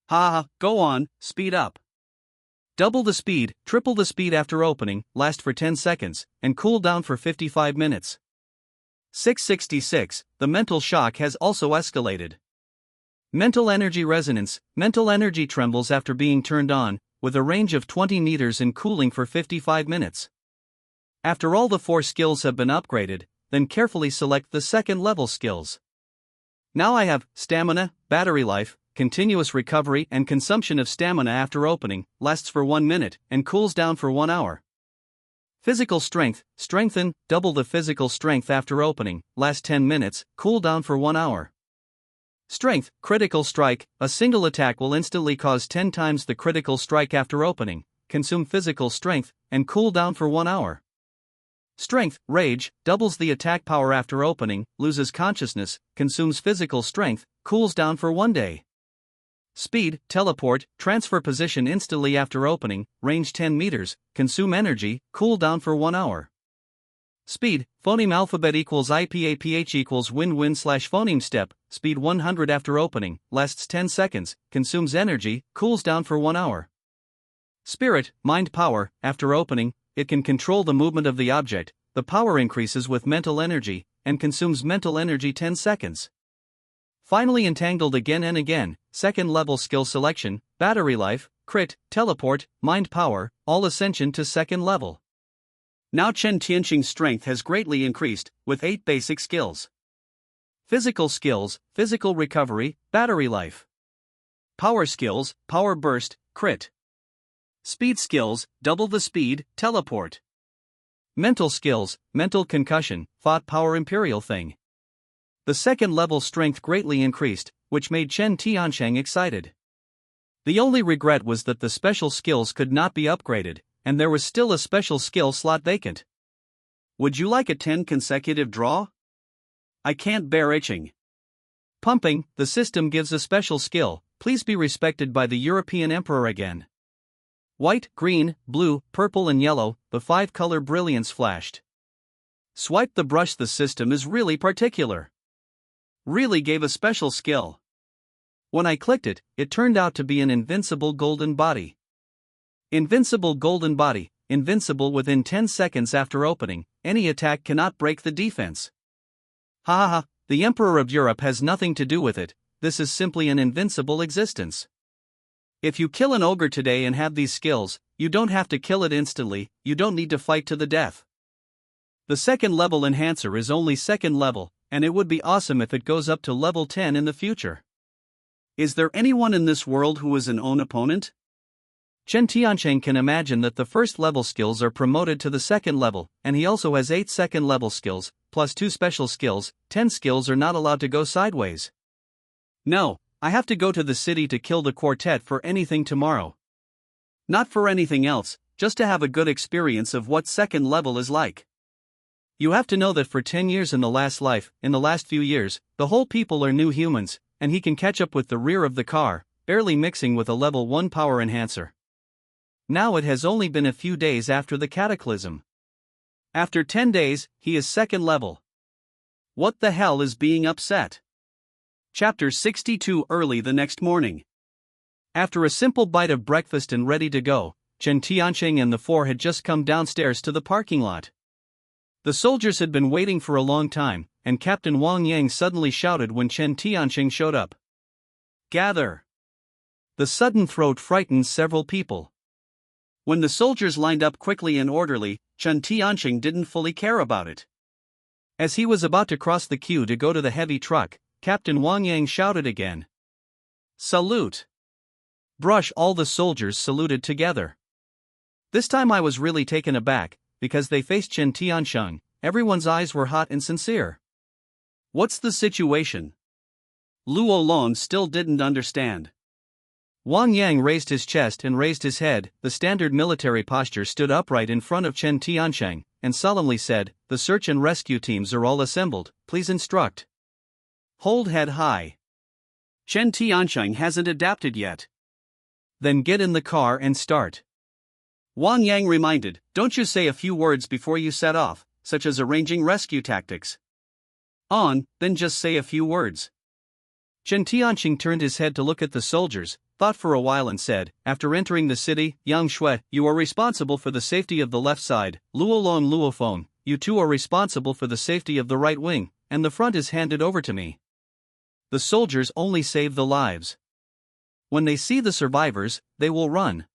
Haha, go on, speed up. Double the speed, triple the speed after opening, last for 10 seconds, and cool down for 55 minutes. 666, the mental shock has also escalated. Mental energy resonance, mental energy trembles after being turned on, with a range of 20 meters and cooling for 55 minutes. After all the 4 skills have been upgraded, then carefully select the second level skills. Now I have stamina, battery life, continuous recovery and consumption of stamina after opening, lasts for 1 minute, and cools down for 1 hour. Physical strength, strengthen, double the physical strength after opening, last 10 minutes, cool down for 1 hour. Strength, critical strike, a single attack will instantly cause 10 times the critical strike after opening, consume physical strength, and cool down for 1 hour. Strength, rage, doubles the attack power after opening, loses consciousness, consumes physical strength, cools down for 1 day. Speed, teleport, transfer position instantly after opening, range 10 meters, consume energy, cool down for 1 hour. Speed, phoneme alphabet equals IPAPH equals win-win/phoneme step, speed 100 after opening, lasts 10 seconds, consumes energy, cools down for 1 hour. Spirit, mind power, after opening, it can control the movement of the object, the power increases with mental energy, and consumes mental energy 10 seconds. Finally entangled again and again, second level skill selection, battery life, crit, teleport, mind power, all ascension to second level. Now Chen Tianqing's strength has greatly increased, with 8 basic skills. Physical skills, physical recovery, battery life. Power skills, power burst, crit. Speed skills, double the speed, teleport. Mental skills, mental concussion, thought power imperial thing. The second level strength greatly increased, which made Chen Tianqing excited. The only regret was that the special skills could not be upgraded, and there was still a special skill slot vacant. Would you like a 10 consecutive draw? I can't bear itching. Pumping, the system gives a special skill, please be respected by the European Emperor again. White, green, blue, purple and yellow, the 5-color brilliance flashed. Swipe the brush, the system is really particular. Really gave a special skill. When I clicked it, it turned out to be an invincible golden body. Invincible golden body, invincible within 10 seconds after opening, any attack cannot break the defense. Ha ha ha, the Emperor of Europe has nothing to do with it, this is simply an invincible existence. If you kill an ogre today and have these skills, you don't have to kill it instantly, you don't need to fight to the death. The second level enhancer is only second level, and it would be awesome if it goes up to level 10 in the future. Is there anyone in this world who is an own opponent? Chen Tianqing can imagine that the first level skills are promoted to the second level, and he also has 8 second level skills, plus 2 special skills, 10 skills are not allowed to go sideways. No, I have to go to the city to kill the quartet for anything tomorrow. Not for anything else, just to have a good experience of what second level is like. You have to know that for 10 years in the last few years, the whole people are new humans, and he can catch up with the rear of the car, barely mixing with a level 1 power enhancer. Now it has only been a few days after the cataclysm. After 10 days, he is second level. What the hell is being upset? Chapter 62. Early the next morning. After a simple bite of breakfast and ready to go, Chen Tianqing and the 4 had just come downstairs to the parking lot. The soldiers had been waiting for a long time, and Captain Wang Yang suddenly shouted when Chen Tianqing showed up. Gather! The sudden throat frightened several people. When the soldiers lined up quickly and orderly, Chen Tianqing didn't fully care about it. As he was about to cross the queue to go to the heavy truck, Captain Wang Yang shouted again. Salute! Brush! All the soldiers saluted together. This time I was really taken aback, because they faced Chen Tianqing, everyone's eyes were hot and sincere. What's the situation? Luo Long still didn't understand. Wang Yang raised his chest and raised his head, the standard military posture, stood upright in front of Chen Tianqing, and solemnly said, "The search and rescue teams are all assembled, please instruct." Hold head high. Chen Tianqing hasn't adapted yet. Then get in the car and start. Wang Yang reminded, don't you say a few words before you set off, such as arranging rescue tactics. Then just say a few words. Chen Tianqing turned his head to look at the soldiers, thought for a while and said, after entering the city, Yang Shui, you are responsible for the safety of the left side, Luolong Luofeng, you two are responsible for the safety of the right wing, and the front is handed over to me. The soldiers only save the lives. When they see the survivors, they will run.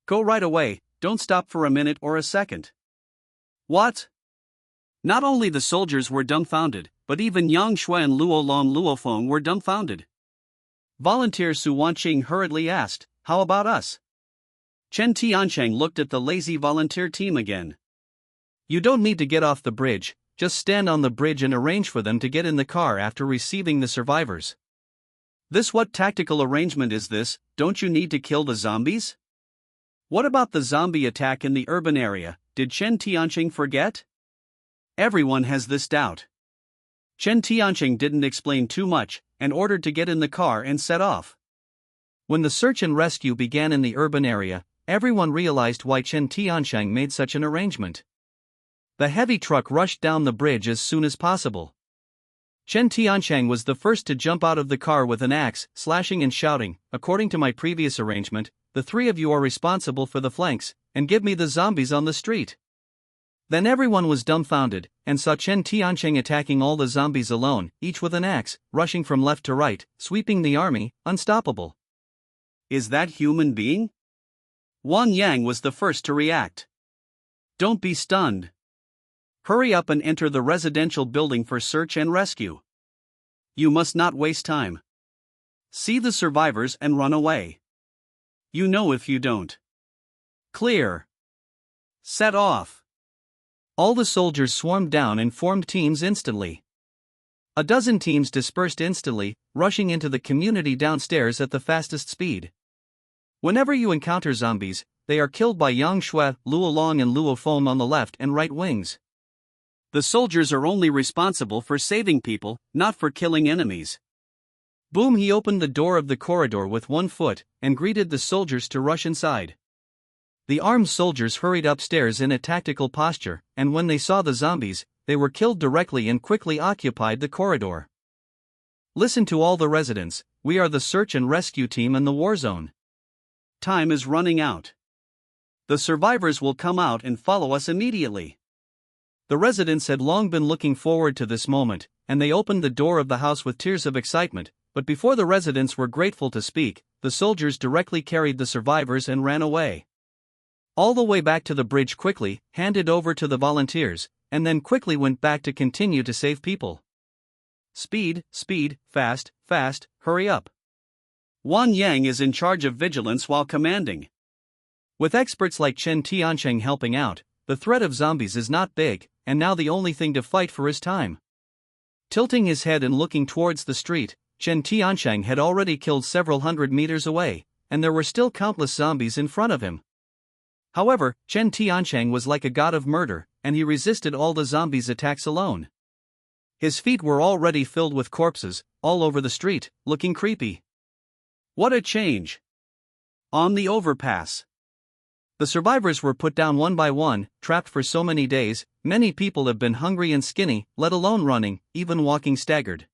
Go right away, don't stop for a minute or a second. What? Not only the soldiers were dumbfounded, but even Yang Shui and Luolong Luofeng were dumbfounded. Volunteer Su Wanqing hurriedly asked, how about us? Chen Tianqing looked at the lazy volunteer team again. You don't need to get off the bridge, just stand on the bridge and arrange for them to get in the car after receiving the survivors. What tactical arrangement is this? Don't you need to kill the zombies? What about the zombie attack in the urban area? Did Chen Tianqing forget? Everyone has this doubt. Chen Tianqing didn't explain too much, and ordered to get in the car and set off. When the search and rescue began in the urban area, everyone realized why Chen Tianqing made such an arrangement. The heavy truck rushed down the bridge as soon as possible. Chen Tiancheng was the first to jump out of the car with an axe, slashing and shouting, "According to my previous arrangement, the three of you are responsible for the flanks, and give me the zombies on the street." Then everyone was dumbfounded, and saw Chen Tiancheng attacking all the zombies alone, each with an axe, rushing from left to right, sweeping the army, unstoppable. Is that human being? Wang Yang was the first to react. Don't be stunned. Hurry up and enter the residential building for search and rescue. You must not waste time. See the survivors and run away. You know if you don't. Clear. Set off. All the soldiers swarmed down and formed teams instantly. A dozen teams dispersed instantly, rushing into the community downstairs at the fastest speed. Whenever you encounter zombies, they are killed by Yang Shui, Luo Long and Luo Feng on the left and right wings. The soldiers are only responsible for saving people, not for killing enemies. Boom! He opened the door of the corridor with one foot, and greeted the soldiers to rush inside. The armed soldiers hurried upstairs in a tactical posture, and when they saw the zombies, they were killed directly and quickly occupied the corridor. Listen to all the residents, we are the search and rescue team in the war zone. Time is running out. The survivors will come out and follow us immediately. The residents had long been looking forward to this moment, and they opened the door of the house with tears of excitement, but before the residents were grateful to speak, the soldiers directly carried the survivors and ran away. All the way back to the bridge quickly, handed over to the volunteers, and then quickly went back to continue to save people. Speed, speed, fast, fast, hurry up. Wang Yang is in charge of vigilance while commanding. With experts like Chen Tiancheng helping out, the threat of zombies is not big, and now the only thing to fight for is time. Tilting his head and looking towards the street, Chen Tiancheng had already killed several hundred meters away, and there were still countless zombies in front of him. However, Chen Tiancheng was like a god of murder, and he resisted all the zombies' attacks alone. His feet were already filled with corpses, all over the street, looking creepy. What a change! On the overpass. The survivors were put down one by one, trapped for so many days. Many people have been hungry and skinny, let alone running, even walking staggered.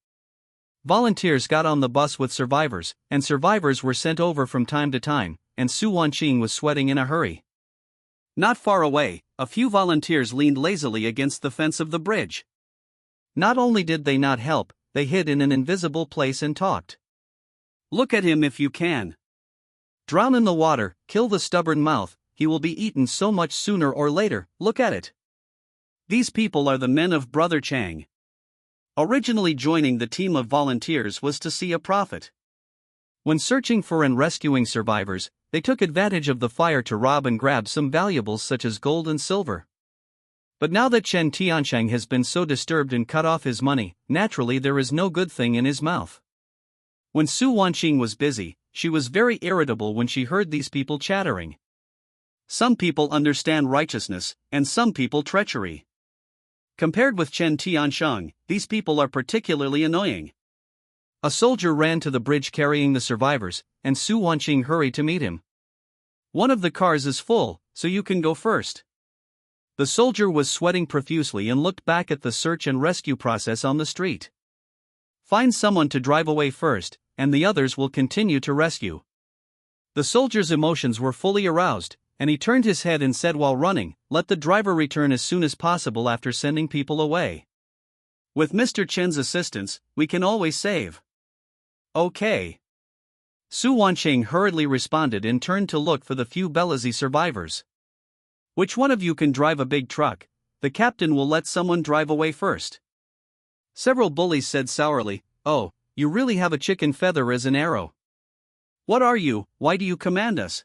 Volunteers got on the bus with survivors, and survivors were sent over from time to time, and Su Wanqing was sweating in a hurry. Not far away, a few volunteers leaned lazily against the fence of the bridge. Not only did they not help, they hid in an invisible place and talked. Look at him if you can. Drown in the water, kill the stubborn mouth, he will be eaten so much sooner or later, look at it. These people are the men of Brother Chang. Originally joining the team of volunteers was to see a profit. When searching for and rescuing survivors, they took advantage of the fire to rob and grab some valuables such as gold and silver. But now that Chen Tiancheng has been so disturbed and cut off his money, naturally there is no good thing in his mouth. When Su Wanqing was busy, she was very irritable when she heard these people chattering. Some people understand righteousness, and some people treachery. Compared with Chen Tiancheng, these people are particularly annoying. A soldier ran to the bridge carrying the survivors, and Su Wanqing hurried to meet him. One of the cars is full, so you can go first. The soldier was sweating profusely and looked back at the search and rescue process on the street. Find someone to drive away first, and the others will continue to rescue. The soldier's emotions were fully aroused, and he turned his head and said while running, "Let the driver return as soon as possible after sending people away. With Mr. Chen's assistance, we can always save." Okay. Su Wanqing hurriedly responded and turned to look for the few Belazi survivors. Which one of you can drive a big truck? The captain will let someone drive away first. Several bullies said sourly, "Oh, you really have a chicken feather as an arrow. What are you, why do you command us?"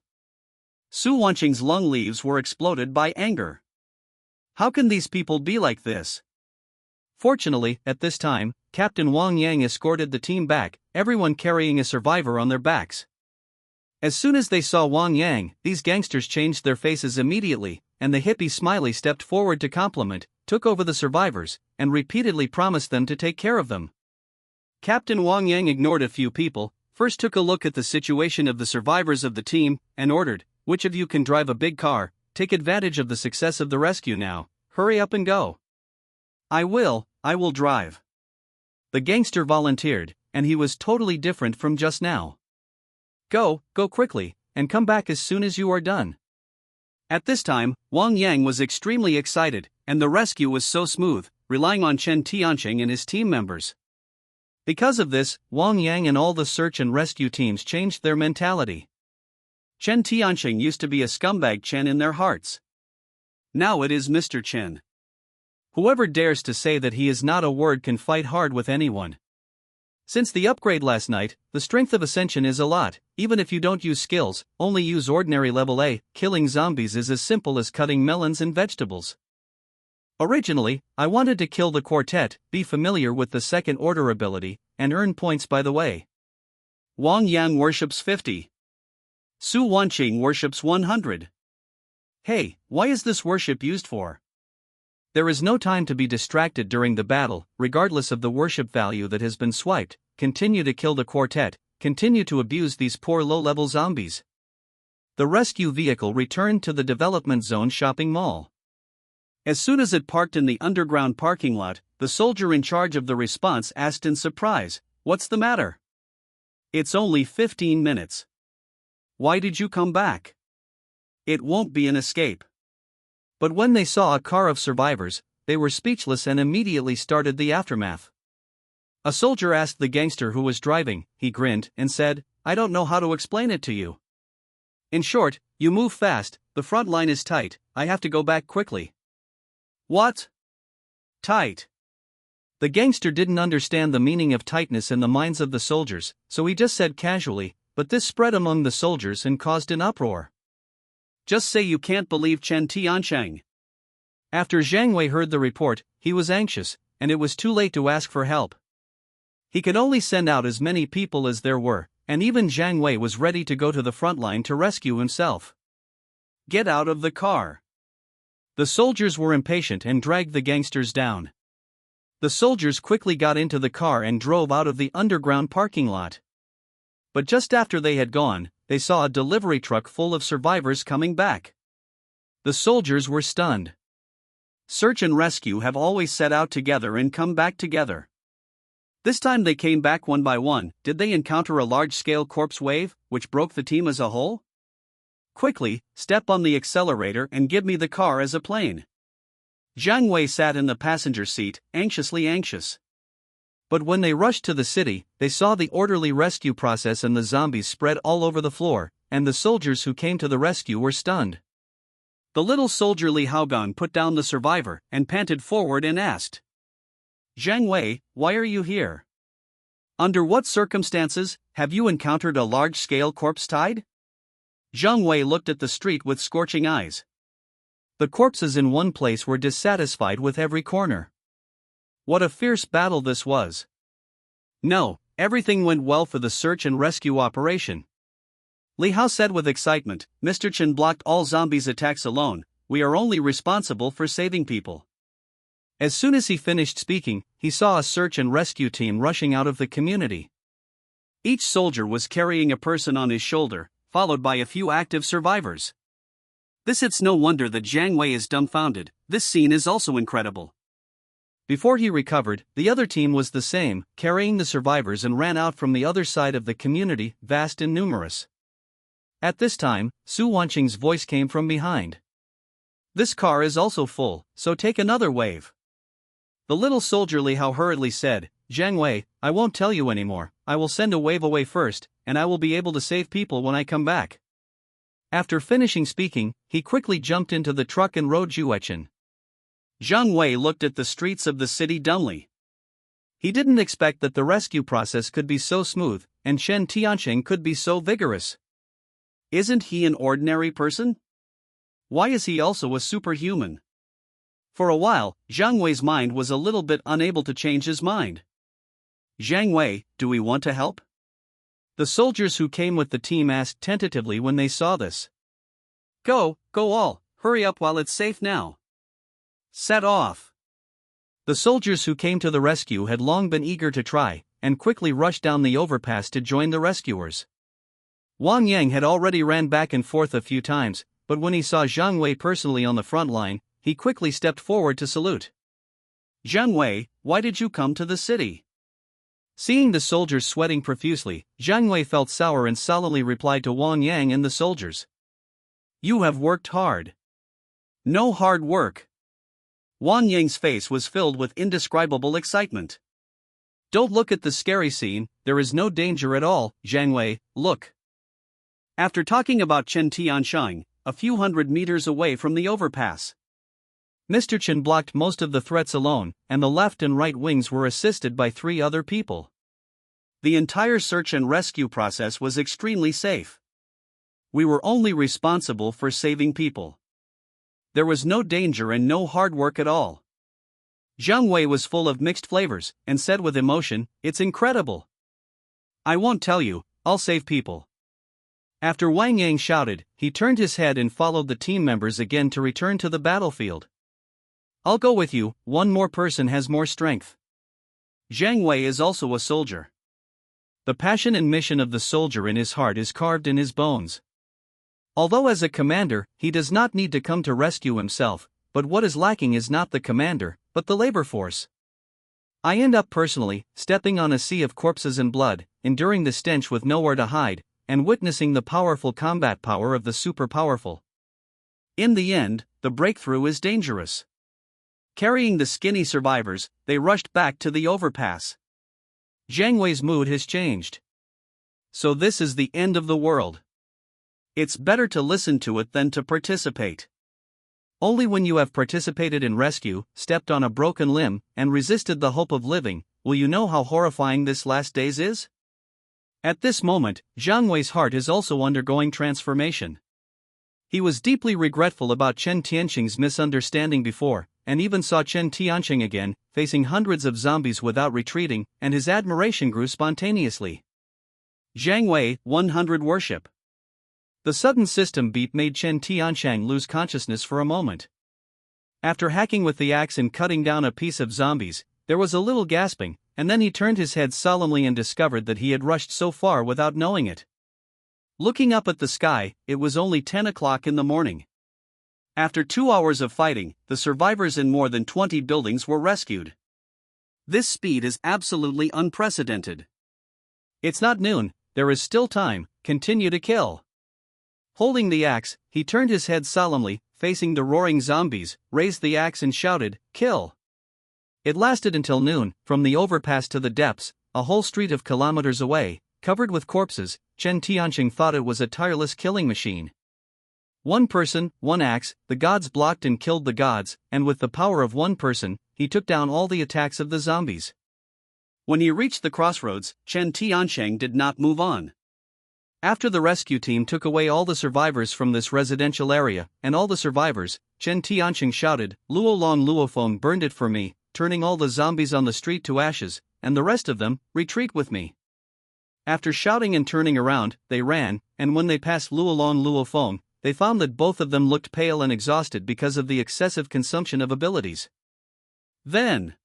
Su Wanqing's lung leaves were exploded by anger. How can these people be like this? Fortunately, at this time, Captain Wang Yang escorted the team back, everyone carrying a survivor on their backs. As soon as they saw Wang Yang, these gangsters changed their faces immediately, and the hippie Smiley stepped forward to compliment, took over the survivors, and repeatedly promised them to take care of them. Captain Wang Yang ignored a few people, first took a look at the situation of the survivors of the team, and ordered, "Which of you can drive a big car? Take advantage of the success of the rescue now. hurry up and go. I will drive. The gangster volunteered, and he was totally different from just now. Go quickly, and come back as soon as you are done. At this time, Wang Yang was extremely excited, and the rescue was so smooth, relying on Chen Tianqing and his team members. Because of this, Wang Yang and all the search and rescue teams changed their mentality. Chen Tianqing used to be a scumbag Chen in their hearts. Now it is Mr. Chen. Whoever dares to say that he is not a word can fight hard with anyone. Since the upgrade last night, the strength of Ascension is a lot. Even if you don't use skills, only use ordinary level A, killing zombies is as simple as cutting melons and vegetables. Originally, I wanted to kill the quartet, be familiar with the second order ability, and earn points by the way. Wang Yang worships 50. Su Wanqing worships 100. Hey, why is this worship used for? There is no time to be distracted during the battle, regardless of the worship value that has been swiped. Continue to kill the quartet, continue to abuse these poor low-level zombies. The rescue vehicle returned to the development zone shopping mall. As soon as it parked in the underground parking lot, the soldier in charge of the response asked in surprise, "What's the matter? It's only 15 minutes. Why did you come back? It won't be an escape." But when they saw a car of survivors, they were speechless and immediately started the aftermath. A soldier asked the gangster who was driving, he grinned and said, "I don't know how to explain it to you. In short, you move fast, the front line is tight, I have to go back quickly." What? Tight? The gangster didn't understand the meaning of tightness in the minds of the soldiers, so he just said casually, but this spread among the soldiers and caused an uproar. Just say you can't believe Chen Tianqing. After Zhang Wei heard the report, he was anxious, and it was too late to ask for help. He could only send out as many people as there were, and even Zhang Wei was ready to go to the front line to rescue himself. Get out of the car. The soldiers were impatient and dragged the gangsters down. The soldiers quickly got into the car and drove out of the underground parking lot. But just after they had gone, they saw a delivery truck full of survivors coming back. The soldiers were stunned. Search and rescue have always set out together and come back together. This time they came back one by one. Did they encounter a large-scale corpse wave, which broke the team as a whole? Quickly, step on the accelerator and give me the car as a plane. Zhang Wei sat in the passenger seat, anxiously anxious. But when they rushed to the city, they saw the orderly rescue process and the zombies spread all over the floor, and the soldiers who came to the rescue were stunned. The little soldier Li Haogang put down the survivor and panted forward and asked, "Zhang Wei, why are you here? Under what circumstances have you encountered a large-scale corpse tide?" Zhang Wei looked at the street with scorching eyes. The corpses in one place were dissatisfied with every corner. What a fierce battle this was. No, everything went well for the search and rescue operation. Li Hao said with excitement, "Mr. Chen blocked all zombies' attacks alone, we are only responsible for saving people." As soon as he finished speaking, he saw a search and rescue team rushing out of the community. Each soldier was carrying a person on his shoulder, followed by a few active survivors. It's no wonder that Zhang Wei is dumbfounded. This scene is also incredible. Before he recovered, the other team was the same, carrying the survivors and ran out from the other side of the community, vast and numerous. At this time, Su Wanqing's voice came from behind. "This car is also full, so take another wave." The little soldier Li Hao hurriedly said, "Zhang Wei, I won't tell you anymore, I will send a wave away first, and I will be able to save people when I come back." After finishing speaking, he quickly jumped into the truck and rode Juechen. Zhang Wei looked at the streets of the city dumbly. He didn't expect that the rescue process could be so smooth, and Chen Tianqing could be so vigorous. Isn't he an ordinary person? Why is he also a superhuman? For a while, Zhang Wei's mind was a little bit unable to change his mind. "Zhang Wei, do we want to help?" The soldiers who came with the team asked tentatively when they saw this. Go all, hurry up while it's safe now. Set off." The soldiers who came to the rescue had long been eager to try, and quickly rushed down the overpass to join the rescuers. Wang Yang had already ran back and forth a few times, but when he saw Zhang Wei personally on the front line, he quickly stepped forward to salute. Jiang Wei, why did you come to the city? Seeing the soldiers sweating profusely, Jiang Wei felt sour and solemnly replied to Wang Yang and the soldiers. You have worked hard. No hard work. Wang Yang's face was filled with indescribable excitement. Don't look at the scary scene, there is no danger at all, Jiang Wei, look. After talking about Chen Tiansheng, a few hundred meters away from the overpass, Mr. Chen blocked most of the threats alone, and the left and right wings were assisted by 3 other people. The entire search and rescue process was extremely safe. We were only responsible for saving people. There was no danger and no hard work at all. Jiang Wei was full of mixed flavors, and said with emotion, it's incredible. I won't tell you, I'll save people. After Wang Yang shouted, he turned his head and followed the team members again to return to the battlefield. I'll go with you, one more person has more strength. Jiang Wei is also a soldier. The passion and mission of the soldier in his heart is carved in his bones. Although as a commander, he does not need to come to rescue himself, but what is lacking is not the commander, but the labor force. I end up personally, stepping on a sea of corpses and blood, enduring the stench with nowhere to hide, and witnessing the powerful combat power of the super powerful. In the end, the breakthrough is dangerous. Carrying the skinny survivors, they rushed back to the overpass. Jiang Wei's mood has changed. So this is the end of the world. It's better to listen to it than to participate. Only when you have participated in rescue, stepped on a broken limb, and resisted the hope of living, will you know how horrifying this last days is? At this moment, Jiang Wei's heart is also undergoing transformation. He was deeply regretful about Chen Tianqing's misunderstanding before, and even saw Chen Tianqing again, facing hundreds of zombies without retreating, and his admiration grew spontaneously. Jiang Wei, 100 worship. The sudden system beat made Chen Tianqing lose consciousness for a moment. After hacking with the axe and cutting down a piece of zombies, there was a little gasping, and then he turned his head solemnly and discovered that he had rushed so far without knowing it. Looking up at the sky, it was only 10 o'clock in the morning. After 2 hours of fighting, the survivors in more than 20 buildings were rescued. This speed is absolutely unprecedented. It's not noon, there is still time, continue to kill. Holding the axe, he turned his head solemnly, facing the roaring zombies, raised the axe and shouted, kill. It lasted until noon. From the overpass to the depths, a whole street of kilometers away, covered with corpses, Chen Tianqing thought it was a tireless killing machine. One person, one axe, the gods blocked and killed the gods, and with the power of one person, he took down all the attacks of the zombies. When he reached the crossroads, Chen Tianqing did not move on. After the rescue team took away all the survivors from this residential area, and all the survivors, Chen Tianqing shouted, Luolong Luofeng burned it for me, turning all the zombies on the street to ashes, and the rest of them, retreat with me. After shouting and turning around, they ran, and when they passed Luolong Luofeng, they found that both of them looked pale and exhausted because of the excessive consumption of abilities. Then,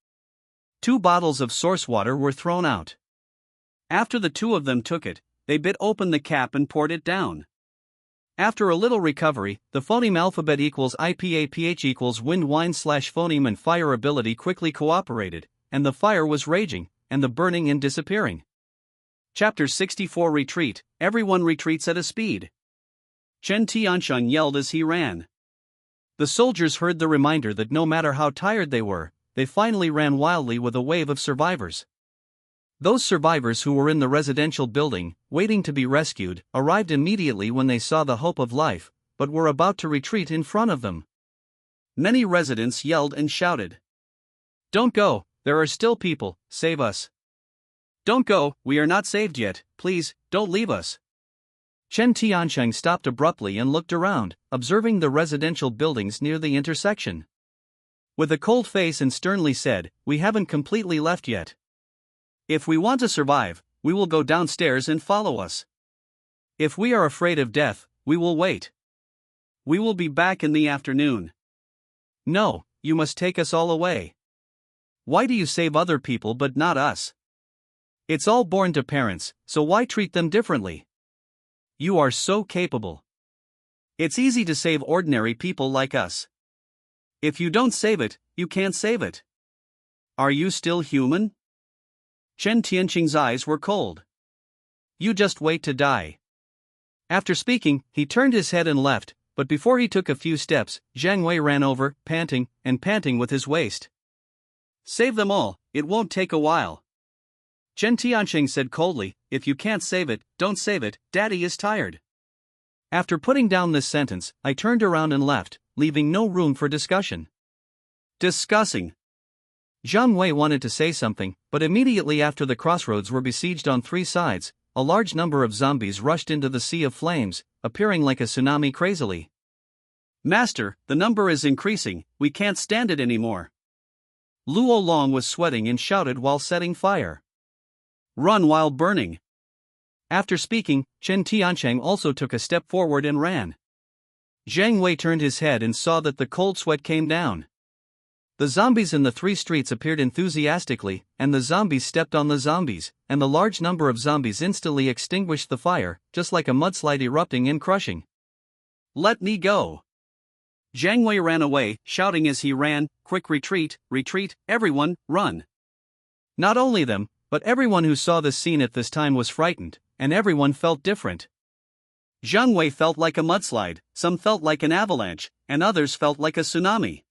2 bottles of source water were thrown out. After the 2 of them took it, they bit open the cap and poured it down. After a little recovery, the phoneme alphabet equals IPA pH equals wind wine / phoneme and fire ability quickly cooperated, and the fire was raging, and the burning and disappearing. Chapter 64 Retreat, everyone retreats at a speed. Chen Tiansheng yelled as he ran. The soldiers heard the reminder that no matter how tired they were, they finally ran wildly with a wave of survivors. Those survivors who were in the residential building, waiting to be rescued, arrived immediately when they saw the hope of life, but were about to retreat in front of them. Many residents yelled and shouted. Don't go, there are still people, save us. Don't go, we are not saved yet, please, don't leave us. Chen Tiansheng stopped abruptly and looked around, observing the residential buildings near the intersection. With a cold face and sternly said, we haven't completely left yet. If we want to survive, we will go downstairs and follow us. If we are afraid of death, we will wait. We will be back in the afternoon. No, you must take us all away. Why do you save other people but not us? It's all born to parents, so why treat them differently? You are so capable. It's easy to save ordinary people like us. If you don't save it, you can't save it. Are you still human? Chen Tianqing's eyes were cold. You just wait to die. After speaking, he turned his head and left, but before he took a few steps, Zhang Wei ran over, panting with his waist. Save them all, it won't take a while. Chen Tianqing said coldly, if you can't save it, don't save it, Daddy is tired. After putting down this sentence, I turned around and left, leaving no room for discussion. Discussing. Zhang Wei wanted to say something, but immediately after the crossroads were besieged on three sides, a large number of zombies rushed into the sea of flames, appearing like a tsunami crazily. Master, the number is increasing, we can't stand it anymore. Luo Long was sweating and shouted while setting fire. Run while burning. After speaking, Chen Tianqing also took a step forward and ran. Zhang Wei turned his head and saw that the cold sweat came down. The zombies in the three streets appeared enthusiastically, and the zombies stepped on the zombies, and the large number of zombies instantly extinguished the fire, just like a mudslide erupting and crushing. Let me go. Zhang Wei ran away, shouting as he ran, quick retreat, retreat, everyone, run. Not only them, but everyone who saw this scene at this time was frightened, and everyone felt different. Zhang Wei felt like a mudslide, some felt like an avalanche, and others felt like a tsunami.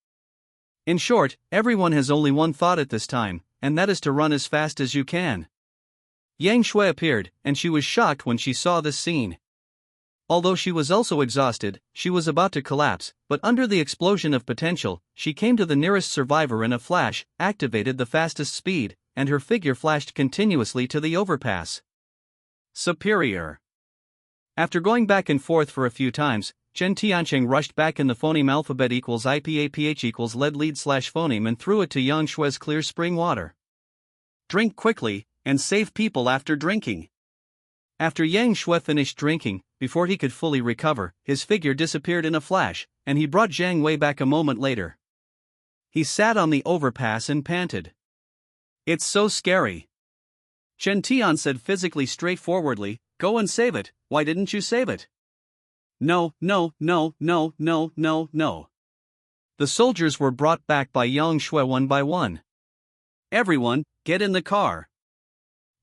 In short, everyone has only one thought at this time, and that is to run as fast as you can. Yang Shui appeared, and she was shocked when she saw this scene. Although she was also exhausted, she was about to collapse, but under the explosion of potential, she came to the nearest survivor in a flash, activated the fastest speed, and her figure flashed continuously to the overpass. Superior. After going back and forth for a few times, Chen Tianqing rushed back in the phoneme alphabet equals IPAPH equals lead/phoneme and threw it to Yang Shui's clear spring water. Drink quickly, and save people after drinking. After Yang Shui finished drinking, before he could fully recover, his figure disappeared in a flash, and he brought Zhang Wei back a moment later. He sat on the overpass and panted. It's so scary. Chen Tian said physically straightforwardly, go and save it, why didn't you save it? No. The soldiers were brought back by Yang Shui one by one. Everyone, get in the car.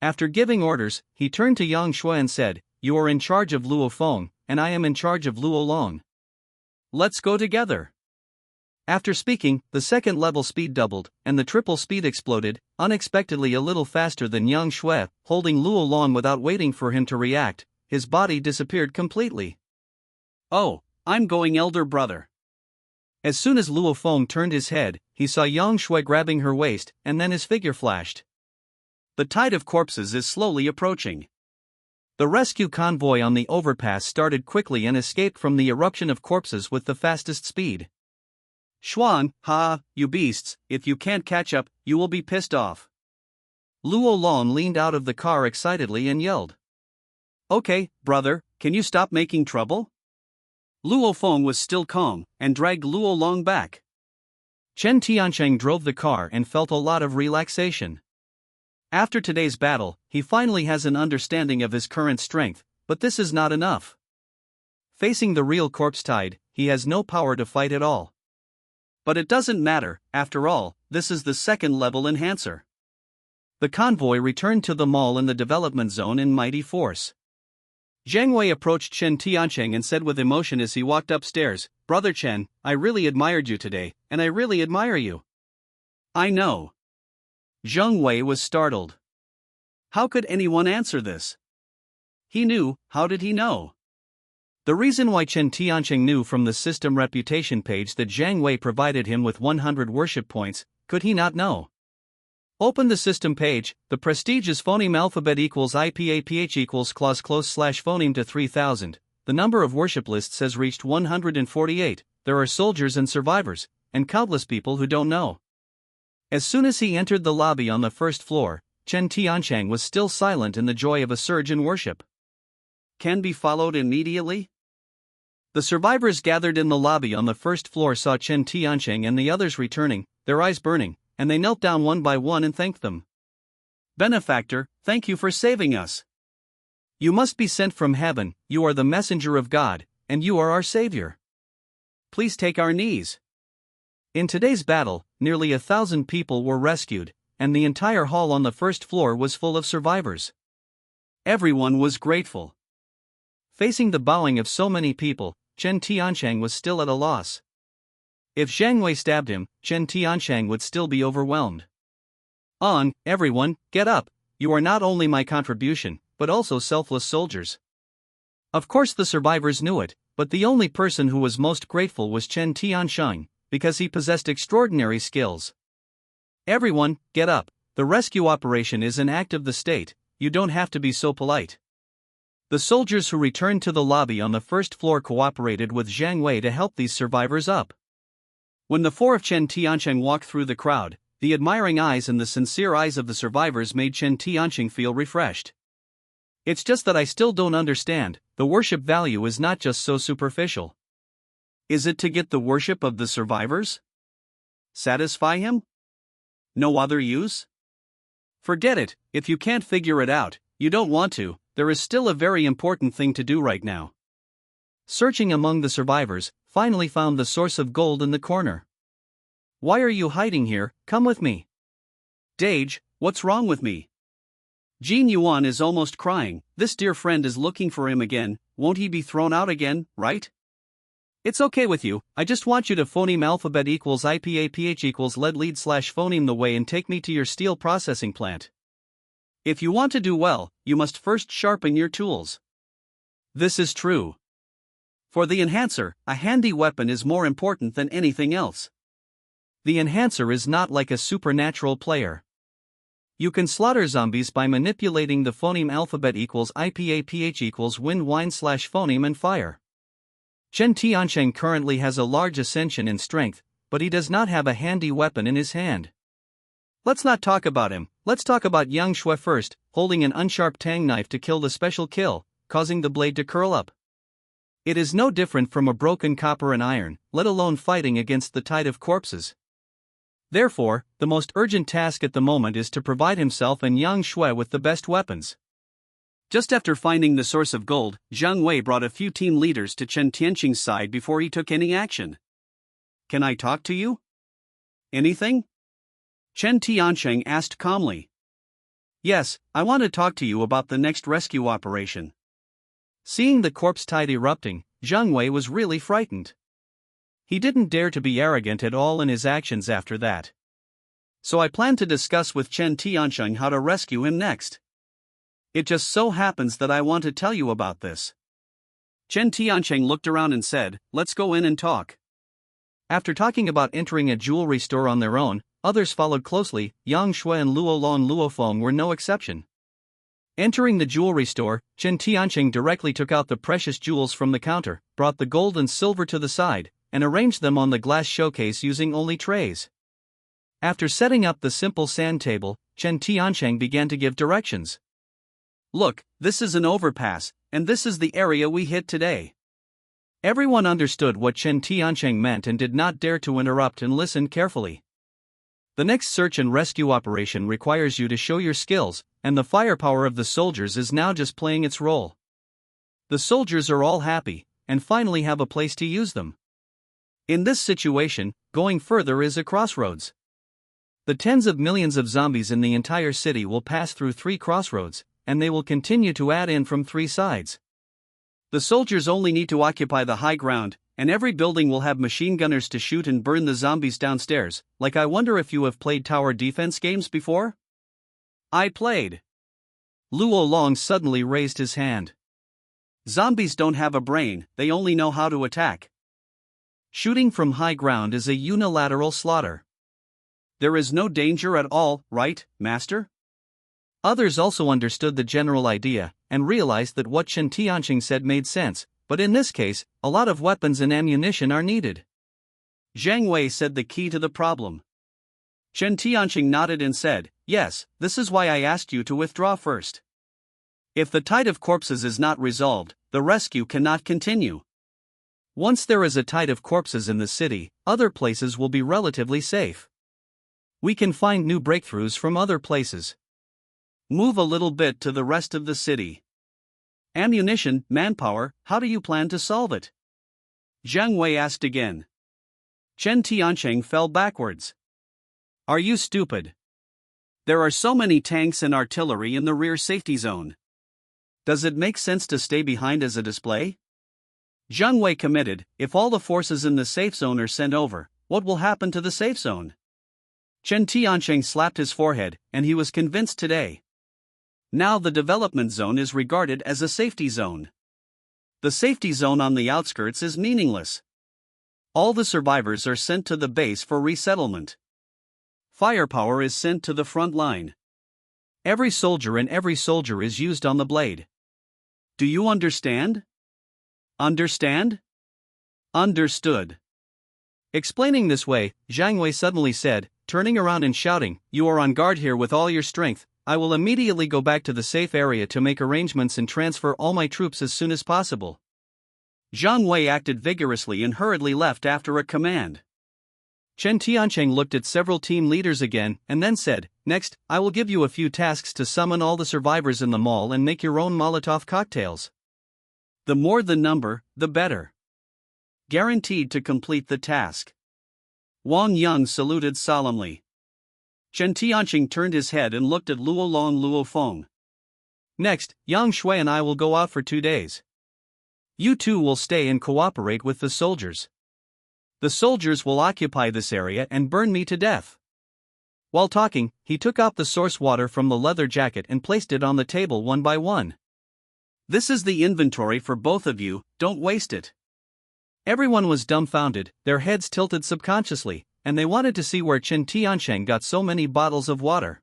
After giving orders, he turned to Yang Shui and said, you are in charge of Luo Feng, and I am in charge of Luo Long. Let's go together. After speaking, the second level speed doubled, and the triple speed exploded, unexpectedly a little faster than Yang Shui, holding Luo Long without waiting for him to react. His body disappeared completely. Oh, I'm going, elder brother. As soon as Luo Feng turned his head, he saw Yang Shui grabbing her waist, and then his figure flashed. The tide of corpses is slowly approaching. The rescue convoy on the overpass started quickly and escaped from the eruption of corpses with the fastest speed. Xuan, you beasts, if you can't catch up, you will be pissed off. Luo Long leaned out of the car excitedly and yelled. Okay, brother, can you stop making trouble? Luo Feng was still calm, and dragged Luo Long back. Chen Tianqing drove the car and felt a lot of relaxation. After today's battle, he finally has an understanding of his current strength, but this is not enough. Facing the real corpse tide, he has no power to fight at all. But it doesn't matter, after all, this is the second level enhancer. The convoy returned to the mall in the development zone in mighty force. Zhang Wei approached Chen Tianqing and said with emotion as he walked upstairs, Brother Chen, I really admired you today, and I really admire you. I know. Zhang Wei was startled. How could anyone answer this? He knew, how did he know? The reason why Chen Tianqing knew from the system reputation page that Zhang Wei provided him with 100 worship points, could he not know? Open the system page, the prestige is phoneme alphabet equals IPAPH equals clause /phoneme to 3000, the number of worship lists has reached 148, there are soldiers and survivors, and countless people who don't know. As soon as he entered the lobby on the first floor, Chen Tianqing was still silent in the joy of a surge in worship. Can be followed immediately? The survivors gathered in the lobby on the first floor saw Chen Tianqing and the others returning, their eyes burning, and they knelt down one by one and thanked them. Benefactor, thank you for saving us. You must be sent from heaven, you are the messenger of God, and you are our savior. Please take our knees. In today's battle, nearly 1,000 people were rescued, and the entire hall on the first floor was full of survivors. Everyone was grateful. Facing the bowing of so many people, Chen Tiancheng was still at a loss. If Zhang Wei stabbed him, Chen Tiancheng would still be overwhelmed. On, everyone, get up, you are not only my contribution, but also selfless soldiers. Of course the survivors knew it, but the only person who was most grateful was Chen Tiancheng, because he possessed extraordinary skills. Everyone, get up, the rescue operation is an act of the state, you don't have to be so polite. The soldiers who returned to the lobby on the first floor cooperated with Zhang Wei to help these survivors up. When the four of Chen Tiancheng walked through the crowd, the admiring eyes and the sincere eyes of the survivors made Chen Tiancheng feel refreshed. It's just that I still don't understand, the worship value is not just so superficial. Is it to get the worship of the survivors? Satisfy him? No other use? Forget it, if you can't figure it out, you don't want to, there is still a very important thing to do right now. Searching among the survivors, finally found the source of gold in the corner. Why are you hiding here? Come with me. Dage, what's wrong with me? Jin Yuan is almost crying, this dear friend is looking for him again, won't he be thrown out again, right? It's okay with you, I just want you to phoneme alphabet equals IPAPH equals lead lead slash phoneme the way and take me to your steel processing plant. If you want to do well, you must first sharpen your tools. This is true. For the enhancer, a handy weapon is more important than anything else. The enhancer is not like a supernatural player. You can slaughter zombies by manipulating the phoneme alphabet equals IPAPH equals wind wine slash phoneme and fire. Chen Tiancheng currently has a large ascension in strength, but he does not have a handy weapon in his hand. Let's not talk about him, let's talk about Yang Shui first, holding an unsharp tang knife to kill the special kill, causing the blade to curl up. It is no different from a broken copper and iron, let alone fighting against the tide of corpses. Therefore, the most urgent task at the moment is to provide himself and Yang Shui with the best weapons. Just after finding the source of gold, Zhang Wei brought a few team leaders to Chen Tiancheng's side before he took any action. Can I talk to you? Anything? Chen Tiancheng asked calmly. Yes, I want to talk to you about the next rescue operation. Seeing the corpse tide erupting, Zhang Wei was really frightened. He didn't dare to be arrogant at all in his actions after that. So I plan to discuss with Chen Tiancheng how to rescue him next. It just so happens that I want to tell you about this. Chen Tiancheng looked around and said, let's go in and talk. After talking about entering a jewelry store on their own, others followed closely, Yang Shui and Luo and Luofeng were no exception. Entering the jewelry store, Chen Tiancheng directly took out the precious jewels from the counter, brought the gold and silver to the side, and arranged them on the glass showcase using only trays. After setting up the simple sand table, Chen Tiancheng began to give directions. Look, this is an overpass, and this is the area we hit today. Everyone understood what Chen Tiancheng meant and did not dare to interrupt and listened carefully. The next search and rescue operation requires you to show your skills, and the firepower of the soldiers is now just playing its role. The soldiers are all happy, and finally have a place to use them. In this situation, going further is a crossroads. The tens of millions of zombies in the entire city will pass through 3 crossroads, and they will continue to add in from 3 sides. The soldiers only need to occupy the high ground, and every building will have machine gunners to shoot and burn the zombies downstairs. Like, I wonder if you have played tower defense games before? I played. Luo Long suddenly raised his hand. Zombies don't have a brain, they only know how to attack. Shooting from high ground is a unilateral slaughter. There is no danger at all, right, Master? Others also understood the general idea, and realized that what Chen Tiancheng said made sense, but in this case, a lot of weapons and ammunition are needed. Zhang Wei said the key to the problem. Chen Tiancheng nodded and said, yes, this is why I asked you to withdraw first. If the tide of corpses is not resolved, the rescue cannot continue. Once there is a tide of corpses in the city, other places will be relatively safe. We can find new breakthroughs from other places. Move a little bit to the rest of the city. Ammunition, manpower, how do you plan to solve it? Zhang Wei asked again. Chen Tiancheng fell backwards. Are you stupid? There are so many tanks and artillery in the rear safety zone. Does it make sense to stay behind as a display? Jiang Wei committed. If all the forces in the safe zone are sent over, what will happen to the safe zone? Chen Tiancheng slapped his forehead, and he was convinced today. Now the development zone is regarded as a safety zone. The safety zone on the outskirts is meaningless. All the survivors are sent to the base for resettlement. Firepower is sent to the front line. Every soldier is used on the blade. Do you understand? Understand? Understood. Explaining this way, Jiang Wei suddenly said, turning around and shouting, "You are on guard here with all your strength. I will immediately go back to the safe area to make arrangements and transfer all my troops as soon as possible." Jiang Wei acted vigorously and hurriedly left after a command. Chen Tiancheng looked at several team leaders again and then said, "Next, I will give you a few tasks to summon all the survivors in the mall and make your own Molotov cocktails. The more the number, the better. Guaranteed to complete the task." Wang Yang saluted solemnly. Chen Tiancheng turned his head and looked at Luo Long Luo Feng. "Next, Yang Shui and I will go out for 2 days. You two will stay and cooperate with the soldiers. The soldiers will occupy this area and burn me to death." While talking, he took out the source water from the leather jacket and placed it on the table one by one. "This is the inventory for both of you, don't waste it." Everyone was dumbfounded, their heads tilted subconsciously, and they wanted to see where Chen Tiancheng got so many bottles of water.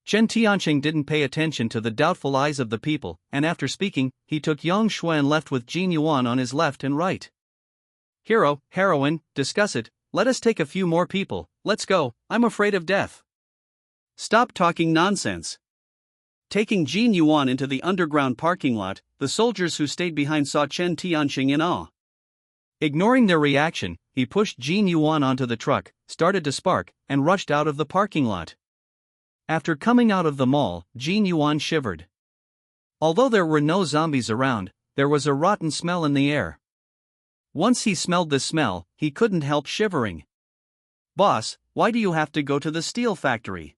Chen Tiancheng didn't pay attention to the doubtful eyes of the people, and after speaking, he took Yang Shui and left with Jin Yuan on his left and right. "Hero, heroine, discuss it, let us take a few more people, let's go, I'm afraid of death." "Stop talking nonsense." Taking Jin Yuan into the underground parking lot, the soldiers who stayed behind saw Chen Tiancheng in awe. Ignoring their reaction, he pushed Jin Yuan onto the truck, started to spark, and rushed out of the parking lot. After coming out of the mall, Jin Yuan shivered. Although there were no zombies around, there was a rotten smell in the air. Once he smelled the smell, he couldn't help shivering. "Boss, why do you have to go to the steel factory?"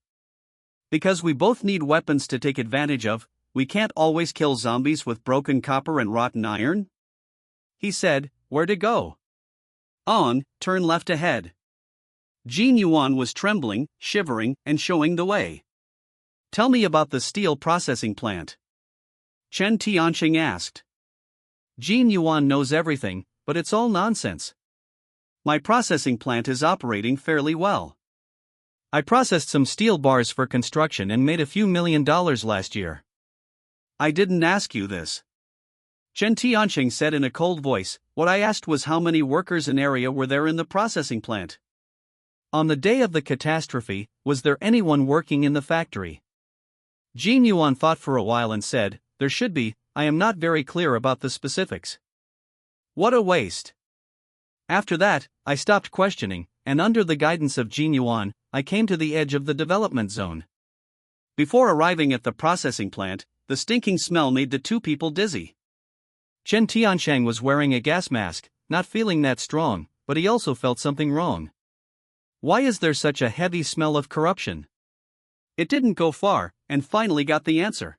"Because we both need weapons to take advantage of, we can't always kill zombies with broken copper and rotten iron." He said, "Where to go?" "On, turn left ahead." Jin Yuan was trembling, shivering, and showing the way. "Tell me about the steel processing plant," Chen Tiancheng asked. Jin Yuan knows everything, but it's all nonsense. "My processing plant is operating fairly well. I processed some steel bars for construction and made a few $1 million last year." "I didn't ask you this," Chen Tiancheng said in a cold voice. "What I asked was how many workers and area were there in the processing plant. On the day of the catastrophe, was there anyone working in the factory?" Jin Yuan thought for a while and said, "There should be, I am not very clear about the specifics." "What a waste." After that, I stopped questioning, and under the guidance of Jin Yuan, I came to the edge of the development zone. Before arriving at the processing plant, the stinking smell made the two people dizzy. Chen Tiancheng was wearing a gas mask, not feeling that strong, but he also felt something wrong. Why is there such a heavy smell of corruption? It didn't go far, and finally got the answer.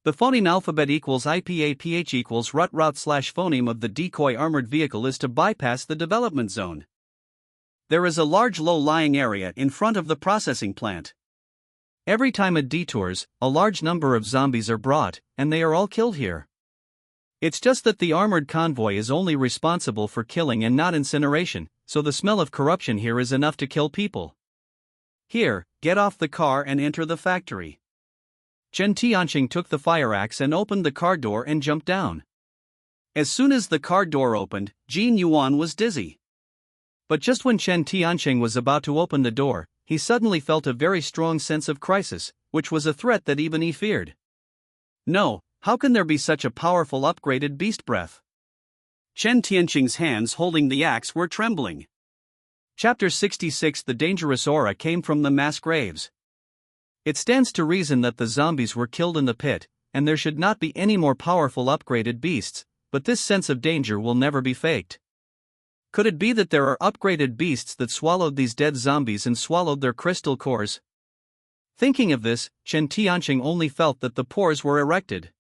The phoneme alphabet equals IPAPH equals route/phoneme of the decoy armored vehicle is to bypass the development zone. There is a large low-lying area in front of the processing plant. Every time it detours, a large number of zombies are brought, and they are all killed here. It's just that the armored convoy is only responsible for killing and not incineration, so the smell of corruption here is enough to kill people. Here, get off the car and enter the factory. Chen Tiancheng took the fire axe and opened the car door and jumped down. As soon as the car door opened, Jin Yuan was dizzy. But just when Chen Tiancheng was about to open the door, he suddenly felt a very strong sense of crisis, which was a threat that even he feared. No, how can there be such a powerful upgraded beast breath? Chen Tiancheng's hands holding the axe were trembling. Chapter 66. The dangerous aura came from the mass graves. It stands to reason that the zombies were killed in the pit, and there should not be any more powerful upgraded beasts, but this sense of danger will never be faked. Could it be that there are upgraded beasts that swallowed these dead zombies and swallowed their crystal cores? Thinking of this, Chen Tianqing only felt that the pores were erected.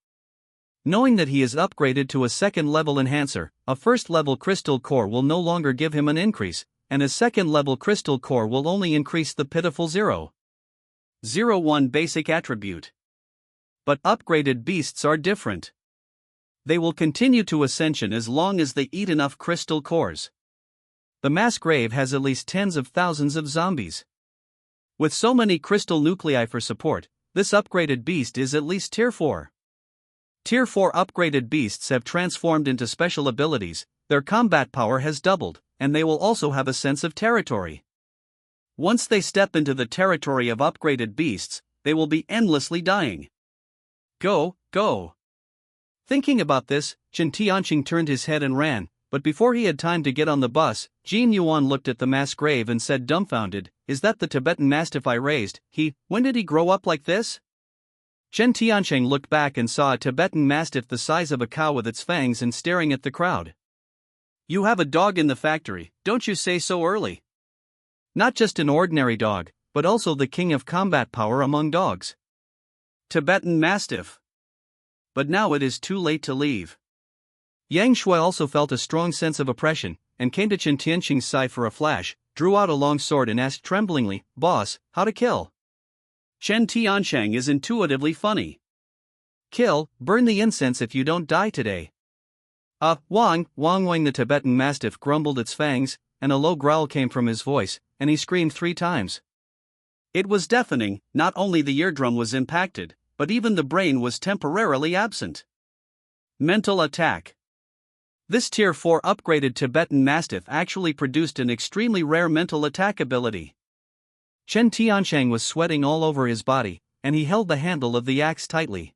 Knowing that he is upgraded to a second-level enhancer, a first-level crystal core will no longer give him an increase, and a second-level crystal core will only increase the pitiful 0.01 basic attribute. But upgraded beasts are different. They will continue to ascension as long as they eat enough crystal cores. The mass grave has at least tens of thousands of zombies. With so many crystal nuclei for support, this upgraded beast is at least Tier 4. Tier 4 upgraded beasts have transformed into special abilities, their combat power has doubled, and they will also have a sense of territory. Once they step into the territory of upgraded beasts, they will be endlessly dying. Go, go. Thinking about this, Chen Tianqing turned his head and ran, but before he had time to get on the bus, Jin Yuan looked at the mass grave and said dumbfounded, "Is that the Tibetan Mastiff I raised? When did he grow up like this?" Chen Tianqing looked back and saw a Tibetan Mastiff the size of a cow with its fangs and staring at the crowd. "You have a dog in the factory, don't you say so early?" Not just an ordinary dog, but also the king of combat power among dogs. Tibetan Mastiff. But now it is too late to leave. Yang Shui also felt a strong sense of oppression, and came to Chen Tianqing's side for a flash, drew out a long sword and asked tremblingly, "Boss, how to kill?" Chen Tianqing is intuitively funny. "Kill, burn the incense if you don't die today." Wang the Tibetan Mastiff grumbled its fangs, and a low growl came from his voice, and he screamed 3 times. It was deafening. Not only the eardrum was impacted, but even the brain was temporarily absent. Mental attack. This Tier 4 upgraded Tibetan Mastiff actually produced an extremely rare mental attack ability. Chen Tianqing was sweating all over his body, and he held the handle of the axe tightly.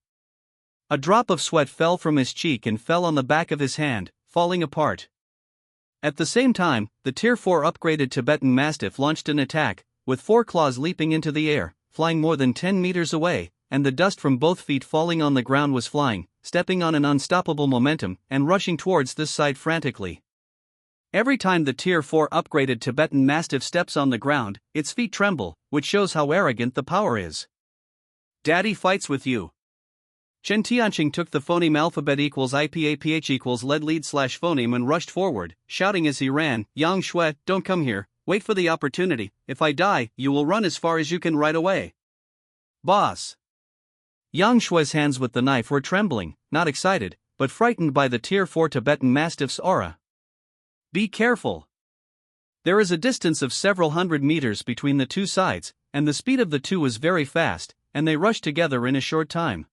A drop of sweat fell from his cheek and fell on the back of his hand, falling apart. At the same time, the Tier 4 upgraded Tibetan Mastiff launched an attack, with 4 claws leaping into the air, flying more than 10 meters away, and the dust from both feet falling on the ground was flying, stepping on an unstoppable momentum, and rushing towards this side frantically. Every time the Tier 4 upgraded Tibetan Mastiff steps on the ground, its feet tremble, which shows how arrogant the power is. "Daddy fights with you." Chen Tianqing took the phoneme alphabet equals IPAPH equals lead slash phoneme and rushed forward, shouting as he ran, "Yang Shui, don't come here, wait for the opportunity. If I die, you will run as far as you can right away." "Boss." Yang Shui's hands with the knife were trembling, not excited, but frightened by the Tier 4 Tibetan Mastiff's aura. "Be careful. There is a distance of several hundred meters between the two sides, and the speed of the two is very fast, and they rush together in a short time."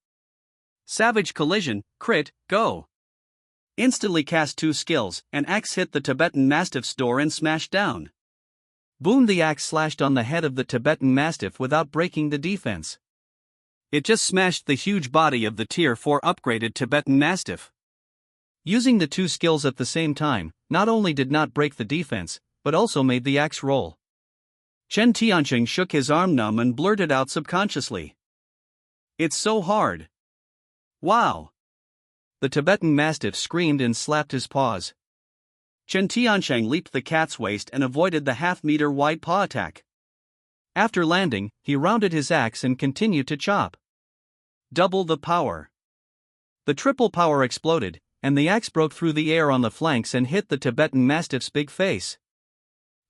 Savage collision, crit, go. Instantly cast 2 skills, an axe hit the Tibetan Mastiff's door and smashed down. Boom, the axe slashed on the head of the Tibetan Mastiff without breaking the defense. It just smashed the huge body of the Tier 4 upgraded Tibetan Mastiff. Using the 2 skills at the same time, not only did not break the defense, but also made the axe roll. Chen Tianqing shook his arm numb and blurted out subconsciously, "It's so hard. Wow." The Tibetan Mastiff screamed and slapped his paws. Chen Tianqing leaped the cat's waist and avoided the half-meter wide paw attack. After landing, he rounded his axe and continued to chop. Double the power. The triple power exploded, and the axe broke through the air on the flanks and hit the Tibetan Mastiff's big face.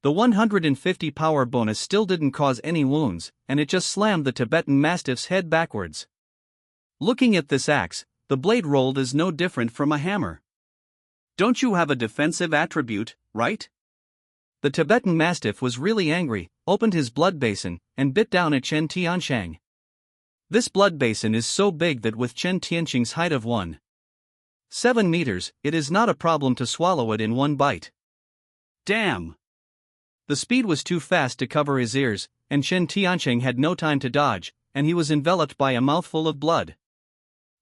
The 150 power bonus still didn't cause any wounds, and it just slammed the Tibetan Mastiff's head backwards. Looking at this axe, the blade rolled is no different from a hammer. "Don't you have a defensive attribute, right?" The Tibetan Mastiff was really angry, opened his blood basin, and bit down at Chen Tianqing. This blood basin is so big that with Chen Tianqing's height of 1.7 meters, it is not a problem to swallow it in one bite. Damn! The speed was too fast to cover his ears, and Chen Tianqing had no time to dodge, and he was enveloped by a mouthful of blood.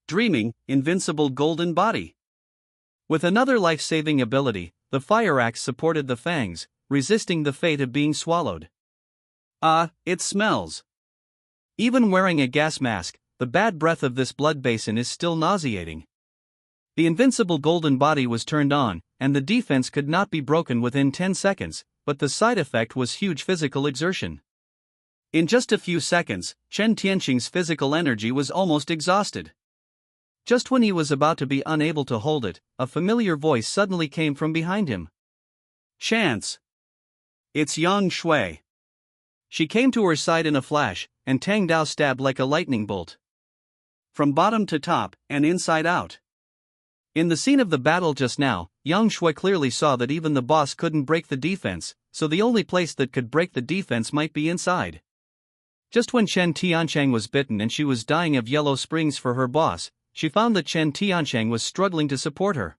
Dreaming, invincible golden body. With another life-saving ability, the fire axe supported the fangs, resisting the fate of being swallowed. It smells. Even wearing a gas mask, the bad breath of this blood basin is still nauseating. The invincible golden body was turned on, and the defense could not be broken within 10 seconds, but the side effect was huge physical exertion. In just a few seconds, Chen Tianqing's physical energy was almost exhausted. Just when he was about to be unable to hold it, a familiar voice suddenly came from behind him. "Chance! It's Yang Shui." She came to her side in a flash, and Tang Dao stabbed like a lightning bolt. From bottom to top, and inside out. In the scene of the battle just now, Yang Shui clearly saw that even the boss couldn't break the defense, so the only place that could break the defense might be inside. Just when Chen Tiancheng was bitten and she was dying of yellow springs for her boss, she found that Chen Tiancheng was struggling to support her.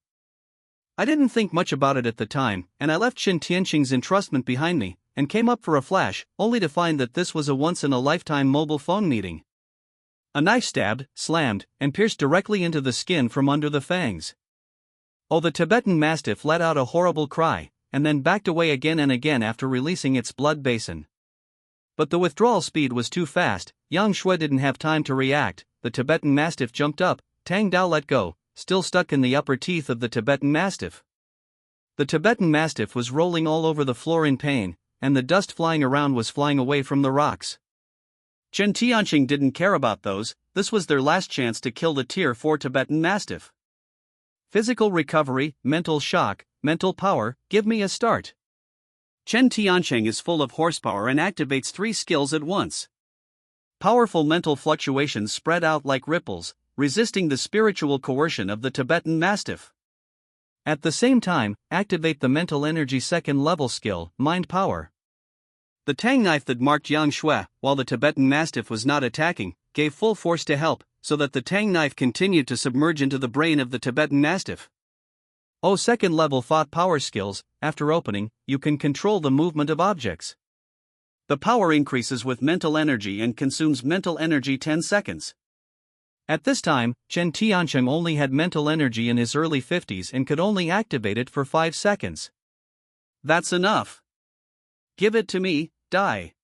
I didn't think much about it at the time, and I left Chen Tiancheng's entrustment behind me, and came up for a flash, only to find that this was a once-in-a-lifetime mobile phone meeting. A knife stabbed, slammed, and pierced directly into the skin from under the fangs. Oh, the Tibetan Mastiff let out a horrible cry, and then backed away again and again after releasing its blood basin. But the withdrawal speed was too fast. Yang Shui didn't have time to react. The Tibetan Mastiff jumped up, Tang Dao let go, still stuck in the upper teeth of the Tibetan Mastiff. The Tibetan Mastiff was rolling all over the floor in pain, and the dust flying around was flying away from the rocks. Chen Tianqing didn't care about those. This was their last chance to kill the Tier 4 Tibetan Mastiff. Physical recovery, mental shock, mental power, give me a start. Chen Tianqing is full of horsepower and activates 3 skills at once. Powerful mental fluctuations spread out like ripples, resisting the spiritual coercion of the Tibetan Mastiff. At the same time, activate the mental energy second level skill, mind power. The Tang knife that marked Yang Shui, while the Tibetan Mastiff was not attacking, gave full force to help, so that the Tang knife continued to submerge into the brain of the Tibetan Mastiff. Oh, second level thought power skills. After opening, you can control the movement of objects. The power increases with mental energy and consumes mental energy 10 seconds. At this time, Chen Tiancheng only had mental energy in his early 50s and could only activate it for 5 seconds. That's enough. Give it to me, die.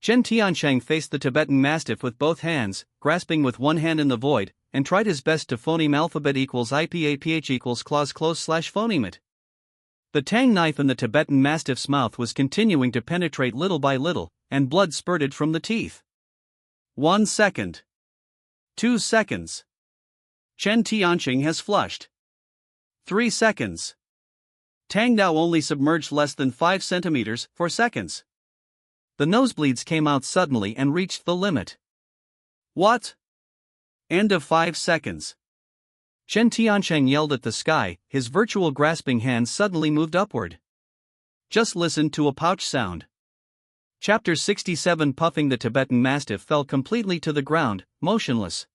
Chen Tiancheng faced the Tibetan Mastiff with both hands, grasping with one hand in the void, and tried his best to phoneme alphabet equals IPAPH equals clause close slash phoneme it. The Tang knife in the Tibetan Mastiff's mouth was continuing to penetrate little by little, and blood spurted from the teeth. 1 second. 2 seconds. Chen Tianqing has flushed. 3 seconds. Tang Dao only submerged less than 5 centimeters, 4 seconds. The nosebleeds came out suddenly and reached the limit. What? End of 5 seconds. Chen Tiancheng yelled at the sky, his virtual grasping hands suddenly moved upward. Just listen to a pouch sound. Chapter 67. Puffing. The Tibetan Mastiff fell completely to the ground, motionless.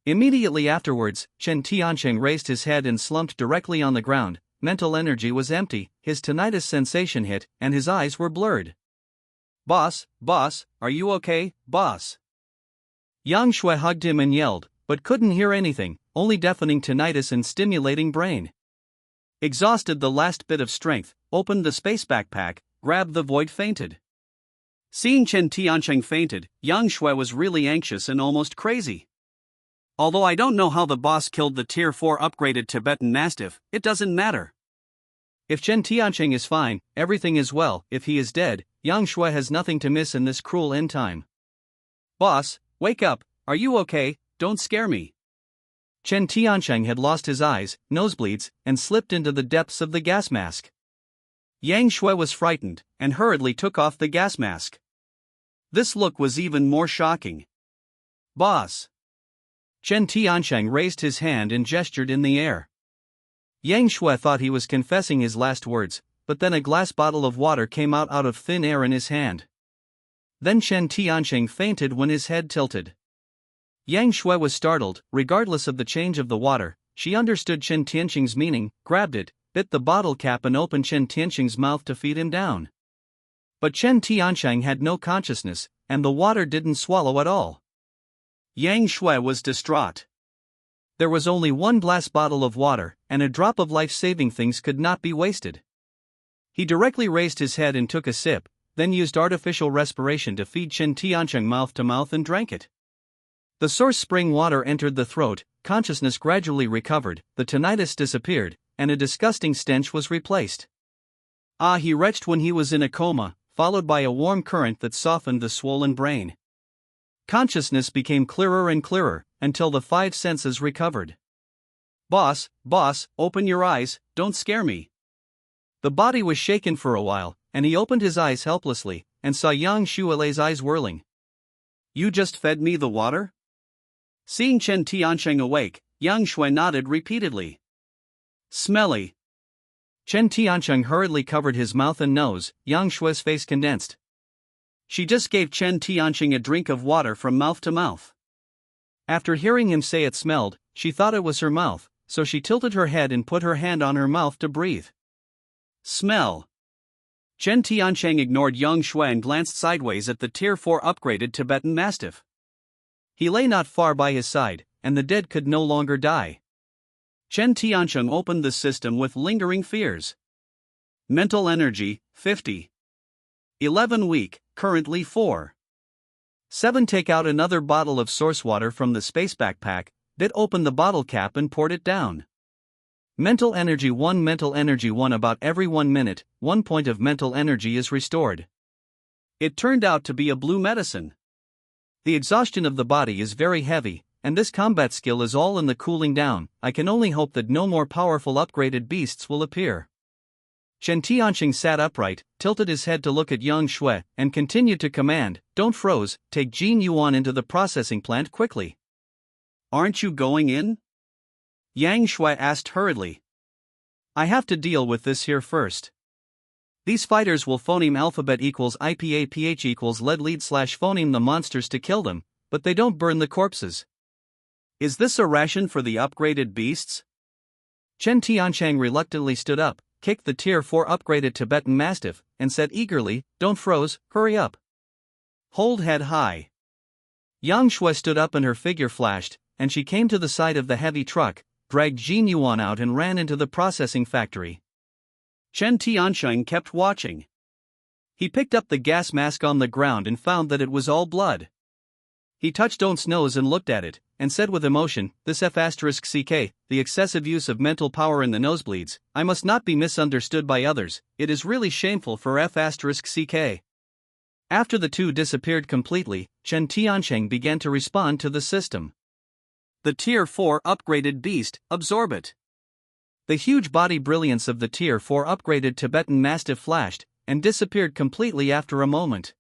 Immediately afterwards, Chen Tiancheng raised his head and slumped directly on the ground. Mental energy was empty, his tinnitus sensation hit, and his eyes were blurred. Boss, are you okay, boss? Yang Shui hugged him and yelled, but couldn't hear anything, only deafening tinnitus and stimulating brain. Exhausted the last bit of strength, opened the space backpack, grabbed the void, fainted. Seeing Chen Tiancheng fainted, Yang Shui was really anxious and almost crazy. Although I don't know how the boss killed the Tier 4 upgraded Tibetan Mastiff, it doesn't matter. If Chen Tiancheng is fine, everything is well. If he is dead, Yang Shui has nothing to miss in this cruel end time. Boss, wake up, are you okay? Don't scare me. Chen Tiancheng had lost his eyes, nosebleeds, and slipped into the depths of the gas mask. Yang Shui was frightened, and hurriedly took off the gas mask. This look was even more shocking. Boss. Chen Tiancheng raised his hand and gestured in the air. Yang Shui thought he was confessing his last words, but then a glass bottle of water came out of thin air in his hand. Then Chen Tiancheng fainted when his head tilted. Yang Shui was startled. Regardless of the change of the water, she understood Chen Tiancheng's meaning, grabbed it, bit the bottle cap and opened Chen Tiancheng's mouth to feed him down. But Chen Tiancheng had no consciousness, and the water didn't swallow at all. Yang Shui was distraught. There was only one glass bottle of water, and a drop of life-saving things could not be wasted. He directly raised his head and took a sip, then used artificial respiration to feed Chen Tiancheng mouth to mouth and drank it. The source spring water entered the throat, consciousness gradually recovered, the tinnitus disappeared, and a disgusting stench was replaced. Ah, he retched when he was in a coma, followed by a warm current that softened the swollen brain. Consciousness became clearer and clearer, until the five senses recovered. Boss, open your eyes, don't scare me. The body was shaken for a while, and he opened his eyes helplessly, and saw Yang Shuilei's eyes whirling. You just fed me the water? Seeing Chen Tiancheng awake, Yang Shui nodded repeatedly. Smelly. Chen Tiancheng hurriedly covered his mouth and nose. Yang Shui's face condensed. She just gave Chen Tiancheng a drink of water from mouth to mouth. After hearing him say it smelled, she thought it was her mouth, so she tilted her head and put her hand on her mouth to breathe. Smell. Chen Tiancheng ignored Yang Shui and glanced sideways at the Tier 4 upgraded Tibetan Mastiff. He lay not far by his side, and the dead could no longer die. Chen Tiancheng opened the system with lingering fears. Mental energy, 50. 11 weak, currently 4. 7. Take out another bottle of source water from the space backpack, bit open the bottle cap and poured it down. Mental energy 1. Mental energy 1. About every 1 minute, 1 point of mental energy is restored. It turned out to be a blue medicine. The exhaustion of the body is very heavy, and this combat skill is all in the cooling down. I can only hope that no more powerful upgraded beasts will appear. Chen Tiancheng sat upright, tilted his head to look at Yang Shui, and continued to command, Don't froze, take Jin Yuan into the processing plant quickly. Aren't you going in? Yang Shui asked hurriedly. I have to deal with this here first. These fighters will phoneme alphabet equals IPA PH equals lead slash phoneme the monsters to kill them, but they don't burn the corpses. Is this a ration for the upgraded beasts? Chen Tiancheng reluctantly stood up, kicked the Tier 4 upgraded Tibetan Mastiff, and said eagerly, Don't froze, hurry up. Hold head high. Yang Shui stood up and her figure flashed, and she came to the side of the heavy truck, dragged Jin Yuan out and ran into the processing factory. Chen Tiancheng kept watching. He picked up the gas mask on the ground and found that it was all blood. He touched Don's nose and looked at it, and said with emotion, This F***ck, the excessive use of mental power in the nosebleeds, I must not be misunderstood by others, it is really shameful for F***ck. After the two disappeared completely, Chen Tiancheng began to respond to the system. The Tier 4 upgraded beast, absorb it. The huge body brilliance of the Tier 4 upgraded Tibetan Mastiff flashed, and disappeared completely after a moment.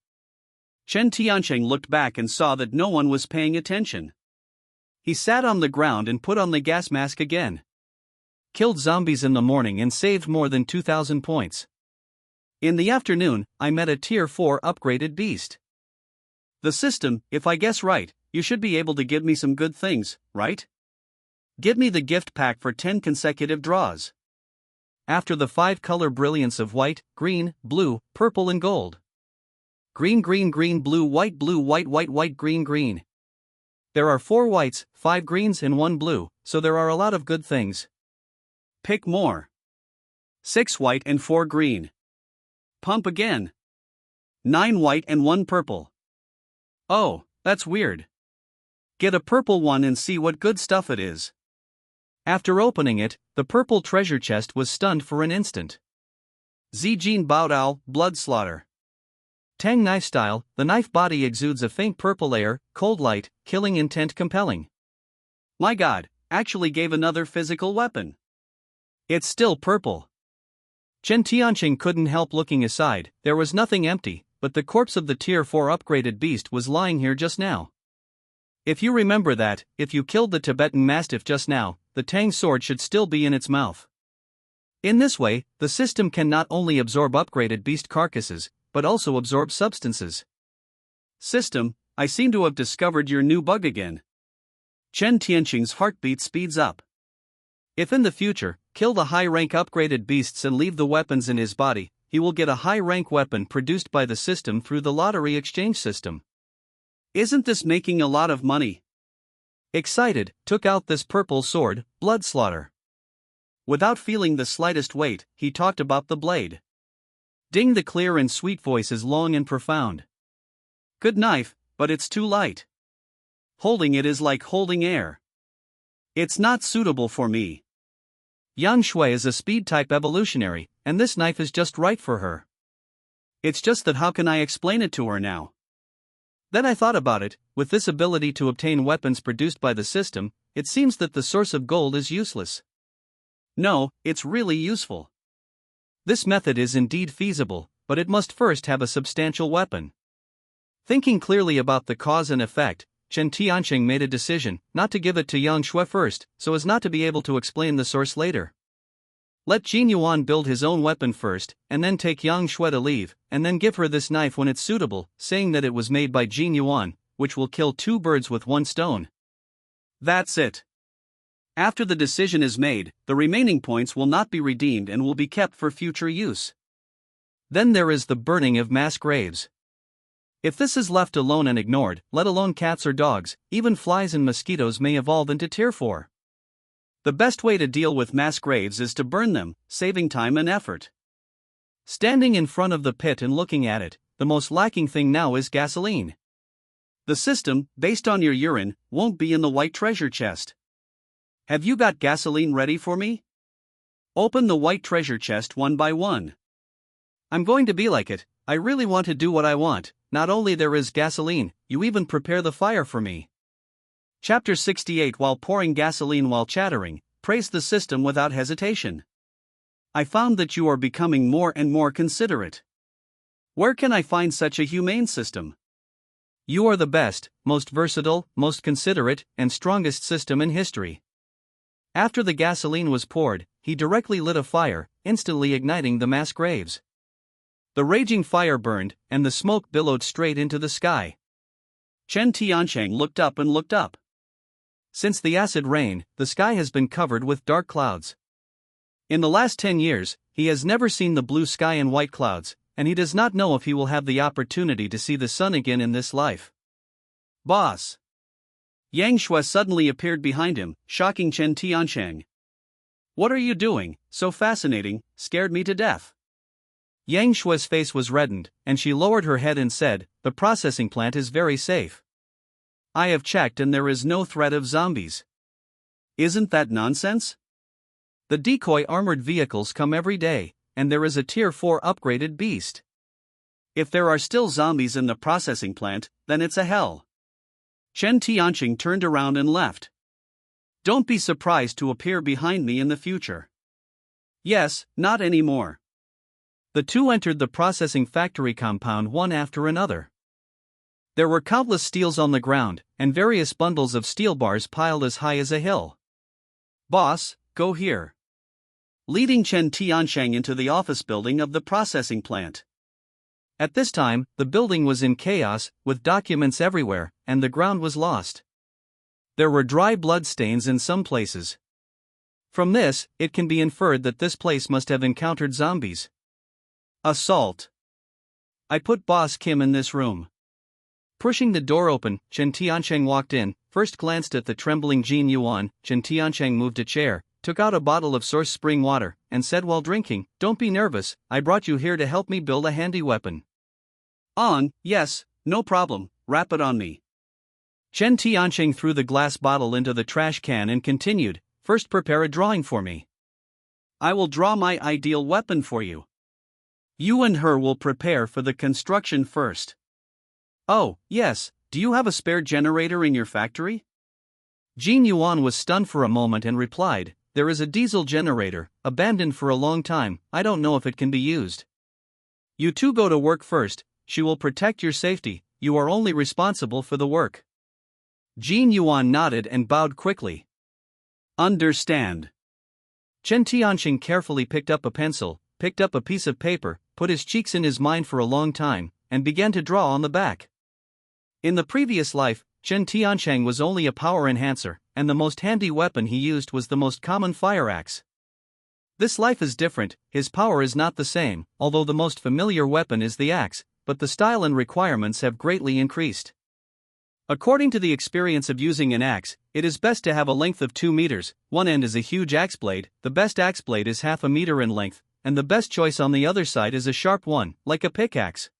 Chen Tiancheng looked back and saw that no one was paying attention. He sat on the ground and put on the gas mask again. Killed zombies in the morning and saved more than 2,000 points. In the afternoon, I met a Tier 4 upgraded beast. The system, if I guess right, you should be able to give me some good things, right? Give me the gift pack for 10 consecutive draws. After the 5-color brilliance of white, green, blue, purple and gold. Green, blue, white, white, green. There are 4 whites, 5 greens and 1 blue, so there are a lot of good things. Pick more. 6 white and 4 green. Pump again. 9 white and 1 purple. Oh, that's weird. Get a purple one and see what good stuff it is. After opening it, the purple treasure chest was stunned for an instant. Zijin Baodao, Blood Slaughter. Tang knife style, the knife body exudes a faint purple air, cold light, killing intent compelling. My god, actually gave another physical weapon. It's still purple. Chen Tiancheng couldn't help looking aside. There was nothing empty, but the corpse of the Tier 4 upgraded beast was lying here just now. If you remember that, if you killed the Tibetan Mastiff just now, the Tang sword should still be in its mouth. In this way, the system can not only absorb upgraded beast carcasses, but also absorb substances. System, I seem to have discovered your new bug again. Chen Tiancheng's heartbeat speeds up. If in the future, kill the high-rank upgraded beasts and leave the weapons in his body, he will get a high-rank weapon produced by the system through the lottery exchange system. Isn't this making a lot of money? Excited, took out this purple sword, Blood Slaughter. Without feeling the slightest weight, he talked about the blade. Ding, the clear and sweet voice is long and profound. Good knife, but it's too light. Holding it is like holding air. It's not suitable for me. Yang Shui is a speed-type evolutionary, and this knife is just right for her. It's just that how can I explain it to her now? Then I thought about it. With this ability to obtain weapons produced by the system, it seems that the source of gold is useless. No, it's really useful. This method is indeed feasible, but it must first have a substantial weapon. Thinking clearly about the cause and effect, Chen Tianqing made a decision not to give it to Yang Shui first, so as not to be able to explain the source later. Let Jin Yuan build his own weapon first, and then take Yang Shui to leave, and then give her this knife when it's suitable, saying that it was made by Jin Yuan, which will kill two birds with one stone. That's it. After the decision is made, the remaining points will not be redeemed and will be kept for future use. Then there is the burning of mass graves. If this is left alone and ignored, let alone cats or dogs, even flies and mosquitoes may evolve into Tier 4. The best way to deal with mass graves is to burn them, saving time and effort. Standing in front of the pit and looking at it, the most lacking thing now is gasoline. The system, based on your urine, won't be in the white treasure chest. Have you got gasoline ready for me? Open the white treasure chest one by one. I'm going to be like it. I really want to do what I want. Not only there is gasoline, you even prepare the fire for me. Chapter 68. While pouring gasoline while chattering, praise the system without hesitation. I found that you are becoming more and more considerate. Where can I find such a humane system? You are the best, most versatile, most considerate, and strongest system in history. After the gasoline was poured, he directly lit a fire, instantly igniting the mass graves. The raging fire burned, and the smoke billowed straight into the sky. Chen Tianqing looked up and looked up. Since the acid rain, the sky has been covered with dark clouds. In the last 10 years, he has never seen the blue sky and white clouds, and he does not know if he will have the opportunity to see the sun again in this life. Boss! Yang Shui suddenly appeared behind him, shocking Chen Tianqing. What are you doing? So fascinating, scared me to death. Yang Shui's face was reddened, and she lowered her head and said, "The processing plant is very safe. I have checked and there is no threat of zombies." Isn't that nonsense? The decoy armored vehicles come every day, and there is a Tier 4 upgraded beast. If there are still zombies in the processing plant, then it's a hell. Chen Tianqing turned around and left. Don't be surprised to appear behind me in the future. Yes, not anymore. The two entered the processing factory compound one after another. There were countless steels on the ground, and various bundles of steel bars piled as high as a hill. Boss, go here. Leading Chen Tianqing into the office building of the processing plant. At this time, the building was in chaos, with documents everywhere, and the ground was lost. There were dry blood stains in some places. From this, it can be inferred that this place must have encountered zombies. Assault. I put Boss Kim in this room. Pushing the door open, Chen Tianqing walked in, first glanced at the trembling Jin Yuan. Chen Tianqing moved a chair, took out a bottle of source spring water, and said while drinking, "Don't be nervous, I brought you here to help me build a handy weapon." Yes, no problem, wrap it on me. Chen Tianqing threw the glass bottle into the trash can and continued, "First prepare a drawing for me. I will draw my ideal weapon for you. You and her will prepare for the construction first." Oh, yes, do you have a spare generator in your factory? Jin Yuan was stunned for a moment and replied, "There is a diesel generator, abandoned for a long time, I don't know if it can be used." You two go to work first, she will protect your safety, you are only responsible for the work. Jin Yuan nodded and bowed quickly. Understand. Chen Tianqing carefully picked up a pencil, picked up a piece of paper, put his cheeks in his mind for a long time, and began to draw on the back. In the previous life, Chen Tianqing was only a power enhancer, and the most handy weapon he used was the most common fire axe. This life is different, his power is not the same, although the most familiar weapon is the axe, but the style and requirements have greatly increased. According to the experience of using an axe, it is best to have a length of 2 meters, one end is a huge axe blade, the best axe blade is half a meter in length, and the best choice on the other side is a sharp one, like a pickaxe.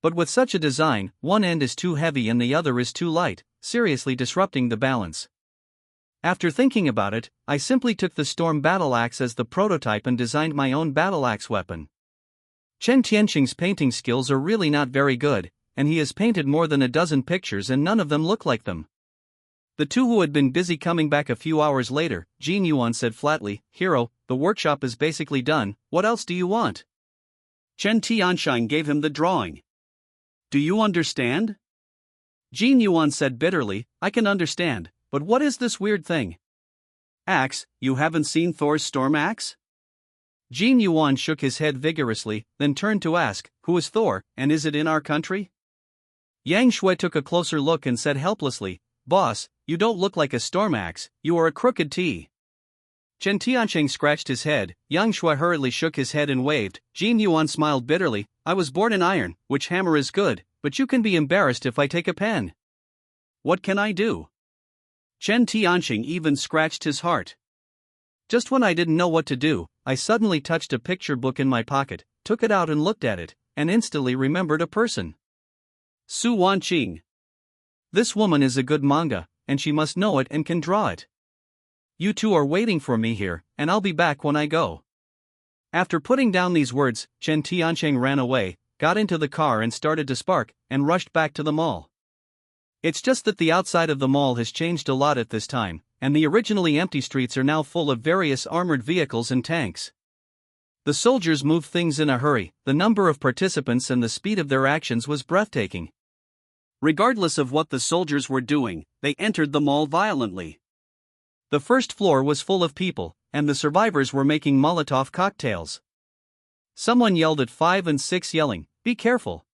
But with such a design, one end is too heavy and the other is too light, seriously disrupting the balance. After thinking about it, I simply took the Storm Battle Axe as the prototype and designed my own battle axe weapon. Chen Tianqing's painting skills are really not very good, and he has painted more than a dozen pictures and none of them look like them. The two who had been busy coming back a few hours later, Jin Yuan said flatly, "Hero, the workshop is basically done, what else do you want?" Chen Tianqing gave him the drawing. "Do you understand?" Jin Yuan said bitterly, "I can understand, but what is this weird thing?" "Axe, you haven't seen Thor's storm axe?" Jin Yuan shook his head vigorously, then turned to ask, "Who is Thor, and is it in our country?" Yang Shui took a closer look and said helplessly, "Boss, you don't look like a storm axe, you are a crooked T." Chen Tianqing scratched his head, Yang Shui hurriedly shook his head and waved, Jin Yuan smiled bitterly, "I was born in iron, which hammer is good, but you can be embarrassed if I take a pen." "What can I do?" Chen Tianqing even scratched his heart. Just when I didn't know what to do, I suddenly touched a picture book in my pocket, took it out and looked at it, and instantly remembered a person. Su Wanqing. This woman is a good manga, and she must know it and can draw it. You two are waiting for me here, and I'll be back when I go. After putting down these words, Chen Tianqing ran away, got into the car and started to spark, and rushed back to the mall. It's just that the outside of the mall has changed a lot at this time, and the originally empty streets are now full of various armored vehicles and tanks. The soldiers moved things in a hurry, the number of participants and the speed of their actions was breathtaking. Regardless of what the soldiers were doing, they entered the mall violently. The first floor was full of people, and the survivors were making Molotov cocktails. Someone yelled at 5 and 6 yelling, "Be careful.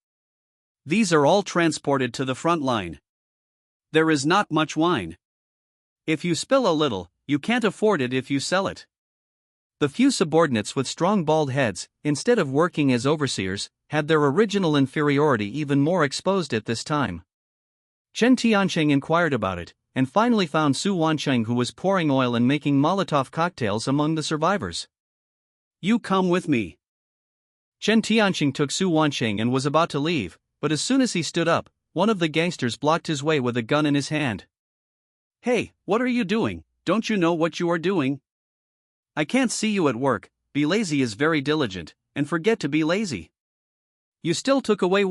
These are all transported to the front line. There is not much wine. If you spill a little, you can't afford it if you sell it." The few subordinates with strong bald heads, instead of working as overseers, had their original inferiority even more exposed at this time. Chen Tianqing inquired about it, and finally found Su Wanqing, who was pouring oil and making Molotov cocktails among the survivors. "You come with me." Chen Tianqing took Su Wanqing and was about to leave, but as soon as he stood up, one of the gangsters blocked his way with a gun in his hand. "Hey, what are you doing? Don't you know what you are doing? I can't see you at work. Be lazy is very diligent, and forget to be lazy. You still took away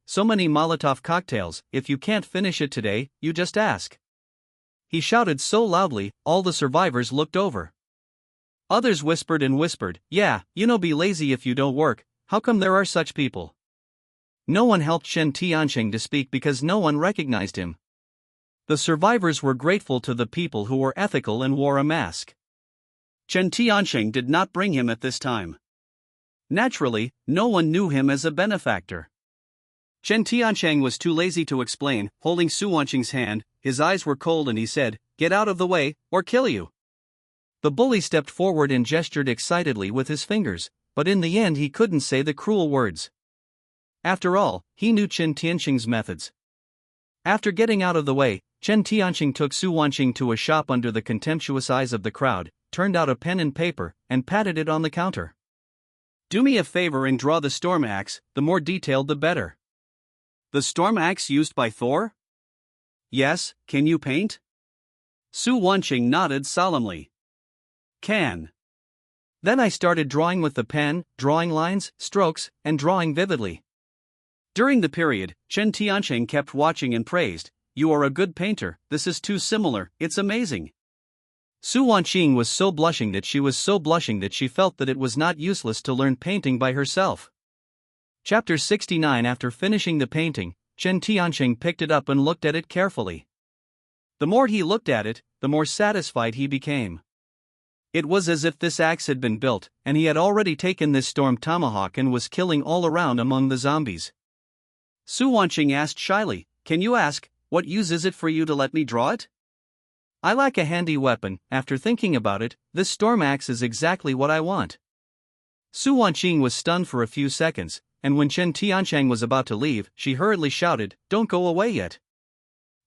so many Molotov cocktails. If you can't finish it today, you just ask." He shouted so loudly, all the survivors looked over. Others whispered and whispered, "Yeah, be lazy if you don't work. How come there are such people?" No one helped Chen Tianqing to speak because no one recognized him. The survivors were grateful to the people who were ethical and wore a mask. Chen Tianqing did not bring him at this time. Naturally, no one knew him as a benefactor. Chen Tianqing was too lazy to explain, holding Su Wanqing's hand, his eyes were cold and he said, "Get out of the way, or kill you." The bully stepped forward and gestured excitedly with his fingers, but in the end he couldn't say the cruel words. After all, he knew Chen Tianqing's methods. After getting out of the way, Chen Tianqing took Su Wanqing to a shop under the contemptuous eyes of the crowd, turned out a pen and paper, and patted it on the counter. "Do me a favor and draw the storm axe, the more detailed the better." "The storm axe used by Thor?" "Yes, can you paint?" Su Wanqing nodded solemnly. "Can." Then I started drawing with the pen, drawing lines, strokes, and drawing vividly. During the period, Chen Tianqing kept watching and praised, "You are a good painter, this is too similar, it's amazing." Su Wanqing was so blushing that she felt that it was not useless to learn painting by herself. Chapter 69. After finishing the painting, Chen Tianqing picked it up and looked at it carefully. The more he looked at it, the more satisfied he became. It was as if this axe had been built, and he had already taken this storm tomahawk and was killing all around among the zombies. Su Wanqing asked shyly, "Can you ask, what use is it for you to let me draw it?" "I lack a handy weapon. After thinking about it, this storm axe is exactly what I want." Su Wanqing was stunned for a few seconds, and when Chen Tianqing was about to leave, she hurriedly shouted, "Don't go away yet."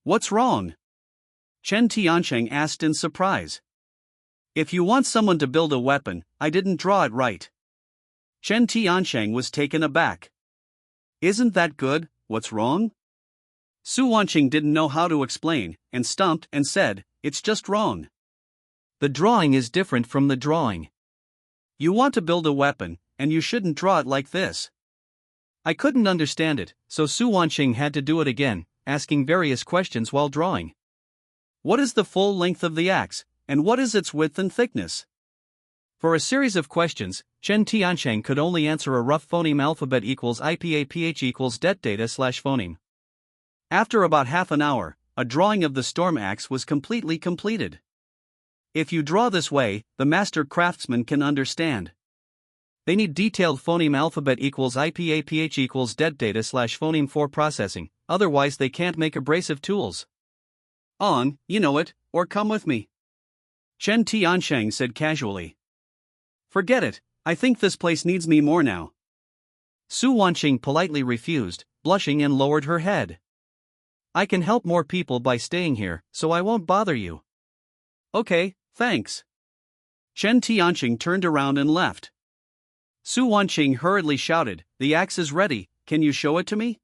"What's wrong?" Chen Tianqing asked in surprise. "If you want someone to build a weapon, I didn't draw it right." Chen Tianqing was taken aback. Isn't that good? What's wrong? Su Wanqing didn't know how to explain, and stumped and said, "It's just wrong. The drawing is different from the drawing. You want to build a weapon, and you shouldn't draw it like this." I couldn't understand it, so Su Wanqing had to do it again, asking various questions while drawing. What is the full length of the axe, and what is its width and thickness? For a series of questions, Chen Tiancheng could only answer a rough phoneme alphabet equals IPAPH equals det data slash phoneme. After about half an hour, a drawing of the storm axe was completely completed. If you draw this way, the master craftsman can understand. They need detailed phoneme alphabet equals IPAPH equals det data slash phoneme for processing, otherwise they can't make abrasive tools. On, you know it, or come with me. Chen Tiancheng said casually. Forget it, I think this place needs me more now. Su Wanqing politely refused, blushing and lowered her head. I can help more people by staying here, so I won't bother you. Okay, thanks. Chen Tiancheng turned around and left. Su Wanqing hurriedly shouted, "The axe is ready, can you show it to me?"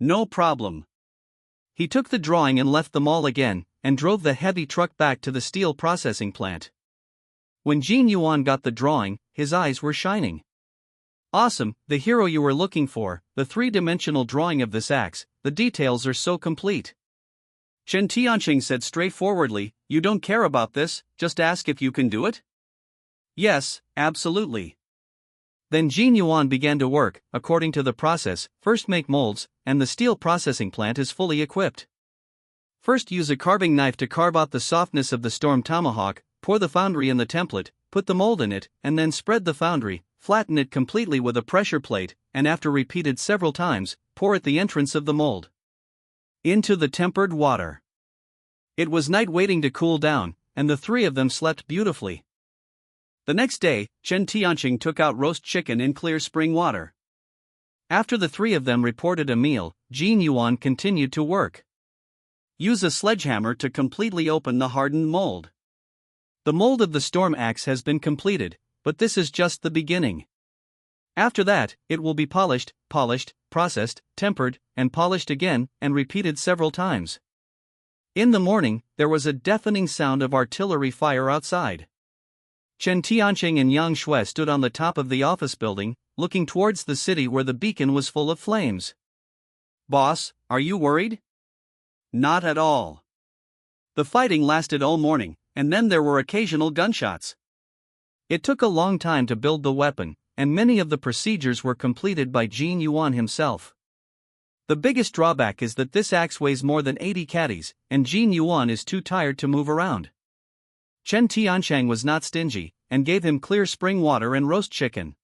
No problem. He took the drawing and left the mall again, and drove the heavy truck back to the steel processing plant. When Jin Yuan got the drawing, his eyes were shining. Awesome, the hero you were looking for, the three-dimensional drawing of this axe, the details are so complete. Chen Tiancheng said straightforwardly, "You don't care about this, just ask if you can do it?" Yes, absolutely. Then Jin Yuan began to work, according to the process, first make molds, and the steel processing plant is fully equipped. First use a carving knife to carve out the softness of the storm tomahawk, pour the foundry in the template, put the mold in it, and then spread the foundry, flatten it completely with a pressure plate, and after repeated several times, pour at the entrance of the mold into the tempered water. It was night waiting to cool down, and the three of them slept beautifully. The next day, Chen Tiancheng took out roast chicken in clear spring water. After the three of them reported a meal, Jin Yuan continued to work. Use a sledgehammer to completely open the hardened mold. The mold of the storm axe has been completed, but this is just the beginning. After that, it will be polished, processed, tempered, and polished again, and repeated several times. In the morning, there was a deafening sound of artillery fire outside. Chen Tiancheng and Yang Shui stood on the top of the office building, looking towards the city where the beacon was full of flames. "Boss, are you worried?" "Not at all. The fighting lasted all morning, and then there were occasional gunshots. It took a long time to build the weapon, and many of the procedures were completed by Jin Yuan himself. The biggest drawback is that this axe weighs more than 80 caddies, and Jin Yuan is too tired to move around." Chen Tiancheng was not stingy, and gave him clear spring water and roast chicken.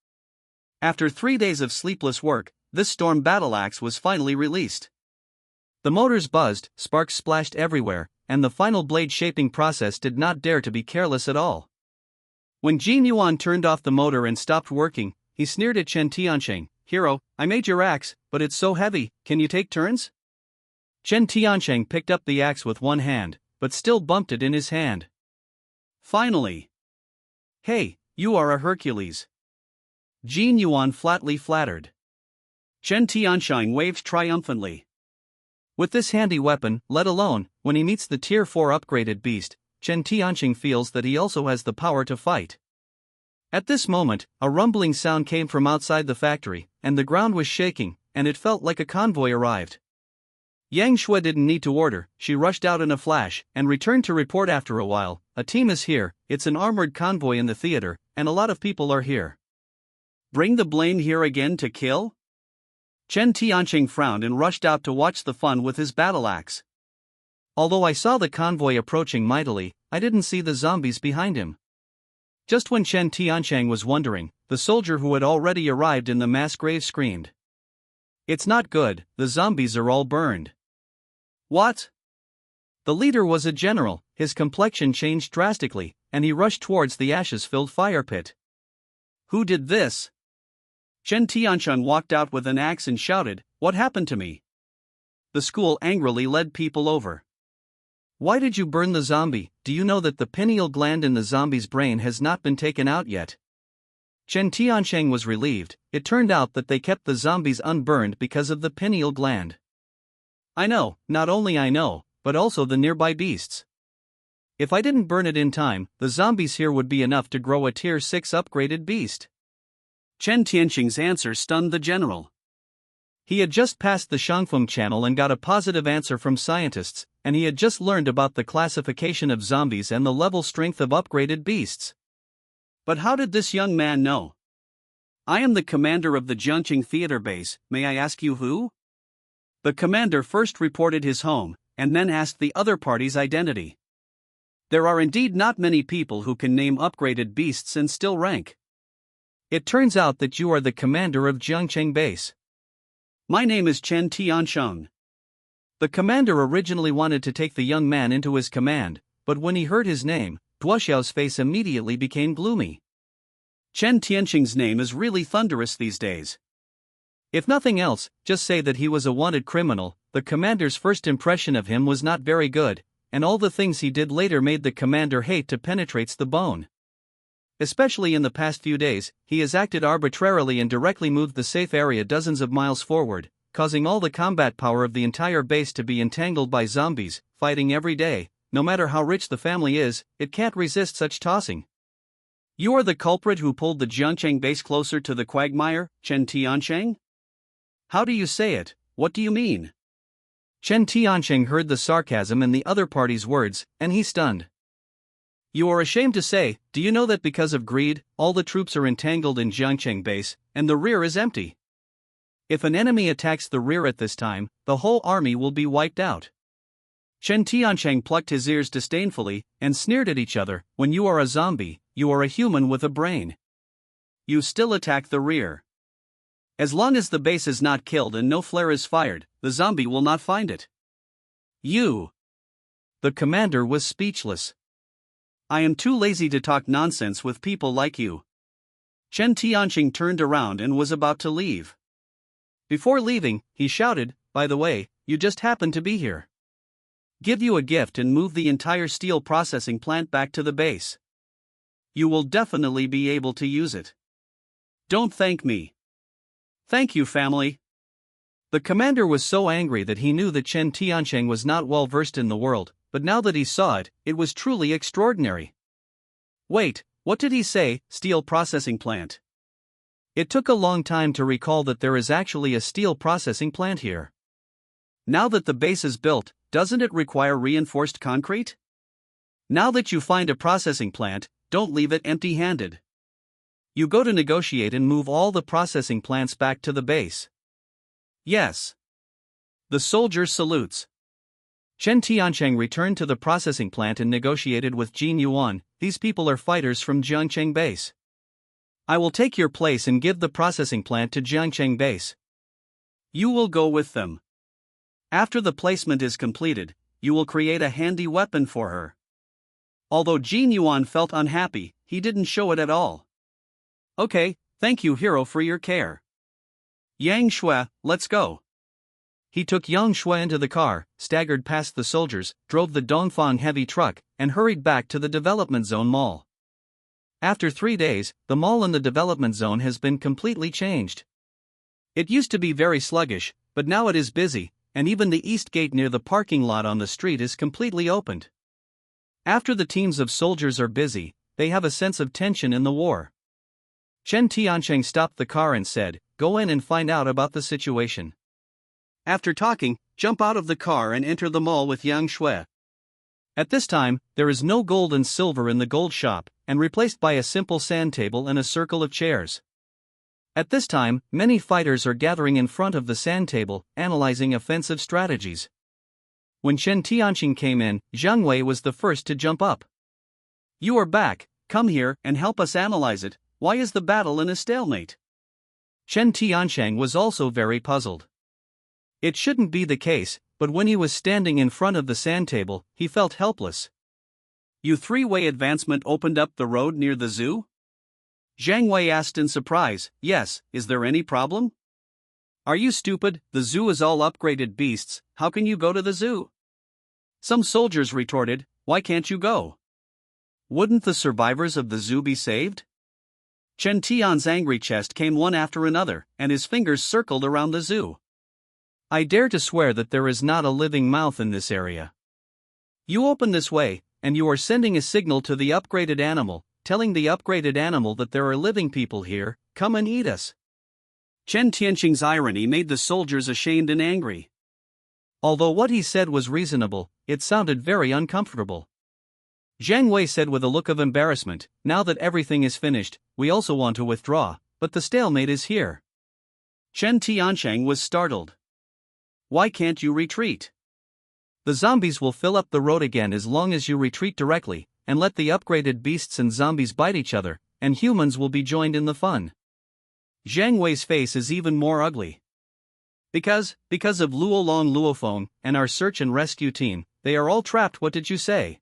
After 3 days of sleepless work, this storm battle axe was finally released. The motors buzzed, sparks splashed everywhere, and the final blade shaping process did not dare to be careless at all. When Jin Yuan turned off the motor and stopped working, he sneered at Chen Tiancheng, "Hero, I made your axe, but it's so heavy, can you take turns?" Chen Tiancheng picked up the axe with one hand, but still bumped it in his hand. Finally. "Hey, you are a Hercules." Jin Yuan flatly flattered. Chen Tiancheng waved triumphantly. With this handy weapon, let alone, when he meets the Tier 4 upgraded beast, Chen Tiancheng feels that he also has the power to fight. At this moment, a rumbling sound came from outside the factory, and the ground was shaking, and it felt like a convoy arrived. Yang Shui didn't need to order, she rushed out in a flash, and returned to report after a while, "A team is here, it's an armored convoy in the theater, and a lot of people are here." "Bring the Blaine here again to kill?" Chen Tiancheng frowned and rushed out to watch the fun with his battle axe. Although I saw the convoy approaching mightily, I didn't see the zombies behind him. Just when Chen Tiancheng was wondering, the soldier who had already arrived in the mass grave screamed. "It's not good, the zombies are all burned." "What?" The leader was a general, his complexion changed drastically, and he rushed towards the ashes-filled fire pit. "Who did this?" Chen Tiancheng walked out with an axe and shouted, "What happened to me?" The school angrily led people over. "Why did you burn the zombie? Do you know that the pineal gland in the zombie's brain has not been taken out yet?" Chen Tiansheng was relieved. It turned out that they kept the zombies unburned because of the pineal gland. I know, not only I know, but also the nearby beasts. If I didn't burn it in time, the zombies here would be enough to grow a tier 6 upgraded beast. Chen Tianxing's answer stunned the general. He had just passed the Shangfeng channel and got a positive answer from scientists, and he had just learned about the classification of zombies and the level strength of upgraded beasts. But how did this young man know? I am the commander of the Jiangqing theater base, may I ask you who? The commander first reported his home, and then asked the other party's identity. There are indeed not many people who can name upgraded beasts and still rank. It turns out that you are the commander of Jiangqing base. My name is Chen Tiansheng. The commander originally wanted to take the young man into his command, but when he heard his name, Duoxiao's face immediately became gloomy. Chen Tianxing's name is really thunderous these days. If nothing else, just say that he was a wanted criminal. The commander's first impression of him was not very good, and all the things he did later made the commander hate to penetrates the bone. Especially in the past few days, he has acted arbitrarily and directly moved the safe area dozens of miles forward, causing all the combat power of the entire base to be entangled by zombies, fighting every day. No matter how rich the family is, it can't resist such tossing. You are the culprit who pulled the Jiangqing base closer to the quagmire, Chen Tiansheng? How do you say it? What do you mean? Chen Tiansheng heard the sarcasm in the other party's words, and he stunned. You are ashamed to say, do you know that because of greed, all the troops are entangled in Jiangqing base, and the rear is empty? If an enemy attacks the rear at this time, the whole army will be wiped out. Chen Tiansheng plucked his ears disdainfully, and sneered at each other. When you are a zombie, you are a human with a brain. You still attack the rear. As long as the base is not killed and no flare is fired, the zombie will not find it. You. The commander was speechless. I am too lazy to talk nonsense with people like you. Chen Tianxing turned around and was about to leave. Before leaving, he shouted, by the way, you just happened to be here. Give you a gift and move the entire steel processing plant back to the base. You will definitely be able to use it. Don't thank me. Thank you, family. The commander was so angry that he knew that Chen Tiansheng was not well versed in the world, but now that he saw it, it was truly extraordinary. Wait, what did he say, steel processing plant? It took a long time to recall that there is actually a steel processing plant here. Now that the base is built, doesn't it require reinforced concrete? Now that you find a processing plant, don't leave it empty-handed. You go to negotiate and move all the processing plants back to the base. Yes. The soldier salutes. Chen Tiansheng returned to the processing plant and negotiated with Jin Yuan. These people are fighters from Jiangqing base. I will take your place and give the processing plant to Jiangqing base. You will go with them. After the placement is completed, you will create a handy weapon for her. Although Jin Yuan felt unhappy, he didn't show it at all. Okay, thank you, hero, for your care. Yang Shui, let's go. He took Yang Shui into the car, staggered past the soldiers, drove the Dongfang heavy truck, and hurried back to the development zone mall. After 3 days, the mall in the development zone has been completely changed. It used to be very sluggish, but now it is busy, and even the east gate near the parking lot on the street is completely opened. After the teams of soldiers are busy, they have a sense of tension in the war. Chen Tiansheng stopped the car and said, go in and find out about the situation. After talking, jump out of the car and enter the mall with Yang Shui. At this time, there is no gold and silver in the gold shop, and replaced by a simple sand table and a circle of chairs. At this time, many fighters are gathering in front of the sand table, analyzing offensive strategies. When Chen Tianxing came in, Zhang Wei was the first to jump up. You are back, come here and help us analyze it. Why is the battle in a stalemate? Chen Tiansheng was also very puzzled. It shouldn't be the case, but when he was standing in front of the sand table, he felt helpless. You three-way advancement opened up the road near the zoo? Zhang Wei asked in surprise. Yes, is there any problem? Are you stupid? The zoo is all upgraded beasts, how can you go to the zoo? Some soldiers retorted, why can't you go? Wouldn't the survivors of the zoo be saved? Chen Tian's angry chest came one after another, and his fingers circled around the zoo. I dare to swear that there is not a living mouth in this area. You open this way, and you are sending a signal to the upgraded animal, telling the upgraded animal that there are living people here, come and eat us. Chen Tianqing's irony made the soldiers ashamed and angry. Although what he said was reasonable, it sounded very uncomfortable. Zhang Wei said with a look of embarrassment, now that everything is finished, we also want to withdraw, but the stalemate is here. Chen Tianqing was startled. Why can't you retreat? The zombies will fill up the road again as long as you retreat directly, and let the upgraded beasts and zombies bite each other, and humans will be joined in the fun. Zhang Wei's face is even more ugly. Because of Luolong Luofeng and our search and rescue team, they are all trapped. What did you say?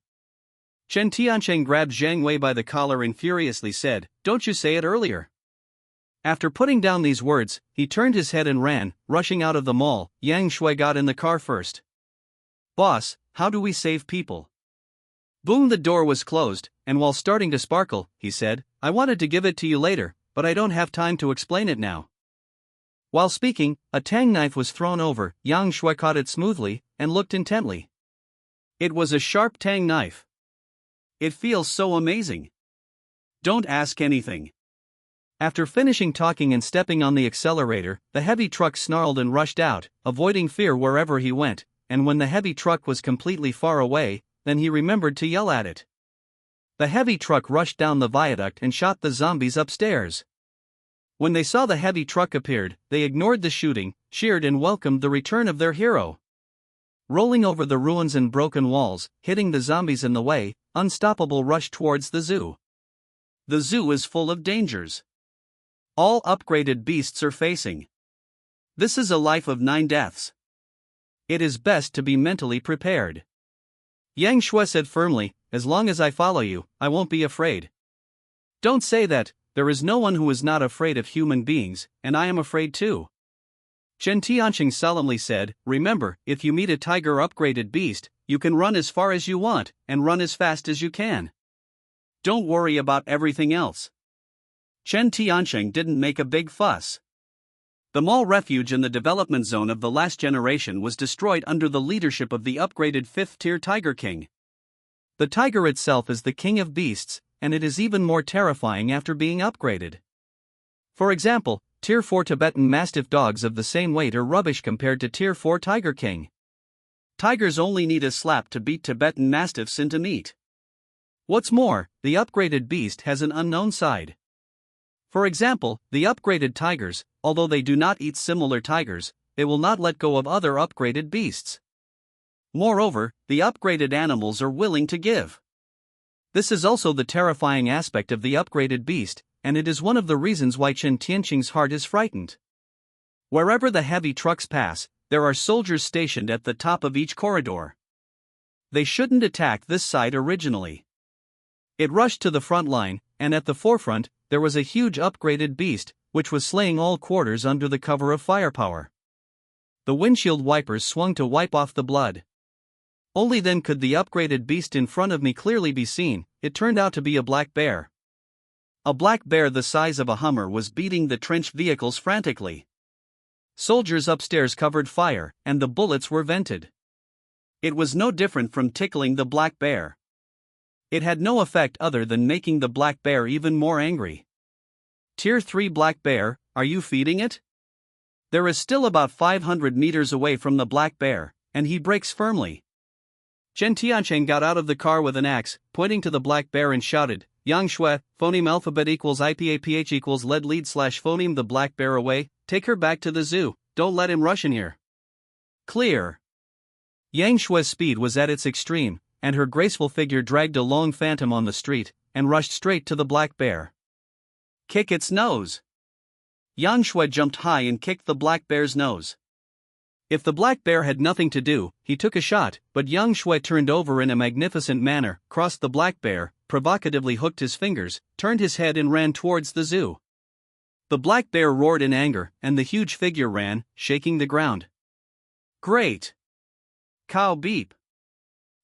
Chen Tianqing grabbed Zhang Wei by the collar and furiously said, don't you say it earlier. After putting down these words, he turned his head and ran, rushing out of the mall. Yang Shui got in the car first. Boss, how do we save people? Boom, the door was closed, and while starting to sparkle, he said, I wanted to give it to you later, but I don't have time to explain it now. While speaking, a tang knife was thrown over. Yang Shui caught it smoothly, and looked intently. It was a sharp tang knife. It feels so amazing. Don't ask anything. After finishing talking and stepping on the accelerator, the heavy truck snarled and rushed out, avoiding fear wherever he went, and when the heavy truck was completely far away, then he remembered to yell at it. The heavy truck rushed down the viaduct and shot the zombies upstairs. When they saw the heavy truck appeared, they ignored the shooting, cheered and welcomed the return of their hero. Rolling over the ruins and broken walls, hitting the zombies in the way, Unstoppable rushed towards the zoo. The zoo is full of dangers. All upgraded beasts are facing. This is a life of 9 deaths. It is best to be mentally prepared. Yang Shui said firmly, as long as I follow you, I won't be afraid. Don't say that, there is no one who is not afraid of human beings, and I am afraid too. Chen Tianqing solemnly said, remember, if you meet a tiger upgraded beast, you can run as far as you want, and run as fast as you can. Don't worry about everything else. Chen Tianqing didn't make a big fuss. The mall refuge in the development zone of the last generation was destroyed under the leadership of the upgraded 5th-tier Tiger King. The tiger itself is the king of beasts, and it is even more terrifying after being upgraded. For example, Tier 4 Tibetan Mastiff dogs of the same weight are rubbish compared to Tier 4 Tiger King. Tigers only need a slap to beat Tibetan Mastiffs into meat. What's more, the upgraded beast has an unknown side. For example, the upgraded tigers, although they do not eat similar tigers, they will not let go of other upgraded beasts. Moreover, the upgraded animals are willing to give. This is also the terrifying aspect of the upgraded beast, and it is one of the reasons why Chen Tianqing's heart is frightened. Wherever the heavy trucks pass, there are soldiers stationed at the top of each corridor. They shouldn't attack this side originally. It rushed to the front line, and at the forefront, there was a huge upgraded beast, which was slaying all quarters under the cover of firepower. The windshield wipers swung to wipe off the blood. Only then could the upgraded beast in front of me clearly be seen. It turned out to be a black bear. A black bear the size of a Hummer was beating the trench vehicles frantically. Soldiers upstairs covered fire, and the bullets were vented. It was no different from tickling the black bear. It had no effect other than making the black bear even more angry. Tier 3 black bear, are you feeding it? There is still about 500 meters away from the black bear, and he brakes firmly. Chen Tianqing got out of the car with an axe, pointing to the black bear and shouted, Yang Shui, phoneme alphabet equals IPAPH equals lead / phoneme the black bear away, take her back to the zoo, don't let him rush in here. Clear. Yang Shui's speed was at its extreme, and her graceful figure dragged a long phantom on the street, and rushed straight to the black bear. Kick its nose. Yang Shui jumped high and kicked the black bear's nose. If the black bear had nothing to do, he took a shot, but Yang Shui turned over in a magnificent manner, crossed the black bear, provocatively hooked his fingers, turned his head and ran towards the zoo. The black bear roared in anger, and the huge figure ran, shaking the ground. Great! Cow beep!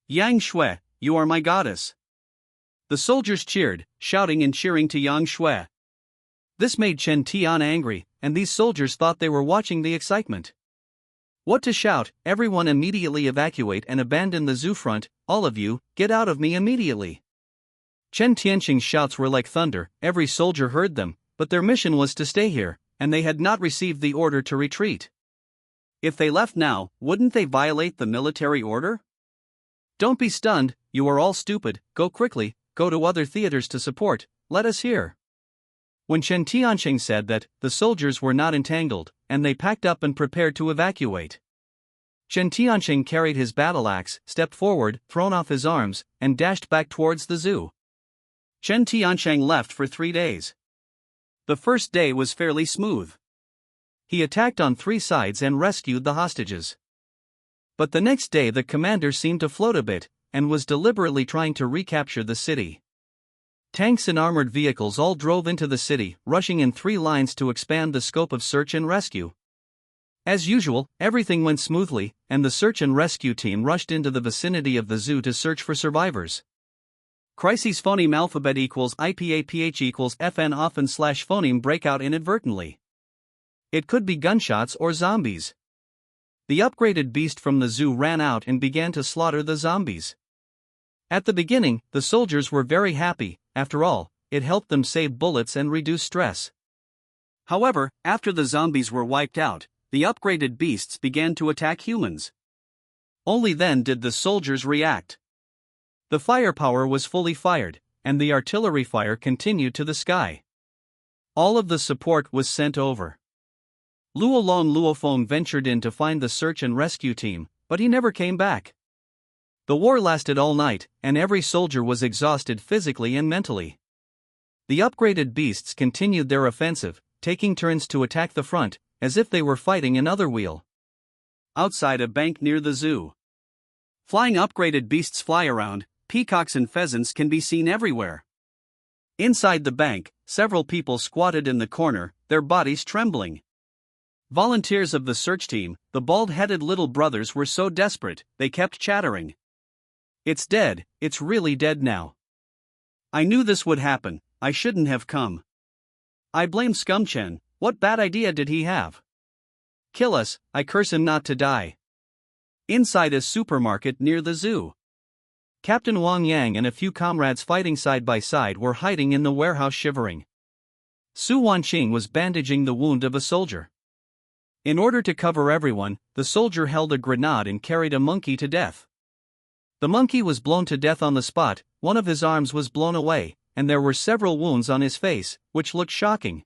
Yang Shui, you are my goddess! The soldiers cheered, shouting and cheering to Yang Shui. This made Chen Tian angry, and these soldiers thought they were watching the excitement. What to shout? Everyone immediately evacuate and abandon the zoo front, all of you, get out of me immediately. Chen Tianqing's shouts were like thunder, every soldier heard them, but their mission was to stay here, and they had not received the order to retreat. If they left now, wouldn't they violate the military order? Don't be stunned, you are all stupid, go quickly, go to other theaters to support, let us hear. When Chen Tianqing said that, the soldiers were not entangled, and they packed up and prepared to evacuate. Chen Tianqing carried his battle axe, stepped forward, thrown off his arms, and dashed back towards the zoo. Chen Tianqing left for 3 days. The first day was fairly smooth. He attacked on 3 sides and rescued the hostages. But the next day the commander seemed to float a bit, and was deliberately trying to recapture the city. Tanks and armored vehicles all drove into the city, rushing in 3 lines to expand the scope of search and rescue. As usual, everything went smoothly, and the search and rescue team rushed into the vicinity of the zoo to search for survivors. Crises phoneme alphabet equals IPAPH equals FN often / phoneme breakout inadvertently. It could be gunshots or zombies. The upgraded beast from the zoo ran out and began to slaughter the zombies. At the beginning, the soldiers were very happy, after all, it helped them save bullets and reduce stress. However, after the zombies were wiped out, the upgraded beasts began to attack humans. Only then did the soldiers react. The firepower was fully fired, and the artillery fire continued to the sky. All of the support was sent over. Luolong Luofeng ventured in to find the search and rescue team, but he never came back. The war lasted all night, and every soldier was exhausted physically and mentally. The upgraded beasts continued their offensive, taking turns to attack the front, as if they were fighting an otherwheel. Outside a bank near the zoo. Flying upgraded beasts fly around, peacocks and pheasants can be seen everywhere. Inside the bank, several people squatted in the corner, their bodies trembling. Volunteers of the search team, the bald-headed little brothers, were so desperate, they kept chattering. It's dead, it's really dead now. I knew this would happen, I shouldn't have come. I blame Scumchen, what bad idea did he have? Kill us, I curse him not to die. Inside a supermarket near the zoo. Captain Wang Yang and a few comrades fighting side by side were hiding in the warehouse shivering. Su Wanqing was bandaging the wound of a soldier. In order to cover everyone, the soldier held a grenade and carried a monkey to death. The monkey was blown to death on the spot, one of his arms was blown away, and there were several wounds on his face, which looked shocking.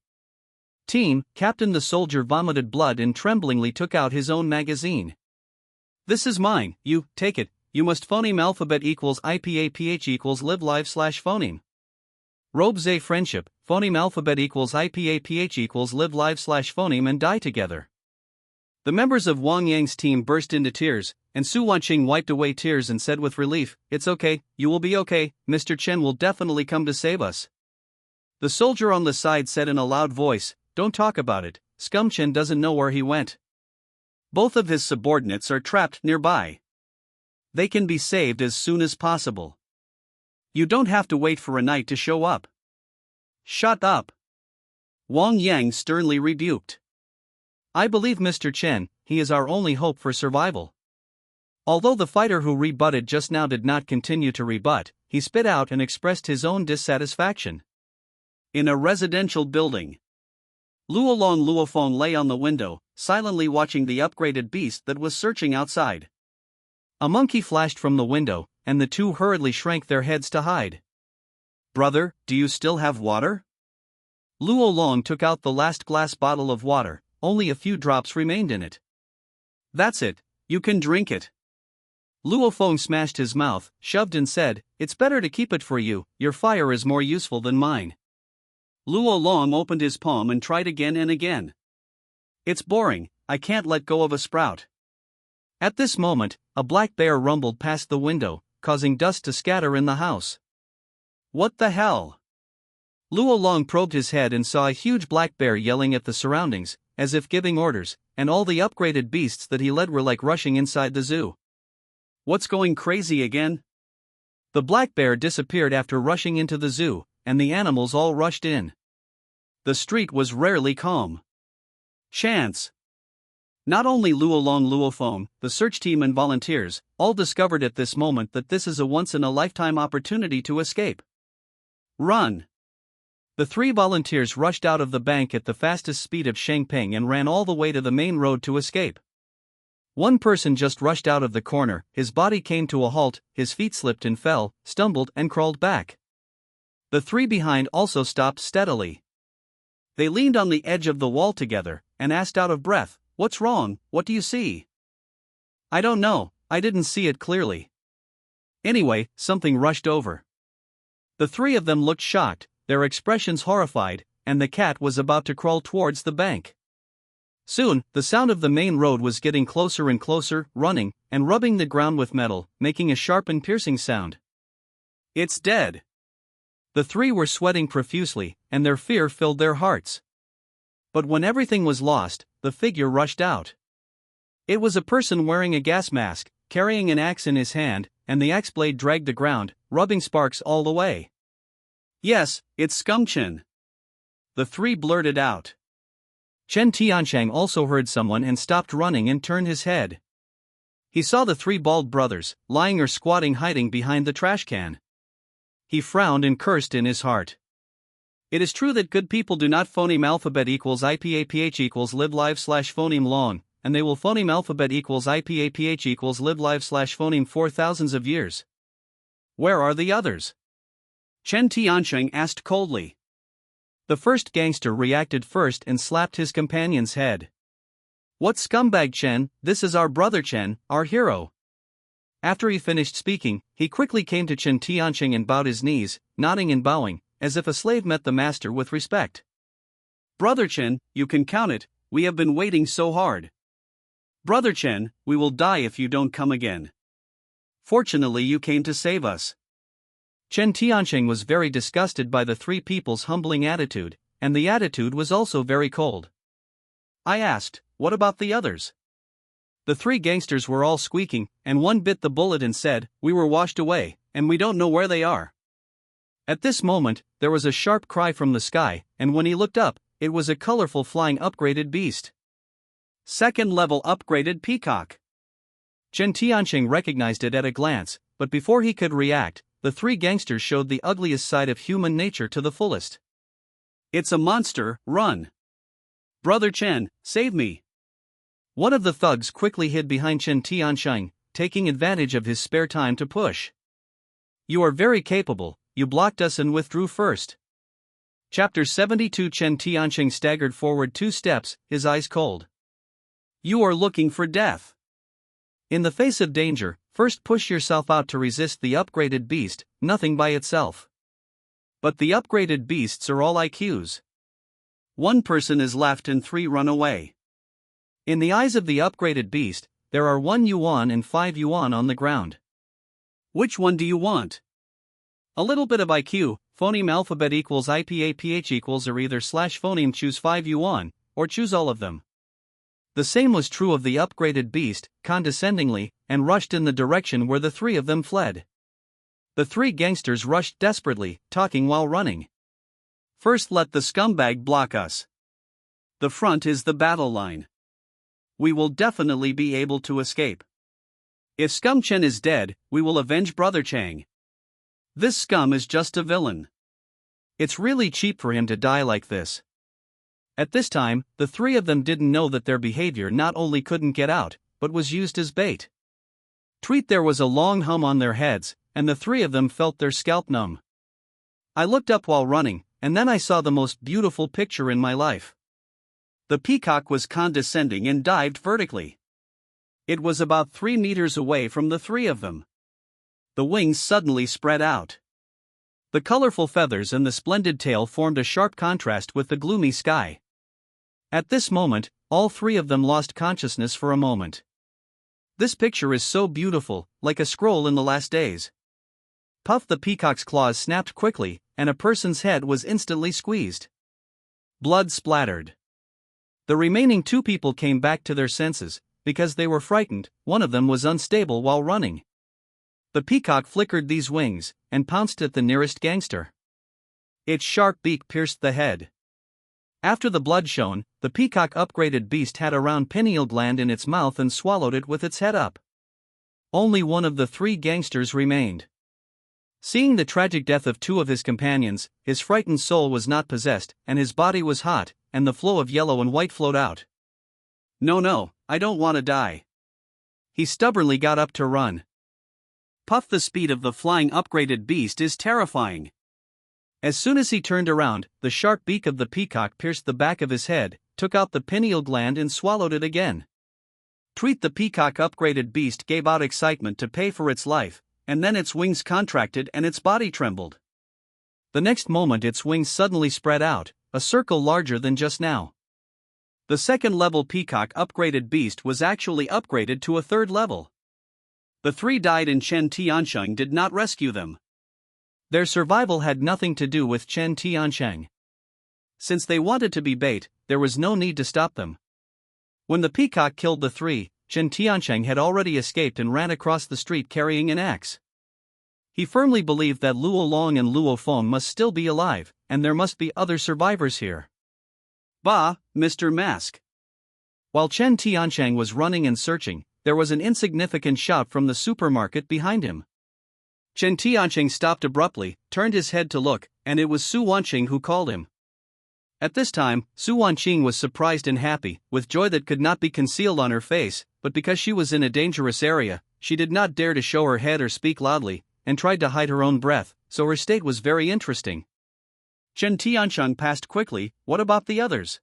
Team, Captain the soldier vomited blood and tremblingly took out his own magazine. This is mine, you, take it, you must phoneme alphabet equals IPAPH equals live live / phoneme. Robe Zay friendship, phoneme alphabet equals IPAPH equals live live / phoneme and die together. The members of Wang Yang's team burst into tears, and Su Wanqing wiped away tears and said with relief, "It's okay, you will be okay, Mr. Chen will definitely come to save us." The soldier on the side said in a loud voice, "Don't talk about it, Scumchen doesn't know where he went. Both of his subordinates are trapped nearby. They can be saved as soon as possible. You don't have to wait for a night to show up." "Shut up!" Wang Yang sternly rebuked. "I believe Mr. Chen, he is our only hope for survival." Although the fighter who rebutted just now did not continue to rebut, he spit out and expressed his own dissatisfaction. In a residential building. Luolong Luofeng lay on the window, silently watching the upgraded beast that was searching outside. A monkey flashed from the window, and the two hurriedly shrank their heads to hide. "Brother, do you still have water?" Luolong took out the last glass bottle of water, only a few drops remained in it. "That's it, you can drink it." Luofeng smashed his mouth, shoved and said, "It's better to keep it for you, your fire is more useful than mine." Luolong opened his palm and tried again and again. "It's boring, I can't let go of a sprout." At this moment, a black bear rumbled past the window, causing dust to scatter in the house. "What the hell?" Luolong probed his head and saw a huge black bear yelling at the surroundings, as if giving orders, and all the upgraded beasts that he led were like rushing inside the zoo. "What's going crazy again?" The black bear disappeared after rushing into the zoo, and the animals all rushed in. the street was rarely calm. Chance. Not only Luolong Luophone, the search team and volunteers, all discovered at this moment that this is a once-in-a-lifetime opportunity to escape. Run! The 3 volunteers rushed out of the bank at the fastest speed of Shengping and ran all the way to the main road to escape. One person just rushed out of the corner, his body came to a halt, his feet slipped and fell, stumbled and crawled back. The 3 behind also stopped steadily. They leaned on the edge of the wall together, and asked out of breath, "What's wrong? What do you see?" "I don't know, I didn't see it clearly." Anyway, something rushed over. The 3 of them looked shocked, their expressions horrified, and the cat was about to crawl towards the bank. Soon, the sound of the main road was getting closer and closer, running, and rubbing the ground with metal, making a sharp and piercing sound. "It's dead." The 3 were sweating profusely, and their fear filled their hearts. But when everything was lost, the figure rushed out. It was a person wearing a gas mask, carrying an axe in his hand, and the axe blade dragged the ground, rubbing sparks all the way. "Yes, it's Scum Chen," the 3 blurted out. Chen Tiancheng also heard someone and stopped running and turned his head. He saw the 3 bald brothers, lying or squatting hiding behind the trash can. He frowned and cursed in his heart. It is true that good people do not phoneme alphabet equals IPAPH equals live live slash phoneme long, and they will phoneme alphabet equals IPAPH equals live live slash phoneme for thousands of years. Where are the others? Chen Tiancheng asked coldly. The first gangster reacted first and slapped his companion's head. "What scumbag, Chen? This is our brother Chen, our hero." After he finished speaking, he quickly came to Chen Tiancheng and bowed his knees, nodding and bowing, as if a slave met the master with respect. "Brother Chen, you can count it, we have been waiting so hard. Brother Chen, we will die if you don't come again. Fortunately you came to save us." Chen Tiancheng was very disgusted by the 3 people's humbling attitude, and the attitude was also very cold. I asked, "What about the others?" The 3 gangsters were all squeaking, and one bit the bullet and said, "We were washed away, and we don't know where they are." At this moment, there was a sharp cry from the sky, and when he looked up, it was a colorful flying upgraded beast. Second level upgraded peacock. Chen Tiancheng recognized it at a glance, but before he could react, the 3 gangsters showed the ugliest side of human nature to the fullest. "It's a monster, run! Brother Chen, save me!" One of the thugs quickly hid behind Chen Tiancheng, taking advantage of his spare time to push. "You are very capable, you blocked us and withdrew first." Chapter 72. Chen Tiancheng staggered forward 2 steps, his eyes cold. "You are looking for death. In the face of danger, first push yourself out to resist the upgraded beast, nothing by itself. But the upgraded beasts are all IQs. 1 person is left and 3 run away. In the eyes of the upgraded beast, there are 1 yuan and 5 yuan on the ground. Which one do you want? A little bit of IQ, phoneme alphabet equals IPAPH equals or either slash phoneme choose 5 yuan, or choose all of them." The same was true of the upgraded beast, condescendingly, and rushed in the direction where the 3 of them fled. The 3 gangsters rushed desperately, talking while running. "First let the scumbag block us. The front is the battle line. We will definitely be able to escape. If Scum Chen is dead, we will avenge Brother Chang. This scum is just a villain. It's really cheap for him to die like this." At this time, the 3 of them didn't know that their behavior not only couldn't get out, but was used as bait. Tweet, there was a long hum on their heads, and the 3 of them felt their scalp numb. I looked up while running, and then I saw the most beautiful picture in my life. The peacock was condescending and dived vertically. It was about 3 meters away from the 3 of them. The wings suddenly spread out. The colorful feathers and the splendid tail formed a sharp contrast with the gloomy sky. At this moment, all 3 of them lost consciousness for a moment. This picture is so beautiful, like a scroll in the last days. Puff, the peacock's claws snapped quickly, and a person's head was instantly squeezed. Blood splattered. The remaining 2 people came back to their senses, because they were frightened. One of them was unstable while running. The peacock flickered these wings, and pounced at the nearest gangster. Its sharp beak pierced the head. After the blood shone, the peacock upgraded beast had a round pineal gland in its mouth and swallowed it with its head up. Only one of the three gangsters remained. Seeing the tragic death of two of his companions, his frightened soul was not possessed, and his body was hot, and the flow of yellow and white flowed out. No, I don't want to die. He stubbornly got up to run. Puff, the speed of the flying upgraded beast is terrifying. As soon as he turned around, the sharp beak of the peacock pierced the back of his head, took out the pineal gland and swallowed it again. Tweet, the peacock upgraded beast gave out excitement to pay for its life, and then its wings contracted and its body trembled. The next moment its wings suddenly spread out, a circle larger than just now. The second-level peacock upgraded beast was actually upgraded to a third level. The three died and Chen Tiansheng did not rescue them. Their survival had nothing to do with Chen Tiansheng. Since they wanted to be bait, there was no need to stop them. When the peacock killed the three, Chen Tiansheng had already escaped and ran across the street carrying an axe. He firmly believed that Luo Long and Luo Feng must still be alive, and there must be other survivors here. Bah, Mr. Mask. While Chen Tiansheng was running and searching, there was an insignificant shout from the supermarket behind him. Chen Tiansheng stopped abruptly, turned his head to look, and it was Su Wanqing who called him. At this time, Su Wanqing was surprised and happy, with joy that could not be concealed on her face, but because she was in a dangerous area, she did not dare to show her head or speak loudly, and tried to hide her own breath, so her state was very interesting. Chen Tiansheng passed quickly. What about the others?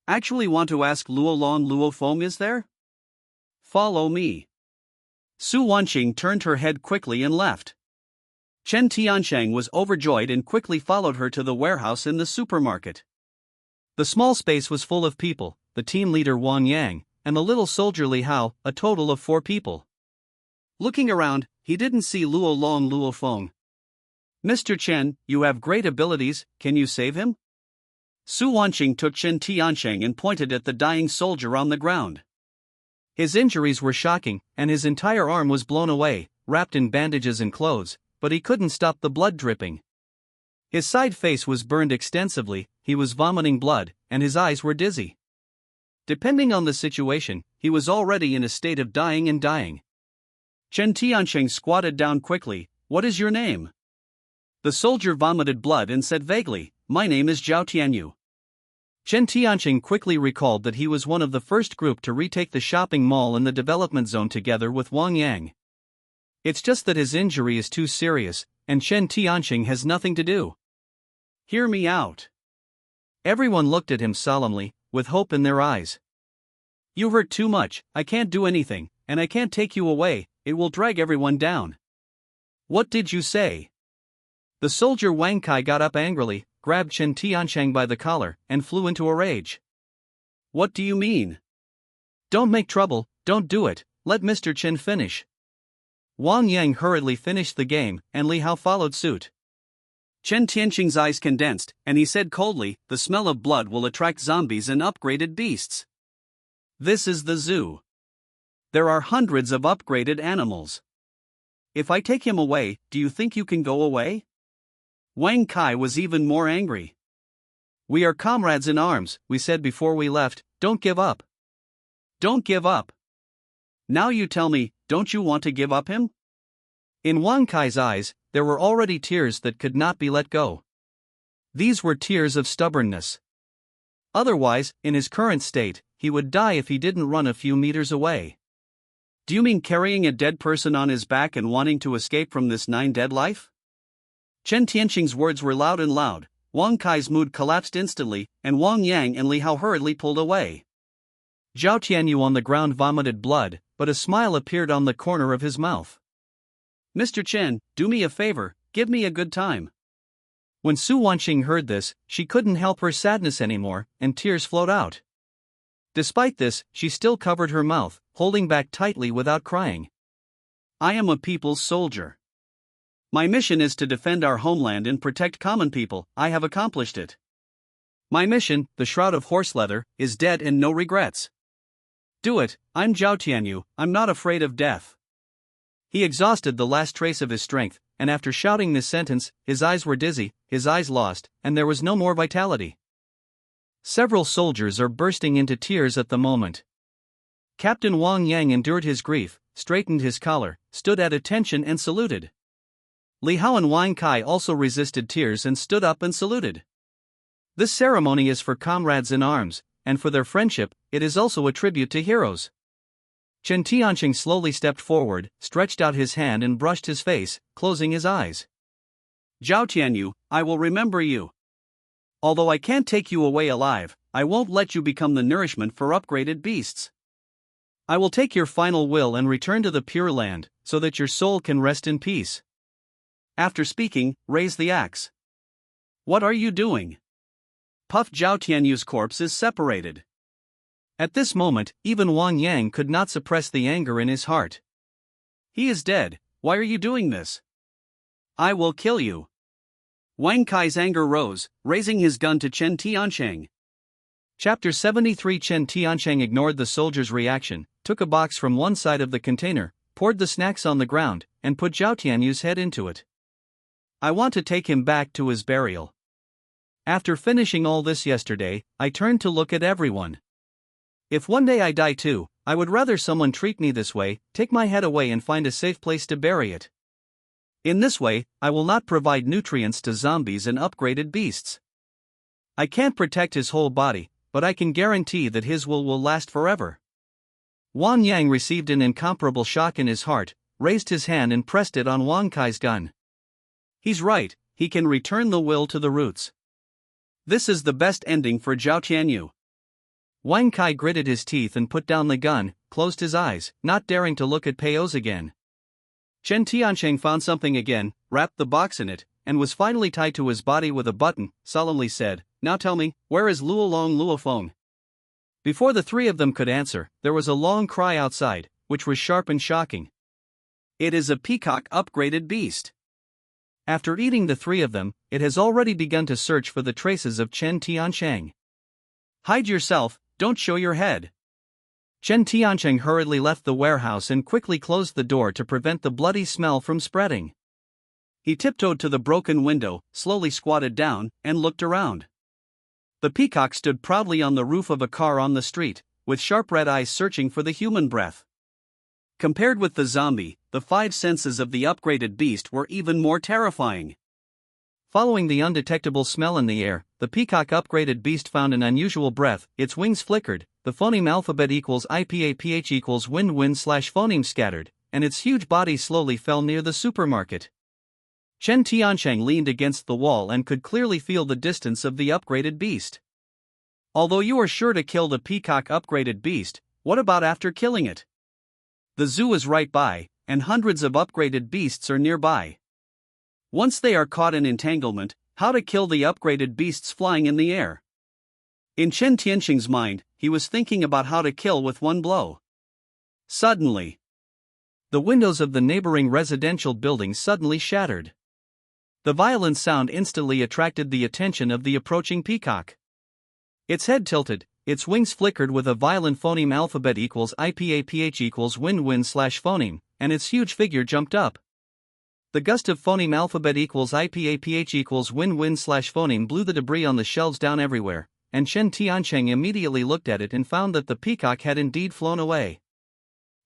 Actually want to ask Luo Long Luo Feng is there? Follow me. Su Wanqing turned her head quickly and left. Chen Tiansheng was overjoyed and quickly followed her to the warehouse in the supermarket. The small space was full of people, the team leader Wang Yang, and the little soldier Li Hao, a total of 4 people. Looking around, he didn't see Luo Long Luo Feng. Mr. Chen, you have great abilities, can you save him? Su Wanqing took Chen Tiansheng and pointed at the dying soldier on the ground. His injuries were shocking, and his entire arm was blown away, wrapped in bandages and clothes, but he couldn't stop the blood dripping. His side face was burned extensively, he was vomiting blood, and his eyes were dizzy. Depending on the situation, he was already in a state of dying and dying. Chen Tiansheng squatted down quickly. What is your name? The soldier vomited blood and said vaguely, My name is Zhao Tianyu. Chen Tiansheng quickly recalled that he was one of the first group to retake the shopping mall in the development zone together with Wang Yang. It's just that his injury is too serious, and Chen Tiansheng has nothing to do. Hear me out. Everyone looked at him solemnly, with hope in their eyes. You hurt too much, I can't do anything, and I can't take you away, it will drag everyone down. What did you say? The soldier Wang Kai got up angrily, grabbed Chen Tiansheng by the collar, and flew into a rage. What do you mean? Don't make trouble, don't do it, let Mr. Chen finish. Wang Yang hurriedly finished the game, and Li Hao followed suit. Chen Tiansheng's eyes condensed, and he said coldly, The smell of blood will attract zombies and upgraded beasts. This is the zoo. There are hundreds of upgraded animals. If I take him away, do you think you can go away? Wang Kai was even more angry. We are comrades in arms, we said before we left, don't give up. Don't give up. Now you tell me, don't you want to give up him? In Wang Kai's eyes, there were already tears that could not be let go. These were tears of stubbornness. Otherwise, in his current state, he would die if he didn't run a few meters away. Do you mean carrying a dead person on his back and wanting to escape from this 9-dead life? Chen Tiansheng's words were loud and loud. Wang Kai's mood collapsed instantly, and Wang Yang and Li Hao hurriedly pulled away. Zhao Tianyu on the ground vomited blood, but a smile appeared on the corner of his mouth. Mr. Chen, do me a favor, give me a good time. When Su Wanqing heard this, she couldn't help her sadness anymore, and tears flowed out. Despite this, she still covered her mouth, holding back tightly without crying. I am a people's soldier. My mission is to defend our homeland and protect common people. I have accomplished it. My mission, the Shroud of Horse Leather, is dead and no regrets. Do it, I'm Zhao Tianyu, I'm not afraid of death. He exhausted the last trace of his strength, and after shouting this sentence, his eyes were dizzy, his eyes lost, and there was no more vitality. Several soldiers are bursting into tears at the moment. Captain Wang Yang endured his grief, straightened his collar, stood at attention and saluted. Li Hao and Wang Kai also resisted tears and stood up and saluted. This ceremony is for comrades in arms, and for their friendship, it is also a tribute to heroes. Chen Tianqing slowly stepped forward, stretched out his hand and brushed his face, closing his eyes. Zhao Tianyu, I will remember you. Although I can't take you away alive, I won't let you become the nourishment for upgraded beasts. I will take your final will and return to the Pure Land, so that your soul can rest in peace. After speaking, raise the axe. What are you doing? Puff Zhao Tianyu's corpse is separated. At this moment, even Wang Yang could not suppress the anger in his heart. He is dead, why are you doing this? I will kill you. Wang Kai's anger rose, raising his gun to Chen Tiancheng. Chapter 73. Chen Tiancheng ignored the soldier's reaction, took a box from one side of the container, poured the snacks on the ground, and put Zhao Tianyu's head into it. I want to take him back to his burial. After finishing all this yesterday, I turned to look at everyone. If one day I die too, I would rather someone treat me this way, take my head away and find a safe place to bury it. In this way, I will not provide nutrients to zombies and upgraded beasts. I can't protect his whole body, but I can guarantee that his will last forever. Wang Yang received an incomparable shock in his heart, raised his hand and pressed it on Wang Kai's gun. He's right, he can return the will to the roots. This is the best ending for Zhao Tianyu. Wang Kai gritted his teeth and put down the gun, closed his eyes, not daring to look at Peio's again. Chen Tiancheng found something again, wrapped the box in it, and was finally tied to his body with a button, solemnly said, Now tell me, where is Luolong Luofeng? Before the three of them could answer, there was a long cry outside, which was sharp and shocking. It is a peacock upgraded beast. After eating the three of them, it has already begun to search for the traces of Chen Tiancheng. Hide yourself, don't show your head. Chen Tiancheng hurriedly left the warehouse and quickly closed the door to prevent the bloody smell from spreading. He tiptoed to the broken window, slowly squatted down, and looked around. The peacock stood proudly on the roof of a car on the street, with sharp red eyes searching for the human breath. Compared with the zombie, the five senses of the upgraded beast were even more terrifying. Following the undetectable smell in the air, the peacock upgraded beast found an unusual breath, its wings flickered, the phoneme alphabet equals IPAPH equals wind/phoneme scattered, and its huge body slowly fell near the supermarket. Chen Tiancheng leaned against the wall and could clearly feel the distance of the upgraded beast. Although you are sure to kill the peacock upgraded beast, what about after killing it? The zoo is right by, and hundreds of upgraded beasts are nearby. Once they are caught in entanglement, how to kill the upgraded beasts flying in the air? In Chen Tiancheng's mind, he was thinking about how to kill with one blow. Suddenly, the windows of the neighboring residential building suddenly shattered. The violent sound instantly attracted the attention of the approaching peacock. Its head tilted, its wings flickered with a violent phoneme alphabet equals IPAPH equals wind/phoneme, and its huge figure jumped up. The gust of phoneme alphabet equals IPAPH equals wind/phoneme blew the debris on the shelves down everywhere, and Chen Tiancheng immediately looked at it and found that the peacock had indeed flown away.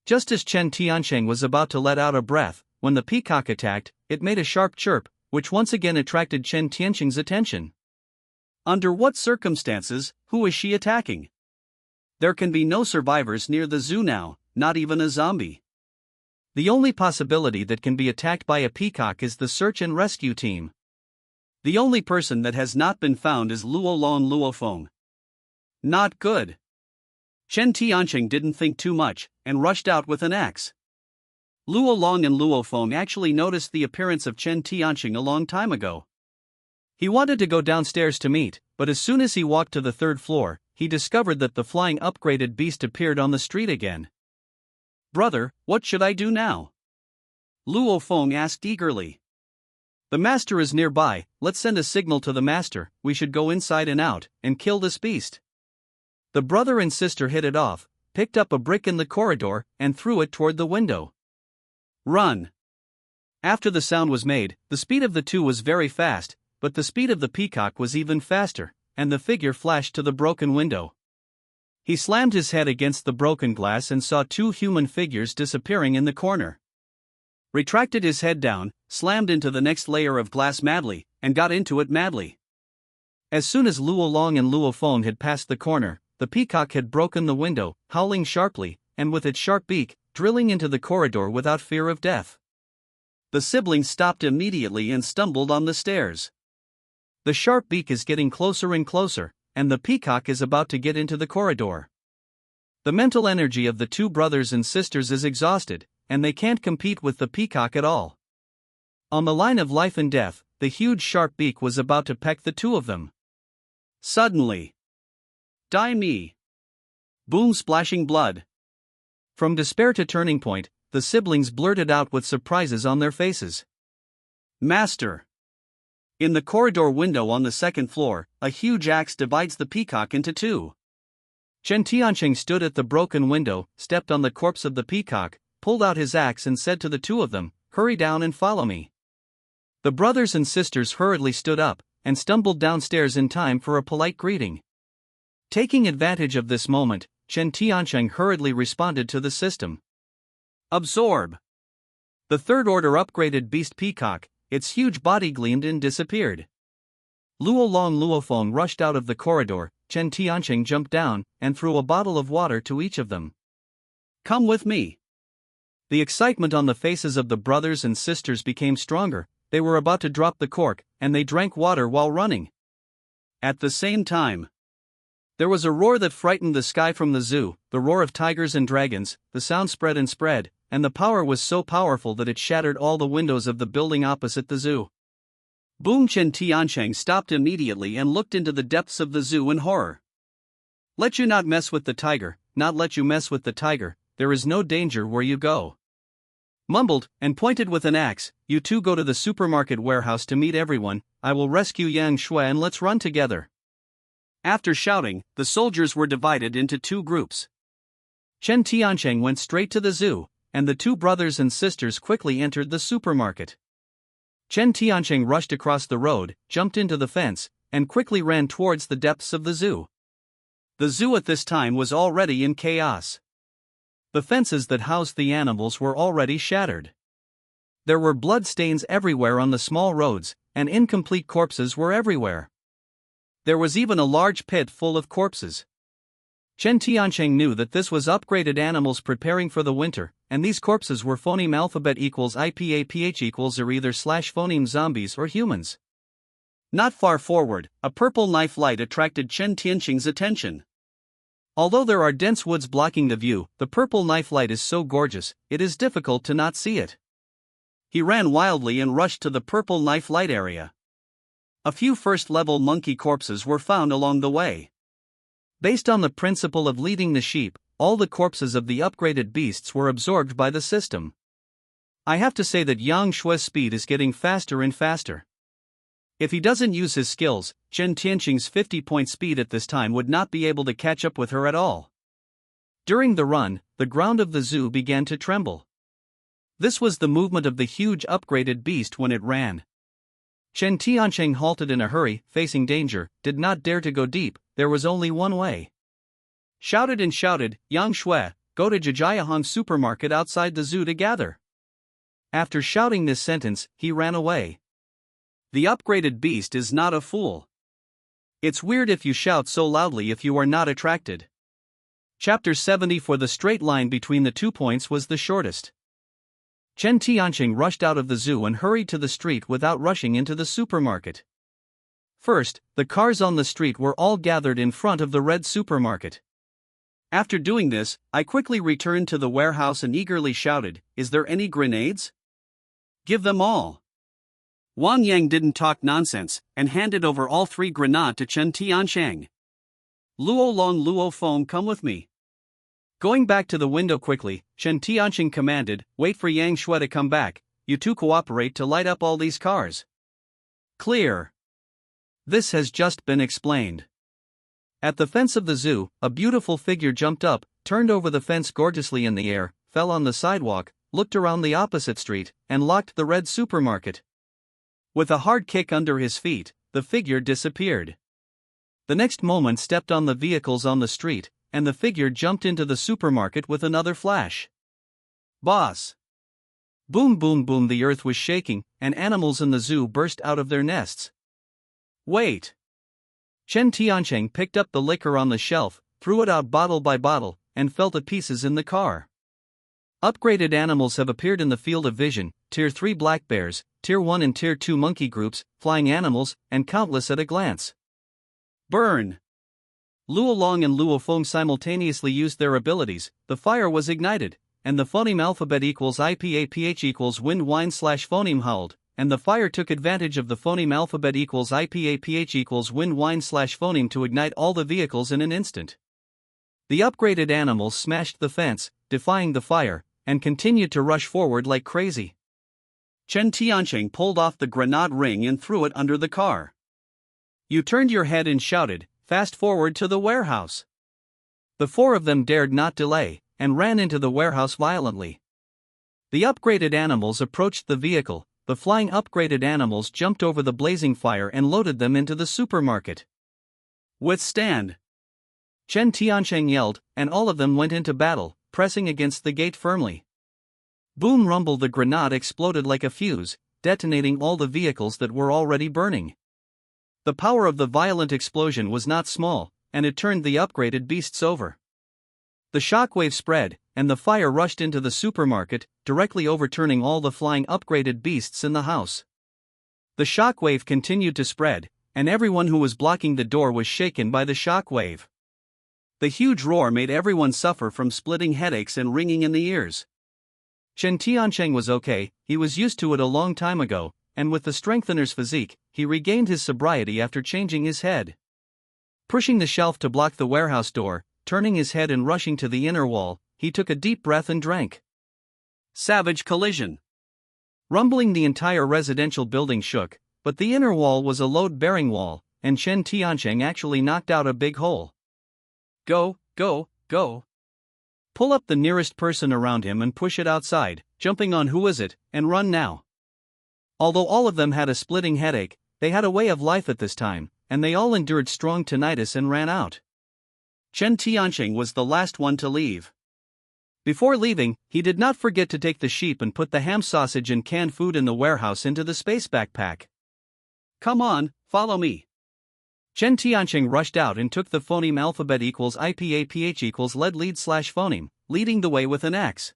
Just as Chen Tiancheng was about to let out a breath, when the peacock attacked, it made a sharp chirp, which once again attracted Chen Tiancheng's attention. Under what circumstances, who is she attacking? There can be no survivors near the zoo now, not even a zombie. The only possibility that can be attacked by a peacock is the search and rescue team. The only person that has not been found is Luolong Luofeng. Not good. Chen Tiancheng didn't think too much, and rushed out with an axe. Luolong and Luofeng actually noticed the appearance of Chen Tiancheng a long time ago. He wanted to go downstairs to meet, but as soon as he walked to the third floor, he discovered that the flying upgraded beast appeared on the street again. Brother, what should I do now? Luofeng asked eagerly. The master is nearby, let's send a signal to the master, we should go inside and out, and kill this beast. The brother and sister hit it off, picked up a brick in the corridor, and threw it toward the window. Run! After the sound was made, the speed of the two was very fast, but the speed of the peacock was even faster, and the figure flashed to the broken window. He slammed his head against the broken glass and saw two human figures disappearing in the corner. Retracted his head down, slammed into the next layer of glass madly, and got into it madly. As soon as Luo Long and Luo Feng had passed the corner, the peacock had broken the window, howling sharply, and with its sharp beak, drilling into the corridor without fear of death. The siblings stopped immediately and stumbled on the stairs. The sharp beak is getting closer and closer, and the peacock is about to get into the corridor. The mental energy of the two brothers and sisters is exhausted, and they can't compete with the peacock at all. On the line of life and death, the huge sharp beak was about to peck the two of them. Suddenly, "Die me!" Boom, splashing blood. From despair to turning point, the siblings blurted out with surprises on their faces. "Master!" In the corridor window on the second floor, a huge axe divides the peacock into two. Chen Tianqing stood at the broken window, stepped on the corpse of the peacock, pulled out his axe and said to the two of them, "Hurry down and follow me." The brothers and sisters hurriedly stood up, and stumbled downstairs in time for a polite greeting. Taking advantage of this moment, Chen Tianqing hurriedly responded to the system. "Absorb." The third order upgraded beast peacock, its huge body gleamed and disappeared. Luo Long Luo Feng rushed out of the corridor. Chen Tianqing jumped down, and threw a bottle of water to each of them. "Come with me." The excitement on the faces of the brothers and sisters became stronger. They were about to drop the cork, and they drank water while running. At the same time, there was a roar that frightened the sky from the zoo, the roar of tigers and dragons. The sound spread and spread, and the power was so powerful that it shattered all the windows of the building opposite the zoo. Boom! Chen Tianqing stopped immediately and looked into the depths of the zoo in horror. "Let you not mess with the tiger, not let you mess with the tiger, there is no danger where you go." Mumbled, and pointed with an axe, "You two go to the supermarket warehouse to meet everyone, I will rescue Yang Shui and let's run together." After shouting, the soldiers were divided into two groups. Chen Tianqing went straight to the zoo, and the two brothers and sisters quickly entered the supermarket. Chen Tianqing rushed across the road, jumped into the fence, and quickly ran towards the depths of the zoo. The zoo at this time was already in chaos. The fences that housed the animals were already shattered. There were blood stains everywhere on the small roads, and incomplete corpses were everywhere. There was even a large pit full of corpses. Chen Tianqing knew that this was upgraded animals preparing for the winter, and these corpses were phoneme alphabet equals IPAPH equals or either / phoneme zombies or humans. Not far forward, a purple knife light attracted Chen Tianqing's attention. Although there are dense woods blocking the view, the purple knife light is so gorgeous, it is difficult to not see it. He ran wildly and rushed to the purple knife light area. A few first-level monkey corpses were found along the way. Based on the principle of leading the sheep, all the corpses of the upgraded beasts were absorbed by the system. I have to say that Yang Shui's speed is getting faster and faster. If he doesn't use his skills, Chen Tianqing's 50-point speed at this time would not be able to catch up with her at all. During the run, the ground of the zoo began to tremble. This was the movement of the huge upgraded beast when it ran. Chen Tianqing halted in a hurry, facing danger, did not dare to go deep, there was only one way. Shouted and shouted, "Yang Shui, go to Jijiahong supermarket outside the zoo to gather." After shouting this sentence, he ran away. The upgraded beast is not a fool. It's weird if you shout so loudly if you are not attracted. Chapter 70 For the straight line between the 2 points was the shortest. Chen Tianqing rushed out of the zoo and hurried to the street without rushing into the supermarket. First, the cars on the street were all gathered in front of the red supermarket. After doing this, I quickly returned to the warehouse and eagerly shouted, "Is there any grenades? Give them all." Wang Yang didn't talk nonsense, and handed over all 3 grenades to Chen Tianqing. "Luo Long Luo Feng, come with me." Going back to the window quickly, Chen Tianqing commanded, "Wait for Yang Shui to come back, you two cooperate to light up all these cars." Clear. This has just been explained. At the fence of the zoo, a beautiful figure jumped up, turned over the fence gorgeously in the air, fell on the sidewalk, looked around the opposite street, and locked the red supermarket. With a hard kick under his feet, the figure disappeared. The next moment stepped on the vehicles on the street, and the figure jumped into the supermarket with another flash. Boss! Boom boom boom, the earth was shaking, and animals in the zoo burst out of their nests. Wait! Chen Tiancheng picked up the liquor on the shelf, threw it out bottle by bottle, and fell to pieces in the car. Upgraded animals have appeared in the field of vision: Tier 3 black bears, Tier 1 and Tier 2 monkey groups, flying animals, and countless at a glance. Burn! Luo Long and Luo Feng simultaneously used their abilities. The fire was ignited, and the phoneme alphabet equals IPAPH equals wind whine slash phoneme howled, and the fire took advantage of the phoneme alphabet equals IPAPH equals wind whine slash phoneme to ignite all the vehicles in an instant. The upgraded animals smashed the fence, defying the fire, and continued to rush forward like crazy. Chen Tiancheng pulled off the grenade ring and threw it under the car. You turned your head and shouted, "Fast forward to the warehouse." The four of them dared not delay, and ran into the warehouse violently. The upgraded animals approached the vehicle. The flying upgraded animals jumped over the blazing fire and loaded them into the supermarket. Withstand! Chen Tiancheng yelled, and all of them went into battle, pressing against the gate firmly. Boom rumble, the grenade exploded like a fuse, detonating all the vehicles that were already burning. The power of the violent explosion was not small, and it turned the upgraded beasts over. The shockwave spread, and the fire rushed into the supermarket, directly overturning all the flying upgraded beasts in the house. The shockwave continued to spread, and everyone who was blocking the door was shaken by the shockwave. The huge roar made everyone suffer from splitting headaches and ringing in the ears. Chen Tiancheng was okay. He was used to it a long time ago, and with the strengthener's physique, he regained his sobriety after changing his head. Pushing the shelf to block the warehouse door, turning his head and rushing to the inner wall, he took a deep breath and drank. Savage collision. Rumbling, the entire residential building shook, but the inner wall was a load-bearing wall, and Chen Tiancheng actually knocked out a big hole. Go, go, go. Pull up the nearest person around him and push it outside, jumping on who is it, and run now. Although all of them had a splitting headache, they had a way of life at this time, and they all endured strong tinnitus and ran out. Chen Tiancheng was the last one to leave. Before leaving, he did not forget to take the sheep and put the ham sausage and canned food in the warehouse into the space backpack. Come on, follow me. Chen Tiancheng rushed out and took the phoneme alphabet equals IPAPH equals lead slash phoneme, leading the way with an axe.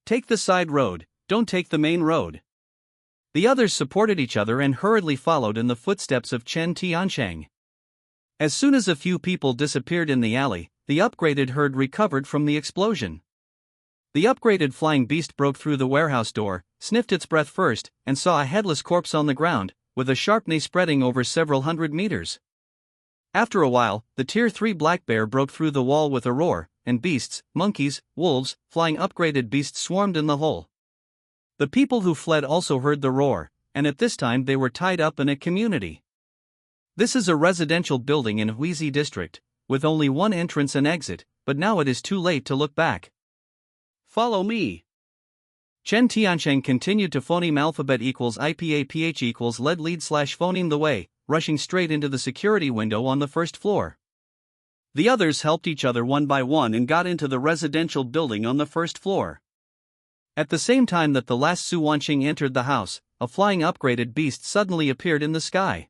Take the side road, don't take the main road. The others supported each other and hurriedly followed in the footsteps of Chen Tiancheng. As soon as a few people disappeared in the alley, the upgraded herd recovered from the explosion. The upgraded flying beast broke through the warehouse door, sniffed its breath first, and saw a headless corpse on the ground, with a sharp nose spreading over several hundred meters. After a while, the Tier 3 black bear broke through the wall with a roar, and beasts, monkeys, wolves, flying upgraded beasts swarmed in the hole. The people who fled also heard the roar, and at this time they were tied up in a community. This is a residential building in Huizi district, with only one entrance and exit, but now it is too late to look back. Follow me. Chen Tiancheng continued to phoneme alphabet equals IPAPH equals lead slash phoneme the way, rushing straight into the security window on the first floor. The others helped each other one by one and got into the residential building on the first floor. At the same time that the last Su Wanqing entered the house, a flying upgraded beast suddenly appeared in the sky.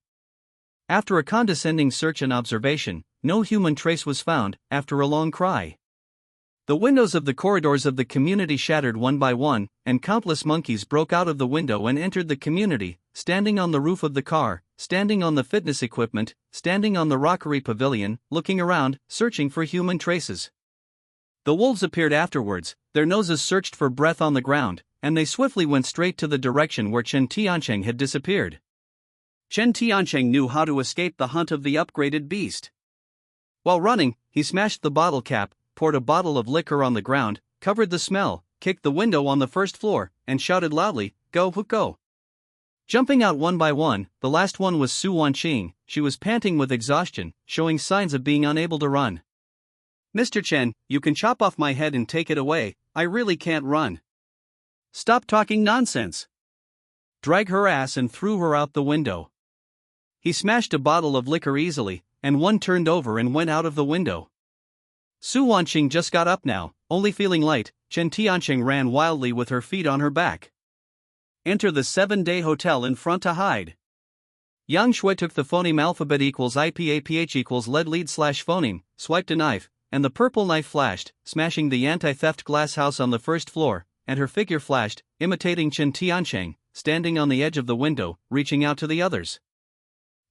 After a condescending search and observation, no human trace was found. After a long cry, the windows of the corridors of the community shattered one by one, and countless monkeys broke out of the window and entered the community, standing on the roof of the car, standing on the fitness equipment, standing on the rockery pavilion, looking around, searching for human traces. The wolves appeared afterwards, their noses searched for breath on the ground, and they swiftly went straight to the direction where Chen Tiancheng had disappeared. Chen Tiancheng knew how to escape the hunt of the upgraded beast. While running, he smashed the bottle cap, poured a bottle of liquor on the ground, covered the smell, kicked the window on the first floor, and shouted loudly, "Go, go!" Jumping out one by one, the last one was Su Wanqing. She was panting with exhaustion, showing signs of being unable to run. "Mr. Chen, you can chop off my head and take it away, I really can't run." "Stop talking nonsense. Drag her ass," and threw her out the window. He smashed a bottle of liquor easily, and one turned over and went out of the window. Su Wanqing just got up now, only feeling light. Chen Tianqing ran wildly with her feet on her back. Enter the 7-day hotel in front to hide. Yang Shui took the phoneme alphabet equals IPAPH equals lead slash phoneme, swiped a knife, and the purple knife flashed, smashing the anti-theft glass house on the first floor, and her figure flashed, imitating Chen Tianqing, standing on the edge of the window, reaching out to the others.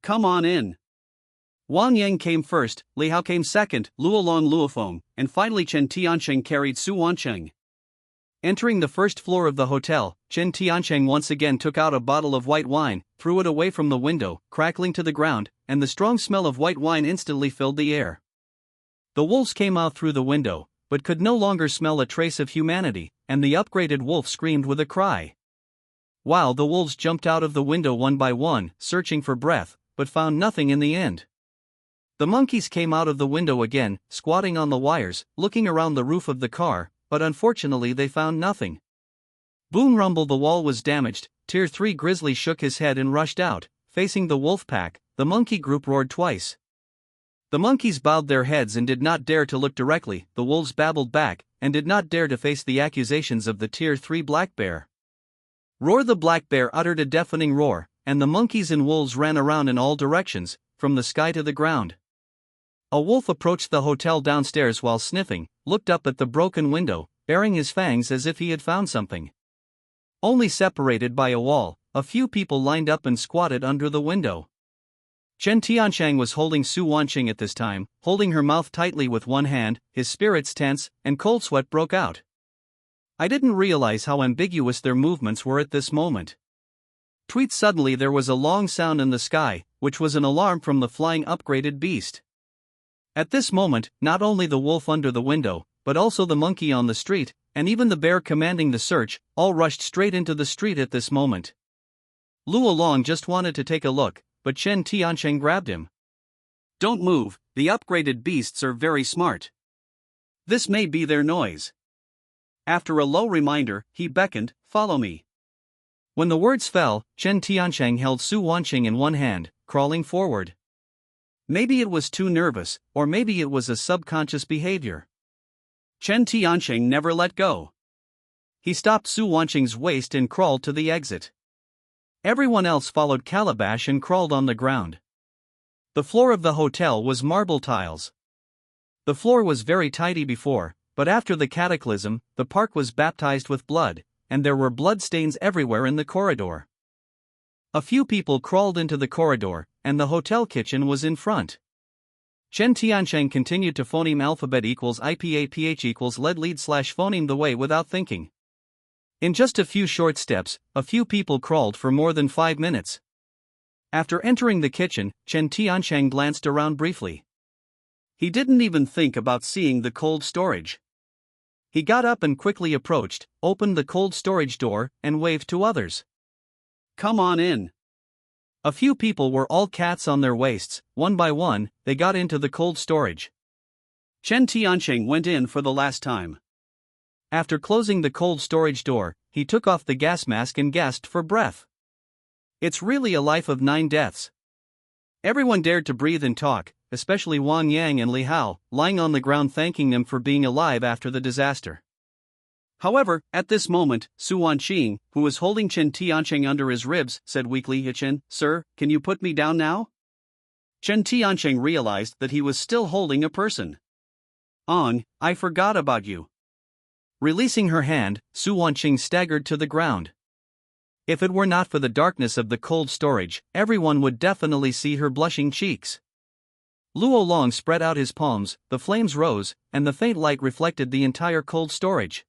Come on in. Wang Yang came first, Li Hao came second, Luolong Luofeng, and finally Chen Tianqing carried Su Wanqing. Entering the first floor of the hotel, Chen Tianqing once again took out a bottle of white wine, threw it away from the window, crackling to the ground, and the strong smell of white wine instantly filled the air. The wolves came out through the window, but could no longer smell a trace of humanity, and the upgraded wolf screamed with a cry. Wow! The wolves jumped out of the window one by one, searching for breath, but found nothing in the end. The monkeys came out of the window again, squatting on the wires, looking around the roof of the car, but unfortunately they found nothing. Boom rumble, the wall was damaged. Tier 3 Grizzly shook his head and rushed out, facing the wolf pack. The monkey group roared twice. The monkeys bowed their heads and did not dare to look directly. The wolves babbled back, and did not dare to face the accusations of the Tier 3 black bear. Roar! The black bear uttered a deafening roar, and the monkeys and wolves ran around in all directions, from the sky to the ground. A wolf approached the hotel downstairs while sniffing, looked up at the broken window, baring his fangs as if he had found something. Only separated by a wall, a few people lined up and squatted under the window. Chen Tianqing was holding Su Wanqing at this time, holding her mouth tightly with one hand, his spirits tense, and cold sweat broke out. I didn't realize how ambiguous their movements were at this moment. Tweet! Suddenly there was a long sound in the sky, which was an alarm from the flying upgraded beast. At this moment, not only the wolf under the window, but also the monkey on the street, and even the bear commanding the search, all rushed straight into the street at this moment. Luolong just wanted to take a look, but Chen Tianqing grabbed him. Don't move, the upgraded beasts are very smart. This may be their noise. After a low reminder, he beckoned, follow me. When the words fell, Chen Tianqing held Su Wanqing in one hand, crawling forward. Maybe it was too nervous, or maybe it was a subconscious behavior. Chen Tianqing never let go. He stopped Su Wanqing's waist and crawled to the exit. Everyone else followed Calabash and crawled on the ground. The floor of the hotel was marble tiles. The floor was very tidy before, but after the cataclysm, the park was baptized with blood, and there were blood stains everywhere in the corridor. A few people crawled into the corridor, and the hotel kitchen was in front. Chen Tianqing continued to phoneme alphabet equals IPAPH equals lead slash phoneme the way without thinking. In just a few short steps, a few people crawled for more than 5 minutes. After entering the kitchen, Chen Tianqing glanced around briefly. He didn't even think about seeing the cold storage. He got up and quickly approached, opened the cold storage door, and waved to others. Come on in. A few people were all cats on their waists. One by one, they got into the cold storage. Chen Tianqing went in for the last time. After closing the cold storage door, he took off the gas mask and gasped for breath. It's really a life of 9 deaths. Everyone dared to breathe and talk, especially Wang Yang and Li Hao, lying on the ground thanking them for being alive after the disaster. However, at this moment, Su Wanqing, who was holding Chen Tianqing under his ribs, said weakly, Chen, sir, can you put me down now? Chen Tianqing realized that he was still holding a person. I forgot about you. Releasing her hand, Su Wanqing staggered to the ground. If it were not for the darkness of the cold storage, everyone would definitely see her blushing cheeks. Luolong spread out his palms, the flames rose, and the faint light reflected the entire cold storage.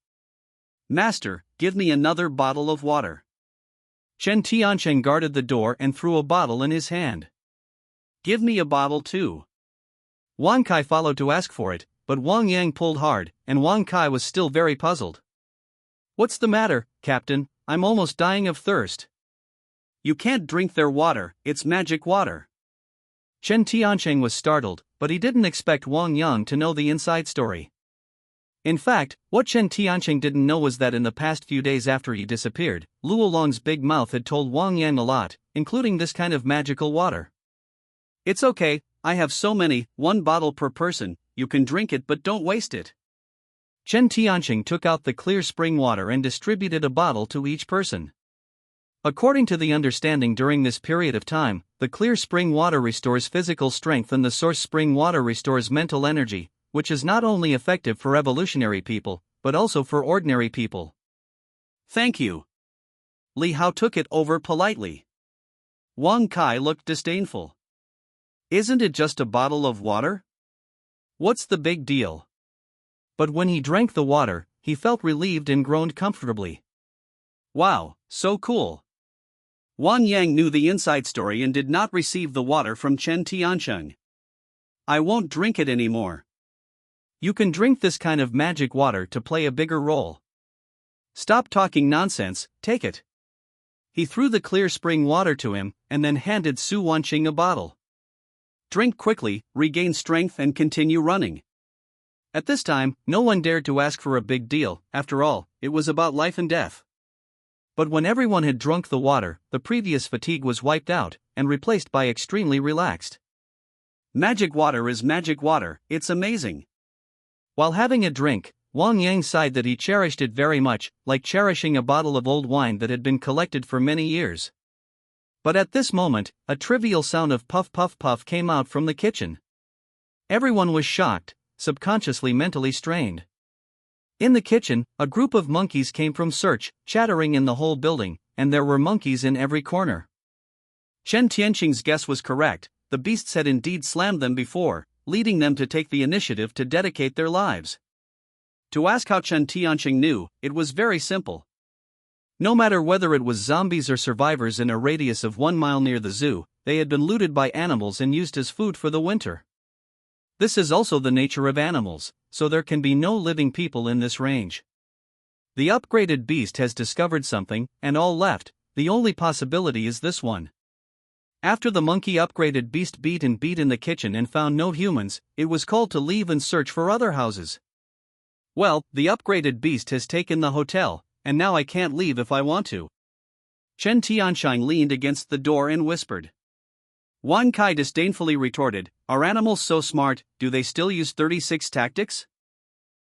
Master, give me another bottle of water. Chen Tianqing guarded the door and threw a bottle in his hand. Give me a bottle too. Wang Kai followed to ask for it, but Wang Yang pulled hard, and Wang Kai was still very puzzled. What's the matter, Captain? I'm almost dying of thirst. You can't drink their water, it's magic water. Chen Tianqing was startled, but he didn't expect Wang Yang to know the inside story. In fact, what Chen Tianqing didn't know was that in the past few days after he disappeared, Luolong's big mouth had told Wang Yang a lot, including this kind of magical water. It's okay, I have so many, 1 bottle per person, you can drink it but don't waste it. Chen Tianqing took out the clear spring water and distributed a bottle to each person. According to the understanding during this period of time, the clear spring water restores physical strength and the source spring water restores mental energy, which is not only effective for evolutionary people, but also for ordinary people. Thank you. Li Hao took it over politely. Wang Kai looked disdainful. Isn't it just a bottle of water? What's the big deal? But when he drank the water, he felt relieved and groaned comfortably. Wow, so cool. Wang Yang knew the inside story and did not receive the water from Chen Tianqing. I won't drink it anymore. You can drink this kind of magic water to play a bigger role. Stop talking nonsense, take it. He threw the clear spring water to him, and then handed Su Wanqing a bottle. Drink quickly, regain strength and continue running. At this time, no one dared to ask for a big deal, after all, it was about life and death. But when everyone had drunk the water, the previous fatigue was wiped out, and replaced by extremely relaxed. Magic water is magic water, it's amazing. While having a drink, Wang Yang sighed that he cherished it very much, like cherishing a bottle of old wine that had been collected for many years. But at this moment, a trivial sound of puff puff puff came out from the kitchen. Everyone was shocked, subconsciously mentally strained. In the kitchen, a group of monkeys came from search, chattering in the whole building, and there were monkeys in every corner. Chen Tianqing's guess was correct, the beasts had indeed slammed them before, leading them to take the initiative to dedicate their lives. To ask how Chen Tianqing knew, it was very simple. No matter whether it was zombies or survivors in a radius of 1 mile near the zoo, they had been looted by animals and used as food for the winter. This is also the nature of animals, so there can be no living people in this range. The upgraded beast has discovered something, and all left, the only possibility is this one. After the monkey upgraded beast beat in the kitchen and found no humans, it was called to leave and search for other houses. Well, the upgraded beast has taken the hotel, and now I can't leave if I want to. Chen Tianqing leaned against the door and whispered. Wang Kai disdainfully retorted, are animals so smart, do they still use 36 tactics?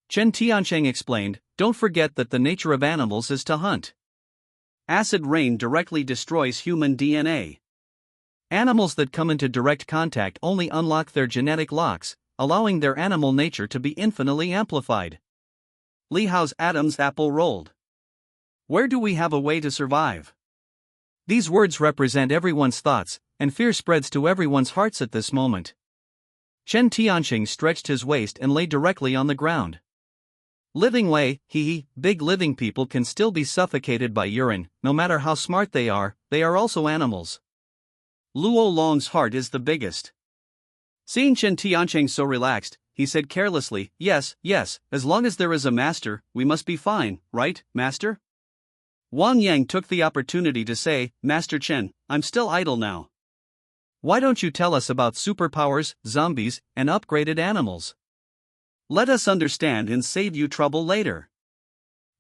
Chen Tianqing explained, don't forget that the nature of animals is to hunt. Acid rain directly destroys human DNA. Animals that come into direct contact only unlock their genetic locks, allowing their animal nature to be infinitely amplified. Li Hao's Adam's apple rolled. Where do we have a way to survive? These words represent everyone's thoughts, and fear spreads to everyone's hearts at this moment. Chen Tianqing stretched his waist and lay directly on the ground. Living way, big living people can still be suffocated by urine, no matter how smart they are also animals. Luo Long's heart is the biggest. Seeing Chen Tianqing so relaxed, he said carelessly, yes, as long as there is a master, we must be fine, right, master? Wang Yang took the opportunity to say, Master Chen, I'm still idle now. Why don't you tell us about superpowers, zombies, and upgraded animals? Let us understand and save you trouble later.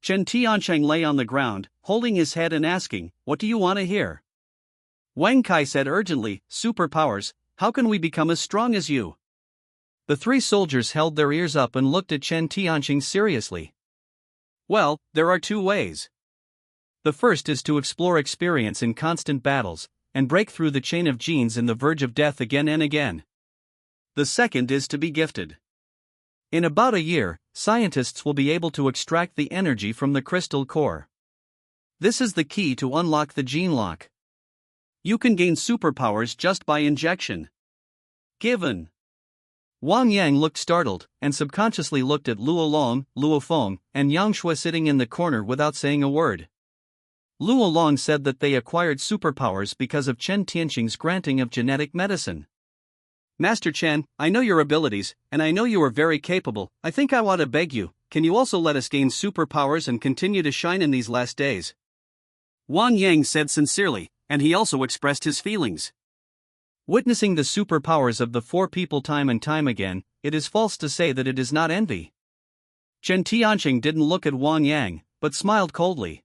Chen Tianqing lay on the ground, holding his head and asking, what do you want to hear? Wang Kai said urgently, superpowers, how can we become as strong as you? The 3 soldiers held their ears up and looked at Chen Tianqing seriously. Well, there are 2 ways. The first is to explore experience in constant battles, and break through the chain of genes in the verge of death again and again. The second is to be gifted. In about a year, scientists will be able to extract the energy from the crystal core. This is the key to unlock the gene lock. You can gain superpowers just by injection. Given. Wang Yang looked startled, and subconsciously looked at Luo Long, Luo Feng, and Yang Shui sitting in the corner without saying a word. Luo Long said that they acquired superpowers because of Chen Tianqing's granting of genetic medicine. Master Chen, I know your abilities, and I know you are very capable. I think I want to beg you, can you also let us gain superpowers and continue to shine in these last days? Wang Yang said sincerely, and he also expressed his feelings. Witnessing the superpowers of the 4 people time and time again, it is false to say that it is not envy. Chen Tianqing didn't look at Wang Yang, but smiled coldly.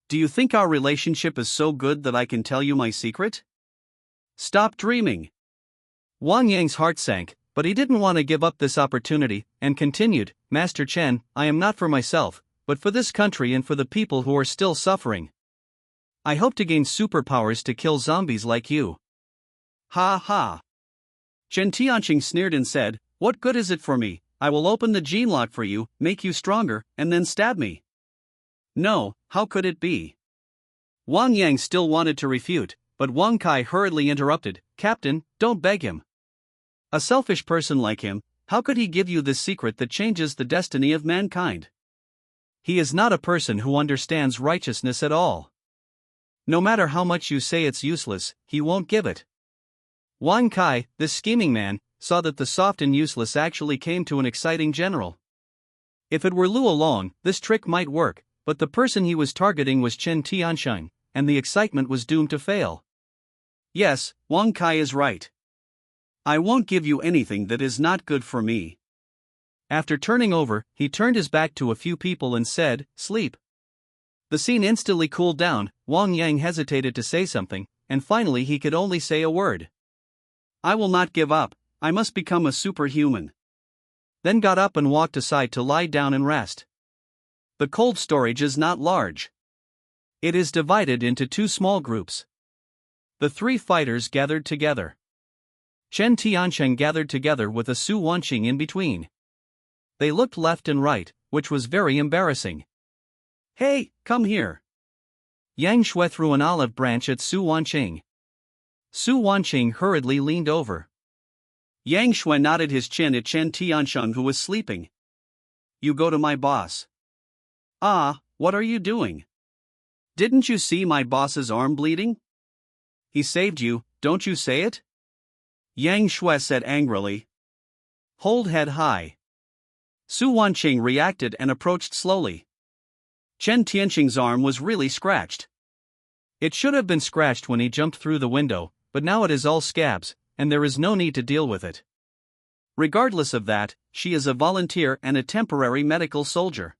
Do you think our relationship is so good that I can tell you my secret? Stop dreaming. Wang Yang's heart sank, but he didn't want to give up this opportunity, and continued, Master Chen, I am not for myself, but for this country and for the people who are still suffering. I hope to gain superpowers to kill zombies like you. Ha ha. Chen Tianqing sneered and said, what good is it for me? I will open the gene lock for you, make you stronger, and then stab me. No, how could it be? Wang Yang still wanted to refute, but Wang Kai hurriedly interrupted, Captain, don't beg him. A selfish person like him, how could he give you this secret that changes the destiny of mankind? He is not a person who understands righteousness at all. No matter how much you say it's useless, he won't give it. Wang Kai, this scheming man, saw that the soft and useless actually came to an exciting general. If it were Luo Long, this trick might work, but the person he was targeting was Chen Tianqing, and the excitement was doomed to fail. Yes, Wang Kai is right. I won't give you anything that is not good for me. After turning over, he turned his back to a few people and said, sleep. The scene instantly cooled down. Wang Yang hesitated to say something, and finally he could only say a word. I will not give up, I must become a superhuman. Then got up and walked aside to lie down and rest. The cold storage is not large. It is divided into two small groups. The three fighters gathered together. Chen Tianqing gathered together with a Su Wanqing in between. They looked left and right, which was very embarrassing. Hey, come here. Yang Shui threw an olive branch at Su Wanqing. Su Wanqing hurriedly leaned over. Yang Shui nodded his chin at Chen Tianqing, who was sleeping. You go to my boss. Ah, what are you doing? Didn't you see my boss's arm bleeding? He saved you, don't you say it? Yang Shui said angrily. Hold head high. Su Wanqing reacted and approached slowly. Chen Tianqing's arm was really scratched. It should have been scratched when he jumped through the window, but now it is all scabs, and there is no need to deal with it. Regardless of that, she is a volunteer and a temporary medical soldier.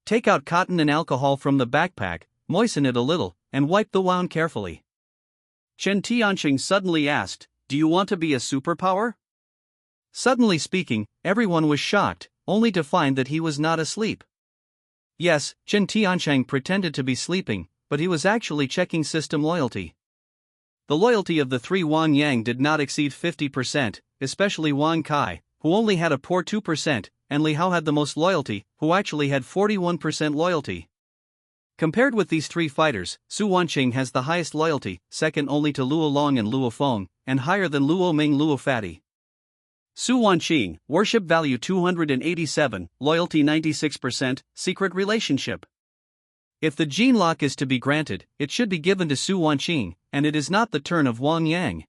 Take out cotton and alcohol from the backpack, moisten it a little, and wipe the wound carefully. Chen Tianqing suddenly asked, do you want to be a superpower? Suddenly speaking, everyone was shocked, only to find that he was not asleep. Yes, Chen Tianqing pretended to be sleeping, but he was actually checking system loyalty. The loyalty of the three Wang Yang did not exceed 50%, especially Wang Kai, who only had a poor 2%, and Li Hao had the most loyalty, who actually had 41% loyalty. Compared with these three fighters, Su Wanqing has the highest loyalty, second only to Luo Long and Luo Feng, and higher than Luo Ming Luo Fatty. Su Wanqing, worship value 287, loyalty 96%, secret relationship. If the gene lock is to be granted, it should be given to Su Wanqing, and it is not the turn of Wang Yang.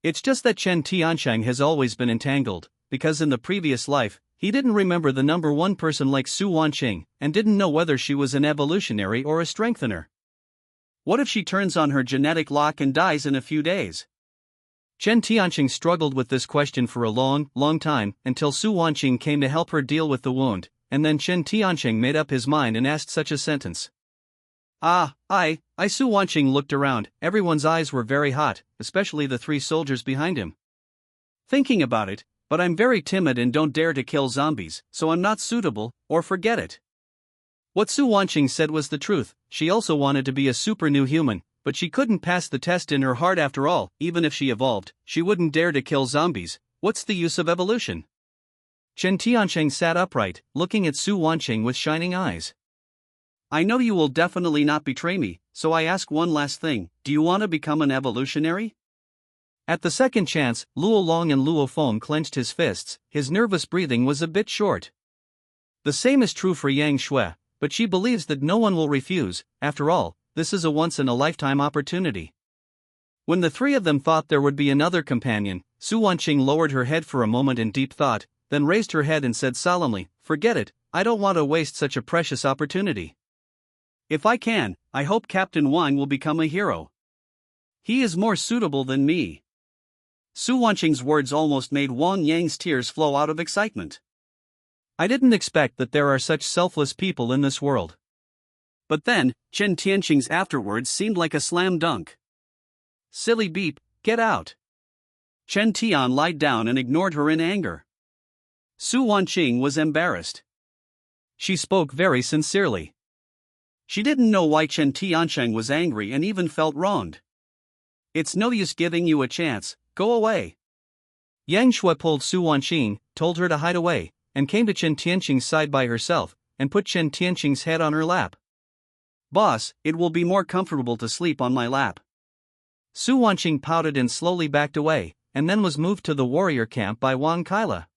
It's just that Chen Tianqing has always been entangled, because in the previous life, he didn't remember the number one person like Su Wanqing, and didn't know whether she was an evolutionary or a strengthener. What if she turns on her genetic lock and dies in a few days? Chen Tianqing struggled with this question for a long time, until Su Wanqing came to help her deal with the wound, and then Chen Tianqing made up his mind and asked such a sentence. I Su Wanqing looked around, everyone's eyes were very hot, especially the three soldiers behind him. Thinking about it, but I'm very timid and don't dare to kill zombies, so I'm not suitable, or forget it. What Su Wanqing said was the truth. She also wanted to be a super new human, but she couldn't pass the test in her heart after all. Even if she evolved, she wouldn't dare to kill zombies. What's the use of evolution? Chen Tianqing sat upright, looking at Su Wanqing with shining eyes. I know you will definitely not betray me, so I ask one last thing, do you want to become an evolutionary? At the second chance, Luo Long and Luo Feng clenched his fists, his nervous breathing was a bit short. The same is true for Yang Shui, but she believes that no one will refuse. After all, this is a once-in-a-lifetime opportunity. When the three of them thought there would be another companion, Su Wanqing lowered her head for a moment in deep thought, then raised her head and said solemnly, forget it, I don't want to waste such a precious opportunity. If I can, I hope Captain Wang will become a hero. He is more suitable than me. Su Wanqing's words almost made Wang Yang's tears flow out of excitement. I didn't expect that there are such selfless people in this world. But then, Chen Tianqing's afterwards seemed like a slam dunk. Silly beep, get out. Chen Tian lied down and ignored her in anger. Su Wanqing was embarrassed. She spoke very sincerely. She didn't know why Chen Tiancheng was angry and even felt wronged. It's no use giving you a chance, go away. Yang Shui pulled Su Wanqing, told her to hide away, and came to Chen Tianqing's side by herself, and put Chen Tianqing's head on her lap. Boss, it will be more comfortable to sleep on my lap. Su Wanqing pouted and slowly backed away, and then was moved to the warrior camp by Wang Kaila.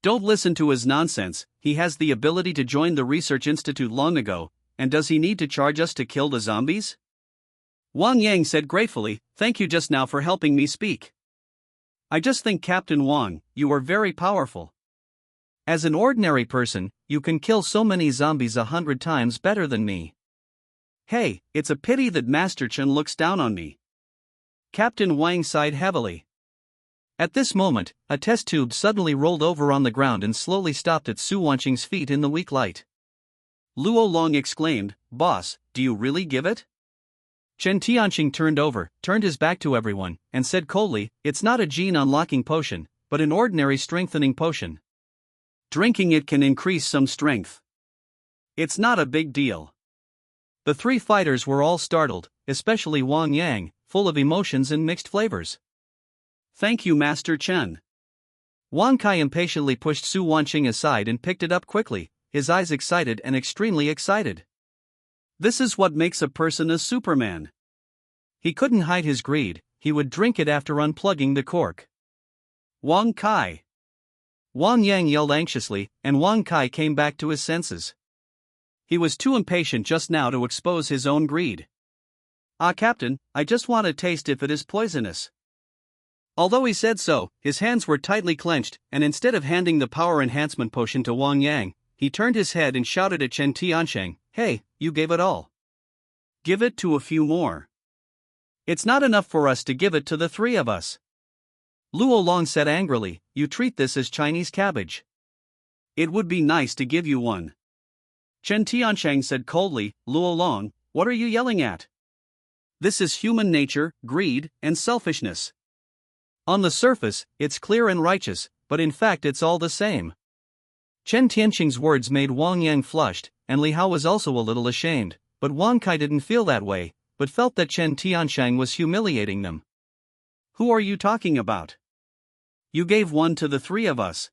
Don't listen to his nonsense, he has the ability to join the research institute long ago, and does he need to charge us to kill the zombies? Wang Yang said gratefully, thank you just now for helping me speak. I just think Captain Wang, you are very powerful. As an ordinary person, you can kill so many zombies 100 times better than me. Hey, it's a pity that Master Chen looks down on me. Captain Wang sighed heavily. At this moment, a test tube suddenly rolled over on the ground and slowly stopped at Su Wanqing's feet in the weak light. Luo Long exclaimed, Boss, do you really give it? Chen Tianqing turned his back to everyone, and said coldly, it's not a gene unlocking potion, but an ordinary strengthening potion. Drinking it can increase some strength. It's not a big deal. The three fighters were all startled, especially Wang Yang, full of emotions and mixed flavors. Thank you, Master Chen. Wang Kai impatiently pushed Su Wanqing aside and picked it up quickly, his eyes excited and extremely excited. This is what makes a person a Superman. He couldn't hide his greed, he would drink it after unplugging the cork. Wang Kai. Wang Yang yelled anxiously, and Wang Kai came back to his senses. He was too impatient just now to expose his own greed. Captain, I just want to taste if it is poisonous. Although he said so, his hands were tightly clenched, and instead of handing the power enhancement potion to Wang Yang, he turned his head and shouted at Chen Tiancheng, hey, you gave it all. Give it to a few more. It's not enough for us to give it to the three of us. Luo Long said angrily, you treat this as Chinese cabbage. It would be nice to give you one. Chen Tiancheng said coldly, Luo Long, what are you yelling at? This is human nature, greed, and selfishness. On the surface, it's clear and righteous, but in fact it's all the same. Chen Tianqing's words made Wang Yang flushed, and Li Hao was also a little ashamed, but Wang Kai didn't feel that way, but felt that Chen Tiancheng was humiliating them. Who are you talking about? You gave one to the three of us.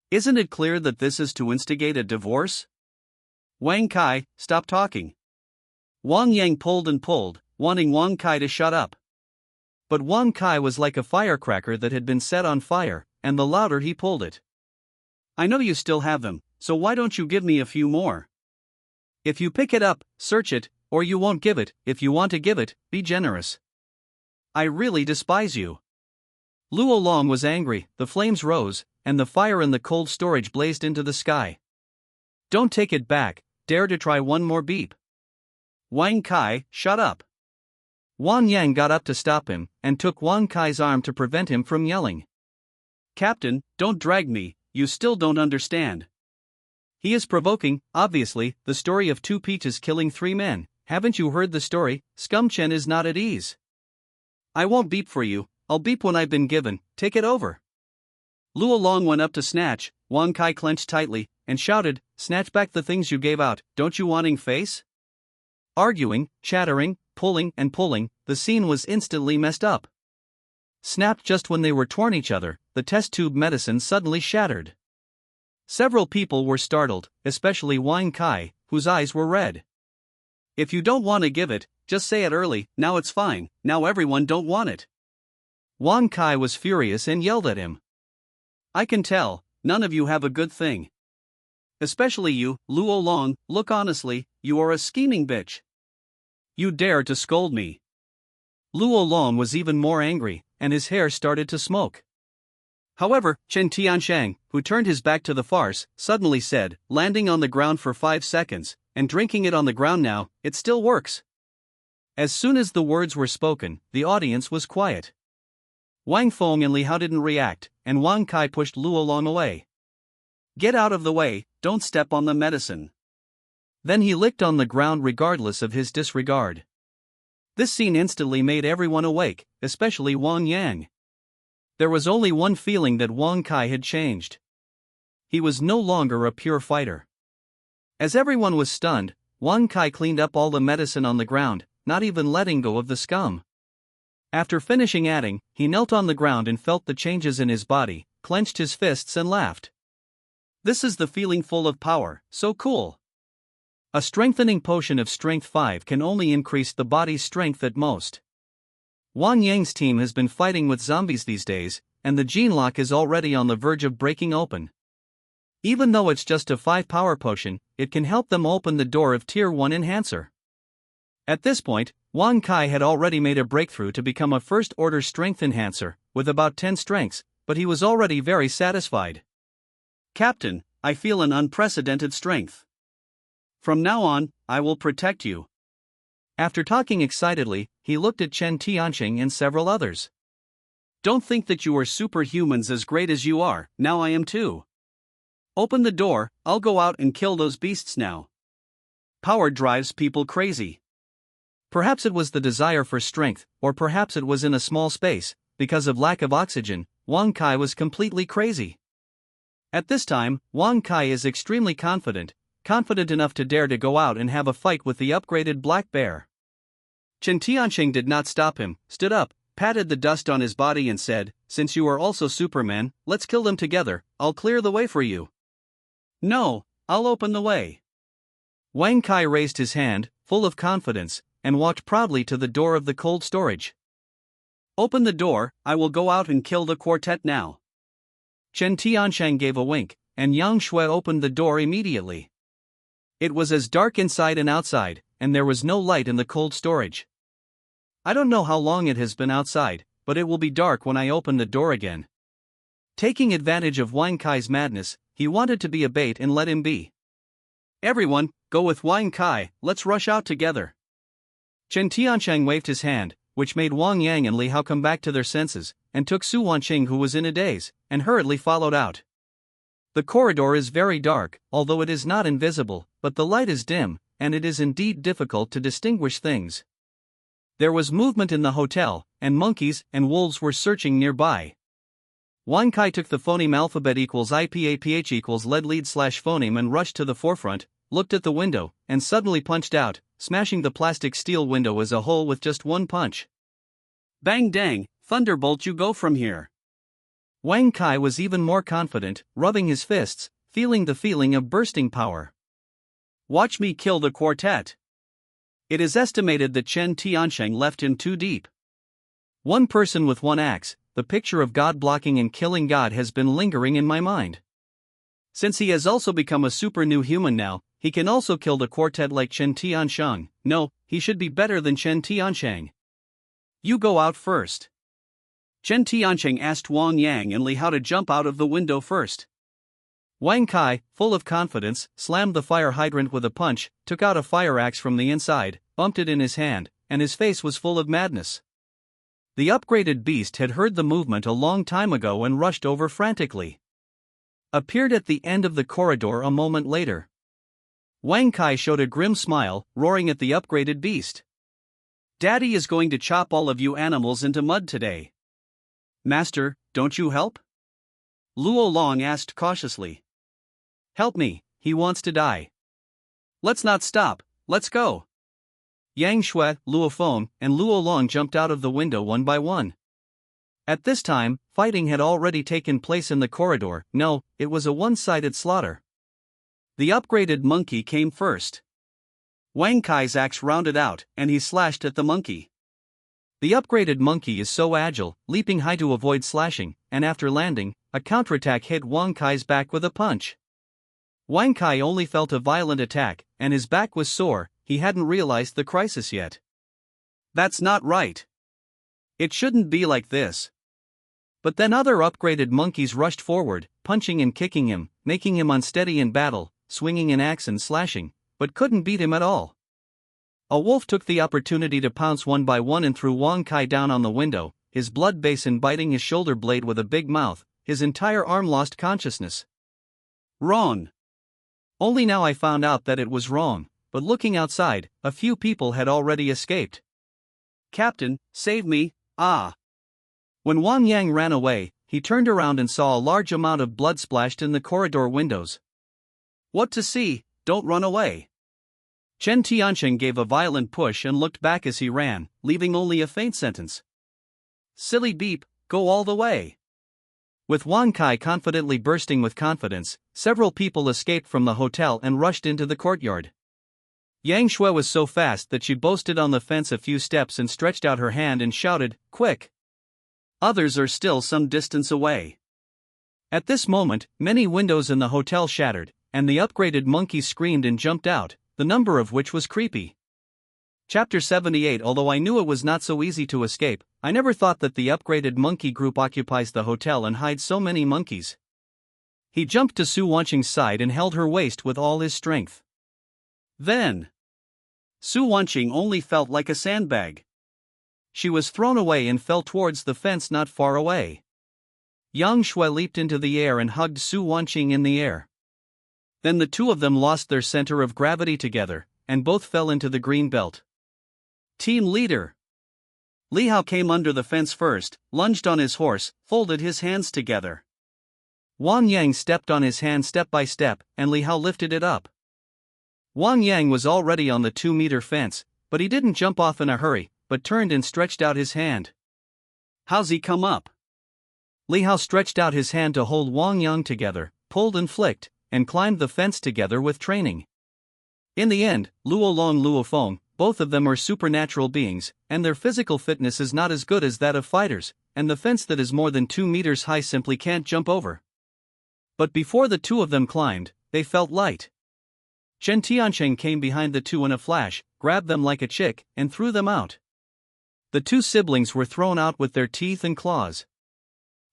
Isn't it clear that this is to instigate a divorce? Wang Kai, stop talking. Wang Yang pulled and pulled, wanting Wang Kai to shut up. But Wang Kai was like a firecracker that had been set on fire, and the louder he pulled it. I know you still have them, so why don't you give me a few more? If you pick it up, search it, or you won't give it. If you want to give it, be generous. I really despise you. Luo Long was angry, the flames rose, and the fire in the cold storage blazed into the sky. Don't take it back, dare to try one more beep. Wang Kai, shut up. Wang Yang got up to stop him, and took Wang Kai's arm to prevent him from yelling. Captain, don't drag me, you still don't understand. He is provoking, obviously, the story of two peaches killing three men. Haven't you heard the story? Scum Chen is not at ease. I won't beep for you, I'll beep when I've been given, take it over. Luo Long went up to snatch, Wang Kai clenched tightly, and shouted, snatch back the things you gave out, don't you wanting face? Arguing, chattering, pulling and pulling, the scene was instantly messed up. Snapped just when they were torn each other, the test tube medicine suddenly shattered. Several people were startled, especially Wang Kai, whose eyes were red. If you don't want to give it, just say it early, now it's fine, now everyone don't want it. Wang Kai was furious and yelled at him. I can tell, none of you have a good thing. Especially you, Luo Long, look honestly, you are a scheming bitch. You dare to scold me. Luo Long was even more angry, and his hair started to smoke. However, Chen Tiancheng, who turned his back to the farce, suddenly said, landing on the ground for 5 seconds, and drinking it on the ground now, it still works. As soon as the words were spoken, the audience was quiet. Wang Feng and Li Hao didn't react, and Wang Kai pushed Luo Long away. Get out of the way, don't step on the medicine. Then he licked on the ground regardless of his disregard. This scene instantly made everyone awake, especially Wang Yang. There was only one feeling that Wang Kai had changed. He was no longer a pure fighter. As everyone was stunned, Wang Kai cleaned up all the medicine on the ground, not even letting go of the scum. After finishing adding, he knelt on the ground and felt the changes in his body, clenched his fists and laughed. This is the feeling full of power, so cool. A strengthening potion of strength 5 can only increase the body's strength at most. Wang Yang's team has been fighting with zombies these days, and the gene lock is already on the verge of breaking open. Even though it's just a 5 power potion, it can help them open the door of Tier 1 Enhancer. At this point, Wang Kai had already made a breakthrough to become a first-order strength enhancer, with about 10 strengths, but he was already very satisfied. Captain, I feel an unprecedented strength. From now on, I will protect you. After talking excitedly, he looked at Chen Tianqing and several others. Don't think that you are superhumans as great as you are, now I am too. Open the door, I'll go out and kill those beasts now. Power drives people crazy. Perhaps it was the desire for strength, or perhaps it was in a small space, because of lack of oxygen, Wang Kai was completely crazy. At this time, Wang Kai is extremely confident enough to dare to go out and have a fight with the upgraded Black Bear. Chen Tianqing did not stop him, stood up, patted the dust on his body and said, "Since you are also Superman, let's kill them together, I'll clear the way for you." "No, I'll open the way." Wang Kai raised his hand, full of confidence, and walked proudly to the door of the cold storage. "Open the door, I will go out and kill the quartet now." Chen Tianqing gave a wink, and Yang Shui opened the door immediately. It was as dark inside and outside, and there was no light in the cold storage. I don't know how long it has been outside, but it will be dark when I open the door again. Taking advantage of Wang Kai's madness, he wanted to be a bait and let him be. "Everyone, go with Wang Kai, let's rush out together." Chen Tianqing waved his hand, which made Wang Yang and Li Hao come back to their senses, and took Su Wanqing, who was in a daze, and hurriedly followed out. The corridor is very dark, although it is not invisible, but the light is dim, and it is indeed difficult to distinguish things. There was movement in the hotel, and monkeys and wolves were searching nearby. Wang Kai took the phoneme alphabet equals IPAPH equals lead slash phoneme and rushed to the forefront, looked at the window, and suddenly punched out, smashing the plastic steel window as a whole with just one punch. Bang dang, thunderbolt, you go from here. Wang Kai was even more confident, rubbing his fists, feeling the feeling of bursting power. Watch me kill the quartet. It is estimated that Chen Tianqing left him too deep. One person with one axe, the picture of God blocking and killing God has been lingering in my mind. Since he has also become a super new human now, he can also kill the quartet like Chen Tianqing. No, he should be better than Chen Tianqing. You go out first. Chen Tianqing asked Wang Yang and Li Hao to jump out of the window first. Wang Kai, full of confidence, slammed the fire hydrant with a punch, took out a fire axe from the inside, bumped it in his hand, and his face was full of madness. The upgraded beast had heard the movement a long time ago and rushed over frantically. Appeared at the end of the corridor a moment later. Wang Kai showed a grim smile, roaring at the upgraded beast. "Daddy is going to chop all of you animals into mud today." "Master, don't you help?" Luo Long asked cautiously. "Help me, he wants to die." "Let's not stop, let's go." Yang Shui, Luo Feng, and Luo Long jumped out of the window one by one. At this time, fighting had already taken place in the corridor. No, it was a one-sided slaughter. The upgraded monkey came first. Wang Kai's axe rounded out, and he slashed at the monkey. The upgraded monkey is so agile, leaping high to avoid slashing, and after landing, a counterattack hit Wang Kai's back with a punch. Wang Kai only felt a violent attack, and his back was sore. He hadn't realized the crisis yet. That's not right. It shouldn't be like this. But then other upgraded monkeys rushed forward, punching and kicking him, making him unsteady in battle, swinging an axe and slashing, but couldn't beat him at all. A wolf took the opportunity to pounce one by one and threw Wang Kai down on the window, his blood basin biting his shoulder blade with a big mouth. His entire arm lost consciousness. Wrong. Only now I found out that it was wrong, but looking outside, a few people had already escaped. "Captain, save me, ah!" When Wang Yang ran away, he turned around and saw a large amount of blood splashed in the corridor windows. What to see? Don't run away. Chen Tianqing gave a violent push and looked back as he ran, leaving only a faint sentence. Silly beep, go all the way. With Wang Kai confidently bursting with confidence, several people escaped from the hotel and rushed into the courtyard. Yang Shui was so fast that she boasted on the fence a few steps and stretched out her hand and shouted, "Quick!" Others are still some distance away. At this moment, many windows in the hotel shattered, and the upgraded monkeys screamed and jumped out, the number of which was creepy. Chapter 78. Although I knew it was not so easy to escape, I never thought that the upgraded monkey group occupies the hotel and hides so many monkeys. He jumped to Su Wanqing's side and held her waist with all his strength. Then, Su Wanqing only felt like a sandbag. She was thrown away and fell towards the fence not far away. Yang Shui leaped into the air and hugged Su Wanqing in the air. Then the two of them lost their center of gravity together, and both fell into the green belt. Team leader Li Hao came under the fence first, lunged on his horse, folded his hands together. Wang Yang stepped on his hand step by step, and Li Hao lifted it up. Wang Yang was already on the 2-meter fence, but he didn't jump off in a hurry, but turned and stretched out his hand. How's he come up? Li Hao stretched out his hand to hold Wang Yang together, pulled and flicked, and climbed the fence together with training. In the end, Luo Long Luo Feng, both of them are supernatural beings, and their physical fitness is not as good as that of fighters, and the fence that is more than 2 meters high simply can't jump over. But before the two of them climbed, they felt light. Chen Tianqing came behind the two in a flash, grabbed them like a chick, and threw them out. The two siblings were thrown out with their teeth and claws.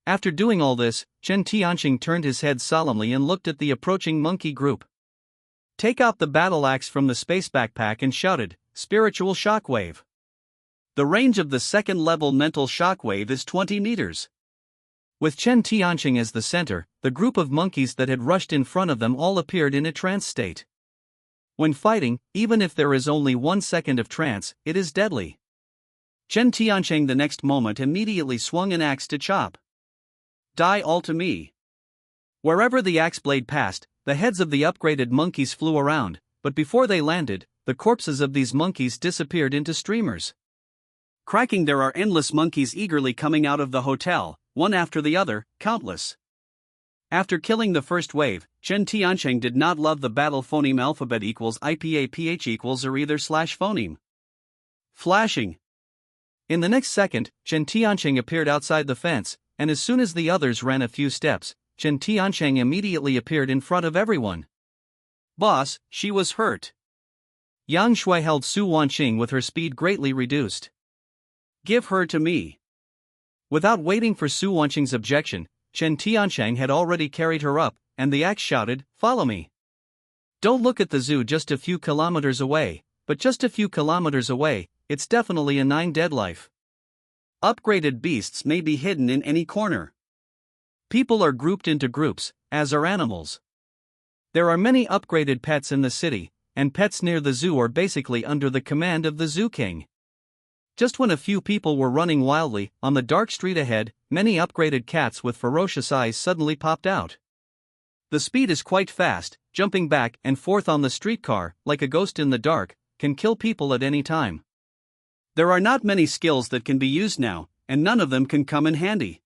After doing all this, Chen Tianqing turned his head solemnly and looked at the approaching monkey group. Take out the battle axe from the space backpack and shouted, "Spiritual shockwave." The range of the second-level mental shockwave is 20 meters. With Chen Tianqing as the center, the group of monkeys that had rushed in front of them all appeared in a trance state. When fighting, even if there is only 1 second of trance, it is deadly. Chen Tianqing the next moment immediately swung an axe to chop. Die all to me. Wherever the axe blade passed, the heads of the upgraded monkeys flew around, but before they landed, the corpses of these monkeys disappeared into streamers. Cracking, there are endless monkeys eagerly coming out of the hotel, one after the other, countless. After killing the first wave, Chen Tianqing did not love the battle phoneme alphabet equals IPA PH equals or either slash phoneme. Flashing. In the next second, Chen Tianqing appeared outside the fence, and as soon as the others ran a few steps, Chen Tianqing immediately appeared in front of everyone. Boss, she was hurt. Yang Shui held Su Wanqing with her speed greatly reduced. Give her to me. Without waiting for Su Wanqing's objection, Chen Tianqing had already carried her up, and the axe shouted, "Follow me." Don't look at the zoo just a few kilometers away, but just a few kilometers away, it's definitely a 9 dead life. Upgraded beasts may be hidden in any corner. People are grouped into groups, as are animals. There are many upgraded pets in the city, and pets near the zoo are basically under the command of the Zoo King. Just when a few people were running wildly, on the dark street ahead, many upgraded cats with ferocious eyes suddenly popped out. The speed is quite fast, jumping back and forth on the streetcar, like a ghost in the dark, can kill people at any time. There are not many skills that can be used now, and none of them can come in handy.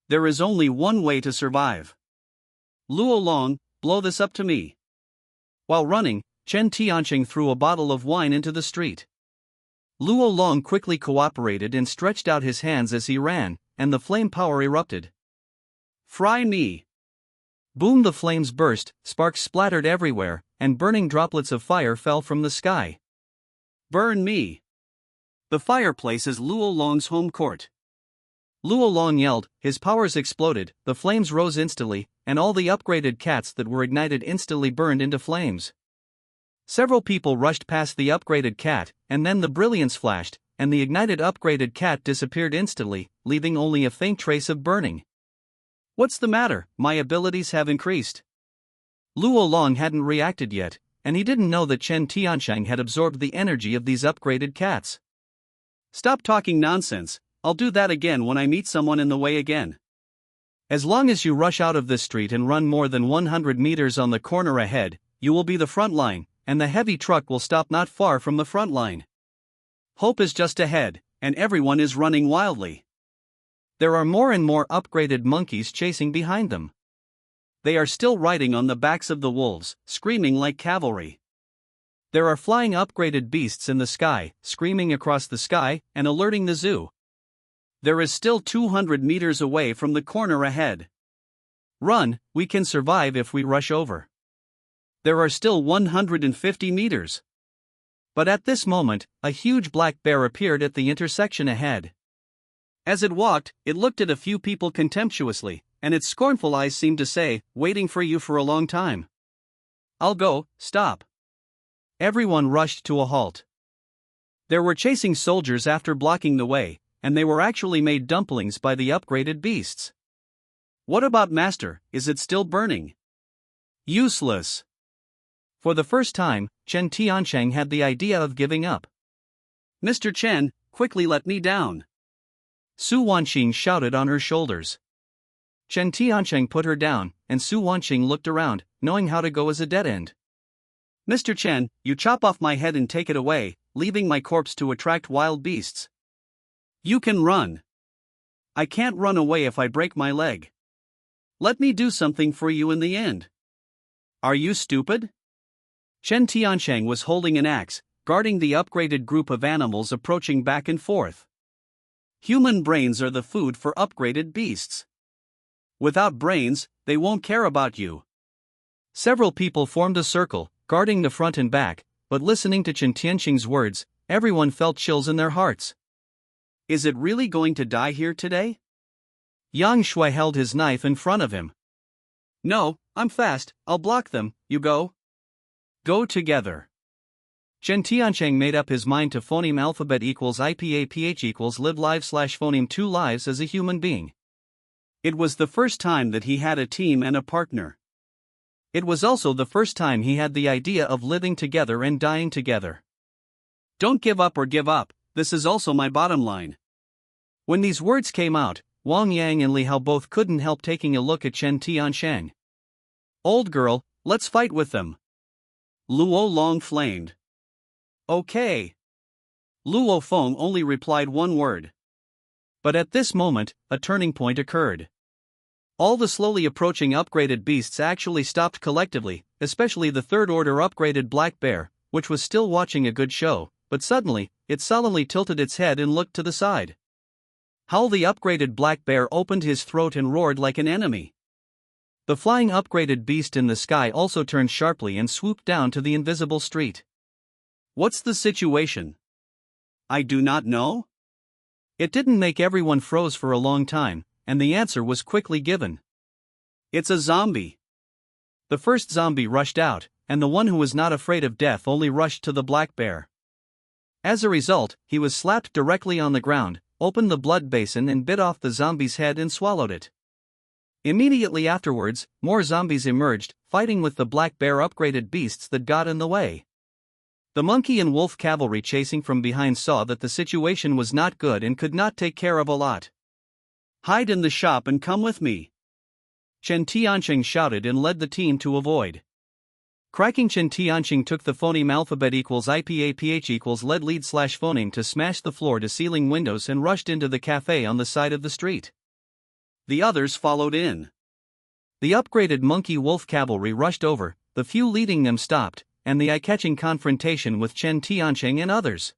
There is only one way to survive. Luo Long, blow this up to me. While running, Chen Tianqing threw a bottle of wine into the street. Luo Long quickly cooperated and stretched out his hands as he ran, and the flame power erupted. Fry me! Boom! The flames burst, sparks splattered everywhere, and burning droplets of fire fell from the sky. Burn me! The fireplace is Luo Long's home court. Luo Long yelled, his powers exploded, the flames rose instantly, and all the upgraded cats that were ignited instantly burned into flames. Several people rushed past the upgraded cat, and then the brilliance flashed, and the ignited upgraded cat disappeared instantly, leaving only a faint trace of burning. What's the matter? My abilities have increased. Luo Long hadn't reacted yet, and he didn't know that Chen Tianqing had absorbed the energy of these upgraded cats. Stop talking nonsense, I'll do that again when I meet someone in the way again. As long as you rush out of this street and run more than 100 meters on the corner ahead, you will be the front line, and the heavy truck will stop not far from the front line. Hope is just ahead, and everyone is running wildly. There are more and more upgraded monkeys chasing behind them. They are still riding on the backs of the wolves, screaming like cavalry. There are flying upgraded beasts in the sky, screaming across the sky and alerting the zoo. There is still 200 meters away from the corner ahead. Run, we can survive if we rush over. There are still 150 meters. But at this moment, a huge black bear appeared at the intersection ahead. As it walked, it looked at a few people contemptuously, and its scornful eyes seemed to say, "Waiting for you for a long time. I'll go, stop." Everyone rushed to a halt. There were chasing soldiers after blocking the way, and they were actually made dumplings by the upgraded beasts. What about Master, is it still burning? Useless. For the first time, Chen Tiancheng had the idea of giving up. Mr. Chen, quickly let me down. Su Wanqing shouted on her shoulders. Chen Tiancheng put her down, and Su Wanqing looked around, knowing how to go as a dead end. Mr. Chen, you chop off my head and take it away, leaving my corpse to attract wild beasts. You can run. I can't run away if I break my leg. Let me do something for you in the end. Are you stupid? Chen Tiancheng was holding an axe, guarding the upgraded group of animals approaching back and forth. Human brains are the food for upgraded beasts. Without brains, they won't care about you. Several people formed a circle, guarding the front and back, but listening to Chen Tiancheng's words, everyone felt chills in their hearts. Is it really going to die here today? Yang Shui held his knife in front of him. No, I'm fast, I'll block them, you go. Go together. Chen Tiancheng made up his mind to phoneme alphabet equals IPAPH equals live live slash phoneme 2 lives as a human being. It was the first time that he had a team and a partner. It was also the first time he had the idea of living together and dying together. Don't give up or give up, this is also my bottom line. When these words came out, Wang Yang and Li Hao both couldn't help taking a look at Chen Tiancheng. Old girl, let's fight with them. Luo Long flamed. Okay. Luo Feng only replied one word. But at this moment, a turning point occurred. All the slowly approaching upgraded beasts actually stopped collectively, especially the third-order upgraded black bear, which was still watching a good show, but suddenly, it solemnly tilted its head and looked to the side. Howl the upgraded black bear opened his throat and roared like an enemy. The flying upgraded beast in the sky also turned sharply and swooped down to the invisible street. What's the situation? I do not know. It didn't make everyone froze for a long time, and the answer was quickly given. It's a zombie. The first zombie rushed out, and the one who was not afraid of death only rushed to the black bear. As a result, he was slapped directly on the ground, opened the blood basin and bit off the zombie's head and swallowed it. Immediately afterwards, more zombies emerged, fighting with the black bear upgraded beasts that got in the way. The monkey and wolf cavalry chasing from behind saw that the situation was not good and could not take care of a lot. Hide in the shop and come with me. Chen Tiancheng shouted and led the team to avoid. Cracking Chen Tiancheng took the phoneme alphabet equals IPAPH equals lead lead slash phoneme to smash the floor to ceiling windows and rushed into the cafe on the side of the street. The others followed in. The upgraded monkey wolf cavalry rushed over, the few leading them stopped, and the eye-catching confrontation with Chen Tiancheng and others.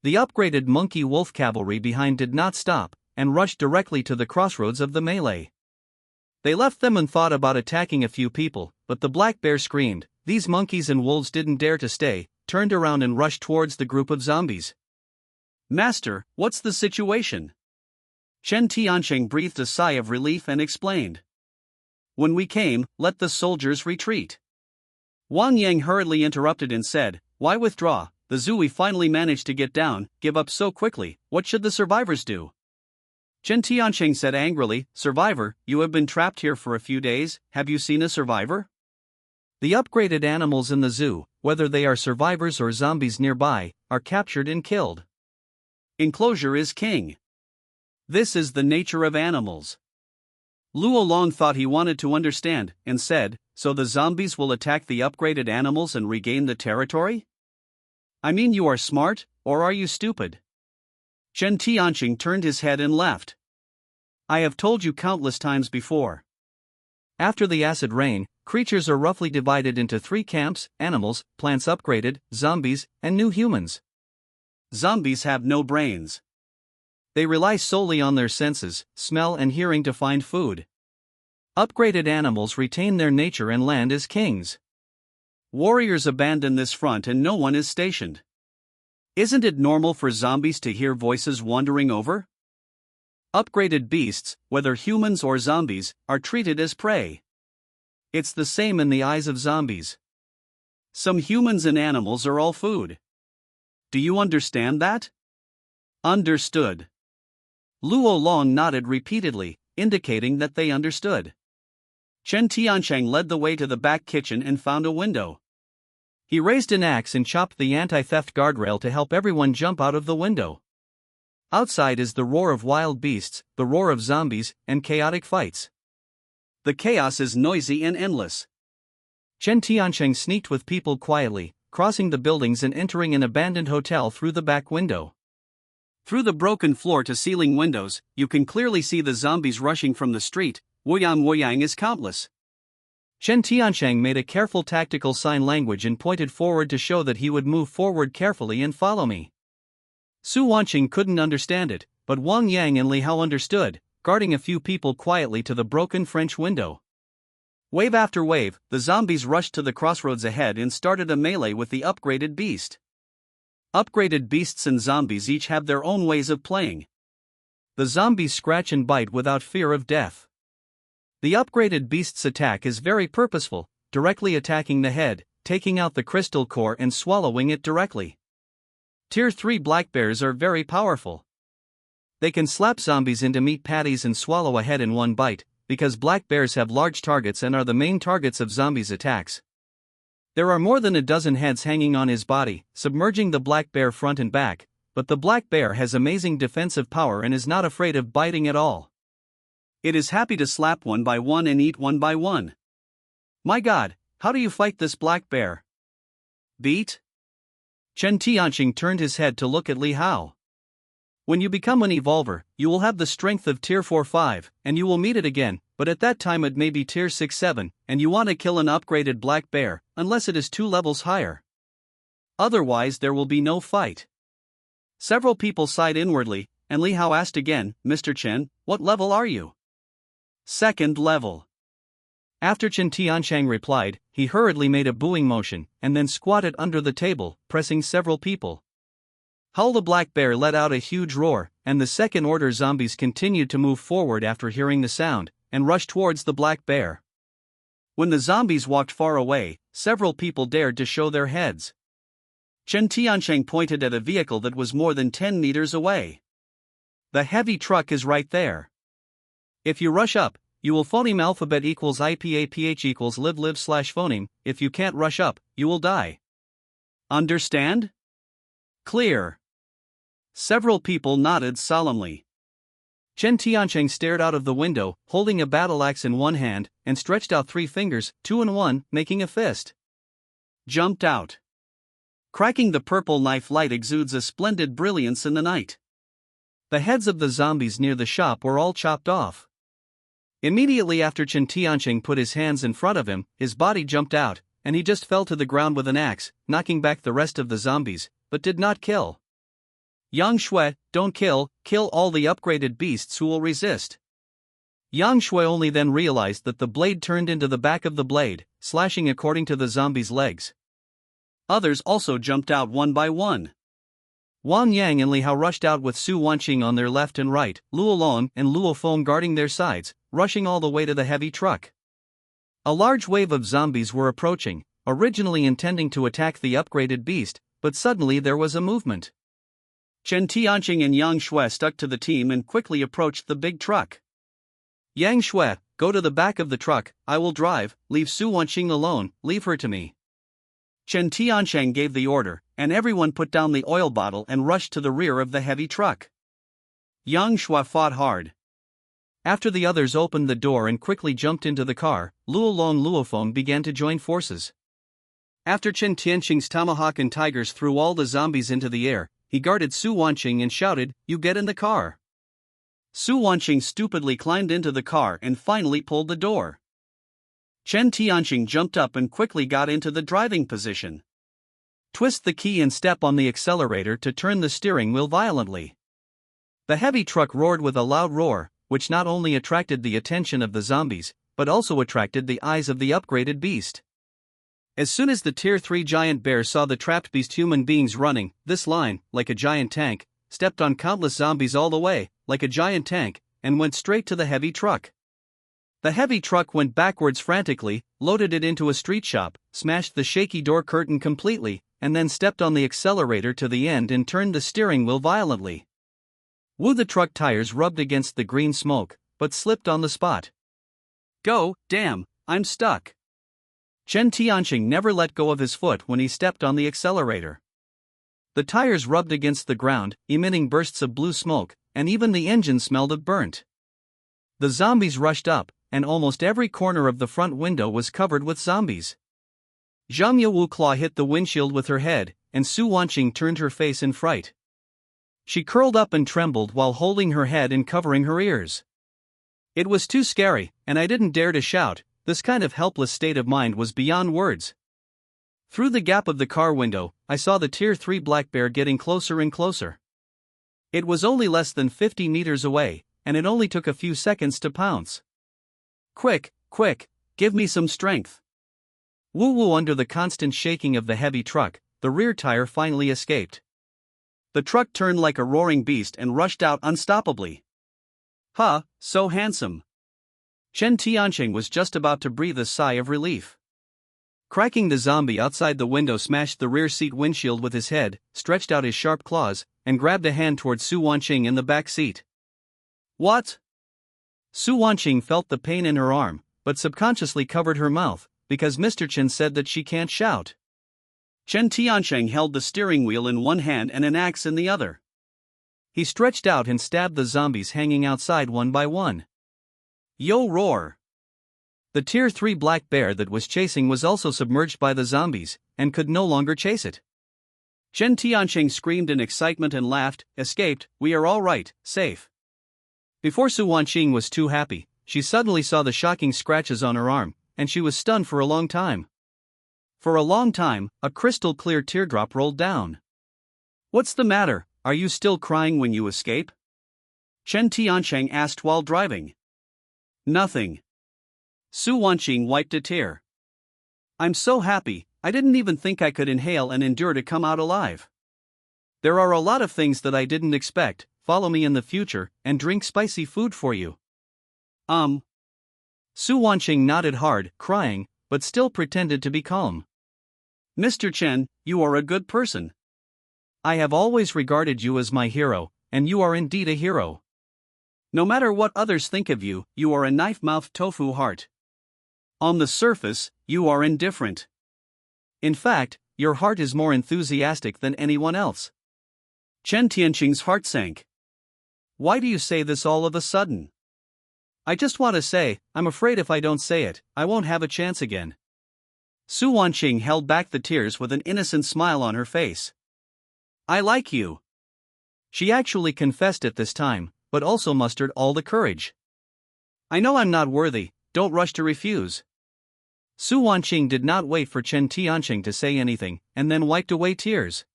The upgraded monkey wolf cavalry behind did not stop, and rushed directly to the crossroads of the melee. They left them and thought about attacking a few people, but the black bear screamed. These monkeys and wolves didn't dare to stay, turned around and rushed towards the group of zombies. Master, what's the situation? Chen Tiancheng breathed a sigh of relief and explained. When we came, let the soldiers retreat. Wang Yang hurriedly interrupted and said, why withdraw? The Zui finally managed to get down, give up so quickly, what should the survivors do? Chen Tiancheng said angrily, Survivor, you have been trapped here for a few days, have you seen a survivor? The upgraded animals in the zoo, whether they are survivors or zombies nearby, are captured and killed. Enclosure is king. This is the nature of animals. Luo Long thought he wanted to understand, and said, so the zombies will attack the upgraded animals and regain the territory? I mean, you are smart, or are you stupid? Chen Tianqing turned his head and laughed. I have told you countless times before. After the acid rain, creatures are roughly divided into 3 camps: animals, plants upgraded, zombies, and new humans. Zombies have no brains. They rely solely on their senses, smell and hearing to find food. Upgraded animals retain their nature and land as kings. Warriors abandon this front and no one is stationed. Isn't it normal for zombies to hear voices wandering over? Upgraded beasts, whether humans or zombies, are treated as prey. It's the same in the eyes of zombies. Some humans and animals are all food. Do you understand that? Understood. Luo Long nodded repeatedly, indicating that they understood. Chen Tianqiang led the way to the back kitchen and found a window. He raised an axe and chopped the anti-theft guardrail to help everyone jump out of the window. Outside is the roar of wild beasts, the roar of zombies, and chaotic fights. The chaos is noisy and endless. Chen Tianqiang sneaked with people quietly, crossing the buildings and entering an abandoned hotel through the back window. Through the broken floor-to-ceiling windows, you can clearly see the zombies rushing from the street. Wuyang is countless. Chen Tianqiang made a careful tactical sign language and pointed forward to show that he would move forward carefully and follow me. Su Wanqing couldn't understand it, but Wang Yang and Li Hao understood, guarding a few people quietly to the broken French window. Wave after wave, the zombies rushed to the crossroads ahead and started a melee with the upgraded beast. Upgraded beasts and zombies each have their own ways of playing. The zombies scratch and bite without fear of death. The upgraded beast's attack is very purposeful, directly attacking the head, taking out the crystal core and swallowing it directly. Tier 3 black bears are very powerful. They can slap zombies into meat patties and swallow a head in one bite, because black bears have large targets and are the main targets of zombies' attacks. There are more than a dozen heads hanging on his body, submerging the black bear front and back, but the black bear has amazing defensive power and is not afraid of biting at all. It is happy to slap one by one and eat one by one. My God, how do you fight this black bear? Beat? Chen Tianqing turned his head to look at Li Hao. When you become an evolver, you will have the strength of tier 4-5, and you will meet it again, but at that time it may be tier 6-7, and you want to kill an upgraded black bear, unless it is 2 levels higher. Otherwise there will be no fight. Several people sighed inwardly, and Li Hao asked again, Mr. Chen, what level are you? 2nd level. After Chen Tianqiang replied, he hurriedly made a booing motion, and then squatted under the table, pressing several people. Howl the black bear let out a huge roar, and the second-order zombies continued to move forward after hearing the sound, and rushed towards the black bear. When the zombies walked far away, several people dared to show their heads. Chen Tianqiang pointed at a vehicle that was more than 10 meters away. The heavy truck is right there. If you rush up, you will phoneme alphabet equals IPAPH equals live/phoneme. If you can't rush up, you will die. Understand? Clear. Several people nodded solemnly. Chen Tianqiang stared out of the window, holding a battle axe in one hand, and stretched out 3 fingers, 2 in one, making a fist. Jumped out. Cracking the purple knife light exudes a splendid brilliance in the night. The heads of the zombies near the shop were all chopped off. Immediately after Chen Tianqiang put his hands in front of him, his body jumped out, and he just fell to the ground with an axe, knocking back the rest of the zombies, but did not kill. Yang Shui, don't kill all the upgraded beasts who will resist. Yang Shui only then realized that the blade turned into the back of the blade, slashing according to the zombies' legs. Others also jumped out one by one. Wang Yang and Li Hao rushed out with Su Wanqing on their left and right, Luo Long and Luo Feng guarding their sides, rushing all the way to the heavy truck. A large wave of zombies were approaching, originally intending to attack the upgraded beast, but suddenly there was a movement. Chen Tianqing and Yang Shui stuck to the team and quickly approached the big truck. Yang Shui, go to the back of the truck, I will drive, leave Su Wanqing alone, leave her to me. Chen Tianqiang gave the order, and everyone put down the oil bottle and rushed to the rear of the heavy truck. Yang Shui fought hard. After the others opened the door and quickly jumped into the car, Luo Long Luofeng began to join forces. After Chen Tianqing's tomahawk and tigers threw all the zombies into the air, he guarded Su Wanqing and shouted, "You get in the car." Su Wanqing stupidly climbed into the car and finally pulled the door. Chen Tianqing jumped up and quickly got into the driving position. Twist the key and step on the accelerator to turn the steering wheel violently. The heavy truck roared with a loud roar, which not only attracted the attention of the zombies, but also attracted the eyes of the upgraded beast. As soon as the Tier 3 giant bear saw the trapped beast human beings running, this line, like a giant tank, stepped on countless zombies all the way, like a giant tank, and went straight to the heavy truck. The heavy truck went backwards frantically, loaded it into a street shop, smashed the shaky door curtain completely, and then stepped on the accelerator to the end and turned the steering wheel violently. Woo! The truck tires rubbed against the green smoke, but slipped on the spot. Go, damn, I'm stuck. Chen Tianqing never let go of his foot when he stepped on the accelerator. The tires rubbed against the ground, emitting bursts of blue smoke, and even the engine smelled of burnt. The zombies rushed up, and almost every corner of the front window was covered with zombies. Zhang Yawu Claw hit the windshield with her head, and Su Wanqing turned her face in fright. She curled up and trembled while holding her head and covering her ears. It was too scary, and I didn't dare to shout. This kind of helpless state of mind was beyond words. Through the gap of the car window, I saw the Tier 3 black bear getting closer and closer. It was only less than 50 meters away, and it only took a few seconds to pounce. Quick, quick, give me some strength. Woo woo! Under the constant shaking of the heavy truck, the rear tire finally escaped. The truck turned like a roaring beast and rushed out unstoppably. "Huh, so handsome." Chen Tianqing was just about to breathe a sigh of relief. Cracking, the zombie outside the window smashed the rear seat windshield with his head, stretched out his sharp claws, and grabbed a hand toward Su Wanqing in the back seat. "What?" Su Wanqing felt the pain in her arm, but subconsciously covered her mouth, because Mr. Chen said that she can't shout. Chen Tianqing held the steering wheel in one hand and an axe in the other. He stretched out and stabbed the zombies hanging outside one by one. Yo roar! The Tier 3 black bear that was chasing was also submerged by the zombies, and could no longer chase it. Chen Tianqing screamed in excitement and laughed, "Escaped, we are all right, safe." Before Su Wanqing was too happy, she suddenly saw the shocking scratches on her arm, and she was stunned for a long time. For a long time, a crystal-clear teardrop rolled down. "What's the matter, are you still crying when you escape?" Chen Tianqing asked while driving. "Nothing." Su Wanqing wiped a tear. "I'm so happy, I didn't even think I could inhale and endure to come out alive. There are a lot of things that I didn't expect. Follow me in the future, and drink spicy food for you." Su Wanqing nodded hard, crying, but still pretended to be calm. "Mr. Chen, you are a good person. I have always regarded you as my hero, and you are indeed a hero. No matter what others think of you, you are a knife-mouthed tofu heart. On the surface, you are indifferent. In fact, your heart is more enthusiastic than anyone else." Chen Tianqing's heart sank. "Why do you say this all of a sudden?" "I just want to say, I'm afraid if I don't say it, I won't have a chance again." Su Wanqing held back the tears with an innocent smile on her face. "I like you." She actually confessed at this time, but also mustered all the courage. "I know I'm not worthy, don't rush to refuse." Su Wanqing did not wait for Chen Tianqing to say anything, and then wiped away tears.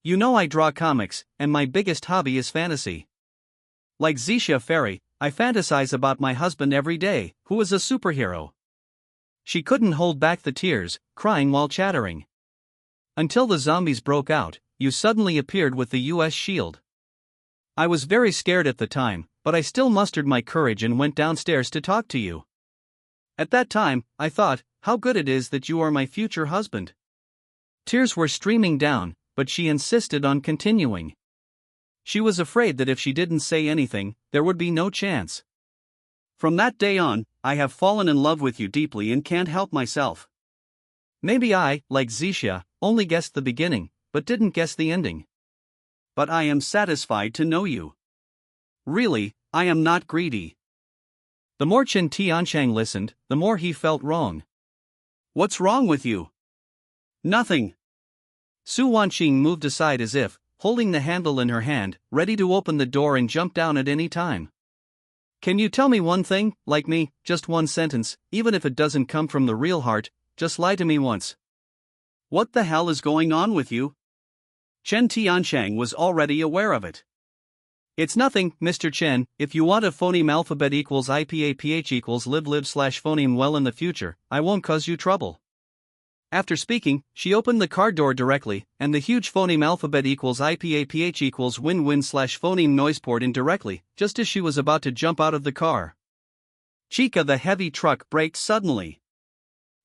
"You know I draw comics, and my biggest hobby is fantasy. Like Xixia Fairy, I fantasize about my husband every day, who is a superhero." She couldn't hold back the tears, crying while chattering. "Until the zombies broke out, you suddenly appeared with the US shield. I was very scared at the time, but I still mustered my courage and went downstairs to talk to you. At that time, I thought, how good it is that you are my future husband." Tears were streaming down, but she insisted on continuing. She was afraid that if she didn't say anything, there would be no chance. "From that day on, I have fallen in love with you deeply and can't help myself. Maybe I, like Xixia, only guessed the beginning, but didn't guess the ending. But I am satisfied to know you. Really, I am not greedy. The more Chen Tiancheng listened, the more he felt wrong. What's wrong with you? Nothing. Su Wanqing moved aside as if, holding the handle in her hand, ready to open the door and jump down at any time. Can you tell me one thing, like me, just one sentence, even if it doesn't come from the real heart, just lie to me once. What the hell is going on with you? Chen Tiancheng was already aware of it. It's nothing, Mr. Chen. If you want a phoneme alphabet equals IPAPH equals live/phoneme well in the future, I won't cause you trouble. After speaking, she opened the car door directly, and the huge phoneme alphabet equals IPAPH equals win-win/phoneme noise poured in directly, just as she was about to jump out of the car. Chica, the heavy truck, braked suddenly.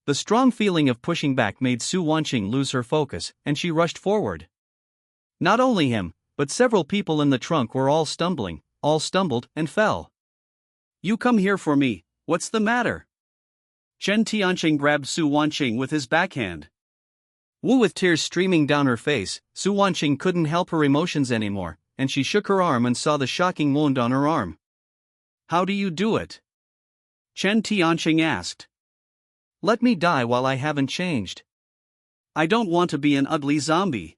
The strong feeling of pushing back made Su Wanqing lose her focus, and she rushed forward. Not only him, but several people in the trunk were all stumbled and fell. You come here for me, what's the matter? Chen Tiancheng grabbed Su Wanqing with his backhand. With tears streaming down her face, Su Wanqing couldn't help her emotions anymore, and she shook her arm and saw the shocking wound on her arm. How do you do it? Chen Tiancheng asked. Let me die while I haven't changed. I don't want to be an ugly zombie.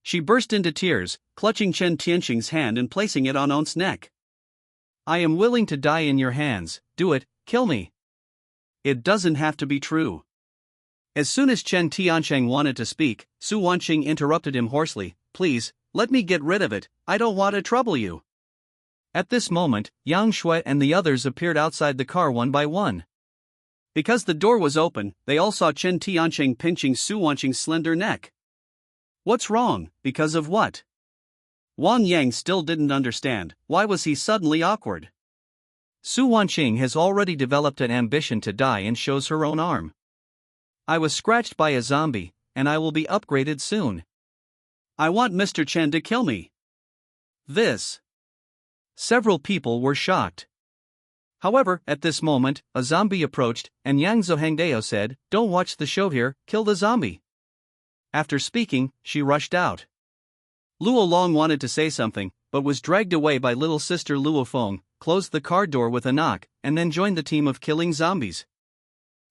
She burst into tears, clutching Chen Tiancheng's hand and placing it on On's neck. I am willing to die in your hands, do it, kill me. It doesn't have to be true. As soon as Chen Tiancheng wanted to speak, Su Wanqing interrupted him hoarsely, please, let me get rid of it, I don't want to trouble you. At this moment, Yang Shui and the others appeared outside the car one by one. Because the door was open, they all saw Chen Tiancheng pinching Su Wanqing's slender neck. What's wrong, because of what? Wang Yang still didn't understand, why was he suddenly awkward? Su Wanqing has already developed an ambition to die and shows her own arm. I was scratched by a zombie, and I will be upgraded soon. I want Mr. Chen to kill me. This. Several people were shocked. However, at this moment, a zombie approached, and Yang Zohangdao said, don't watch the show here, kill the zombie. After speaking, she rushed out. Luo Long wanted to say something, but was dragged away by little sister Luo Feng, closed the car door with a knock, and then joined the team of killing zombies.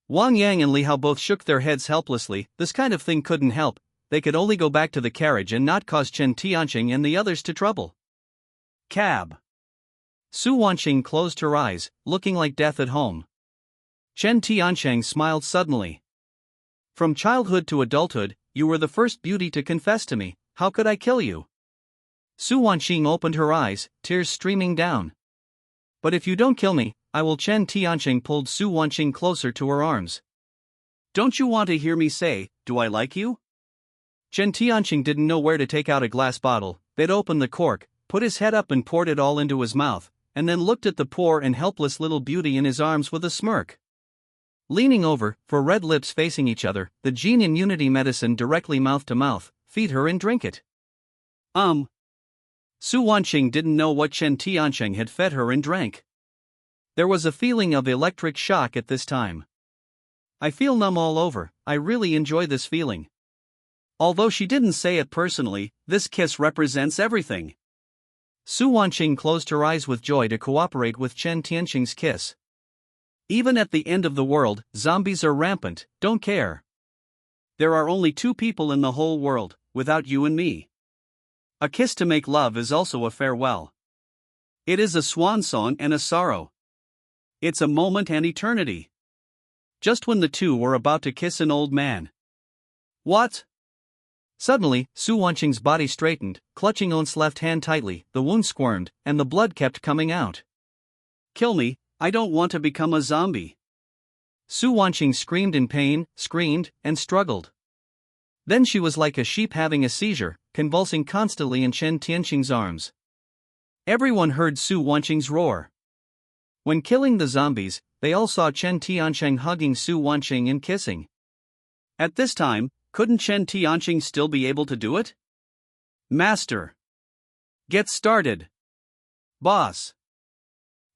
Wang Yang and Li Hao both shook their heads helplessly. This kind of thing couldn't help, they could only go back to the carriage and not cause Chen Tiancheng and the others to trouble. Cab. Su Wanqing closed her eyes, looking like death at home. Chen Tiancheng smiled suddenly. From childhood to adulthood, you were the first beauty to confess to me, how could I kill you? Su Wanqing opened her eyes, tears streaming down. But if you don't kill me, I will. Chen Tiancheng pulled Su Wanqing closer to her arms. Don't you want to hear me say, do I like you? Chen Tiancheng didn't know where to take out a glass bottle, bit open the cork, put his head up and poured it all into his mouth, and then looked at the poor and helpless little beauty in his arms with a smirk. Leaning over, for red lips facing each other, the gene in Unity Medicine directly mouth to mouth, feed her and drink it. Su Wanqing didn't know what Chen Tiancheng had fed her and drank. There was a feeling of electric shock at this time. I feel numb all over, I really enjoy this feeling. Although she didn't say it personally, this kiss represents everything. Su Wanqing closed her eyes with joy to cooperate with Chen Tiancheng's kiss. Even at the end of the world, zombies are rampant, don't care. There are only two people in the whole world, without you and me. A kiss to make love is also a farewell. It is a swan song and a sorrow. It's a moment and eternity. Just when the two were about to kiss an old man. What? Suddenly, Su Wanqing's body straightened, clutching On's left hand tightly, the wound squirmed, and the blood kept coming out. Kill me, I don't want to become a zombie. Su Wanqing screamed in pain, screamed, and struggled. Then she was like a sheep having a seizure, convulsing constantly in Chen Tiancheng's arms. Everyone heard Su Wanqing's roar. When killing the zombies, they all saw Chen Tiancheng hugging Su Wanqing and kissing. At this time, couldn't Chen Tiancheng still be able to do it? Master. Get started. Boss.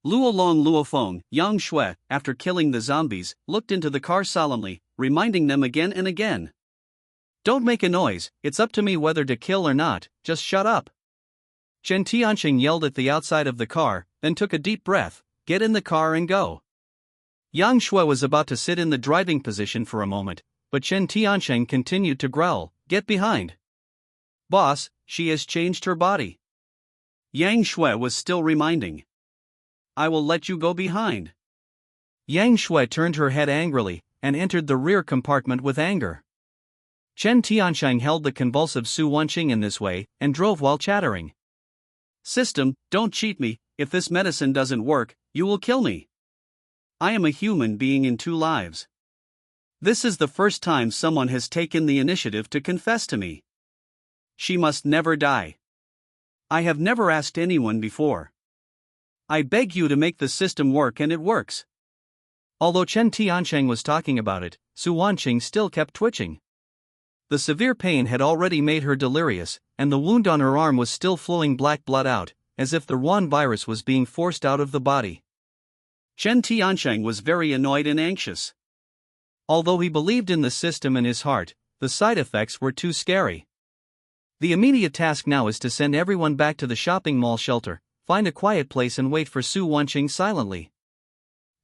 Luo Long, Luo Feng, Yang Shui, after killing the zombies, looked into the car solemnly, reminding them again and again. Don't make a noise, it's up to me whether to kill or not, just shut up. Chen Tianqing yelled at the outside of the car, then took a deep breath. Get in the car and go. Yang Shui was about to sit in the driving position for a moment, but Chen Tianqing continued to growl, get behind. Boss, she has changed her body. Yang Shui was still reminding. I will let you go behind. Yang Shui turned her head angrily, and entered the rear compartment with anger. Chen Tianqing held the convulsive Su Wanqing in this way, and drove while chattering. System, don't cheat me, if this medicine doesn't work, you will kill me. I am a human being in 2 lives. This is the first time someone has taken the initiative to confess to me. She must never die. I have never asked anyone before. I beg you to make the system work, and it works. Although Chen Tianqing was talking about it, Su Wanqing still kept twitching. The severe pain had already made her delirious, and the wound on her arm was still flowing black blood out, as if the Ruan virus was being forced out of the body. Chen Tianqing was very annoyed and anxious. Although he believed in the system in his heart, the side effects were too scary. The immediate task now is to send everyone back to the shopping mall shelter, find a quiet place and wait for Su Wanqing silently.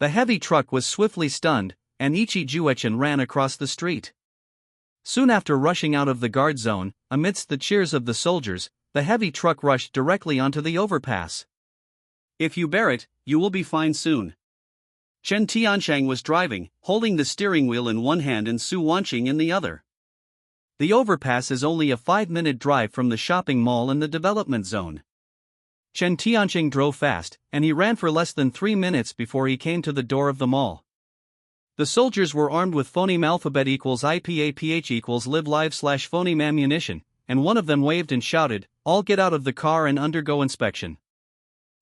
The heavy truck was swiftly stunned, and Ichi Juechen ran across the street. Soon after rushing out of the guard zone, amidst the cheers of the soldiers, the heavy truck rushed directly onto the overpass. If you bear it, you will be fine soon. Chen Tianqing was driving, holding the steering wheel in one hand and Su Wanqing in the other. The overpass is only a 5-minute drive from the shopping mall and the development zone. Chen Tianqing drove fast, and he ran for less than 3 minutes before he came to the door of the mall. The soldiers were armed with phoneme alphabet equals IPAPH equals live live / phoneme ammunition, and one of them waved and shouted, all get out of the car and undergo inspection.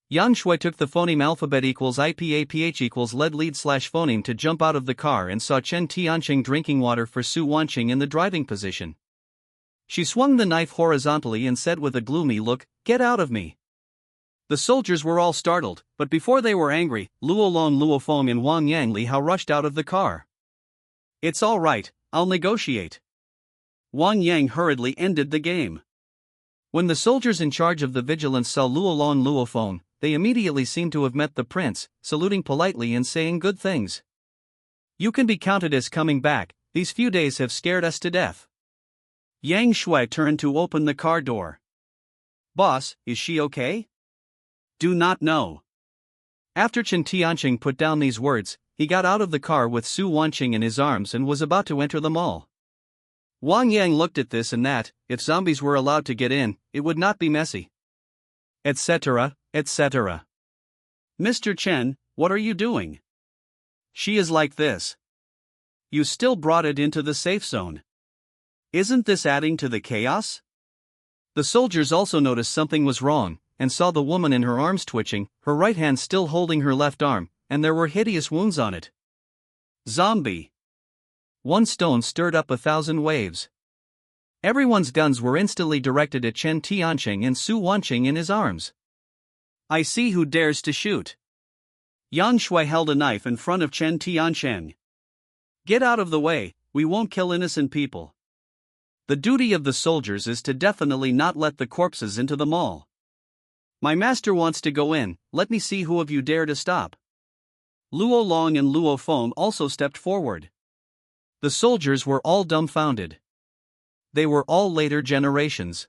Yang Shui took the phoneme alphabet equals IPAPH equals lead lead / phoneme to jump out of the car and saw Chen Tianqing drinking water for Su Wanqing in the driving position. She swung the knife horizontally and said with a gloomy look, get out of me. The soldiers were all startled, but before they were angry, Luo Long, Luo Feng and Wang Yang Lihao rushed out of the car. It's all right, I'll negotiate. Wang Yang hurriedly ended the game. When the soldiers in charge of the vigilance saw Luo Long, Luo Feng, they immediately seemed to have met the prince, saluting politely and saying good things. You can be counted as coming back, these few days have scared us to death. Yang Shui turned to open the car door. Boss, is she okay? Do not know. After Chen Tianqing put down these words, he got out of the car with Su Wanqing in his arms and was about to enter the mall. Wang Yang looked at this and that. If zombies were allowed to get in, it would not be messy. Etc., etc. Mr. Chen, what are you doing? She is like this. You still brought it into the safe zone. Isn't this adding to the chaos? The soldiers also noticed something was wrong, and saw the woman in her arms twitching, her right hand still holding her left arm, and there were hideous wounds on it. Zombie. One stone stirred up 1,000 waves. Everyone's guns were instantly directed at Chen Tianqing and Su Wanqing in his arms. I see who dares to shoot. Yang Shui held a knife in front of Chen Tianqing. Get out of the way, we won't kill innocent people. The duty of the soldiers is to definitely not let the corpses into the mall. My master wants to go in, let me see who of you dare to stop. Luo Long and Luo Feng also stepped forward. The soldiers were all dumbfounded. They were all later generations.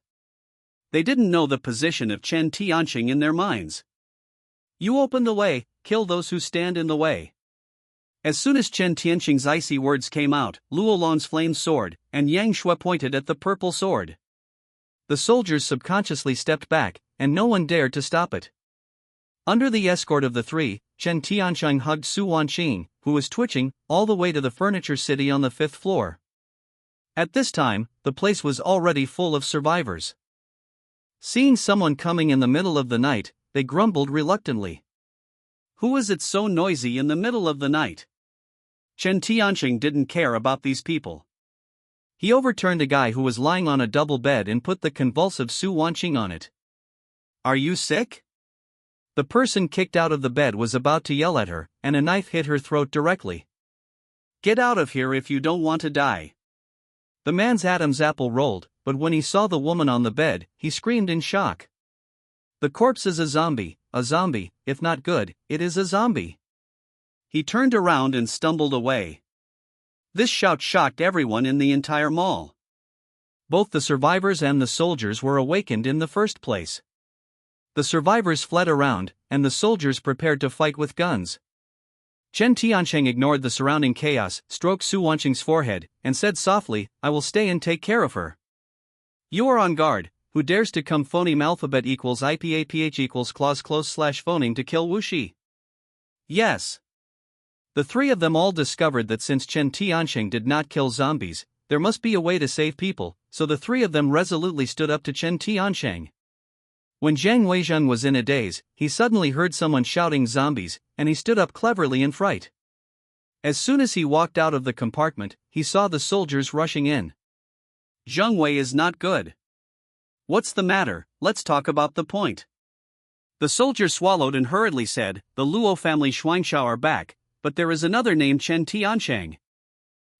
They didn't know the position of Chen Tianqing in their minds. You open the way, kill those who stand in the way. As soon as Chen Tianqing's icy words came out, Luo Long's flame sword, and Yang Shui pointed at the purple sword. The soldiers subconsciously stepped back, and no one dared to stop it. Under the escort of the three, Chen Tianqing hugged Su Wanqing, who was twitching, all the way to the furniture city on the 5th floor. At this time, the place was already full of survivors. Seeing someone coming in the middle of the night, they grumbled reluctantly. Who is it so noisy in the middle of the night? Chen Tianqing didn't care about these people. He overturned a guy who was lying on a double bed and put the convulsive Su Wanqing on it. Are you sick? The person kicked out of the bed was about to yell at her, and a knife hit her throat directly. Get out of here if you don't want to die. The man's Adam's apple rolled, but when he saw the woman on the bed, he screamed in shock. The corpse is a zombie, if not good, it is a zombie. He turned around and stumbled away. This shout shocked everyone in the entire mall. Both the survivors and the soldiers were awakened in the first place. The survivors fled around, and the soldiers prepared to fight with guns. Chen Tiancheng ignored the surrounding chaos, stroked Su Wanqing's forehead, and said softly, "I will stay and take care of her." "You are on guard. Who dares to come phoneme alphabet equals IPAPH equals clause close slash phoneme to kill Wuxi?" "Yes." The three of them all discovered that since Chen Tiancheng did not kill zombies, there must be a way to save people, so the three of them resolutely stood up to Chen Tiancheng. When Zhang Weizheng was in a daze, he suddenly heard someone shouting zombies, and he stood up cleverly in fright. As soon as he walked out of the compartment, he saw the soldiers rushing in. "Zhang Wei is not good. What's the matter? Let's talk about the point." The soldier swallowed and hurriedly said, "The Luo family Xuanxiao are back, but there is another named Chen Tiancheng.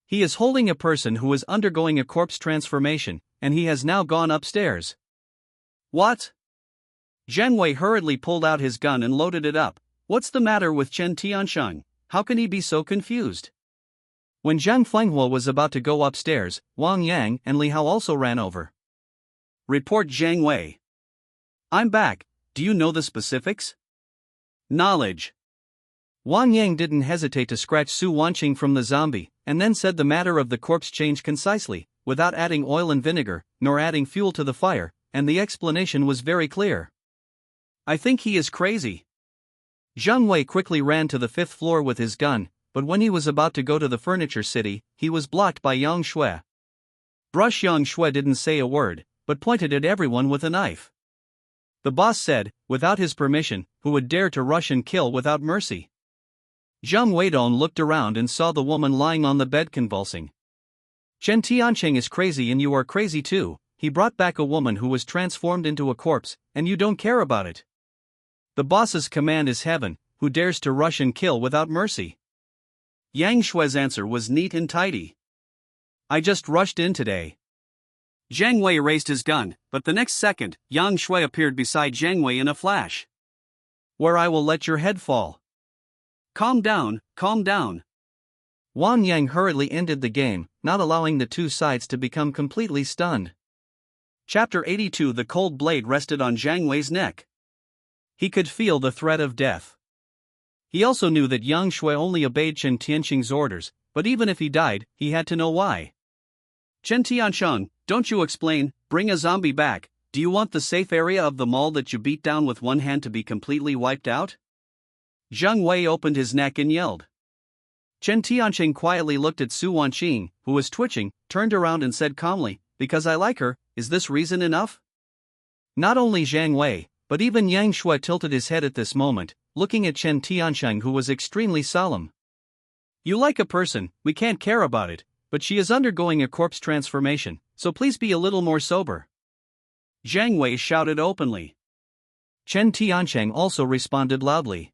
He is holding a person who is undergoing a corpse transformation, and he has now gone upstairs." "What?" Zhang Wei hurriedly pulled out his gun and loaded it up. "What's the matter with Chen Tiancheng? How can he be so confused?" When Zhang Fenghua was about to go upstairs, Wang Yang and Li Hao also ran over. "Report Zhang Wei." "I'm back. Do you know the specifics?" "Knowledge." Wang Yang didn't hesitate to scratch Su Wanqing from the zombie, and then said the matter of the corpse changed concisely, without adding oil and vinegar, nor adding fuel to the fire, and the explanation was very clear. "I think he is crazy." Zhang Wei quickly ran to the fifth floor with his gun, but when he was about to go to the furniture city, he was blocked by Yang Shui. Brush Yang Shui didn't say a word, but pointed at everyone with a knife. The boss said, without his permission, who would dare to rush and kill without mercy? Zhang Weidong looked around and saw the woman lying on the bed convulsing. "Chen Tiancheng is crazy and you are crazy too. He brought back a woman who was transformed into a corpse, and you don't care about it. The boss's command is heaven, who dares to rush and kill without mercy?" Yang Shui's answer was neat and tidy. "I just rushed in today." Zhang Wei raised his gun, but the next second, Yang Shui appeared beside Zhang Wei in a flash. "Where I will let your head fall." Calm down, calm down." Wang Yang hurriedly ended the game, not allowing the two sides to become completely stunned. Chapter 82. The cold blade rested on Zhang Wei's neck. He could feel the threat of death. He also knew that Yang Shui only obeyed Chen Tiancheng's orders, but even if he died, he had to know why. "Chen Tiancheng, don't you explain, bring a zombie back. Do you want the safe area of the mall that you beat down with one hand to be completely wiped out?" Zhang Wei opened his neck and yelled. Chen Tiancheng quietly looked at Su Wanqing, who was twitching, turned around and said calmly, "Because I like her, is this reason enough?" Not only Zhang Wei, but even Yang Shui tilted his head at this moment, looking at Chen Tiancheng, who was extremely solemn. "You like a person, we can't care about it, but she is undergoing a corpse transformation, so please be a little more sober." Zhang Wei shouted openly. Chen Tiancheng also responded loudly.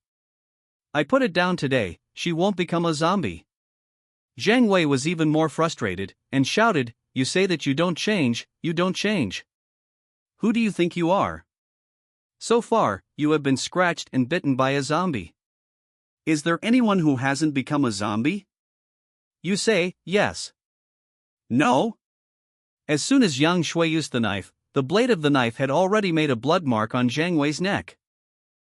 "I put it down today, she won't become a zombie." Zhang Wei was even more frustrated, and shouted, "You say that you don't change, you don't change. Who do you think you are? So far, you have been scratched and bitten by a zombie. Is there anyone who hasn't become a zombie? You say, yes. No?" As soon as Yang Shui used the knife, the blade of the knife had already made a blood mark on Zhang Wei's neck.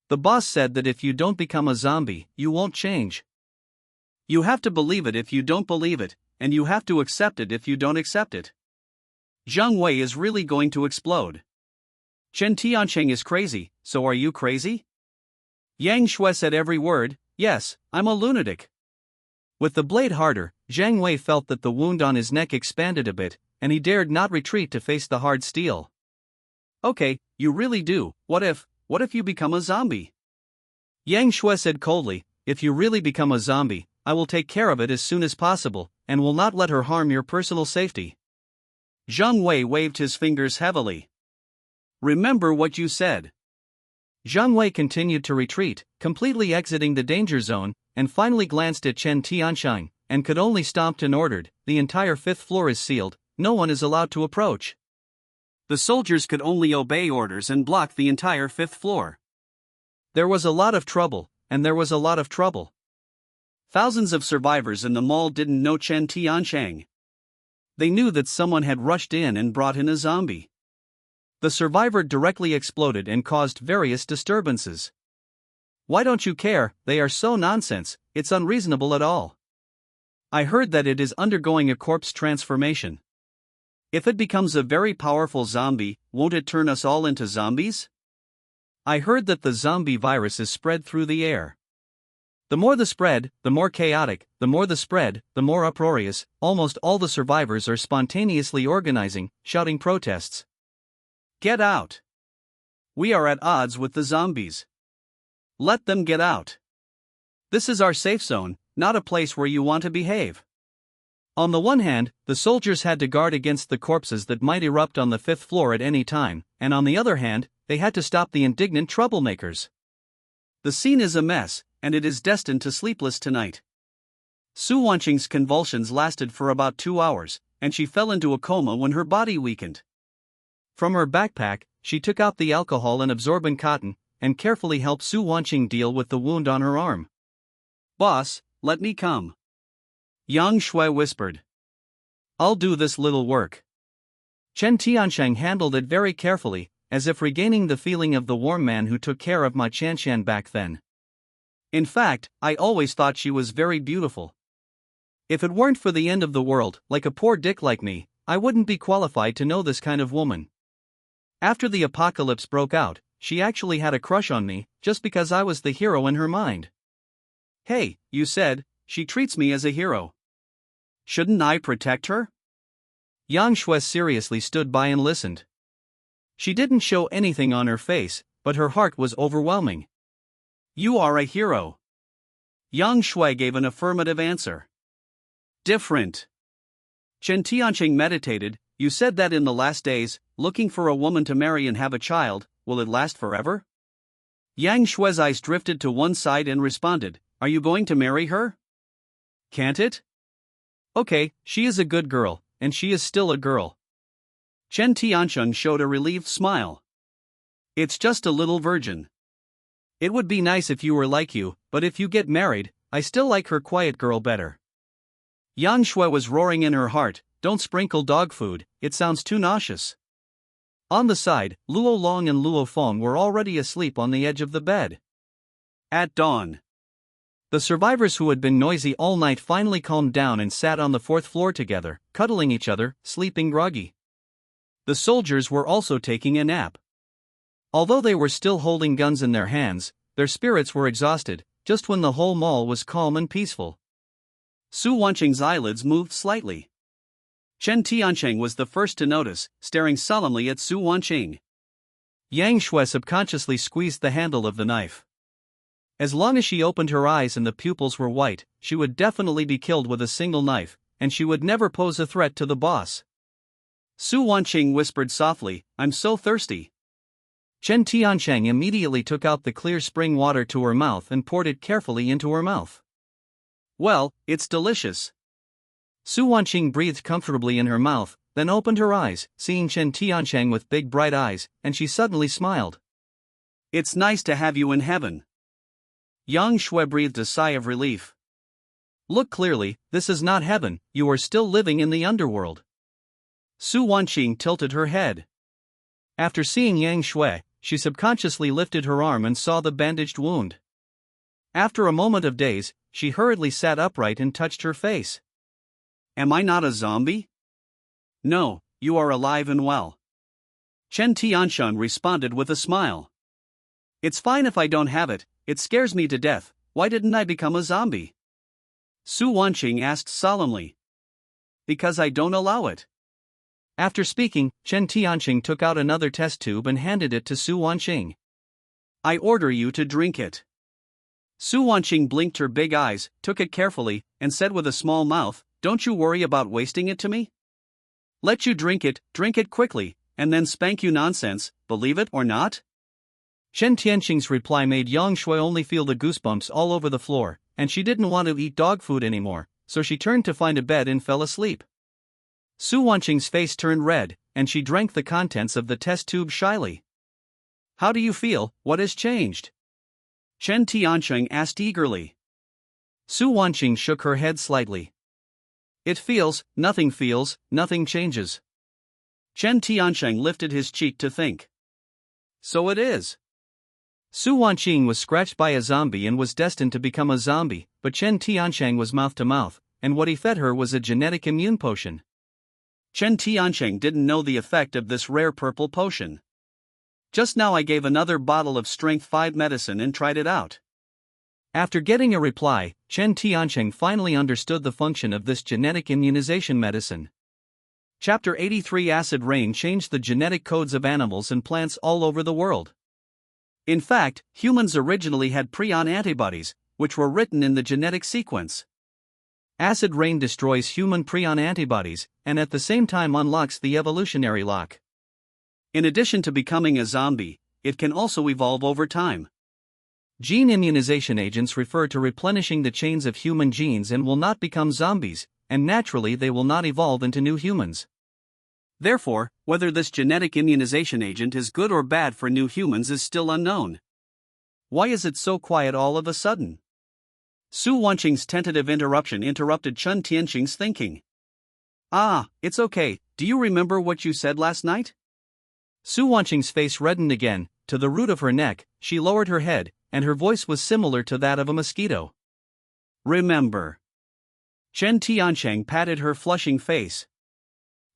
The boss said that if you don't become a zombie, you won't change. You have to believe it if you don't believe it, and you have to accept it if you don't accept it. Zhang Wei is really going to explode. Chen Tiancheng is crazy, so are you crazy? Yang Shui said every word, "Yes, I'm a lunatic." With the blade harder, Zhang Wei felt that the wound on his neck expanded a bit, and he dared not retreat to face the hard steel. "Okay, you really do. What if you become a zombie?" Yang Shui said coldly, "If you really become a zombie, I will take care of it as soon as possible, and will not let her harm your personal safety." Zhang Wei waved his fingers heavily. "Remember what you said." Zhang Wei continued to retreat, completely exiting the danger zone, and finally glanced at Chen Tiancheng, and could only stomp and ordered, "The entire fifth floor is sealed, no one is allowed to approach." The soldiers could only obey orders and block the entire fifth floor. There was a lot of trouble, and there was a lot of trouble. Thousands of survivors in the mall didn't know Chen Tiancheng. They knew that someone had rushed in and brought in a zombie. The survivor directly exploded and caused various disturbances. Why don't you care? They are so nonsense, it's unreasonable at all. I heard that it is undergoing a corpse transformation. If it becomes a very powerful zombie, won't it turn us all into zombies? I heard that the zombie virus is spread through the air. The more the spread, the more chaotic, the more the spread, the more uproarious. Almost all the survivors are spontaneously organizing, shouting protests. Get out! We are at odds with the zombies. Let them get out. This is our safe zone, not a place where you want to behave. On the one hand, the soldiers had to guard against the corpses that might erupt on the fifth floor at any time, and on the other hand, they had to stop the indignant troublemakers. The scene is a mess, and it is destined to sleepless tonight. Su Wanqing's convulsions lasted for about 2 hours, and she fell into a coma when her body weakened. From her backpack, she took out the alcohol and absorbent cotton, and carefully helped Su Wanqing deal with the wound on her arm. "Boss, let me come," Yang Shui whispered. "I'll do this little work." Chen Tiancheng handled it very carefully, as if regaining the feeling of the warm man who took care of my Chanshan back then. In fact, I always thought she was very beautiful. If it weren't for the end of the world, like a poor dick like me, I wouldn't be qualified to know this kind of woman. After the apocalypse broke out, she actually had a crush on me, just because I was the hero in her mind. Hey, you said, she treats me as a hero. Shouldn't I protect her? Yang Shui seriously stood by and listened. She didn't show anything on her face, but her heart was overwhelming. You are a hero. Yang Shui gave an affirmative answer. Different. Chen Tianqing meditated. You said that in the last days, looking for a woman to marry and have a child, will it last forever? Yang Shui's eyes drifted to one side and responded, are you going to marry her? Can't it? Okay, she is a good girl, and she is still a girl. Chen Tiancheng showed a relieved smile. It's just a little virgin. It would be nice if you were like you, but if you get married, I still like her quiet girl better. Yang Shui was roaring in her heart, don't sprinkle dog food, it sounds too nauseous. On the side, Luo Long and Luo Feng were already asleep on the edge of the bed. At dawn, the survivors who had been noisy all night finally calmed down and sat on the fourth floor together, cuddling each other, sleeping groggy. The soldiers were also taking a nap. Although they were still holding guns in their hands, their spirits were exhausted, just when the whole mall was calm and peaceful. Su Wanqing's eyelids moved slightly. Chen Tiancheng was the first to notice, staring solemnly at Su Wanqing. Yang Shui subconsciously squeezed the handle of the knife. As long as she opened her eyes and the pupils were white, she would definitely be killed with a single knife, and she would never pose a threat to the boss. Su Wanqing whispered softly, I'm so thirsty. Chen Tiancheng immediately took out the clear spring water to her mouth and poured it carefully into her mouth. Well, it's delicious. Su Wanqing breathed comfortably in her mouth, then opened her eyes, seeing Chen Tiancheng with big bright eyes, and she suddenly smiled. It's nice to have you in heaven. Yang Shui breathed a sigh of relief. Look clearly, this is not heaven, you are still living in the underworld. Su Wanqing tilted her head. After seeing Yang Shui, she subconsciously lifted her arm and saw the bandaged wound. After a moment of daze, she hurriedly sat upright and touched her face. Am I not a zombie? No, you are alive and well. Chen Tiancheng responded with a smile. It's fine if I don't have it, it scares me to death, why didn't I become a zombie? Su Wanqing asked solemnly. Because I don't allow it. After speaking, Chen Tiancheng took out another test tube and handed it to Su Wanqing. I order you to drink it. Su Wanqing blinked her big eyes, took it carefully, and said with a small mouth, don't you worry about wasting it to me? Let you drink it quickly, and then spank you nonsense, believe it or not? Chen Tiancheng's reply made Yang Shui only feel the goosebumps all over the floor, and she didn't want to eat dog food anymore, so she turned to find a bed and fell asleep. Su Wanqing's face turned red, and she drank the contents of the test tube shyly. How do you feel? What has changed? Chen Tianqing asked eagerly. Su Wanqing shook her head slightly. Nothing feels, nothing changes. Chen Tianqing lifted his cheek to think. So it is. Su Wanqing was scratched by a zombie and was destined to become a zombie, but Chen Tianqing was mouth to mouth, and what he fed her was a genetic immune potion. Chen Tianqing didn't know the effect of this rare purple potion. Just now I gave another bottle of Strength 5 medicine and tried it out. After getting a reply, Chen Tianqing finally understood the function of this genetic immunization medicine. Chapter 83 Acid Rain changed the genetic codes of animals and plants all over the world. In fact, humans originally had prion antibodies, which were written in the genetic sequence. Acid rain destroys human prion antibodies, and at the same time unlocks the evolutionary lock. In addition to becoming a zombie, it can also evolve over time. Gene immunization agents refer to replenishing the chains of human genes and will not become zombies, and naturally they will not evolve into new humans. Therefore, whether this genetic immunization agent is good or bad for new humans is still unknown. Why is it so quiet all of a sudden? Su Wanqing's tentative interruption interrupted Chen Tianqing's thinking. It's okay, do you remember what you said last night? Su Wanqing's face reddened again, to the root of her neck, she lowered her head, and her voice was similar to that of a mosquito. Remember. Chen Tianqing patted her flushing face.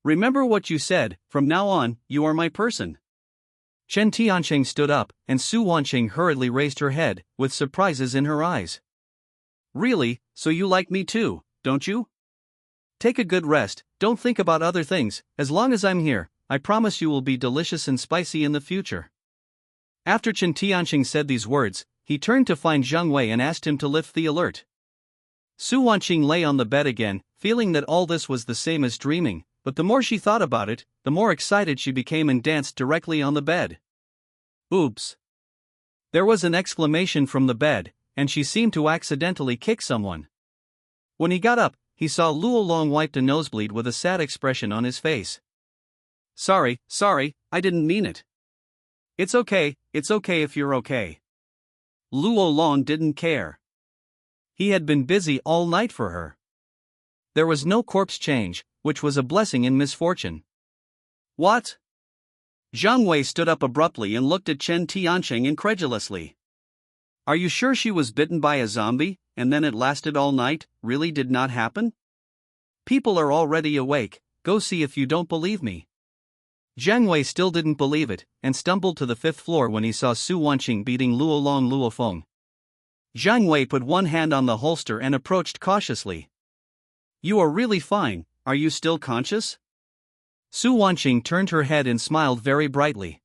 Remember what you said, from now on, you are my person. Chen Tianqing stood up, and Su Wanqing hurriedly raised her head, with surprises in her eyes. Really, so you like me too, don't you? Take a good rest, don't think about other things, as long as I'm here, I promise you will be delicious and spicy in the future. After Chen Tianqing said these words, he turned to find Zhang Wei and asked him to lift the alert. Su Wanqing lay on the bed again, feeling that all this was the same as dreaming, but the more she thought about it, the more excited she became and danced directly on the bed. Oops! There was an exclamation from the bed, and she seemed to accidentally kick someone. When he got up, he saw Luo Long wiped a nosebleed with a sad expression on his face. Sorry, I didn't mean it. It's okay if you're okay. Luo Long didn't care. He had been busy all night for her. There was no corpse change, which was a blessing in misfortune. What? Zhang Wei stood up abruptly and looked at Chen Tianqing incredulously. Are you sure she was bitten by a zombie, and then it lasted all night, really did not happen? People are already awake, go see if you don't believe me. Zhang Wei still didn't believe it, and stumbled to the 5th floor when he saw Su Wanqing beating Luo Long Luo Feng. Zhang Wei put one hand on the holster and approached cautiously. You are really fine, are you still conscious? Su Wanqing turned her head and smiled very brightly.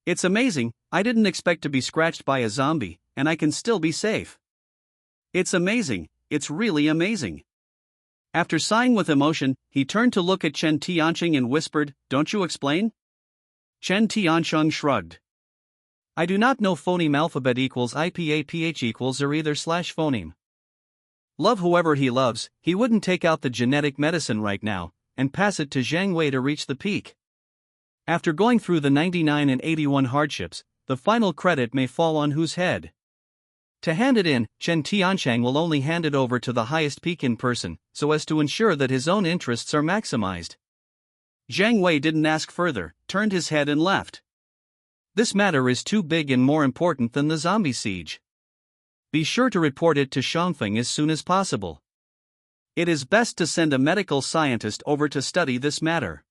It's amazing, I didn't expect to be scratched by a zombie, and I can still be safe. It's amazing, it's really amazing. After sighing with emotion, he turned to look at Chen Tianqing and whispered, Don't you explain? Chen Tianqing shrugged. I do not know phoneme alphabet equals IPAPH equals or either / phoneme. Love whoever he loves, he wouldn't take out the genetic medicine right now, and pass it to Zhang Wei to reach the peak. After going through the 99 and 81 hardships, the final credit may fall on whose head? To hand it in, Chen Tianqing will only hand it over to the highest peak in person, so as to ensure that his own interests are maximized. Zhang Wei didn't ask further, turned his head and left. This matter is too big and more important than the zombie siege. Be sure to report it to Shangfeng as soon as possible. It is best to send a medical scientist over to study this matter.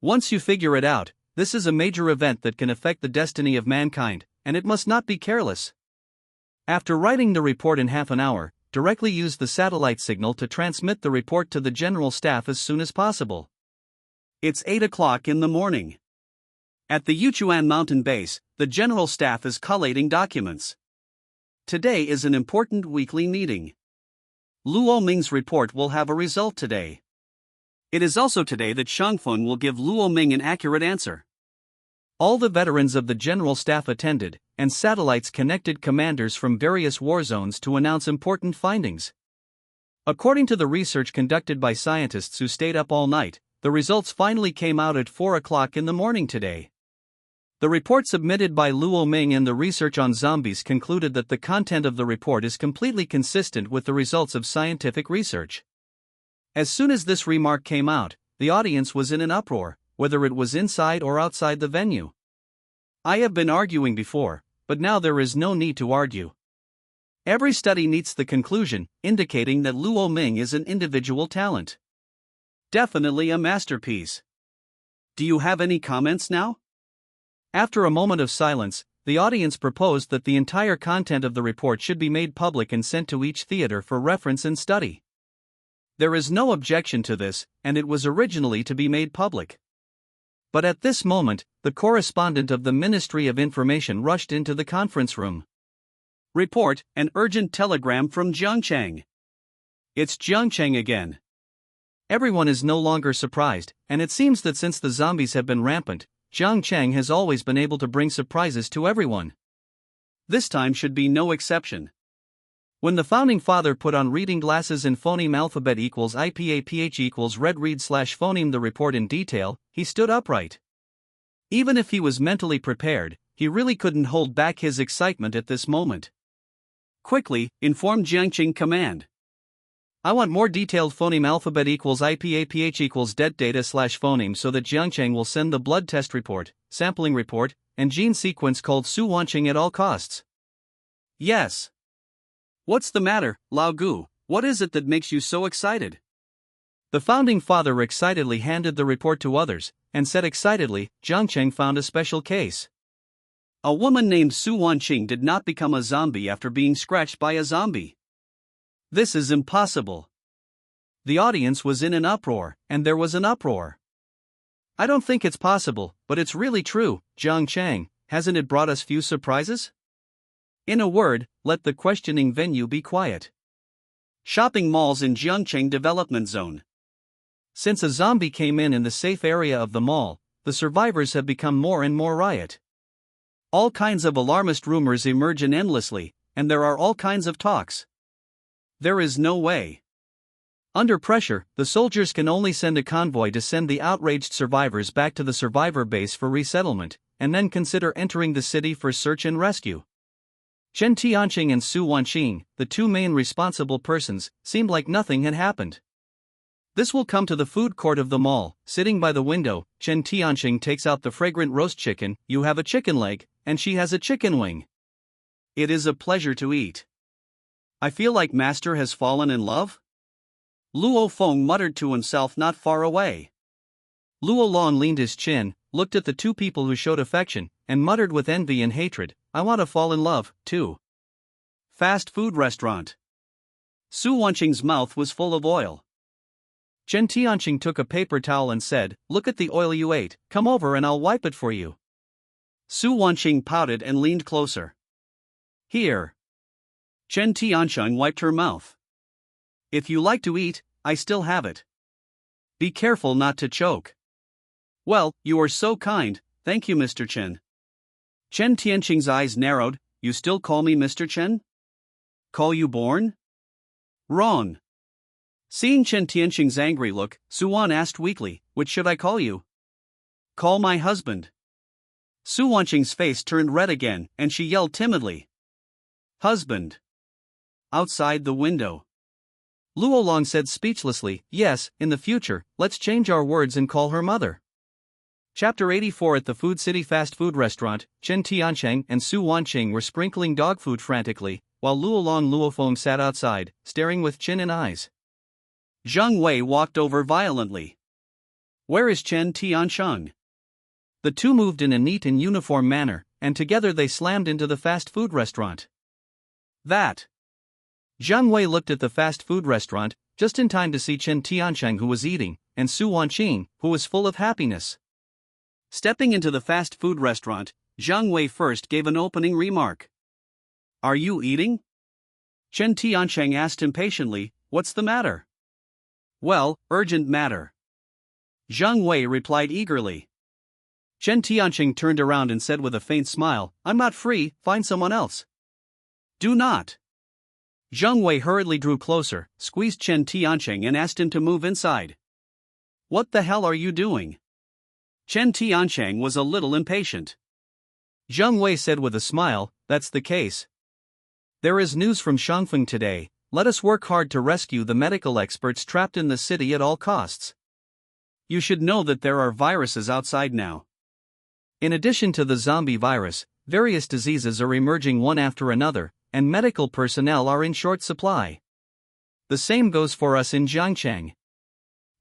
Once you figure it out, this is a major event that can affect the destiny of mankind, and it must not be careless. After writing the report in half an hour, directly use the satellite signal to transmit the report to the general staff as soon as possible. It's 8 o'clock in the morning. At the Yuchuan mountain base, the general staff is collating documents. Today is an important weekly meeting. Luo Ming's report will have a result today. It is also today that Shangfeng will give Luo Ming an accurate answer. All the veterans of the general staff attended, and satellites connected commanders from various war zones to announce important findings. According to the research conducted by scientists who stayed up all night, the results finally came out at 4 o'clock in the morning today. The report submitted by Luo Ming and the research on zombies concluded that the content of the report is completely consistent with the results of scientific research. As soon as this remark came out, the audience was in an uproar, whether it was inside or outside the venue. I have been arguing before, but now there is no need to argue. Every study meets the conclusion, indicating that Luo Ming is an individual talent. Definitely a masterpiece. Do you have any comments now? After a moment of silence, the audience proposed that the entire content of the report should be made public and sent to each theater for reference and study. There is no objection to this, and it was originally to be made public. But at this moment, the correspondent of the Ministry of Information rushed into the conference room. Report, an urgent telegram from Jiang Cheng. It's Jiang Cheng again. Everyone is no longer surprised, and it seems that since the zombies have been rampant, Jiang Cheng has always been able to bring surprises to everyone. This time should be no exception. When the founding father put on reading glasses and phoneme alphabet equals IPAPH equals red read slash phoneme the report in detail, he stood upright. Even if he was mentally prepared, he really couldn't hold back his excitement at this moment. Quickly, inform Jiang Cheng command. I want more detailed phoneme alphabet equals IPAPH equals det data slash phoneme so that Jiang Cheng will send the blood test report, sampling report, and gene sequence called Su Wanqing at all costs. Yes. What's the matter, Lao Gu? What is it that makes you so excited? The founding father excitedly handed the report to others, and said excitedly, Jiang Cheng found a special case. A woman named Su Wanqing did not become a zombie after being scratched by a zombie. This is impossible. The audience was in an uproar, and there was an uproar. I don't think it's possible, but it's really true, Jiang Cheng, hasn't it brought us few surprises? In a word, let the questioning venue be quiet. Shopping malls in Jiangcheng Development Zone. Since a zombie came in the safe area of the mall, the survivors have become more and more riot. All kinds of alarmist rumors emerge endlessly, and there are all kinds of talks. There is no way. Under pressure, the soldiers can only send a convoy to send the outraged survivors back to the survivor base for resettlement, and then consider entering the city for search and rescue. Chen Tianqing and Su Wanqing, the two main responsible persons, seemed like nothing had happened. This will come to the food court of the mall. Sitting by the window, Chen Tianqing takes out the fragrant roast chicken. You have a chicken leg, and she has a chicken wing. It is a pleasure to eat. I feel like Master has fallen in love? Luo Feng muttered to himself not far away. Luo Long leaned his chin, looked at the two people who showed affection, and muttered with envy and hatred, I want to fall in love, too. Fast food restaurant. Su Wanqing's mouth was full of oil. Chen Tianqing took a paper towel and said, Look at the oil you ate, come over and I'll wipe it for you. Su Wanqing pouted and leaned closer. Here. Chen Tianqing wiped her mouth. If you like to eat, I still have it. Be careful not to choke. Well, you are so kind, thank you Mr. Chen. Chen Tianqing's eyes narrowed, you still call me Mr. Chen? Call you Born? Wrong. Seeing Chen Tianqing's angry look, Su Wan asked weakly, which should I call you? Call my husband. Su Wanqing's face turned red again, and she yelled timidly. Husband. Outside the window. Luo Long said speechlessly, yes, in the future, let's change our words and call her mother. Chapter 84. At the Food City fast food restaurant, Chen Tianqing and Su Wanqing were sprinkling dog food frantically, while Luo Long Luo Feng sat outside, staring with chin in eyes. Zhang Wei walked over violently. Where is Chen Tianqing? The two moved in a neat and uniform manner, and together they slammed into the fast food restaurant. That. Zhang Wei looked at the fast food restaurant, just in time to see Chen Tianqing who was eating, and Su Wanqing, who was full of happiness. Stepping into the fast food restaurant, Zhang Wei first gave an opening remark. Are you eating? Chen Tianqing asked impatiently, what's the matter? Well, urgent matter. Zhang Wei replied eagerly. Chen Tianqing turned around and said with a faint smile, I'm not free, find someone else. Do not. Zhang Wei hurriedly drew closer, squeezed Chen Tianqing and asked him to move inside. What the hell are you doing? Chen Tiancheng was a little impatient. Zheng Wei said with a smile, that's the case. There is news from Shangfeng today. Let us work hard to rescue the medical experts trapped in the city at all costs. You should know that there are viruses outside now. In addition to the zombie virus, various diseases are emerging one after another, and medical personnel are in short supply. The same goes for us in Jiangcheng.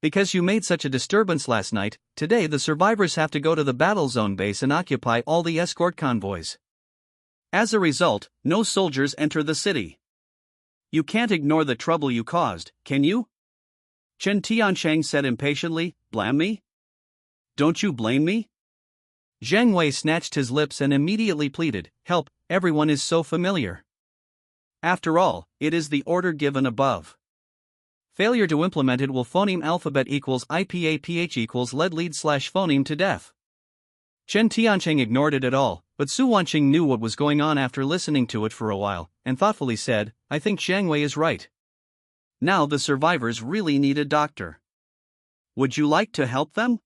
Because you made such a disturbance last night, today the survivors have to go to the battle zone base and occupy all the escort convoys. As a result, no soldiers enter the city. You can't ignore the trouble you caused, can you? Chen Tiancheng said impatiently, blame me? Don't you blame me? Zheng Wei snatched his lips and immediately pleaded, help, everyone is so familiar. After all, it is the order given above. Failure to implement it will phoneme alphabet equals IPAPH equals lead/phoneme to death. Chen Tiancheng ignored it at all, but Su Wanqing knew what was going on after listening to it for a while, and thoughtfully said, I think Zheng Wei is right. Now the survivors really need a doctor. Would you like to help them?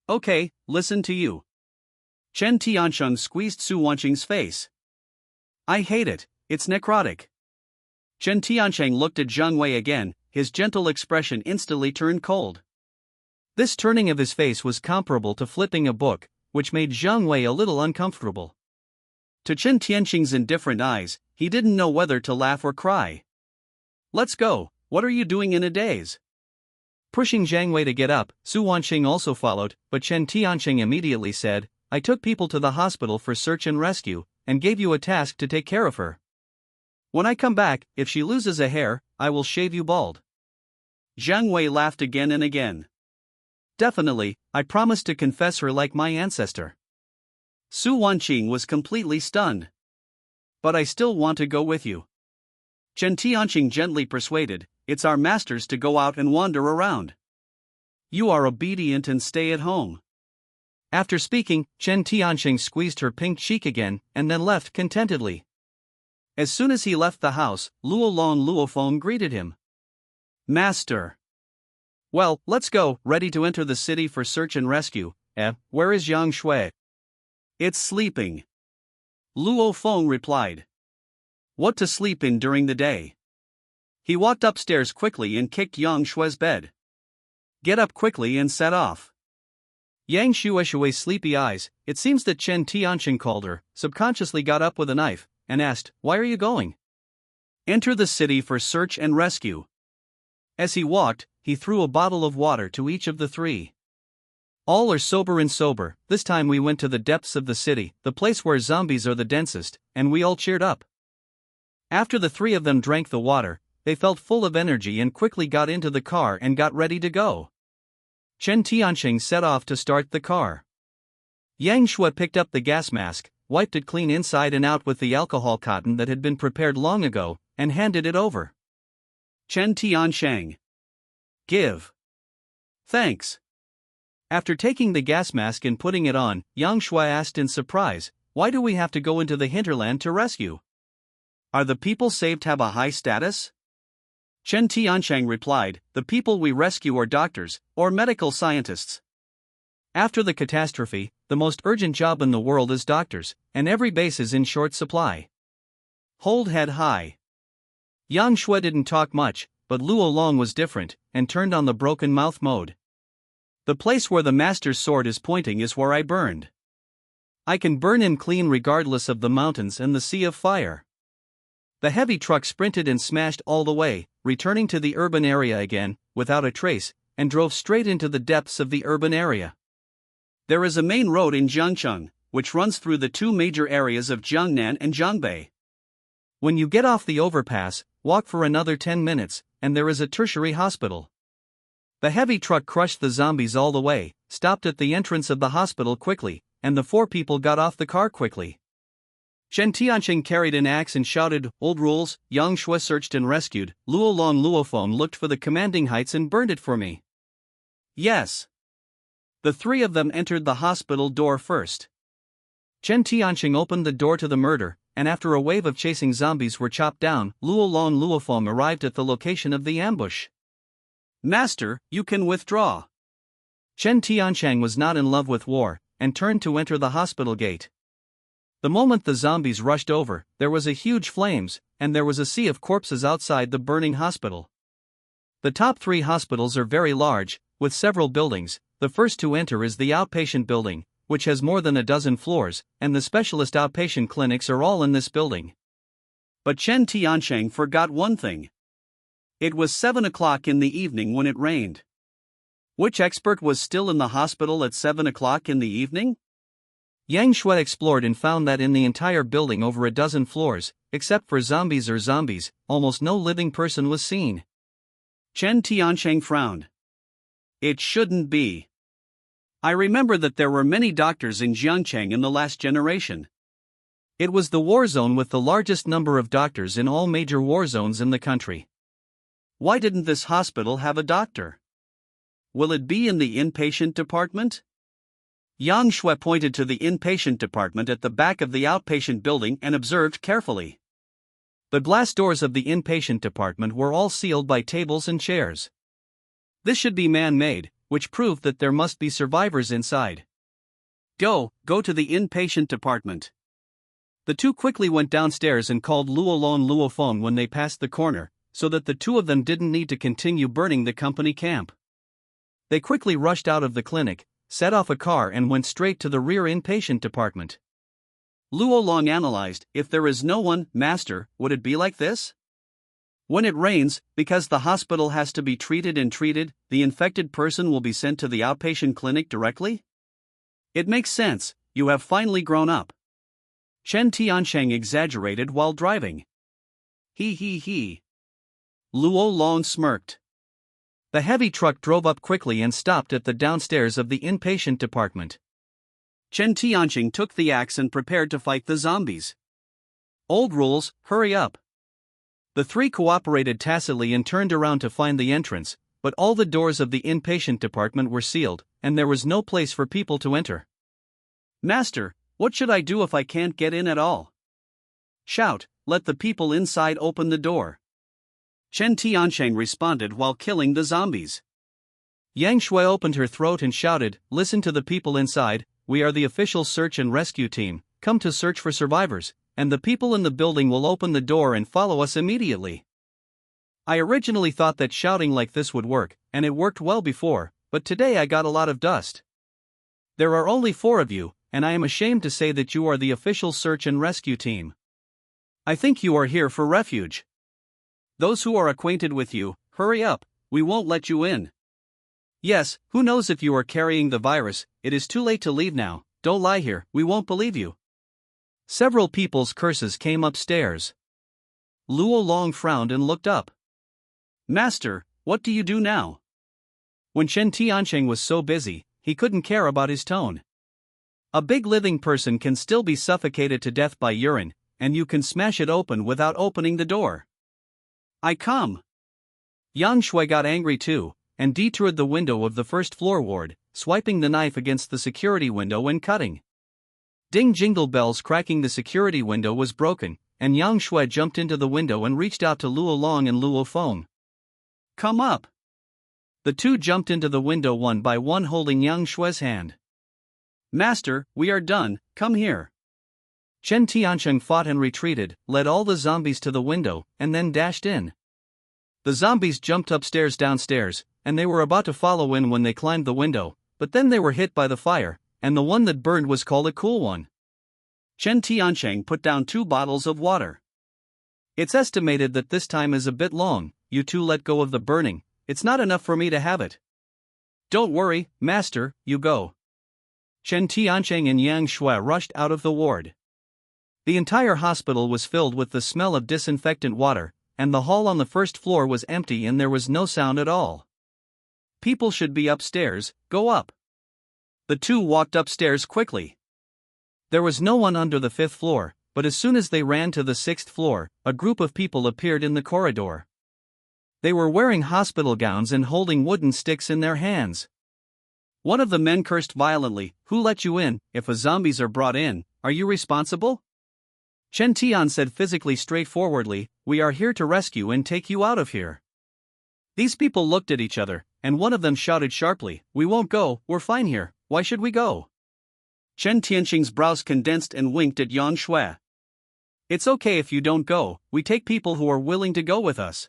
Okay, listen to you. Chen Tiancheng squeezed Su Wanqing's face. I hate it, it's necrotic. Chen Tiancheng looked at Zheng Wei again, his gentle expression instantly turned cold. This turning of his face was comparable to flipping a book, which made Zheng Wei a little uncomfortable. To Chen Tiancheng's indifferent eyes, he didn't know whether to laugh or cry. Let's go, what are you doing in a daze? Pushing Zheng Wei to get up, Su Wanqing also followed, but Chen Tiancheng immediately said, I took people to the hospital for search and rescue, and gave you a task to take care of her. When I come back, if she loses a hair, I will shave you bald. Zheng Wei laughed again and again. Definitely, I promise to confess her like my ancestor. Su Wanqing was completely stunned. But I still want to go with you. Chen Tiancheng gently persuaded, it's our masters to go out and wander around. You are obedient and stay at home. After speaking, Chen Tiancheng squeezed her pink cheek again, and then left contentedly. As soon as he left the house, Luo Long Luofeng greeted him. Master. Well, let's go, ready to enter the city for search and rescue. Where is Yang Shui? It's sleeping. Luo Feng replied. What to sleep in during the day? He walked upstairs quickly and kicked Yang Shui's bed. Get up quickly and set off. Yang Shui's sleepy eyes, it seems that Chen Tiancheng called her, subconsciously got up with a knife, and asked, why are you going? Enter the city for search and rescue. As he walked, he threw a bottle of water to each of the three. All are sober and sober, this time we went to the depths of the city, the place where zombies are the densest, and we all cheered up. After the three of them drank the water, they felt full of energy and quickly got into the car and got ready to go. Chen Tiancheng set off to start the car. Yang Shui picked up the gas mask, wiped it clean inside and out with the alcohol cotton that had been prepared long ago, and handed it over. Chen Tiancheng. Give. Thanks. After taking the gas mask and putting it on, Yang Shui asked in surprise, why do we have to go into the hinterland to rescue? Are the people saved have a high status? Chen Tiancheng replied, the people we rescue are doctors, or medical scientists. After the catastrophe, the most urgent job in the world is doctors, and every base is in short supply. Hold head high. Yang Shui didn't talk much, but Luo Long was different, and turned on the broken mouth mode. The place where the master's sword is pointing is where I burned. I can burn him clean regardless of the mountains and the sea of fire. The heavy truck sprinted and smashed all the way, returning to the urban area again, without a trace, and drove straight into the depths of the urban area. There is a main road in Jiangcheng, which runs through the two major areas of Jiangnan and Jiangbei. When you get off the overpass, walk for another 10 minutes, and there is a tertiary hospital. The heavy truck crushed the zombies all the way, stopped at the entrance of the hospital quickly, and the 4 people got off the car quickly. Chen Tiancheng carried an axe and shouted, old rules. Yang Shui searched and rescued, Luo Long Luofeng looked for the commanding heights and burned it for me. Yes. The 3 of them entered the hospital door first. Chen Tiancheng opened the door to the murder, and after a wave of chasing zombies were chopped down, Luo Long Luofeng arrived at the location of the ambush. Master, you can withdraw. Chen Tiancheng was not in love with war, and turned to enter the hospital gate. The moment the zombies rushed over, there was a huge flames, and there was a sea of corpses outside the burning hospital. The top 3 hospitals are very large, with several buildings. The first to enter is the outpatient building, which has more than a dozen floors, and the specialist outpatient clinics are all in this building. But Chen Tiancheng forgot one thing. It was 7 o'clock in the evening when it rained. Which expert was still in the hospital at 7 o'clock in the evening? Yang Shui explored and found that in the entire building over a dozen floors, except for zombies, almost no living person was seen. Chen Tiancheng frowned. It shouldn't be. I remember that there were many doctors in Jiangcheng in the last generation. It was the war zone with the largest number of doctors in all major war zones in the country. Why didn't this hospital have a doctor? Will it be in the inpatient department? Yang Shui pointed to the inpatient department at the back of the outpatient building and observed carefully. The glass doors of the inpatient department were all sealed by tables and chairs. This should be man-made, which proved that there must be survivors inside. Go to the inpatient department. The two quickly went downstairs and called Luolong and Luofeng when they passed the corner, so that the two of them didn't need to continue burning the company camp. They quickly rushed out of the clinic, set off a car and went straight to the rear inpatient department. Luolong analyzed, if there is no one, master, would it be like this? When it rains, because the hospital has to be treated, the infected person will be sent to the outpatient clinic directly? It makes sense, you have finally grown up. Chen Tiancheng exaggerated while driving. He. Luolong smirked. The heavy truck drove up quickly and stopped at the downstairs of the inpatient department. Chen Tiancheng took the axe and prepared to fight the zombies. Old rules, hurry up. The 3 cooperated tacitly and turned around to find the entrance, but all the doors of the inpatient department were sealed, and there was no place for people to enter. Master, what should I do if I can't get in at all? Shout, let the people inside open the door. Chen Tiancheng responded while killing the zombies. Yang Shui opened her throat and shouted, listen to the people inside, we are the official search and rescue team, come to search for survivors, and the people in the building will open the door and follow us immediately. I originally thought that shouting like this would work, and it worked well before, but today I got a lot of dust. There are only 4 of you, and I am ashamed to say that you are the official search and rescue team. I think you are here for refuge. Those who are acquainted with you, hurry up, we won't let you in. Yes, who knows if you are carrying the virus, it is too late to leave now, don't lie here, we won't believe you. Several people's curses came upstairs. Luolong frowned and looked up. Master, what do you do now? When Chen Tiancheng was so busy, he couldn't care about his tone. A big living person can still be suffocated to death by urine, and you can smash it open without opening the door. I come. Yang Shui got angry too, and detoured the window of the first floor ward, swiping the knife against the security window and cutting. Ding jingle bells cracking, the security window was broken, and Yang Shui jumped into the window and reached out to Luolong and Luofeng. Come up. The two jumped into the window one by one, holding Yang Shui's hand. Master, we are done, come here. Chen Tiancheng fought and retreated, led all the zombies to the window, and then dashed in. The zombies jumped upstairs downstairs, and they were about to follow in when they climbed the window, but then they were hit by the fire, and the one that burned was called a cool one. Chen Tiancheng put down 2 bottles of water. It's estimated that this time is a bit long, you two let go of the burning, it's not enough for me to have it. Don't worry, master, you go. Chen Tiancheng and Yang Shui rushed out of the ward. The entire hospital was filled with the smell of disinfectant water, and the hall on the first floor was empty and there was no sound at all. People should be upstairs, go up. The two walked upstairs quickly. There was no one under the 5th floor, but as soon as they ran to the 6th floor, a group of people appeared in the corridor. They were wearing hospital gowns and holding wooden sticks in their hands. One of the men cursed violently, who let you in? If zombies are brought in, are you responsible? Chen Tian said physically straightforwardly, we are here to rescue and take you out of here. These people looked at each other, and one of them shouted sharply, "We won't go, we're fine here, why should we go?" Chen Tianqing's brows condensed and winked at Yang Shui. "It's okay if you don't go, we take people who are willing to go with us."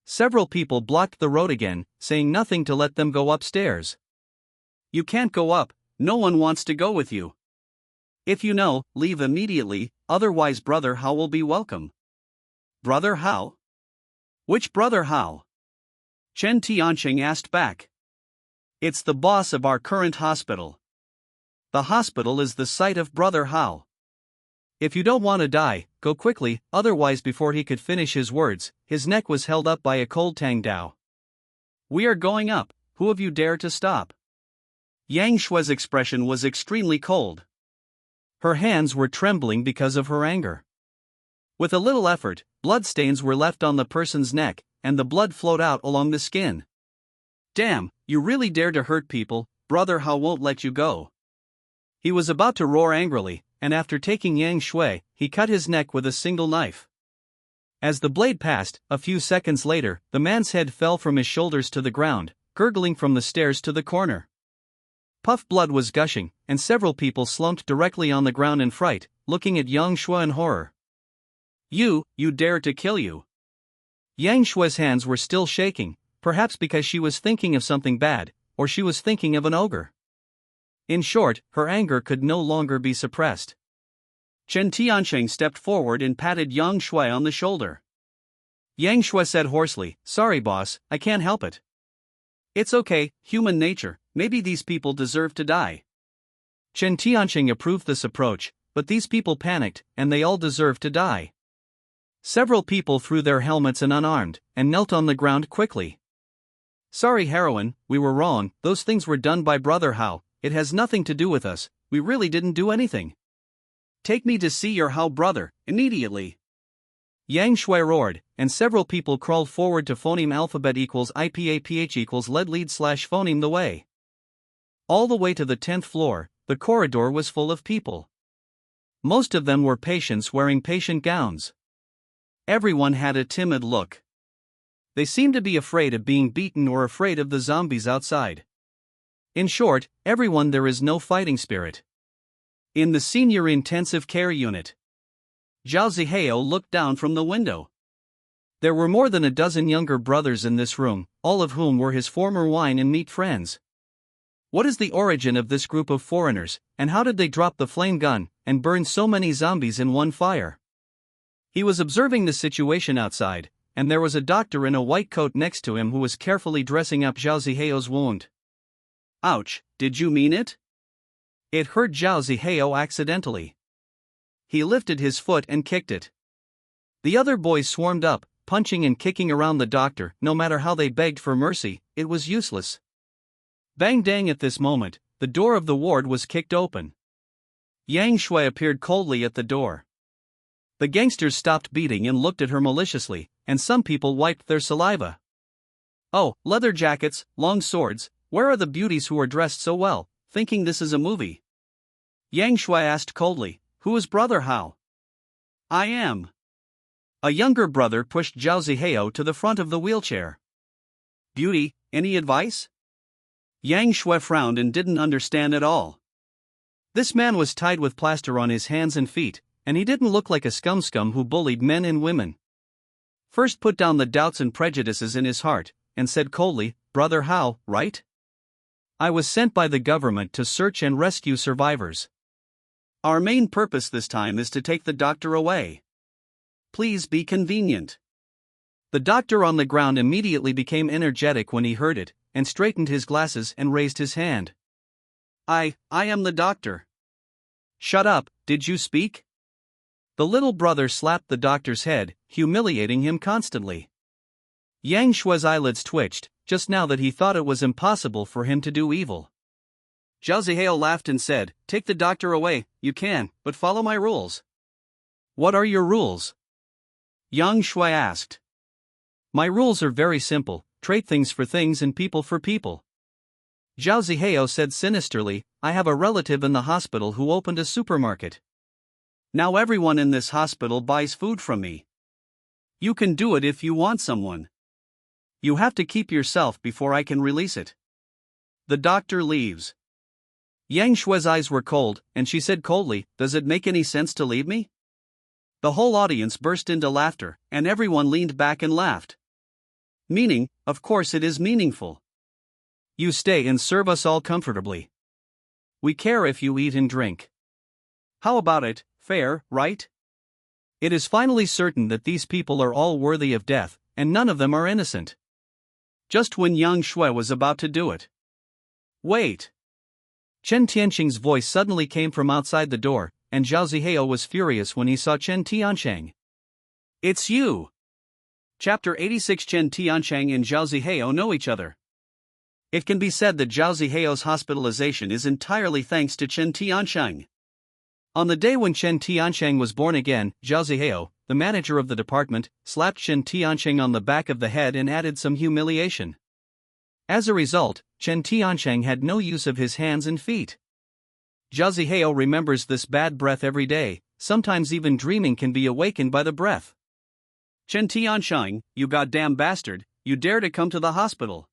Several people blocked the road again, saying nothing to let them go upstairs. "You can't go up, no one wants to go with you. If you know, leave immediately, otherwise Brother Hao will be welcome." "Brother Hao? Which Brother Hao?" Chen Tianqing asked back. "It's the boss of our current hospital. The hospital is the site of Brother Hao. If you don't want to die, go quickly," otherwise before he could finish his words, his neck was held up by a cold Tang Dao. "We are going up, who of you dare to stop?" Yang Shui's expression was extremely cold. Her hands were trembling because of her anger. With a little effort, bloodstains were left on the person's neck, and the blood flowed out along the skin. "Damn, you really dare to hurt people, Brother Hao won't let you go." He was about to roar angrily, and after taking Yang Shui, he cut his neck with a single knife. As the blade passed, a few seconds later, the man's head fell from his shoulders to the ground, gurgling from the stairs to the corner. Puff blood was gushing, and several people slumped directly on the ground in fright, looking at Yang Shui in horror. You dare to kill you." Yang Shui's hands were still shaking, perhaps because she was thinking of something bad, or she was thinking of an ogre. In short, her anger could no longer be suppressed. Chen Tianqing stepped forward and patted Yang Shui on the shoulder. Yang Shui said hoarsely, "Sorry boss, I can't help it." "It's okay, human nature, maybe these people deserve to die." Chen Tianqing approved this approach, but these people panicked, and they all deserve to die. Several people threw their helmets and unarmed, and knelt on the ground quickly. "Sorry heroine, we were wrong, those things were done by Brother Hao, it has nothing to do with us, we really didn't do anything. Take me to see your Hao brother, immediately." Yang Shui roared, and several people crawled forward to phoneme alphabet equals IPAPH equals lead slash phoneme the way. All the way to the 10th floor, the corridor was full of people. Most of them were patients wearing patient gowns. Everyone had a timid look. They seemed to be afraid of being beaten or afraid of the zombies outside. In short, everyone there is no fighting spirit. In the senior intensive care unit, Zhao Zihao looked down from the window. There were more than a dozen younger brothers in this room, all of whom were his former wine and meat friends. What is the origin of this group of foreigners, and how did they drop the flame gun and burn so many zombies in one fire? He was observing the situation outside, and there was a doctor in a white coat next to him who was carefully dressing up Zhao Zihao's wound. "Ouch, did you mean it?" It hurt Zhao Zihao accidentally. He lifted his foot and kicked it. The other boys swarmed up, punching and kicking around the doctor. No matter how they begged for mercy, it was useless. Bang dang, at this moment, the door of the ward was kicked open. Yang Shui appeared coldly at the door. The gangsters stopped beating and looked at her maliciously, and some people wiped their saliva. "Oh, leather jackets, long swords, where are the beauties who are dressed so well, thinking this is a movie?" Yang Shui asked coldly, "Who is Brother Hao?" "I am." A younger brother pushed Zhao Zihao to the front of the wheelchair. "Beauty, any advice?" Yang Shui frowned and didn't understand at all. This man was tied with plaster on his hands and feet, and he didn't look like a scum who bullied men and women. First put down the doubts and prejudices in his heart, and said coldly, "Brother Hao, right? I was sent by the government to search and rescue survivors. Our main purpose this time is to take the doctor away. Please be convenient." The doctor on the ground immediately became energetic when he heard it, and straightened his glasses and raised his hand. I am the doctor." "Shut up, did you speak?" The little brother slapped the doctor's head, humiliating him constantly. Yang Shui's eyelids twitched, just now that he thought it was impossible for him to do evil. Zhao Zihao laughed and said, "Take the doctor away, you can, but follow my rules." "What are your rules?" Yang Shui asked. "My rules are very simple, trade things for things and people for people." Zhao Zihao said sinisterly, "I have a relative in the hospital who opened a supermarket. Now everyone in this hospital buys food from me. You can do it if you want someone." You have to keep yourself before I can release it. The doctor leaves. Yang Shui's eyes were cold, and she said coldly, "Does it make any sense to leave me?" The whole audience burst into laughter, and everyone leaned back and laughed. Meaning, of course it is meaningful. You stay and serve us all comfortably. We care if you eat and drink. How about it, fair, right? It is finally certain that these people are all worthy of death, and none of them are innocent. Just when Yang Shui was about to do it. Wait! Chen Tianqing's voice suddenly came from outside the door, and Zhao Zihao was furious when he saw Chen Tianqing. It's you! Chapter 86. Chen Tianqing and Zhao Zihao know each other. It can be said that Zhao Zihao's hospitalization is entirely thanks to Chen Tianqing. On the day when Chen Tianqing was born again, Zhao Zihao, the manager of the department, slapped Chen Tianqing on the back of the head and added some humiliation. As a result, Chen Tianqing had no use of his hands and feet. Zhao Zihao remembers this bad breath every day, sometimes even dreaming can be awakened by the breath. Chen Tianqing, you goddamn bastard, you dare to come to the hospital.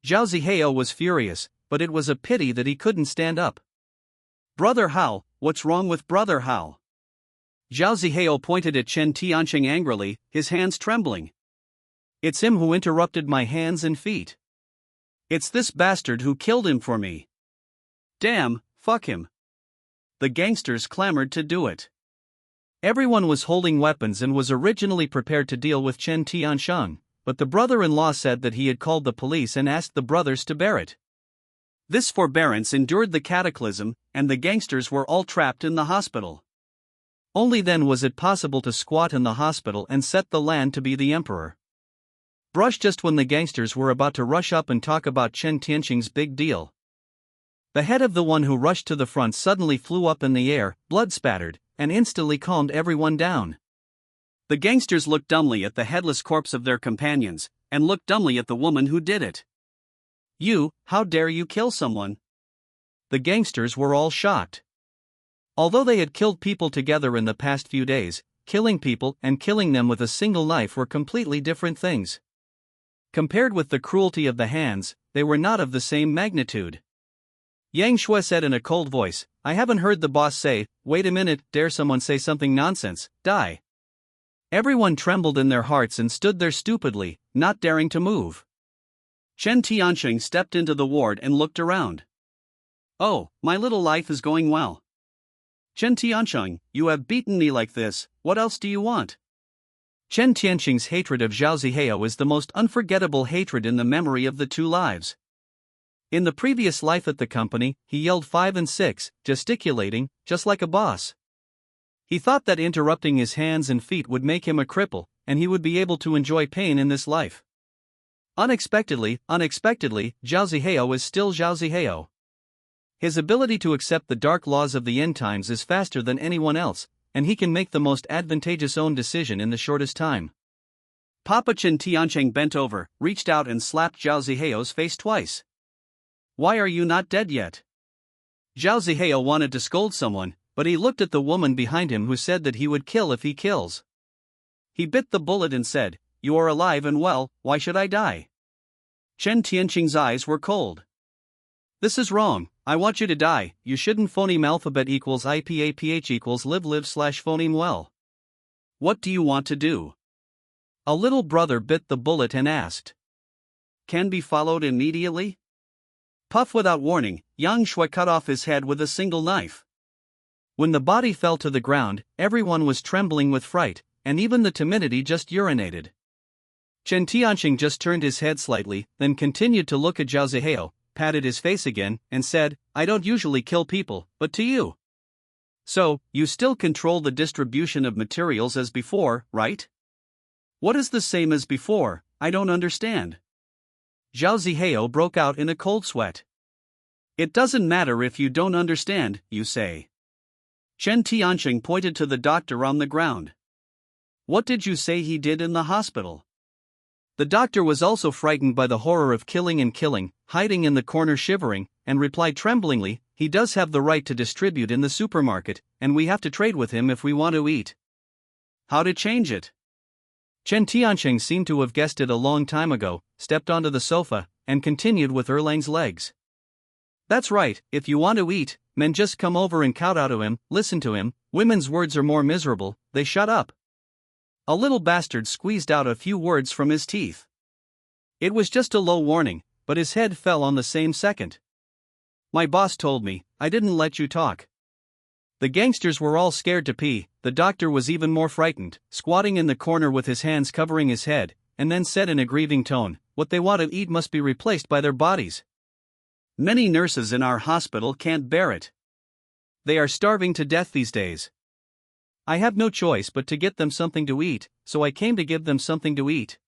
Zhao Zihao was furious, but it was a pity that he couldn't stand up. Brother Hao, what's wrong with Brother Hao? Zhao Zihao pointed at Chen Tianqing angrily, his hands trembling. It's him who interrupted my hands and feet. It's this bastard who killed him for me. Damn, fuck him. The gangsters clamored to do it. Everyone was holding weapons and was originally prepared to deal with Chen Tianqing, but the brother-in-law said that he had called the police and asked the brothers to bear it. This forbearance endured the cataclysm, and the gangsters were all trapped in the hospital. Only then was it possible to squat in the hospital and set the land to be the emperor. Brush just when the gangsters were about to rush up and talk about Chen Tianqing's big deal. The head of the one who rushed to the front suddenly flew up in the air, blood-spattered, and instantly calmed everyone down. The gangsters looked dumbly at the headless corpse of their companions, and looked dumbly at the woman who did it. You, how dare you kill someone? The gangsters were all shocked. Although they had killed people together in the past few days, killing people and killing them with a single knife were completely different things. Compared with the cruelty of the hands, they were not of the same magnitude. Yang Shui said in a cold voice, I haven't heard the boss say, wait a minute, dare someone say something nonsense, die. Everyone trembled in their hearts and stood there stupidly, not daring to move. Chen Tianqing stepped into the ward and looked around. Oh, my little life is going well. Chen Tianqing, you have beaten me like this, what else do you want? Chen Tianqing's hatred of Zhao Zihao is the most unforgettable hatred in the memory of the two lives. In the previous life at the company, he yelled 5 and 6, gesticulating, just like a boss. He thought that interrupting his hands and feet would make him a cripple, and he would be able to enjoy pain in this life. Unexpectedly, Zhao Zihao is still Zhao Zihao. His ability to accept the dark laws of the end times is faster than anyone else, and he can make the most advantageous own decision in the shortest time. Papa Chen Tianqing bent over, reached out and slapped Zhao Zihao's face twice. Why are you not dead yet? Zhao Zihao wanted to scold someone, but he looked at the woman behind him who said that he would kill if he kills. He bit the bullet and said, you are alive and well, why should I die? Chen Tianqing's eyes were cold. This is wrong, I want you to die, you shouldn't. Phoneme alphabet equals IPAPH equals live/phoneme well. What do you want to do? A little brother bit the bullet and asked. Can be followed immediately? Puff without warning, Yang Shui cut off his head with a single knife. When the body fell to the ground, everyone was trembling with fright, and even the timidity just urinated. Chen Tianqing just turned his head slightly, then continued to look at Zhao Zihao, patted his face again, and said, I don't usually kill people, but to you. So, you still control the distribution of materials as before, right? What is the same as before? I don't understand. Zhao Zihao broke out in a cold sweat. It doesn't matter if you don't understand, you say. Chen Tianqing pointed to the doctor on the ground. What did you say he did in the hospital? The doctor was also frightened by the horror of killing and killing, hiding in the corner shivering, and replied tremblingly, he does have the right to distribute in the supermarket, and we have to trade with him if we want to eat. How to change it? Chen Tianqing seemed to have guessed it a long time ago, stepped onto the sofa, and continued with Erlang's legs. That's right, if you want to eat, men just come over and kowtow to him, listen to him, women's words are more miserable, they shut up. A little bastard squeezed out a few words from his teeth. It was just a low warning, but his head fell on the same second. My boss told me, I didn't let you talk. The gangsters were all scared to pee, the doctor was even more frightened, squatting in the corner with his hands covering his head, and then said in a grieving tone, what they want to eat must be replaced by their bodies. Many nurses in our hospital can't bear it. They are starving to death these days. I have no choice but to get them something to eat, so I came to give them something to eat.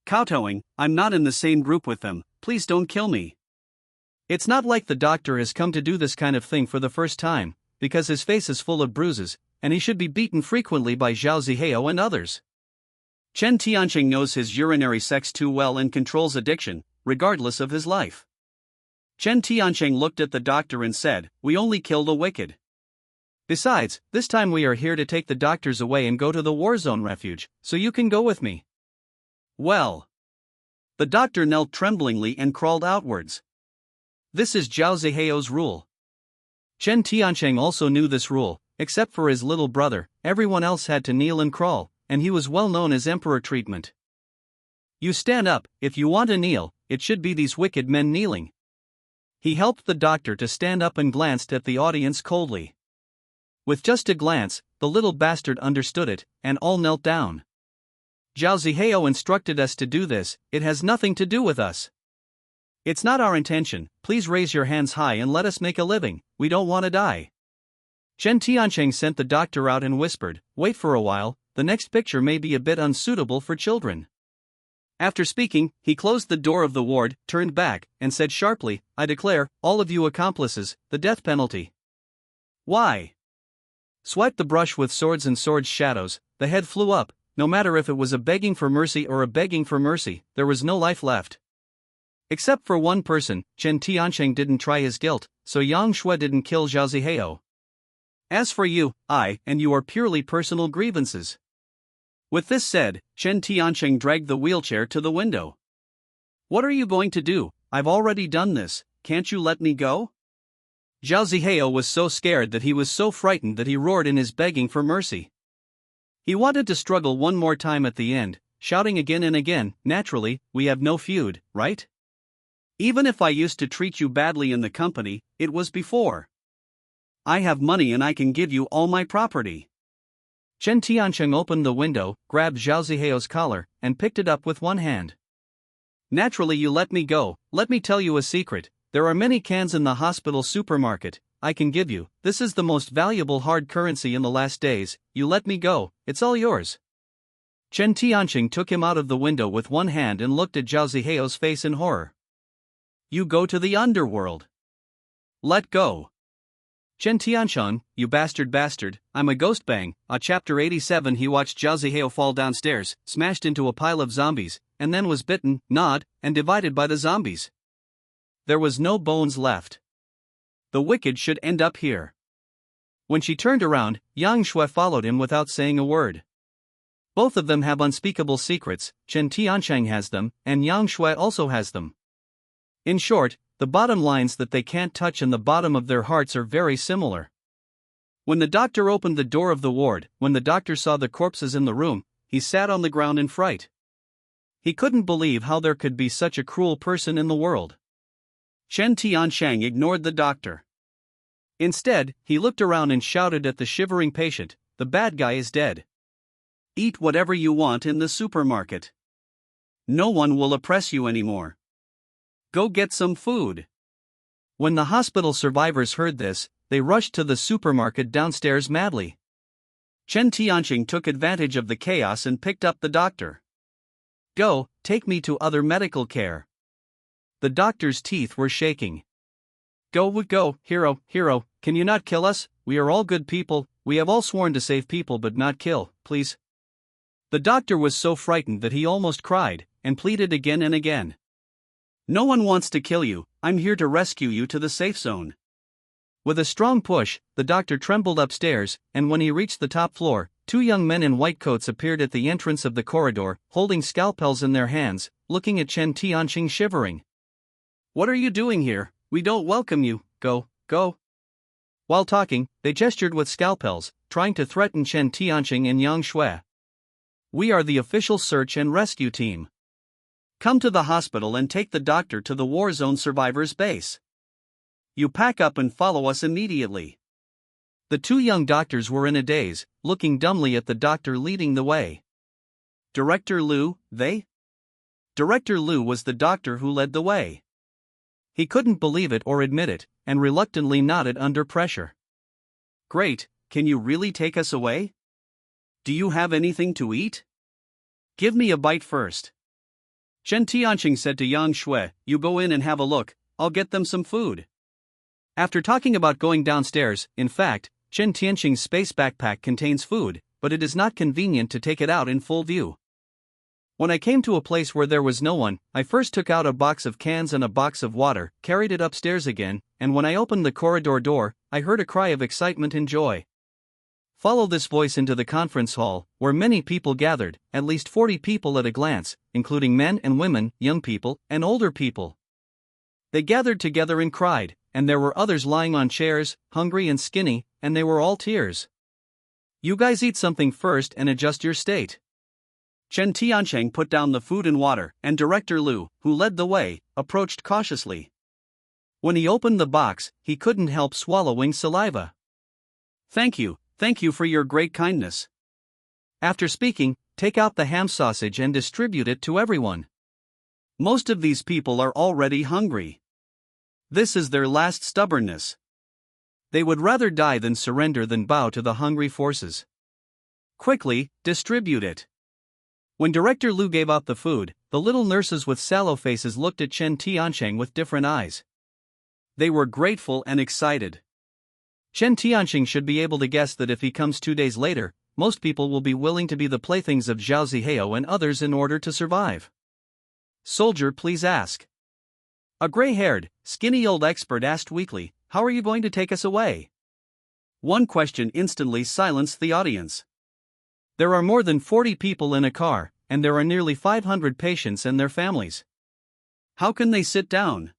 Kowtowing, I'm not in the same group with them, please don't kill me. It's not like the doctor has come to do this kind of thing for the first time, because his face is full of bruises, and he should be beaten frequently by Zhao Zihao and others. Chen Tianqing knows his urinary sex too well and controls addiction, regardless of his life. Chen Tianqing looked at the doctor and said, we only kill the wicked. Besides, this time we are here to take the doctors away and go to the war zone refuge, so you can go with me. Well. The doctor knelt tremblingly and crawled outwards. This is Zhao Zihao's rule. Chen Tianqing also knew this rule, except for his little brother, everyone else had to kneel and crawl, and he was well known as emperor treatment. You stand up, if you want to kneel, it should be these wicked men kneeling. He helped the doctor to stand up and glanced at the audience coldly. With just a glance, the little bastard understood it, and all knelt down. Zhao Zihao instructed us to do this, it has nothing to do with us. It's not our intention, please raise your hands high and let us make a living, we don't want to die. Chen Tianqing sent the doctor out and whispered, wait for a while, the next picture may be a bit unsuitable for children. After speaking, he closed the door of the ward, turned back, and said sharply, I declare, all of you accomplices, the death penalty. Why? Swipe the brush with swords and swords shadows, the head flew up, no matter if it was a begging for mercy or a begging for mercy, there was no life left. Except for one person, Chen Tianqing didn't try his guilt, so Yang Shui didn't kill Zhao Zihao. As for you, I and you are purely personal grievances. With this said, Chen Tianqing dragged the wheelchair to the window. What are you going to do? I've already done this, can't you let me go? Zhao Zihao was so scared that he was so frightened that he roared in his begging for mercy. He wanted to struggle one more time at the end, shouting again and again, naturally, we have no feud, right? Even if I used to treat you badly in the company, it was before. I have money and I can give you all my property. Chen Tianqing opened the window, grabbed Zhao Zihao's collar, and picked it up with one hand. Naturally you let me go, let me tell you a secret, there are many cans in the hospital supermarket, I can give you, this is the most valuable hard currency in the last days, you let me go, it's all yours. Chen Tianqing took him out of the window with one hand and looked at Zhao Zihao's face in horror. You go to the underworld. Let go. Chen Tianqing, you bastard, I'm a ghost bang. Chapter 87. He watched Zhao Zihao fall downstairs, smashed into a pile of zombies, and then was bitten, gnawed, and divided by the zombies. There was no bones left. The wicked should end up here. When she turned around, Yang Shui followed him without saying a word. Both of them have unspeakable secrets, Chen Tianqing has them, and Yang Shui also has them. In short, the bottom lines that they can't touch and the bottom of their hearts are very similar. When the doctor opened the door of the ward, when the doctor saw the corpses in the room, he sat on the ground in fright. He couldn't believe how there could be such a cruel person in the world. Chen Tianqing ignored the doctor. Instead, he looked around and shouted at the shivering patient, the bad guy is dead. Eat whatever you want in the supermarket. No one will oppress you anymore. Go get some food. When the hospital survivors heard this, they rushed to the supermarket downstairs madly. Chen Tianqing took advantage of the chaos and picked up the doctor. Go, take me to other medical care. The doctor's teeth were shaking. Go, hero, can you not kill us? We are all good people, we have all sworn to save people but not kill, please. The doctor was so frightened that he almost cried, and pleaded again and again. No one wants to kill you, I'm here to rescue you to the safe zone. With a strong push, the doctor trembled upstairs, and when he reached the top floor, two young men in white coats appeared at the entrance of the corridor, holding scalpels in their hands, looking at Chen Tianqing shivering. "What are you doing here? We don't welcome you, go. While talking, they gestured with scalpels, trying to threaten Chen Tianqing and Yang Shui. "We are the official search and rescue team. Come to the hospital and take the doctor to the war zone survivors base. You pack up and follow us immediately." The two young doctors were in a daze, looking dumbly at the doctor leading the way. Director Liu, they? Director Liu was the doctor who led the way. He couldn't believe it or admit it, and reluctantly nodded under pressure. "Great, can you really take us away? Do you have anything to eat? Give me a bite first." Chen Tianqing said to Yang Shui, "You go in and have a look, I'll get them some food." After talking about going downstairs, in fact, Chen Tianqing's space backpack contains food, but it is not convenient to take it out in full view. When I came to a place where there was no one, I first took out a box of cans and a box of water, carried it upstairs again, and when I opened the corridor door, I heard a cry of excitement and joy. Follow this voice into the conference hall, where many people gathered, at least 40 people at a glance, including men and women, young people, and older people. They gathered together and cried, and there were others lying on chairs, hungry and skinny, and they were all tears. "You guys eat something first and adjust your state." Chen Tianqing put down the food and water, and Director Liu, who led the way, approached cautiously. When he opened the box, he couldn't help swallowing saliva. Thank you for your great kindness." After speaking, take out the ham sausage and distribute it to everyone. Most of these people are already hungry. This is their last stubbornness. They would rather die than surrender than bow to the hungry forces. Quickly, distribute it. When Director Liu gave out the food, the little nurses with sallow faces looked at Chen Tianqing with different eyes. They were grateful and excited. Chen Tianqing should be able to guess that if he comes 2 days later, most people will be willing to be the playthings of Zhao Zihao and others in order to survive. "Soldier, please ask." A gray-haired, skinny old expert asked weakly, "How are you going to take us away?" One question instantly silenced the audience. There are more than 40 people in a car, and there are nearly 500 patients and their families. How can they sit down?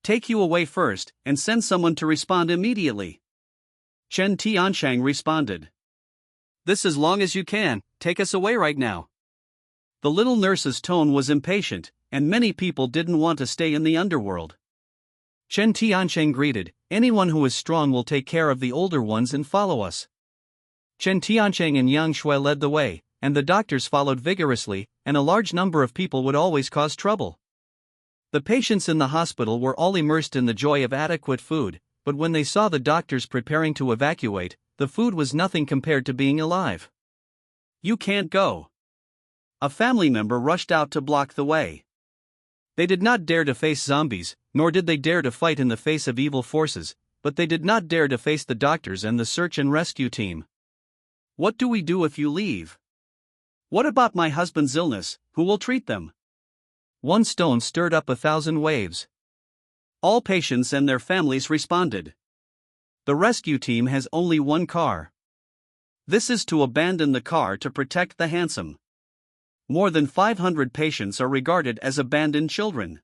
Take you away first, and send someone to respond immediately. Chen Tianqing responded. "This as long as you can, take us away right now." The little nurse's tone was impatient, and many people didn't want to stay in the underworld. Chen Tianqing greeted, "Anyone who is strong will take care of the older ones and follow us." Chen Tianqing and Yang Shui led the way, and the doctors followed vigorously, and a large number of people would always cause trouble. The patients in the hospital were all immersed in the joy of adequate food, but when they saw the doctors preparing to evacuate, the food was nothing compared to being alive. "You can't go." A family member rushed out to block the way. They did not dare to face zombies, nor did they dare to fight in the face of evil forces, but they did not dare to face the doctors and the search and rescue team. "What do we do if you leave? What about my husband's illness, who will treat them?" One stone stirred up 1,000 waves. All patients and their families responded. The rescue team has only one car. This is to abandon the car to protect the handsome. More than 500 patients are regarded as abandoned children.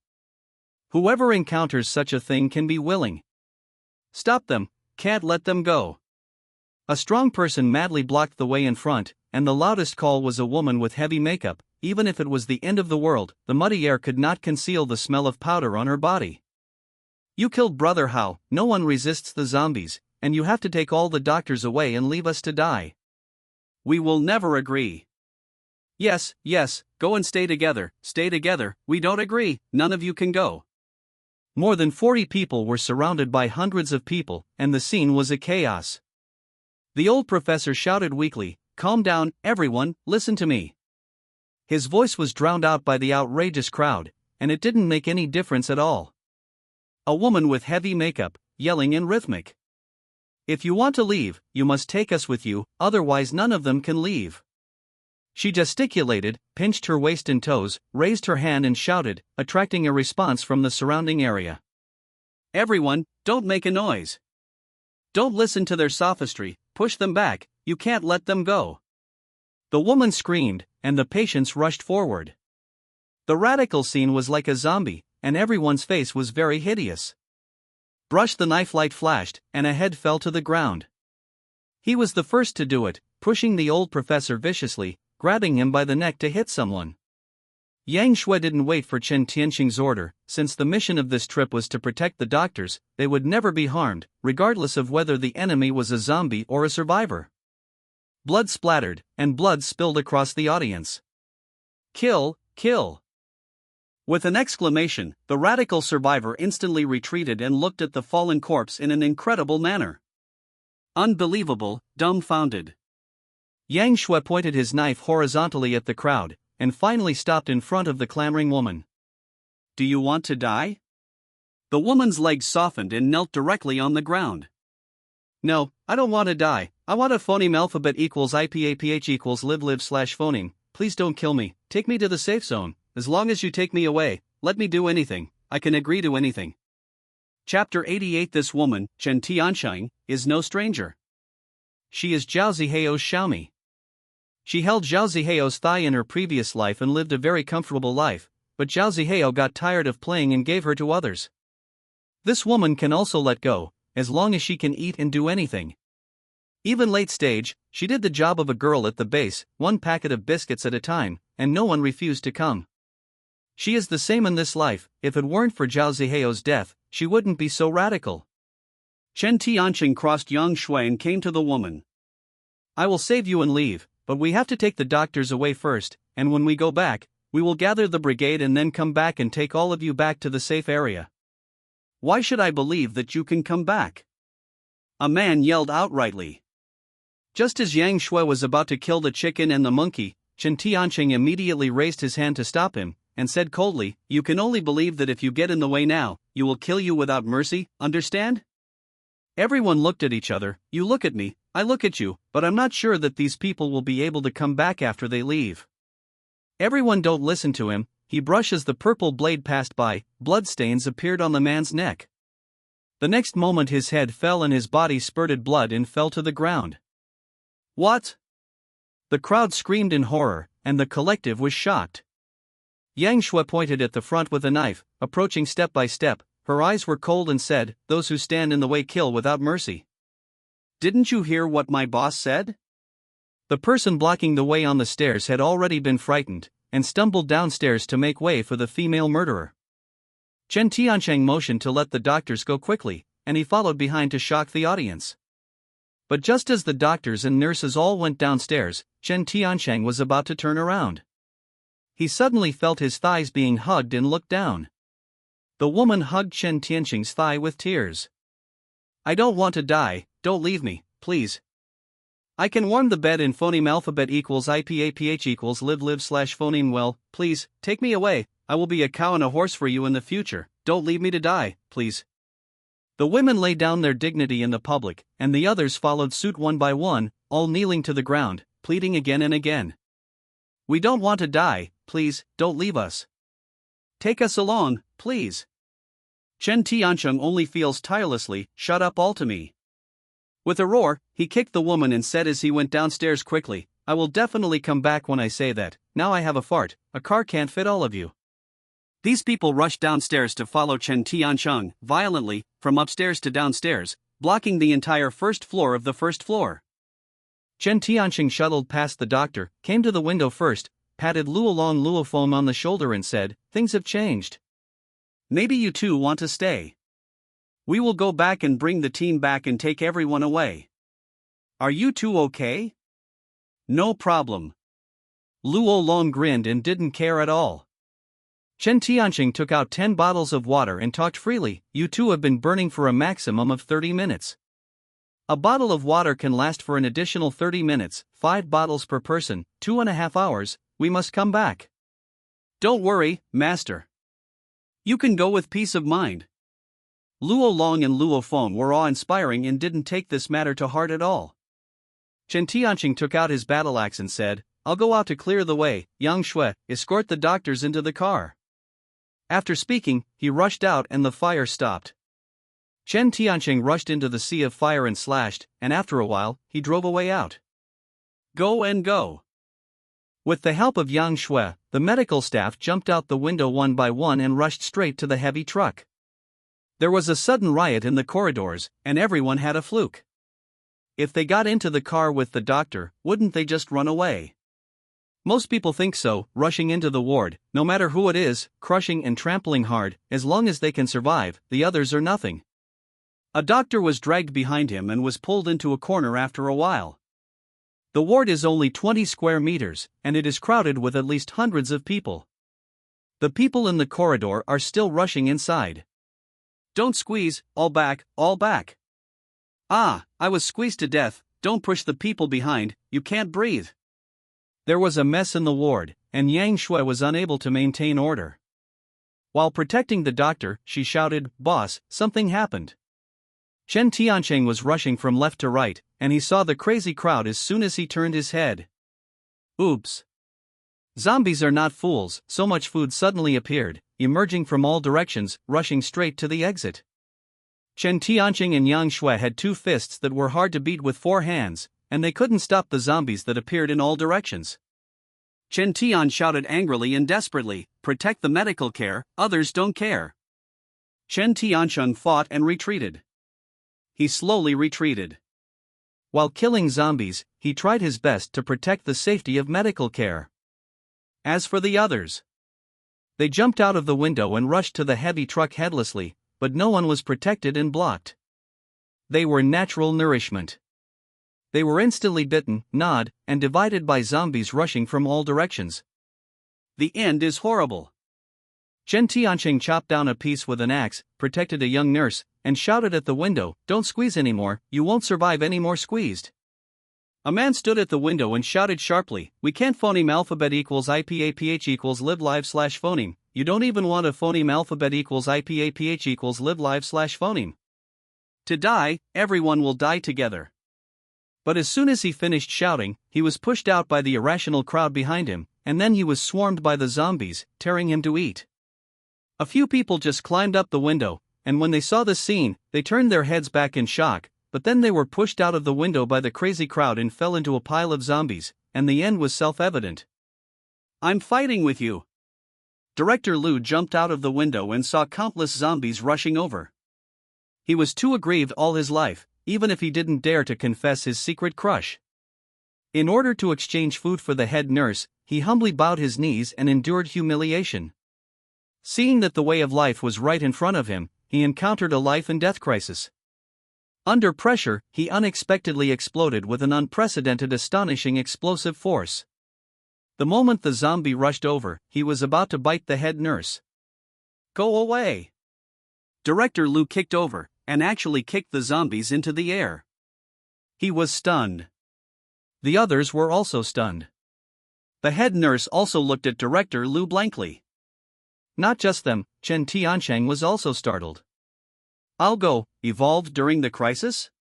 Whoever encounters such a thing can be willing. Stop them, can't let them go. A strong person madly blocked the way in front, and the loudest call was a woman with heavy makeup. Even if it was the end of the world, the muddy air could not conceal the smell of powder on her body. "You killed Brother Hao, no one resists the zombies, and you have to take all the doctors away and leave us to die." "We will never agree." Yes, go and stay together, we don't agree, none of you can go." More than 40 people were surrounded by hundreds of people, and the scene was a chaos. The old professor shouted weakly, "Calm down, everyone, listen to me." His voice was drowned out by the outrageous crowd, and it didn't make any difference at all. A woman with heavy makeup, yelling in rhythmic. "If you want to leave, you must take us with you, otherwise none of them can leave." She gesticulated, pinched her waist and toes, raised her hand and shouted, attracting a response from the surrounding area. "Everyone, don't make a noise. Don't listen to their sophistry, push them back, you can't let them go. The woman screamed, and the patients rushed forward. The radical scene was like a zombie, and everyone's face was very hideous. Brush the knife light flashed, and a head fell to the ground. He was the first to do it, pushing the old professor viciously, grabbing him by the neck to hit someone. Yang Shui didn't wait for Chen Tianqing's order, since the mission of this trip was to protect the doctors. They would never be harmed, regardless of whether the enemy was a zombie or a survivor. Blood splattered, and blood spilled across the audience. Kill, kill. With an exclamation, the radical survivor instantly retreated and looked at the fallen corpse in an incredible manner. Unbelievable, dumbfounded. Yang Shui pointed his knife horizontally at the crowd, and finally stopped in front of the clamoring woman. Do you want to die? The woman's legs softened and knelt directly on the ground. No, I don't want to die. I want a phoneme alphabet equals IPAPH equals live/phoneme. Please don't kill me, take me to the safe zone. As long as you take me away, let me do anything, I can agree to anything. Chapter 88. This woman, Chen Tianqing, is no stranger. She is Zhao Ziheo's Xiaomi. She held Zhao Ziheo's thigh in her previous life and lived a very comfortable life, but Zhao Ziheo got tired of playing and gave her to others. This woman can also let go, as long as she can eat and do anything. Even late stage, she did the job of a girl at the base, one packet of biscuits at a time, and no one refused to come. She is the same in this life. If it weren't for Zhao Ziheo's death, she wouldn't be so radical. Chen Tianqing crossed Yang Shui and came to the woman. I will save you and leave, but we have to take the doctors away first, and when we go back, we will gather the brigade and then come back and take all of you back to the safe area. Why should I believe that you can come back? A man yelled outrightly. Just as Yang Shui was about to kill the chicken and the monkey, Chen Tianqing immediately raised his hand to stop him, and said coldly, You can only believe that if you get in the way now, you will kill you without mercy, understand? Everyone looked at each other. You look at me, I look at you, but I'm not sure that these people will be able to come back after they leave. Everyone don't listen to him. He brushes the purple blade passed by, bloodstains appeared on the man's neck. The next moment his head fell and his body spurted blood and fell to the ground. What? The crowd screamed in horror, and the collective was shocked. Yang Shui pointed at the front with a knife, approaching step by step. Her eyes were cold and said, Those who stand in the way kill without mercy. Didn't you hear what my boss said? The person blocking the way on the stairs had already been frightened, and stumbled downstairs to make way for the female murderer. Chen Tianqing motioned to let the doctors go quickly, and he followed behind to shock the audience. But just as the doctors and nurses all went downstairs, Chen Tianqing was about to turn around. He suddenly felt his thighs being hugged and looked down. The woman hugged Chen Tianqing's thigh with tears. I don't want to die, don't leave me, please. I can warm the bed in phoneme alphabet equals IPAPH equals live/phoneme. Well, please, take me away. I will be a cow and a horse for you in the future. Don't leave me to die, please. The women laid down their dignity in the public, and the others followed suit one by one, all kneeling to the ground, pleading again and again. We don't want to die, please, don't leave us. Take us along, please. Chen Tianqing only feels tirelessly, Shut up all to me. With a roar, he kicked the woman and said as he went downstairs quickly, I will definitely come back when I say that. Now I have a fart, a car can't fit all of you. These people rushed downstairs to follow Chen Tianqing, violently, from upstairs to downstairs, blocking the entire first floor of the first floor. Chen Tianqing shuttled past the doctor, came to the window first, patted Luolong Luofeng on the shoulder and said, Things have changed. Maybe you two want to stay. We will go back and bring the team back and take everyone away. Are you two okay? No problem. Luolong grinned and didn't care at all. Chen Tianqing took out 10 bottles of water and talked freely, You two have been burning for a maximum of 30 minutes. A bottle of water can last for an additional 30 minutes, 5 bottles per person, 2.5 hours, we must come back. Don't worry, master. You can go with peace of mind. Luolong and Luofeng were awe-inspiring and didn't take this matter to heart at all. Chen Tianqing took out his battle axe and said, I'll go out to clear the way, Yang Shui, escort the doctors into the car. After speaking, he rushed out and the fire stopped. Chen Tianqing rushed into the sea of fire and slashed, and after a while, he drove away out. Go and go. With the help of Yang Shui, the medical staff jumped out the window one by one and rushed straight to the heavy truck. There was a sudden riot in the corridors, and everyone had a fluke. If they got into the car with the doctor, wouldn't they just run away? Most people think so, rushing into the ward, no matter who it is, crushing and trampling hard, as long as they can survive, the others are nothing. A doctor was dragged behind him and was pulled into a corner after a while. The ward is only 20 square meters, and it is crowded with at least hundreds of people. The people in the corridor are still rushing inside. Don't squeeze, all back, all back. Ah, I was squeezed to death, don't push the people behind, you can't breathe. There was a mess in the ward, and Yang Shui was unable to maintain order. While protecting the doctor, she shouted, "Boss, something happened." Chen Tianqing was rushing from left to right, and he saw the crazy crowd as soon as he turned his head. Oops. Zombies are not fools, so much food suddenly appeared, emerging from all directions, rushing straight to the exit. Chen Tianqing and Yang Shui had two fists that were hard to beat with four hands, and they couldn't stop the zombies that appeared in all directions. Chen Tian shouted angrily and desperately, "Protect the medical care, others don't care." Chen Tiancheng fought and retreated. He slowly retreated. While killing zombies, he tried his best to protect the safety of medical care. As for the others, they jumped out of the window and rushed to the heavy truck headlessly, but no one was protected and blocked. They were natural nourishment. They were instantly bitten, gnawed, and divided by zombies rushing from all directions. The end is horrible. Chen Tianqing chopped down a piece with an axe, protected a young nurse, and shouted at the window, "Don't squeeze anymore, you won't survive any more squeezed." A man stood at the window and shouted sharply, "We can't phoneme alphabet equals IPAPH equals live live slash phoneme. You don't even want a phoneme alphabet equals IPAPH equals live live slash phoneme. To die, everyone will die together." But as soon as he finished shouting, he was pushed out by the irrational crowd behind him, and then he was swarmed by the zombies, tearing him to eat. A few people just climbed up the window, and when they saw the scene, they turned their heads back in shock, but then they were pushed out of the window by the crazy crowd and fell into a pile of zombies, and the end was self-evident. "I'm fighting with you." Director Liu jumped out of the window and saw countless zombies rushing over. He was too aggrieved all his life, even if he didn't dare to confess his secret crush. In order to exchange food for the head nurse, he humbly bowed his knees and endured humiliation. Seeing that the way of life was right in front of him, he encountered a life and death crisis. Under pressure, he unexpectedly exploded with an unprecedented, astonishing explosive force. The moment the zombie rushed over, he was about to bite the head nurse. "Go away!" Director Liu kicked over, and actually kicked the zombies into the air. He was stunned. The others were also stunned. The head nurse also looked at Director Liu blankly. Not just them, Chen Tianqing was also startled. "I'll go," evolved during the crisis?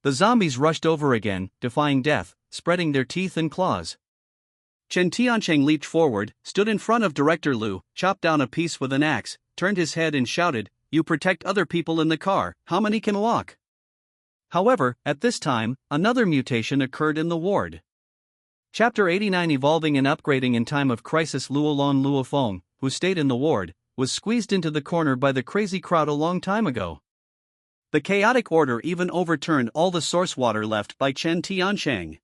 The zombies rushed over again, defying death, spreading their teeth and claws. Chen Tianqing leaped forward, stood in front of Director Liu, chopped down a piece with an axe, turned his head and shouted, "You protect other people in the car, how many can walk?" However, at this time, another mutation occurred in the ward. Chapter 89 Evolving and Upgrading in Time of Crisis. Luolong Luofeng, who stayed in the ward, was squeezed into the corner by the crazy crowd a long time ago. The chaotic order even overturned all the source water left by Chen Tianqing.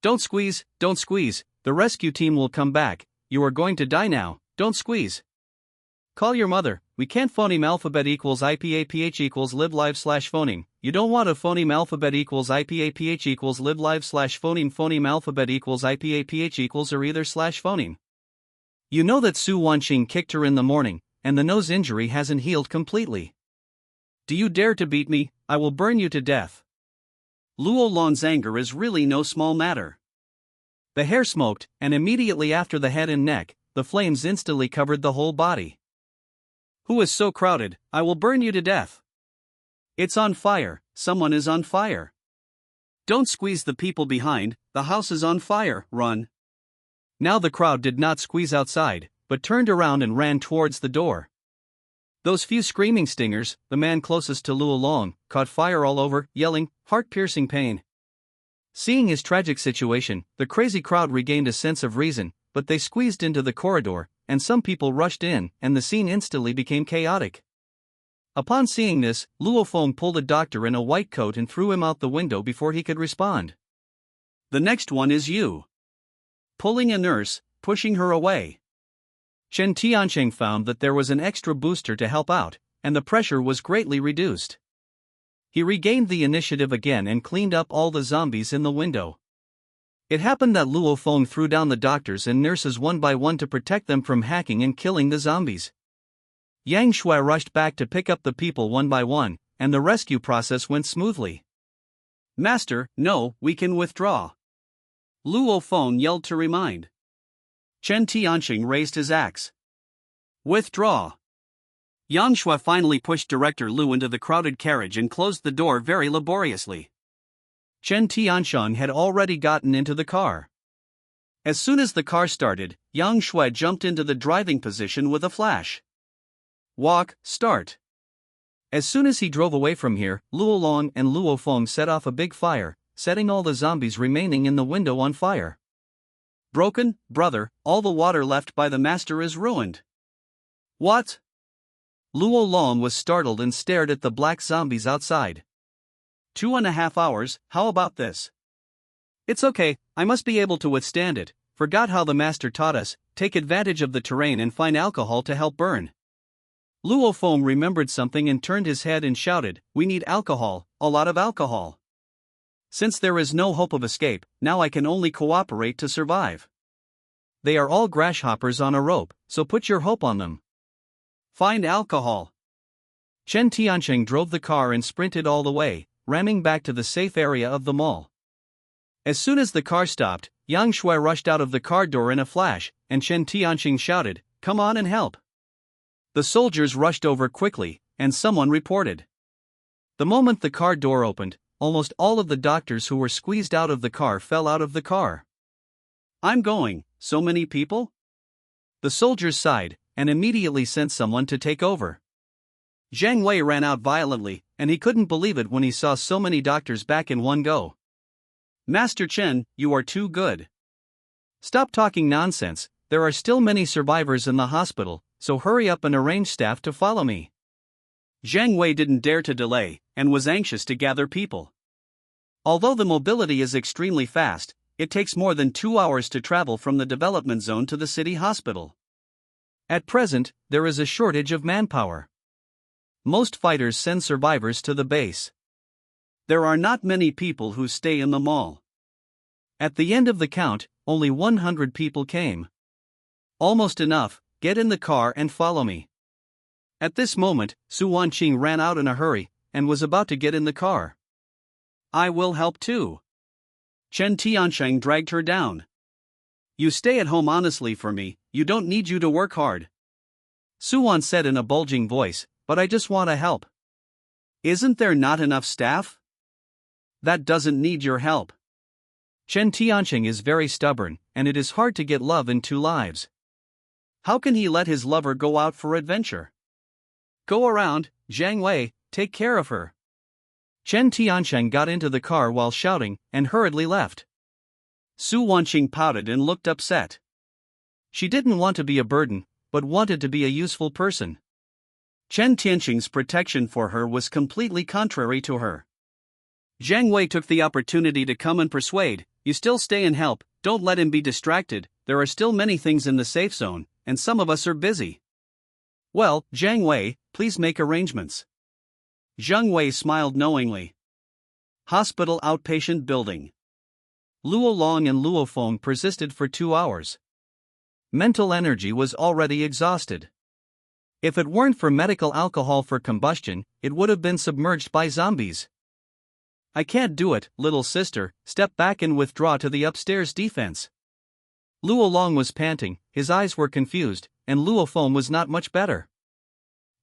Don't squeeze, the rescue team will come back, you are going to die now, don't squeeze. Call your mother, we can't phoneme alphabet equals IPAPH equals live live slash phoneme, you don't want a phoneme alphabet equals IPAPH equals live live slash phoneme alphabet equals IPAPH equals or either slash phoneme. You know that Su Wanqing kicked her in the morning, and the nose injury hasn't healed completely. Do you dare to beat me? I will burn you to death. Luolong's anger is really no small matter. The hair smoked, and immediately after the head and neck, the flames instantly covered the whole body. Who is so crowded? I will burn you to death. It's on fire, someone is on fire. Don't squeeze the people behind, the house is on fire, run. Now the crowd did not squeeze outside, but turned around and ran towards the door. Those few screaming stingers, the man closest to Luo Long, caught fire all over, yelling, heart-piercing pain. Seeing his tragic situation, the crazy crowd regained a sense of reason, but they squeezed into the corridor, and some people rushed in, and the scene instantly became chaotic. Upon seeing this, Luo Feng pulled a doctor in a white coat and threw him out the window before he could respond. The next one is you. Pulling a nurse, pushing her away. Chen Tianqing found that there was an extra booster to help out, and the pressure was greatly reduced. He regained the initiative again and cleaned up all the zombies in the window. It happened that Luo Feng threw down the doctors and nurses one by one to protect them from hacking and killing the zombies. Yang Shui rushed back to pick up the people one by one, and the rescue process went smoothly. Master, no, we can withdraw. Luo Feng yelled to remind. Chen Tianqing raised his axe. Withdraw. Yang Shui finally pushed Director Lu into the crowded carriage and closed the door very laboriously. Chen Tianqing had already gotten into the car. As soon as the car started, Yang Shui jumped into the driving position with a flash. Walk, start. As soon as he drove away from here, Luo Long and Luo Feng set off a big fire, setting all the zombies remaining in the window on fire. Broken, brother, all the water left by the master is ruined. What? Luo Long was startled and stared at the black zombies outside. 2.5 hours, how about this? It's okay, I must be able to withstand it. Forgot how the master taught us, take advantage of the terrain and find alcohol to help burn. Luo Feng remembered something and turned his head and shouted, we need alcohol, a lot of alcohol. Since there is no hope of escape, now I can only cooperate to survive. They are all grasshoppers on a rope, so put your hope on them. Find alcohol. Chen Tianqing drove the car and sprinted all the way, ramming back to the safe area of the mall. As soon as the car stopped, Yang Shui rushed out of the car door in a flash, and Chen Tianqing shouted, come on and help. The soldiers rushed over quickly, and someone reported. The moment the car door opened, almost all of the doctors who were squeezed out of the car fell out of the car. I'm going, so many people? The soldiers sighed, and immediately sent someone to take over. Zhang Wei ran out violently, and he couldn't believe it when he saw so many doctors back in one go. Master Chen, you are too good. Stop talking nonsense, there are still many survivors in the hospital, so hurry up and arrange staff to follow me. Zhang Wei didn't dare to delay, and was anxious to gather people. Although the mobility is extremely fast, it takes more than 2 hours to travel from the development zone to the city hospital. At present, there is a shortage of manpower. Most fighters send survivors to the base. There are not many people who stay in the mall. At the end of the count, only 100 people came. Almost enough, get in the car and follow me. At this moment, Su Wanqing ran out in a hurry, and was about to get in the car. I will help too. Chen Tianqing dragged her down. You stay at home honestly for me, you don't need you to work hard. Su Wan said in a bulging voice, but I just want to help. Isn't there not enough staff? That doesn't need your help. Chen Tianqing is very stubborn, and it is hard to get love in 2 lives. How can he let his lover go out for adventure? Go around, Zhang Wei, take care of her. Chen Tianqing got into the car while shouting, and hurriedly left. Su Wanqing pouted and looked upset. She didn't want to be a burden, but wanted to be a useful person. Chen Tianqing's protection for her was completely contrary to her. Zhang Wei took the opportunity to come and persuade, you still stay and help, don't let him be distracted, there are still many things in the safe zone, and some of us are busy. Well, Zhang Wei, please make arrangements. Zhang Wei smiled knowingly. Hospital outpatient building. Luo Long and Luo Feng persisted for 2 hours. Mental energy was already exhausted. If it weren't for medical alcohol for combustion, it would have been submerged by zombies. I can't do it, little sister, step back and withdraw to the upstairs defense. Luo Long was panting, his eyes were confused, and Luo Feng was not much better.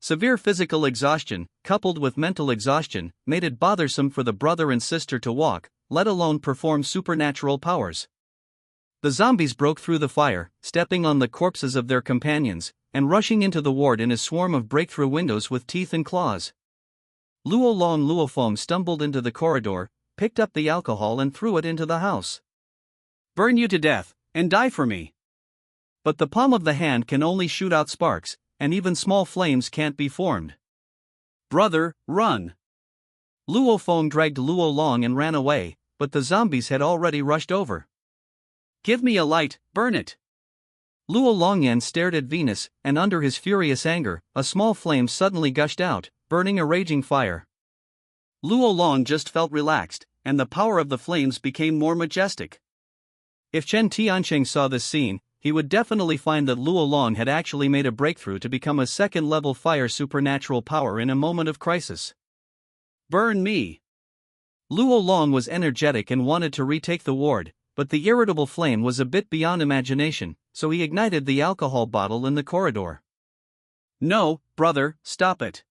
Severe physical exhaustion, coupled with mental exhaustion, made it bothersome for the brother and sister to walk, let alone perform supernatural powers. The zombies broke through the fire, stepping on the corpses of their companions, and rushing into the ward in a swarm of breakthrough windows with teeth and claws. Luo Long Luofeng stumbled into the corridor, picked up the alcohol and threw it into the house. Burn you to death, and die for me. But the palm of the hand can only shoot out sparks, and even small flames can't be formed. Brother, run! Luofeng dragged Luo Long and ran away, but the zombies had already rushed over. Give me a light, burn it! Luo Longyan stared at Venus, and under his furious anger, a small flame suddenly gushed out, burning a raging fire. Luo Long just felt relaxed, and the power of the flames became more majestic. If Chen Tiancheng saw this scene, he would definitely find that Luo Long had actually made a breakthrough to become a second-level fire supernatural power in a moment of crisis. Burn me! Luo Long was energetic and wanted to retake the ward, but the irritable flame was a bit beyond imagination, so he ignited the alcohol bottle in the corridor. No, brother, stop it!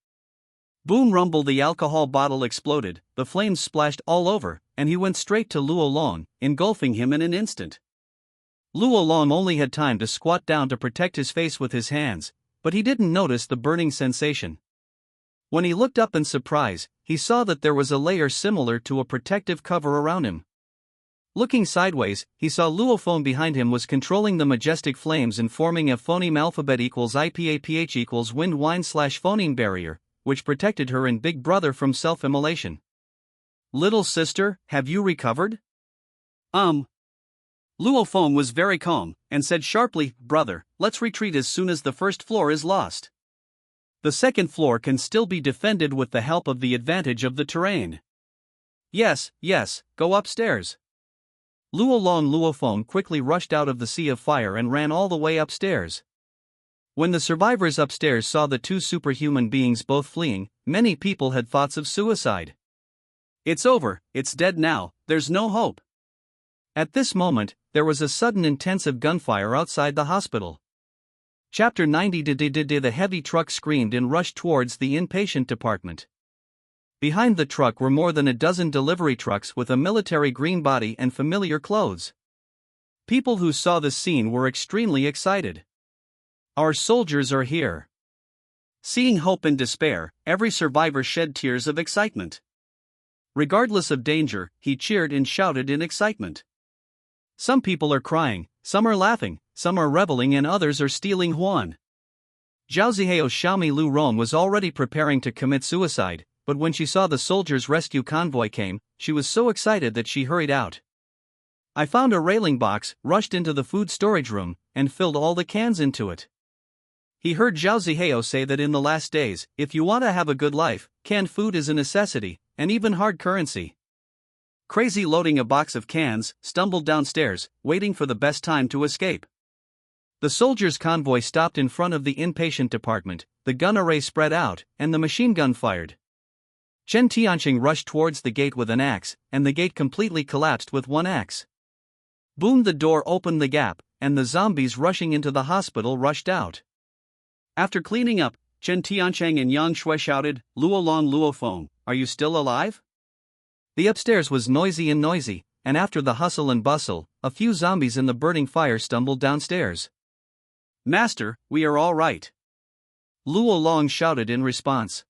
Boom rumble, the alcohol bottle exploded, the flames splashed all over, and he went straight to Luo Long, engulfing him in an instant. Luo Long only had time to squat down to protect his face with his hands, but he didn't notice the burning sensation. When he looked up in surprise, he saw that there was a layer similar to a protective cover around him. Looking sideways, he saw Luofeng behind him was controlling the majestic flames and forming a phoneme alphabet equals IPAPH equals wind wine / phoneme barrier, which protected her and Big Brother from self-immolation. Little sister, have you recovered? Luofeng was very calm, and said sharply, Brother, let's retreat as soon as the first floor is lost. The second floor can still be defended with the help of the advantage of the terrain. Yes, go upstairs. Luo Long Luofeng quickly rushed out of the sea of fire and ran all the way upstairs. When the survivors upstairs saw the two superhuman beings both fleeing, many people had thoughts of suicide. It's over, it's dead now, there's no hope. At this moment, there was a sudden intensive gunfire outside the hospital. Chapter 90. The heavy truck screamed and rushed towards the inpatient department. Behind the truck were more than a dozen delivery trucks with a military green body and familiar clothes. People who saw this scene were extremely excited. Our soldiers are here. Seeing hope and despair, every survivor shed tears of excitement. Regardless of danger, he cheered and shouted in excitement. Some people are crying, some are laughing, some are reveling, and others are stealing Huan. Zhao Zihao's Xiaomi Lu Ron was already preparing to commit suicide, but when she saw the soldiers' rescue convoy came, she was so excited that she hurried out. I found a railing box, rushed into the food storage room, and filled all the cans into it. He heard Zhao Zihao say that in the last days, if you want to have a good life, canned food is a necessity, and even hard currency. Crazy loading a box of cans, stumbled downstairs, waiting for the best time to escape. The soldiers' convoy stopped in front of the inpatient department, the gun array spread out, and the machine gun fired. Chen Tiancheng rushed towards the gate with an axe, and the gate completely collapsed with one axe. Boom! The door opened the gap, and the zombies rushing into the hospital rushed out. After cleaning up, Chen Tiancheng and Yang Shui shouted, Luo Long Luofeng, are you still alive? The upstairs was noisy, and after the hustle and bustle, a few zombies in the burning fire stumbled downstairs. Master, we are all right. Luo Long shouted in response.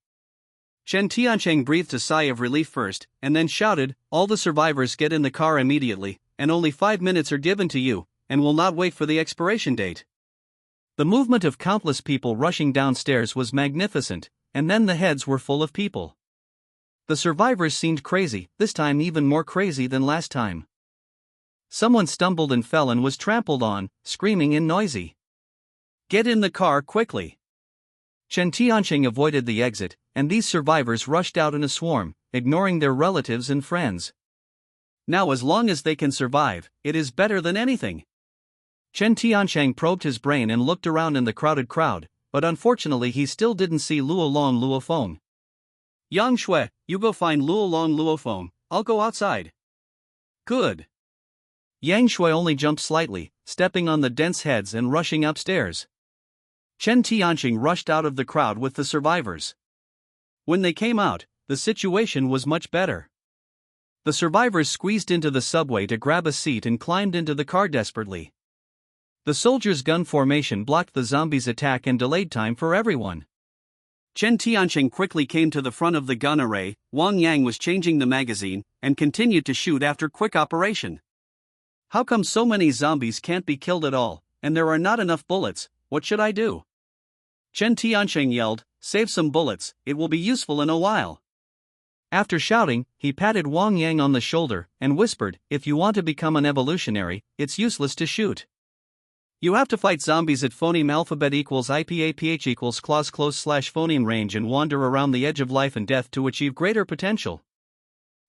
Chen Tiancheng breathed a sigh of relief first, and then shouted, all the survivors get in the car immediately, and only 5 minutes are given to you, and will not wait for the expiration date. The movement of countless people rushing downstairs was magnificent, and then the heads were full of people. The survivors seemed crazy, this time even more crazy than last time. Someone stumbled and fell and was trampled on, screaming and noisy. Get in the car quickly. Chen Tiancheng avoided the exit, and these survivors rushed out in a swarm, ignoring their relatives and friends. Now as long as they can survive, it is better than anything. Chen Tiancheng probed his brain and looked around in the crowded crowd, but unfortunately he still didn't see Luo Long Luofeng. Yang Shui, you go find Luo Long Luofeng, I'll go outside. Good. Yang Shui only jumped slightly, stepping on the dense heads and rushing upstairs. Chen Tiancheng rushed out of the crowd with the survivors. When they came out, the situation was much better. The survivors squeezed into the subway to grab a seat and climbed into the car desperately. The soldiers' gun formation blocked the zombies' attack and delayed time for everyone. Chen Tianqing quickly came to the front of the gun array. Wang Yang was changing the magazine and continued to shoot after quick operation. How come so many zombies can't be killed at all, and there are not enough bullets? What should I do? Chen Tianqing yelled, save some bullets, it will be useful in a while. After shouting, he patted Wang Yang on the shoulder and whispered, if you want to become an evolutionary, it's useless to shoot. You have to fight zombies at phoneme alphabet equals IPAPH equals clause close / phoneme range and wander around the edge of life and death to achieve greater potential.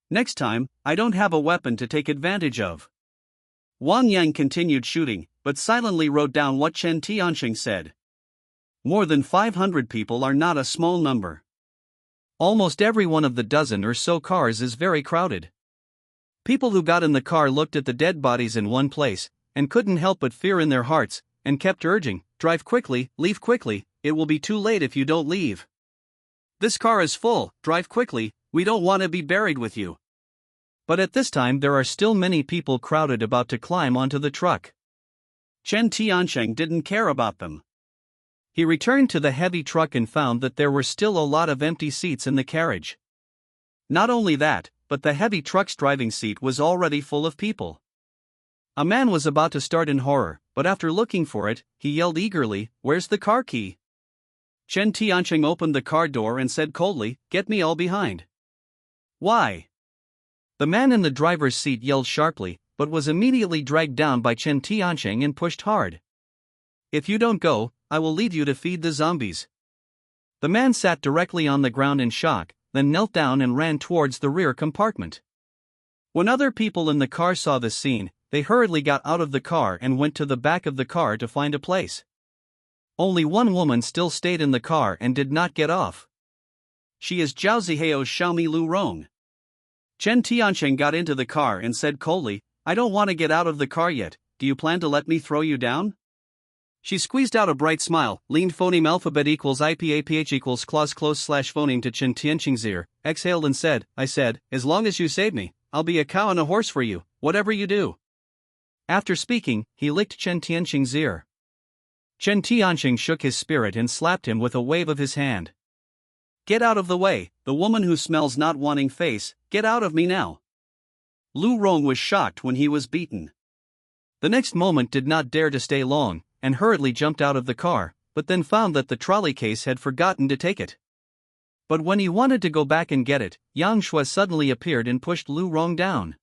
Next time, I don't have a weapon to take advantage of. Wang Yang continued shooting, but silently wrote down what Chen Tianqing said. More than 500 people are not a small number. Almost every one of the dozen or so cars is very crowded. People who got in the car looked at the dead bodies in one place, and couldn't help but fear in their hearts, and kept urging, drive quickly, leave quickly, it will be too late if you don't leave. This car is full, drive quickly, we don't want to be buried with you. But at this time there are still many people crowded about to climb onto the truck. Chen Tianqing didn't care about them. He returned to the heavy truck and found that there were still a lot of empty seats in the carriage. Not only that, but the heavy truck's driving seat was already full of people. A man was about to start in horror, but after looking for it, he yelled eagerly, where's the car key? Chen Tianqing opened the car door and said coldly, get me all behind. Why? The man in the driver's seat yelled sharply, but was immediately dragged down by Chen Tianqing and pushed hard. If you don't go, I will lead you to feed the zombies. The man sat directly on the ground in shock, then knelt down and ran towards the rear compartment. When other people in the car saw the scene, they hurriedly got out of the car and went to the back of the car to find a place. Only one woman still stayed in the car and did not get off. She is Zhao Zihao's Xiaomi Lu Rong. Chen Tianqing got into the car and said coldly, I don't want to get out of the car yet, do you plan to let me throw you down? She squeezed out a bright smile, leaned phoneme alphabet equals IPAPH equals clause close / phoneme to Chen Tianqing's ear, exhaled and said, I said, as long as you save me, I'll be a cow and a horse for you, whatever you do. After speaking, he licked Chen Tianqing's ear. Chen Tianqing shook his spirit and slapped him with a wave of his hand. Get out of the way, the woman who smells not wanting face, get out of me now. Lu Rong was shocked when he was beaten. The next moment did not dare to stay long, and hurriedly jumped out of the car, but then found that the trolley case had forgotten to take it. But when he wanted to go back and get it, Yang Shui suddenly appeared and pushed Lu Rong down.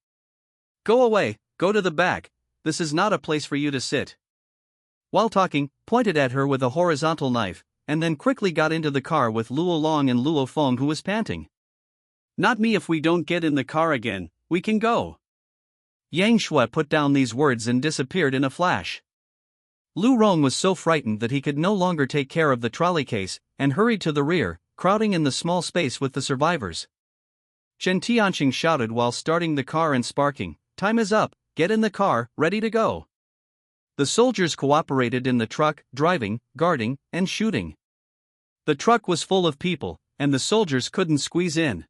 Go away, go to the back, this is not a place for you to sit. While talking, pointed at her with a horizontal knife, and then quickly got into the car with Luo Long and Luo Feng who was panting. Not me, if we don't get in the car again, we can go. Yang Shui put down these words and disappeared in a flash. Lu Rong was so frightened that he could no longer take care of the trolley case, and hurried to the rear, crowding in the small space with the survivors. Chen Tianqing shouted while starting the car and sparking, time is up, get in the car, ready to go. The soldiers cooperated in the truck, driving, guarding, and shooting. The truck was full of people, and the soldiers couldn't squeeze in.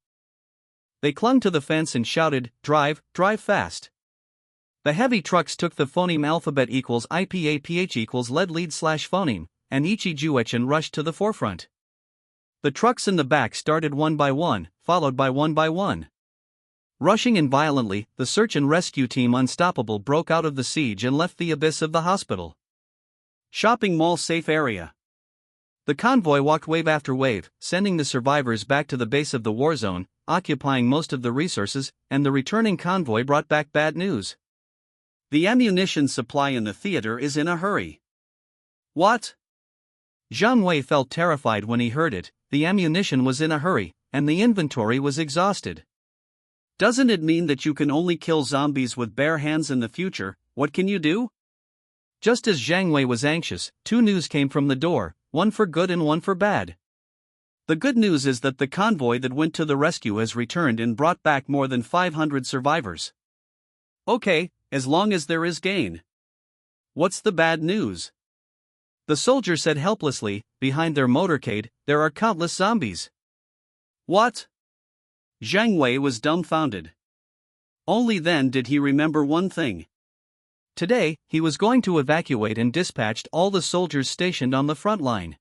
They clung to the fence and shouted, drive, drive fast. The heavy trucks took the phoneme alphabet equals IPAPH equals lead / phoneme, and Ichi and rushed to the forefront. The trucks in the back started one by one, followed by one by one. Rushing in violently, the search and rescue team Unstoppable broke out of the siege and left the abyss of the hospital. Shopping mall safe area. The convoy walked wave after wave, sending the survivors back to the base of the war zone, occupying most of the resources, and the returning convoy brought back bad news. The ammunition supply in the theater is in a hurry. What? Zhang Wei felt terrified when he heard it. The ammunition was in a hurry, and the inventory was exhausted. Doesn't it mean that you can only kill zombies with bare hands in the future? What can you do? Just as Zhang Wei was anxious, two news came from the door, one for good and one for bad. The good news is that the convoy that went to the rescue has returned and brought back more than 500 survivors. Okay, as long as there is gain. What's the bad news? The soldier said helplessly, behind their motorcade, there are countless zombies. What? Zhang Wei was dumbfounded. Only then did he remember one thing. Today, he was going to evacuate and dispatched all the soldiers stationed on the front line.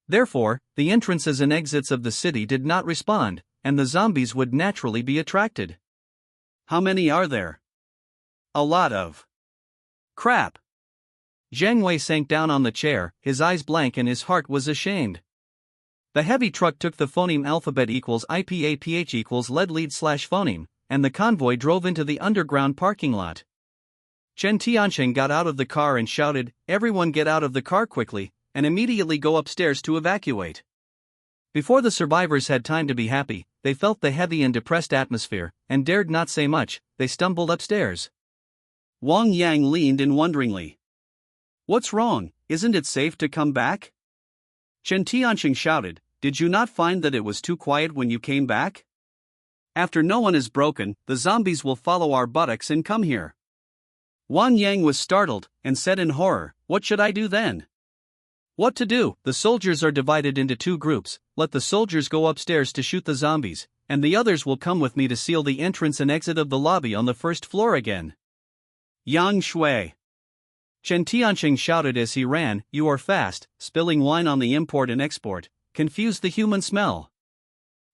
Therefore, the entrances and exits of the city did not respond, and the zombies would naturally be attracted. How many are there? A lot of crap. Jiang Wei sank down on the chair, his eyes blank and his heart was ashamed. The heavy truck took the phoneme alphabet equals IPAPH equals lead slash phoneme, and the convoy drove into the underground parking lot. Chen Tiancheng got out of the car and shouted, "Everyone get out of the car quickly, and immediately go upstairs to evacuate." Before the survivors had time to be happy, they felt the heavy and depressed atmosphere, and dared not say much. They stumbled upstairs. Wang Yang leaned in wonderingly. "What's wrong? Isn't it safe to come back?" Chen Tiancheng shouted, "Did you not find that it was too quiet when you came back? After no one is broken, the zombies will follow our buttocks and come here." Wang Yang was startled, and said in horror, "What should I do then?" "What to do? The soldiers are divided into two groups. Let the soldiers go upstairs to shoot the zombies, and the others will come with me to seal the entrance and exit of the lobby on the first floor again." Yang Shui. Chen Tiancheng shouted as he ran, "You are fast." Spilling wine on the import and export confused the human smell.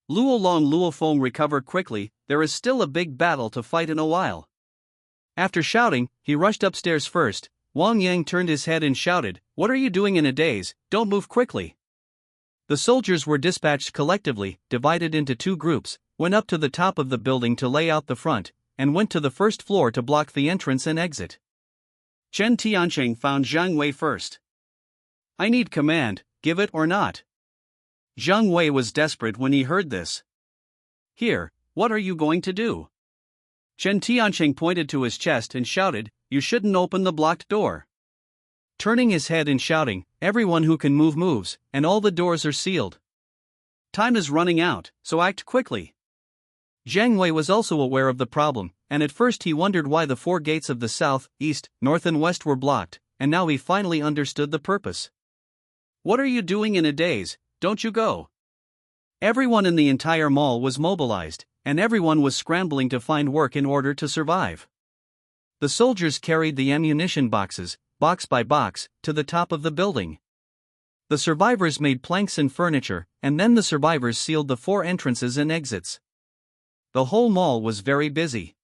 Luo Long Luo Feng recovered quickly. There is still a big battle to fight in a while. After shouting, he rushed upstairs first. Wang Yang turned his head and shouted, "What are you doing in a daze? Don't move quickly." The soldiers were dispatched collectively, divided into two groups, went up to the top of the building to lay out the front, and went to the first floor to block the entrance and exit. Chen Tiancheng found Jiang Wei first. "I need command, give it or not." Jiang Wei was desperate when he heard this. "Here, what are you going to do?" Chen Tiancheng pointed to his chest and shouted, "You shouldn't open the blocked door." Turning his head and shouting, "Everyone who can move moves, and all the doors are sealed. Time is running out, so act quickly." Jiang Wei was also aware of the problem, and at first he wondered why the four gates of the south, east, north and west were blocked, and now he finally understood the purpose. "What are you doing in a daze? Don't you go." Everyone in the entire mall was mobilized, and everyone was scrambling to find work in order to survive. The soldiers carried the ammunition boxes, box by box, to the top of the building. The survivors made planks and furniture, and then the survivors sealed the four entrances and exits. The whole mall was very busy.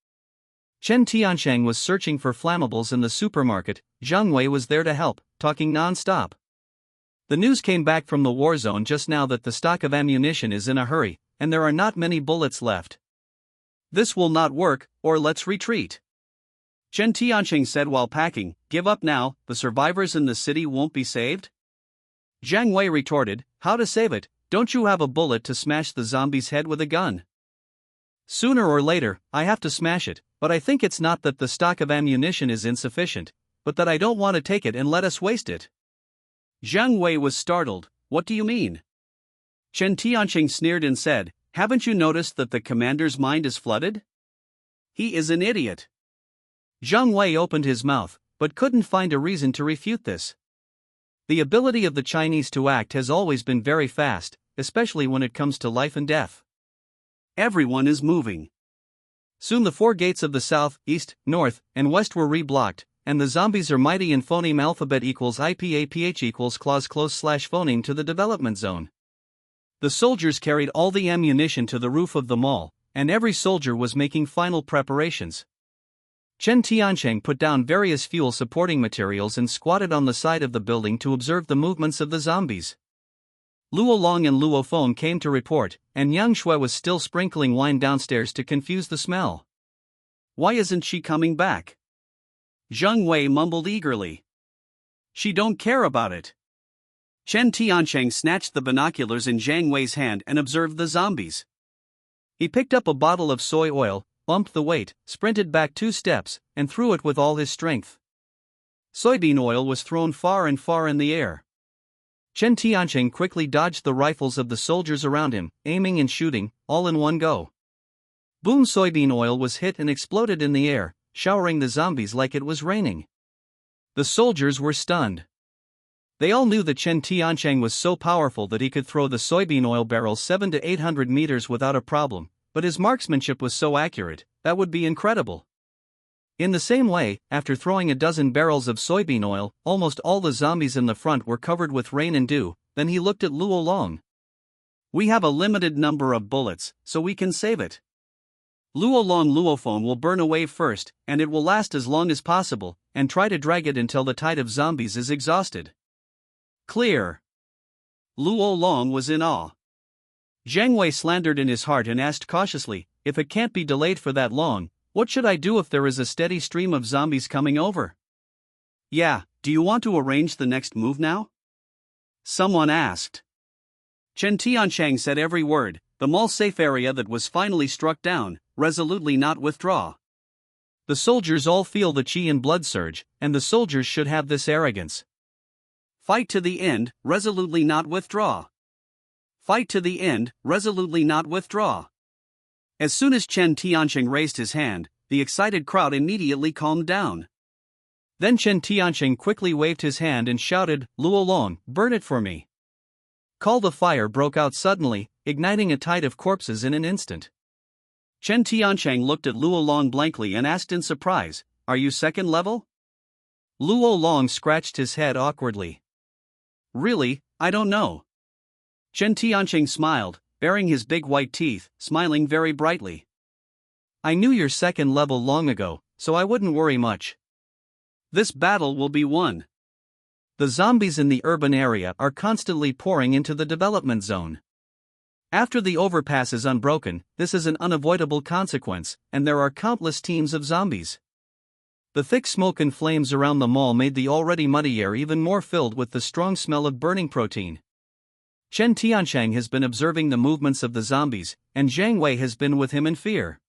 Chen Tiancheng was searching for flammables in the supermarket. Jiang Wei was there to help, talking non-stop. The news came back from the war zone just now that the stock of ammunition is in a hurry, and there are not many bullets left. "This will not work, or let's retreat," Chen Tiancheng said while packing. "Give up now, the survivors in the city won't be saved." Jiang Wei retorted, "How to save it? Don't you have a bullet to smash the zombie's head with a gun?" "Sooner or later, I have to smash it, but I think it's not that the stock of ammunition is insufficient, but that I don't want to take it and let us waste it." Jiang Wei was startled. "What do you mean?" Chen Tiancheng sneered and said, "Haven't you noticed that the commander's mind is flooded? He is an idiot." Jiang Wei opened his mouth, but couldn't find a reason to refute this. The ability of the Chinese to act has always been very fast, especially when it comes to life and death. Everyone is moving. Soon the four gates of the south, east, north, and west were reblocked, and the zombies are mighty in phoneme alphabet equals IPAPH equals clause close slash phoneme to the development zone. The soldiers carried all the ammunition to the roof of the mall, and every soldier was making final preparations. Chen Tiancheng put down various fuel supporting materials and squatted on the side of the building to observe the movements of the zombies. Luo Long and Luo Feng came to report, and Yang Shui was still sprinkling wine downstairs to confuse the smell. "Why isn't she coming back?" Jiang Wei mumbled eagerly. "She don't care about it." Chen Tiancheng snatched the binoculars in Jiang Wei's hand and observed the zombies. He picked up a bottle of soy oil, bumped the weight, sprinted back 2 steps, and threw it with all his strength. Soybean oil was thrown far and far in the air. Chen Tiancheng quickly dodged the rifles of the soldiers around him, aiming and shooting, all in one go. Boom! Soybean oil was hit and exploded in the air, showering the zombies like it was raining. The soldiers were stunned. They all knew that Chen Tiancheng was so powerful that he could throw the soybean oil barrel 700 to 800 meters without a problem, but his marksmanship was so accurate, that would be incredible. In the same way, after throwing a dozen barrels of soybean oil, almost all the zombies in the front were covered with rain and dew. Then he looked at Luo Long. We have a limited number of bullets, so we can save it. Luo Long Luophone will burn away first, and it will last as long as possible, and try to drag it until the tide of zombies is exhausted. Clear. Luo Long was in awe. Jiang Wei slandered in his heart and asked cautiously, if it can't be delayed for that long, what should I do if there is a steady stream of zombies coming over? Yeah, do you want to arrange the next move now? Someone asked. Chen Tiancheng said every word, the mall safe area that was finally struck down, resolutely not withdraw. The soldiers all feel the qi and blood surge, and the soldiers should have this arrogance. Fight to the end, resolutely not withdraw. Fight to the end, resolutely not withdraw. As soon as Chen Tiancheng raised his hand, the excited crowd immediately calmed down. Then Chen Tiancheng quickly waved his hand and shouted, Luo Long, burn it for me. Call the fire broke out suddenly, igniting a tide of corpses in an instant. Chen Tiancheng looked at Luo Long blankly and asked in surprise, are you second level? Luo Long scratched his head awkwardly. Really, I don't know. Chen Tiancheng smiled, baring his big white teeth, smiling very brightly. I knew your second level long ago, so I wouldn't worry much. This battle will be won. The zombies in the urban area are constantly pouring into the development zone. After the overpass is unbroken, this is an unavoidable consequence, and there are countless teams of zombies. The thick smoke and flames around the mall made the already muddy air even more filled with the strong smell of burning protein. Chen Tiancheng has been observing the movements of the zombies, and Jiang Wei has been with him in fear.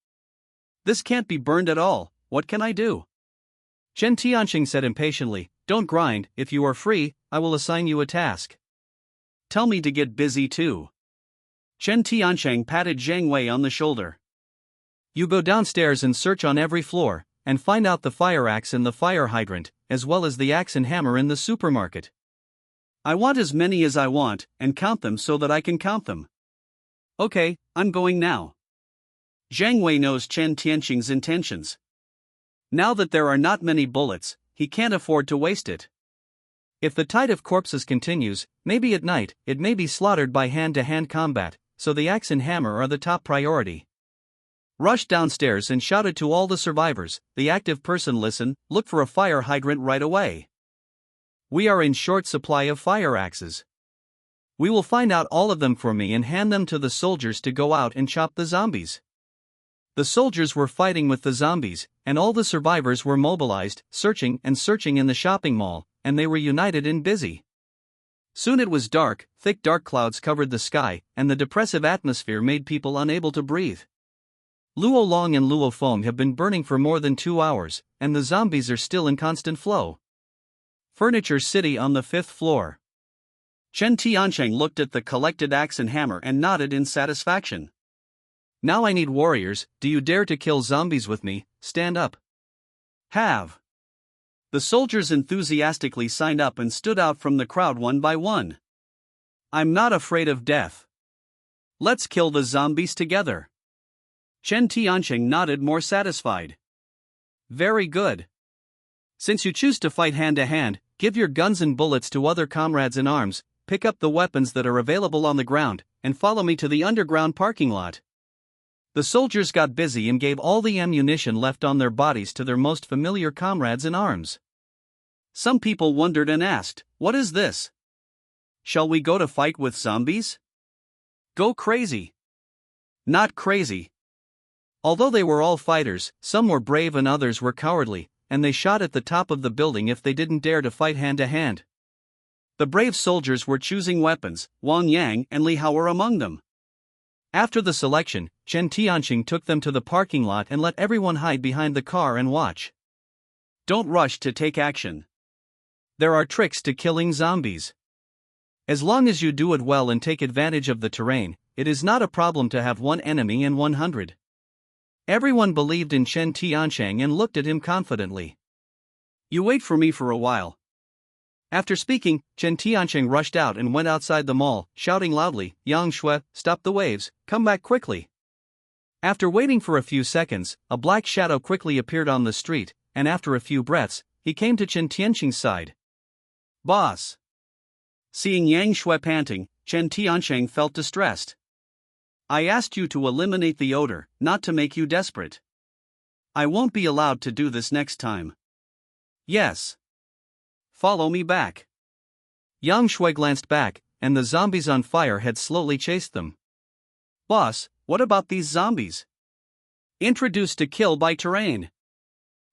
This can't be burned at all, what can I do? Chen Tiancheng said impatiently, don't grind, if you are free, I will assign you a task. Tell me to get busy too. Chen Tiancheng patted Jiang Wei on the shoulder. You go downstairs and search on every floor, and find out the fire axe and the fire hydrant, as well as the axe and hammer in the supermarket. I want as many as I want, and count them so that I can count them. Okay, I'm going now. Jiang Wei knows Chen Tiancheng's intentions. Now that there are not many bullets, he can't afford to waste it. If the tide of corpses continues, maybe at night, it may be slaughtered by hand-to-hand combat, so the axe and hammer are the top priority. Rushed downstairs and shouted to all the survivors, the active person listen, look for a fire hydrant right away. We are in short supply of fire axes. We will find out all of them for me and hand them to the soldiers to go out and chop the zombies. The soldiers were fighting with the zombies, and all the survivors were mobilized, searching in the shopping mall, and they were united and busy. Soon it was dark, thick dark clouds covered the sky, and the depressive atmosphere made people unable to breathe. Luo Long and Luo Feng have been burning for more than 2 hours, and the zombies are still in constant flow. Furniture City on the 5th floor. Chen Tiancheng looked at the collected axe and hammer and nodded in satisfaction. Now I need warriors, do you dare to kill zombies with me? Stand up. Have. The soldiers enthusiastically signed up and stood out from the crowd one by one. I'm not afraid of death. Let's kill the zombies together. Chen Tiancheng nodded more satisfied. Very good. Since you choose to fight hand to hand, give your guns and bullets to other comrades in arms, pick up the weapons that are available on the ground, and follow me to the underground parking lot. The soldiers got busy and gave all the ammunition left on their bodies to their most familiar comrades in arms. Some people wondered and asked, what is this? Shall we go to fight with zombies? Go crazy. Not crazy. Although they were all fighters, some were brave and others were cowardly, and they shot at the top of the building if they didn't dare to fight hand to hand. The brave soldiers were choosing weapons, Wang Yang and Li Hao were among them. After the selection, Chen Tiancheng took them to the parking lot and let everyone hide behind the car and watch. Don't rush to take action. There are tricks to killing zombies. As long as you do it well and take advantage of the terrain, it is not a problem to have one enemy and 100. Everyone believed in Chen Tiancheng and looked at him confidently. You wait for me for a while. After speaking, Chen Tiancheng rushed out and went outside the mall, shouting loudly, Yang Shui, stop the waves, come back quickly. After waiting for a few seconds, a black shadow quickly appeared on the street, and after a few breaths, he came to Chen Tianqing's side. Boss. Seeing Yang Shui panting, Chen Tianqing felt distressed. I asked you to eliminate the odor, not to make you desperate. I won't be allowed to do this next time. Yes. Follow me back. Yang Shui glanced back, and the zombies on fire had slowly chased them. Boss, what about these zombies? Introduced to kill by terrain.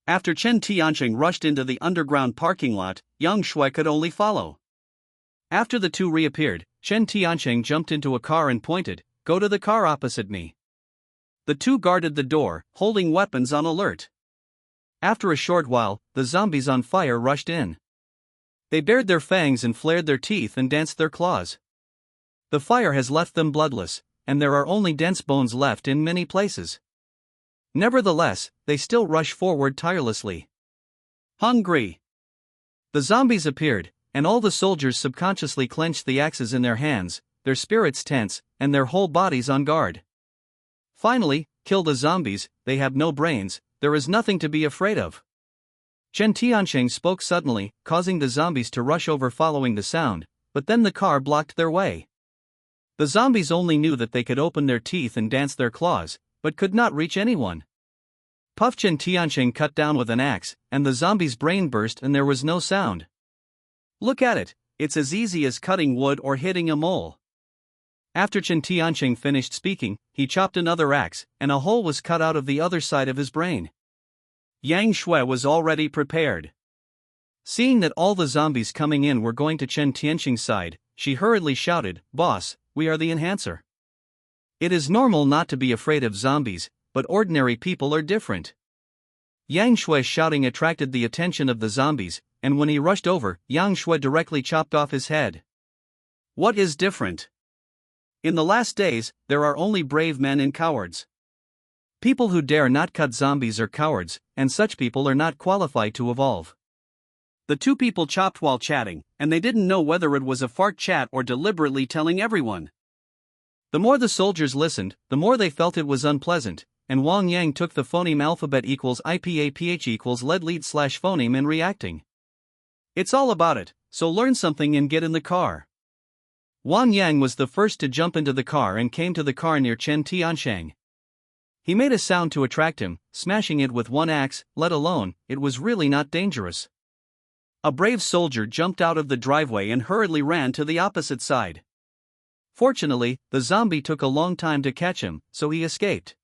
After Chen Tianqing rushed into the underground parking lot, Yang Shui could only follow. After the two reappeared, Chen Tianqing jumped into a car and pointed, "Go to the car opposite me." The two guarded the door, holding weapons on alert. After a short while, the zombies on fire rushed in. They bared their fangs and flared their teeth and danced their claws. The fire has left them bloodless, and there are only dense bones left in many places. Nevertheless, they still rush forward tirelessly. Hungry. The zombies appeared, and all the soldiers subconsciously clenched the axes in their hands, their spirits tense, and their whole bodies on guard. Finally, kill the zombies, they have no brains, there is nothing to be afraid of. Chen Tianqing spoke suddenly, causing the zombies to rush over following the sound, but then the car blocked their way. The zombies only knew that they could open their teeth and dance their claws, but could not reach anyone. Puff Chen Tianqing cut down with an axe, and the zombie's brain burst and there was no sound. Look at it, it's as easy as cutting wood or hitting a mole. After Chen Tianqing finished speaking, he chopped another axe, and a hole was cut out of the other side of his brain. Yang Shui was already prepared. Seeing that all the zombies coming in were going to Chen Tianqing's side, she hurriedly shouted, "Boss, we are the enhancer." It is normal not to be afraid of zombies, but ordinary people are different. Yang Shui's shouting attracted the attention of the zombies, and when he rushed over, Yang Shui directly chopped off his head. What is different? In the last days, there are only brave men and cowards. People who dare not cut zombies are cowards, and such people are not qualified to evolve. The two people chopped while chatting, and they didn't know whether it was a fart chat or deliberately telling everyone. The more the soldiers listened, the more they felt it was unpleasant, and Wang Yang took the phoneme alphabet equals IPAPH equals lead lead slash phoneme in reacting. It's all about it, so learn something and get in the car. Wang Yang was the first to jump into the car and came to the car near Chen Tianqing. He made a sound to attract him, smashing it with one axe, let alone, it was really not dangerous. A brave soldier jumped out of the driveway and hurriedly ran to the opposite side. Fortunately, the zombie took a long time to catch him, so he escaped.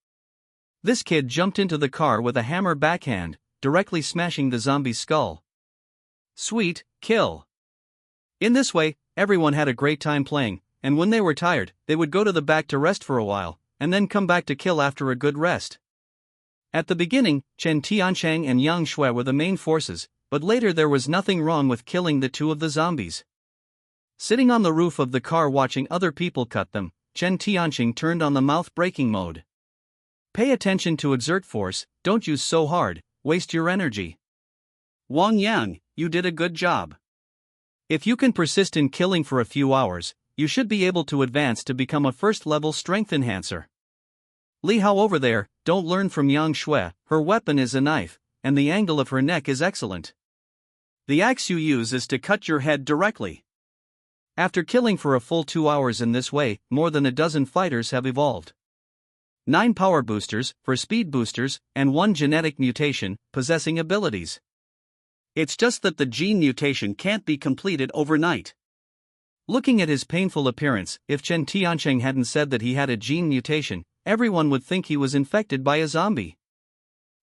This kid jumped into the car with a hammer backhand, directly smashing the zombie's skull. Sweet kill. In this way, everyone had a great time playing, and when they were tired, they would go to the back to rest for a while, and then come back to kill after a good rest. At the beginning, Chen Tianqing and Yang Shui were the main forces, but later there was nothing wrong with killing the two of the zombies. Sitting on the roof of the car watching other people cut them, Chen Tianqing turned on the mouth braking mode. Pay attention to exert force, don't use so hard, waste your energy. Wang Yang, you did a good job. If you can persist in killing for a few hours, you should be able to advance to become a first-level strength enhancer. Li Hao over there, don't learn from Yang Shui, her weapon is a knife, and the angle of her neck is excellent. The axe you use is to cut your head directly. After killing for a full 2 hours in this way, more than a dozen fighters have evolved. 9 power boosters, for speed boosters, and 1 genetic mutation, possessing abilities. It's just that the gene mutation can't be completed overnight. Looking at his painful appearance, if Chen Tianqing hadn't said that he had a gene mutation, everyone would think he was infected by a zombie.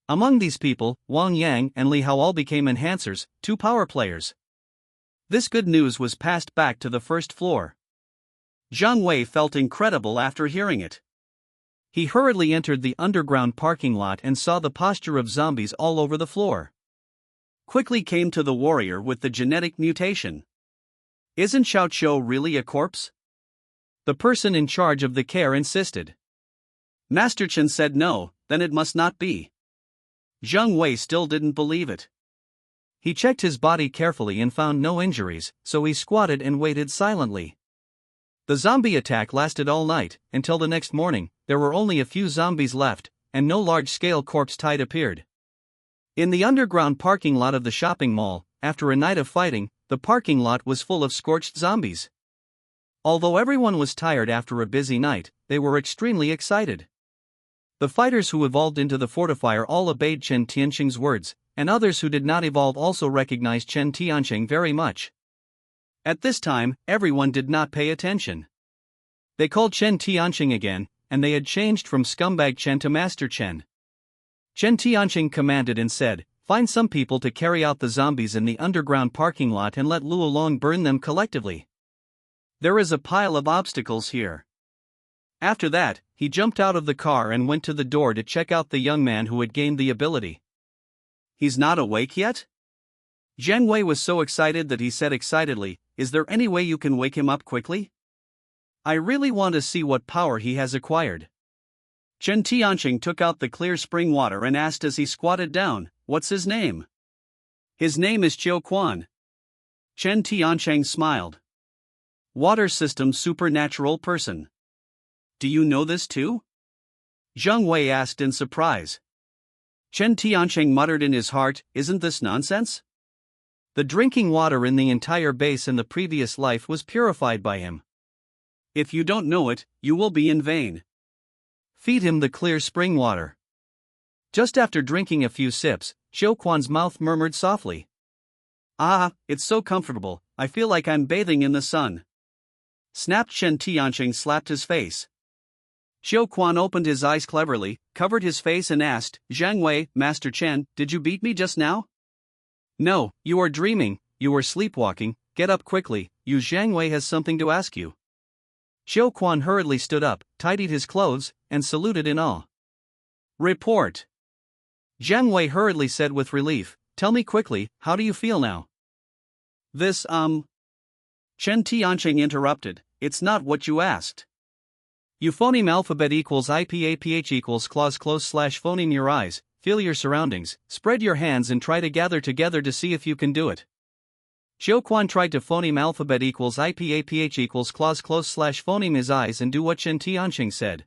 Among these people, Wang Yang and Li Hao all became enhancers, 2 power players. This good news was passed back to the first floor. Zhang Wei felt incredible after hearing it. He hurriedly entered the underground parking lot and saw the posture of zombies all over the floor. Quickly came to the warrior with the genetic mutation. Isn't Xiao Qiu really a corpse? The person in charge of the care insisted. Master Chen said no, then it must not be. Zhang Wei still didn't believe it. He checked his body carefully and found no injuries, so he squatted and waited silently. The zombie attack lasted all night, until the next morning, there were only a few zombies left, and no large-scale corpse tide appeared. In the underground parking lot of the shopping mall, after a night of fighting, the parking lot was full of scorched zombies. Although everyone was tired after a busy night, they were extremely excited. The fighters who evolved into the fortifier all obeyed Chen Tianqing's words, and others who did not evolve also recognized Chen Tianqing very much. At this time, everyone did not pay attention. They called Chen Tianqing again, and they had changed from Scumbag Chen to Master Chen. Chen Tianqing commanded and said, "Find some people to carry out the zombies in the underground parking lot and let Luolong burn them collectively. There is a pile of obstacles here." After that, he jumped out of the car and went to the door to check out the young man who had gained the ability. "He's not awake yet?" Zhang Wei was so excited that he said excitedly, "Is there any way you can wake him up quickly? I really want to see what power he has acquired." Chen Tianqing took out the clear spring water and asked as he squatted down, "What's his name?" "His name is Qiu Quan." Chen Tianqing smiled. "Water system supernatural person. Do you know this too?" Zhang Wei asked in surprise. Chen Tianqing muttered in his heart, "Isn't this nonsense?" The drinking water in the entire base in the previous life was purified by him. If you don't know it, you will be in vain. Feed him the clear spring water. Just after drinking a few sips, Qiu Quan's mouth murmured softly, "Ah, it's so comfortable, I feel like I'm bathing in the sun." Snapped Chen Tianqing slapped his face. Qiu Quan opened his eyes cleverly, covered his face and asked, "Zhang Wei, Master Chen, did you beat me just now?" "No, you are dreaming, you are sleepwalking, get up quickly, Zhang Wei has something to ask you." Qiu Quan hurriedly stood up, tidied his clothes, and saluted in awe. "Report." Zhang Wei hurriedly said with relief, "Tell me quickly, how do you feel now?" This, Chen Tianqing interrupted, "It's not what you asked. Euphoneme alphabet equals IPAPH equals clause close slash phoneme your eyes, feel your surroundings, spread your hands and try to gather together to see if you can do it." Qiu Quan tried to phoneme alphabet equals IPAPH equals clause close slash phoneme his eyes and do what Chen Tianqing said.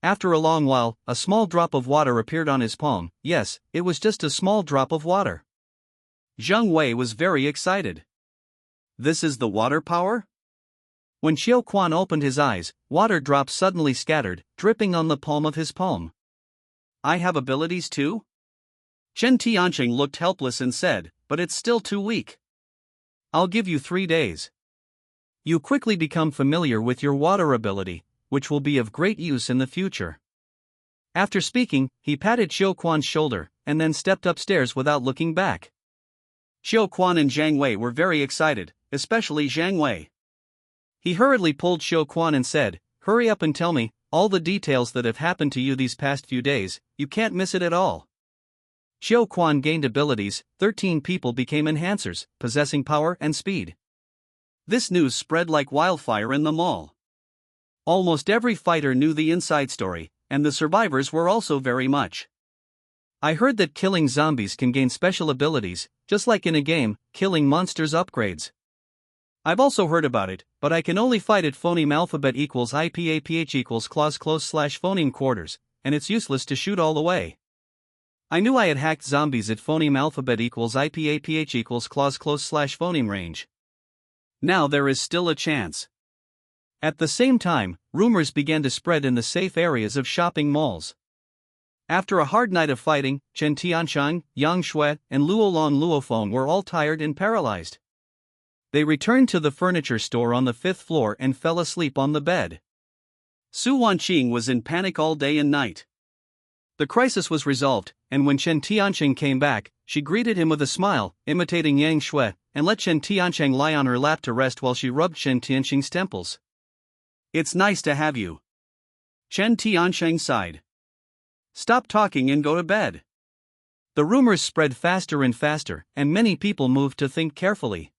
After a long while, a small drop of water appeared on his palm. Yes, it was just a small drop of water. Zhang Wei was very excited. This is the water power? When Qiu Quan opened his eyes, water drops suddenly scattered, dripping on the palm of his palm. I have abilities too? Chen Tianqing looked helpless and said, "But it's still too weak. I'll give you 3 days. You quickly become familiar with your water ability, which will be of great use in the future." After speaking, he patted Qiu Quan's shoulder, and then stepped upstairs without looking back. Qiu Quan and Zhang Wei were very excited, especially Zhang Wei. He hurriedly pulled Qiu Quan and said, "Hurry up and tell me all the details that have happened to you these past few days, you can't miss it at all." Qiu Quan gained abilities, 13 people became enhancers, possessing power and speed. This news spread like wildfire in the mall. Almost every fighter knew the inside story, and the survivors were also very much. I heard that killing zombies can gain special abilities, just like in a game, killing monsters upgrades. I've also heard about it, but I can only fight at phoneme alphabet equals IPAPH equals clause close slash phoneme quarters, and it's useless to shoot all the way. I knew I had hacked zombies at phoneme alphabet equals IPAPH equals clause close slash phoneme range. Now there is still a chance. At the same time, rumors began to spread in the safe areas of shopping malls. After a hard night of fighting, Chen Tianqing, Yang Shui, and Luolong Luofeng were all tired and paralyzed. They returned to the furniture store on the 5th floor and fell asleep on the bed. Su Wanqing was in panic all day and night. The crisis was resolved, and when Chen Tianqing came back, she greeted him with a smile, imitating Yang Shui, and let Chen Tianqing lie on her lap to rest while she rubbed Chen Tianqing's temples. "It's nice to have you." Chen Tianqing sighed. "Stop talking and go to bed." The rumors spread faster and faster, and many people moved to think carefully.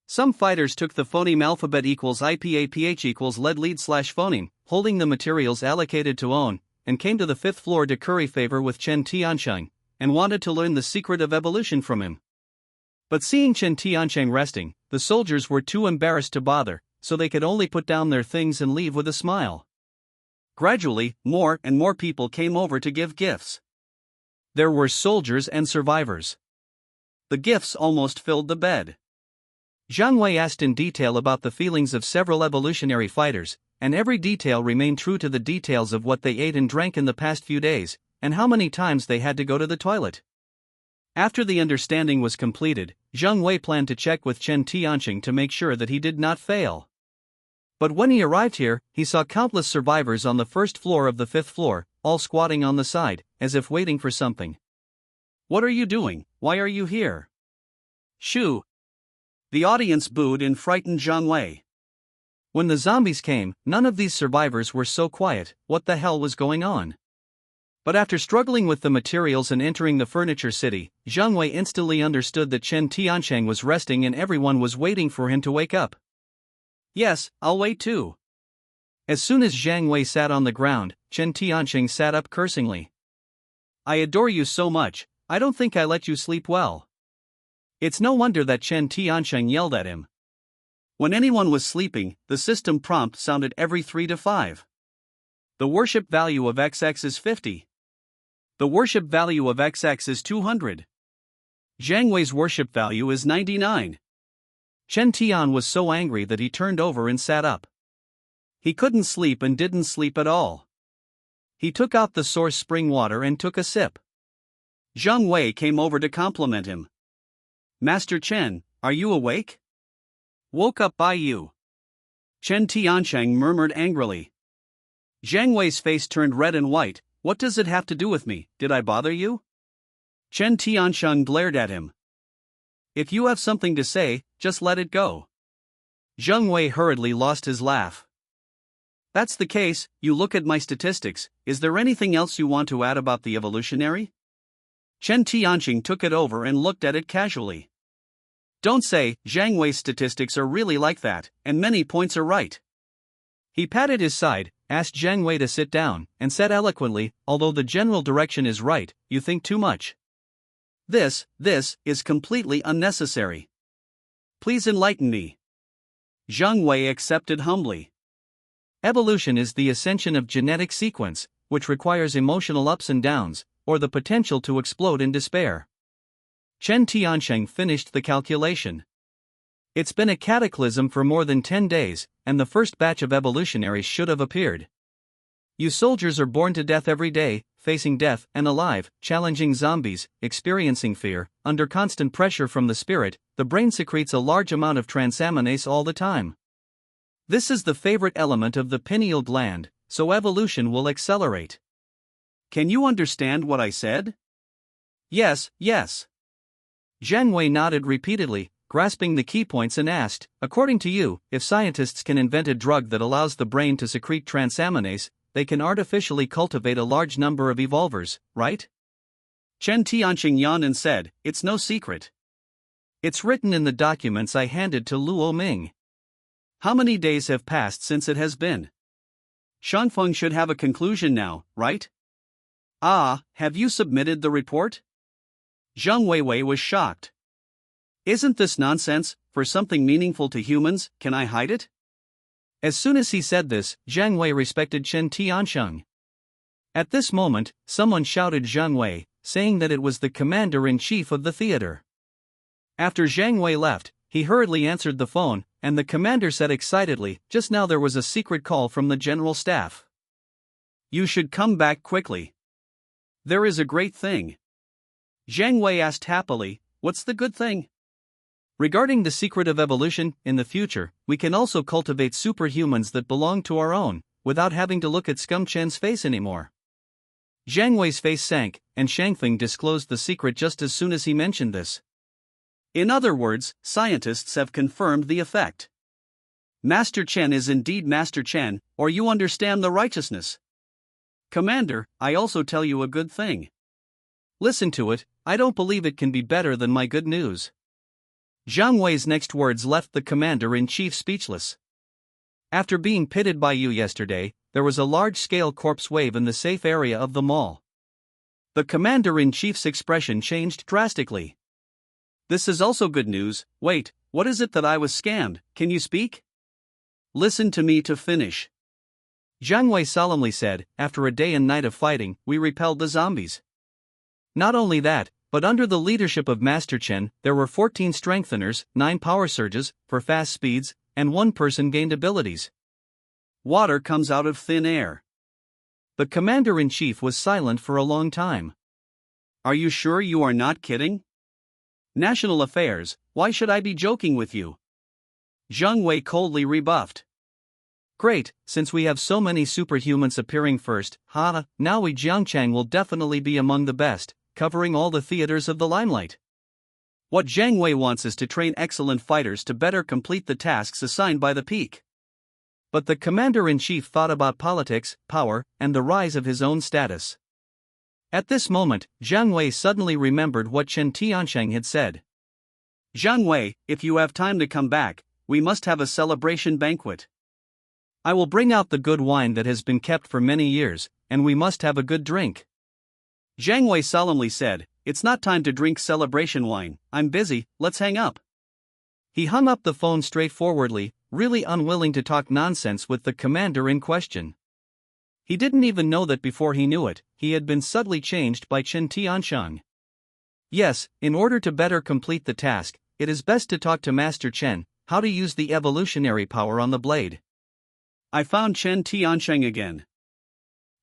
Some fighters took the phoneme alphabet equals IPAPH equals lead slash phoneme, holding the materials allocated to own, and came to the 5th floor to curry favor with Chen Tianqing, and wanted to learn the secret of evolution from him. But seeing Chen Tianqing resting, the soldiers were too embarrassed to bother, so they could only put down their things and leave with a smile. Gradually, more and more people came over to give gifts. There were soldiers and survivors. The gifts almost filled the bed. Jiang Wei asked in detail about the feelings of several evolutionary fighters, and every detail remained true to the details of what they ate and drank in the past few days, and how many times they had to go to the toilet. After the understanding was completed, Jiang Wei planned to check with Chen Tianqing to make sure that he did not fail. But when he arrived here, he saw countless survivors on the first floor of the fifth floor, all squatting on the side, as if waiting for something. "What are you doing? Why are you here?" "Shoo!" The audience booed and frightened Jiang Wei. When the zombies came, none of these survivors were so quiet. What the hell was going on? But after struggling with the materials and entering the furniture city, Jiang Wei instantly understood that Chen Tianqing was resting and everyone was waiting for him to wake up. "Yes, I'll wait too." As soon as Jiang Wei sat on the ground, Chen Tianqing sat up cursingly. "I adore you so much, I don't think I let you sleep well." It's no wonder that Chen Tianqing yelled at him. When anyone was sleeping, the system prompt sounded every 3 to 5. The worship value of XX is 50. The worship value of XX is 200. Jiang Wei's worship value is 99. Chen Tian was so angry that he turned over and sat up. He couldn't sleep and didn't sleep at all. He took out the source spring water and took a sip. Jiang Wei came over to compliment him. "Master Chen, are you awake? Woke up by you." Chen Tianqing murmured angrily. Jiang Wei's face turned red and white. "What does it have to do with me? Did I bother you?" Chen Tianqing glared at him. "If you have something to say, just let it go." Jiang Wei hurriedly lost his laugh. "That's the case, you look at my statistics, is there anything else you want to add about the evolutionary?" Chen Tianqing took it over and looked at it casually. "Don't say, Jiang Wei's statistics are really like that, and many points are right." He patted his side, asked Jiang Wei to sit down, and said eloquently, "Although the general direction is right, you think too much. This is completely unnecessary. Please enlighten me." Jiang Wei accepted humbly. Evolution is the ascension of genetic sequence, which requires emotional ups and downs, or the potential to explode in despair. Chen Tianqing finished the calculation. It's been a cataclysm for more than 10 days, and the first batch of evolutionaries should have appeared. You soldiers are born to death every day, facing death and alive, challenging zombies, experiencing fear, under constant pressure from the spirit. The brain secretes a large amount of transaminase all the time. This is the favorite element of the pineal gland, so evolution will accelerate. Can you understand what I said? Yes. Jiang Wei nodded repeatedly, grasping the key points, and asked, "According to you, if scientists can invent a drug that allows the brain to secrete transaminase, they can artificially cultivate a large number of evolvers, right?" Chen Tianqing yawned and said, "It's no secret. It's written in the documents I handed to Luo Ming. How many days have passed since it has been? Shangfeng should have a conclusion now, right?" "Ah, have you submitted the report?" Jiang Wei was shocked. "Isn't this nonsense? For something meaningful to humans, can I hide it?" As soon as he said this, Jiang Wei respected Chen Tianqing. At this moment, someone shouted Jiang Wei, saying that it was the commander-in-chief of the theater. After Jiang Wei left, he hurriedly answered the phone, and the commander said excitedly, "Just now there was a secret call from the general staff. You should come back quickly. There is a great thing." Jiang Wei asked happily, "What's the good thing?" "Regarding the secret of evolution, in the future, we can also cultivate superhumans that belong to our own, without having to look at Scum Chen's face anymore." Jiang Wei's face sank, and Shangfeng disclosed the secret just as soon as he mentioned this. In other words, scientists have confirmed the effect. Master Chen is indeed Master Chen, or you understand the righteousness. Commander, I also tell you a good thing. Listen to it, I don't believe it can be better than my good news. Jiang Wei's next words left the commander-in-chief speechless. After being pitted by you yesterday, there was a large-scale corpse wave in the safe area of the mall. The commander-in-chief's expression changed drastically. This is also good news. Wait, what is it that I was scammed? Can you speak? Listen to me to finish. Jiang Wei solemnly said, after a day and night of fighting, we repelled the zombies. Not only that, but under the leadership of Master Chen, there were 14 strengtheners, 9 power surges, for fast speeds, and 1 person gained abilities. Water comes out of thin air. The commander-in-chief was silent for a long time. Are you sure you are not kidding? National affairs, why should I be joking with you? Jiang Wei coldly rebuffed. Great, since we have so many superhumans appearing first, now we Jiangchang will definitely be among the best, covering all the theaters of the limelight. What Jiang Wei wants is to train excellent fighters to better complete the tasks assigned by the peak. But the commander-in-chief thought about politics, power, and the rise of his own status. At this moment, Jiang Wei suddenly remembered what Chen Tiancheng had said. Jiang Wei, if you have time to come back, we must have a celebration banquet. I will bring out the good wine that has been kept for many years, and we must have a good drink. Jiang Wei solemnly said, it's not time to drink celebration wine, I'm busy, let's hang up. He hung up the phone straightforwardly, really unwilling to talk nonsense with the commander in question. He didn't even know that before he knew it, he had been subtly changed by Chen Tiancheng. Yes, in order to better complete the task, it is best to talk to Master Chen, how to use the evolutionary power on the blade. I found Chen Tiancheng again.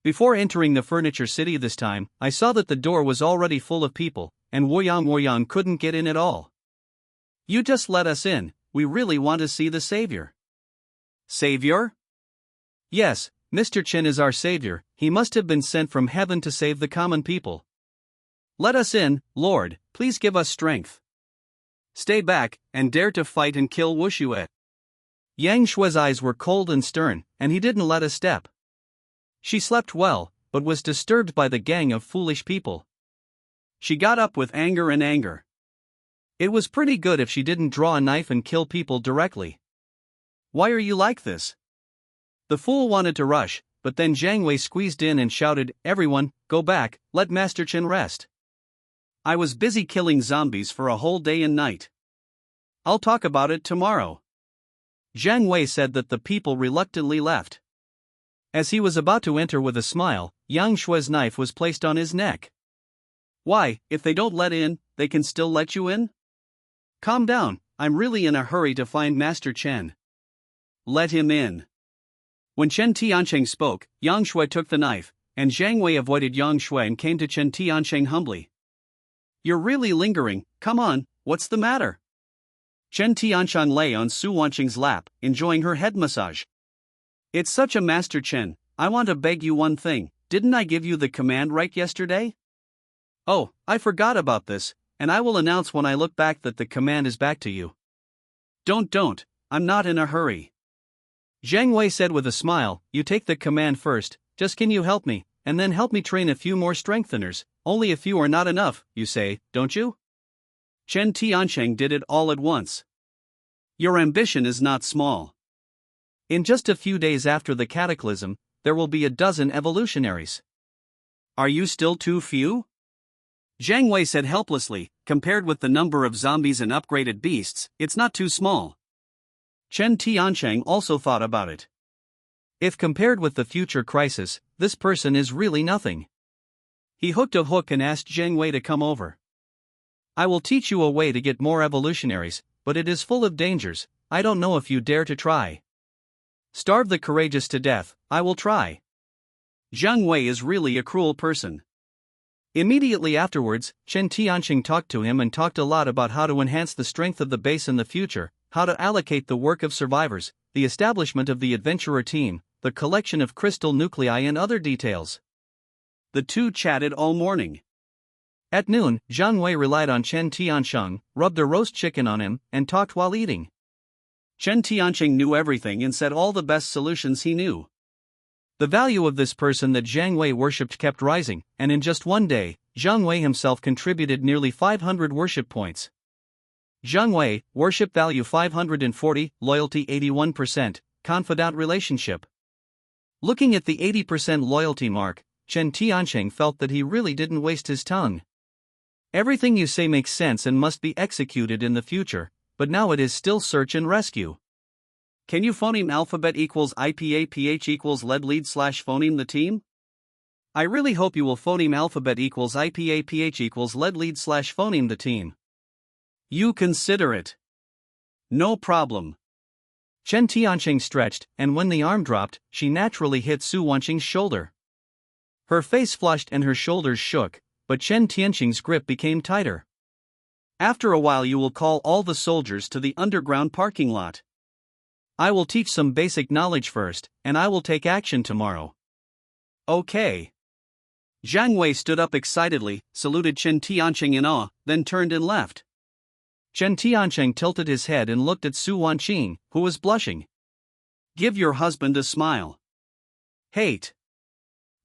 Before entering the furniture city this time, I saw that the door was already full of people, and Woyan couldn't get in at all. You just let us in, we really want to see the savior. Savior? Yes, Mr. Chen is our savior, he must have been sent from heaven to save the common people. Let us in, Lord, please give us strength. Stay back, and dare to fight and kill Wuxue. Yang Shui's eyes were cold and stern, and he didn't let a step. She slept well, but was disturbed by the gang of foolish people. She got up with anger and anger. It was pretty good if she didn't draw a knife and kill people directly. Why are you like this? The fool wanted to rush, but then Jiang Wei squeezed in and shouted, everyone, go back, let Master Chen rest. I was busy killing zombies for a whole day and night. I'll talk about it tomorrow. Jiang Wei said that the people reluctantly left. As he was about to enter with a smile, Yang Shui's knife was placed on his neck. Why, if they don't let in, they can still let you in? Calm down, I'm really in a hurry to find Master Chen. Let him in. When Chen Tiancheng spoke, Yang Shui took the knife, and Jiang Wei avoided Yang Shui and came to Chen Tiancheng humbly. You're really lingering, come on, what's the matter? Chen Tiancheng lay on Su Wanqing's lap, enjoying her head massage. It's such a Master Chen, I want to beg you one thing, didn't I give you the command right yesterday? Oh, I forgot about this, and I will announce when I look back that the command is back to you. Don't, I'm not in a hurry. Jiang Wei said with a smile, you take the command first, just can you help me, and then help me train a few more strengtheners, only a few are not enough, you say, don't you? Chen Tiancheng did it all at once. Your ambition is not small. In just a few days after the cataclysm, there will be 12 evolutionaries. Are you still too few? Jiang Wei said helplessly, compared with the number of zombies and upgraded beasts, it's not too small. Chen Tiancheng also thought about it. If compared with the future crisis, this person is really nothing. He hooked a hook and asked Jiang Wei to come over. I will teach you a way to get more evolutionaries, but it is full of dangers, I don't know if you dare to try. Starve the courageous to death, I will try. Jiang Wei is really a cruel person. Immediately afterwards, Chen Tiancheng talked to him and talked a lot about how to enhance the strength of the base in the future, how to allocate the work of survivors, the establishment of the adventurer team, the collection of crystal nuclei and other details. The two chatted all morning. At noon, Jiang Wei relied on Chen Tiancheng, rubbed a roast chicken on him, and talked while eating. Chen Tiancheng knew everything and said all the best solutions he knew. The value of this person that Jiang Wei worshipped kept rising, and in just one day, Jiang Wei himself contributed nearly 500 worship points. Jiang Wei, worship value 540, loyalty 81%, confidant relationship. Looking at the 80% loyalty mark, Chen Tiancheng felt that he really didn't waste his tongue. Everything you say makes sense and must be executed in the future, but now it is still search and rescue. Can you phoneme alphabet equals IPAPH equals lead lead slash phoneme the team? I really hope you will phoneme alphabet equals IPAPH equals lead lead slash phoneme the team. You consider it. No problem. Chen Tianqing stretched, and when the arm dropped, she naturally hit Su Wanqing's shoulder. Her face flushed and her shoulders shook, but Chen Tianqing's grip became tighter. After a while you will call all the soldiers to the underground parking lot. I will teach some basic knowledge first, and I will take action tomorrow. Okay. Zhang Wei stood up excitedly, saluted Chen Tianqing in awe, then turned and left. Chen Tianqing tilted his head and looked at Su Wanqing, who was blushing. Give your husband a smile. Hate.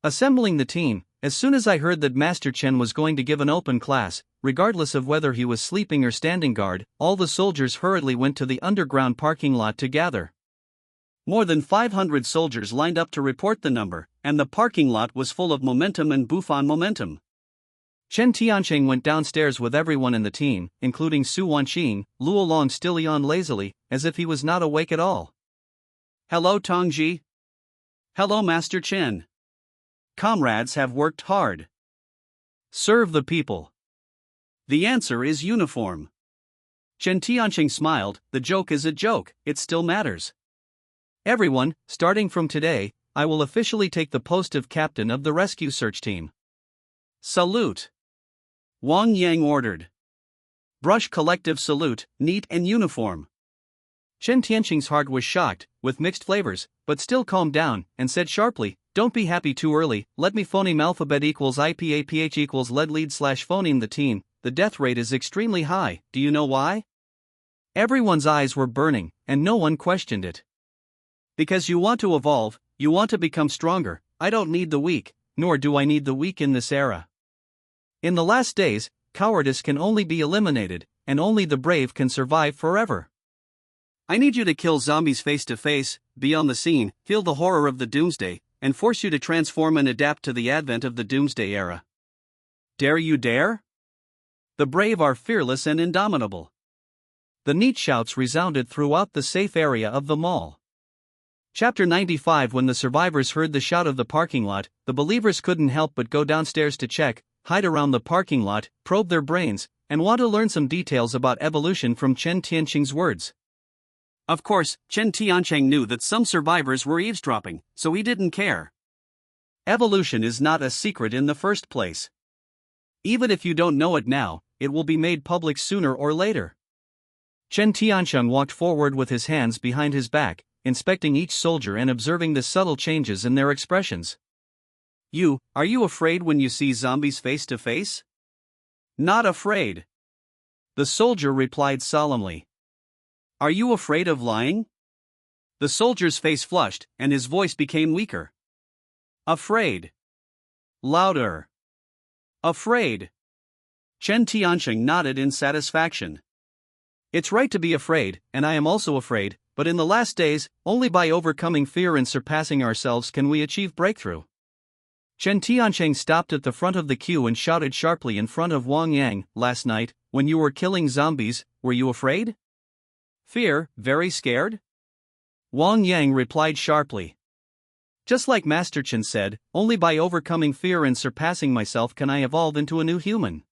Assembling the team, as soon as I heard that Master Chen was going to give an open class, regardless of whether he was sleeping or standing guard, all the soldiers hurriedly went to the underground parking lot to gather. More than 500 soldiers lined up to report the number, and the parking lot was full of momentum and bouffon momentum. Chen Tianqing went downstairs with everyone in the team, including Su Wanqing. Luo Long still yawned lazily, as if he was not awake at all. Hello Tongji. Hello Master Chen. Comrades have worked hard. Serve the people. The answer is uniform. Chen Tianqing smiled. The joke is a joke, it still matters. Everyone, starting from today, I will officially take the post of captain of the rescue search team. Salute. Wang Yang ordered. Brush collective salute, neat and uniform. Chen Tianqing's heart was shocked, with mixed flavors, but still calmed down, and said sharply, "Don't be happy too early, let me phoneme alphabet equals IPAPH equals lead lead slash phoneme the team. The death rate is extremely high, do you know why?" Everyone's eyes were burning, and no one questioned it. Because you want to evolve, you want to become stronger. I don't need the weak, nor do I need the weak in this era. In the last days, cowardice can only be eliminated, and only the brave can survive forever. I need you to kill zombies face to face, be on the scene, feel the horror of the doomsday, and force you to transform and adapt to the advent of the doomsday era. Dare you dare? The brave are fearless and indomitable. The neat shouts resounded throughout the safe area of the mall. Chapter 95. When the survivors heard the shout of the parking lot, the believers couldn't help but go downstairs to check, hide around the parking lot, probe their brains, and want to learn some details about evolution from Chen Tianqing's words. Of course, Chen Tianqing knew that some survivors were eavesdropping, so he didn't care. Evolution is not a secret in the first place. Even if you don't know it now, it will be made public sooner or later. Chen Tianqing walked forward with his hands behind his back, inspecting each soldier and observing the subtle changes in their expressions. Are you afraid when you see zombies face to face? Not afraid. The soldier replied solemnly. Are you afraid of lying? The soldier's face flushed, and his voice became weaker. Afraid. Louder. Afraid. Chen Tianqing nodded in satisfaction. It's right to be afraid, and I am also afraid, but in the last days, only by overcoming fear and surpassing ourselves can we achieve breakthrough. Chen Tianqing stopped at the front of the queue and shouted sharply in front of Wang Yang, "Last night, when you were killing zombies, were you afraid?" Fear, very scared? Wang Yang replied sharply. Just like Master Chen said, only by overcoming fear and surpassing myself can I evolve into a new human.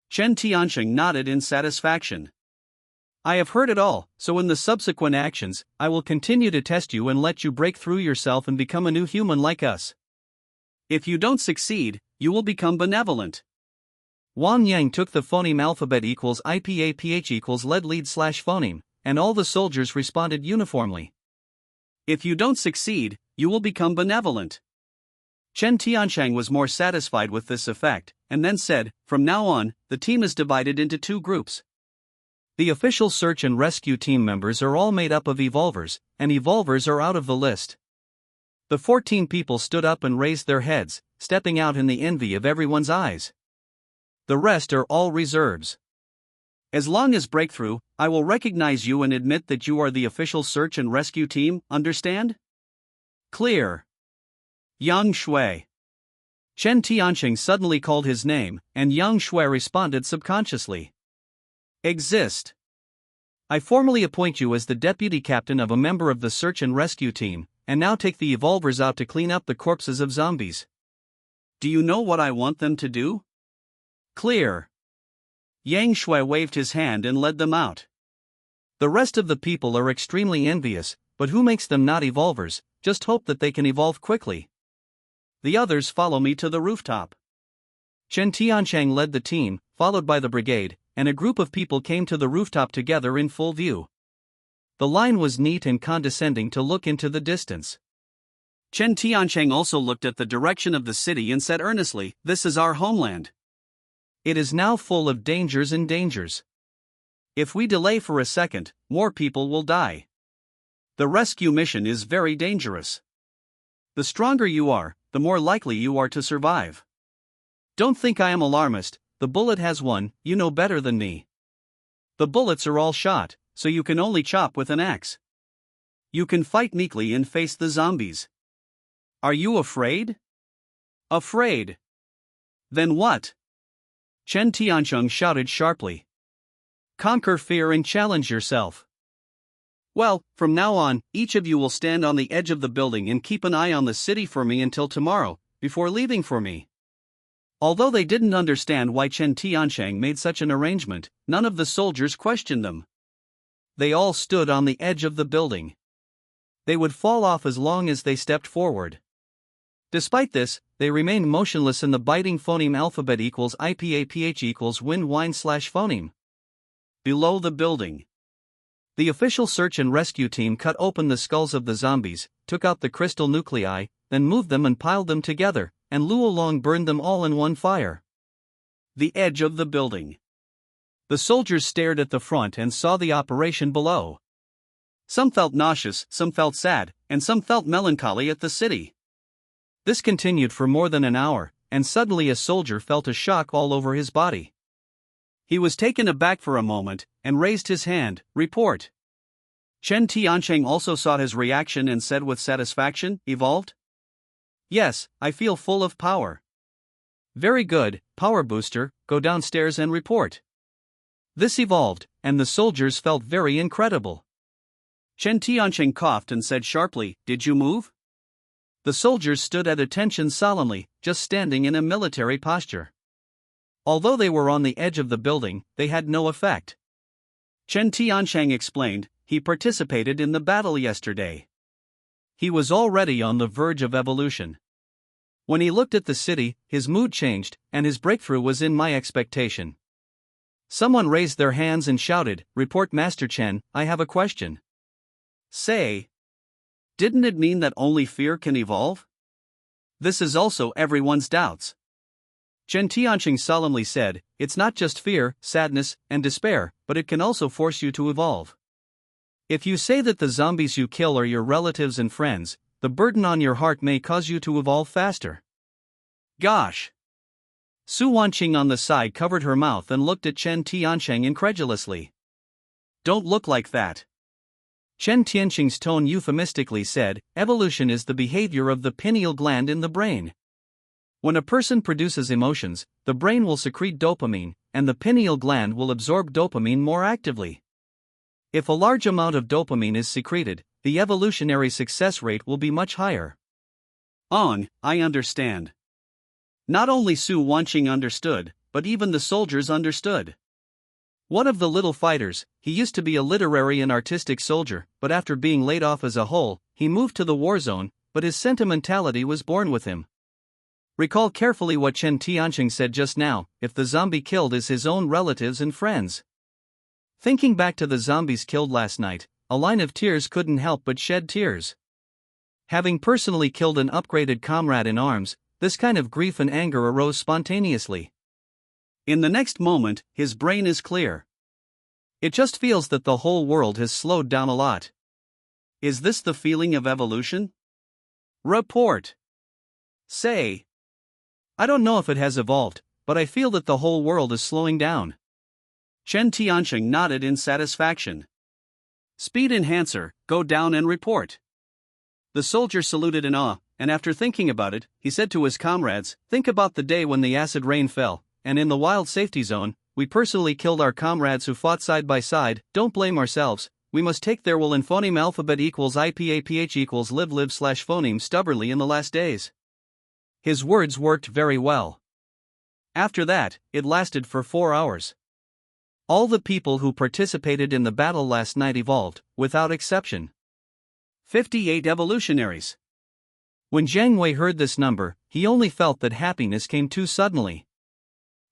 Chen Tianqing nodded in satisfaction. I have heard it all, so in the subsequent actions, I will continue to test you and let you break through yourself and become a new human like us. If you don't succeed, you will become benevolent. Wang Yang took the phoneme alphabet equals IPAPH equals lead lead slash phoneme, and all the soldiers responded uniformly. If you don't succeed, you will become benevolent. Chen Tianqing was more satisfied with this effect, and then said, from now on, the team is divided into two groups. The official search and rescue team members are all made up of evolvers, and evolvers are out of the list. The 14 people stood up and raised their heads, stepping out in the envy of everyone's eyes. The rest are all reserves. As long as breakthrough, I will recognize you and admit that you are the official search and rescue team, understand? Clear. Yang Shui. Chen Tianqing suddenly called his name, and Yang Shui responded subconsciously. Exist. I formally appoint you as the deputy captain of a member of the search and rescue team, and now take the evolvers out to clean up the corpses of zombies. Do you know what I want them to do? Clear. Yang Shui waved his hand and led them out. The rest of the people are extremely envious, but who makes them not evolvers? Just hope that they can evolve quickly. The others follow me to the rooftop. Chen Tiancheng led the team, followed by the brigade, and a group of people came to the rooftop together in full view. The line was neat and condescending to look into the distance. Chen Tiancheng also looked at the direction of the city and said earnestly, "This is our homeland. It is now full of dangers and dangers. If we delay for a second, more people will die. The rescue mission is very dangerous. The stronger you are, the more likely you are to survive. Don't think I am alarmist, the bullet has won, you know better than me. The bullets are all shot, so you can only chop with an axe. You can fight meekly and face the zombies. Are you afraid? Afraid? Then what?" Chen Tiancheng shouted sharply. Conquer fear and challenge yourself. Well, from now on, each of you will stand on the edge of the building and keep an eye on the city for me until tomorrow, before leaving for me. Although they didn't understand why Chen Tiancheng made such an arrangement, none of the soldiers questioned them. They all stood on the edge of the building. They would fall off as long as they stepped forward. Despite this, they remained motionless in the biting phoneme alphabet equals IPAPH equals wind wine / phoneme. Below the building. The official search and rescue team cut open the skulls of the zombies, took out the crystal nuclei, then moved them and piled them together, and Luo Long burned them all in one fire. The edge of the building. The soldiers stared at the front and saw the operation below. Some felt nauseous, some felt sad, and some felt melancholy at the city. This continued for more than an hour, and suddenly a soldier felt a shock all over his body. He was taken aback for a moment, and raised his hand, "Report." Chen Tiancheng also saw his reaction and said with satisfaction, "Evolved?" "Yes, I feel full of power." "Very good, power booster, go downstairs and report." This evolved, and the soldiers felt very incredible. Chen Tiancheng coughed and said sharply, "Did you move?" The soldiers stood at attention solemnly, just standing in a military posture. Although they were on the edge of the building, they had no effect. Chen Tiancheng explained, "He participated in the battle yesterday. He was already on the verge of evolution. When he looked at the city, his mood changed, and his breakthrough was in my expectation." Someone raised their hands and shouted, "Report Master Chen, I have a question." "Say. Didn't it mean that only fear can evolve? This is also everyone's doubts." Chen Tiancheng solemnly said, "It's not just fear, sadness, and despair, but it can also force you to evolve. If you say that the zombies you kill are your relatives and friends, the burden on your heart may cause you to evolve faster." Gosh! Su Wanqing on the side covered her mouth and looked at Chen Tiancheng incredulously. "Don't look like that." Chen Tiancheng's tone euphemistically said, "Evolution is the behavior of the pineal gland in the brain. When a person produces emotions, the brain will secrete dopamine, and the pineal gland will absorb dopamine more actively. If a large amount of dopamine is secreted, the evolutionary success rate will be much higher." I understand. Not only Su Wanqing understood, but even the soldiers understood. One of the little fighters, he used to be a literary and artistic soldier, but after being laid off as a whole, he moved to the war zone, but his sentimentality was born with him. Recall carefully what Chen Tiancheng said just now, if the zombie killed is his own relatives and friends. Thinking back to the zombies killed last night, a line of tears couldn't help but shed tears. Having personally killed an upgraded comrade in arms, this kind of grief and anger arose spontaneously. In the next moment, his brain is clear. It just feels that the whole world has slowed down a lot. Is this the feeling of evolution? Report. Say. I don't know if it has evolved, but I feel that the whole world is slowing down. Chen Tiancheng nodded in satisfaction. Speed enhancer, go down and report. The soldier saluted in awe, and after thinking about it, he said to his comrades, "Think about the day when the acid rain fell, and in the wild safety zone, we personally killed our comrades who fought side by side, don't blame ourselves, we must take their will in phoneme alphabet equals IPAPH equals live slash phoneme stubbornly in the last days. His words worked very well. After that, it lasted for 4 hours. All the people who participated in the battle last night evolved, without exception. 58 evolutionaries. When Jiang Wei heard this number, he only felt that happiness came too suddenly.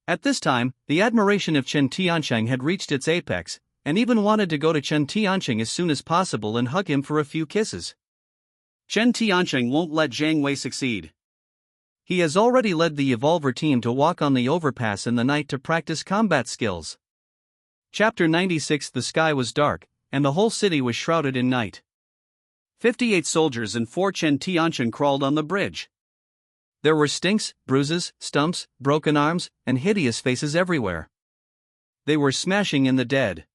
At this time, the admiration of Chen Tiancheng had reached its apex, and even wanted to go to Chen Tiancheng as soon as possible and hug him for a few kisses. Chen Tiancheng won't let Jiang Wei succeed. He has already led the Evolver team to walk on the overpass in the night to practice combat skills. Chapter 96. The sky was dark, and the whole city was shrouded in night. 58 soldiers and 4 Chen Tiancheng crawled on the bridge. There were stinks, bruises, stumps, broken arms, and hideous faces everywhere. They were smashing in the dead.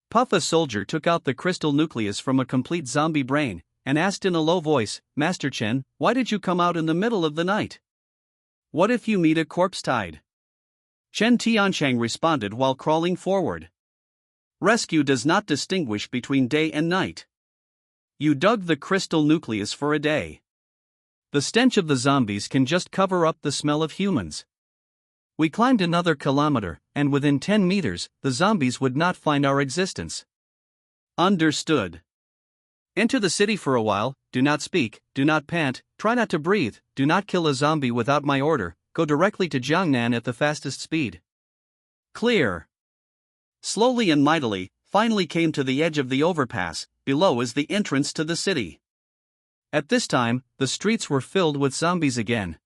Puff, a soldier, took out the crystal nucleus from a complete zombie brain, and asked in a low voice, "Master Chen, why did you come out in the middle of the night? What if you meet a corpse tide?" Chen Tiancheng responded while crawling forward. "Rescue does not distinguish between day and night. You dug the crystal nucleus for a day. The stench of the zombies can just cover up the smell of humans. We climbed another kilometer, and within 10 meters, the zombies would not find our existence." Understood. Enter the city for a while, do not speak, do not pant, try not to breathe, do not kill a zombie without my order, go directly to Jiangnan at the fastest speed. Clear. Slowly and mightily, finally came to the edge of the overpass. Below is the entrance to the city. At this time, the streets were filled with zombies again.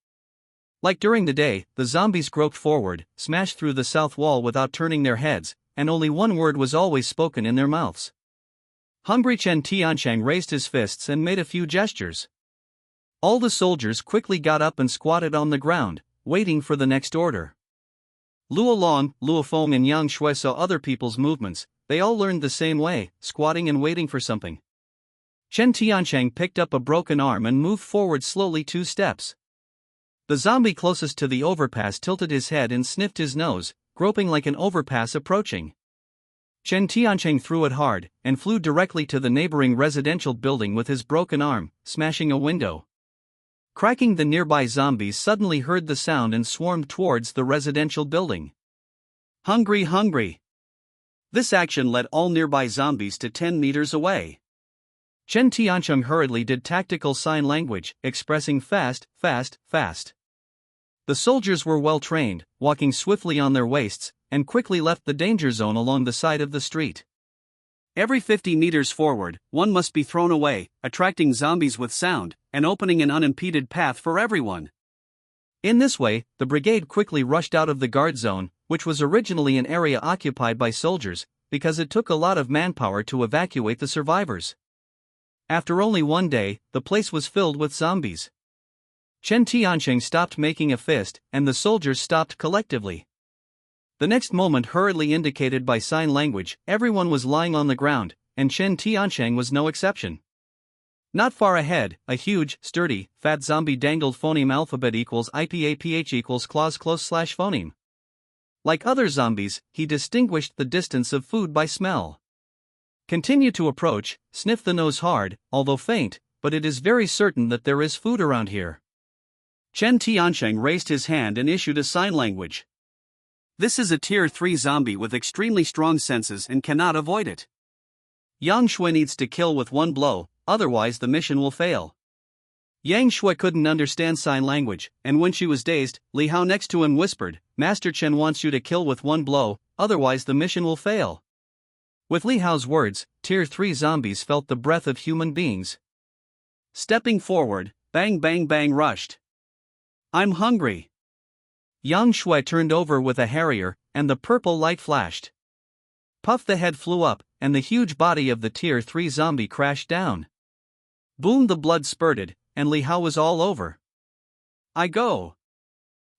Like during the day, the zombies groped forward, smashed through the south wall without turning their heads, and only one word was always spoken in their mouths. Hungry Chen Tiancheng raised his fists and made a few gestures. All the soldiers quickly got up and squatted on the ground, waiting for the next order. Luo Long, Luo Feng and Yang Shui saw other people's movements. They all learned the same way, squatting and waiting for something. Chen Tiancheng picked up a broken arm and moved forward slowly 2 steps. The zombie closest to the overpass tilted his head and sniffed his nose, groping like an overpass approaching. Chen Tiancheng threw it hard, and flew directly to the neighboring residential building with his broken arm, smashing a window. Cracking, the nearby zombies suddenly heard the sound and swarmed towards the residential building. Hungry. This action led all nearby zombies to 10 meters away. Chen Tiancheng hurriedly did tactical sign language, expressing fast. The soldiers were well trained, walking swiftly on their waists, and quickly left the danger zone along the side of the street. Every 50 meters forward, one must be thrown away, attracting zombies with sound, and opening an unimpeded path for everyone. In this way, the brigade quickly rushed out of the guard zone, which was originally an area occupied by soldiers, because it took a lot of manpower to evacuate the survivors. After only 1 day, the place was filled with zombies. Chen Tiancheng stopped making a fist, and the soldiers stopped collectively. The next moment, hurriedly indicated by sign language, everyone was lying on the ground, and Chen Tiancheng was no exception. Not far ahead, a huge, sturdy, fat zombie dangled. Phoneme alphabet equals IPAPH equals clause close slash phoneme. Like other zombies, he distinguished the distance of food by smell. Continue to approach, sniff the nose hard, although faint, but it is very certain that there is food around here. Chen Tiancheng raised his hand and issued a sign language. This is a tier 3 zombie with extremely strong senses and cannot avoid it. Yang Shui needs to kill with 1 blow, otherwise the mission will fail. Yang Shui couldn't understand sign language, and when she was dazed, Li Hao next to him whispered, "Master Chen wants you to kill with 1 blow, otherwise the mission will fail." With Li Hao's words, tier 3 zombies felt the breath of human beings. Stepping forward, bang rushed. "I'm hungry." Yang Shui turned over with a Harrier, and the purple light flashed. Puff, the head flew up, and the huge body of the tier 3 zombie crashed down. Boom, the blood spurted, and Li Hao was all over. "I go."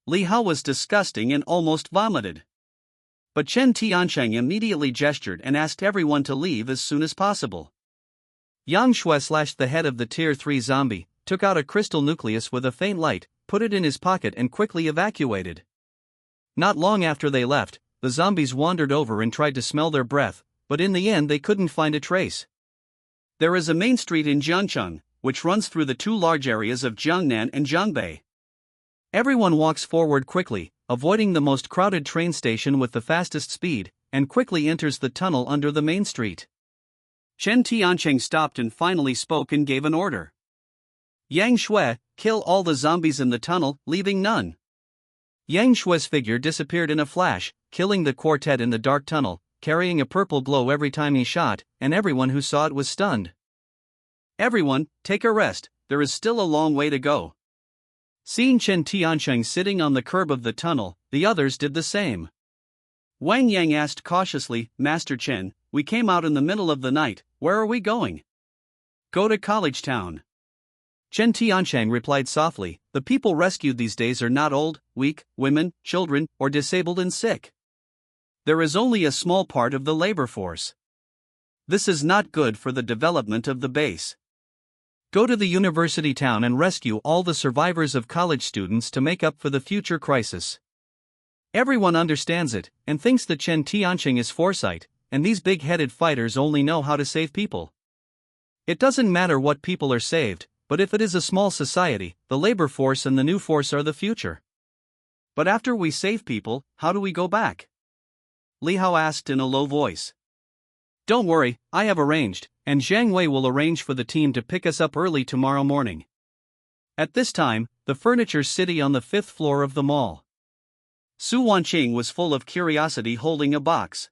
Li Hao was disgusting and almost vomited. But Chen Tiancheng immediately gestured and asked everyone to leave as soon as possible. Yang Shui slashed the head of the tier 3 zombie, took out a crystal nucleus with a faint light, put it in his pocket and quickly evacuated. Not long after they left, the zombies wandered over and tried to smell their breath, but in the end they couldn't find a trace. There is a main street in Jiangcheng, which runs through the two large areas of Jiangnan and Jiangbei. Everyone walks forward quickly, avoiding the most crowded train station with the fastest speed, and quickly enters the tunnel under the main street. Chen Tiancheng stopped and finally spoke and gave an order. Yang Shui, kill all the zombies in the tunnel, leaving none. Yang Shui's figure disappeared in a flash, killing the quartet in the dark tunnel, carrying a purple glow every time he shot, and everyone who saw it was stunned. Everyone, take a rest, there is still a long way to go. Seeing Chen Tiancheng sitting on the curb of the tunnel, the others did the same. Wang Yang asked cautiously, Master Chen, we came out in the middle of the night, where are we going? Go to College Town. Chen Tiancheng replied softly, the people rescued these days are not old, weak, women, children, or disabled and sick. There is only a small part of the labor force. This is not good for the development of the base. Go to the university town and rescue all the survivors of college students to make up for the future crisis. Everyone understands it, and thinks that Chen Tiancheng is foresight, and these big-headed fighters only know how to save people. It doesn't matter what people are saved, but if it is a small society, the labor force and the new force are the future. But after we save people, how do we go back? Li Hao asked in a low voice. Don't worry, I have arranged, and Zhang Wei will arrange for the team to pick us up early tomorrow morning. At this time, the furniture city on the 5th floor of the mall. Su Wanqing was full of curiosity holding a box.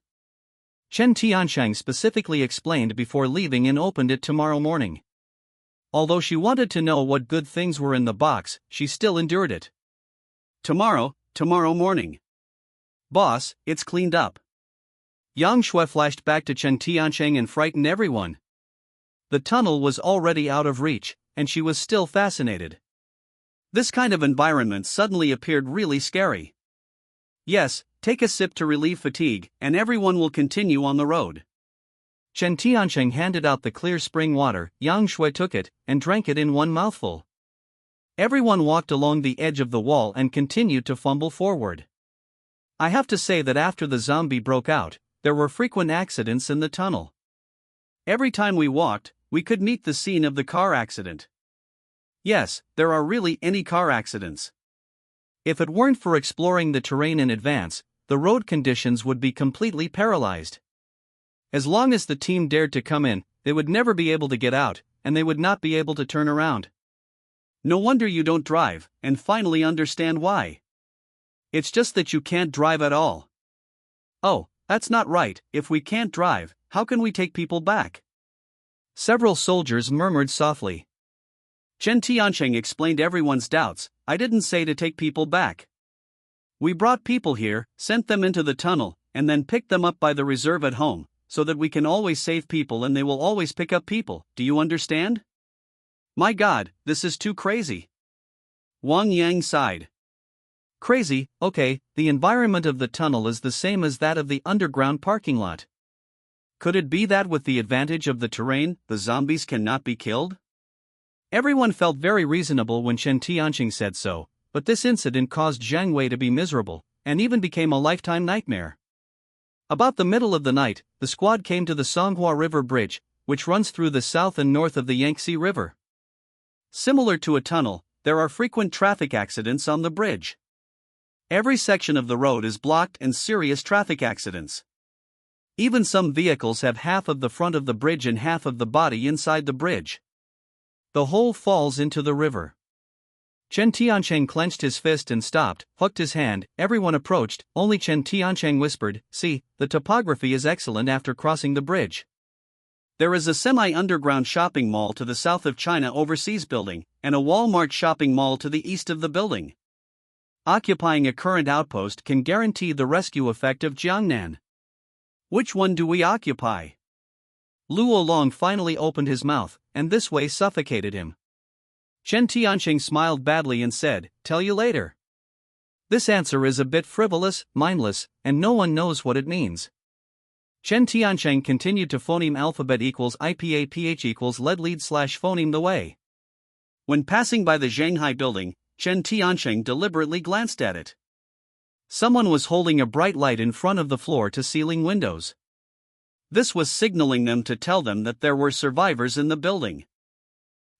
Chen Tiancheng specifically explained before leaving and opened it tomorrow morning. Although she wanted to know what good things were in the box, she still endured it. Tomorrow morning. Boss, it's cleaned up. Yang Shui flashed back to Chen Tiancheng and frightened everyone. The tunnel was already out of reach, and she was still fascinated. This kind of environment suddenly appeared really scary. Yes, take a sip to relieve fatigue, and everyone will continue on the road. Chen Tiancheng handed out the clear spring water, Yang Shui took it, and drank it in one mouthful. Everyone walked along the edge of the wall and continued to fumble forward. I have to say that after the zombie broke out, there were frequent accidents in the tunnel. Every time we walked, we could meet the scene of the car accident. Yes, there are really any car accidents. If it weren't for exploring the terrain in advance, the road conditions would be completely paralyzed. As long as the team dared to come in, they would never be able to get out, and they would not be able to turn around. No wonder you don't drive, and finally understand why. It's just that you can't drive at all. Oh, that's not right, if we can't drive, how can we take people back? Several soldiers murmured softly. Chen Tiancheng explained everyone's doubts, I didn't say to take people back. We brought people here, sent them into the tunnel, and then picked them up by the reserve at home, so that we can always save people and they will always pick up people, do you understand? My God, this is too crazy. Wang Yang sighed. Crazy, okay, the environment of the tunnel is the same as that of the underground parking lot. Could it be that with the advantage of the terrain, the zombies cannot be killed? Everyone felt very reasonable when Chen Tiancheng said so, but this incident caused Zhang Wei to be miserable, and even became a lifetime nightmare. About the middle of the night, the squad came to the Songhua River Bridge, which runs through the south and north of the Yangtze River. Similar to a tunnel, there are frequent traffic accidents on the bridge. Every section of the road is blocked and serious traffic accidents. Even some vehicles have half of the front of the bridge and half of the body inside the bridge. The whole falls into the river. Chen Tiancheng clenched his fist and stopped, hooked his hand, everyone approached, only Chen Tiancheng whispered, see, the topography is excellent after crossing the bridge. There is a semi-underground shopping mall to the south of China Overseas Building, and a Walmart shopping mall to the east of the building. Occupying a current outpost can guarantee the rescue effect of Jiangnan. Which one do we occupy? Luo Long finally opened his mouth, and this way suffocated him. Chen Tiancheng smiled badly and said, tell you later. This answer is a bit frivolous, mindless, and no one knows what it means. Chen Tiancheng continued to phoneme alphabet equals IPA PH equals lead slash phoneme the way. When passing by the Shanghai building, Chen Tiancheng deliberately glanced at it. Someone was holding a bright light in front of the floor-to-ceiling windows. This was signaling them to tell them that there were survivors in the building.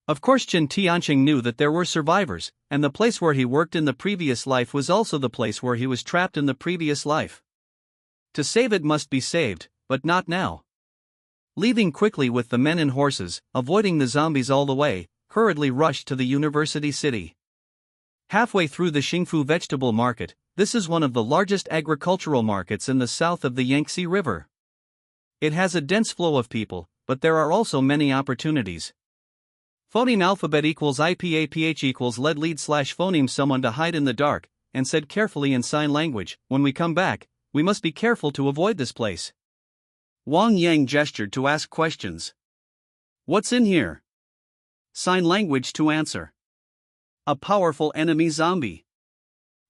Of course, Chen Tianqing knew that there were survivors, and the place where he worked in the previous life was also the place where he was trapped in the previous life. To save it must be saved, but not now. Leaving quickly with the men and horses, avoiding the zombies all the way, hurriedly rushed to the university city. Halfway through the Xingfu vegetable market, this is one of the largest agricultural markets in the south of the Yangtze River. It has a dense flow of people, but there are also many opportunities. Phoneme alphabet equals IPAPH equals lead slash phoneme. Someone to hide in the dark, and said carefully in sign language, when we come back, we must be careful to avoid this place. Wang Yang gestured to ask questions. What's in here? Sign language to answer. A powerful enemy zombie.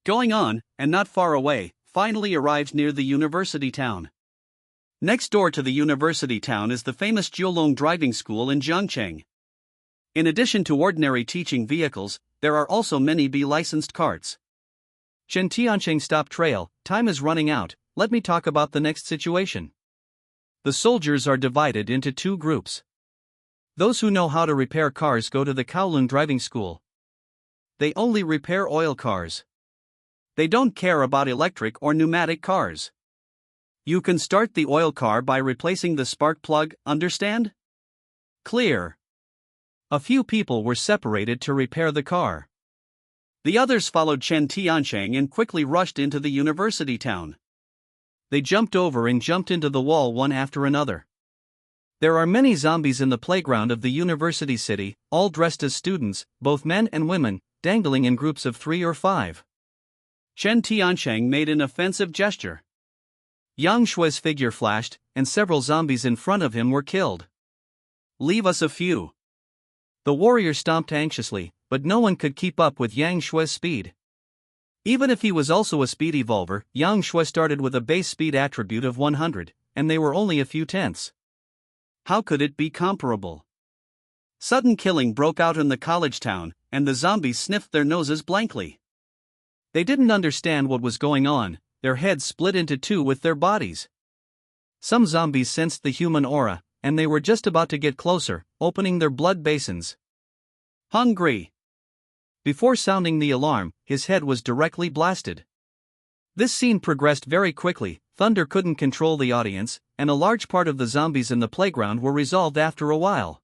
Going on, and not far away, finally arrived near the university town. Next door to the university town is the famous Jiulong driving school in Jiangcheng. In addition to ordinary teaching vehicles, there are also many B-licensed carts. Chen Tianqing stopped trail, time is running out, let me talk about the next situation. The soldiers are divided into two groups. Those who know how to repair cars go to the Kowloon driving school. They only repair oil cars. They don't care about electric or pneumatic cars. You can start the oil car by replacing the spark plug, understand? Clear. A few people were separated to repair the car. The others followed Chen Tianqing and quickly rushed into the university town. They jumped over and jumped into the wall one after another. There are many zombies in the playground of the university city, all dressed as students, both men and women, dangling in groups of 3 or 5. Chen Tianqing made an offensive gesture. Yang Shui's figure flashed, and several zombies in front of him were killed. Leave us a few. The warrior stomped anxiously, but no one could keep up with Yang Shui's speed. Even if he was also a speed evolver, Yang Shui started with a base speed attribute of 100, and they were only a few tenths. How could it be comparable? Sudden killing broke out in the college town, and the zombies sniffed their noses blankly. They didn't understand what was going on, their heads split into two with their bodies. Some zombies sensed the human aura, and they were just about to get closer, opening their blood basins. Hungry. Before sounding the alarm, his head was directly blasted. This scene progressed very quickly, Thunder couldn't control the audience, and a large part of the zombies in the playground were resolved after a while.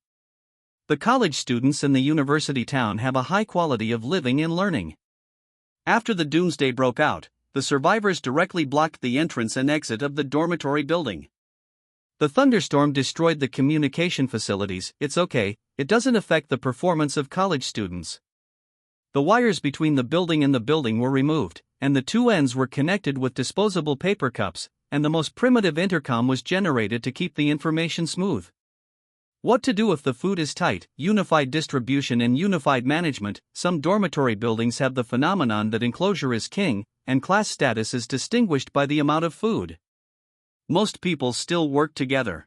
The college students in the university town have a high quality of living and learning. After the doomsday broke out, the survivors directly blocked the entrance and exit of the dormitory building. The thunderstorm destroyed the communication facilities. It's okay, it doesn't affect the performance of college students. The wires between the building and the building were removed, and the two ends were connected with disposable paper cups, and the most primitive intercom was generated to keep the information smooth. What to do if the food is tight? Unified distribution and unified management. Some dormitory buildings have the phenomenon that enclosure is king, and class status is distinguished by the amount of food. Most people still work together.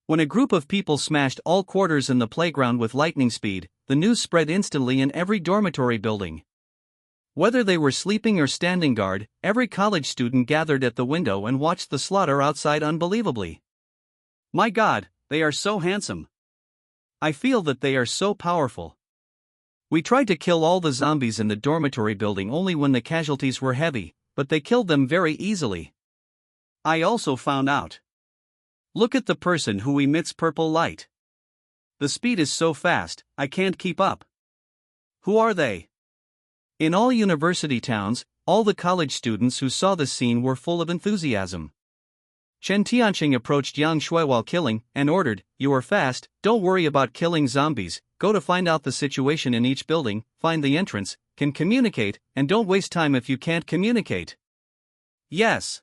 When a group of people smashed all quarters in the playground with lightning speed, the news spread instantly in every dormitory building. Whether they were sleeping or standing guard, every college student gathered at the window and watched the slaughter outside unbelievably. My God, they are so handsome. I feel that they are so powerful. We tried to kill all the zombies in the dormitory building only when the casualties were heavy, but they killed them very easily. I also found out. Look at the person who emits purple light. The speed is so fast, I can't keep up. Who are they? In all university towns, all the college students who saw this scene were full of enthusiasm. Chen Tianqing approached Yang Shui while killing, and ordered, "You are fast, don't worry about killing zombies, go to find out the situation in each building, find the entrance, can communicate, and don't waste time if you can't communicate." Yes.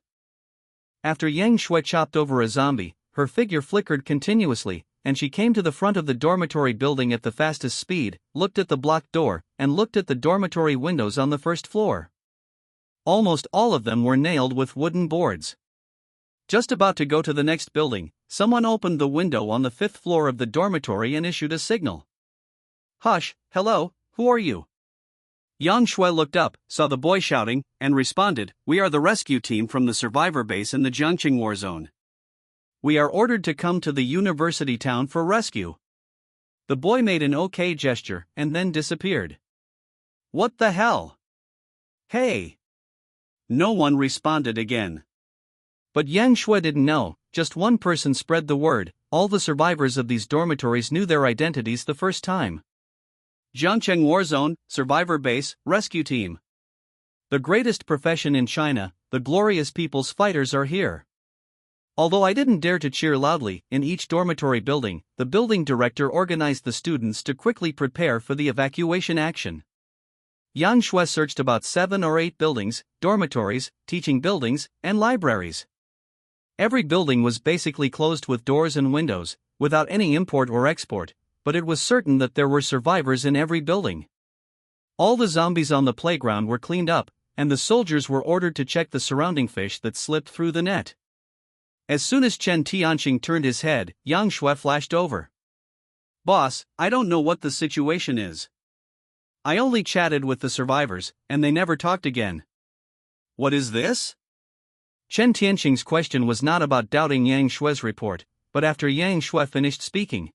After Yang Shui chopped over a zombie, her figure flickered continuously, and she came to the front of the dormitory building at the fastest speed, looked at the blocked door, and looked at the dormitory windows on the first floor. Almost all of them were nailed with wooden boards. Just about to go to the next building, someone opened the window on the 5th floor of the dormitory and issued a signal. "Hush, hello, who are you?" Yang Shui looked up, saw the boy shouting, and responded, "We are the rescue team from the survivor base in the Jiangqing war zone. We are ordered to come to the university town for rescue." The boy made an OK gesture and then disappeared. "What the hell? Hey!" No one responded again. But Yang Shui didn't know, just one person spread the word. All the survivors of these dormitories knew their identities the first time. Jiangqing War Zone, Survivor Base, Rescue Team. The greatest profession in China, the glorious people's fighters are here. Although I didn't dare to cheer loudly, in each dormitory building, the building director organized the students to quickly prepare for the evacuation action. Yang Shui searched about 7 or 8 buildings, dormitories, teaching buildings, and libraries. Every building was basically closed with doors and windows, without any import or export, but it was certain that there were survivors in every building. All the zombies on the playground were cleaned up, and the soldiers were ordered to check the surrounding fish that slipped through the net. As soon as Chen Tianqing turned his head, Yang Shui flashed over. "Boss, I don't know what the situation is. I only chatted with the survivors, and they never talked again." "What is this?" Chen Tianqing's question was not about doubting Yang Shui's report, but after Yang Shui finished speaking.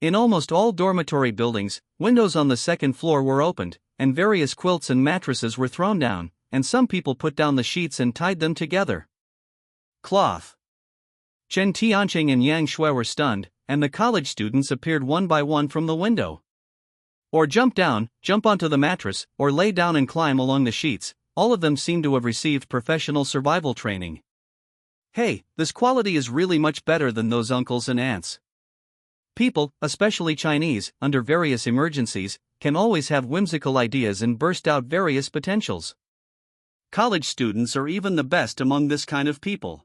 In almost all dormitory buildings, windows on the second floor were opened, and various quilts and mattresses were thrown down, and some people put down the sheets and tied them together. Cloth. Chen Tianqing and Yang Shui were stunned, and the college students appeared one by one from the window. Or jump down, jump onto the mattress, or lay down and climb along the sheets. All of them seemed to have received professional survival training. Hey, this quality is really much better than those uncles and aunts. People, especially Chinese, under various emergencies, can always have whimsical ideas and burst out various potentials. College students are even the best among this kind of people.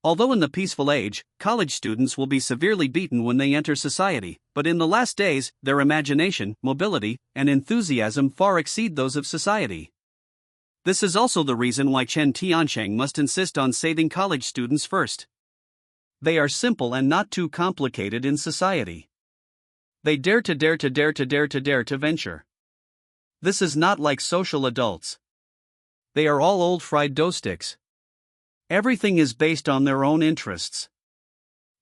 Although in the peaceful age, college students will be severely beaten when they enter society, but in the last days, their imagination, mobility, and enthusiasm far exceed those of society. This is also the reason why Chen Tianqing must insist on saving college students first. They are simple and not too complicated in society. They dare to venture. This is not like social adults. They are all old fried dough sticks. Everything is based on their own interests.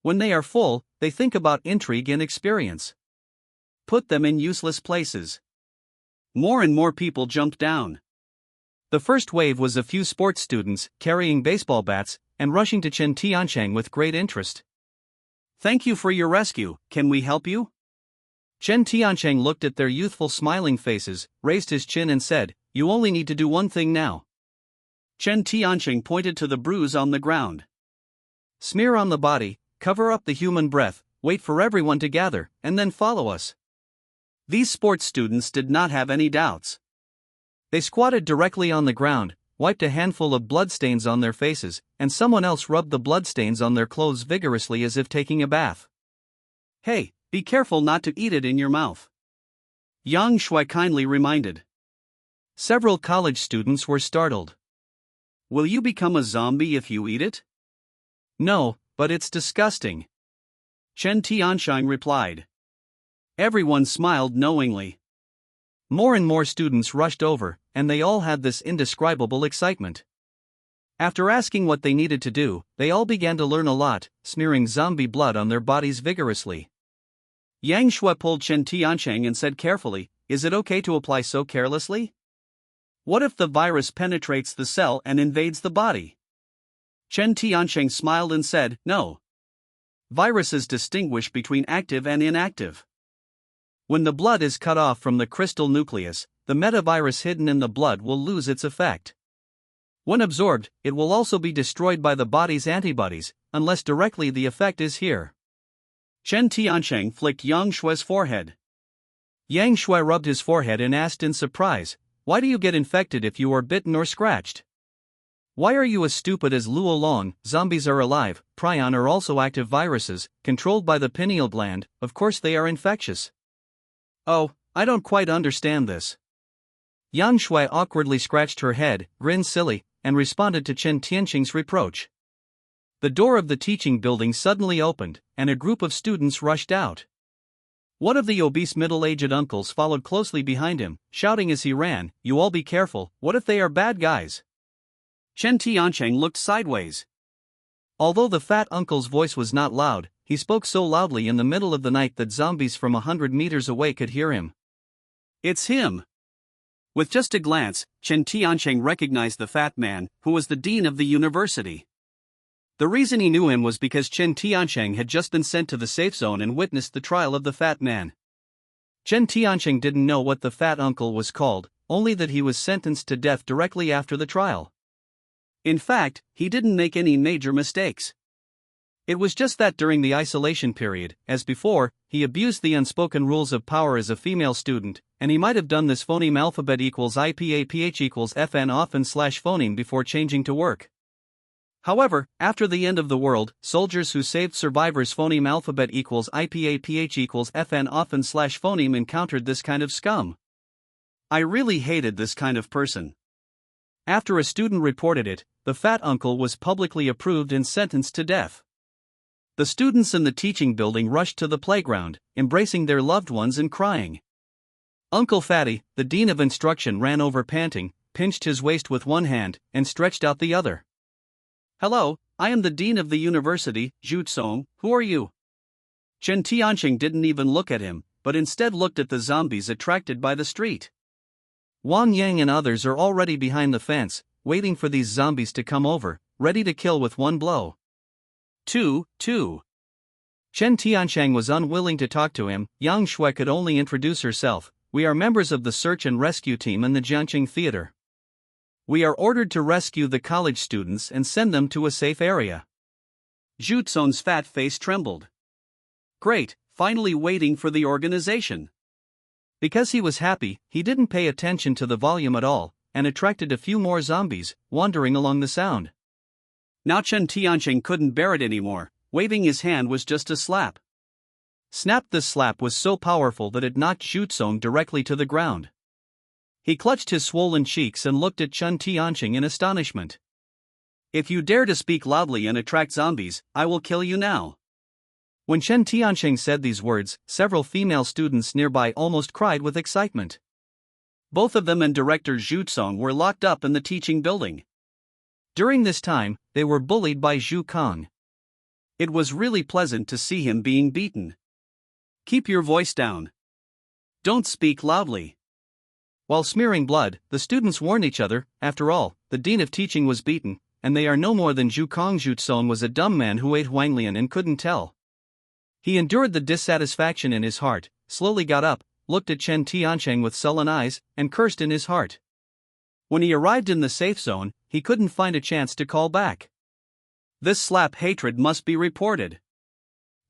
When they are full, they think about intrigue and experience. Put them in useless places. More and more people jumped down. The first wave was a few sports students carrying baseball bats and rushing to Chen Tianqing with great interest. "Thank you for your rescue, can we help you?" Chen Tianqing looked at their youthful smiling faces, raised his chin and said, "You only need to do one thing now." Chen Tianqing pointed to the bruise on the ground. "Smear on the body, cover up the human breath, wait for everyone to gather, and then follow us." These sports students did not have any doubts. They squatted directly on the ground, wiped a handful of bloodstains on their faces, and someone else rubbed the bloodstains on their clothes vigorously as if taking a bath. "Hey, be careful not to eat it in your mouth," Yang Shui kindly reminded. Several college students were startled. "Will you become a zombie if you eat it?" "No, but it's disgusting," Chen Tianqing replied. Everyone smiled knowingly. More and more students rushed over, and they all had this indescribable excitement. After asking what they needed to do, they all began to learn a lot, smearing zombie blood on their bodies vigorously. Yang Shui pulled Chen Tianqing and said carefully, "Is it okay to apply so carelessly? What if the virus penetrates the cell and invades the body?" Chen Tianqing smiled and said, "No. Viruses distinguish between active and inactive. When the blood is cut off from the crystal nucleus, the metavirus hidden in the blood will lose its effect. When absorbed, it will also be destroyed by the body's antibodies, unless directly the effect is here." Chen Tianqing flicked Yang Shui's forehead. Yang Shui rubbed his forehead and asked in surprise, "Why do you get infected if you are bitten or scratched? Why are you as stupid as Luo Long? Zombies are alive, prion are also active viruses, controlled by the pineal gland, of course they are infectious." "Oh, I don't quite understand this." Yang Shui awkwardly scratched her head, grinned silly, and responded to Chen Tianqing's reproach. The door of the teaching building suddenly opened, and a group of students rushed out. One of the obese middle-aged uncles followed closely behind him, shouting as he ran, "You all be careful, what if they are bad guys?" Chen Tiancheng looked sideways. Although the fat uncle's voice was not loud, he spoke so loudly in the middle of the night that zombies from 100 meters away could hear him. It's him! With just a glance, Chen Tiancheng recognized the fat man, who was the dean of the university. The reason he knew him was because Chen Tiancheng had just been sent to the safe zone and witnessed the trial of the fat man. Chen Tiancheng didn't know what the fat uncle was called, only that he was sentenced to death directly after the trial. In fact, he didn't make any major mistakes. It was just that during the isolation period, as before, he abused the unspoken rules of power as a female student, and he might have done this phoneme alphabet equals IPAPH equals FN often slash phoneme before changing to work. However, after the end of the world, soldiers who saved survivors phoneme alphabet equals IPAPH equals FN often slash phoneme encountered this kind of scum. I really hated this kind of person. After a student reported it, the fat uncle was publicly approved and sentenced to death. The students in the teaching building rushed to the playground, embracing their loved ones and crying. Uncle Fatty, the dean of instruction, ran over panting, pinched his waist with one hand, and stretched out the other. "Hello, I am the dean of the university, Zhu Song, who are you?" Chen Tiancheng didn't even look at him, but instead looked at the zombies attracted by the street. Wang Yang and others are already behind the fence, waiting for these zombies to come over, ready to kill with one blow. Two. Chen Tiancheng was unwilling to talk to him. Yang Shui could only introduce herself. "We are members of the search and rescue team in the Jiangqing Theater. We are ordered to rescue the college students and send them to a safe area." Zhu Song's fat face trembled. Great, finally waiting for the organization. Because he was happy, he didn't pay attention to the volume at all, and attracted a few more zombies, wandering along the sound. Now Chen Tiancheng couldn't bear it anymore. Waving his hand was just a slap. Snap! This slap was so powerful that it knocked Zhu Song directly to the ground. He clutched his swollen cheeks and looked at Chen Tiancheng in astonishment. "If you dare to speak loudly and attract zombies, I will kill you now." When Chen Tiancheng said these words, several female students nearby almost cried with excitement. Both of them and director Zhu Song were locked up in the teaching building. During this time, they were bullied by Zhu Kong. It was really pleasant to see him being beaten. "Keep your voice down. Don't speak loudly." While smearing blood, the students warned each other. After all, the dean of teaching was beaten, and they are no more than Zhu Kong. Zhu Song was a dumb man who ate Huanglian and couldn't tell. He endured the dissatisfaction in his heart, slowly got up, looked at Chen Tiancheng with sullen eyes, and cursed in his heart. When he arrived in the safe zone, he couldn't find a chance to call back. This slap hatred must be reported.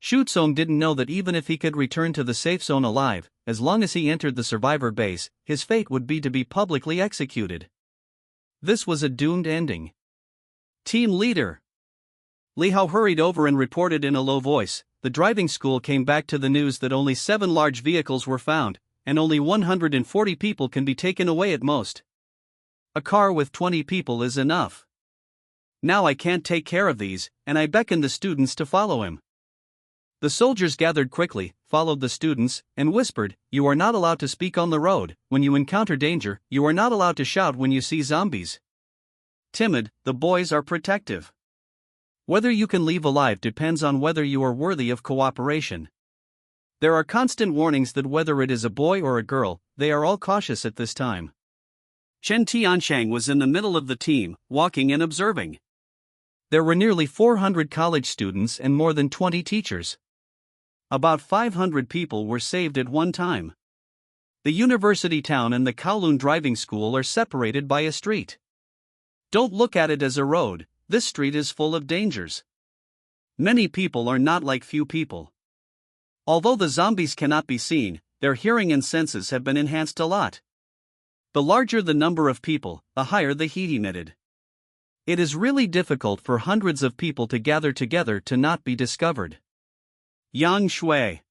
Zhu Song didn't know that even if he could return to the safe zone alive, as long as he entered the survivor base, his fate would be to be publicly executed. This was a doomed ending. Team leader Li Hao hurried over and reported in a low voice. The driving school came back to the news that only 7 large vehicles were found, and only 140 people can be taken away at most. A car with 20 people is enough. Now I can't take care of these, and I beckoned the students to follow him. The soldiers gathered quickly, followed the students, and whispered, "You are not allowed to speak on the road. When you encounter danger, you are not allowed to shout when you see zombies. Timid, the boys are protective. Whether you can leave alive depends on whether you are worthy of cooperation. There are constant warnings that whether it is a boy or a girl, they are all cautious at this time." Chen Tiancheng was in the middle of the team, walking and observing. There were nearly 400 college students and more than 20 teachers. About 500 people were saved at one time. The university town and the Kowloon driving school are separated by a street. Don't look at it as a road, this street is full of dangers. Many people are not like few people. Although the zombies cannot be seen, their hearing and senses have been enhanced a lot. The larger the number of people, the higher the heat emitted. It is really difficult for hundreds of people to gather together to not be discovered. Yang Shui.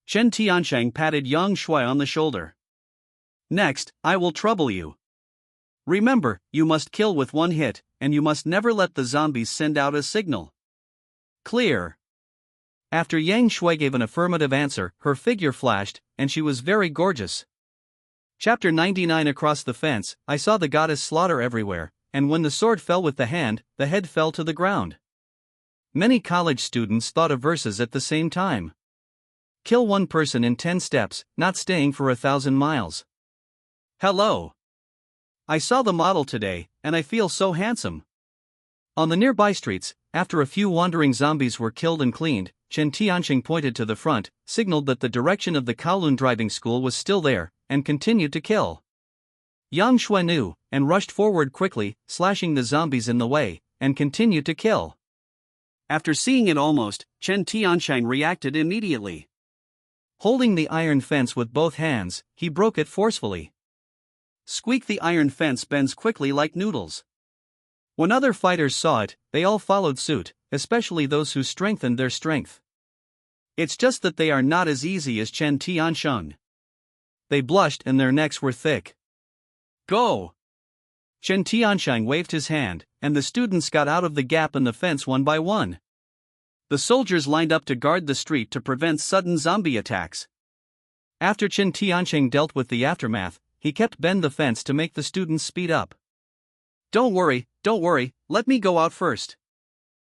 Chen Tiancheng patted Yang Shui on the shoulder. Next, I will trouble you. Remember, you must kill with one hit, and you must never let the zombies send out a signal. Clear. After Yang Shui gave an affirmative answer, her figure flashed, and she was very gorgeous. Chapter 99. Across the fence, I saw the goddess slaughter everywhere, and when the sword fell with the hand, the head fell to the ground. Many college students thought of verses at the same time. Kill one person in 10 steps, not staying for 1,000 miles. Hello. I saw the model today, and I feel so handsome. On the nearby streets, after a few wandering zombies were killed and cleaned, Chen Tianqing pointed to the front, signaled that the direction of the Kowloon driving school was still there, and continued to kill. Yang Shui knew, and rushed forward quickly, slashing the zombies in the way, and continued to kill. After seeing it almost, Chen Tianqing reacted immediately. Holding the iron fence with both hands, he broke it forcefully. Squeak! The iron fence bends quickly like noodles. When other fighters saw it, they all followed suit, especially those who strengthened their strength. It's just that they are not as easy as Chen Tianqing. They blushed and their necks were thick. Go! Chen Tianqing waved his hand, and the students got out of the gap in the fence one by one. The soldiers lined up to guard the street to prevent sudden zombie attacks. After Chen Tianqing dealt with the aftermath, he kept bend the fence to make the students speed up. Don't worry, let me go out first.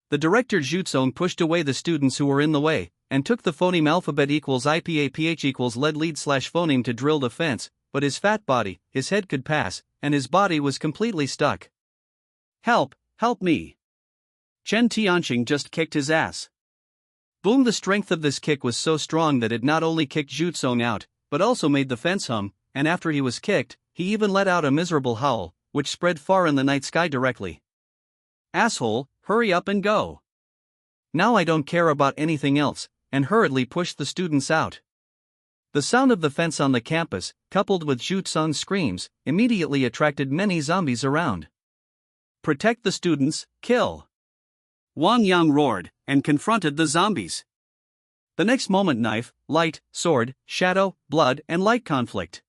The director Zhu Tsong pushed away the students who were in the way, and took the phoneme alphabet equals IPAPH equals lead lead slash phoneme to drill the fence, but his fat body, his head could pass, and his body was completely stuck. Help me. Chen Tianqing just kicked his ass. Boom! The strength of this kick was so strong that it not only kicked Zhu Tsong out, but also made the fence hum, and after he was kicked, he even let out a miserable howl, which spread far in the night sky directly. Asshole, hurry up and go. Now I don't care about anything else, and hurriedly pushed the students out. The sound of the fence on the campus, coupled with Zhu Tsong's screams, immediately attracted many zombies around. Protect the students, kill! Wang Yang roared, and confronted the zombies. The next moment, knife, light, sword, shadow, blood, and light conflict.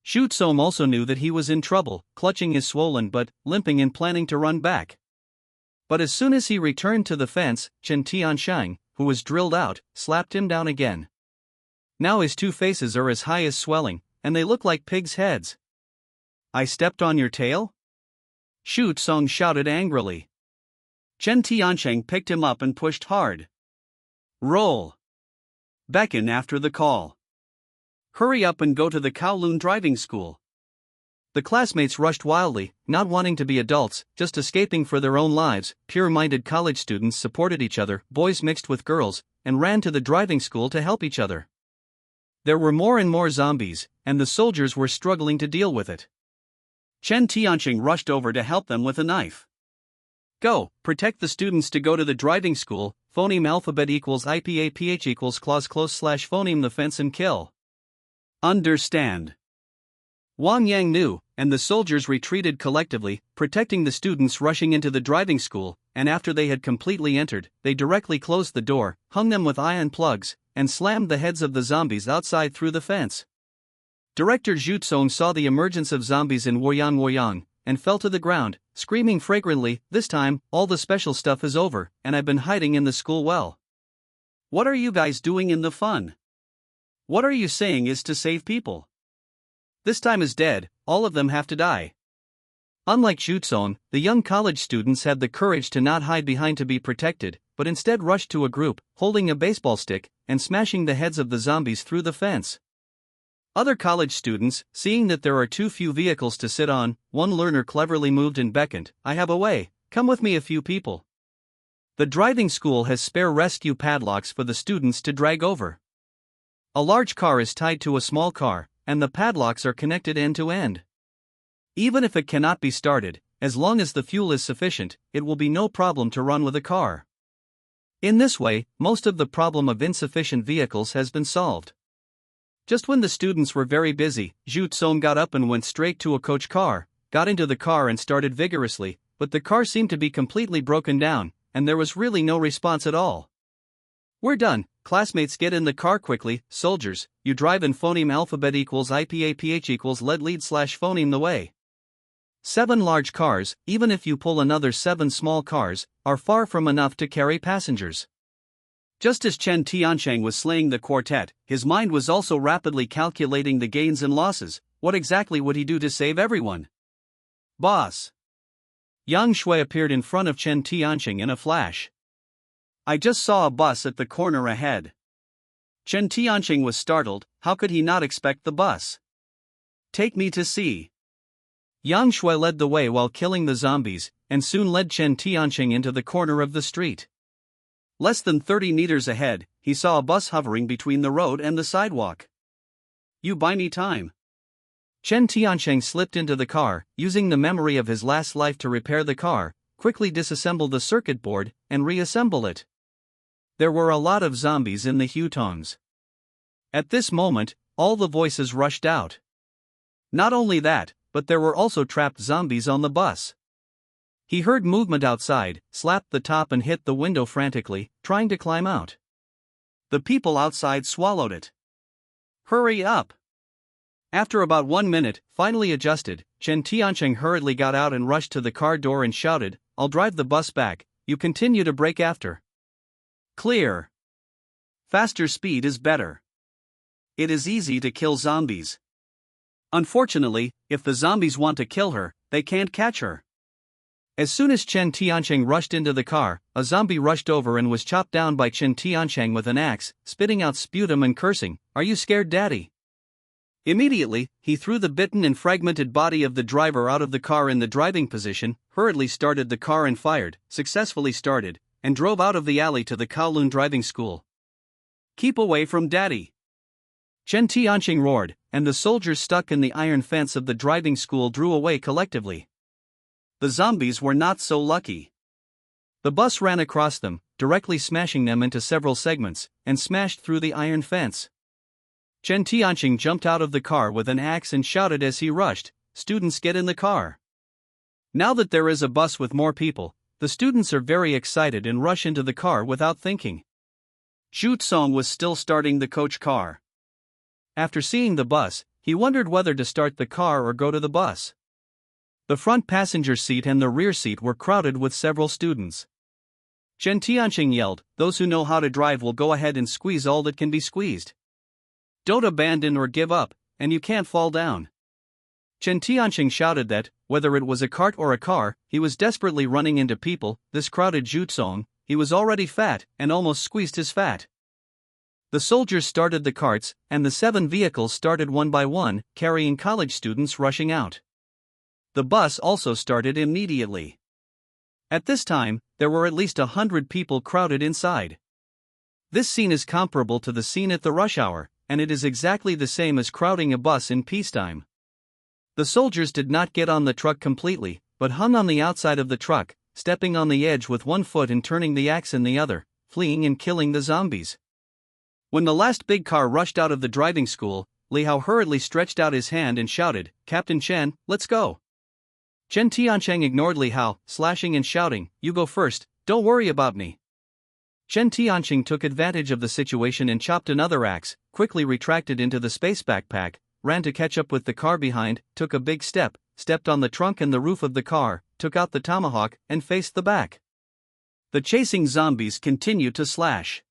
Zhu Tsong also knew that he was in trouble, clutching his swollen butt, limping and planning to run back. But as soon as he returned to the fence, Chen Tianqing, who was drilled out, slapped him down again. Now his two faces are as high as swelling, and they look like pigs' heads. I stepped on your tail? Zhu Tsong shouted angrily. Chen Tianqing picked him up and pushed hard. Roll. Beckon after the call. Hurry up and go to the Kowloon driving school. The classmates rushed wildly, not wanting to be adults, just escaping for their own lives. Pure-minded college students supported each other, boys mixed with girls, and ran to the driving school to help each other. There were more and more zombies, and the soldiers were struggling to deal with it. Chen Tianqing rushed over to help them with a knife. Go, protect the students to go to the driving school. Phoneme alphabet equals IPAPH equals clause close slash phoneme the fence and kill. Understand. Wang Yang knew, and the soldiers retreated collectively, protecting the students rushing into the driving school, and after they had completely entered, they directly closed the door, hung them with iron plugs, and slammed the heads of the zombies outside through the fence. Director Zhu Tsong saw the emergence of zombies in Woyang, and fell to the ground, screaming fragrantly, "This time, all the special stuff is over, and I've been hiding in the school well. What are you guys doing in the fun? What are you saying is to save people? This time is dead, all of them have to die." Unlike Zhu Tsong, the young college students had the courage to not hide behind to be protected, but instead rushed to a group, holding a baseball stick, and smashing the heads of the zombies through the fence. Other college students, seeing that there are too few vehicles to sit on, one learner cleverly moved and beckoned, "I have a way, come with me a few people." The driving school has spare rescue padlocks for the students to drag over. A large car is tied to a small car, and the padlocks are connected end to end. Even if it cannot be started, as long as the fuel is sufficient, it will be no problem to run with a car. In this way, most of the problem of insufficient vehicles has been solved. Just when the students were very busy, Zhu Tsong got up and went straight to a coach car, got into the car and started vigorously, but the car seemed to be completely broken down, and there was really no response at all. "We're done, classmates, get in the car quickly. Soldiers, you drive in phoneme alphabet equals IPAPH equals lead lead slash phoneme the way." 7 large cars, even if you pull another 7 small cars, are far from enough to carry passengers. Just as Chen Tiancheng was slaying the quartet, his mind was also rapidly calculating the gains and losses. What exactly would he do to save everyone? Boss! Yang Shui appeared in front of Chen Tiancheng in a flash. I just saw a bus at the corner ahead. Chen Tiancheng was startled. How could he not expect the bus? Take me to see. Yang Shui led the way while killing the zombies, and soon led Chen Tiancheng into the corner of the street. Less than 30 meters ahead, he saw a bus hovering between the road and the sidewalk. You buy me time. Chen Tiancheng slipped into the car, using the memory of his last life to repair the car, quickly disassemble the circuit board, and reassemble it. There were a lot of zombies in the hutongs. At this moment, all the voices rushed out. Not only that, but there were also trapped zombies on the bus. He heard movement outside, slapped the top and hit the window frantically, trying to climb out. The people outside swallowed it. Hurry up! After about 1 minute, finally adjusted, Chen Tiancheng hurriedly got out and rushed to the car door and shouted, I'll drive the bus back, you continue to brake after. Clear. Faster speed is better. It is easy to kill zombies. Unfortunately, if the zombies want to kill her, they can't catch her. As soon as Chen Tiancheng rushed into the car, a zombie rushed over and was chopped down by Chen Tiancheng with an axe, spitting out sputum and cursing, Are you scared, Daddy? Immediately, he threw the bitten and fragmented body of the driver out of the car in the driving position, hurriedly started the car and fired, successfully started, and drove out of the alley to the Kowloon driving school. Keep away from Daddy! Chen Tiancheng roared, and the soldiers stuck in the iron fence of the driving school drew away collectively. The zombies were not so lucky. The bus ran across them, directly smashing them into several segments, and smashed through the iron fence. Chen Tiancheng jumped out of the car with an axe and shouted as he rushed, Students, get in the car. Now that there is a bus with more people, the students are very excited and rush into the car without thinking. Zhu Song was still starting the coach car. After seeing the bus, he wondered whether to start the car or go to the bus. The front passenger seat and the rear seat were crowded with several students. Chen Tiancheng yelled, Those who know how to drive will go ahead and squeeze all that can be squeezed. Don't abandon or give up, and you can't fall down. Chen Tiancheng shouted that, whether it was a cart or a car, he was desperately running into people. This crowded Zhutsong, he was already fat and almost squeezed his fat. The soldiers started the carts, and the 7 vehicles started one by one, carrying college students rushing out. The bus also started immediately. At this time, there were at least 100 people crowded inside. This scene is comparable to the scene at the rush hour, and it is exactly the same as crowding a bus in peacetime. The soldiers did not get on the truck completely, but hung on the outside of the truck, stepping on the edge with one foot and turning the axe in the other, fleeing and killing the zombies. When the last big car rushed out of the driving school, Li Hao hurriedly stretched out his hand and shouted, Captain Chen, let's go. Chen Tiancheng ignored Li Hao, slashing and shouting, You go first, don't worry about me. Chen Tiancheng took advantage of the situation and chopped another axe, quickly retracted into the space backpack, ran to catch up with the car behind, took a big step, stepped on the trunk and the roof of the car, took out the tomahawk, and faced the back. The chasing zombies continued to slash.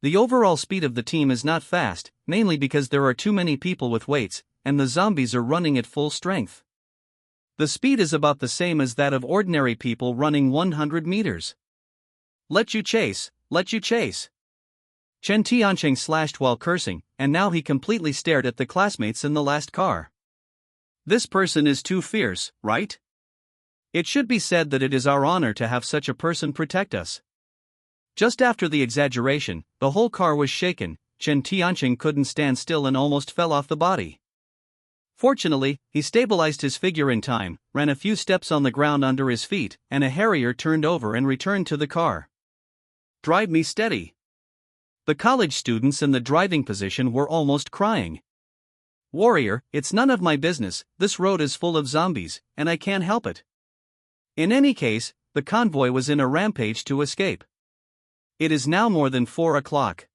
The overall speed of the team is not fast, mainly because there are too many people with weights, and the zombies are running at full strength. The speed is about the same as that of ordinary people running 100 meters. Let you chase, let you chase. Chen Tiancheng slashed while cursing, and now he completely stared at the classmates in the last car. This person is too fierce, right? It should be said that it is our honor to have such a person protect us. Just after the exaggeration, the whole car was shaken. Chen Tiancheng couldn't stand still and almost fell off the body. Fortunately, he stabilized his figure in time, ran a few steps on the ground under his feet, and a Harrier turned over and returned to the car. Drive me steady. The college students in the driving position were almost crying. Warrior, it's none of my business, this road is full of zombies, and I can't help it. In any case, the convoy was in a rampage to escape. It is now more than 4 o'clock.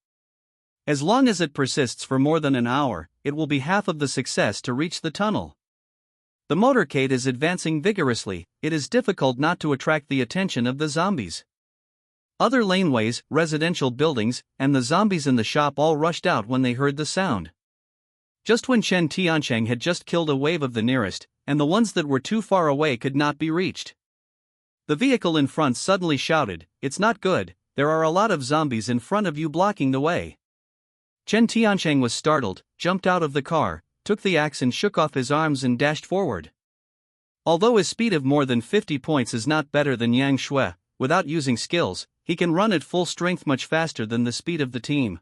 As long as it persists for more than an hour, it will be half of the success to reach the tunnel. The motorcade is advancing vigorously, it is difficult not to attract the attention of the zombies. Other laneways, residential buildings, and the zombies in the shop all rushed out when they heard the sound. Just when Chen Tiancheng had just killed a wave of the nearest, and the ones that were too far away could not be reached. The vehicle in front suddenly shouted, "It's not good, there are a lot of zombies in front of you blocking the way." Chen Tiancheng was startled, jumped out of the car, took the axe and shook off his arms and dashed forward. Although his speed of more than 50 points is not better than Yang Shui, without using skills, he can run at full strength much faster than the speed of the team.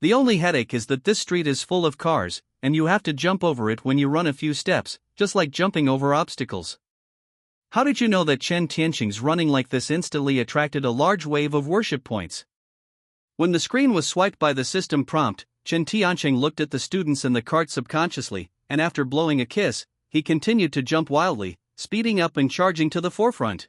The only headache is that this street is full of cars, and you have to jump over it when you run a few steps, just like jumping over obstacles. How did you know that Chen Tiancheng's running like this instantly attracted a large wave of worship points? When the screen was swiped by the system prompt, Chen Tiancheng looked at the students in the cart subconsciously, and after blowing a kiss, he continued to jump wildly, speeding up and charging to the forefront.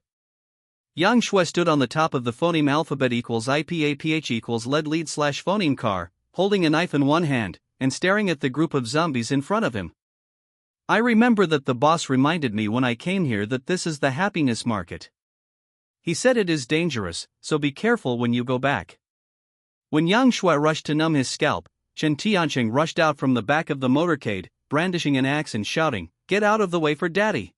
Yang Shui stood on the top of the phoneme alphabet equals IPAPH equals lead/phoneme car, holding a knife in one hand, and staring at the group of zombies in front of him. I remember that the boss reminded me when I came here that this is the happiness market. He said it is dangerous, so be careful when you go back. When Yang Shui rushed to numb his scalp, Chen Tiancheng rushed out from the back of the motorcade, brandishing an axe and shouting, "Get out of the way for daddy!"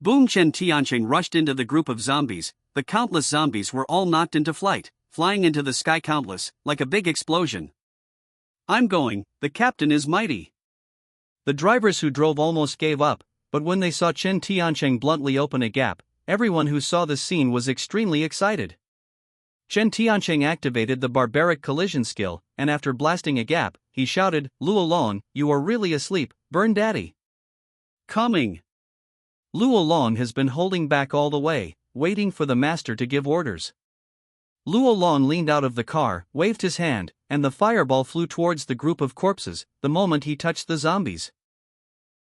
Boom! Chen Tiancheng rushed into the group of zombies. The countless zombies were all knocked into flight, flying into the sky countless, like a big explosion. I'm going, the captain is mighty. The drivers who drove almost gave up, but when they saw Chen Tiancheng bluntly open a gap, everyone who saw the scene was extremely excited. Chen Tiancheng activated the barbaric collision skill, and after blasting a gap, he shouted, "Luo Long, you are really asleep, burn daddy." Coming. Luo Long has been holding back all the way, waiting for the master to give orders. Luo Long leaned out of the car, waved his hand, and the fireball flew towards the group of corpses the moment he touched the zombies.